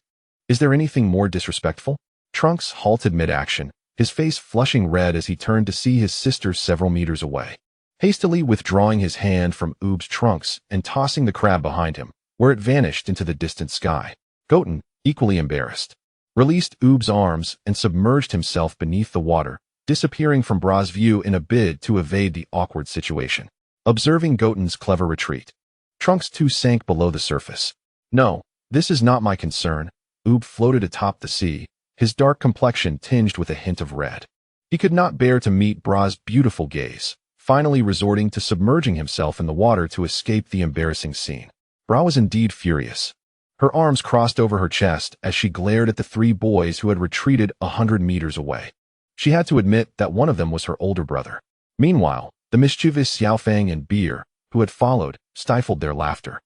Is there anything more disrespectful?" Trunks halted mid-action, his face flushing red as he turned to see his sister several meters away. Hastily withdrawing his hand from Oob's trunks and tossing the crab behind him, where it vanished into the distant sky, Goten, equally embarrassed, released Oob's arms and submerged himself beneath the water, disappearing from Bra's view in a bid to evade the awkward situation. Observing Goten's clever retreat, Trunks too sank below the surface. "No, this is not my concern." Oob floated atop the sea, his dark complexion tinged with a hint of red. He could not bear to meet Bra's beautiful gaze, finally resorting to submerging himself in the water to escape the embarrassing scene. Bra was indeed furious. Her arms crossed over her chest as she glared at the three boys who had retreated 100 meters away. She had to admit that one of them was her older brother. Meanwhile, the mischievous Xiaofang and Beer, who had followed, stifled their laughter,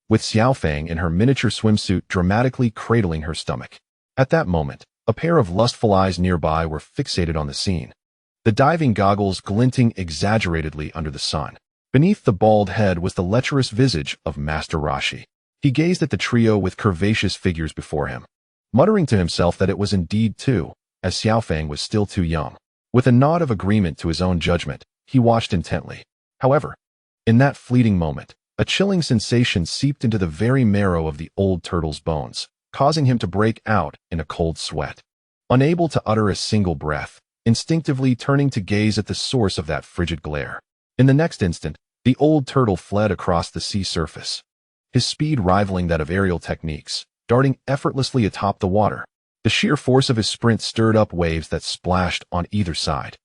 with Xiaofang in her miniature swimsuit dramatically cradling her stomach. At that moment, a pair of lustful eyes nearby were fixated on the scene, the diving goggles glinting exaggeratedly under the sun. Beneath the bald head was the lecherous visage of Master Rashi. He gazed at the trio with curvaceous figures before him, muttering to himself that it was indeed two, as Xiaofang was still too young. With a nod of agreement to his own judgment, he watched intently. However, in that fleeting moment, a chilling sensation seeped into the very marrow of the old turtle's bones, causing him to break out in a cold sweat. Unable to utter a single breath, instinctively turning to gaze at the source of that frigid glare. In the next instant, the old turtle fled across the sea surface, his speed rivaling that of aerial techniques, darting effortlessly atop the water. The sheer force of his sprint stirred up waves that splashed on either side,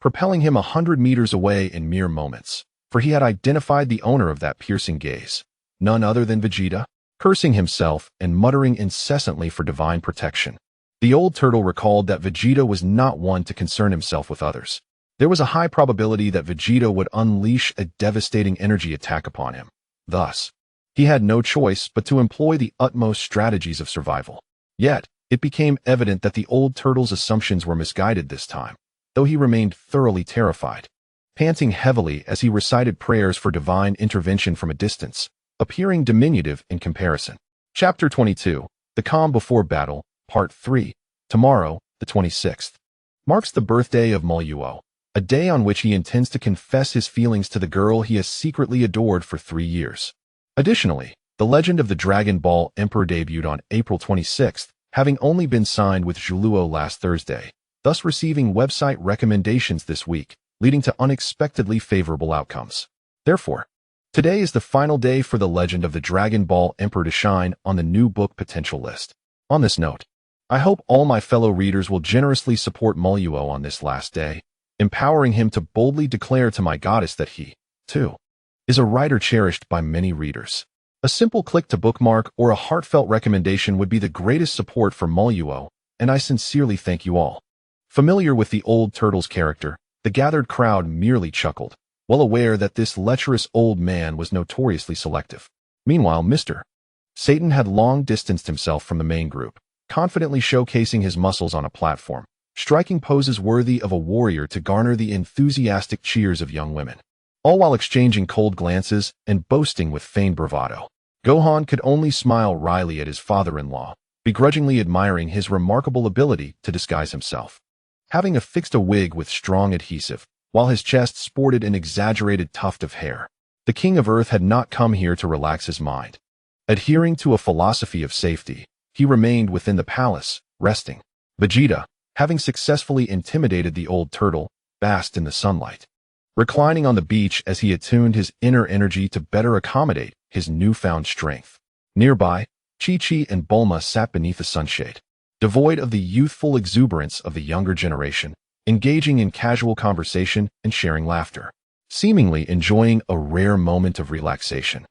propelling him 100 meters away in mere moments, for he had identified the owner of that piercing gaze, none other than Vegeta. Cursing himself and muttering incessantly for divine protection, the old turtle recalled that Vegeta was not one to concern himself with others. There was a high probability that Vegeta would unleash a devastating energy attack upon him. Thus, he had no choice but to employ the utmost strategies of survival. Yet, it became evident that the old turtle's assumptions were misguided this time, though he remained thoroughly terrified. Panting heavily as he recited prayers for divine intervention from a distance, appearing diminutive in comparison. Chapter 22, The Calm Before Battle, Part 3. Tomorrow, the 26th, marks the birthday of Mozhu, a day on which he intends to confess his feelings to the girl he has secretly adored for 3 years. Additionally, The Legend of the Dragon Ball Emperor debuted on April 26th, having only been signed with Zhuluo last Thursday, thus receiving website recommendations this week, leading to unexpectedly favorable outcomes. Therefore, today is the final day for The Legend of the Dragon Ball Emperor to shine on the new book potential list. On this note, I hope all my fellow readers will generously support Mozhu on this last day, empowering him to boldly declare to my goddess that he, too, is a writer cherished by many readers. A simple click to bookmark or a heartfelt recommendation would be the greatest support for Mozhu, and I sincerely thank you all. Familiar with the old turtle's character, the gathered crowd merely chuckled, well aware that this lecherous old man was notoriously selective. Meanwhile, Mr. Satan had long distanced himself from the main group, confidently showcasing his muscles on a platform, striking poses worthy of a warrior to garner the enthusiastic cheers of young women, all while exchanging cold glances and boasting with feigned bravado. Gohan could only smile wryly at his father-in-law, begrudgingly admiring his remarkable ability to disguise himself. Having affixed a wig with strong adhesive, while his chest sported an exaggerated tuft of hair, the King of Earth had not come here to relax his mind. Adhering to a philosophy of safety, he remained within the palace, resting. Vegeta, having successfully intimidated the old turtle, basked in the sunlight, reclining on the beach as he attuned his inner energy to better accommodate his newfound strength. Nearby, Chi-Chi and Bulma sat beneath the sunshade, devoid of the youthful exuberance of the younger generation, engaging in casual conversation and sharing laughter, seemingly enjoying a rare moment of relaxation.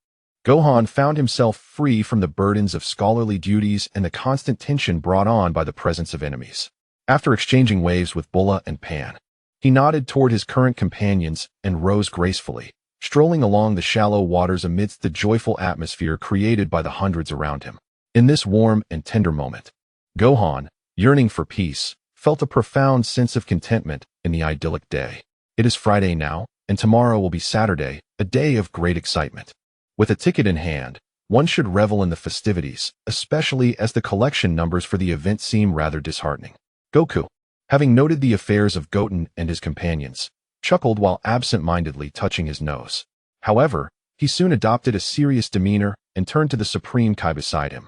Gohan found himself free from the burdens of scholarly duties and the constant tension brought on by the presence of enemies. After exchanging waves with Bulla and Pan, he nodded toward his current companions and rose gracefully, strolling along the shallow waters amidst the joyful atmosphere created by the hundreds around him. In this warm and tender moment, Gohan, yearning for peace, felt a profound sense of contentment in the idyllic day. It is Friday now, and tomorrow will be Saturday, a day of great excitement. With a ticket in hand, one should revel in the festivities, especially as the collection numbers for the event seem rather disheartening. Goku, having noted the affairs of Goten and his companions, chuckled while absent-mindedly touching his nose. However, he soon adopted a serious demeanor and turned to the Supreme Kai beside him.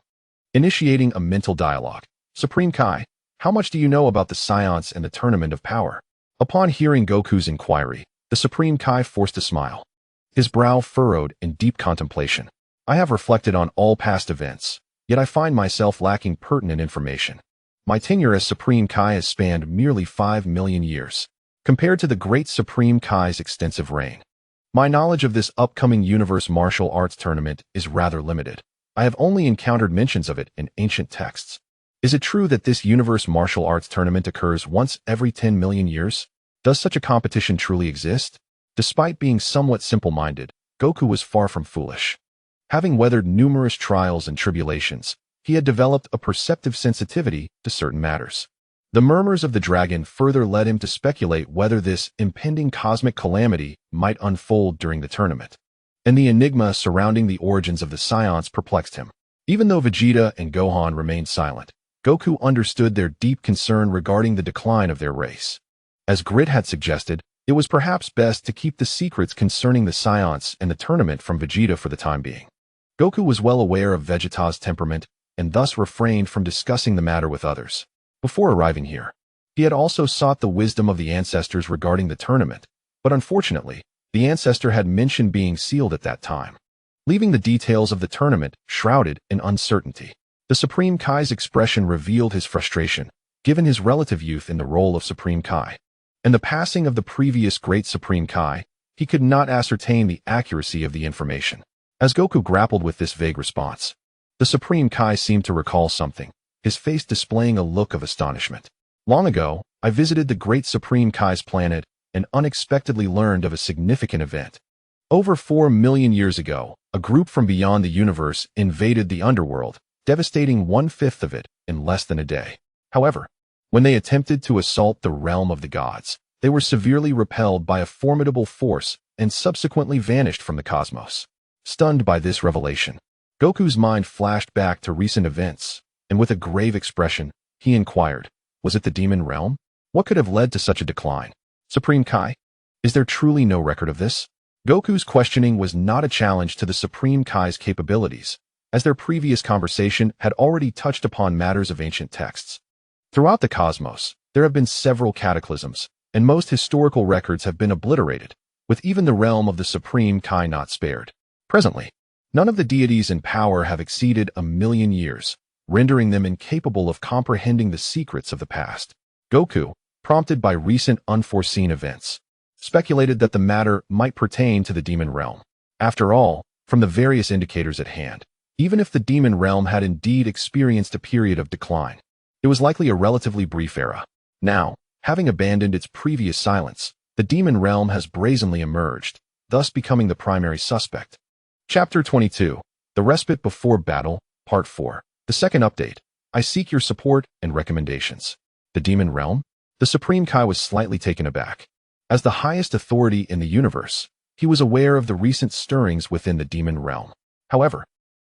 Initiating a mental dialogue, Supreme Kai, how much do you know about the Saiyans and the Tournament of Power? Upon hearing Goku's inquiry, the Supreme Kai forced a smile, his brow furrowed in deep contemplation. I have reflected on all past events, yet I find myself lacking pertinent information. My tenure as Supreme Kai has spanned merely 5 million years, compared to the great Supreme Kai's extensive reign. My knowledge of this upcoming universe martial arts tournament is rather limited. I have only encountered mentions of it in ancient texts. Is it true that this universe martial arts tournament occurs once every 10 million years? Does such a competition truly exist? Despite being somewhat simple-minded, Goku was far from foolish. Having weathered numerous trials and tribulations, he had developed a perceptive sensitivity to certain matters. The murmurs of the dragon further led him to speculate whether this impending cosmic calamity might unfold during the tournament. And the enigma surrounding the origins of the Saiyans perplexed him. Even though Vegeta and Gohan remained silent, Goku understood their deep concern regarding the decline of their race. As Grit had suggested, it was perhaps best to keep the secrets concerning the Saiyans and the tournament from Vegeta for the time being. Goku was well aware of Vegeta's temperament and thus refrained from discussing the matter with others. Before arriving here, he had also sought the wisdom of the ancestors regarding the tournament, but unfortunately, the ancestor had mentioned being sealed at that time, leaving the details of the tournament shrouded in uncertainty. The Supreme Kai's expression revealed his frustration, given his relative youth in the role of Supreme Kai. And the passing of the previous great Supreme Kai, he could not ascertain the accuracy of the information. As Goku grappled with this vague response, the Supreme Kai seemed to recall something, his face displaying a look of astonishment. Long ago, I visited the great Supreme Kai's planet and unexpectedly learned of a significant event. Over 4 million years ago, a group from beyond the universe invaded the underworld, devastating 1/5 of it in less than a day. However, when they attempted to assault the realm of the gods, they were severely repelled by a formidable force and subsequently vanished from the cosmos. Stunned by this revelation, Goku's mind flashed back to recent events, and with a grave expression, he inquired, was it the demon realm? What could have led to such a decline? Supreme Kai? Is there truly no record of this? Goku's questioning was not a challenge to the Supreme Kai's capabilities, as their previous conversation had already touched upon matters of ancient texts. Throughout the cosmos, there have been several cataclysms, and most historical records have been obliterated, with even the realm of the Supreme Kai not spared. Presently, none of the deities in power have exceeded 1,000,000 years, rendering them incapable of comprehending the secrets of the past. Goku, prompted by recent unforeseen events, speculated that the matter might pertain to the demon realm. After all, from the various indicators at hand, even if the demon realm had indeed experienced a period of decline, it was likely a relatively brief era. Now, having abandoned its previous silence, the demon realm has brazenly emerged, thus becoming the primary suspect. Chapter 22, The Respite Before Battle, Part 4. The second update. I seek your support and recommendations. The demon realm? The Supreme Kai was slightly taken aback. As the highest authority in the universe, he was aware of the recent stirrings within the demon realm. However,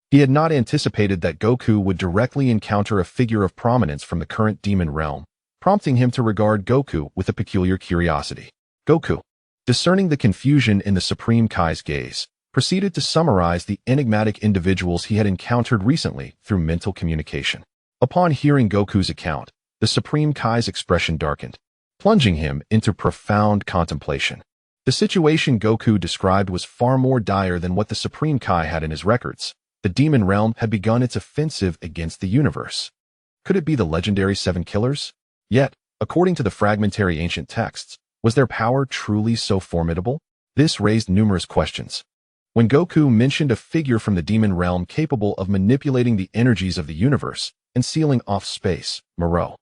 he had not anticipated that Goku would directly encounter a figure of prominence from the current demon realm, prompting him to regard Goku with a peculiar curiosity. Goku, discerning the confusion in the Supreme Kai's gaze, proceeded to summarize the enigmatic individuals he had encountered recently through mental communication. Upon hearing Goku's account, the Supreme Kai's expression darkened, plunging him into profound contemplation. The situation Goku described was far more dire than what the Supreme Kai had in his records. The demon realm had begun its offensive against the universe. Could it be the legendary Seven Killers? Yet, according to the fragmentary ancient texts, was their power truly so formidable? This raised numerous questions. When Goku mentioned a figure from the demon realm capable of manipulating the energies of the universe and sealing off space, Mozhu,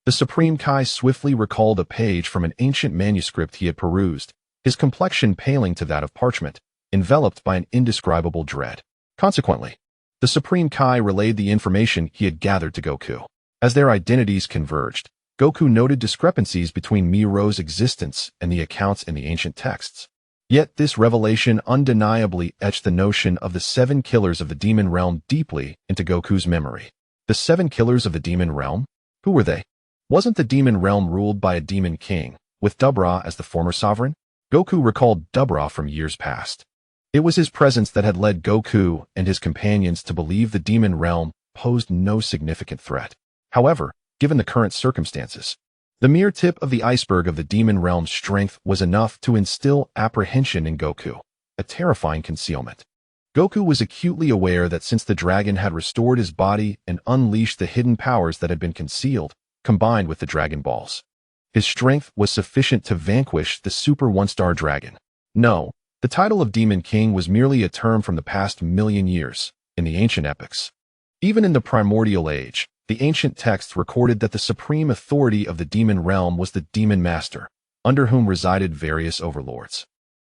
the Supreme Kai swiftly recalled a page from an ancient manuscript he had perused, his complexion paling to that of parchment, enveloped by an indescribable dread. Consequently, the Supreme Kai relayed the information he had gathered to Goku. As their identities converged, Goku noted discrepancies between Mozhu's existence and the accounts in the ancient texts. Yet this revelation undeniably etched the notion of the 7 killers of the demon realm deeply into Goku's memory. The 7 killers of the demon realm? Who were they? Wasn't the demon realm ruled by a demon king, with Dubra as the former sovereign? Goku recalled Dubra from years past. It was his presence that had led Goku and his companions to believe the demon realm posed no significant threat. However, given the current circumstances, the mere tip of the iceberg of the demon realm's strength was enough to instill apprehension in Goku, a terrifying concealment. Goku was acutely aware that since the dragon had restored his body and unleashed the hidden powers that had been concealed, combined with the Dragon Balls, his strength was sufficient to vanquish the Super One-Star Dragon. No, the title of Demon King was merely a term from the past 1,000,000 years, in the ancient epics. Even in the primordial age, the ancient texts recorded that the supreme authority of the demon realm was the Demon Master, under whom resided various overlords,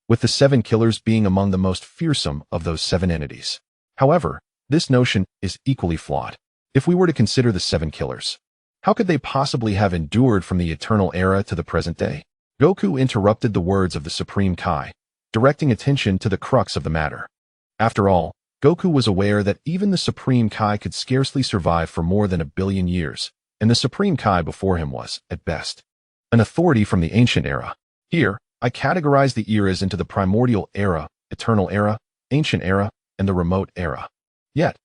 with the 7 killers being among the most fearsome of those 7 entities. However, this notion is equally flawed. If we were to consider the 7 killers, how could they possibly have endured from the eternal era to the present day? Goku interrupted the words of the Supreme Kai, directing attention to the crux of the matter. After all, Goku was aware that even the Supreme Kai could scarcely survive for more than 1,000,000,000 years, and the Supreme Kai before him was, at best, an authority from the ancient era. Here, I categorize the eras into the primordial era, eternal era, ancient era, and the remote era. Yet,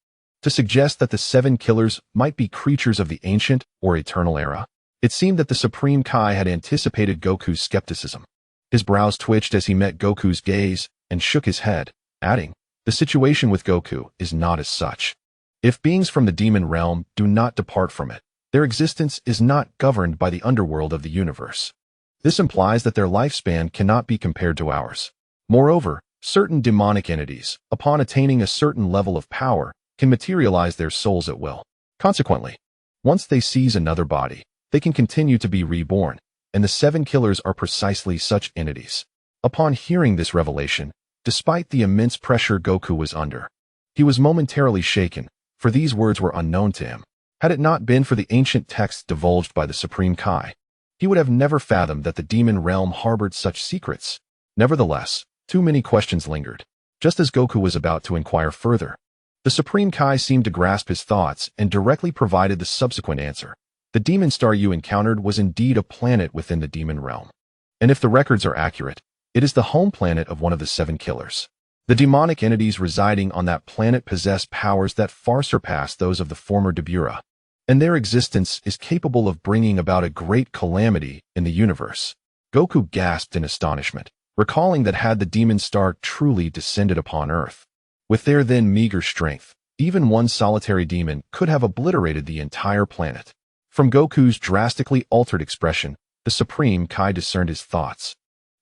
to suggest that the 7 killers might be creatures of the ancient or eternal era, it seemed that the Supreme Kai had anticipated Goku's skepticism. His brows twitched as he met Goku's gaze and shook his head, adding, "The situation with Goku is not as such. If beings from the demon realm do not depart from it, their existence is not governed by the underworld of the universe. This implies that their lifespan cannot be compared to ours. Moreover, certain demonic entities, upon attaining a certain level of power, can materialize their souls at will. Consequently, once they seize another body, they can continue to be reborn, and the 7 killers are precisely such entities. Upon hearing this revelation, despite the immense pressure Goku was under, he was momentarily shaken, for these words were unknown to him. Had it not been for the ancient texts divulged by the Supreme Kai, he would have never fathomed that the demon realm harbored such secrets. Nevertheless, too many questions lingered. Just as Goku was about to inquire further, the Supreme Kai seemed to grasp his thoughts and directly provided the subsequent answer. The demon star you encountered was indeed a planet within the demon realm. And if the records are accurate, it is the home planet of one of the 7 killers. The demonic entities residing on that planet possess powers that far surpass those of the former Dabura, and their existence is capable of bringing about a great calamity in the universe. Goku gasped in astonishment, recalling that had the demon star truly descended upon Earth, with their then meager strength, even one solitary demon could have obliterated the entire planet. From Goku's drastically altered expression, the Supreme Kai discerned his thoughts,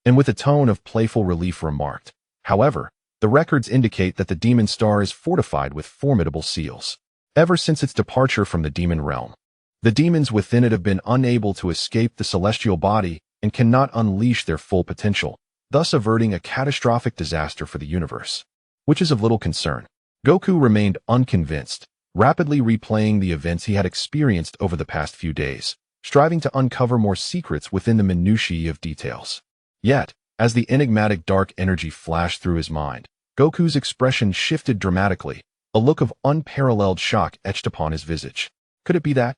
and with a tone of playful relief remarked, "However, the records indicate that the demon star is fortified with formidable seals. Ever since its departure from the demon realm, the demons within it have been unable to escape the celestial body and cannot unleash their full potential, thus averting a catastrophic disaster for the universe, which is of little concern." Goku remained unconvinced, rapidly replaying the events he had experienced over the past few days, striving to uncover more secrets within the minutiae of details. Yet, as the enigmatic dark energy flashed through his mind, Goku's expression shifted dramatically, a look of unparalleled shock etched upon his visage. Could it be that?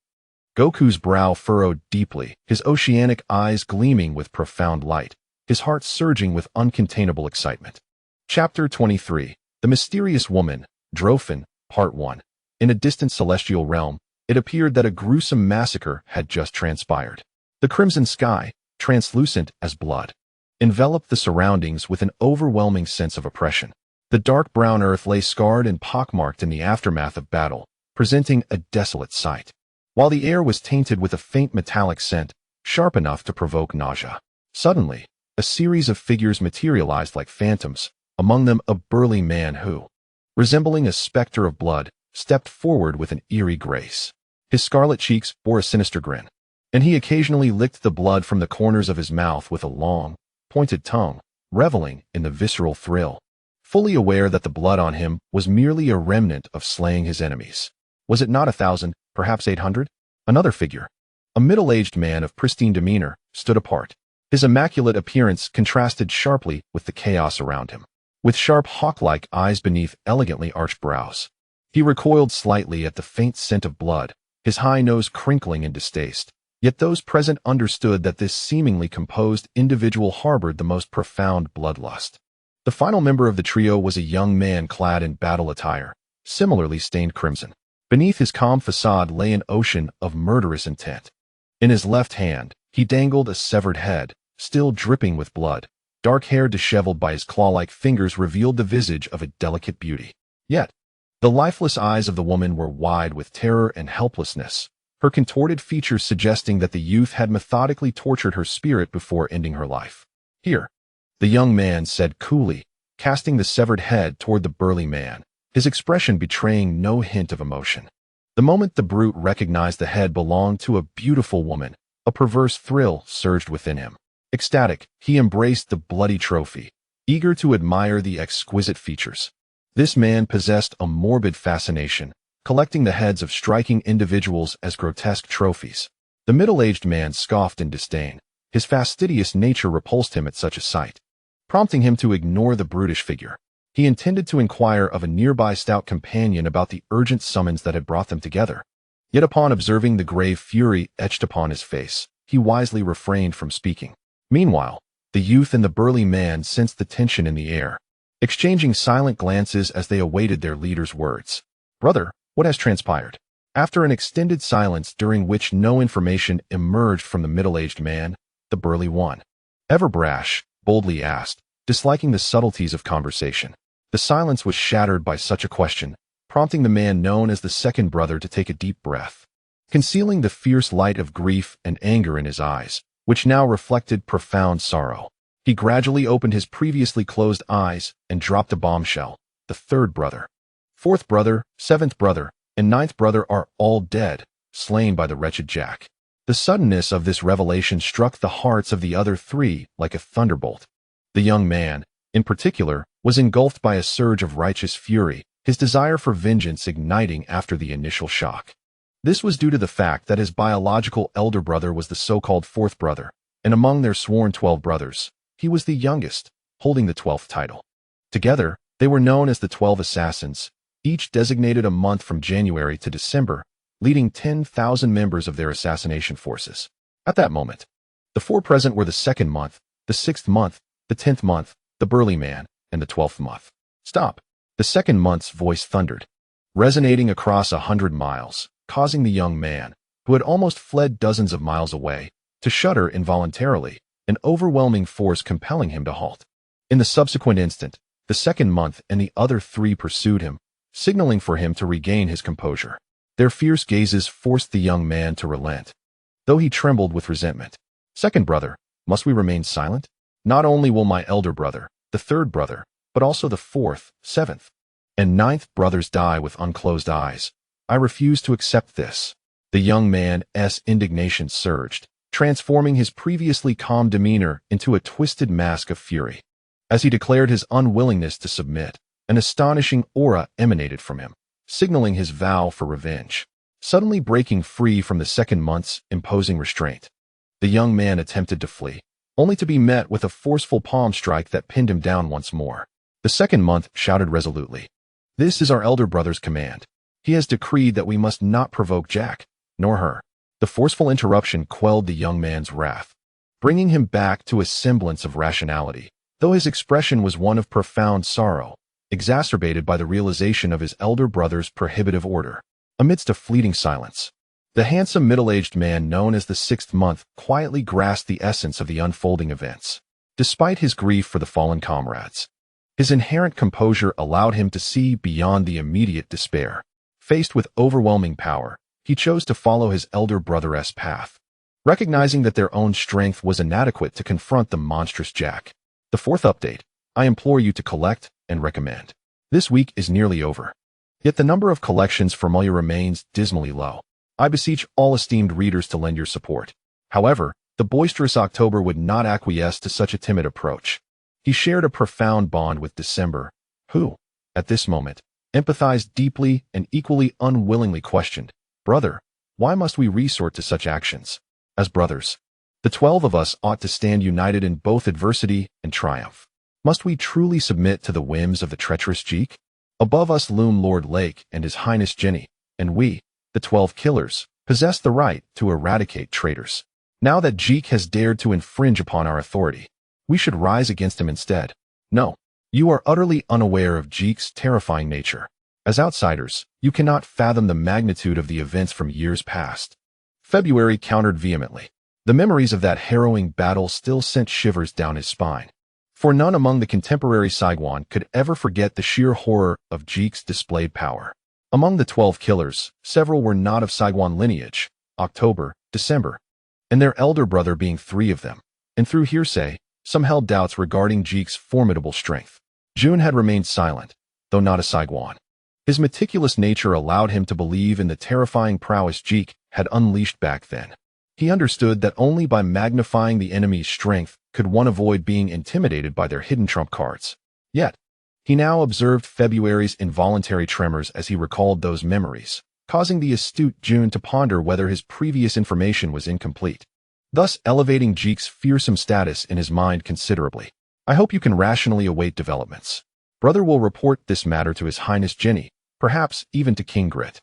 Goku's brow furrowed deeply, his oceanic eyes gleaming with profound light, his heart surging with uncontainable excitement. Chapter 23. The Mysterious Woman, Drophin, Part 1. In a distant celestial realm, it appeared that a gruesome massacre had just transpired. The crimson sky, translucent as blood, enveloped the surroundings with an overwhelming sense of oppression. The dark brown earth lay scarred and pockmarked in the aftermath of battle, presenting a desolate sight, while the air was tainted with a faint metallic scent, sharp enough to provoke nausea. Suddenly, a series of figures materialized like phantoms, among them a burly man who, resembling a specter of blood, stepped forward with an eerie grace. His scarlet cheeks bore a sinister grin, and he occasionally licked the blood from the corners of his mouth with a long, pointed tongue, reveling in the visceral thrill, fully aware that the blood on him was merely a remnant of slaying his enemies. Was it not 1,000, perhaps 800? Another figure, a middle-aged man of pristine demeanor, stood apart. His immaculate appearance contrasted sharply with the chaos around him. With sharp hawk-like eyes beneath elegantly arched brows, he recoiled slightly at the faint scent of blood, his high nose crinkling in distaste. Yet those present understood that this seemingly composed individual harbored the most profound bloodlust. The final member of the trio was a young man clad in battle attire, similarly stained crimson. Beneath his calm facade lay an ocean of murderous intent. In his left hand, he dangled a severed head, still dripping with blood. Dark hair disheveled by his claw-like fingers revealed the visage of a delicate beauty. Yet, the lifeless eyes of the woman were wide with terror and helplessness, her contorted features suggesting that the youth had methodically tortured her spirit before ending her life. "Here," the young man said coolly, casting the severed head toward the burly man, his expression betraying no hint of emotion. The moment the brute recognized the head belonged to a beautiful woman, a perverse thrill surged within him. Ecstatic, he embraced the bloody trophy, eager to admire the exquisite features. This man possessed a morbid fascination, collecting the heads of striking individuals as grotesque trophies. The middle-aged man scoffed in disdain. His fastidious nature repulsed him at such a sight, prompting him to ignore the brutish figure. He intended to inquire of a nearby stout companion about the urgent summons that had brought them together. Yet upon observing the grave fury etched upon his face, he wisely refrained from speaking. Meanwhile, the youth and the burly man sensed the tension in the air, exchanging silent glances as they awaited their leader's words. "Brother, what has transpired?" After an extended silence during which no information emerged from the middle-aged man, the burly one, ever brash, boldly asked, disliking the subtleties of conversation. The silence was shattered by such a question, prompting the man known as the second brother to take a deep breath. Concealing the fierce light of grief and anger in his eyes, which now reflected profound sorrow, he gradually opened his previously closed eyes and dropped a bombshell. "The third brother, fourth brother, seventh brother, and ninth brother are all dead, slain by the wretched Jack." The suddenness of this revelation struck the hearts of the other three like a thunderbolt. The young man, in particular, was engulfed by a surge of righteous fury, his desire for vengeance igniting after the initial shock. This was due to the fact that his biological elder brother was the so-called fourth brother, and among their sworn 12 brothers, he was the youngest, holding the 12th title. Together, they were known as the 12 Assassins, each designated a month from January to December, leading 10,000 members of their assassination forces. At that moment, the four present were the 2nd month, the 6th month, the 10th month, the burly man, and the 12th month. Stop! The 2nd month's voice thundered, resonating across 100 miles, causing the young man, who had almost fled dozens of miles away, to shudder involuntarily, an overwhelming force compelling him to halt. In the subsequent instant, the 2nd month and the other three pursued him, signaling for him to regain his composure. Their fierce gazes forced the young man to relent, though he trembled with resentment. Second brother, must we remain silent? Not only will my elder brother, the 3rd brother, but also the 4th, 7th, and 9th brothers die with unclosed eyes. I refuse to accept this. The young man's indignation surged, transforming his previously calm demeanor into a twisted mask of fury. As he declared his unwillingness to submit, an astonishing aura emanated from him, signaling his vow for revenge. Suddenly breaking free from the 2nd month's imposing restraint, the young man attempted to flee, only to be met with a forceful palm strike that pinned him down once more. The 2nd month shouted resolutely, "This is our elder brother's command. He has decreed that we must not provoke Jack, nor her." The forceful interruption quelled the young man's wrath, bringing him back to a semblance of rationality, though his expression was one of profound sorrow, exacerbated by the realization of his elder brother's prohibitive order. Amidst a fleeting silence, the handsome middle-aged man known as the 6th month quietly grasped the essence of the unfolding events. Despite his grief for the fallen comrades, his inherent composure allowed him to see beyond the immediate despair. Faced with overwhelming power, he chose to follow his elder brother's path, recognizing that their own strength was inadequate to confront the monstrous Jack. The 4th update: I implore you to collect and recommend. This week is nearly over, yet the number of collections for Mozhu remains dismally low. I beseech all esteemed readers to lend your support. However, the boisterous October would not acquiesce to such a timid approach. He shared a profound bond with December, who, at this moment, empathized deeply and equally unwillingly questioned, "Brother, why must we resort to such actions? As brothers, the 12 of us ought to stand united in both adversity and triumph. Must we truly submit to the whims of the treacherous Jeek? Above us loom Lord Lake and His Highness Jenny, and we, the 12 killers, possess the right to eradicate traitors. Now that Jeek has dared to infringe upon our authority, we should rise against him instead. No, you are utterly unaware of Jeek's terrifying nature. As outsiders, you cannot fathom the magnitude of the events from years past." February countered vehemently. The memories of that harrowing battle still sent shivers down his spine. For none among the contemporary Saiyans could ever forget the sheer horror of Jeek's displayed power. Among the 12 killers, several were not of Saiyan lineage, October, December, and their elder brother being 3 of them, and through hearsay, some held doubts regarding Jeek's formidable strength. June had remained silent, though not a Saiyan. His meticulous nature allowed him to believe in the terrifying prowess Jeek had unleashed back then. He understood that only by magnifying the enemy's strength could one avoid being intimidated by their hidden trump cards. Yet, he now observed February's involuntary tremors as he recalled those memories, causing the astute June to ponder whether his previous information was incomplete, thus elevating Jeek's fearsome status in his mind considerably. I hope you can rationally await developments. Brother will report this matter to His Highness Jenny, perhaps even to King Grit.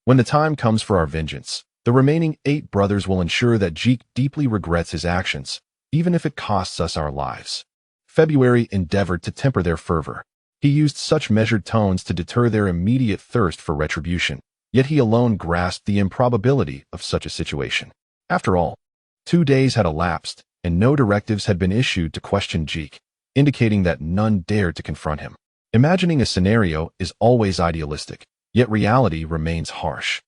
When the time comes for our vengeance, the remaining 8 brothers will ensure that Jeek deeply regrets his actions, even if it costs us our lives. February endeavored to temper their fervor. He used such measured tones to deter their immediate thirst for retribution, yet he alone grasped the improbability of such a situation. After all, 2 days had elapsed, and no directives had been issued to question Jeek, indicating that none dared to confront him. Imagining a scenario is always idealistic, yet reality remains harsh.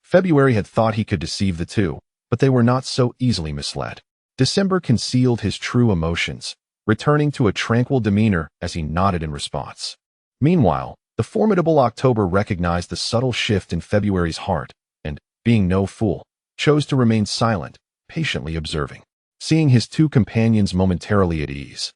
February had thought he could deceive the two, but they were not so easily misled. December concealed his true emotions, returning to a tranquil demeanor as he nodded in response. Meanwhile, the formidable October recognized the subtle shift in February's heart, and, being no fool, chose to remain silent, patiently observing. Seeing his two companions momentarily at ease,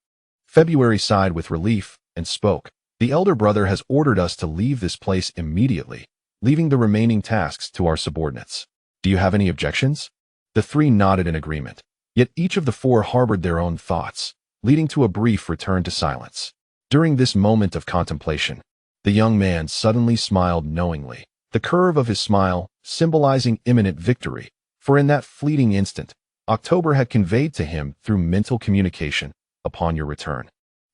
February sighed with relief and spoke. The elder brother has ordered us to leave this place immediately, leaving the remaining tasks to our subordinates. Do you have any objections? The three nodded in agreement, yet each of the four harbored their own thoughts, leading to a brief return to silence. During this moment of contemplation, the young man suddenly smiled knowingly, the curve of his smile symbolizing imminent victory, for in that fleeting instant, October had conveyed to him through mental communication, upon your return,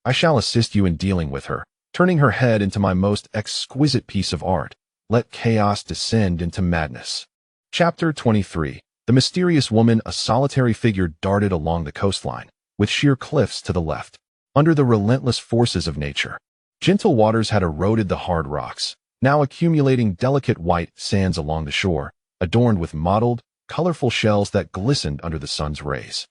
I shall assist you in dealing with her, turning her head into my most exquisite piece of art. Let chaos descend into madness. Chapter 23. The mysterious woman. A solitary figure darted along the coastline, with sheer cliffs to the left, under the relentless forces of nature. Gentle waters had eroded the hard rocks, now accumulating delicate white sands along the shore, adorned with mottled, colorful shells that glistened under the sun's rays.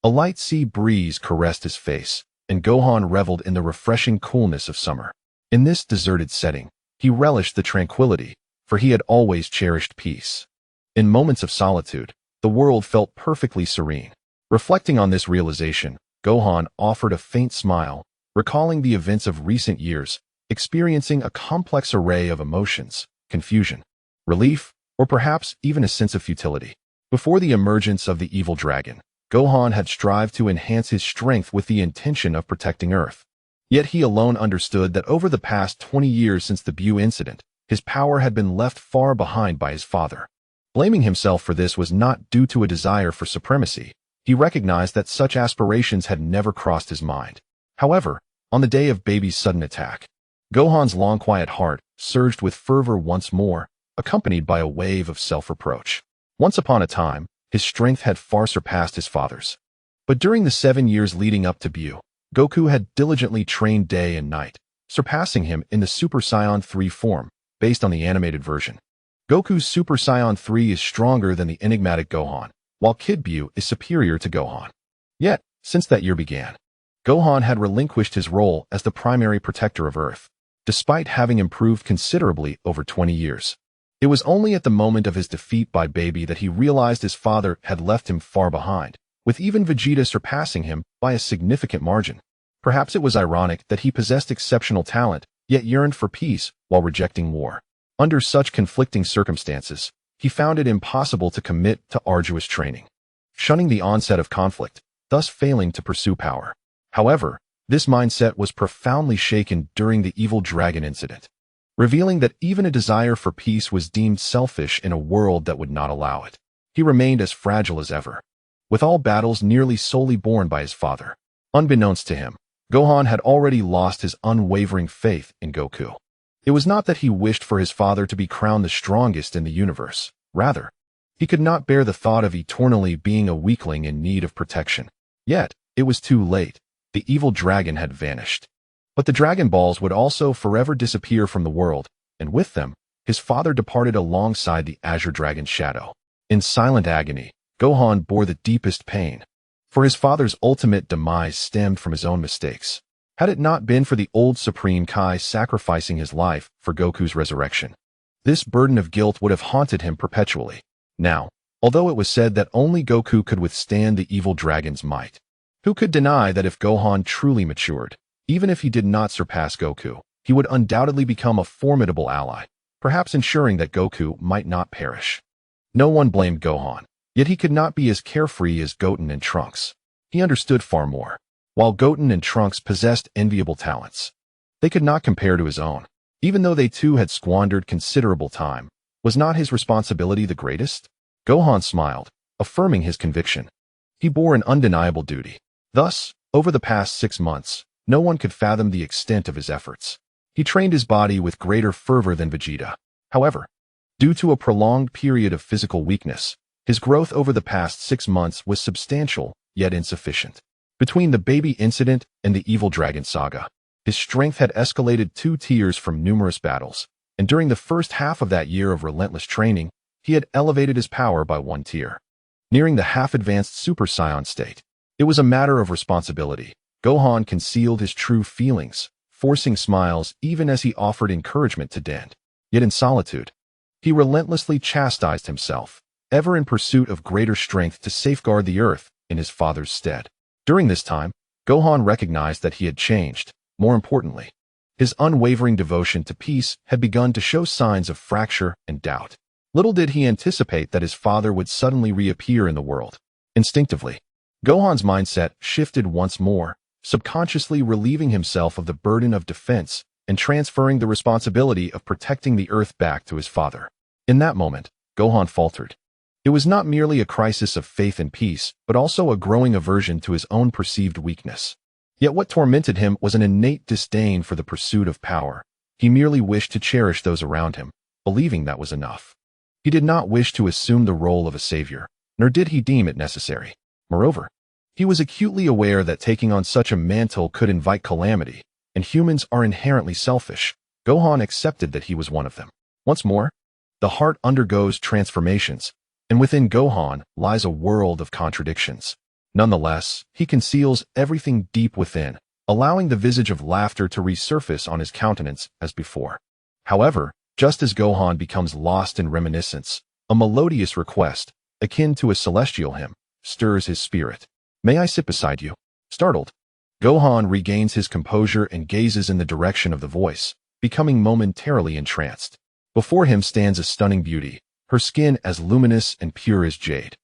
A light sea breeze caressed his face, and Gohan reveled in the refreshing coolness of summer. In this deserted setting, he relished the tranquility, for he had always cherished peace. In moments of solitude, the world felt perfectly serene. Reflecting on this realization, Gohan offered a faint smile, recalling the events of recent years, experiencing a complex array of emotions, confusion, relief, or perhaps even a sense of futility. Before the emergence of the evil dragon, Gohan had strived to enhance his strength with the intention of protecting Earth. Yet he alone understood that over the past 20 years since the Bu incident, his power had been left far behind by his father. Blaming himself for this was not due to a desire for supremacy. He recognized that such aspirations had never crossed his mind. However, on the day of Baby's sudden attack, Gohan's long quiet heart surged with fervor once more, accompanied by a wave of self-reproach. Once upon a time, his strength had far surpassed his father's. But during the 7 years leading up to Bu, Goku had diligently trained day and night, surpassing him in the Super Saiyan 3 form, based on the animated version. Goku's Super Saiyan 3 is stronger than the enigmatic Gohan, while Kid Bu is superior to Gohan. Yet, since that year began, Gohan had relinquished his role as the primary protector of Earth, despite having improved considerably over 20 years. It was only at the moment of his defeat by Baby that he realized his father had left him far behind, with even Vegeta surpassing him by a significant margin. Perhaps it was ironic that he possessed exceptional talent, yet yearned for peace while rejecting war. Under such conflicting circumstances, he found it impossible to commit to arduous training, shunning the onset of conflict, thus failing to pursue power. However, this mindset was profoundly shaken during the evil dragon incident, revealing that even a desire for peace was deemed selfish in a world that would not allow it. He remained as fragile as ever, with all battles nearly solely borne by his father. Unbeknownst to him, Gohan had already lost his unwavering faith in Goku. It was not that he wished for his father to be crowned the strongest in the universe. Rather, he could not bear the thought of eternally being a weakling in need of protection. Yet, it was too late. The evil dragon had vanished. But the Dragon Balls would also forever disappear from the world, and with them, his father departed alongside the Azure Dragon's shadow. In silent agony, Gohan bore the deepest pain, for his father's ultimate demise stemmed from his own mistakes. Had it not been for the old Supreme Kai sacrificing his life for Goku's resurrection, this burden of guilt would have haunted him perpetually. Now, although it was said that only Goku could withstand the evil dragon's might, who could deny that if Gohan truly matured, even if he did not surpass Goku, he would undoubtedly become a formidable ally, perhaps ensuring that Goku might not perish. No one blamed Gohan, yet he could not be as carefree as Goten and Trunks. He understood far more. While Goten and Trunks possessed enviable talents, they could not compare to his own. Even though they too had squandered considerable time, was not his responsibility the greatest? Gohan smiled, affirming his conviction. He bore an undeniable duty. Thus, over the past 6 months, no one could fathom the extent of his efforts. He trained his body with greater fervor than Vegeta. However, due to a prolonged period of physical weakness, his growth over the past 6 months was substantial, yet insufficient. Between the Baby incident and the Evil Dragon saga, his strength had escalated 2 tiers from numerous battles, and during the first half of that year of relentless training, he had elevated his power by 1 tier. Nearing the half-advanced Super Saiyan state, it was a matter of responsibility. Gohan concealed his true feelings, forcing smiles even as he offered encouragement to Dent. Yet in solitude, he relentlessly chastised himself, ever in pursuit of greater strength to safeguard the Earth in his father's stead. During this time, Gohan recognized that he had changed. More importantly, his unwavering devotion to peace had begun to show signs of fracture and doubt. Little did he anticipate that his father would suddenly reappear in the world. Instinctively, Gohan's mindset shifted once more, subconsciously relieving himself of the burden of defense and transferring the responsibility of protecting the Earth back to his father. In that moment, Gohan faltered. It was not merely a crisis of faith and peace, but also a growing aversion to his own perceived weakness. Yet what tormented him was an innate disdain for the pursuit of power. He merely wished to cherish those around him, believing that was enough. He did not wish to assume the role of a savior, nor did he deem it necessary. Moreover, he was acutely aware that taking on such a mantle could invite calamity, and humans are inherently selfish. Gohan accepted that he was one of them. Once more, the heart undergoes transformations, and within Gohan lies a world of contradictions. Nonetheless, he conceals everything deep within, allowing the visage of laughter to resurface on his countenance as before. However, just as Gohan becomes lost in reminiscence, a melodious request, akin to a celestial hymn, stirs his spirit. "May I sit beside you?" Startled, Gohan regains his composure and gazes in the direction of the voice, becoming momentarily entranced. Before him stands a stunning beauty, her skin as luminous and pure as jade,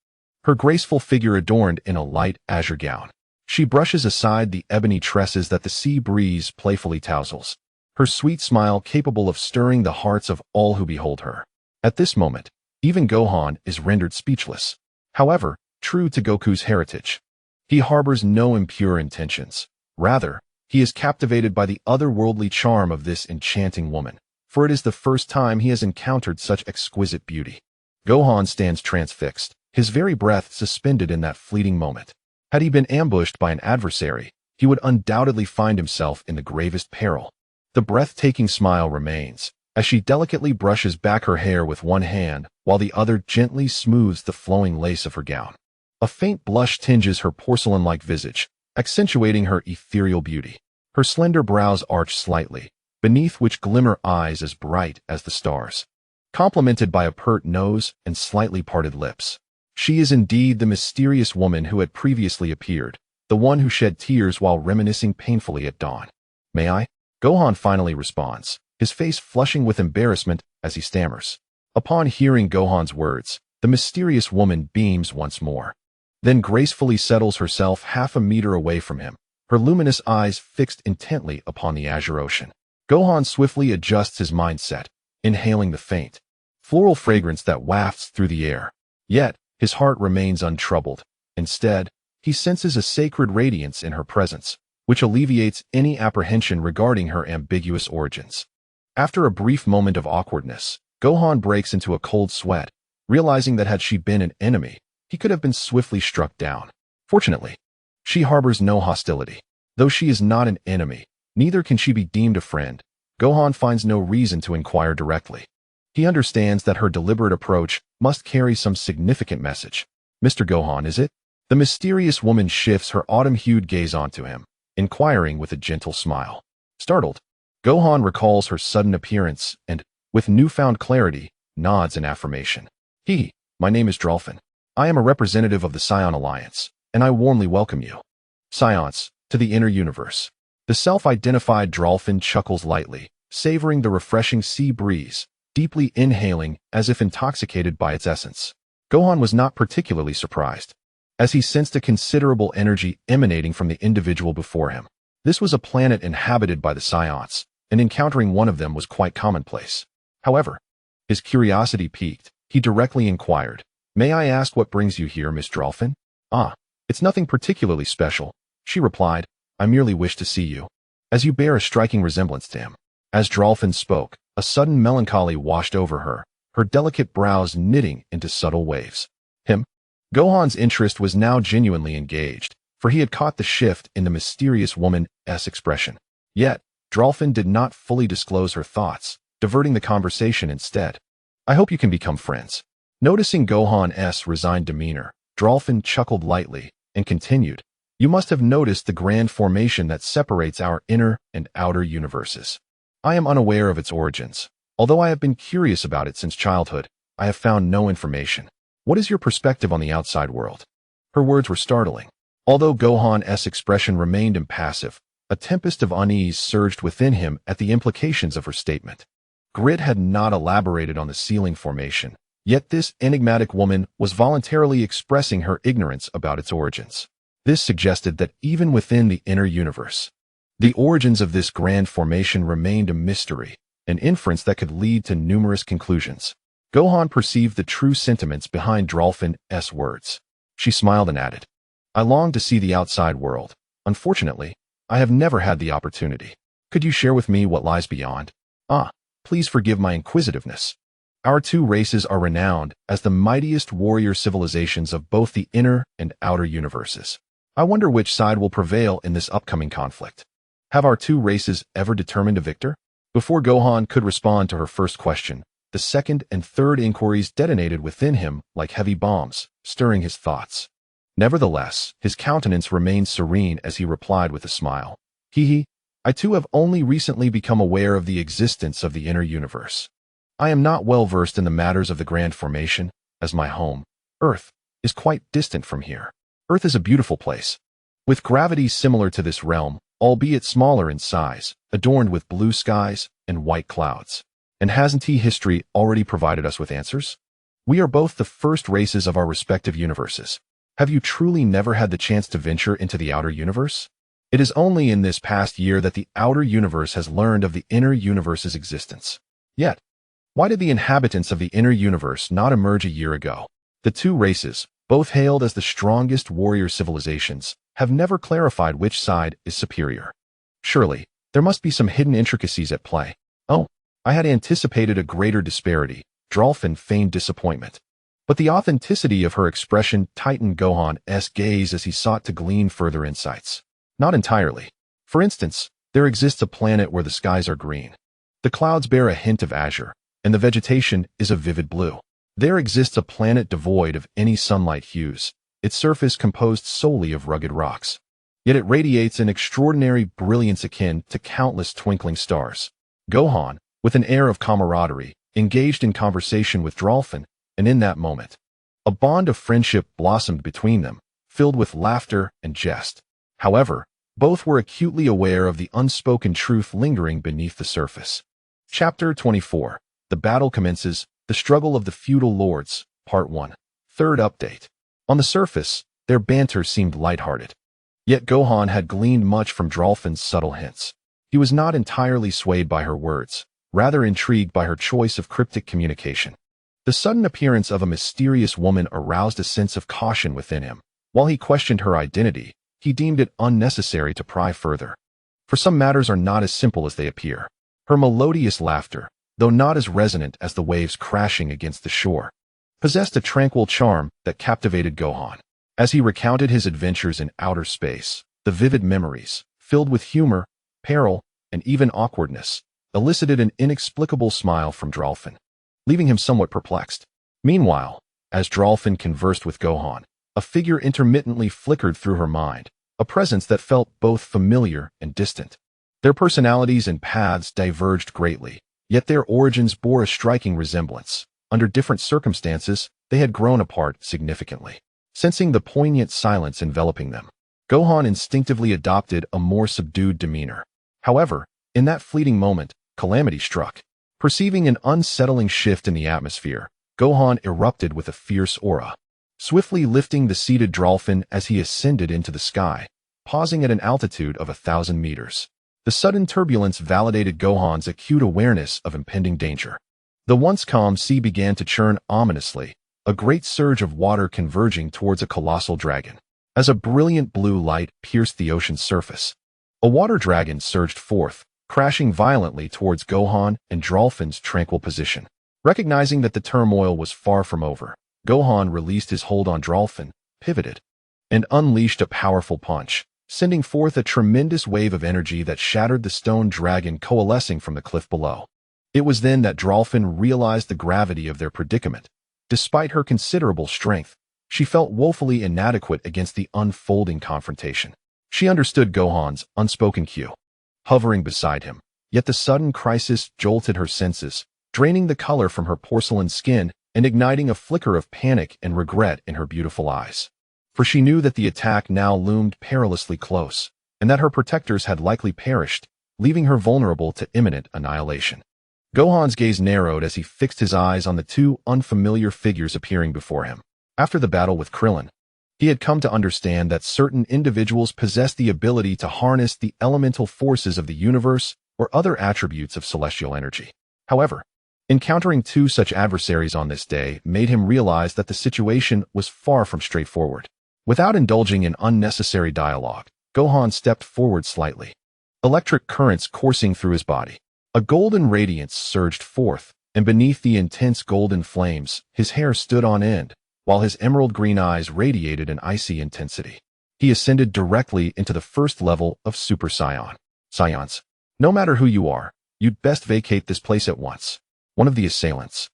her graceful figure adorned in a light azure gown. She brushes aside the ebony tresses that the sea breeze playfully touzles, her sweet smile capable of stirring the hearts of all who behold her. At this moment, even Gohan is rendered speechless. However, true to Goku's heritage, he harbors no impure intentions. Rather, he is captivated by the otherworldly charm of this enchanting woman, for it is the first time he has encountered such exquisite beauty. Gohan stands transfixed, his very breath suspended in that fleeting moment. Had he been ambushed by an adversary, he would undoubtedly find himself in the gravest peril. The breathtaking smile remains, as she delicately brushes back her hair with one hand, while the other gently smooths the flowing lace of her gown. A faint blush tinges her porcelain-like visage, accentuating her ethereal beauty. Her slender brows arch slightly, beneath which glimmer eyes as bright as the stars, complemented by a pert nose and slightly parted lips. She is indeed the mysterious woman who had previously appeared, the one who shed tears while reminiscing painfully at dawn. "May I?" Gohan finally responds, his face flushing with embarrassment as he stammers. Upon hearing Gohan's words, the mysterious woman beams once more, then gracefully settles herself half a meter away from him, her luminous eyes fixed intently upon the azure ocean. Gohan swiftly adjusts his mindset, inhaling the faint, floral fragrance that wafts through the air. Yet, his heart remains untroubled. Instead, he senses a sacred radiance in her presence, which alleviates any apprehension regarding her ambiguous origins. After a brief moment of awkwardness, Gohan breaks into a cold sweat, realizing that had she been an enemy, he could have been swiftly struck down. Fortunately, she harbors no hostility. Though she is not an enemy, neither can she be deemed a friend. Gohan finds no reason to inquire directly. He understands that her deliberate approach must carry some significant message. "Mr. Gohan, is it?" The mysterious woman shifts her autumn-hued gaze onto him, inquiring with a gentle smile. Startled, Gohan recalls her sudden appearance and, with newfound clarity, nods in affirmation. My name is Drolfin. I am a representative of the Saiyan Alliance, and I warmly welcome you, Saiyans, to the inner universe." The self-identified Drolfin chuckles lightly, savoring the refreshing sea breeze, deeply inhaling as if intoxicated by its essence. Gohan was not particularly surprised, as he sensed a considerable energy emanating from the individual before him. This was a planet inhabited by the Saiyans, and encountering one of them was quite commonplace. However, his curiosity piqued. He directly inquired, "May I ask what brings you here, Miss Drolfin?" It's nothing particularly special," she replied. "I merely wish to see you, as you bear a striking resemblance to him." As Drolfin spoke, a sudden melancholy washed over her, her delicate brows knitting into subtle waves. Him? Gohan's interest was now genuinely engaged, for he had caught the shift in the mysterious woman's expression. Yet, Drolfin did not fully disclose her thoughts, diverting the conversation instead. "I hope you can become friends." Noticing Gohan's resigned demeanor, Drolfin chuckled lightly and continued, "You must have noticed the grand formation that separates our inner and outer universes. I am unaware of its origins. Although I have been curious about it since childhood, I have found no information. What is your perspective on the outside world? Her words were startling. Although Gohan's expression remained impassive, a tempest of unease surged within him at the implications of her statement. Grit had not elaborated on the ceiling formation, yet this enigmatic woman was voluntarily expressing her ignorance about its origins. This suggested that even within the inner universe, the origins of this grand formation remained a mystery, an inference that could lead to numerous conclusions. Gohan perceived the true sentiments behind Drolfin's words. She smiled and added, I long to see the outside world. Unfortunately, I have never had the opportunity. Could you share with me what lies beyond? Please forgive my inquisitiveness. Our two races are renowned as the mightiest warrior civilizations of both the inner and outer universes. I wonder which side will prevail in this upcoming conflict. Have our two races ever determined a victor? Before Gohan could respond to her first question, the second and third inquiries detonated within him like heavy bombs, stirring his thoughts. Nevertheless, his countenance remained serene as he replied with a smile. I too have only recently become aware of the existence of the inner universe. I am not well versed in the matters of the grand formation, as my home, Earth, is quite distant from here. Earth is a beautiful place, with gravity similar to this realm, albeit smaller in size, adorned with blue skies and white clouds. And hasn't history already provided us with answers? We are both the first races of our respective universes. Have you truly never had the chance to venture into the outer universe? It is only in this past year that the outer universe has learned of the inner universe's existence. Yet, why did the inhabitants of the inner universe not emerge a year ago? The two races, both hailed as the strongest warrior civilizations, have never clarified which side is superior. Surely, there must be some hidden intricacies at play. Oh, I had anticipated a greater disparity. Drolfin feigned disappointment. But the authenticity of her expression tightened Gohan's gaze as he sought to glean further insights. Not entirely. For instance, there exists a planet where the skies are green. The clouds bear a hint of azure, and the vegetation is a vivid blue. There exists a planet devoid of any sunlight hues, its surface composed solely of rugged rocks. Yet it radiates an extraordinary brilliance akin to countless twinkling stars. Gohan, with an air of camaraderie, engaged in conversation with Drolfin, and in that moment, a bond of friendship blossomed between them, filled with laughter and jest. However, both were acutely aware of the unspoken truth lingering beneath the surface. Chapter 24. The battle commences, the struggle of the feudal lords, Part 1. Third update. On the surface, their banter seemed lighthearted. Yet Gohan had gleaned much from Drolfin's subtle hints. He was not entirely swayed by her words, rather intrigued by her choice of cryptic communication. The sudden appearance of a mysterious woman aroused a sense of caution within him. While he questioned her identity, he deemed it unnecessary to pry further. For some matters are not as simple as they appear. Her melodious laughter, though not as resonant as the waves crashing against the shore, possessed a tranquil charm that captivated Gohan. As he recounted his adventures in outer space, the vivid memories, filled with humor, peril, and even awkwardness, elicited an inexplicable smile from Drolfin, leaving him somewhat perplexed. Meanwhile, as Drolfin conversed with Gohan, a figure intermittently flickered through her mind, a presence that felt both familiar and distant. Their personalities and paths diverged greatly, yet their origins bore a striking resemblance. Under different circumstances, they had grown apart significantly. Sensing the poignant silence enveloping them, Gohan instinctively adopted a more subdued demeanor. However, in that fleeting moment, calamity struck. Perceiving an unsettling shift in the atmosphere, Gohan erupted with a fierce aura, swiftly lifting the seated Drolfin as he ascended into the sky, pausing at an altitude of 1,000 meters. The sudden turbulence validated Gohan's acute awareness of impending danger. The once calm sea began to churn ominously, a great surge of water converging towards a colossal dragon. As a brilliant blue light pierced the ocean's surface, a water dragon surged forth, crashing violently towards Gohan and Drolfin's tranquil position. Recognizing that the turmoil was far from over, Gohan released his hold on Drolfin, pivoted, and unleashed a powerful punch, sending forth a tremendous wave of energy that shattered the stone dragon coalescing from the cliff below. It was then that Drolfin realized the gravity of their predicament. Despite her considerable strength, she felt woefully inadequate against the unfolding confrontation. She understood Gohan's unspoken cue, hovering beside him, yet the sudden crisis jolted her senses, draining the color from her porcelain skin and igniting a flicker of panic and regret in her beautiful eyes. For she knew that the attack now loomed perilously close, and that her protectors had likely perished, leaving her vulnerable to imminent annihilation. Gohan's gaze narrowed as he fixed his eyes on the two unfamiliar figures appearing before him. After the battle with Krillin, he had come to understand that certain individuals possessed the ability to harness the elemental forces of the universe or other attributes of celestial energy. However, encountering two such adversaries on this day made him realize that the situation was far from straightforward. Without indulging in unnecessary dialogue, Gohan stepped forward slightly. Electric currents coursing through his body. A golden radiance surged forth, and beneath the intense golden flames, his hair stood on end, while his emerald green eyes radiated an icy intensity. He ascended directly into the first level of Super Saiyan. Saiyans, no matter who you are, you'd best vacate this place at once. One of the assailants,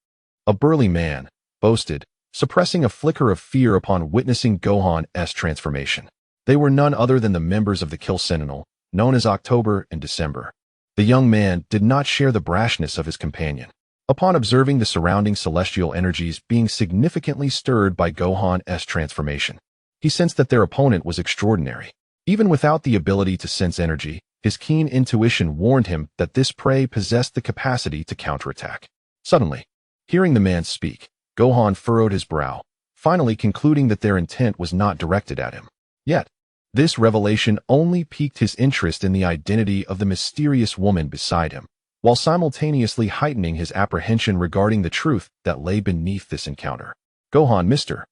a burly man, boasted, suppressing a flicker of fear upon witnessing Gohan's transformation. They were none other than the members of the Kill Sentinel, known as October and December. The young man did not share the brashness of his companion. Upon observing the surrounding celestial energies being significantly stirred by Gohan's transformation, he sensed that their opponent was extraordinary. Even without the ability to sense energy, his keen intuition warned him that this prey possessed the capacity to counterattack. Suddenly, hearing the man speak, Gohan furrowed his brow, finally concluding that their intent was not directed at him. Yet, this revelation only piqued his interest in the identity of the mysterious woman beside him, while simultaneously heightening his apprehension regarding the truth that lay beneath this encounter. "Gohan, Mr.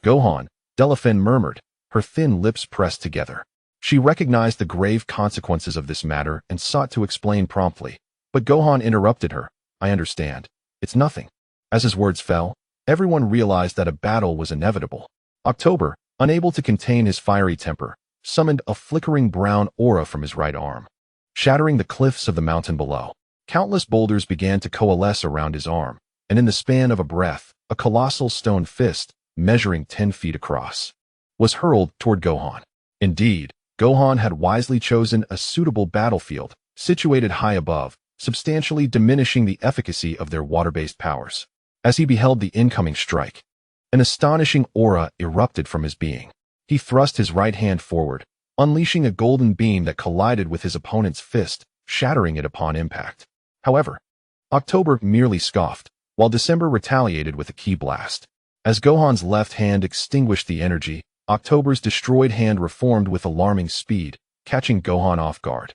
Gohan," Delaphin murmured, her thin lips pressed together. She recognized the grave consequences of this matter and sought to explain promptly, but Gohan interrupted her. "I understand. It's nothing." As his words fell, everyone realized that a battle was inevitable. October, unable to contain his fiery temper, summoned a flickering brown aura from his right arm, shattering the cliffs of the mountain below. Countless boulders began to coalesce around his arm, and in the span of a breath, a colossal stone fist, measuring 10 feet across, was hurled toward Gohan. Indeed, Gohan had wisely chosen a suitable battlefield, situated high above, substantially diminishing the efficacy of their water-based powers. As he beheld the incoming strike, an astonishing aura erupted from his being. He thrust his right hand forward, unleashing a golden beam that collided with his opponent's fist, shattering it upon impact. However, October merely scoffed, while December retaliated with a ki blast. As Gohan's left hand extinguished the energy, October's destroyed hand reformed with alarming speed, catching Gohan off guard.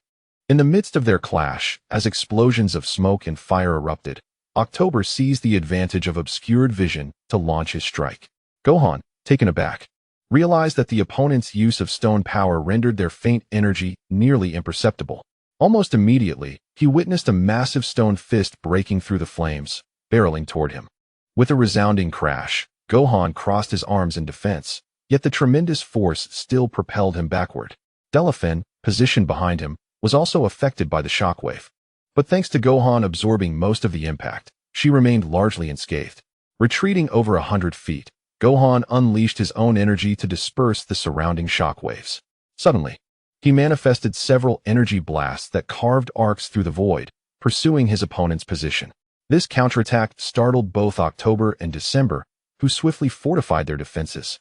In the midst of their clash, as explosions of smoke and fire erupted, October seized the advantage of obscured vision to launch his strike. Gohan, taken aback, realized that the opponent's use of stone power rendered their faint energy nearly imperceptible. Almost immediately, he witnessed a massive stone fist breaking through the flames, barreling toward him. With a resounding crash, Gohan crossed his arms in defense, yet the tremendous force still propelled him backward. Delaphin, positioned behind him, was also affected by the shockwave. But thanks to Gohan absorbing most of the impact, she remained largely unscathed. Retreating over 100 feet, Gohan unleashed his own energy to disperse the surrounding shockwaves. Suddenly, he manifested several energy blasts that carved arcs through the void, pursuing his opponent's position. This counterattack startled both October and December, who swiftly fortified their defenses.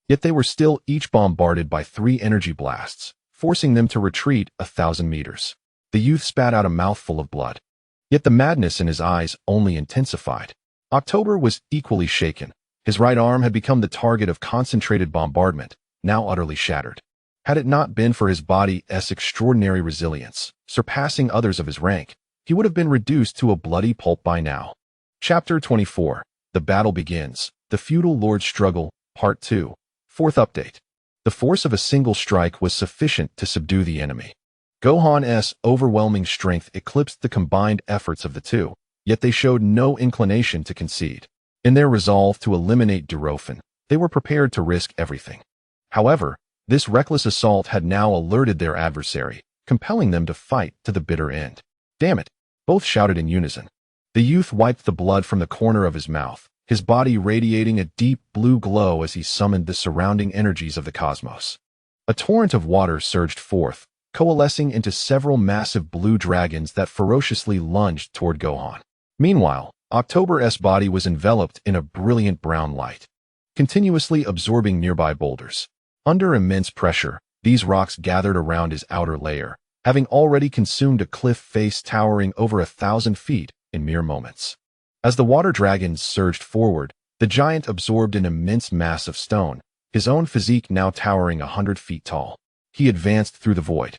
Yet they were still each bombarded by 3 energy blasts, forcing them to retreat 1,000 meters. The youth spat out a mouthful of blood. Yet the madness in his eyes only intensified. October was equally shaken. His right arm had become the target of concentrated bombardment, now utterly shattered. Had it not been for his body's extraordinary resilience, surpassing others of his rank, he would have been reduced to a bloody pulp by now. Chapter 24. The Battle Begins. The Feudal Lord Struggle, Part 2. Fourth update. The force of a single strike was sufficient to subdue the enemy. Gohan's overwhelming strength eclipsed the combined efforts of the two, yet they showed no inclination to concede. In their resolve to eliminate Durofin, they were prepared to risk everything. However, this reckless assault had now alerted their adversary, compelling them to fight to the bitter end. "Damn it!" both shouted in unison. The youth wiped the blood from the corner of his mouth, his body radiating a deep blue glow as he summoned the surrounding energies of the cosmos. A torrent of water surged forth, coalescing into several massive blue dragons that ferociously lunged toward Gohan. Meanwhile, October's body was enveloped in a brilliant brown light, continuously absorbing nearby boulders. Under immense pressure, these rocks gathered around his outer layer, having already consumed a cliff face towering over 1,000 feet in mere moments. As the water dragons surged forward, the giant absorbed an immense mass of stone, his own physique now towering 100 feet tall. He advanced through the void,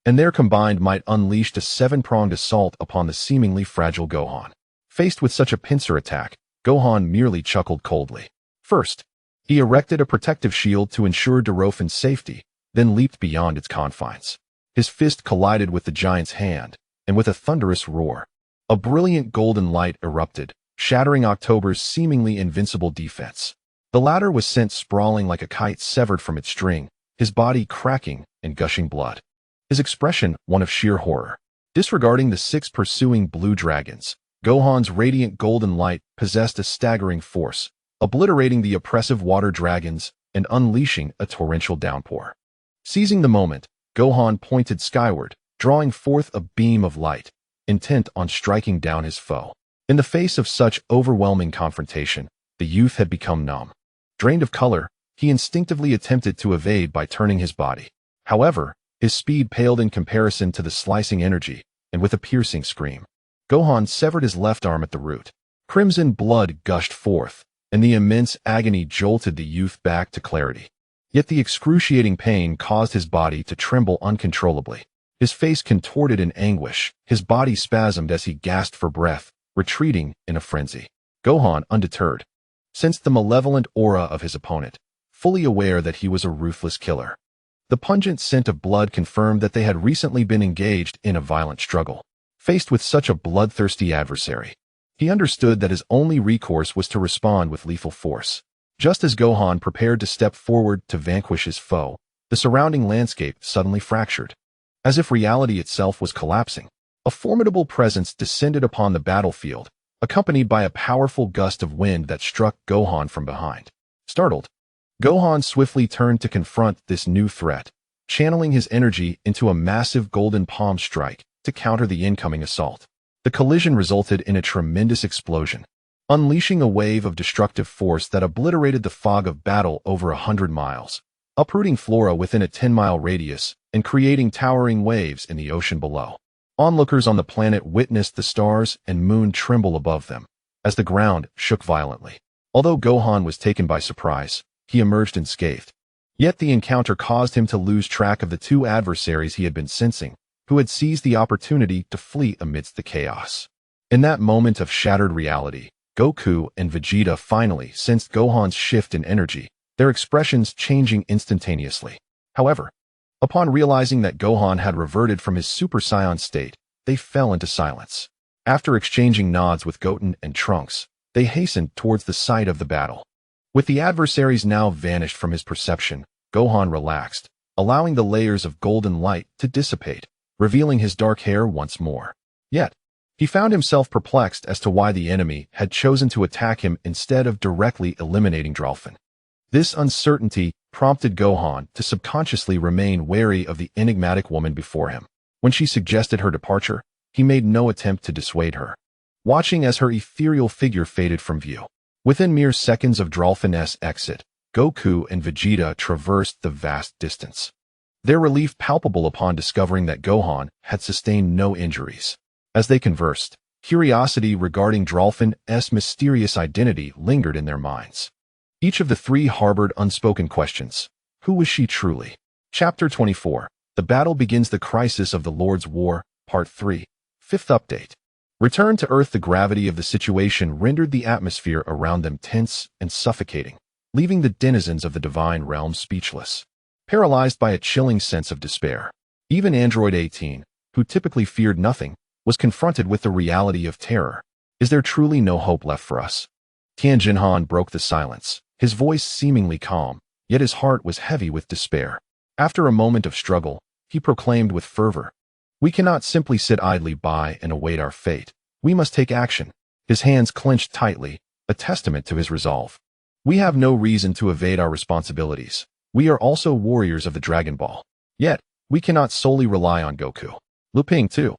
and their combined might unleashed a 7-pronged assault upon the seemingly fragile Gohan. Faced with such a pincer attack, Gohan merely chuckled coldly. First, he erected a protective shield to ensure Dorofin's safety, then leaped beyond its confines. His fist collided with the giant's hand, and with a thunderous roar, a brilliant golden light erupted, shattering October's seemingly invincible defense. The latter was sent sprawling like a kite severed from its string, his body cracking and gushing blood. His expression one of sheer horror. Disregarding the 6 pursuing blue dragons, Gohan's radiant golden light possessed a staggering force, obliterating the oppressive water dragons and unleashing a torrential downpour. Seizing the moment, Gohan pointed skyward, drawing forth a beam of light, intent on striking down his foe. In the face of such overwhelming confrontation, the youth had become numb. Drained of color, he instinctively attempted to evade by turning his body. However, his speed paled in comparison to the slicing energy, and with a piercing scream, Gohan severed his left arm at the root. Crimson blood gushed forth, and the immense agony jolted the youth back to clarity. Yet the excruciating pain caused his body to tremble uncontrollably. His face contorted in anguish, his body spasmed as he gasped for breath, retreating in a frenzy. Gohan, undeterred, sensed the malevolent aura of his opponent, fully aware that he was a ruthless killer. The pungent scent of blood confirmed that they had recently been engaged in a violent struggle. Faced with such a bloodthirsty adversary, he understood that his only recourse was to respond with lethal force. Just as Gohan prepared to step forward to vanquish his foe, the surrounding landscape suddenly fractured. As if reality itself was collapsing, a formidable presence descended upon the battlefield, accompanied by a powerful gust of wind that struck Gohan from behind. Startled, Gohan swiftly turned to confront this new threat, channeling his energy into a massive golden palm strike to counter the incoming assault. The collision resulted in a tremendous explosion, unleashing a wave of destructive force that obliterated the fog of battle over 100 miles, uprooting flora within a 10-mile radius and creating towering waves in the ocean below. Onlookers on the planet witnessed the stars and moon tremble above them, as the ground shook violently. Although Gohan was taken by surprise, he emerged unscathed. Yet the encounter caused him to lose track of the 2 adversaries he had been sensing, who had seized the opportunity to flee amidst the chaos. In that moment of shattered reality, Goku and Vegeta finally sensed Gohan's shift in energy, their expressions changing instantaneously. However, upon realizing that Gohan had reverted from his Super Saiyan state, they fell into silence. After exchanging nods with Goten and Trunks, they hastened towards the site of the battle. With the adversaries now vanished from his perception, Gohan relaxed, allowing the layers of golden light to dissipate, revealing his dark hair once more. Yet, he found himself perplexed as to why the enemy had chosen to attack him instead of directly eliminating Drolfin. This uncertainty prompted Gohan to subconsciously remain wary of the enigmatic woman before him. When she suggested her departure, he made no attempt to dissuade her, watching as her ethereal figure faded from view. Within mere seconds of Drolfin's exit, Goku and Vegeta traversed the vast distance, their relief palpable upon discovering that Gohan had sustained no injuries. As they conversed, curiosity regarding Drolfin's mysterious identity lingered in their minds. Each of the 3 harbored unspoken questions. Who was she truly? Chapter 24. The Battle Begins. The Crisis of the Lord's War, Part 3. 5th Update. Return to Earth. The gravity of the situation rendered the atmosphere around them tense and suffocating, leaving the denizens of the divine realm speechless, paralyzed by a chilling sense of despair. Even Android 18, who typically feared nothing, was confronted with the reality of terror. Is there truly no hope left for us? Tien Jinhan broke the silence, his voice seemingly calm, yet his heart was heavy with despair. After a moment of struggle, he proclaimed with fervor, "We cannot simply sit idly by and await our fate. We must take action." His hands clenched tightly, a testament to his resolve. "We have no reason to evade our responsibilities. We are also warriors of the Dragon Ball. Yet, we cannot solely rely on Goku." Lu Ping, too,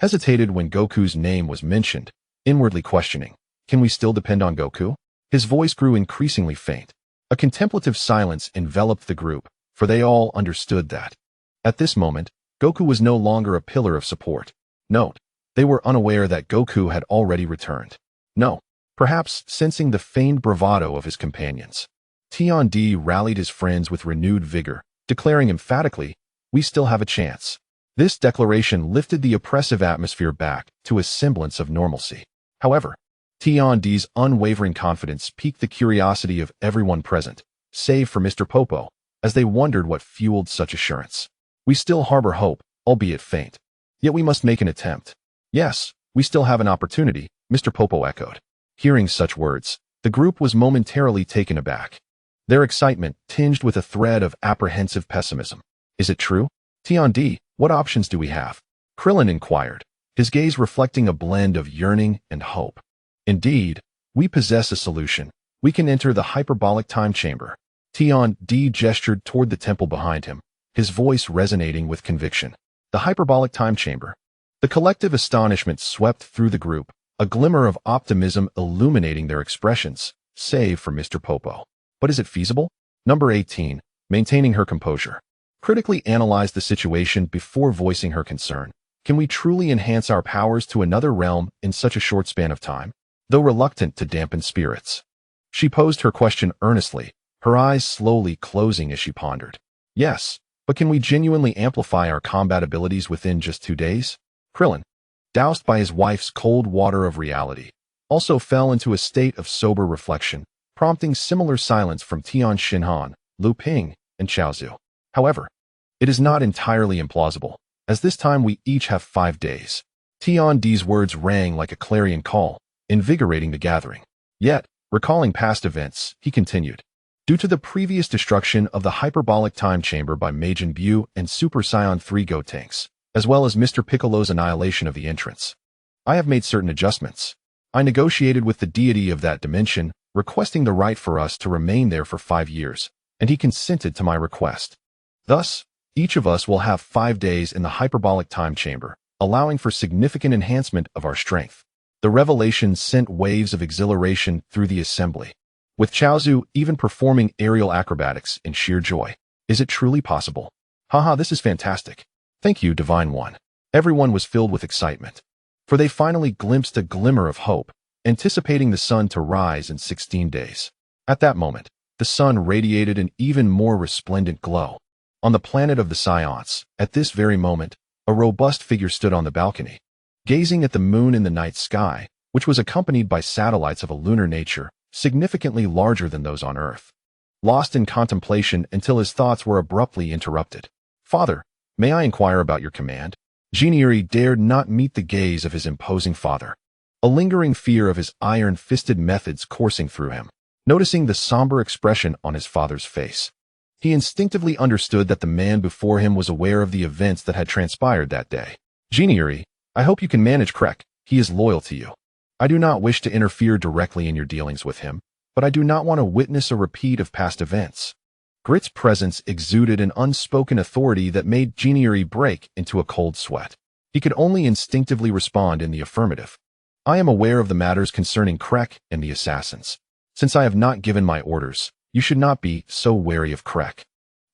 hesitated when Goku's name was mentioned, inwardly questioning, Can we still depend on Goku? His voice grew increasingly faint. A contemplative silence enveloped the group, for they all understood that. At this moment, Goku was no longer a pillar of support. Note, they were unaware that Goku had already returned. No, perhaps sensing the feigned bravado of his companions. Tian rallied his friends with renewed vigor, declaring emphatically, "We still have a chance." This declaration lifted the oppressive atmosphere back to a semblance of normalcy. However, Tian's unwavering confidence piqued the curiosity of everyone present, save for Mr. Popo, as they wondered what fueled such assurance. "We still harbor hope, albeit faint. Yet we must make an attempt." "Yes, we still have an opportunity," Mr. Popo echoed. Hearing such words, the group was momentarily taken aback. Their excitement tinged with a thread of apprehensive pessimism. "Is it true? Tian, what options do we have?" Krillin inquired, his gaze reflecting a blend of yearning and hope. "Indeed, we possess a solution. We can enter the hyperbolic time chamber." Tian gestured toward the temple behind him, his voice resonating with conviction. The hyperbolic time chamber. The collective astonishment swept through the group, a glimmer of optimism illuminating their expressions, save for Mr. Popo. "But is it feasible?" Number 18, maintaining her composure, critically analyzed the situation before voicing her concern. "Can we truly enhance our powers to another realm in such a short span of time?" Though reluctant to dampen spirits, she posed her question earnestly, her eyes slowly closing as she pondered. "Yes, but can we genuinely amplify our combat abilities within just 2 days?" Krillin, doused by his wife's cold water of reality, also fell into a state of sober reflection, prompting similar silence from Tian Shenron, Lu Ping, and Chaozu. However, it is not entirely implausible, as this time we each have 5 days. Tian's words rang like a clarion call, invigorating the gathering. Yet, recalling past events, he continued. "Due to the previous destruction of the hyperbolic time chamber by Majin Buu and Super Saiyan 3 Gotenks, as well as Mr. Piccolo's annihilation of the entrance, I have made certain adjustments. I negotiated with the deity of that dimension, requesting the right for us to remain there for 5 years, and he consented to my request. Thus, each of us will have 5 days in the hyperbolic time chamber, allowing for significant enhancement of our strength." The revelation sent waves of exhilaration through the assembly, with Chaozu even performing aerial acrobatics in sheer joy. "Is it truly possible? Haha, this is fantastic. Thank you, Divine One." Everyone was filled with excitement, for they finally glimpsed a glimmer of hope, anticipating the sun to rise in 16 days. At that moment, the sun radiated an even more resplendent glow. On the planet of the Saiyans, at this very moment, a robust figure stood on the balcony, gazing at the moon in the night sky, which was accompanied by satellites of a lunar nature, significantly larger than those on Earth. Lost in contemplation until his thoughts were abruptly interrupted. "Father, may I inquire about your command?" Jiniri dared not meet the gaze of his imposing father, a lingering fear of his iron-fisted methods coursing through him. Noticing the somber expression on his father's face, he instinctively understood that the man before him was aware of the events that had transpired that day. "Jiniri, I hope you can manage Krek. He is loyal to you. I do not wish to interfere directly in your dealings with him, but I do not want to witness a repeat of past events." Grit's presence exuded an unspoken authority that made Jiniri break into a cold sweat. He could only instinctively respond in the affirmative. "I am aware of the matters concerning Krek and the assassins. Since I have not given my orders, you should not be so wary of Krek.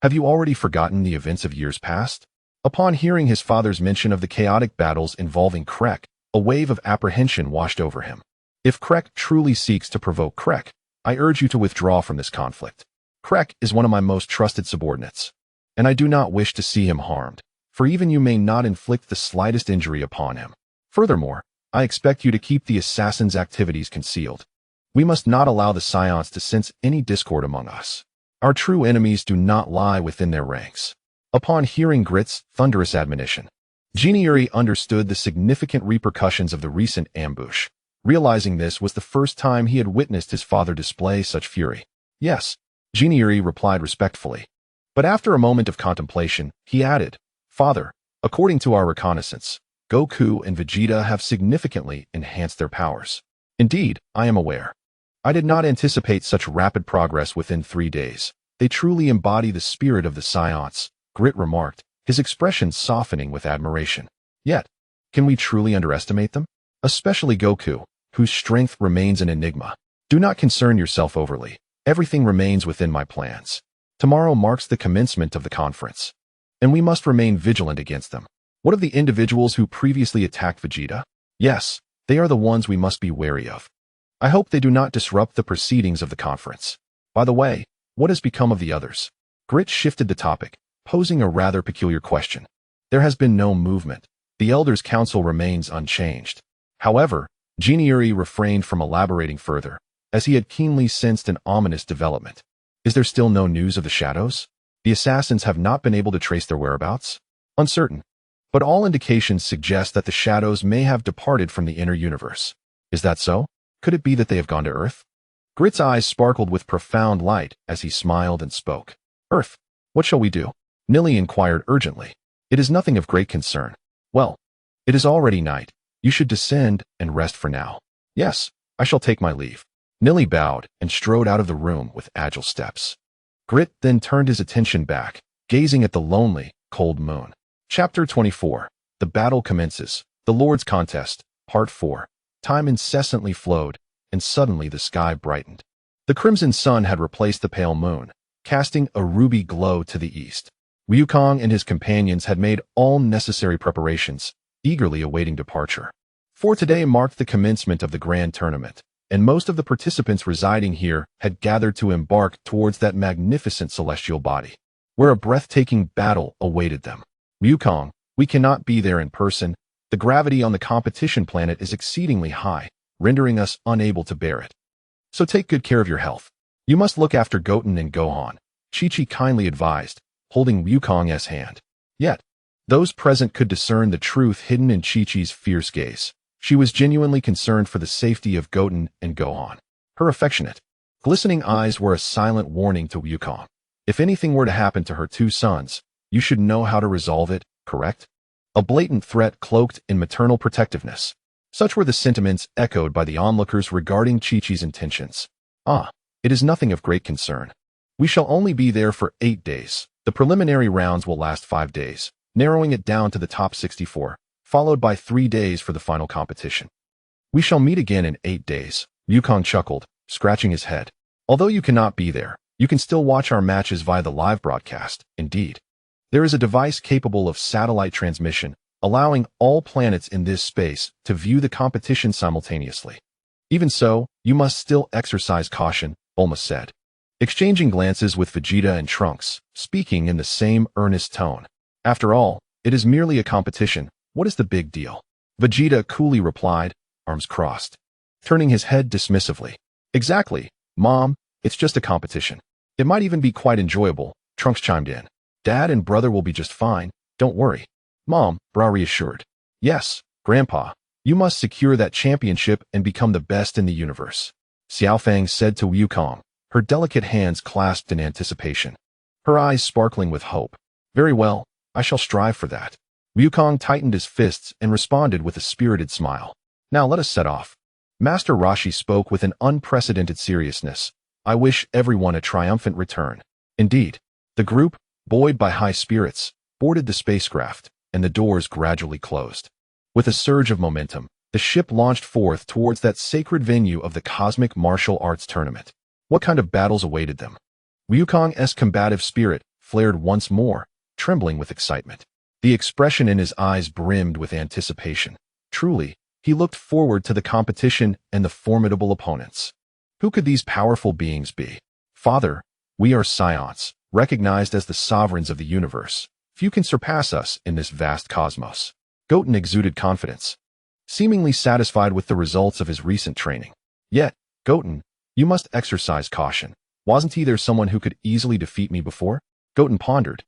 Have you already forgotten the events of years past?" Upon hearing his father's mention of the chaotic battles involving Krek, a wave of apprehension washed over him. "If Krek truly seeks to provoke Krek, I urge you to withdraw from this conflict. Krek is one of my most trusted subordinates, and I do not wish to see him harmed, for even you may not inflict the slightest injury upon him. Furthermore, I expect you to keep the assassin's activities concealed. We must not allow the Saiyans to sense any discord among us. Our true enemies do not lie within their ranks." Upon hearing Grit's thunderous admonition, Jiniri understood the significant repercussions of the recent ambush. Realizing this was the first time he had witnessed his father display such fury. "Yes," Jiniri replied respectfully. But after a moment of contemplation, he added, "Father, according to our reconnaissance, Goku and Vegeta have significantly enhanced their powers. Indeed, I am aware. I did not anticipate such rapid progress within 3 days. They truly embody the spirit of the Saiyans," Grit remarked, his expression softening with admiration. "Yet, can we truly underestimate them? Especially Goku. whose strength remains an enigma. Do not concern yourself overly. Everything remains within my plans. Tomorrow marks the commencement of the conference, and we must remain vigilant against them. What of the individuals who previously attacked Vegeta? Yes, they are the ones we must be wary of. I hope they do not disrupt the proceedings of the conference. By the way, what has become of the others? Grit shifted the topic, posing a rather peculiar question. There has been no movement. The Elders' Council remains unchanged. However, Geniuri refrained from elaborating further, as he had keenly sensed an ominous development. Is there still no news of the shadows? The assassins have not been able to trace their whereabouts? Uncertain. But all indications suggest that the shadows may have departed from the inner universe. Is that so? Could it be that they have gone to Earth? Grit's eyes sparkled with profound light as he smiled and spoke. Earth, what shall we do? Nilly inquired urgently. It is nothing of great concern. Well, it is already night. You should descend and rest for now. Yes, I shall take my leave. Nilly bowed and strode out of the room with agile steps. Grit then turned his attention back, gazing at the lonely, cold moon. Chapter 24. The battle commences. The Lord's Contest. Part 4. Time incessantly flowed, and suddenly the sky brightened. The crimson sun had replaced the pale moon, casting a ruby glow to the east. Wukong and his companions had made all necessary preparations, eagerly awaiting departure. For today marked the commencement of the grand tournament, and most of the participants residing here had gathered to embark towards that magnificent celestial body, where a breathtaking battle awaited them. Wukong, we cannot be there in person. The gravity on the competition planet is exceedingly high, rendering us unable to bear it. So take good care of your health. You must look after Goten and Gohan, Chi-Chi kindly advised, holding Wukong's hand. Yet, those present could discern the truth hidden in Chi-Chi's fierce gaze. She was genuinely concerned for the safety of Goten and Gohan. Her affectionate, glistening eyes were a silent warning to Wukong. If anything were to happen to her two sons, you should know how to resolve it, correct? A blatant threat cloaked in maternal protectiveness. Such were the sentiments echoed by the onlookers regarding Chi-Chi's intentions. It is nothing of great concern. We shall only be there for 8 days. The preliminary rounds will last 5 days, narrowing it down to the top 64, followed by 3 days for the final competition. We shall meet again in 8 days, Wukong chuckled, scratching his head. Although you cannot be there, you can still watch our matches via the live broadcast. Indeed, there is a device capable of satellite transmission, allowing all planets in this space to view the competition simultaneously. Even so, you must still exercise caution, Bulma said, exchanging glances with Vegeta and Trunks, speaking in the same earnest tone. After all, it is merely a competition. What is the big deal? Vegeta coolly replied, arms crossed, turning his head dismissively. Exactly, Mom, it's just a competition. It might even be quite enjoyable, Trunks chimed in. Dad and brother will be just fine, don't worry. Mom, Bra reassured. Yes, Grandpa, you must secure that championship and become the best in the universe, Xiaofang said to Wukong, her delicate hands clasped in anticipation, her eyes sparkling with hope. Very well, I shall strive for that. Wukong tightened his fists and responded with a spirited smile. Now let us set off. Master Roshi spoke with an unprecedented seriousness. I wish everyone a triumphant return. Indeed, the group, buoyed by high spirits, boarded the spacecraft, and the doors gradually closed. With a surge of momentum, the ship launched forth towards that sacred venue of the cosmic martial arts tournament. What kind of battles awaited them? Wukong's combative spirit flared once more, trembling with excitement. The expression in his eyes brimmed with anticipation. Truly, he looked forward to the competition and the formidable opponents. Who could these powerful beings be? Father, we are Saiyans, recognized as the sovereigns of the universe. Few can surpass us in this vast cosmos. Goten exuded confidence, seemingly satisfied with the results of his recent training. Yet, Goten, you must exercise caution. Wasn't there someone who could easily defeat me before? Goten pondered,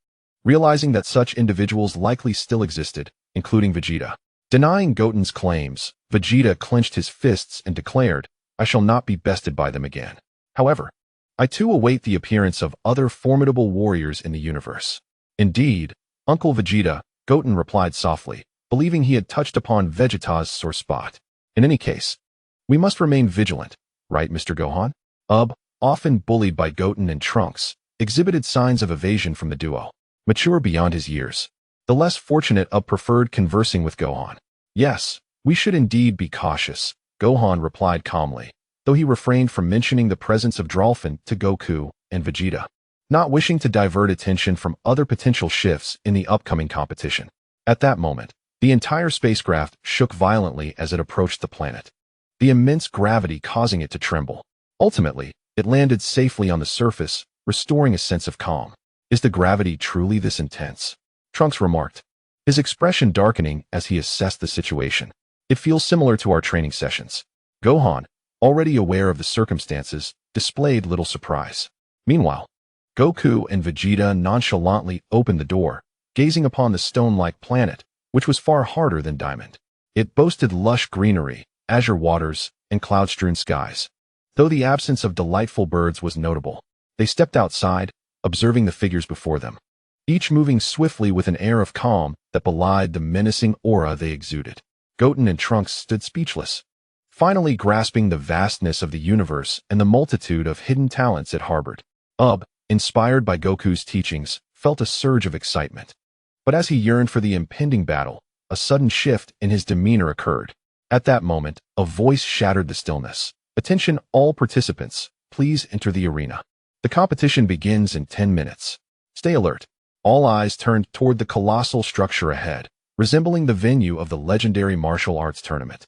realizing that such individuals likely still existed, including Vegeta. Denying Goten's claims, Vegeta clenched his fists and declared, I shall not be bested by them again. However, I too await the appearance of other formidable warriors in the universe. Indeed, Uncle Vegeta, Goten replied softly, believing he had touched upon Vegeta's sore spot. In any case, we must remain vigilant, right, Mr. Gohan? Often bullied by Goten and Trunks, exhibited signs of evasion from the duo. Mature beyond his years, the less fortunate preferred conversing with Gohan. Yes, we should indeed be cautious, Gohan replied calmly, though he refrained from mentioning the presence of Drolfin to Goku and Vegeta, not wishing to divert attention from other potential shifts in the upcoming competition. At that moment, the entire spacecraft shook violently as it approached the planet, the immense gravity causing it to tremble. Ultimately, it landed safely on the surface, restoring a sense of calm. Is the gravity truly this intense? Trunks remarked, his expression darkening as he assessed the situation. It feels similar to our training sessions. Gohan, already aware of the circumstances, displayed little surprise. Meanwhile, Goku and Vegeta nonchalantly opened the door, gazing upon the stone-like planet, which was far harder than diamond. It boasted lush greenery, azure waters, and cloud-strewn skies. Though the absence of delightful birds was notable, they stepped outside, observing the figures before them, each moving swiftly with an air of calm that belied the menacing aura they exuded. Goten and Trunks stood speechless, finally grasping the vastness of the universe and the multitude of hidden talents it harbored. Ub, inspired by Goku's teachings, felt a surge of excitement. But as he yearned for the impending battle, a sudden shift in his demeanor occurred. At that moment, a voice shattered the stillness. Attention all participants, please enter the arena. The competition begins in 10 minutes. Stay alert. All eyes turned toward the colossal structure ahead, resembling the venue of the legendary martial arts tournament,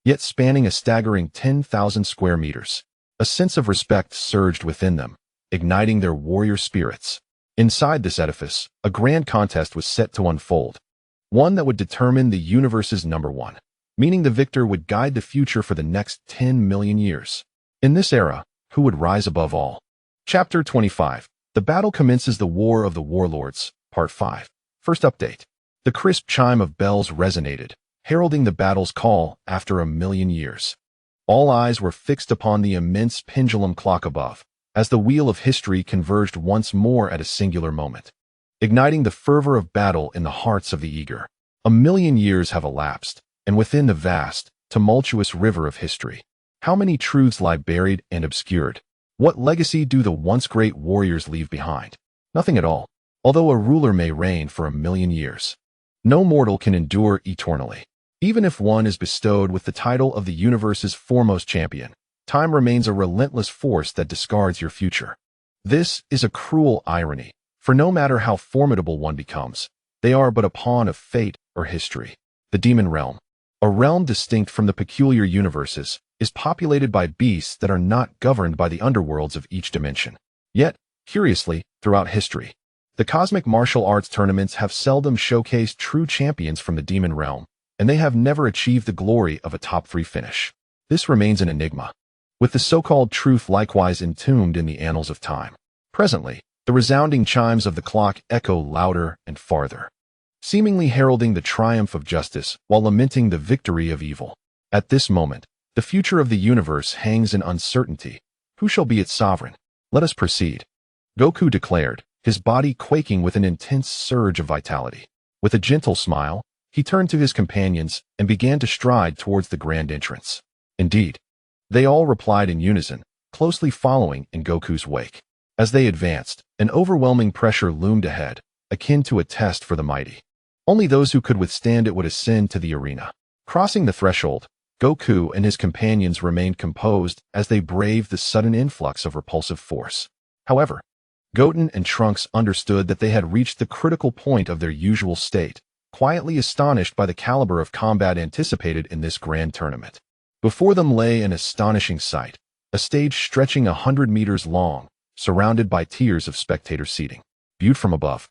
yet spanning a staggering 10,000 square meters. A sense of respect surged within them, igniting their warrior spirits. Inside this edifice, a grand contest was set to unfold, one that would determine the universe's number one, meaning the victor would guide the future for the next 10 million years. In this era, who would rise above all? Chapter 25. The battle commences. The War of the Warlords, Part 5. First update. The crisp chime of bells resonated, heralding the battle's call after a million years. All eyes were fixed upon the immense pendulum clock above, as the wheel of history converged once more at a singular moment, igniting the fervor of battle in the hearts of the eager. A million years have elapsed, and within the vast, tumultuous river of history, how many truths lie buried and obscured? What legacy do the once great warriors leave behind? Nothing at all. Although a ruler may reign for a million years, no mortal can endure eternally. Even if one is bestowed with the title of the universe's foremost champion, time remains a relentless force that discards your future. This is a cruel irony, for no matter how formidable one becomes, they are but a pawn of fate or history. The Demon Realm, a realm distinct from the peculiar universes, is populated by beasts that are not governed by the underworlds of each dimension. Yet, curiously, throughout history, the cosmic martial arts tournaments have seldom showcased true champions from the Demon Realm, and they have never achieved the glory of a top-3 finish. This remains an enigma, with the so-called truth likewise entombed in the annals of time. Presently, the resounding chimes of the clock echo louder and farther, seemingly heralding the triumph of justice while lamenting the victory of evil. At this moment, the future of the universe hangs in uncertainty. Who shall be its sovereign? Let us proceed, Goku declared, his body quaking with an intense surge of vitality. With a gentle smile, he turned to his companions and began to stride towards the grand entrance. Indeed, they all replied in unison, closely following in Goku's wake. As they advanced, an overwhelming pressure loomed ahead, akin to a test for the mighty. Only those who could withstand it would ascend to the arena. Crossing the threshold, Goku and his companions remained composed as they braved the sudden influx of repulsive force. However, Goten and Trunks understood that they had reached the critical point of their usual state, quietly astonished by the caliber of combat anticipated in this grand tournament. Before them lay an astonishing sight, a stage stretching 100 meters long, surrounded by tiers of spectator seating. Viewed from above,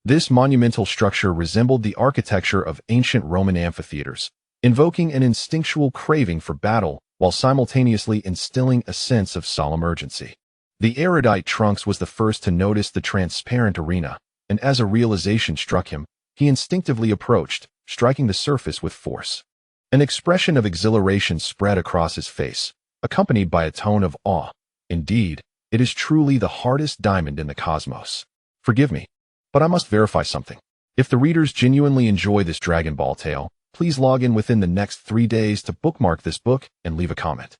this monumental structure resembled the architecture of ancient Roman amphitheaters, invoking an instinctual craving for battle while simultaneously instilling a sense of solemn urgency. The erudite Trunks was the first to notice the transparent arena, and as a realization struck him, he instinctively approached, striking the surface with force. An expression of exhilaration spread across his face, accompanied by a tone of awe. Indeed, it is truly the hardest diamond in the cosmos. Forgive me, but I must verify something. If the readers genuinely enjoy this Dragon Ball tale, please log in within the next 3 days to bookmark this book and leave a comment.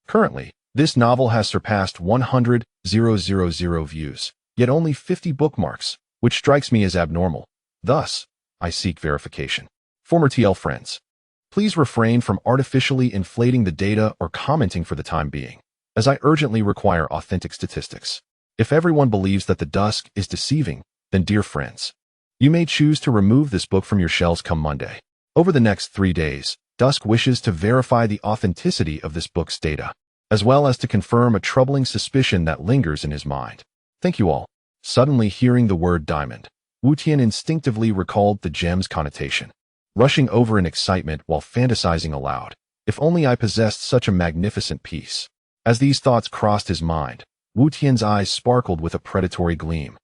Currently, this novel has surpassed 100,000 views, yet only 50 bookmarks, which strikes me as abnormal. Thus, I seek verification. Former TL friends, Please refrain from artificially inflating the data or commenting for the time being, as I urgently require authentic statistics. If everyone believes that the dusk is deceiving, then dear friends, you may choose to remove this book from your shelves come Monday. Over the next 3 days, Dusk wishes to verify the authenticity of this book's data, as well as to confirm a troubling suspicion that lingers in his mind. Thank you all. Suddenly hearing the word diamond, Wu Tian instinctively recalled the gem's connotation, rushing over in excitement while fantasizing aloud. If only I possessed such a magnificent piece. As these thoughts crossed his mind, Wu Tian's eyes sparkled with a predatory gleam,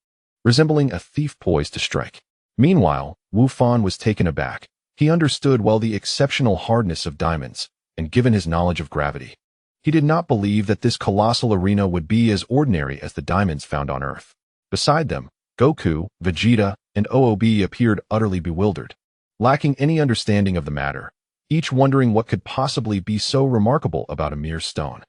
resembling a thief poised to strike. Meanwhile, Wu Fan was taken aback. He understood well the exceptional hardness of diamonds, and given his knowledge of gravity, he did not believe that this colossal arena would be as ordinary as the diamonds found on Earth. Beside them, Goku, Vegeta, and OOB appeared utterly bewildered, lacking any understanding of the matter, each wondering what could possibly be so remarkable about a mere stone.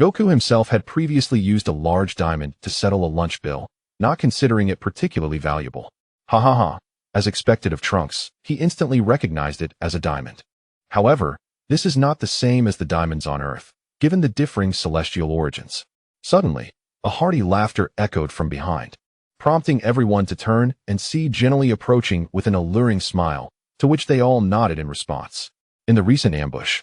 Goku himself had previously used a large diamond to settle a lunch bill, not considering it particularly valuable. Ha ha ha. As expected of Trunks, he instantly recognized it as a diamond. However, this is not the same as the diamonds on Earth, given the differing celestial origins. Suddenly, a hearty laughter echoed from behind, prompting everyone to turn and see gently approaching with an alluring smile, to which they all nodded in response. In the recent ambush,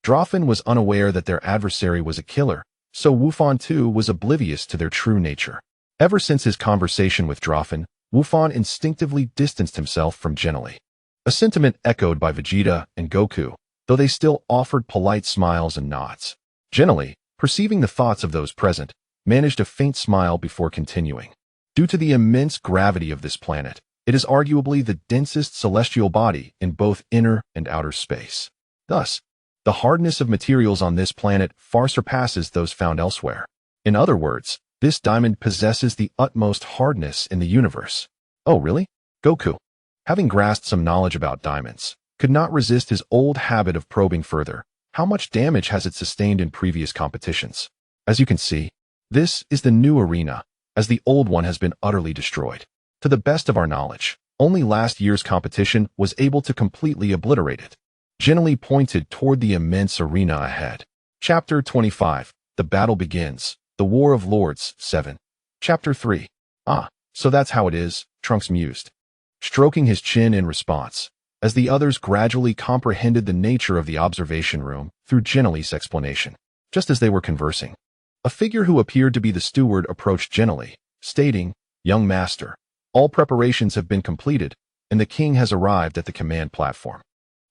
Droffin was unaware that their adversary was a killer, so Wu Fan too was oblivious to their true nature. Ever since his conversation with Droffin, Wu Fan instinctively distanced himself from Gently, a sentiment echoed by Vegeta and Goku, though they still offered polite smiles and nods. Gently, perceiving the thoughts of those present, managed a faint smile before continuing. Due to the immense gravity of this planet, it is arguably the densest celestial body in both inner and outer space. Thus, the hardness of materials on this planet far surpasses those found elsewhere. In other words, this diamond possesses the utmost hardness in the universe. Oh, really? Goku, having grasped some knowledge about diamonds, could not resist his old habit of probing further. How much damage has it sustained in previous competitions? As you can see, this is the new arena, as the old one has been utterly destroyed. To the best of our knowledge, only last year's competition was able to completely obliterate it. Gently pointed toward the immense arena ahead. Chapter 25. The Battle Begins. The War of Lords, 7. Chapter 3. Ah, so that's how it is, Trunks mused, stroking his chin in response, as the others gradually comprehended the nature of the observation room through Gently's explanation. Just as they were conversing, a figure who appeared to be the steward approached Gently, stating, "Young master, all preparations have been completed, and the king has arrived at the command platform.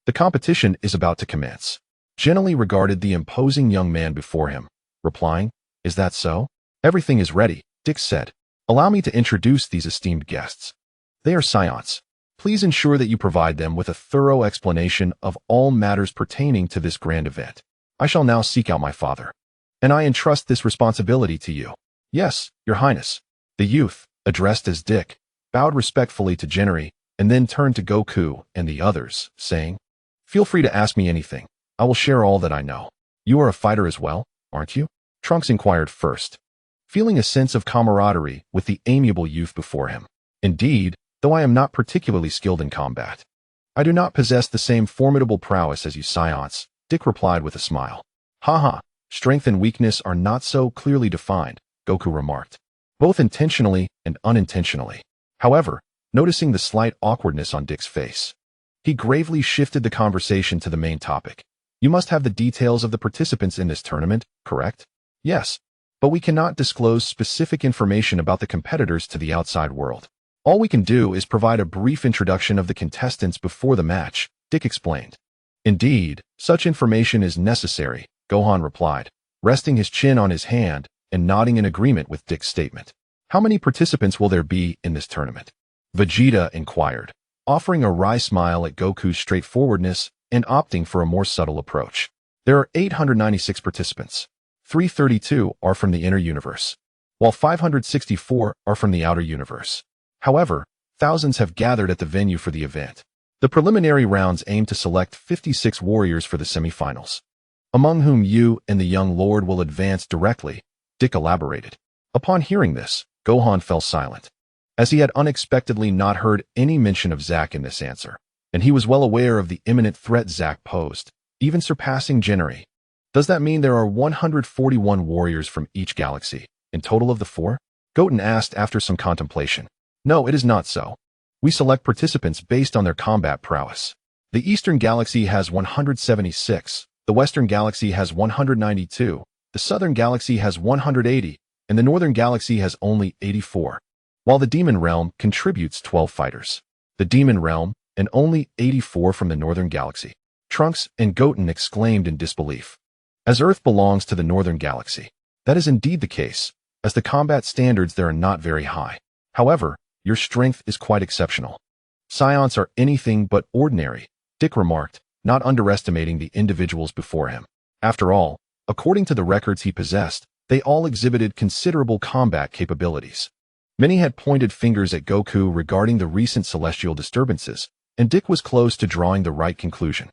The competition is about to commence." Gently regarded the imposing young man before him, replying, "Is that so?" "Everything is ready," Dick said. "Allow me to introduce these esteemed guests. They are Saiyans. Please ensure that you provide them with a thorough explanation of all matters pertaining to this grand event. I shall now seek out my father, and I entrust this responsibility to you." "Yes, Your Highness." The youth, addressed as Dick, bowed respectfully to Gently, and then turned to Goku and the others, saying, "Feel free to ask me anything. I will share all that I know." "You are a fighter as well, aren't you?" Trunks inquired first, feeling a sense of camaraderie with the amiable youth before him. "Indeed, though I am not particularly skilled in combat. I do not possess the same formidable prowess as you Saiyans," Dick replied with a smile. "Haha, strength and weakness are not so clearly defined," Goku remarked, both intentionally and unintentionally. However, noticing the slight awkwardness on Dick's face, he gravely shifted the conversation to the main topic. "You must have the details of the participants in this tournament, correct?" "Yes, but we cannot disclose specific information about the competitors to the outside world. All we can do is provide a brief introduction of the contestants before the match," Dick explained. "Indeed, such information is necessary," Gohan replied, resting his chin on his hand and nodding in agreement with Dick's statement. "How many participants will there be in this tournament?" Vegeta inquired, offering a wry smile at Goku's straightforwardness and opting for a more subtle approach. "There are 896 participants. 332 are from the inner universe, while 564 are from the outer universe. However, thousands have gathered at the venue for the event. The preliminary rounds aim to select 56 warriors for the semifinals, among whom you and the young lord will advance directly," Dick elaborated. Upon hearing this, Gohan fell silent, as he had unexpectedly not heard any mention of Zack in this answer. and he was well aware of the imminent threat Zack posed, even surpassing Jinri. Does that mean there are 141 warriors from each galaxy, in total of the 4? Goten asked after some contemplation. No, it is not so. We select participants based on their combat prowess. The Eastern Galaxy has 176, the Western Galaxy has 192, the Southern Galaxy has 180, and the Northern Galaxy has only 84. While the Demon Realm contributes 12 fighters. The Demon Realm, and only 84 from the Northern Galaxy. Trunks and Goten exclaimed in disbelief. As Earth belongs to the Northern Galaxy. That is indeed the case, as the combat standards there are not very high. However, your strength is quite exceptional. Saiyans are anything but ordinary, Dick remarked, not underestimating the individuals before him. After all, according to the records he possessed, they all exhibited considerable combat capabilities. Many had pointed fingers at Goku regarding the recent celestial disturbances, and Dick was close to drawing the right conclusion.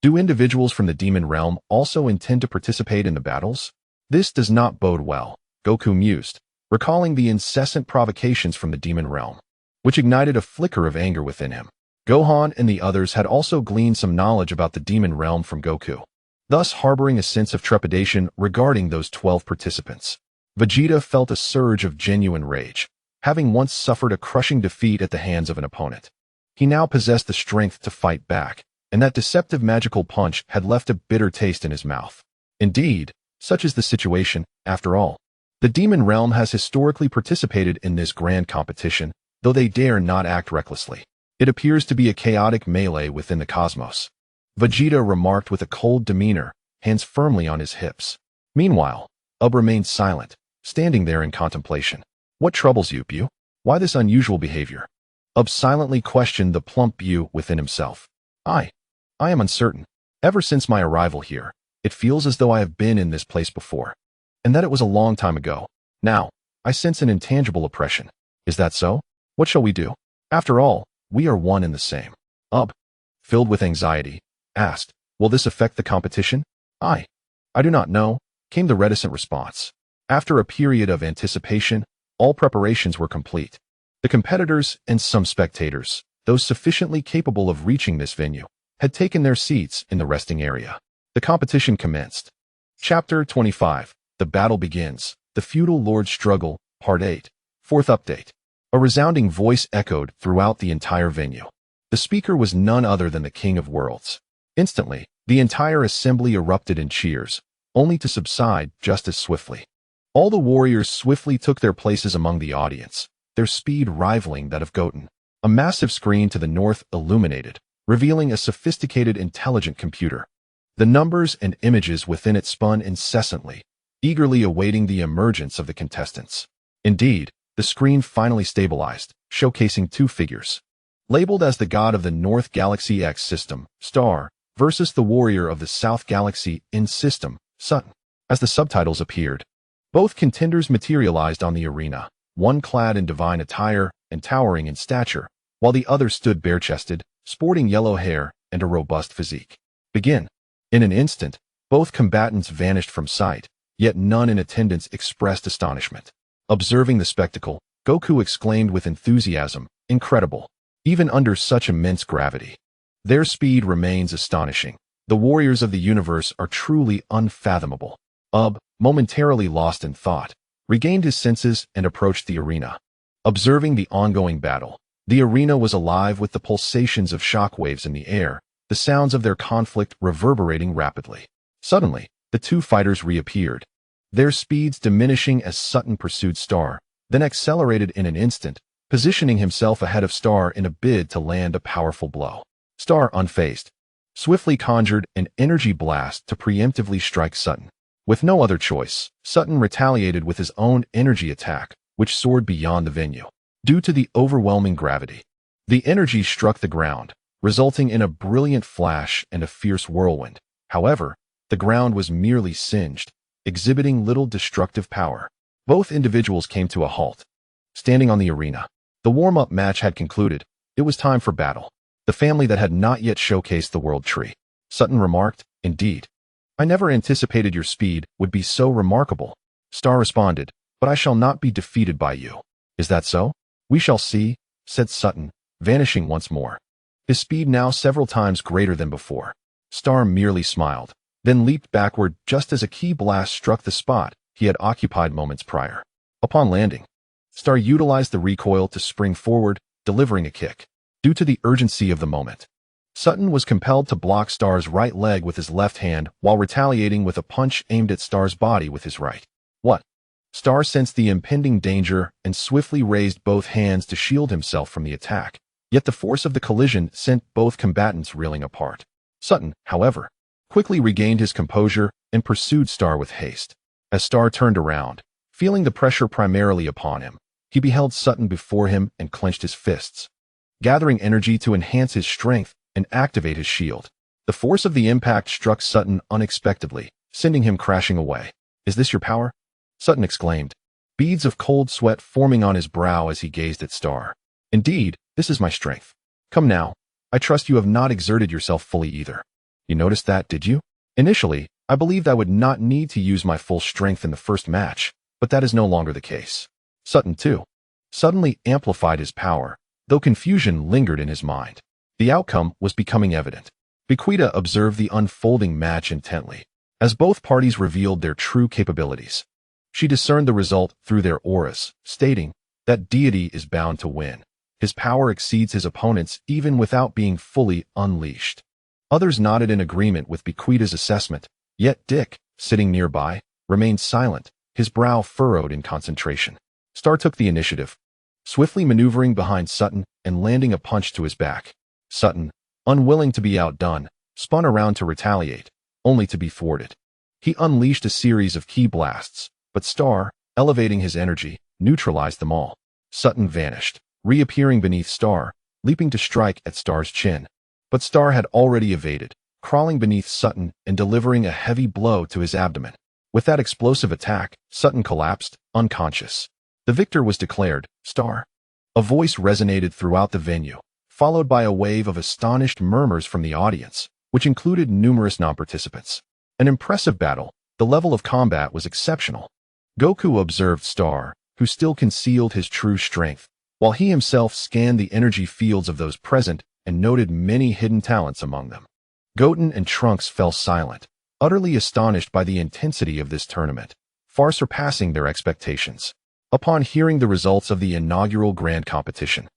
Do individuals from the Demon Realm also intend to participate in the battles? This does not bode well, Goku mused, recalling the incessant provocations from the Demon Realm, which ignited a flicker of anger within him. Gohan and the others had also gleaned some knowledge about the Demon Realm from Goku, thus harboring a sense of trepidation regarding those 12 participants. Vegeta felt a surge of genuine rage, having once suffered a crushing defeat at the hands of an opponent. He now possessed the strength to fight back, and that deceptive magical punch had left a bitter taste in his mouth. Indeed, such is the situation, after all. The Demon Realm has historically participated in this grand competition, though they dare not act recklessly. It appears to be a chaotic melee within the cosmos. Vegeta remarked with a cold demeanor, hands firmly on his hips. Meanwhile, Ub remained silent, standing there in contemplation. What troubles you, Bu? Why this unusual behavior? Ub silently questioned the plump Bu within himself. I am uncertain. Ever since my arrival here, it feels as though I have been in this place before, and that it was a long time ago. Now, I sense an intangible oppression. Is that so? What shall we do? After all, we are one and the same. Ub, filled with anxiety, asked, will this affect the competition? I do not know, came the reticent response. After a period of anticipation, all preparations were complete. The competitors and some spectators, those sufficiently capable of reaching this venue, had taken their seats in the resting area. The competition commenced. Chapter 25. The battle begins. The Feudal Lord Struggle, Part 8. Fourth update. A resounding voice echoed throughout the entire venue. The speaker was none other than the King of Worlds. Instantly, the entire assembly erupted in cheers, only to subside just as swiftly. All the warriors swiftly took their places among the audience, their speed rivaling that of Goten. A massive screen to the north illuminated, revealing a sophisticated intelligent computer. The numbers and images within it spun incessantly, eagerly awaiting the emergence of the contestants. Indeed, the screen finally stabilized, showcasing 2 figures. Labeled as the god of the North Galaxy X system, Star, versus the warrior of the South Galaxy in system, Sun. As the subtitles appeared, both contenders materialized on the arena, one clad in divine attire and towering in stature, while the other stood bare-chested, sporting yellow hair and a robust physique. Begin. In an instant, both combatants vanished from sight, yet none in attendance expressed astonishment. Observing the spectacle, Goku exclaimed with enthusiasm, incredible. Even under such immense gravity, their speed remains astonishing. The warriors of the universe are truly unfathomable. Ub, momentarily lost in thought, regained his senses and approached the arena. Observing the ongoing battle, the arena was alive with the pulsations of shockwaves in the air, the sounds of their conflict reverberating rapidly. Suddenly, the 2 fighters reappeared, their speeds diminishing as Sutton pursued Star, then accelerated in an instant, positioning himself ahead of Star in a bid to land a powerful blow. Star, unfazed, swiftly conjured an energy blast to preemptively strike Sutton. With no other choice, Sutton retaliated with his own energy attack, which soared beyond the venue. Due to the overwhelming gravity, the energy struck the ground, resulting in a brilliant flash and a fierce whirlwind. However, the ground was merely singed, exhibiting little destructive power. Both individuals came to a halt. Standing on the arena, the warm-up match had concluded. It was time for battle. The family that had not yet showcased the world tree. Sutton remarked, indeed. I never anticipated your speed would be so remarkable. Star responded, but I shall not be defeated by you. Is that so? We shall see, said Sutton, vanishing once more. his speed now several times greater than before. Star merely smiled, then leaped backward just as a ki blast struck the spot he had occupied moments prior. Upon landing, Star utilized the recoil to spring forward, delivering a kick. Due to the urgency of the moment, Sutton was compelled to block Star's right leg with his left hand while retaliating with a punch aimed at Star's body with his right. What? Star sensed the impending danger and swiftly raised both hands to shield himself from the attack. Yet the force of the collision sent both combatants reeling apart. Sutton, however, quickly regained his composure and pursued Star with haste. As Star turned around, feeling the pressure primarily upon him, he beheld Sutton before him and clenched his fists, gathering energy to enhance his strength and activate his shield. The force of the impact struck Sutton unexpectedly, sending him crashing away. "Is this your power?" Sutton exclaimed, beads of cold sweat forming on his brow as he gazed at Star. "Indeed, this is my strength. Come now, I trust you have not exerted yourself fully either. You noticed that, did you? Initially, I believed I would not need to use my full strength in the first match, but that is no longer the case." Sutton, too, suddenly amplified his power, though confusion lingered in his mind. The outcome was becoming evident. Bequita observed the unfolding match intently. As both parties revealed their true capabilities, she discerned the result through their auras, stating that deity is bound to win. His power exceeds his opponent's even without being fully unleashed. Others nodded in agreement with Bequita's assessment, yet Dick, sitting nearby, remained silent, his brow furrowed in concentration. Star took the initiative, swiftly maneuvering behind Sutton and landing a punch to his back. Sutton, unwilling to be outdone, spun around to retaliate, only to be thwarted. He unleashed a series of ki blasts, but Star, elevating his energy, neutralized them all. Sutton vanished, reappearing beneath Star, leaping to strike at Star's chin. But Star had already evaded, crawling beneath Sutton and delivering a heavy blow to his abdomen. With that explosive attack, Sutton collapsed, unconscious. The victor was declared, Star. A voice resonated throughout the venue, followed by a wave of astonished murmurs from the audience, which included numerous non-participants. An impressive battle, the level of combat was exceptional. Goku observed Star, who still concealed his true strength, while he himself scanned the energy fields of those present and noted many hidden talents among them. Goten and Trunks fell silent, utterly astonished by the intensity of this tournament, far surpassing their expectations. Upon hearing the results of the inaugural grand competition,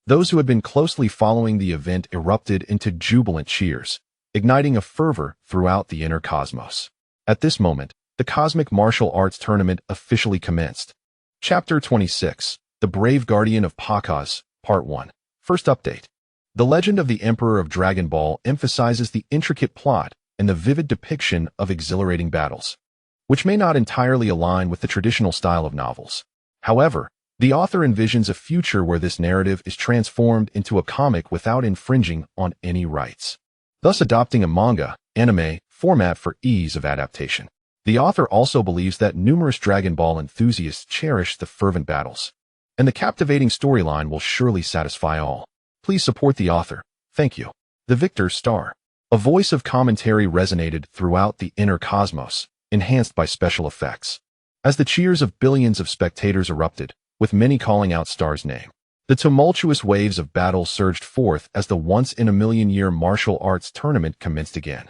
those who had been closely following the event erupted into jubilant cheers, igniting a fervor throughout the inner cosmos. At this moment, the Cosmic Martial Arts Tournament officially commenced. Chapter 26, The Brave Guardian of Pakaz, Part 1. First update. The Legend of the Emperor of Dragon Ball emphasizes the intricate plot and the vivid depiction of exhilarating battles, which may not entirely align with the traditional style of novels. However, the author envisions a future where this narrative is transformed into a comic without infringing on any rights, thus adopting a manga, anime, format for ease of adaptation. The author also believes that numerous Dragon Ball enthusiasts cherish the fervent battles, and the captivating storyline will surely satisfy all. Please support the author. Thank you. The Victor, Star. A voice of commentary resonated throughout the inner cosmos, enhanced by special effects. As the cheers of billions of spectators erupted, with many calling out Star's name, the tumultuous waves of battle surged forth as the once-in-a-million-year martial arts tournament commenced again,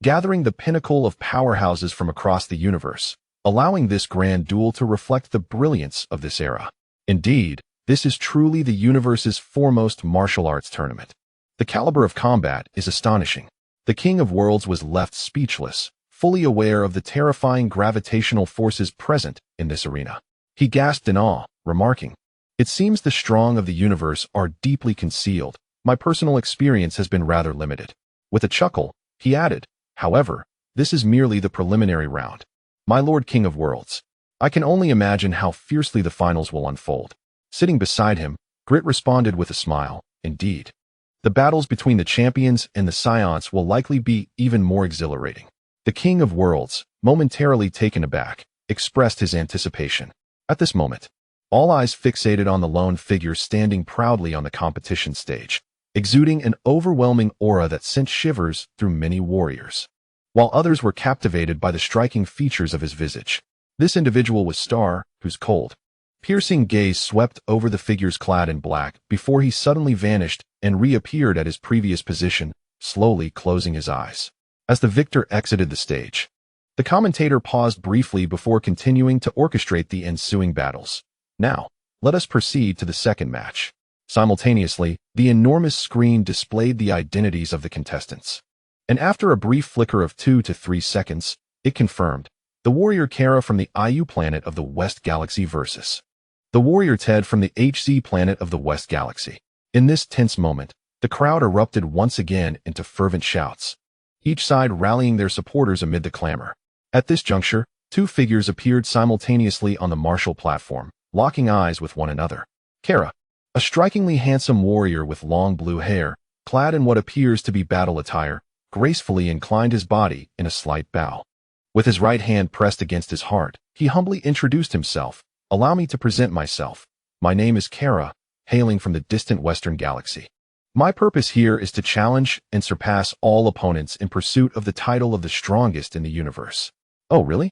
gathering the pinnacle of powerhouses from across the universe, allowing this grand duel to reflect the brilliance of this era. Indeed, this is truly the universe's foremost martial arts tournament. The caliber of combat is astonishing. The King of Worlds was left speechless, fully aware of the terrifying gravitational forces present in this arena. He gasped in awe, remarking, "It seems the strong of the universe are deeply concealed. My personal experience has been rather limited." With a chuckle, he added, "However, this is merely the preliminary round. My Lord King of Worlds, I can only imagine how fiercely the finals will unfold." Sitting beside him, Grit responded with a smile, "Indeed. The battles between the champions and the Saiyans will likely be even more exhilarating." The King of Worlds, momentarily taken aback, expressed his anticipation. At this moment, all eyes fixated on the lone figure standing proudly on the competition stage, exuding an overwhelming aura that sent shivers through many warriors, while others were captivated by the striking features of his visage. This individual was Star, whose cold, piercing gaze swept over the figures clad in black before he suddenly vanished and reappeared at his previous position, slowly closing his eyes. As the victor exited the stage, the commentator paused briefly before continuing to orchestrate the ensuing battles. Now, let us proceed to the second match. Simultaneously, the enormous screen displayed the identities of the contestants. And after a brief flicker of 2 to 3 seconds, it confirmed the warrior Kara from the IU planet of the West Galaxy versus the warrior Ted from the HZ planet of the West Galaxy. In this tense moment, the crowd erupted once again into fervent shouts, each side rallying their supporters amid the clamor. At this juncture, two figures appeared simultaneously on the martial platform, locking eyes with one another. Kara, a strikingly handsome warrior with long blue hair, clad in what appears to be battle attire, gracefully inclined his body in a slight bow. With his right hand pressed against his heart, he humbly introduced himself. "Allow me to present myself. My name is Kara, hailing from the distant Western Galaxy. My purpose here is to challenge and surpass all opponents in pursuit of the title of the strongest in the universe." "Oh, really?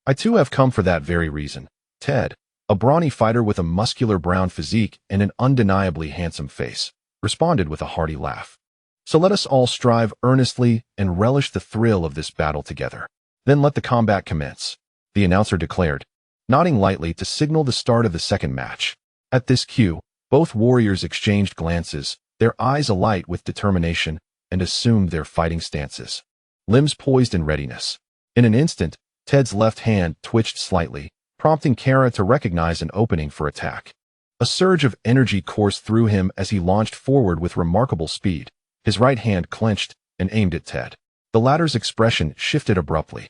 I too have come for that very reason." Ted, a brawny fighter with a muscular brown physique and an undeniably handsome face, responded with a hearty laugh. "So let us all strive earnestly and relish the thrill of this battle together. Then let the combat commence," the announcer declared, nodding lightly to signal the start of the second match. At this cue, both warriors exchanged glances, their eyes alight with determination, and assumed their fighting stances, limbs poised in readiness. In an instant, Ted's left hand twitched slightly, prompting Kara to recognize an opening for attack. A surge of energy coursed through him as he launched forward with remarkable speed. His right hand clenched and aimed at Ted. The latter's expression shifted abruptly,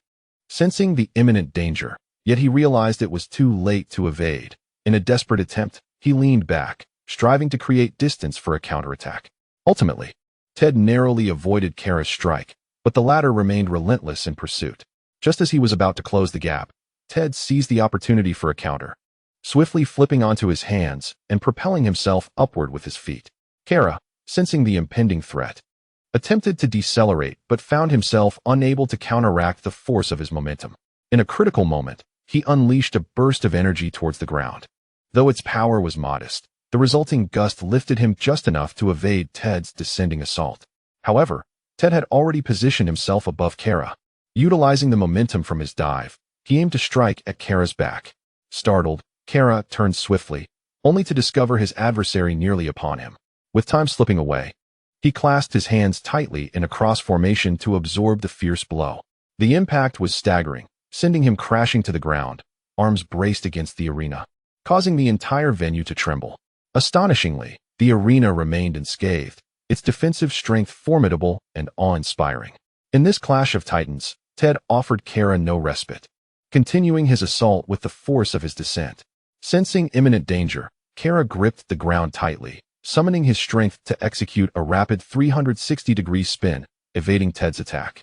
sensing the imminent danger, yet he realized it was too late to evade. In a desperate attempt, he leaned back, striving to create distance for a counterattack. Ultimately, Ted narrowly avoided Kara's strike, but the latter remained relentless in pursuit. Just as he was about to close the gap, Ted seized the opportunity for a counter, swiftly flipping onto his hands and propelling himself upward with his feet. Kara, sensing the impending threat, attempted to decelerate but found himself unable to counteract the force of his momentum. In a critical moment, he unleashed a burst of energy towards the ground. Though its power was modest, the resulting gust lifted him just enough to evade Ted's descending assault. However, Ted had already positioned himself above Kara. Utilizing the momentum from his dive, he aimed to strike at Kara's back. Startled, Kara turned swiftly, only to discover his adversary nearly upon him. With time slipping away, he clasped his hands tightly in a cross formation to absorb the fierce blow. The impact was staggering, sending him crashing to the ground, arms braced against the arena, causing the entire venue to tremble. Astonishingly, the arena remained unscathed, its defensive strength formidable and awe-inspiring. In this clash of titans, Ted offered Kara no respite, continuing his assault with the force of his descent. Sensing imminent danger, Kara gripped the ground tightly, summoning his strength to execute a rapid 360-degree spin, evading Ted's attack.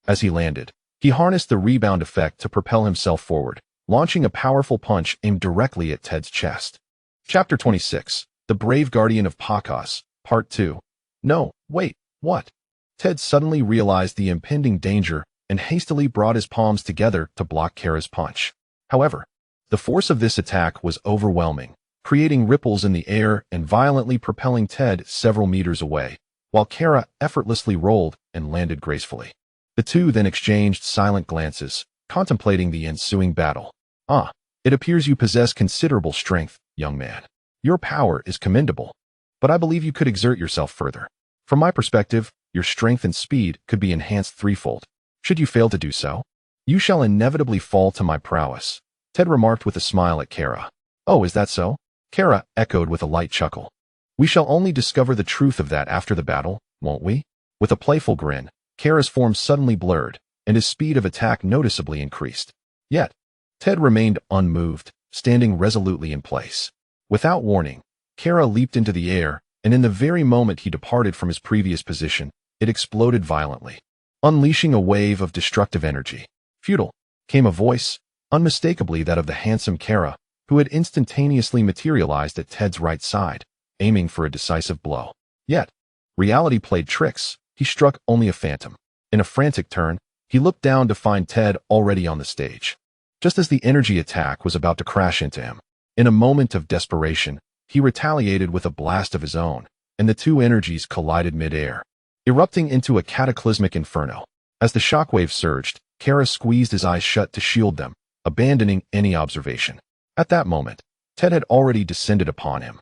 As he landed, he harnessed the rebound effect to propel himself forward, launching a powerful punch aimed directly at Ted's chest. Chapter 26, The Brave Guardian of Pakos, Part 2. No, wait, what? Ted suddenly realized the impending danger and hastily brought his palms together to block Kara's punch. However, the force of this attack was overwhelming, creating ripples in the air and violently propelling Ted several meters away, while Kara effortlessly rolled and landed gracefully. The two then exchanged silent glances, contemplating the ensuing battle. "Ah, it appears you possess considerable strength, young man. Your power is commendable, but I believe you could exert yourself further. From my perspective, your strength and speed could be enhanced threefold. Should you fail to do so, you shall inevitably fall to my prowess," Ted remarked with a smile at Kara. "Oh, is that so?" Kara echoed with a light chuckle. "We shall only discover the truth of that after the battle, won't we?" With a playful grin, Kara's form suddenly blurred, and his speed of attack noticeably increased. Yet, Ted remained unmoved, standing resolutely in place. Without warning, Kara leaped into the air, and in the very moment he departed from his previous position, it exploded violently, unleashing a wave of destructive energy. "Futile," came a voice, unmistakably that of the handsome Kara, who had instantaneously materialized at Ted's right side, aiming for a decisive blow. Yet, reality played tricks. He struck only a phantom. In a frantic turn, he looked down to find Ted already on the stage. Just as the energy attack was about to crash into him, in a moment of desperation, he retaliated with a blast of his own, and the two energies collided mid-air, erupting into a cataclysmic inferno. As the shockwave surged, Kara squeezed his eyes shut to shield them, abandoning any observation. At that moment, Ted had already descended upon him,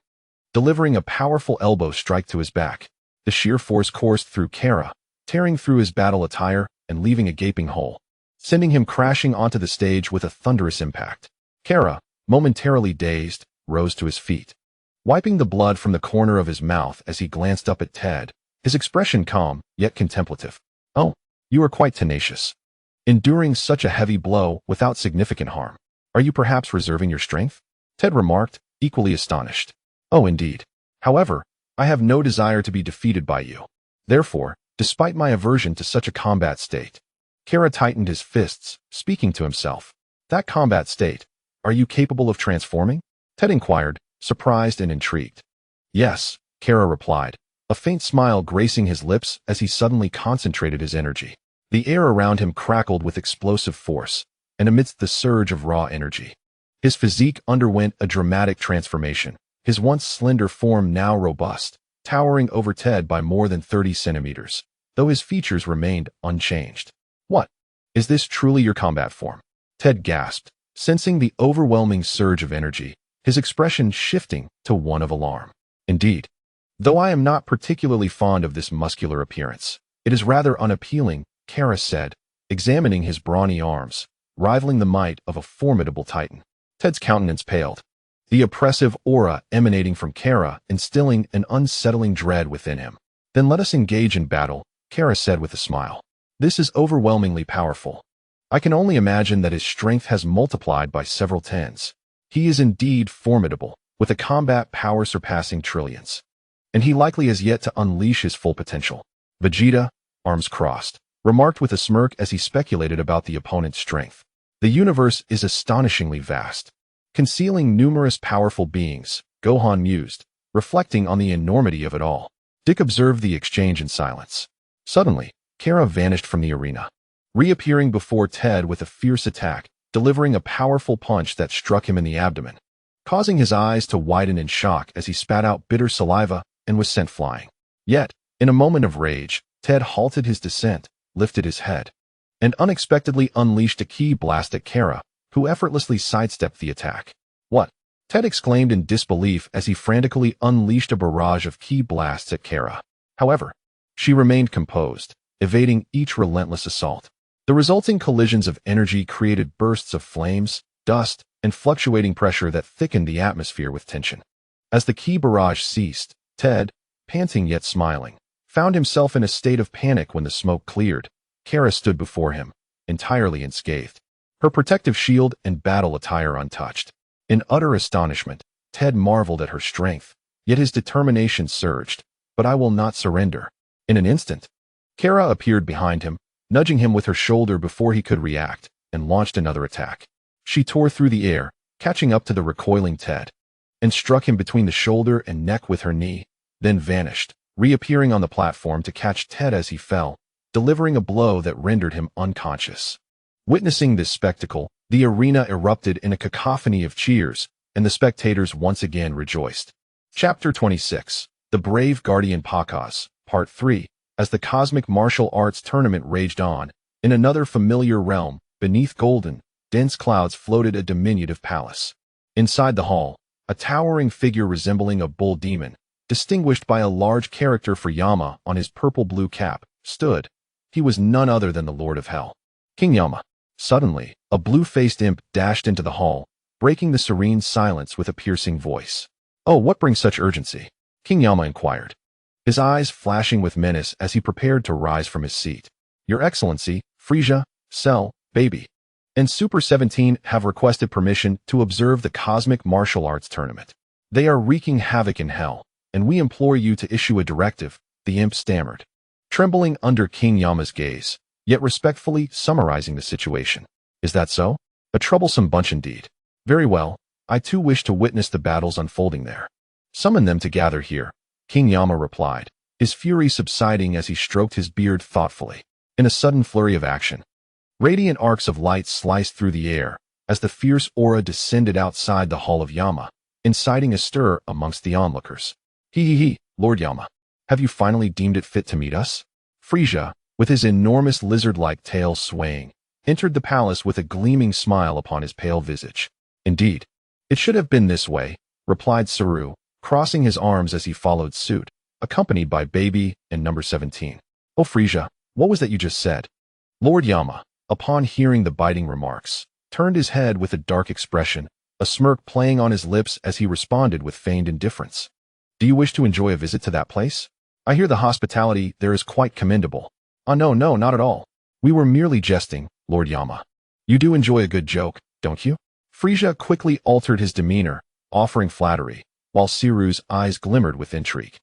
delivering a powerful elbow strike to his back. The sheer force coursed through Kara, tearing through his battle attire and leaving a gaping hole, sending him crashing onto the stage with a thunderous impact. Kara, momentarily dazed, rose to his feet, wiping the blood from the corner of his mouth as he glanced up at Ted, his expression calm, yet contemplative. "Oh, you are quite tenacious, enduring such a heavy blow without significant harm. Are you perhaps reserving your strength?" Ted remarked, equally astonished. "Oh, indeed. However, I have no desire to be defeated by you. Therefore, despite my aversion to such a combat state." Kara tightened his fists, speaking to himself. "That combat state, are you capable of transforming?" Ted inquired, surprised and intrigued. "Yes," Kara replied, a faint smile gracing his lips as he suddenly concentrated his energy. The air around him crackled with explosive force, and amidst the surge of raw energy, his physique underwent a dramatic transformation, his once slender form now robust, towering over Ted by more than 30 centimeters, though his features remained unchanged. "What? Is this truly your combat form?" Ted gasped, sensing the overwhelming surge of energy, his expression shifting to one of alarm. "Indeed. Though I am not particularly fond of this muscular appearance, it is rather unappealing," Kara said, examining his brawny arms, rivaling the might of a formidable titan. Ted's countenance paled, the oppressive aura emanating from Kara instilling an unsettling dread within him. "Then let us engage in battle," Kara said with a smile. "This is overwhelmingly powerful. I can only imagine that his strength has multiplied by several tens. He is indeed formidable, with a combat power surpassing trillions. And he likely has yet to unleash his full potential." Vegeta, arms crossed, remarked with a smirk as he speculated about the opponent's strength. "The universe is astonishingly vast, concealing numerous powerful beings," Gohan mused, reflecting on the enormity of it all. Dick observed the exchange in silence. Suddenly, Kara vanished from the arena, reappearing before Ted with a fierce attack, delivering a powerful punch that struck him in the abdomen, causing his eyes to widen in shock as he spat out bitter saliva and was sent flying. Yet, in a moment of rage, Ted halted his descent, lifted his head, and unexpectedly unleashed a ki blast at Kara, who effortlessly sidestepped the attack. "What?" Ted exclaimed in disbelief as he frantically unleashed a barrage of ki blasts at Kara. However, she remained composed, evading each relentless assault. The resulting collisions of energy created bursts of flames, dust, and fluctuating pressure that thickened the atmosphere with tension. As the ki barrage ceased, Ted, panting yet smiling, found himself in a state of panic when the smoke cleared. Kara stood before him, entirely unscathed, her protective shield and battle attire untouched. In utter astonishment, Ted marveled at her strength, yet his determination surged. "But I will not surrender." In an instant, Kara appeared behind him, nudging him with her shoulder before he could react, and launched another attack. She tore through the air, catching up to the recoiling Ted, and struck him between the shoulder and neck with her knee, then vanished, reappearing on the platform to catch Ted as he fell, delivering a blow that rendered him unconscious. Witnessing this spectacle, the arena erupted in a cacophony of cheers, and the spectators once again rejoiced. Chapter 26. The Brave Guardian Pakas, Part 3. As the cosmic martial arts tournament raged on, in another familiar realm, beneath golden, dense clouds floated a diminutive palace. Inside the hall, a towering figure resembling a bull demon, distinguished by a large character for Yama on his purple-blue cap, stood. He was none other than the Lord of Hell, King Yama. Suddenly, a blue-faced imp dashed into the hall, breaking the serene silence with a piercing voice. "Oh, what brings such urgency?" King Yama inquired, his eyes flashing with menace as he prepared to rise from his seat. "Your Excellency, Frieza, Cell, Baby, and Super 17 have requested permission to observe the Cosmic Martial Arts Tournament. They are wreaking havoc in Hell, and we implore you to issue a directive," the imp stammered, trembling under King Yama's gaze, yet respectfully summarizing the situation. "Is that so? A troublesome bunch indeed. Very well, I too wish to witness the battles unfolding there. Summon them to gather here," King Yama replied, his fury subsiding as he stroked his beard thoughtfully. In a sudden flurry of action, radiant arcs of light sliced through the air as the fierce aura descended outside the hall of Yama, inciting a stir amongst the onlookers. "He," Lord Yama, have you finally deemed it fit to meet us? Frisia, with his enormous lizard-like tail swaying, entered the palace with a gleaming smile upon his pale visage. Indeed, it should have been this way, replied Saru, crossing his arms as he followed suit, accompanied by Baby and number 17. Oh, Frisia, what was that you just said? Lord Yama, upon hearing the biting remarks, turned his head with a dark expression, a smirk playing on his lips as he responded with feigned indifference. Do you wish to enjoy a visit to that place? I hear the hospitality there is quite commendable. No, not at all. We were merely jesting, Lord Yama. You do enjoy a good joke, don't you? Frisia quickly altered his demeanor, offering flattery, while Saru's eyes glimmered with intrigue.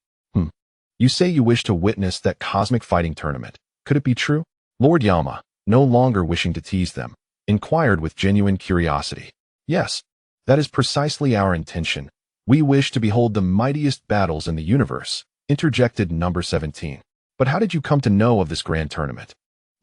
You say you wish to witness that cosmic fighting tournament. Could it be true? Lord Yama, no longer wishing to tease them, inquired with genuine curiosity. Yes, that is precisely our intention. We wish to behold the mightiest battles in the universe, interjected number 17. But how did you come to know of this grand tournament?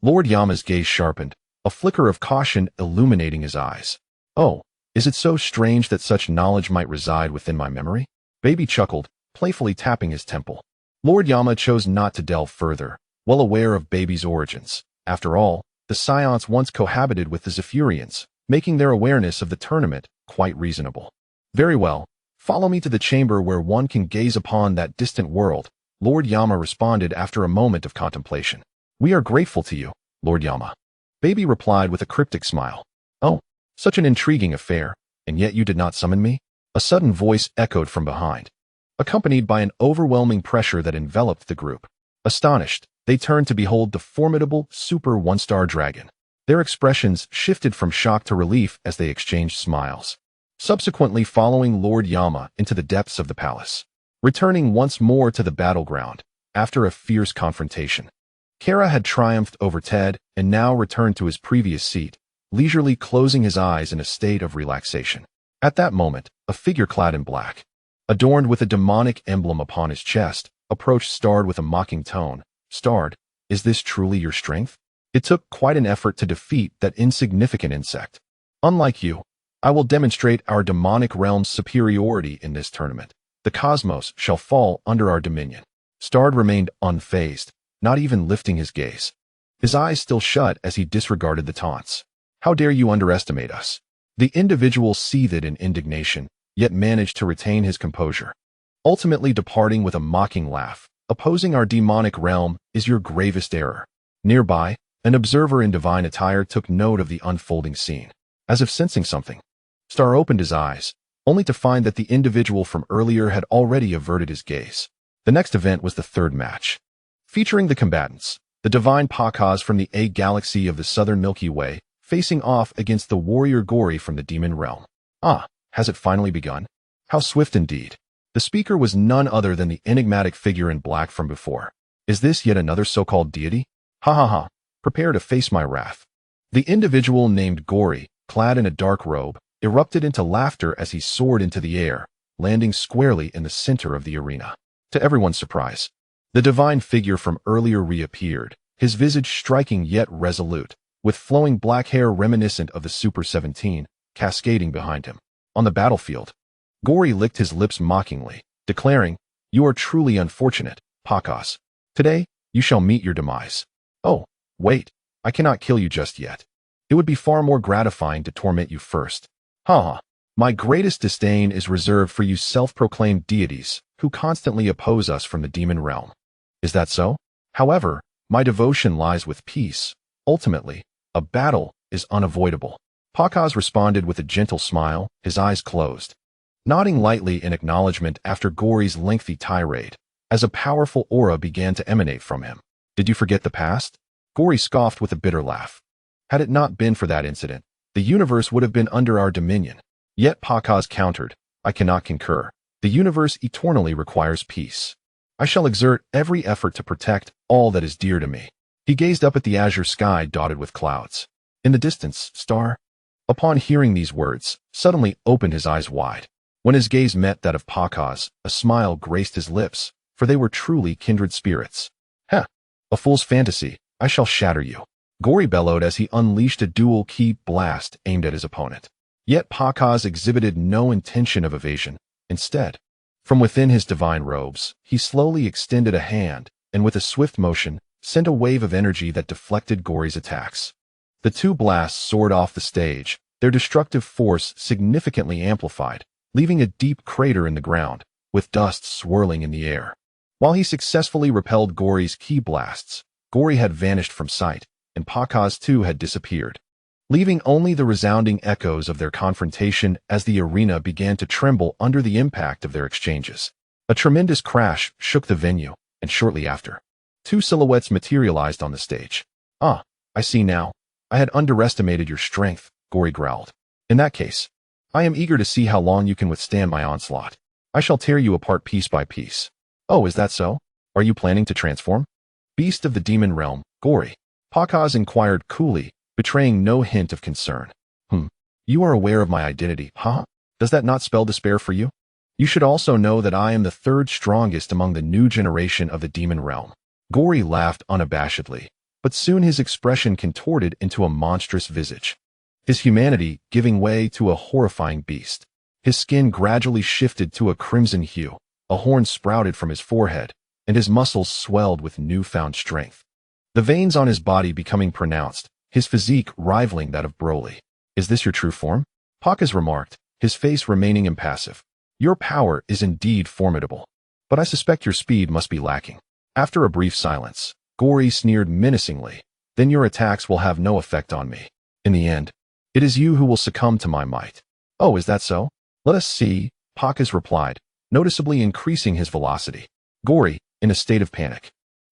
Lord Yama's gaze sharpened, a flicker of caution illuminating his eyes. Oh, is it so strange that such knowledge might reside within my memory? Baby chuckled, playfully tapping his temple. Lord Yama chose not to delve further, well aware of Baby's origins. After all, the Saiyans once cohabited with the Zephyrians, making their awareness of the tournament quite reasonable. Very well, follow me to the chamber where one can gaze upon that distant world, Lord Yama responded after a moment of contemplation. We are grateful to you, Lord Yama. Baby replied with a cryptic smile. Oh, such an intriguing affair, and yet you did not summon me? A sudden voice echoed from behind, accompanied by an overwhelming pressure that enveloped the group. Astonished, they turned to behold the formidable Super One-Star Dragon. Their expressions shifted from shock to relief as they exchanged smiles, subsequently following Lord Yama into the depths of the palace, returning once more to the battleground after a fierce confrontation. Kara had triumphed over Ted and now returned to his previous seat, leisurely closing his eyes in a state of relaxation. At that moment, a figure clad in black, adorned with a demonic emblem upon his chest, approached Starred with a mocking tone. Starred, is this truly your strength? It took quite an effort to defeat that insignificant insect. Unlike you, I will demonstrate our demonic realm's superiority in this tournament. The cosmos shall fall under our dominion. Starred remained unfazed, not even lifting his gaze. His eyes still shut as he disregarded the taunts. How dare you underestimate us? The individual seethed in indignation, yet managed to retain his composure, ultimately departing with a mocking laugh. Opposing our demonic realm is your gravest error. Nearby, an observer in divine attire took note of the unfolding scene. As if sensing something, Star opened his eyes, only to find that the individual from earlier had already averted his gaze. The next event was the third match, featuring the combatants, the divine Pakas from the A galaxy of the southern Milky Way, facing off against the warrior Gory from the demon realm. Ah, has it finally begun? How swift indeed. The speaker was none other than the enigmatic figure in black from before. Is this yet another so-called deity? Ha ha ha, prepare to face my wrath. The individual named Gory, clad in a dark robe, erupted into laughter as he soared into the air, landing squarely in the center of the arena. To everyone's surprise, the divine figure from earlier reappeared, his visage striking yet resolute, with flowing black hair reminiscent of the Super 17, cascading behind him. On the battlefield, Gory licked his lips mockingly, declaring, "You are truly unfortunate, Pakas. Today, you shall meet your demise. Oh, wait, I cannot kill you just yet. It would be far more gratifying to torment you first. Ha! My greatest disdain is reserved for you self-proclaimed deities who constantly oppose us from the demon realm. Is that so? However, my devotion lies with peace. Ultimately, a battle is unavoidable." Pakas responded with a gentle smile, his eyes closed, nodding lightly in acknowledgement after Gory's lengthy tirade, as a powerful aura began to emanate from him. Did you forget the past? Gory scoffed with a bitter laugh. Had it not been for that incident, the universe would have been under our dominion. Yet Pakas countered, I cannot concur. The universe eternally requires peace. I shall exert every effort to protect all that is dear to me. He gazed up at the azure sky dotted with clouds. In the distance, Star, upon hearing these words, suddenly opened his eyes wide. When his gaze met that of Pakas, a smile graced his lips, for they were truly kindred spirits. Heh, a fool's fantasy, I shall shatter you. Gory bellowed as he unleashed a dual-key blast aimed at his opponent. Yet Pakas exhibited no intention of evasion. Instead, From within his divine robes, he slowly extended a hand, and with a swift motion, sent a wave of energy that deflected Gory's attacks. The two blasts soared off the stage, their destructive force significantly amplified, leaving a deep crater in the ground, with dust swirling in the air. While he successfully repelled Gory's ki blasts, Gory had vanished from sight, and Pakaz too had disappeared, leaving only the resounding echoes of their confrontation as the arena began to tremble under the impact of their exchanges. A tremendous crash shook the venue, and shortly after, two silhouettes materialized on the stage. "Ah, I see now. I had underestimated your strength," Gory growled. "In that case, I am eager to see how long you can withstand my onslaught. I shall tear you apart piece by piece." "Oh, is that so? Are you planning to transform?" "Beast of the demon realm, Gory," Pakaz inquired coolly, betraying no hint of concern. You are aware of my identity, huh? Does that not spell despair for you? You should also know that I am the third strongest among the new generation of the demon realm." Gory laughed unabashedly, but soon his expression contorted into a monstrous visage, his humanity giving way to a horrifying beast. His skin gradually shifted to a crimson hue, a horn sprouted from his forehead, and his muscles swelled with newfound strength, the veins on his body becoming pronounced, his physique rivaling that of Broly. "Is this your true form?" Pakaz remarked, his face remaining impassive. "Your power is indeed formidable, but I suspect your speed must be lacking." After a brief silence, Gory sneered menacingly, "Then your attacks will have no effect on me. In the end, it is you who will succumb to my might." "Oh, is that so? Let us see," Pakaz replied, noticeably increasing his velocity. Gory, in a state of panic,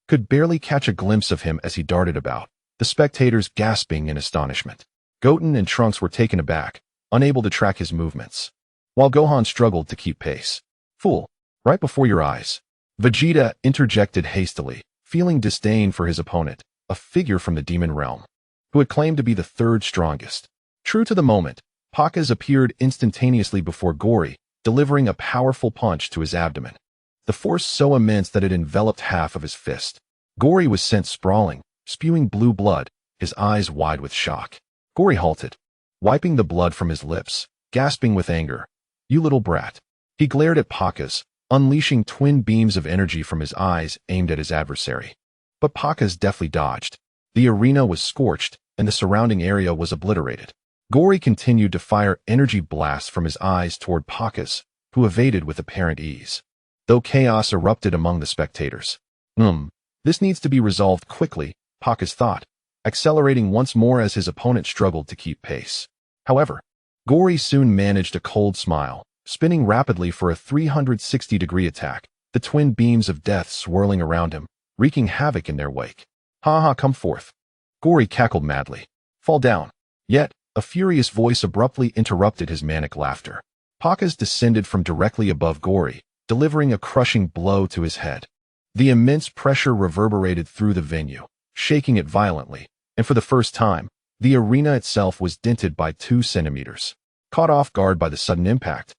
could barely catch a glimpse of him as he darted about, the spectators gasping in astonishment. Goten and Trunks were taken aback, unable to track his movements, while Gohan struggled to keep pace. "Fool, right before your eyes," Vegeta interjected hastily, feeling disdain for his opponent, a figure from the demon realm, who had claimed to be the third strongest. True to the moment, Pakaz appeared instantaneously before Gory, delivering a powerful punch to his abdomen, the force so immense that it enveloped half of his fist. Gory was sent sprawling, spewing blue blood, his eyes wide with shock. Gory halted, wiping the blood from his lips, gasping with anger. "You little brat." He glared at Pakaz, unleashing twin beams of energy from his eyes aimed at his adversary. But Pakaz deftly dodged. The arena was scorched, and the surrounding area was obliterated. Gory continued to fire energy blasts from his eyes toward Pakaz, who evaded with apparent ease, though chaos erupted among the spectators. This needs to be resolved quickly," Pakaz thought, accelerating once more as his opponent struggled to keep pace. However, Gory soon managed a cold smile, spinning rapidly for a 360-degree attack, the twin beams of death swirling around him, wreaking havoc in their wake. "Ha ha, come forth." Gory cackled madly. "Fall down." Yet, a furious voice abruptly interrupted his manic laughter. Pakaz descended from directly above Gory, delivering a crushing blow to his head. The immense pressure reverberated through the venue, shaking it violently, and for the first time, the arena itself was dented by 2 centimeters. Caught off guard by the sudden impact,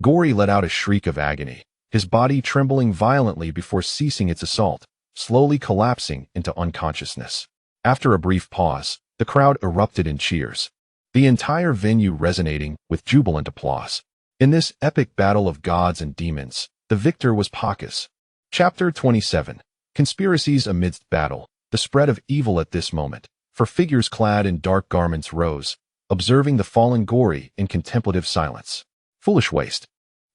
Gory let out a shriek of agony, his body trembling violently before ceasing its assault, slowly collapsing into unconsciousness. After a brief pause, the crowd erupted in cheers, the entire venue resonating with jubilant applause. In this epic battle of gods and demons, the victor was Pakaz. Chapter 27. Conspiracies amidst battle. The spread of evil at this moment, for figures clad in dark garments rose, observing the fallen Gory in contemplative silence. Foolish waste.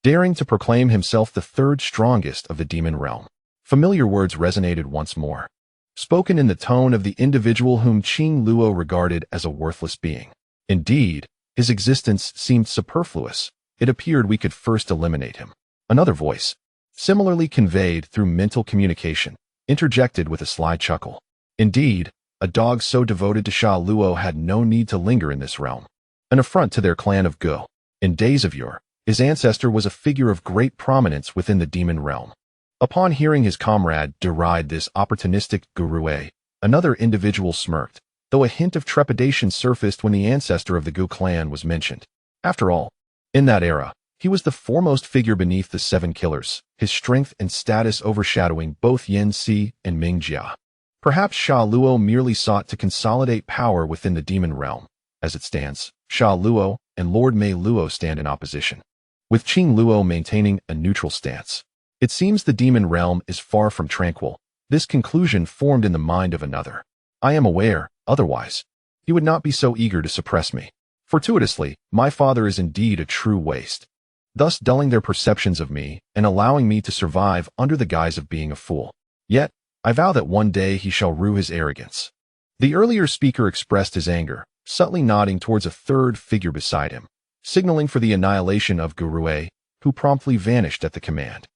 Daring to proclaim himself the third strongest of the demon realm. Familiar words resonated once more, spoken in the tone of the individual whom Qing Luo regarded as a worthless being. Indeed, his existence seemed superfluous. It appeared we could first eliminate him. Another voice, similarly conveyed through mental communication, interjected with a sly chuckle. Indeed, a dog so devoted to Sha Luo had no need to linger in this realm. An affront to their clan of Go. In days of yore, his ancestor was a figure of great prominence within the demon realm. Upon hearing his comrade deride this opportunistic gurue, another individual smirked, though a hint of trepidation surfaced when the ancestor of the Gu clan was mentioned. After all, in that era, he was the foremost figure beneath the 7 killers, his strength and status overshadowing both Yen Si and Ming Jia. Perhaps Sha Luo merely sought to consolidate power within the demon realm. As it stands, Sha Luo and Lord Mei Luo stand in opposition. with Qing Luo maintaining a neutral stance. It seems the demon realm is far from tranquil. This conclusion formed in the mind of another. I am aware, otherwise, he would not be so eager to suppress me. Fortuitously, my father is indeed a true waste, thus dulling their perceptions of me and allowing me to survive under the guise of being a fool. Yet, I vow that one day he shall rue his arrogance. The earlier speaker expressed his anger, subtly nodding towards a third figure beside him, signaling for the annihilation of Gurue, who promptly vanished at the command.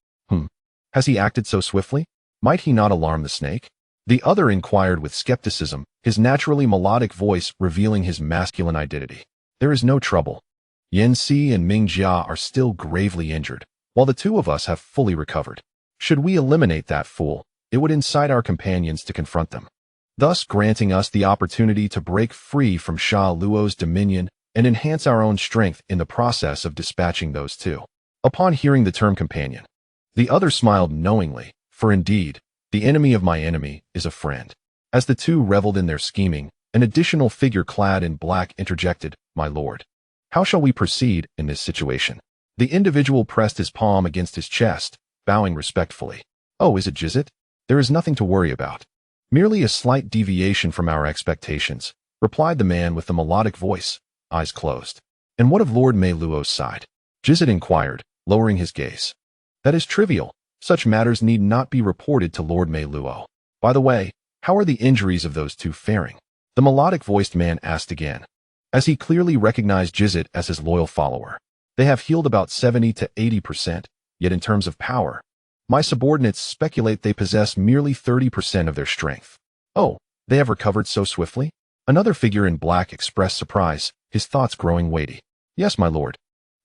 Has he acted so swiftly? Might he not alarm the snake? The other inquired with skepticism, his naturally melodic voice revealing his masculine identity. There is no trouble. Yan Si and Ming Jia are still gravely injured, while the two of us have fully recovered. Should we eliminate that fool, it would incite our companions to confront them, thus granting us the opportunity to break free from Sha Luo's dominion and enhance our own strength in the process of dispatching those two. Upon hearing the term companion, the other smiled knowingly, for indeed, the enemy of my enemy is a friend. As the two reveled in their scheming, an additional figure clad in black interjected, "My lord, how shall we proceed in this situation?" The individual pressed his palm against his chest, bowing respectfully. "Oh, is it Jizit? There is nothing to worry about. Merely a slight deviation from our expectations," replied the man with the melodic voice, eyes closed. "And what of Lord Mei Luo's side?" Jizit inquired, lowering his gaze. "That is trivial. Such matters need not be reported to Lord Mei Luo. By the way, how are the injuries of those two faring?" The melodic-voiced man asked again, as he clearly recognized Jizit as his loyal follower. "They have healed about 70 to 80%, yet in terms of power, my subordinates speculate they possess merely 30% of their strength." "Oh, they have recovered so swiftly?" Another figure in black expressed surprise, his thoughts growing weighty. "Yes, my lord."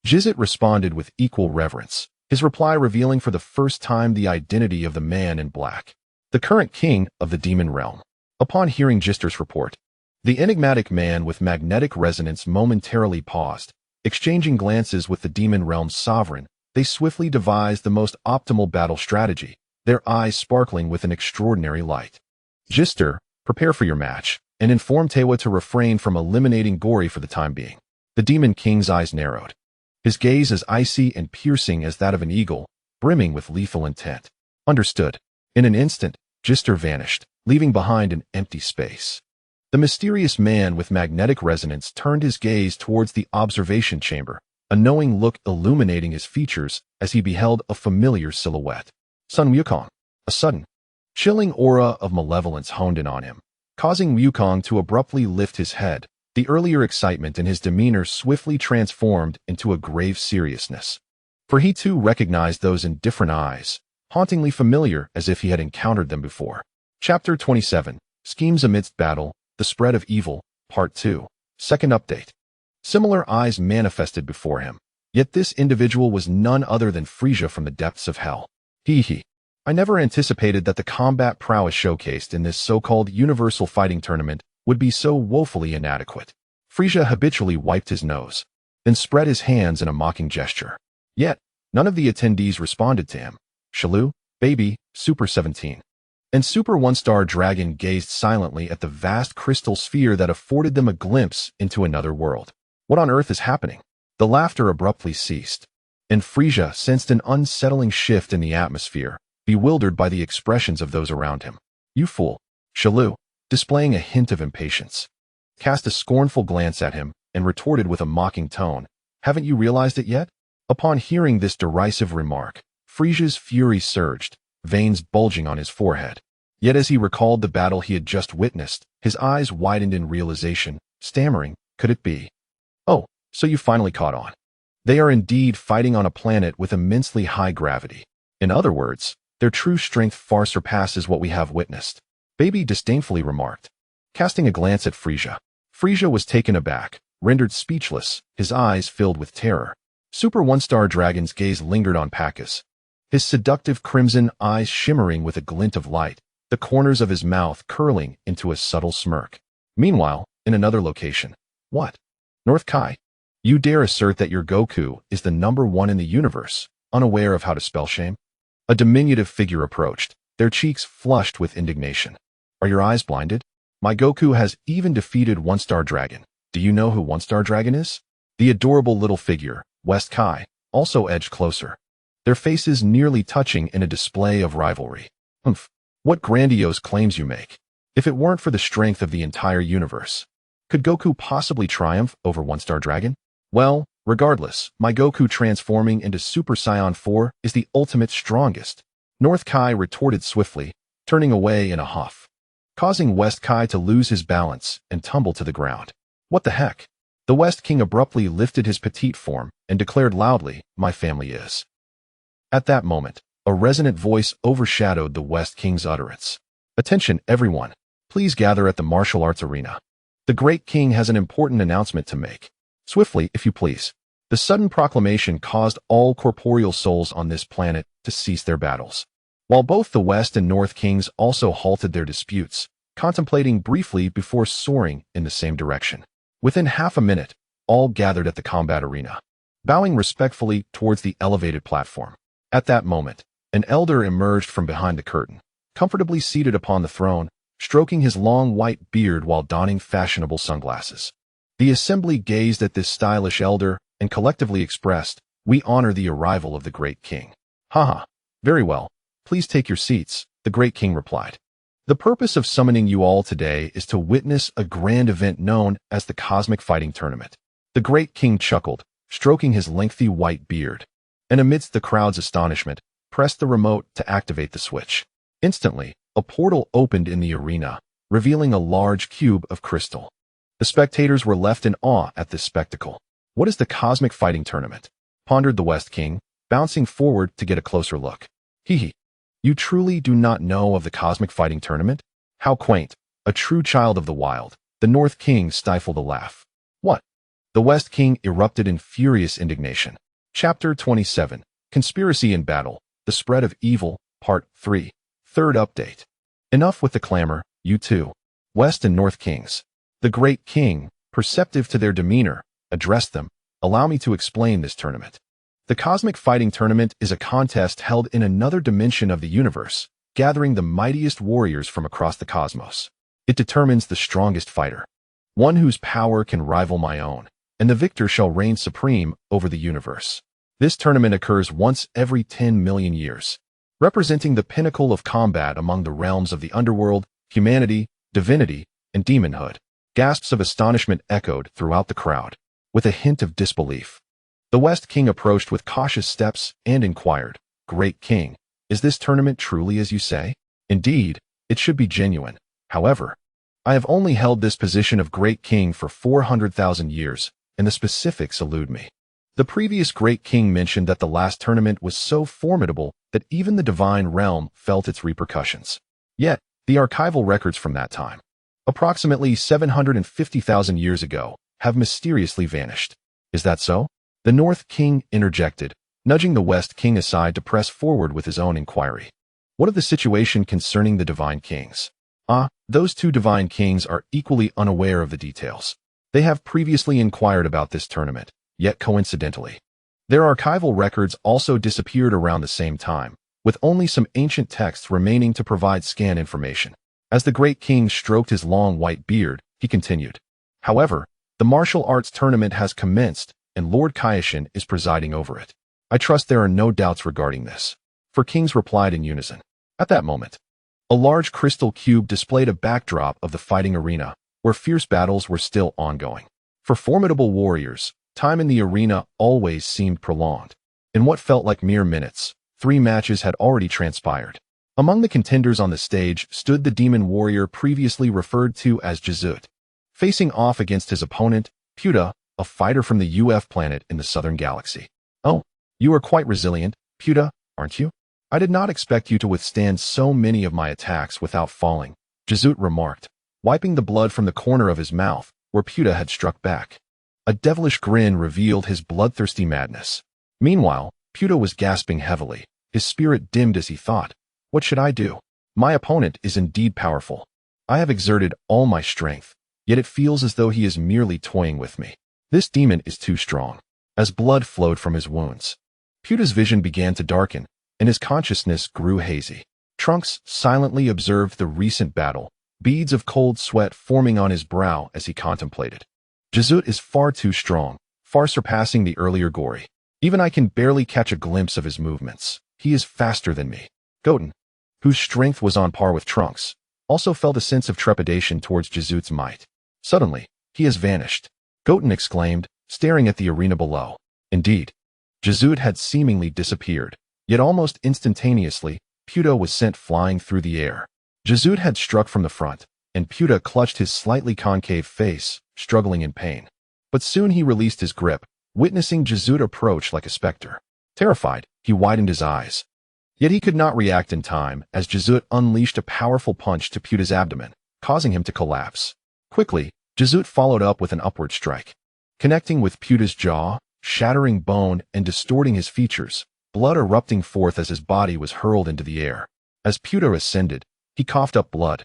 Jizit responded with equal reverence, his reply revealing for the first time the identity of the man in black, the current king of the demon realm. Upon hearing Jister's report, the enigmatic man with magnetic resonance momentarily paused. Exchanging glances with the demon realm's sovereign, they swiftly devised the most optimal battle strategy, their eyes sparkling with an extraordinary light. "Jister, prepare for your match, and inform Tewa to refrain from eliminating Gori for the time being." The demon king's eyes narrowed, his gaze as icy and piercing as that of an eagle, brimming with lethal intent. "Understood." In an instant, Jister vanished, leaving behind an empty space. The mysterious man with magnetic resonance turned his gaze towards the observation chamber, a knowing look illuminating his features as he beheld a familiar silhouette. Sun Wukong. A sudden, chilling aura of malevolence honed in on him, causing Wukong to abruptly lift his head. The earlier excitement in his demeanor swiftly transformed into a grave seriousness, for he too recognized those indifferent eyes, hauntingly familiar as if he had encountered them before. Chapter 27, Schemes Amidst Battle, The Spread of Evil, Part 2. Second update. Similar eyes manifested before him, yet this individual was none other than Frisia from the depths of hell. I never anticipated that the combat prowess showcased in this so-called universal fighting tournament would be so woefully inadequate. Frisia habitually wiped his nose, then spread his hands in a mocking gesture. Yet, none of the attendees responded to him. Shalu, Baby, Super 17, and Super One-Star Dragon gazed silently at the vast crystal sphere that afforded them a glimpse into another world. What on earth is happening? The laughter abruptly ceased, and Frisia sensed an unsettling shift in the atmosphere, bewildered by the expressions of those around him. "You fool!" Shalu, displaying a hint of impatience, cast a scornful glance at him and retorted with a mocking tone, "Haven't you realized it yet?" Upon hearing this derisive remark, Frisia's fury surged, veins bulging on his forehead. Yet as he recalled the battle he had just witnessed, his eyes widened in realization, stammering, "Could it be? Oh, so you finally caught on. They are indeed fighting on a planet with immensely high gravity. In other words, their true strength far surpasses what we have witnessed," Baby disdainfully remarked, casting a glance at Frisia. Frisia was taken aback, rendered speechless, his eyes filled with terror. Super One-Star Dragon's gaze lingered on Pacus, his seductive crimson eyes shimmering with a glint of light, the corners of his mouth curling into a subtle smirk. Meanwhile, in another location. "What? North Kai? You dare assert that your Goku is the #1 in the universe, unaware of how to spell shame?" A diminutive figure approached, their cheeks flushed with indignation. "Are your eyes blinded? My Goku has even defeated One-Star Dragon. Do you know who One-Star Dragon is?" The adorable little figure, West Kai, also edged closer, their faces nearly touching in a display of rivalry. Humph! What grandiose claims you make. If it weren't for the strength of the entire universe, could Goku possibly triumph over One-Star Dragon? Well, regardless, my Goku transforming into Super Saiyan 4 is the ultimate strongest, North Kai retorted swiftly, turning away in a huff, causing West Kai to lose his balance and tumble to the ground. What the heck? The West King abruptly lifted his petite form and declared loudly, "My family is." At that moment, a resonant voice overshadowed the West King's utterance. "Attention, everyone. Please gather at the martial arts arena. The Great King has an important announcement to make. Swiftly, if you please." The sudden proclamation caused all corporeal souls on this planet to cease their battles, while both the West and North Kings also halted their disputes, contemplating briefly before soaring in the same direction. Within half a minute, all gathered at the combat arena, bowing respectfully towards the elevated platform. At that moment, an elder emerged from behind the curtain, comfortably seated upon the throne, stroking his long white beard while donning fashionable sunglasses. The assembly gazed at this stylish elder and collectively expressed, "We honor the arrival of the Great King." "Haha, very well. Please take your seats," the Great King replied. "The purpose of summoning you all today is to witness a grand event known as the Cosmic Fighting Tournament." The Great King chuckled, stroking his lengthy white beard, and amidst the crowd's astonishment, pressed the remote to activate the switch. Instantly, a portal opened in the arena, revealing a large cube of crystal. The spectators were left in awe at this spectacle. "What is the Cosmic Fighting Tournament?" pondered the West King, bouncing forward to get a closer look. "Hee. You truly do not know of the Cosmic Fighting Tournament? How quaint, a true child of the wild." The North King stifled a laugh. "What?" The West King erupted in furious indignation. Chapter 27, Conspiracy in Battle, The Spread of Evil, Part 3, Third Update. Enough with the clamor, you two, West and North Kings. The Great King, perceptive to their demeanor, addressed them. "Allow me to explain this tournament. The Cosmic Fighting Tournament is a contest held in another dimension of the universe, gathering the mightiest warriors from across the cosmos. It determines the strongest fighter, one whose power can rival my own, and the victor shall reign supreme over the universe. This tournament occurs once every 10 million years, representing the pinnacle of combat among the realms of the underworld, humanity, divinity, and demonhood." Gasps of astonishment echoed throughout the crowd, with a hint of disbelief. The West King approached with cautious steps and inquired, "Great King, is this tournament truly as you say?" "Indeed, it should be genuine. However, I have only held this position of Great King for 400,000 years, and the specifics elude me. The previous Great King mentioned that the last tournament was so formidable that even the divine realm felt its repercussions. Yet, the archival records from that time, approximately 750,000 years ago, have mysteriously vanished. Is that so?" The North King interjected, nudging the West King aside to press forward with his own inquiry. "What of the situation concerning the Divine Kings?" Those two Divine Kings are equally unaware of the details. They have previously inquired about this tournament, yet coincidentally, their archival records also disappeared around the same time, with only some ancient texts remaining to provide scan information. As the Great King stroked his long white beard, he continued, "However, the martial arts tournament has commenced, and Lord Kaioshin is presiding over it. I trust there are no doubts regarding this." 4 kings replied in unison. At that moment, a large crystal cube displayed a backdrop of the fighting arena, where fierce battles were still ongoing. For formidable warriors, time in the arena always seemed prolonged. In what felt like mere minutes, 3 matches had already transpired. Among the contenders on the stage stood the demon warrior previously referred to as Jizut, facing off against his opponent, Puta, a fighter from the UF planet in the southern galaxy. "Oh, you are quite resilient, Puta, aren't you? I did not expect you to withstand so many of my attacks without falling," Jizut remarked, wiping the blood from the corner of his mouth, where Puta had struck back. A devilish grin revealed his bloodthirsty madness. Meanwhile, Puta was gasping heavily, his spirit dimmed as he thought, "What should I do? My opponent is indeed powerful. I have exerted all my strength, yet it feels as though he is merely toying with me. This demon is too strong." As blood flowed from his wounds, Puta's vision began to darken, and his consciousness grew hazy. Trunks silently observed the recent battle, beads of cold sweat forming on his brow as he contemplated. "Jizut is far too strong, far surpassing the earlier Gori. Even I can barely catch a glimpse of his movements. He is faster than me. Goten, whose strength was on par with Trunks, also felt a sense of trepidation towards Jizut's might. Suddenly, he has vanished. Goten exclaimed, staring at the arena below. Indeed, Jizut had seemingly disappeared, yet almost instantaneously, Puta was sent flying through the air. Jizut had struck from the front, and Puta clutched his slightly concave face, struggling in pain. But soon he released his grip, witnessing Jizut approach like a specter. Terrified, he widened his eyes. Yet he could not react in time, as Jizut unleashed a powerful punch to Puta's abdomen, causing him to collapse. Quickly, Jizut followed up with an upward strike. Connecting with Puta's jaw, shattering bone and distorting his features, blood erupting forth as his body was hurled into the air. As Puta ascended, he coughed up blood,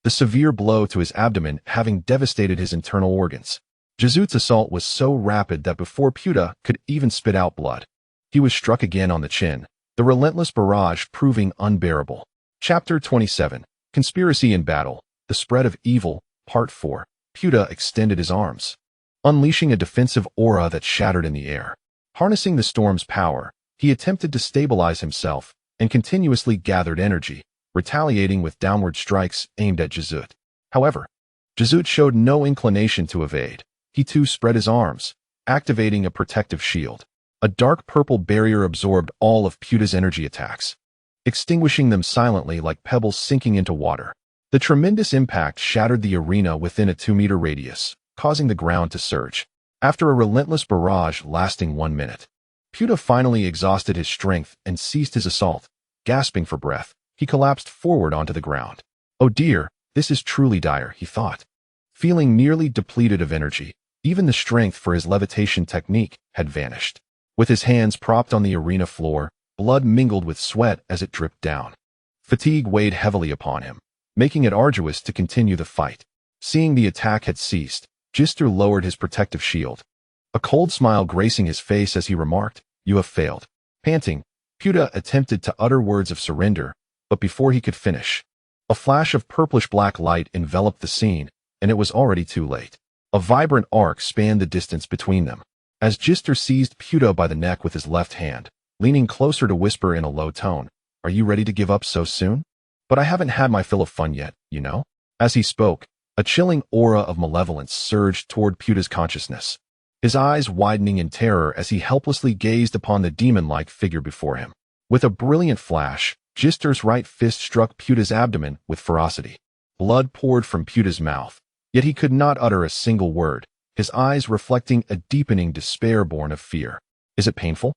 the severe blow to his abdomen having devastated his internal organs. Jizut's assault was so rapid that before Puta could even spit out blood, he was struck again on the chin, the relentless barrage proving unbearable. Chapter 27, Conspiracy in Battle, The Spread of Evil, Part 4. Puta extended his arms, unleashing a defensive aura that shattered in the air. Harnessing the storm's power, he attempted to stabilize himself and continuously gathered energy, retaliating with downward strikes aimed at Jizut. However, Jizut showed no inclination to evade. He too spread his arms, activating a protective shield. A dark purple barrier absorbed all of Puta's energy attacks, extinguishing them silently like pebbles sinking into water. The tremendous impact shattered the arena within a 2-meter radius, causing the ground to surge. After a relentless barrage lasting 1 minute, Puta finally exhausted his strength and ceased his assault. Gasping for breath, he collapsed forward onto the ground. Oh dear, this is truly dire, he thought. Feeling nearly depleted of energy, even the strength for his levitation technique had vanished. With his hands propped on the arena floor, blood mingled with sweat as it dripped down. Fatigue weighed heavily upon him, making it arduous to continue the fight. Seeing the attack had ceased, Jister lowered his protective shield, a cold smile gracing his face as he remarked, "You have failed." Panting, Puta attempted to utter words of surrender, but before he could finish, a flash of purplish-black light enveloped the scene, and it was already too late. A vibrant arc spanned the distance between them. As Jister seized Puta by the neck with his left hand, leaning closer to whisper in a low tone, "Are you ready to give up so soon?" "But I haven't had my fill of fun yet, you know?" As he spoke, a chilling aura of malevolence surged toward Puta's consciousness, his eyes widening in terror as he helplessly gazed upon the demon-like figure before him. With a brilliant flash, Jister's right fist struck Puta's abdomen with ferocity. Blood poured from Puta's mouth, yet he could not utter a single word, his eyes reflecting a deepening despair born of fear. "Is it painful?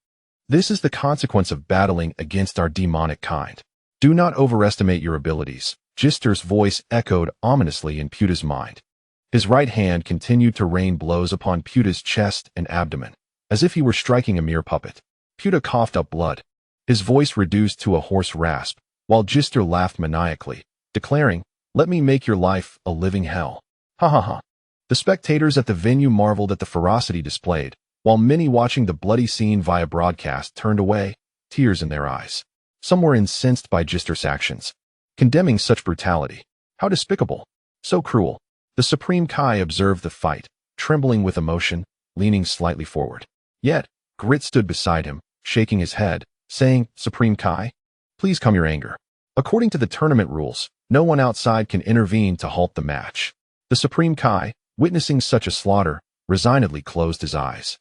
This is the consequence of battling against our demonic kind. Do not overestimate your abilities," Jister's voice echoed ominously in Puta's mind. His right hand continued to rain blows upon Puta's chest and abdomen, as if he were striking a mere puppet. Puta coughed up blood, his voice reduced to a hoarse rasp, while Jister laughed maniacally, declaring, "Let me make your life a living hell." Ha ha ha. The spectators at the venue marveled at the ferocity displayed, while many watching the bloody scene via broadcast turned away, tears in their eyes. Some were incensed by Jister's actions, condemning such brutality. How despicable! So cruel! The Supreme Kai observed the fight, trembling with emotion, leaning slightly forward. Yet, Grit stood beside him, shaking his head, saying, "Supreme Kai, please calm your anger. According to the tournament rules, no one outside can intervene to halt the match." The Supreme Kai, witnessing such a slaughter, resignedly closed his eyes.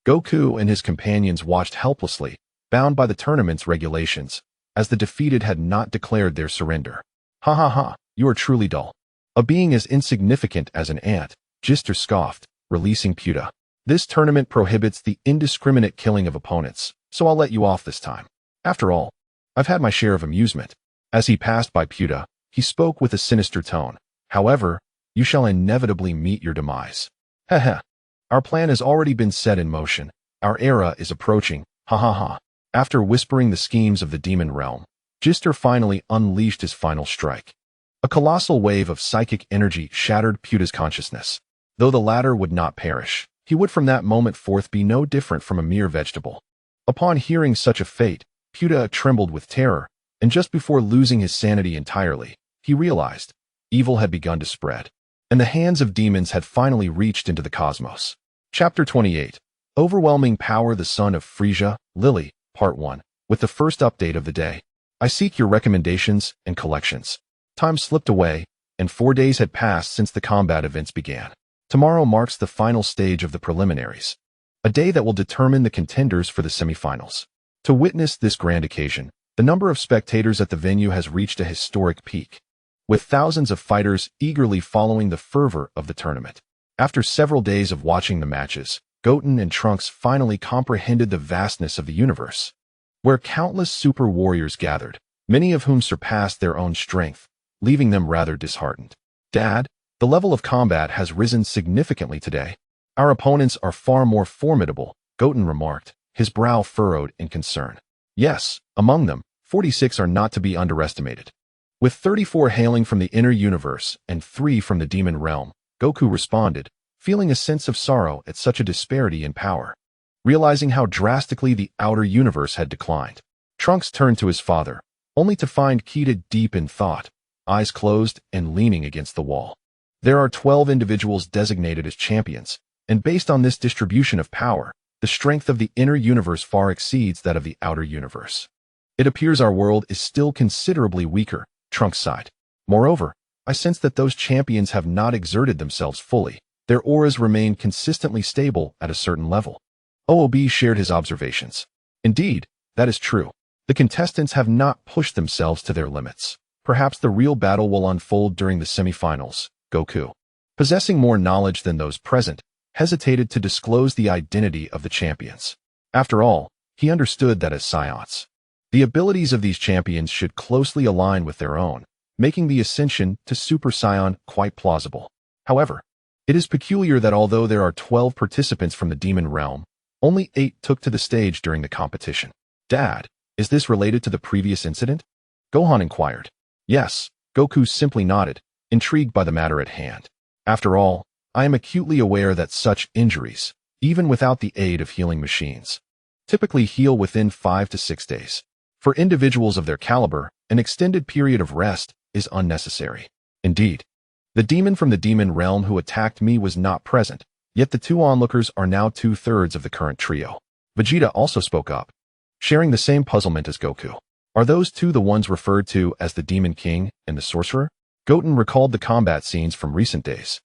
Goku and his companions watched helplessly, bound by the tournament's regulations, as the defeated had not declared their surrender. "Ha ha ha, you are truly dull. A being as insignificant as an ant," Jister scoffed, releasing Puta. "This tournament prohibits the indiscriminate killing of opponents, so I'll let you off this time. After all, I've had my share of amusement." As he passed by Puta, he spoke with a sinister tone. "However, you shall inevitably meet your demise. Heh heh. Our plan has already been set in motion. Our era is approaching. Ha ha ha." After whispering the schemes of the demon realm, Jister finally unleashed his final strike. A colossal wave of psychic energy shattered Puta's consciousness. Though the latter would not perish, he would from that moment forth be no different from a mere vegetable. Upon hearing such a fate, Puta trembled with terror, and just before losing his sanity entirely, he realized evil had begun to spread, and the hands of demons had finally reached into the cosmos. Chapter 28, Overwhelming Power, the Son of Frisia, Lily, Part 1. With the first update of the day, I seek your recommendations and collections. Time slipped away, and 4 days had passed since the combat events began. Tomorrow marks the final stage of the preliminaries, a day that will determine the contenders for the semifinals. To witness this grand occasion, the number of spectators at the venue has reached a historic peak, with thousands of fighters eagerly following the fervor of the tournament. After several days of watching the matches, Goten and Trunks finally comprehended the vastness of the universe, where countless super warriors gathered, many of whom surpassed their own strength, leaving them rather disheartened. Dad, the level of combat has risen significantly today. Our opponents are far more formidable, Goten remarked, his brow furrowed in concern. Yes, among them, 46 are not to be underestimated. With 34 hailing from the inner universe and 3 from the demon realm, Goku responded, feeling a sense of sorrow at such a disparity in power. Realizing how drastically the outer universe had declined, Trunks turned to his father, only to find Kida deep in thought, eyes closed and leaning against the wall. There are 12 individuals designated as champions, and based on this distribution of power, the strength of the inner universe far exceeds that of the outer universe. It appears our world is still considerably weaker, Trunks sighed. Moreover, I sense that those champions have not exerted themselves fully. Their auras remain consistently stable at a certain level. OOB shared his observations. Indeed, that is true. The contestants have not pushed themselves to their limits. Perhaps the real battle will unfold during the semifinals. Goku, possessing more knowledge than those present, hesitated to disclose the identity of the champions. After all, he understood that as Saiyans, the abilities of these champions should closely align with their own, making the ascension to Super Saiyan quite plausible. However, it is peculiar that although there are 12 participants from the demon realm, only 8 took to the stage during the competition. Dad, is this related to the previous incident? Gohan inquired. Yes, Goku simply nodded, intrigued by the matter at hand. After all, I am acutely aware that such injuries, even without the aid of healing machines, typically heal within 5 to 6 days. For individuals of their caliber, an extended period of rest is unnecessary. Indeed, the demon from the demon realm who attacked me was not present, yet the 2 onlookers are now 2/3 of the current trio. Vegeta also spoke up, sharing the same puzzlement as Goku. Are those 2 the ones referred to as the Demon King and the Sorcerer? Goten recalled the combat scenes from recent days,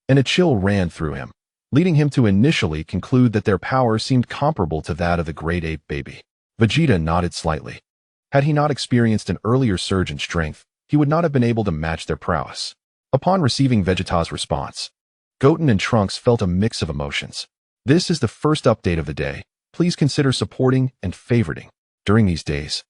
and a chill ran through him, leading him to initially conclude that their power seemed comparable to that of the Great Ape Baby. Vegeta nodded slightly. Had he not experienced an earlier surge in strength, he would not have been able to match their prowess. Upon receiving Vegeta's response, Goten and Trunks felt a mix of emotions. This is the first update of the day. Please consider supporting and favoriting. During these days,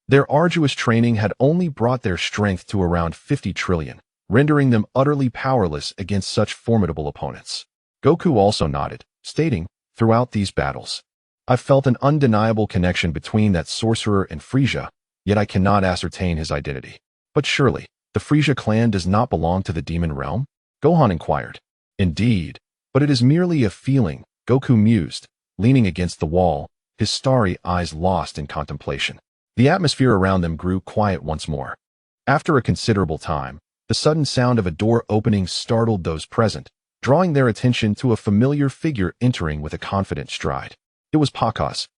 their arduous training had only brought their strength to around 50 trillion, rendering them utterly powerless against such formidable opponents. Goku also nodded, stating, throughout these battles, I felt an undeniable connection between that sorcerer and Frisia, yet I cannot ascertain his identity. But surely, the Frisia clan does not belong to the demon realm? Gohan inquired. Indeed, but it is merely a feeling, Goku mused, leaning against the wall, his starry eyes lost in contemplation. The atmosphere around them grew quiet once more. After a considerable time, the sudden sound of a door opening startled those present, drawing their attention to a familiar figure entering with a confident stride. It was Pakaz,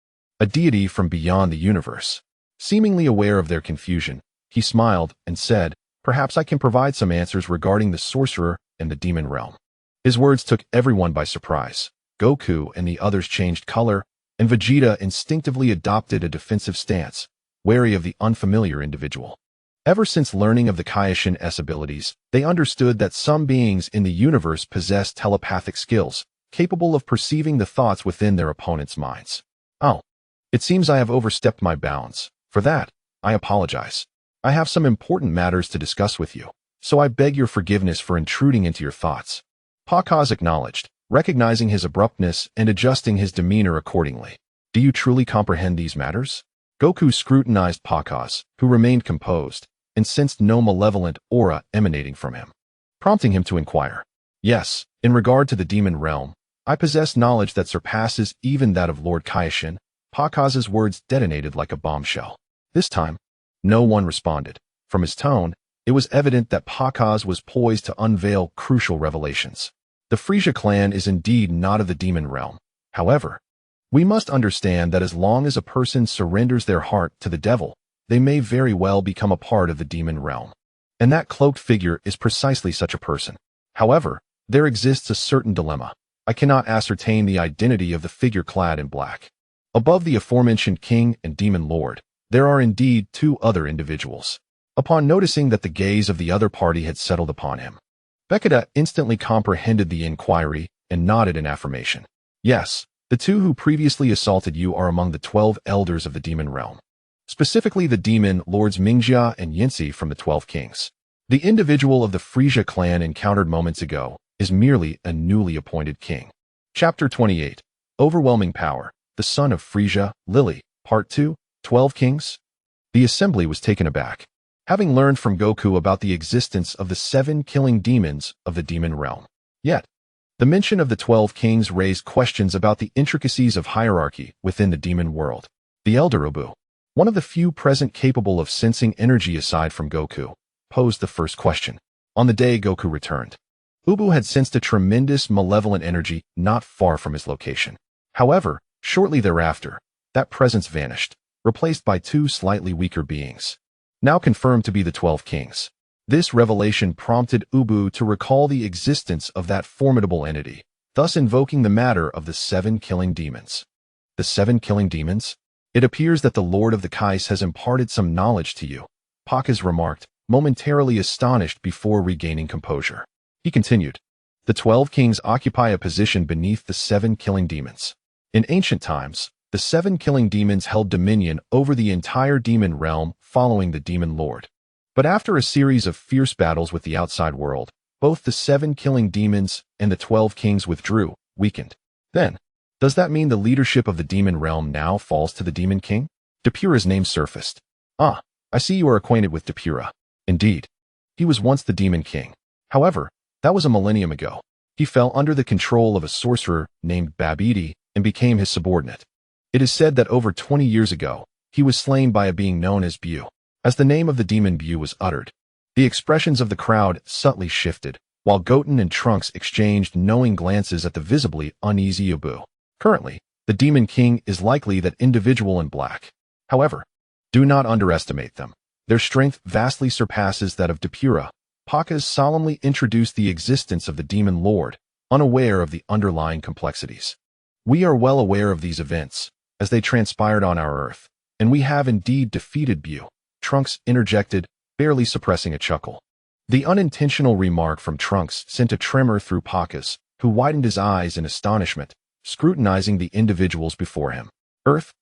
a deity from beyond the universe. Seemingly aware of their confusion, he smiled and said, perhaps I can provide some answers regarding the sorcerer and the demon realm. His words took everyone by surprise. Goku and the others changed color, and Vegeta instinctively adopted a defensive stance, wary of the unfamiliar individual. Ever since learning of the Kaioshin-S abilities, they understood that some beings in the universe possess telepathic skills, capable of perceiving the thoughts within their opponents' minds. Oh, it seems I have overstepped my bounds. For that, I apologize. I have some important matters to discuss with you, so I beg your forgiveness for intruding into your thoughts. Pakaz acknowledged, recognizing his abruptness and adjusting his demeanor accordingly. Do you truly comprehend these matters? Goku scrutinized Pakaz, who remained composed, and sensed no malevolent aura emanating from him, prompting him to inquire. Yes, in regard to the demon realm, I possess knowledge that surpasses even that of Lord Kaioshin. Pakaz's words detonated like a bombshell. This time, no one responded. From his tone, it was evident that Pakaz was poised to unveil crucial revelations. The Frisia clan is indeed not of the demon realm. However, We must understand that as long as a person surrenders their heart to the devil, they may very well become a part of the demon realm. And that cloaked figure is precisely such a person. However, there exists a certain dilemma. I cannot ascertain the identity of the figure clad in black. Above the aforementioned king and demon lord, there are indeed two other individuals. Upon noticing that the gaze of the other party had settled upon him, Bekida instantly comprehended the inquiry and nodded in affirmation. Yes, the two who previously assaulted you are among the 12 elders of the demon realm. Specifically the demon lords Mingjia and Yinsi from the 12 kings. The individual of the Frisia clan encountered moments ago is merely a newly appointed king. Chapter 28. Overwhelming Power. The Son of Frisia, Lily. Part 2. 12 Kings. The assembly was taken aback, having learned from Goku about the existence of the 7 killing demons of the demon realm. Yet, the mention of the 12 kings raised questions about the intricacies of hierarchy within the demon world. The elder Ubu, one of the few present capable of sensing energy aside from Goku, posed the first question. On the day Goku returned, Ubu had sensed a tremendous malevolent energy not far from his location. However, shortly thereafter, that presence vanished, replaced by 2 slightly weaker beings, now confirmed to be the 12 kings. This revelation prompted Ubu to recall the existence of that formidable entity, thus invoking the matter of the 7 killing demons. The 7 killing demons? It appears that the Lord of the Kais has imparted some knowledge to you, Pakaz remarked, momentarily astonished before regaining composure. He continued, the 12 kings occupy a position beneath the 7 killing demons. In ancient times, the 7 killing demons held dominion over the entire demon realm following the demon lord. But after a series of fierce battles with the outside world, both the 7 killing demons and the 12 kings withdrew, weakened. Then, does that mean the leadership of the demon realm now falls to the demon king? Depura's name surfaced. Ah, I see you are acquainted with Depura. Indeed. He was once the demon king. However, that was a millennium ago. He fell under the control of a sorcerer named Babidi and became his subordinate. It is said that over 20 years ago, he was slain by a being known as Bu. As the name of the demon Bu was uttered, the expressions of the crowd subtly shifted, while Goten and Trunks exchanged knowing glances at the visibly uneasy Ubu. Currently, the demon king is likely that individual in black. However, do not underestimate them. Their strength vastly surpasses that of Depura. Pakaz solemnly introduced the existence of the demon lord, unaware of the underlying complexities. We are well aware of these events, as they transpired on our Earth, and we have indeed defeated Bu. Trunks interjected, barely suppressing a chuckle. The unintentional remark from Trunks sent a tremor through Pakaz, who widened his eyes in astonishment, scrutinizing the individuals before him. Earth?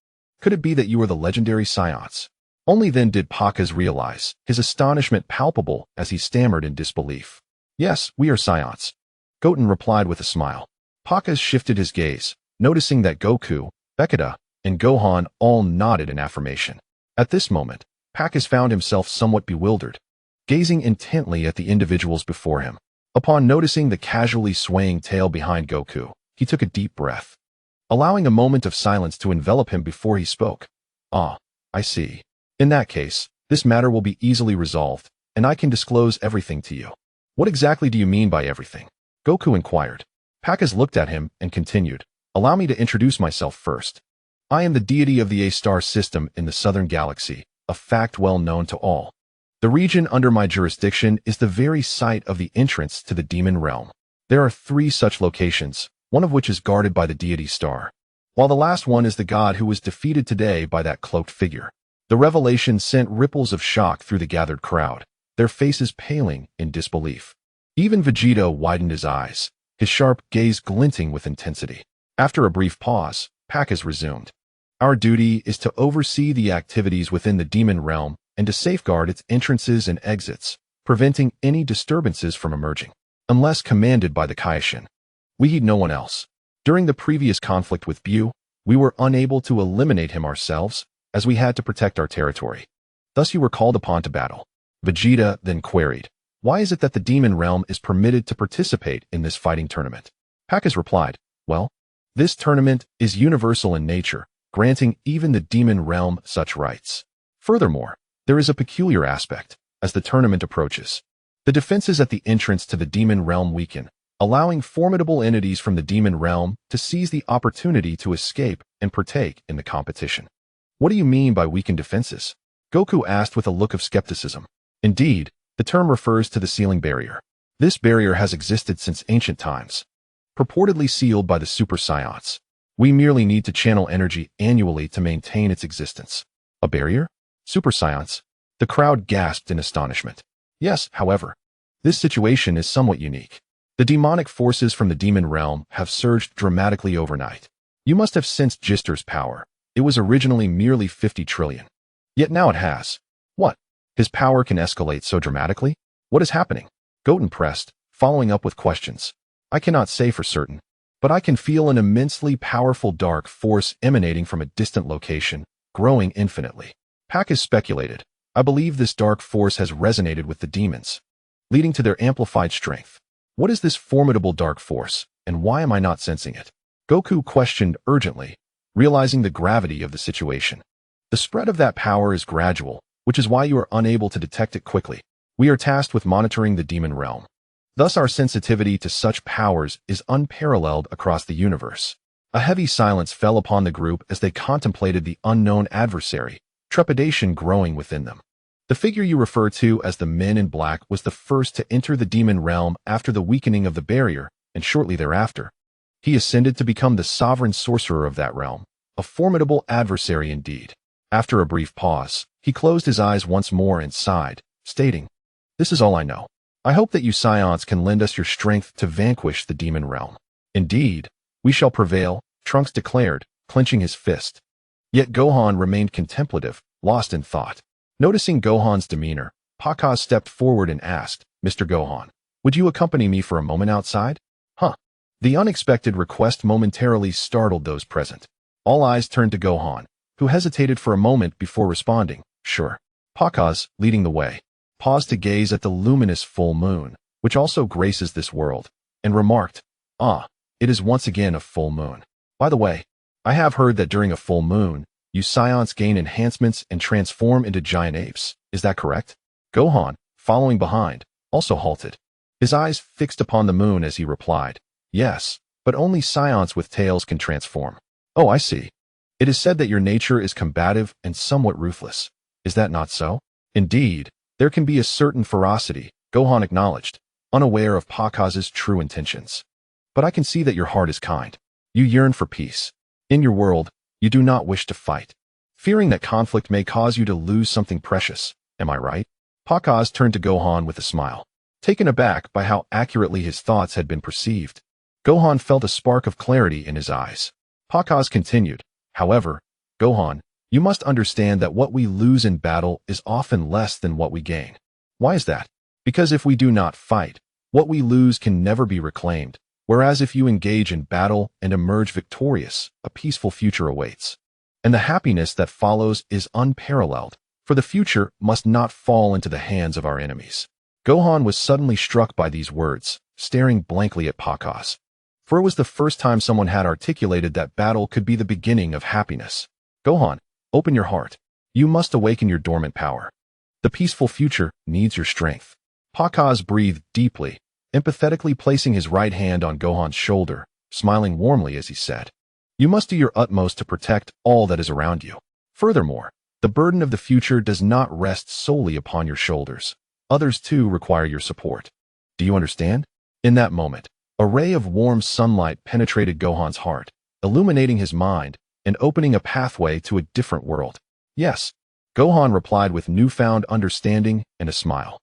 Could it be that you are the legendary Saiyans? Only then did Pakaz realize, his astonishment palpable as he stammered in disbelief. Yes, we are Saiyans. Goten replied with a smile. Pakaz shifted his gaze, noticing that Goku, Bekida, and Gohan all nodded in affirmation. At this moment, Pakaz found himself somewhat bewildered, gazing intently at the individuals before him. Upon noticing the casually swaying tail behind Goku, he took a deep breath, allowing a moment of silence to envelop him before he spoke. Ah, I see. In that case, this matter will be easily resolved, and I can disclose everything to you. What exactly do you mean by everything? Goku inquired. Pakaz looked at him and continued. Allow me to introduce myself first. I am the deity of the A-star system in the southern galaxy, a fact well known to all. The region under my jurisdiction is the very site of the entrance to the demon realm. There are 3 such locations, one of which is guarded by the deity star, while the last one is the god who was defeated today by that cloaked figure. The revelation sent ripples of shock through the gathered crowd, their faces paling in disbelief. Even Vegito widened his eyes, his sharp gaze glinting with intensity. After a brief pause, Pakaz resumed. Our duty is to oversee the activities within the demon realm and to safeguard its entrances and exits, preventing any disturbances from emerging. Unless commanded by the Kaishin, we heed no one else. During the previous conflict with Bu, we were unable to eliminate him ourselves, as we had to protect our territory. Thus you were called upon to battle. Vegeta then queried, why is it that the demon realm is permitted to participate in this fighting tournament? Pakaz replied, well, this tournament is universal in nature, granting even the demon realm such rights. Furthermore, there is a peculiar aspect. As the tournament approaches, the defenses at the entrance to the demon realm weaken, allowing formidable entities from the demon realm to seize the opportunity to escape and partake in the competition. What do you mean by weakened defenses? Goku asked with a look of skepticism. Indeed, the term refers to the sealing barrier. This barrier has existed since ancient times, purportedly sealed by the Super Saiyans. We merely need to channel energy annually to maintain its existence. A barrier? Super Saiyans? The crowd gasped in astonishment. Yes, however, this situation is somewhat unique. The demonic forces from the demon realm have surged dramatically overnight. You must have sensed Gister's power. It was originally merely 50 trillion. Yet now it has. What? His power can escalate so dramatically? What is happening? Goten pressed, following up with questions. I cannot say for certain, but I can feel an immensely powerful dark force emanating from a distant location, growing infinitely. Pack has speculated. I believe this dark force has resonated with the demons, leading to their amplified strength. What is this formidable dark force, and why am I not sensing it? Goku questioned urgently, realizing the gravity of the situation. The spread of that power is gradual, which is why you are unable to detect it quickly. We are tasked with monitoring the demon realm. Thus our sensitivity to such powers is unparalleled across the universe. A heavy silence fell upon the group as they contemplated the unknown adversary, trepidation growing within them. The figure you refer to as the Men in Black was the first to enter the demon realm after the weakening of the barrier, and shortly thereafter, he ascended to become the sovereign sorcerer of that realm, a formidable adversary indeed. After a brief pause, he closed his eyes once more and sighed, stating, "This is all I know. I hope that you Saiyans can lend us your strength to vanquish the demon realm." "Indeed, we shall prevail," Trunks declared, clenching his fist. Yet Gohan remained contemplative, lost in thought. Noticing Gohan's demeanor, Pakaz stepped forward and asked, "Mr. Gohan, would you accompany me for a moment outside?" Huh. The unexpected request momentarily startled those present. All eyes turned to Gohan, who hesitated for a moment before responding, "Sure." Pakaz, leading the way, paused to gaze at the luminous full moon, which also graces this world, and remarked, "Ah, it is once again a full moon. By the way, I have heard that during a full moon, you Saiyans gain enhancements and transform into giant apes. Is that correct?" Gohan, following behind, also halted, his eyes fixed upon the moon as he replied, "Yes, but only Saiyans with tails can transform." "Oh, I see. It is said that your nature is combative and somewhat ruthless. Is that not so?" "Indeed, there can be a certain ferocity," Gohan acknowledged, unaware of Pakaz's true intentions. "But I can see that your heart is kind. You yearn for peace. In your world, you do not wish to fight, fearing that conflict may cause you to lose something precious. Am I right?" Pakaz turned to Gohan with a smile, taken aback by how accurately his thoughts had been perceived. Gohan felt a spark of clarity in his eyes. Pakaz continued, "However, Gohan, you must understand that what we lose in battle is often less than what we gain." "Why is that?" "Because if we do not fight, what we lose can never be reclaimed. Whereas if you engage in battle and emerge victorious, a peaceful future awaits. And the happiness that follows is unparalleled, for the future must not fall into the hands of our enemies." Gohan was suddenly struck by these words, staring blankly at Pakaz. For it was the first time someone had articulated that battle could be the beginning of happiness. "Gohan, open your heart. You must awaken your dormant power. The peaceful future needs your strength." Pakaz breathed deeply, empathetically placing his right hand on Gohan's shoulder, smiling warmly as he said, "You must do your utmost to protect all that is around you. Furthermore, the burden of the future does not rest solely upon your shoulders. Others too require your support. Do you understand?" In that moment, a ray of warm sunlight penetrated Gohan's heart, illuminating his mind and opening a pathway to a different world. "Yes," Gohan replied with newfound understanding and a smile.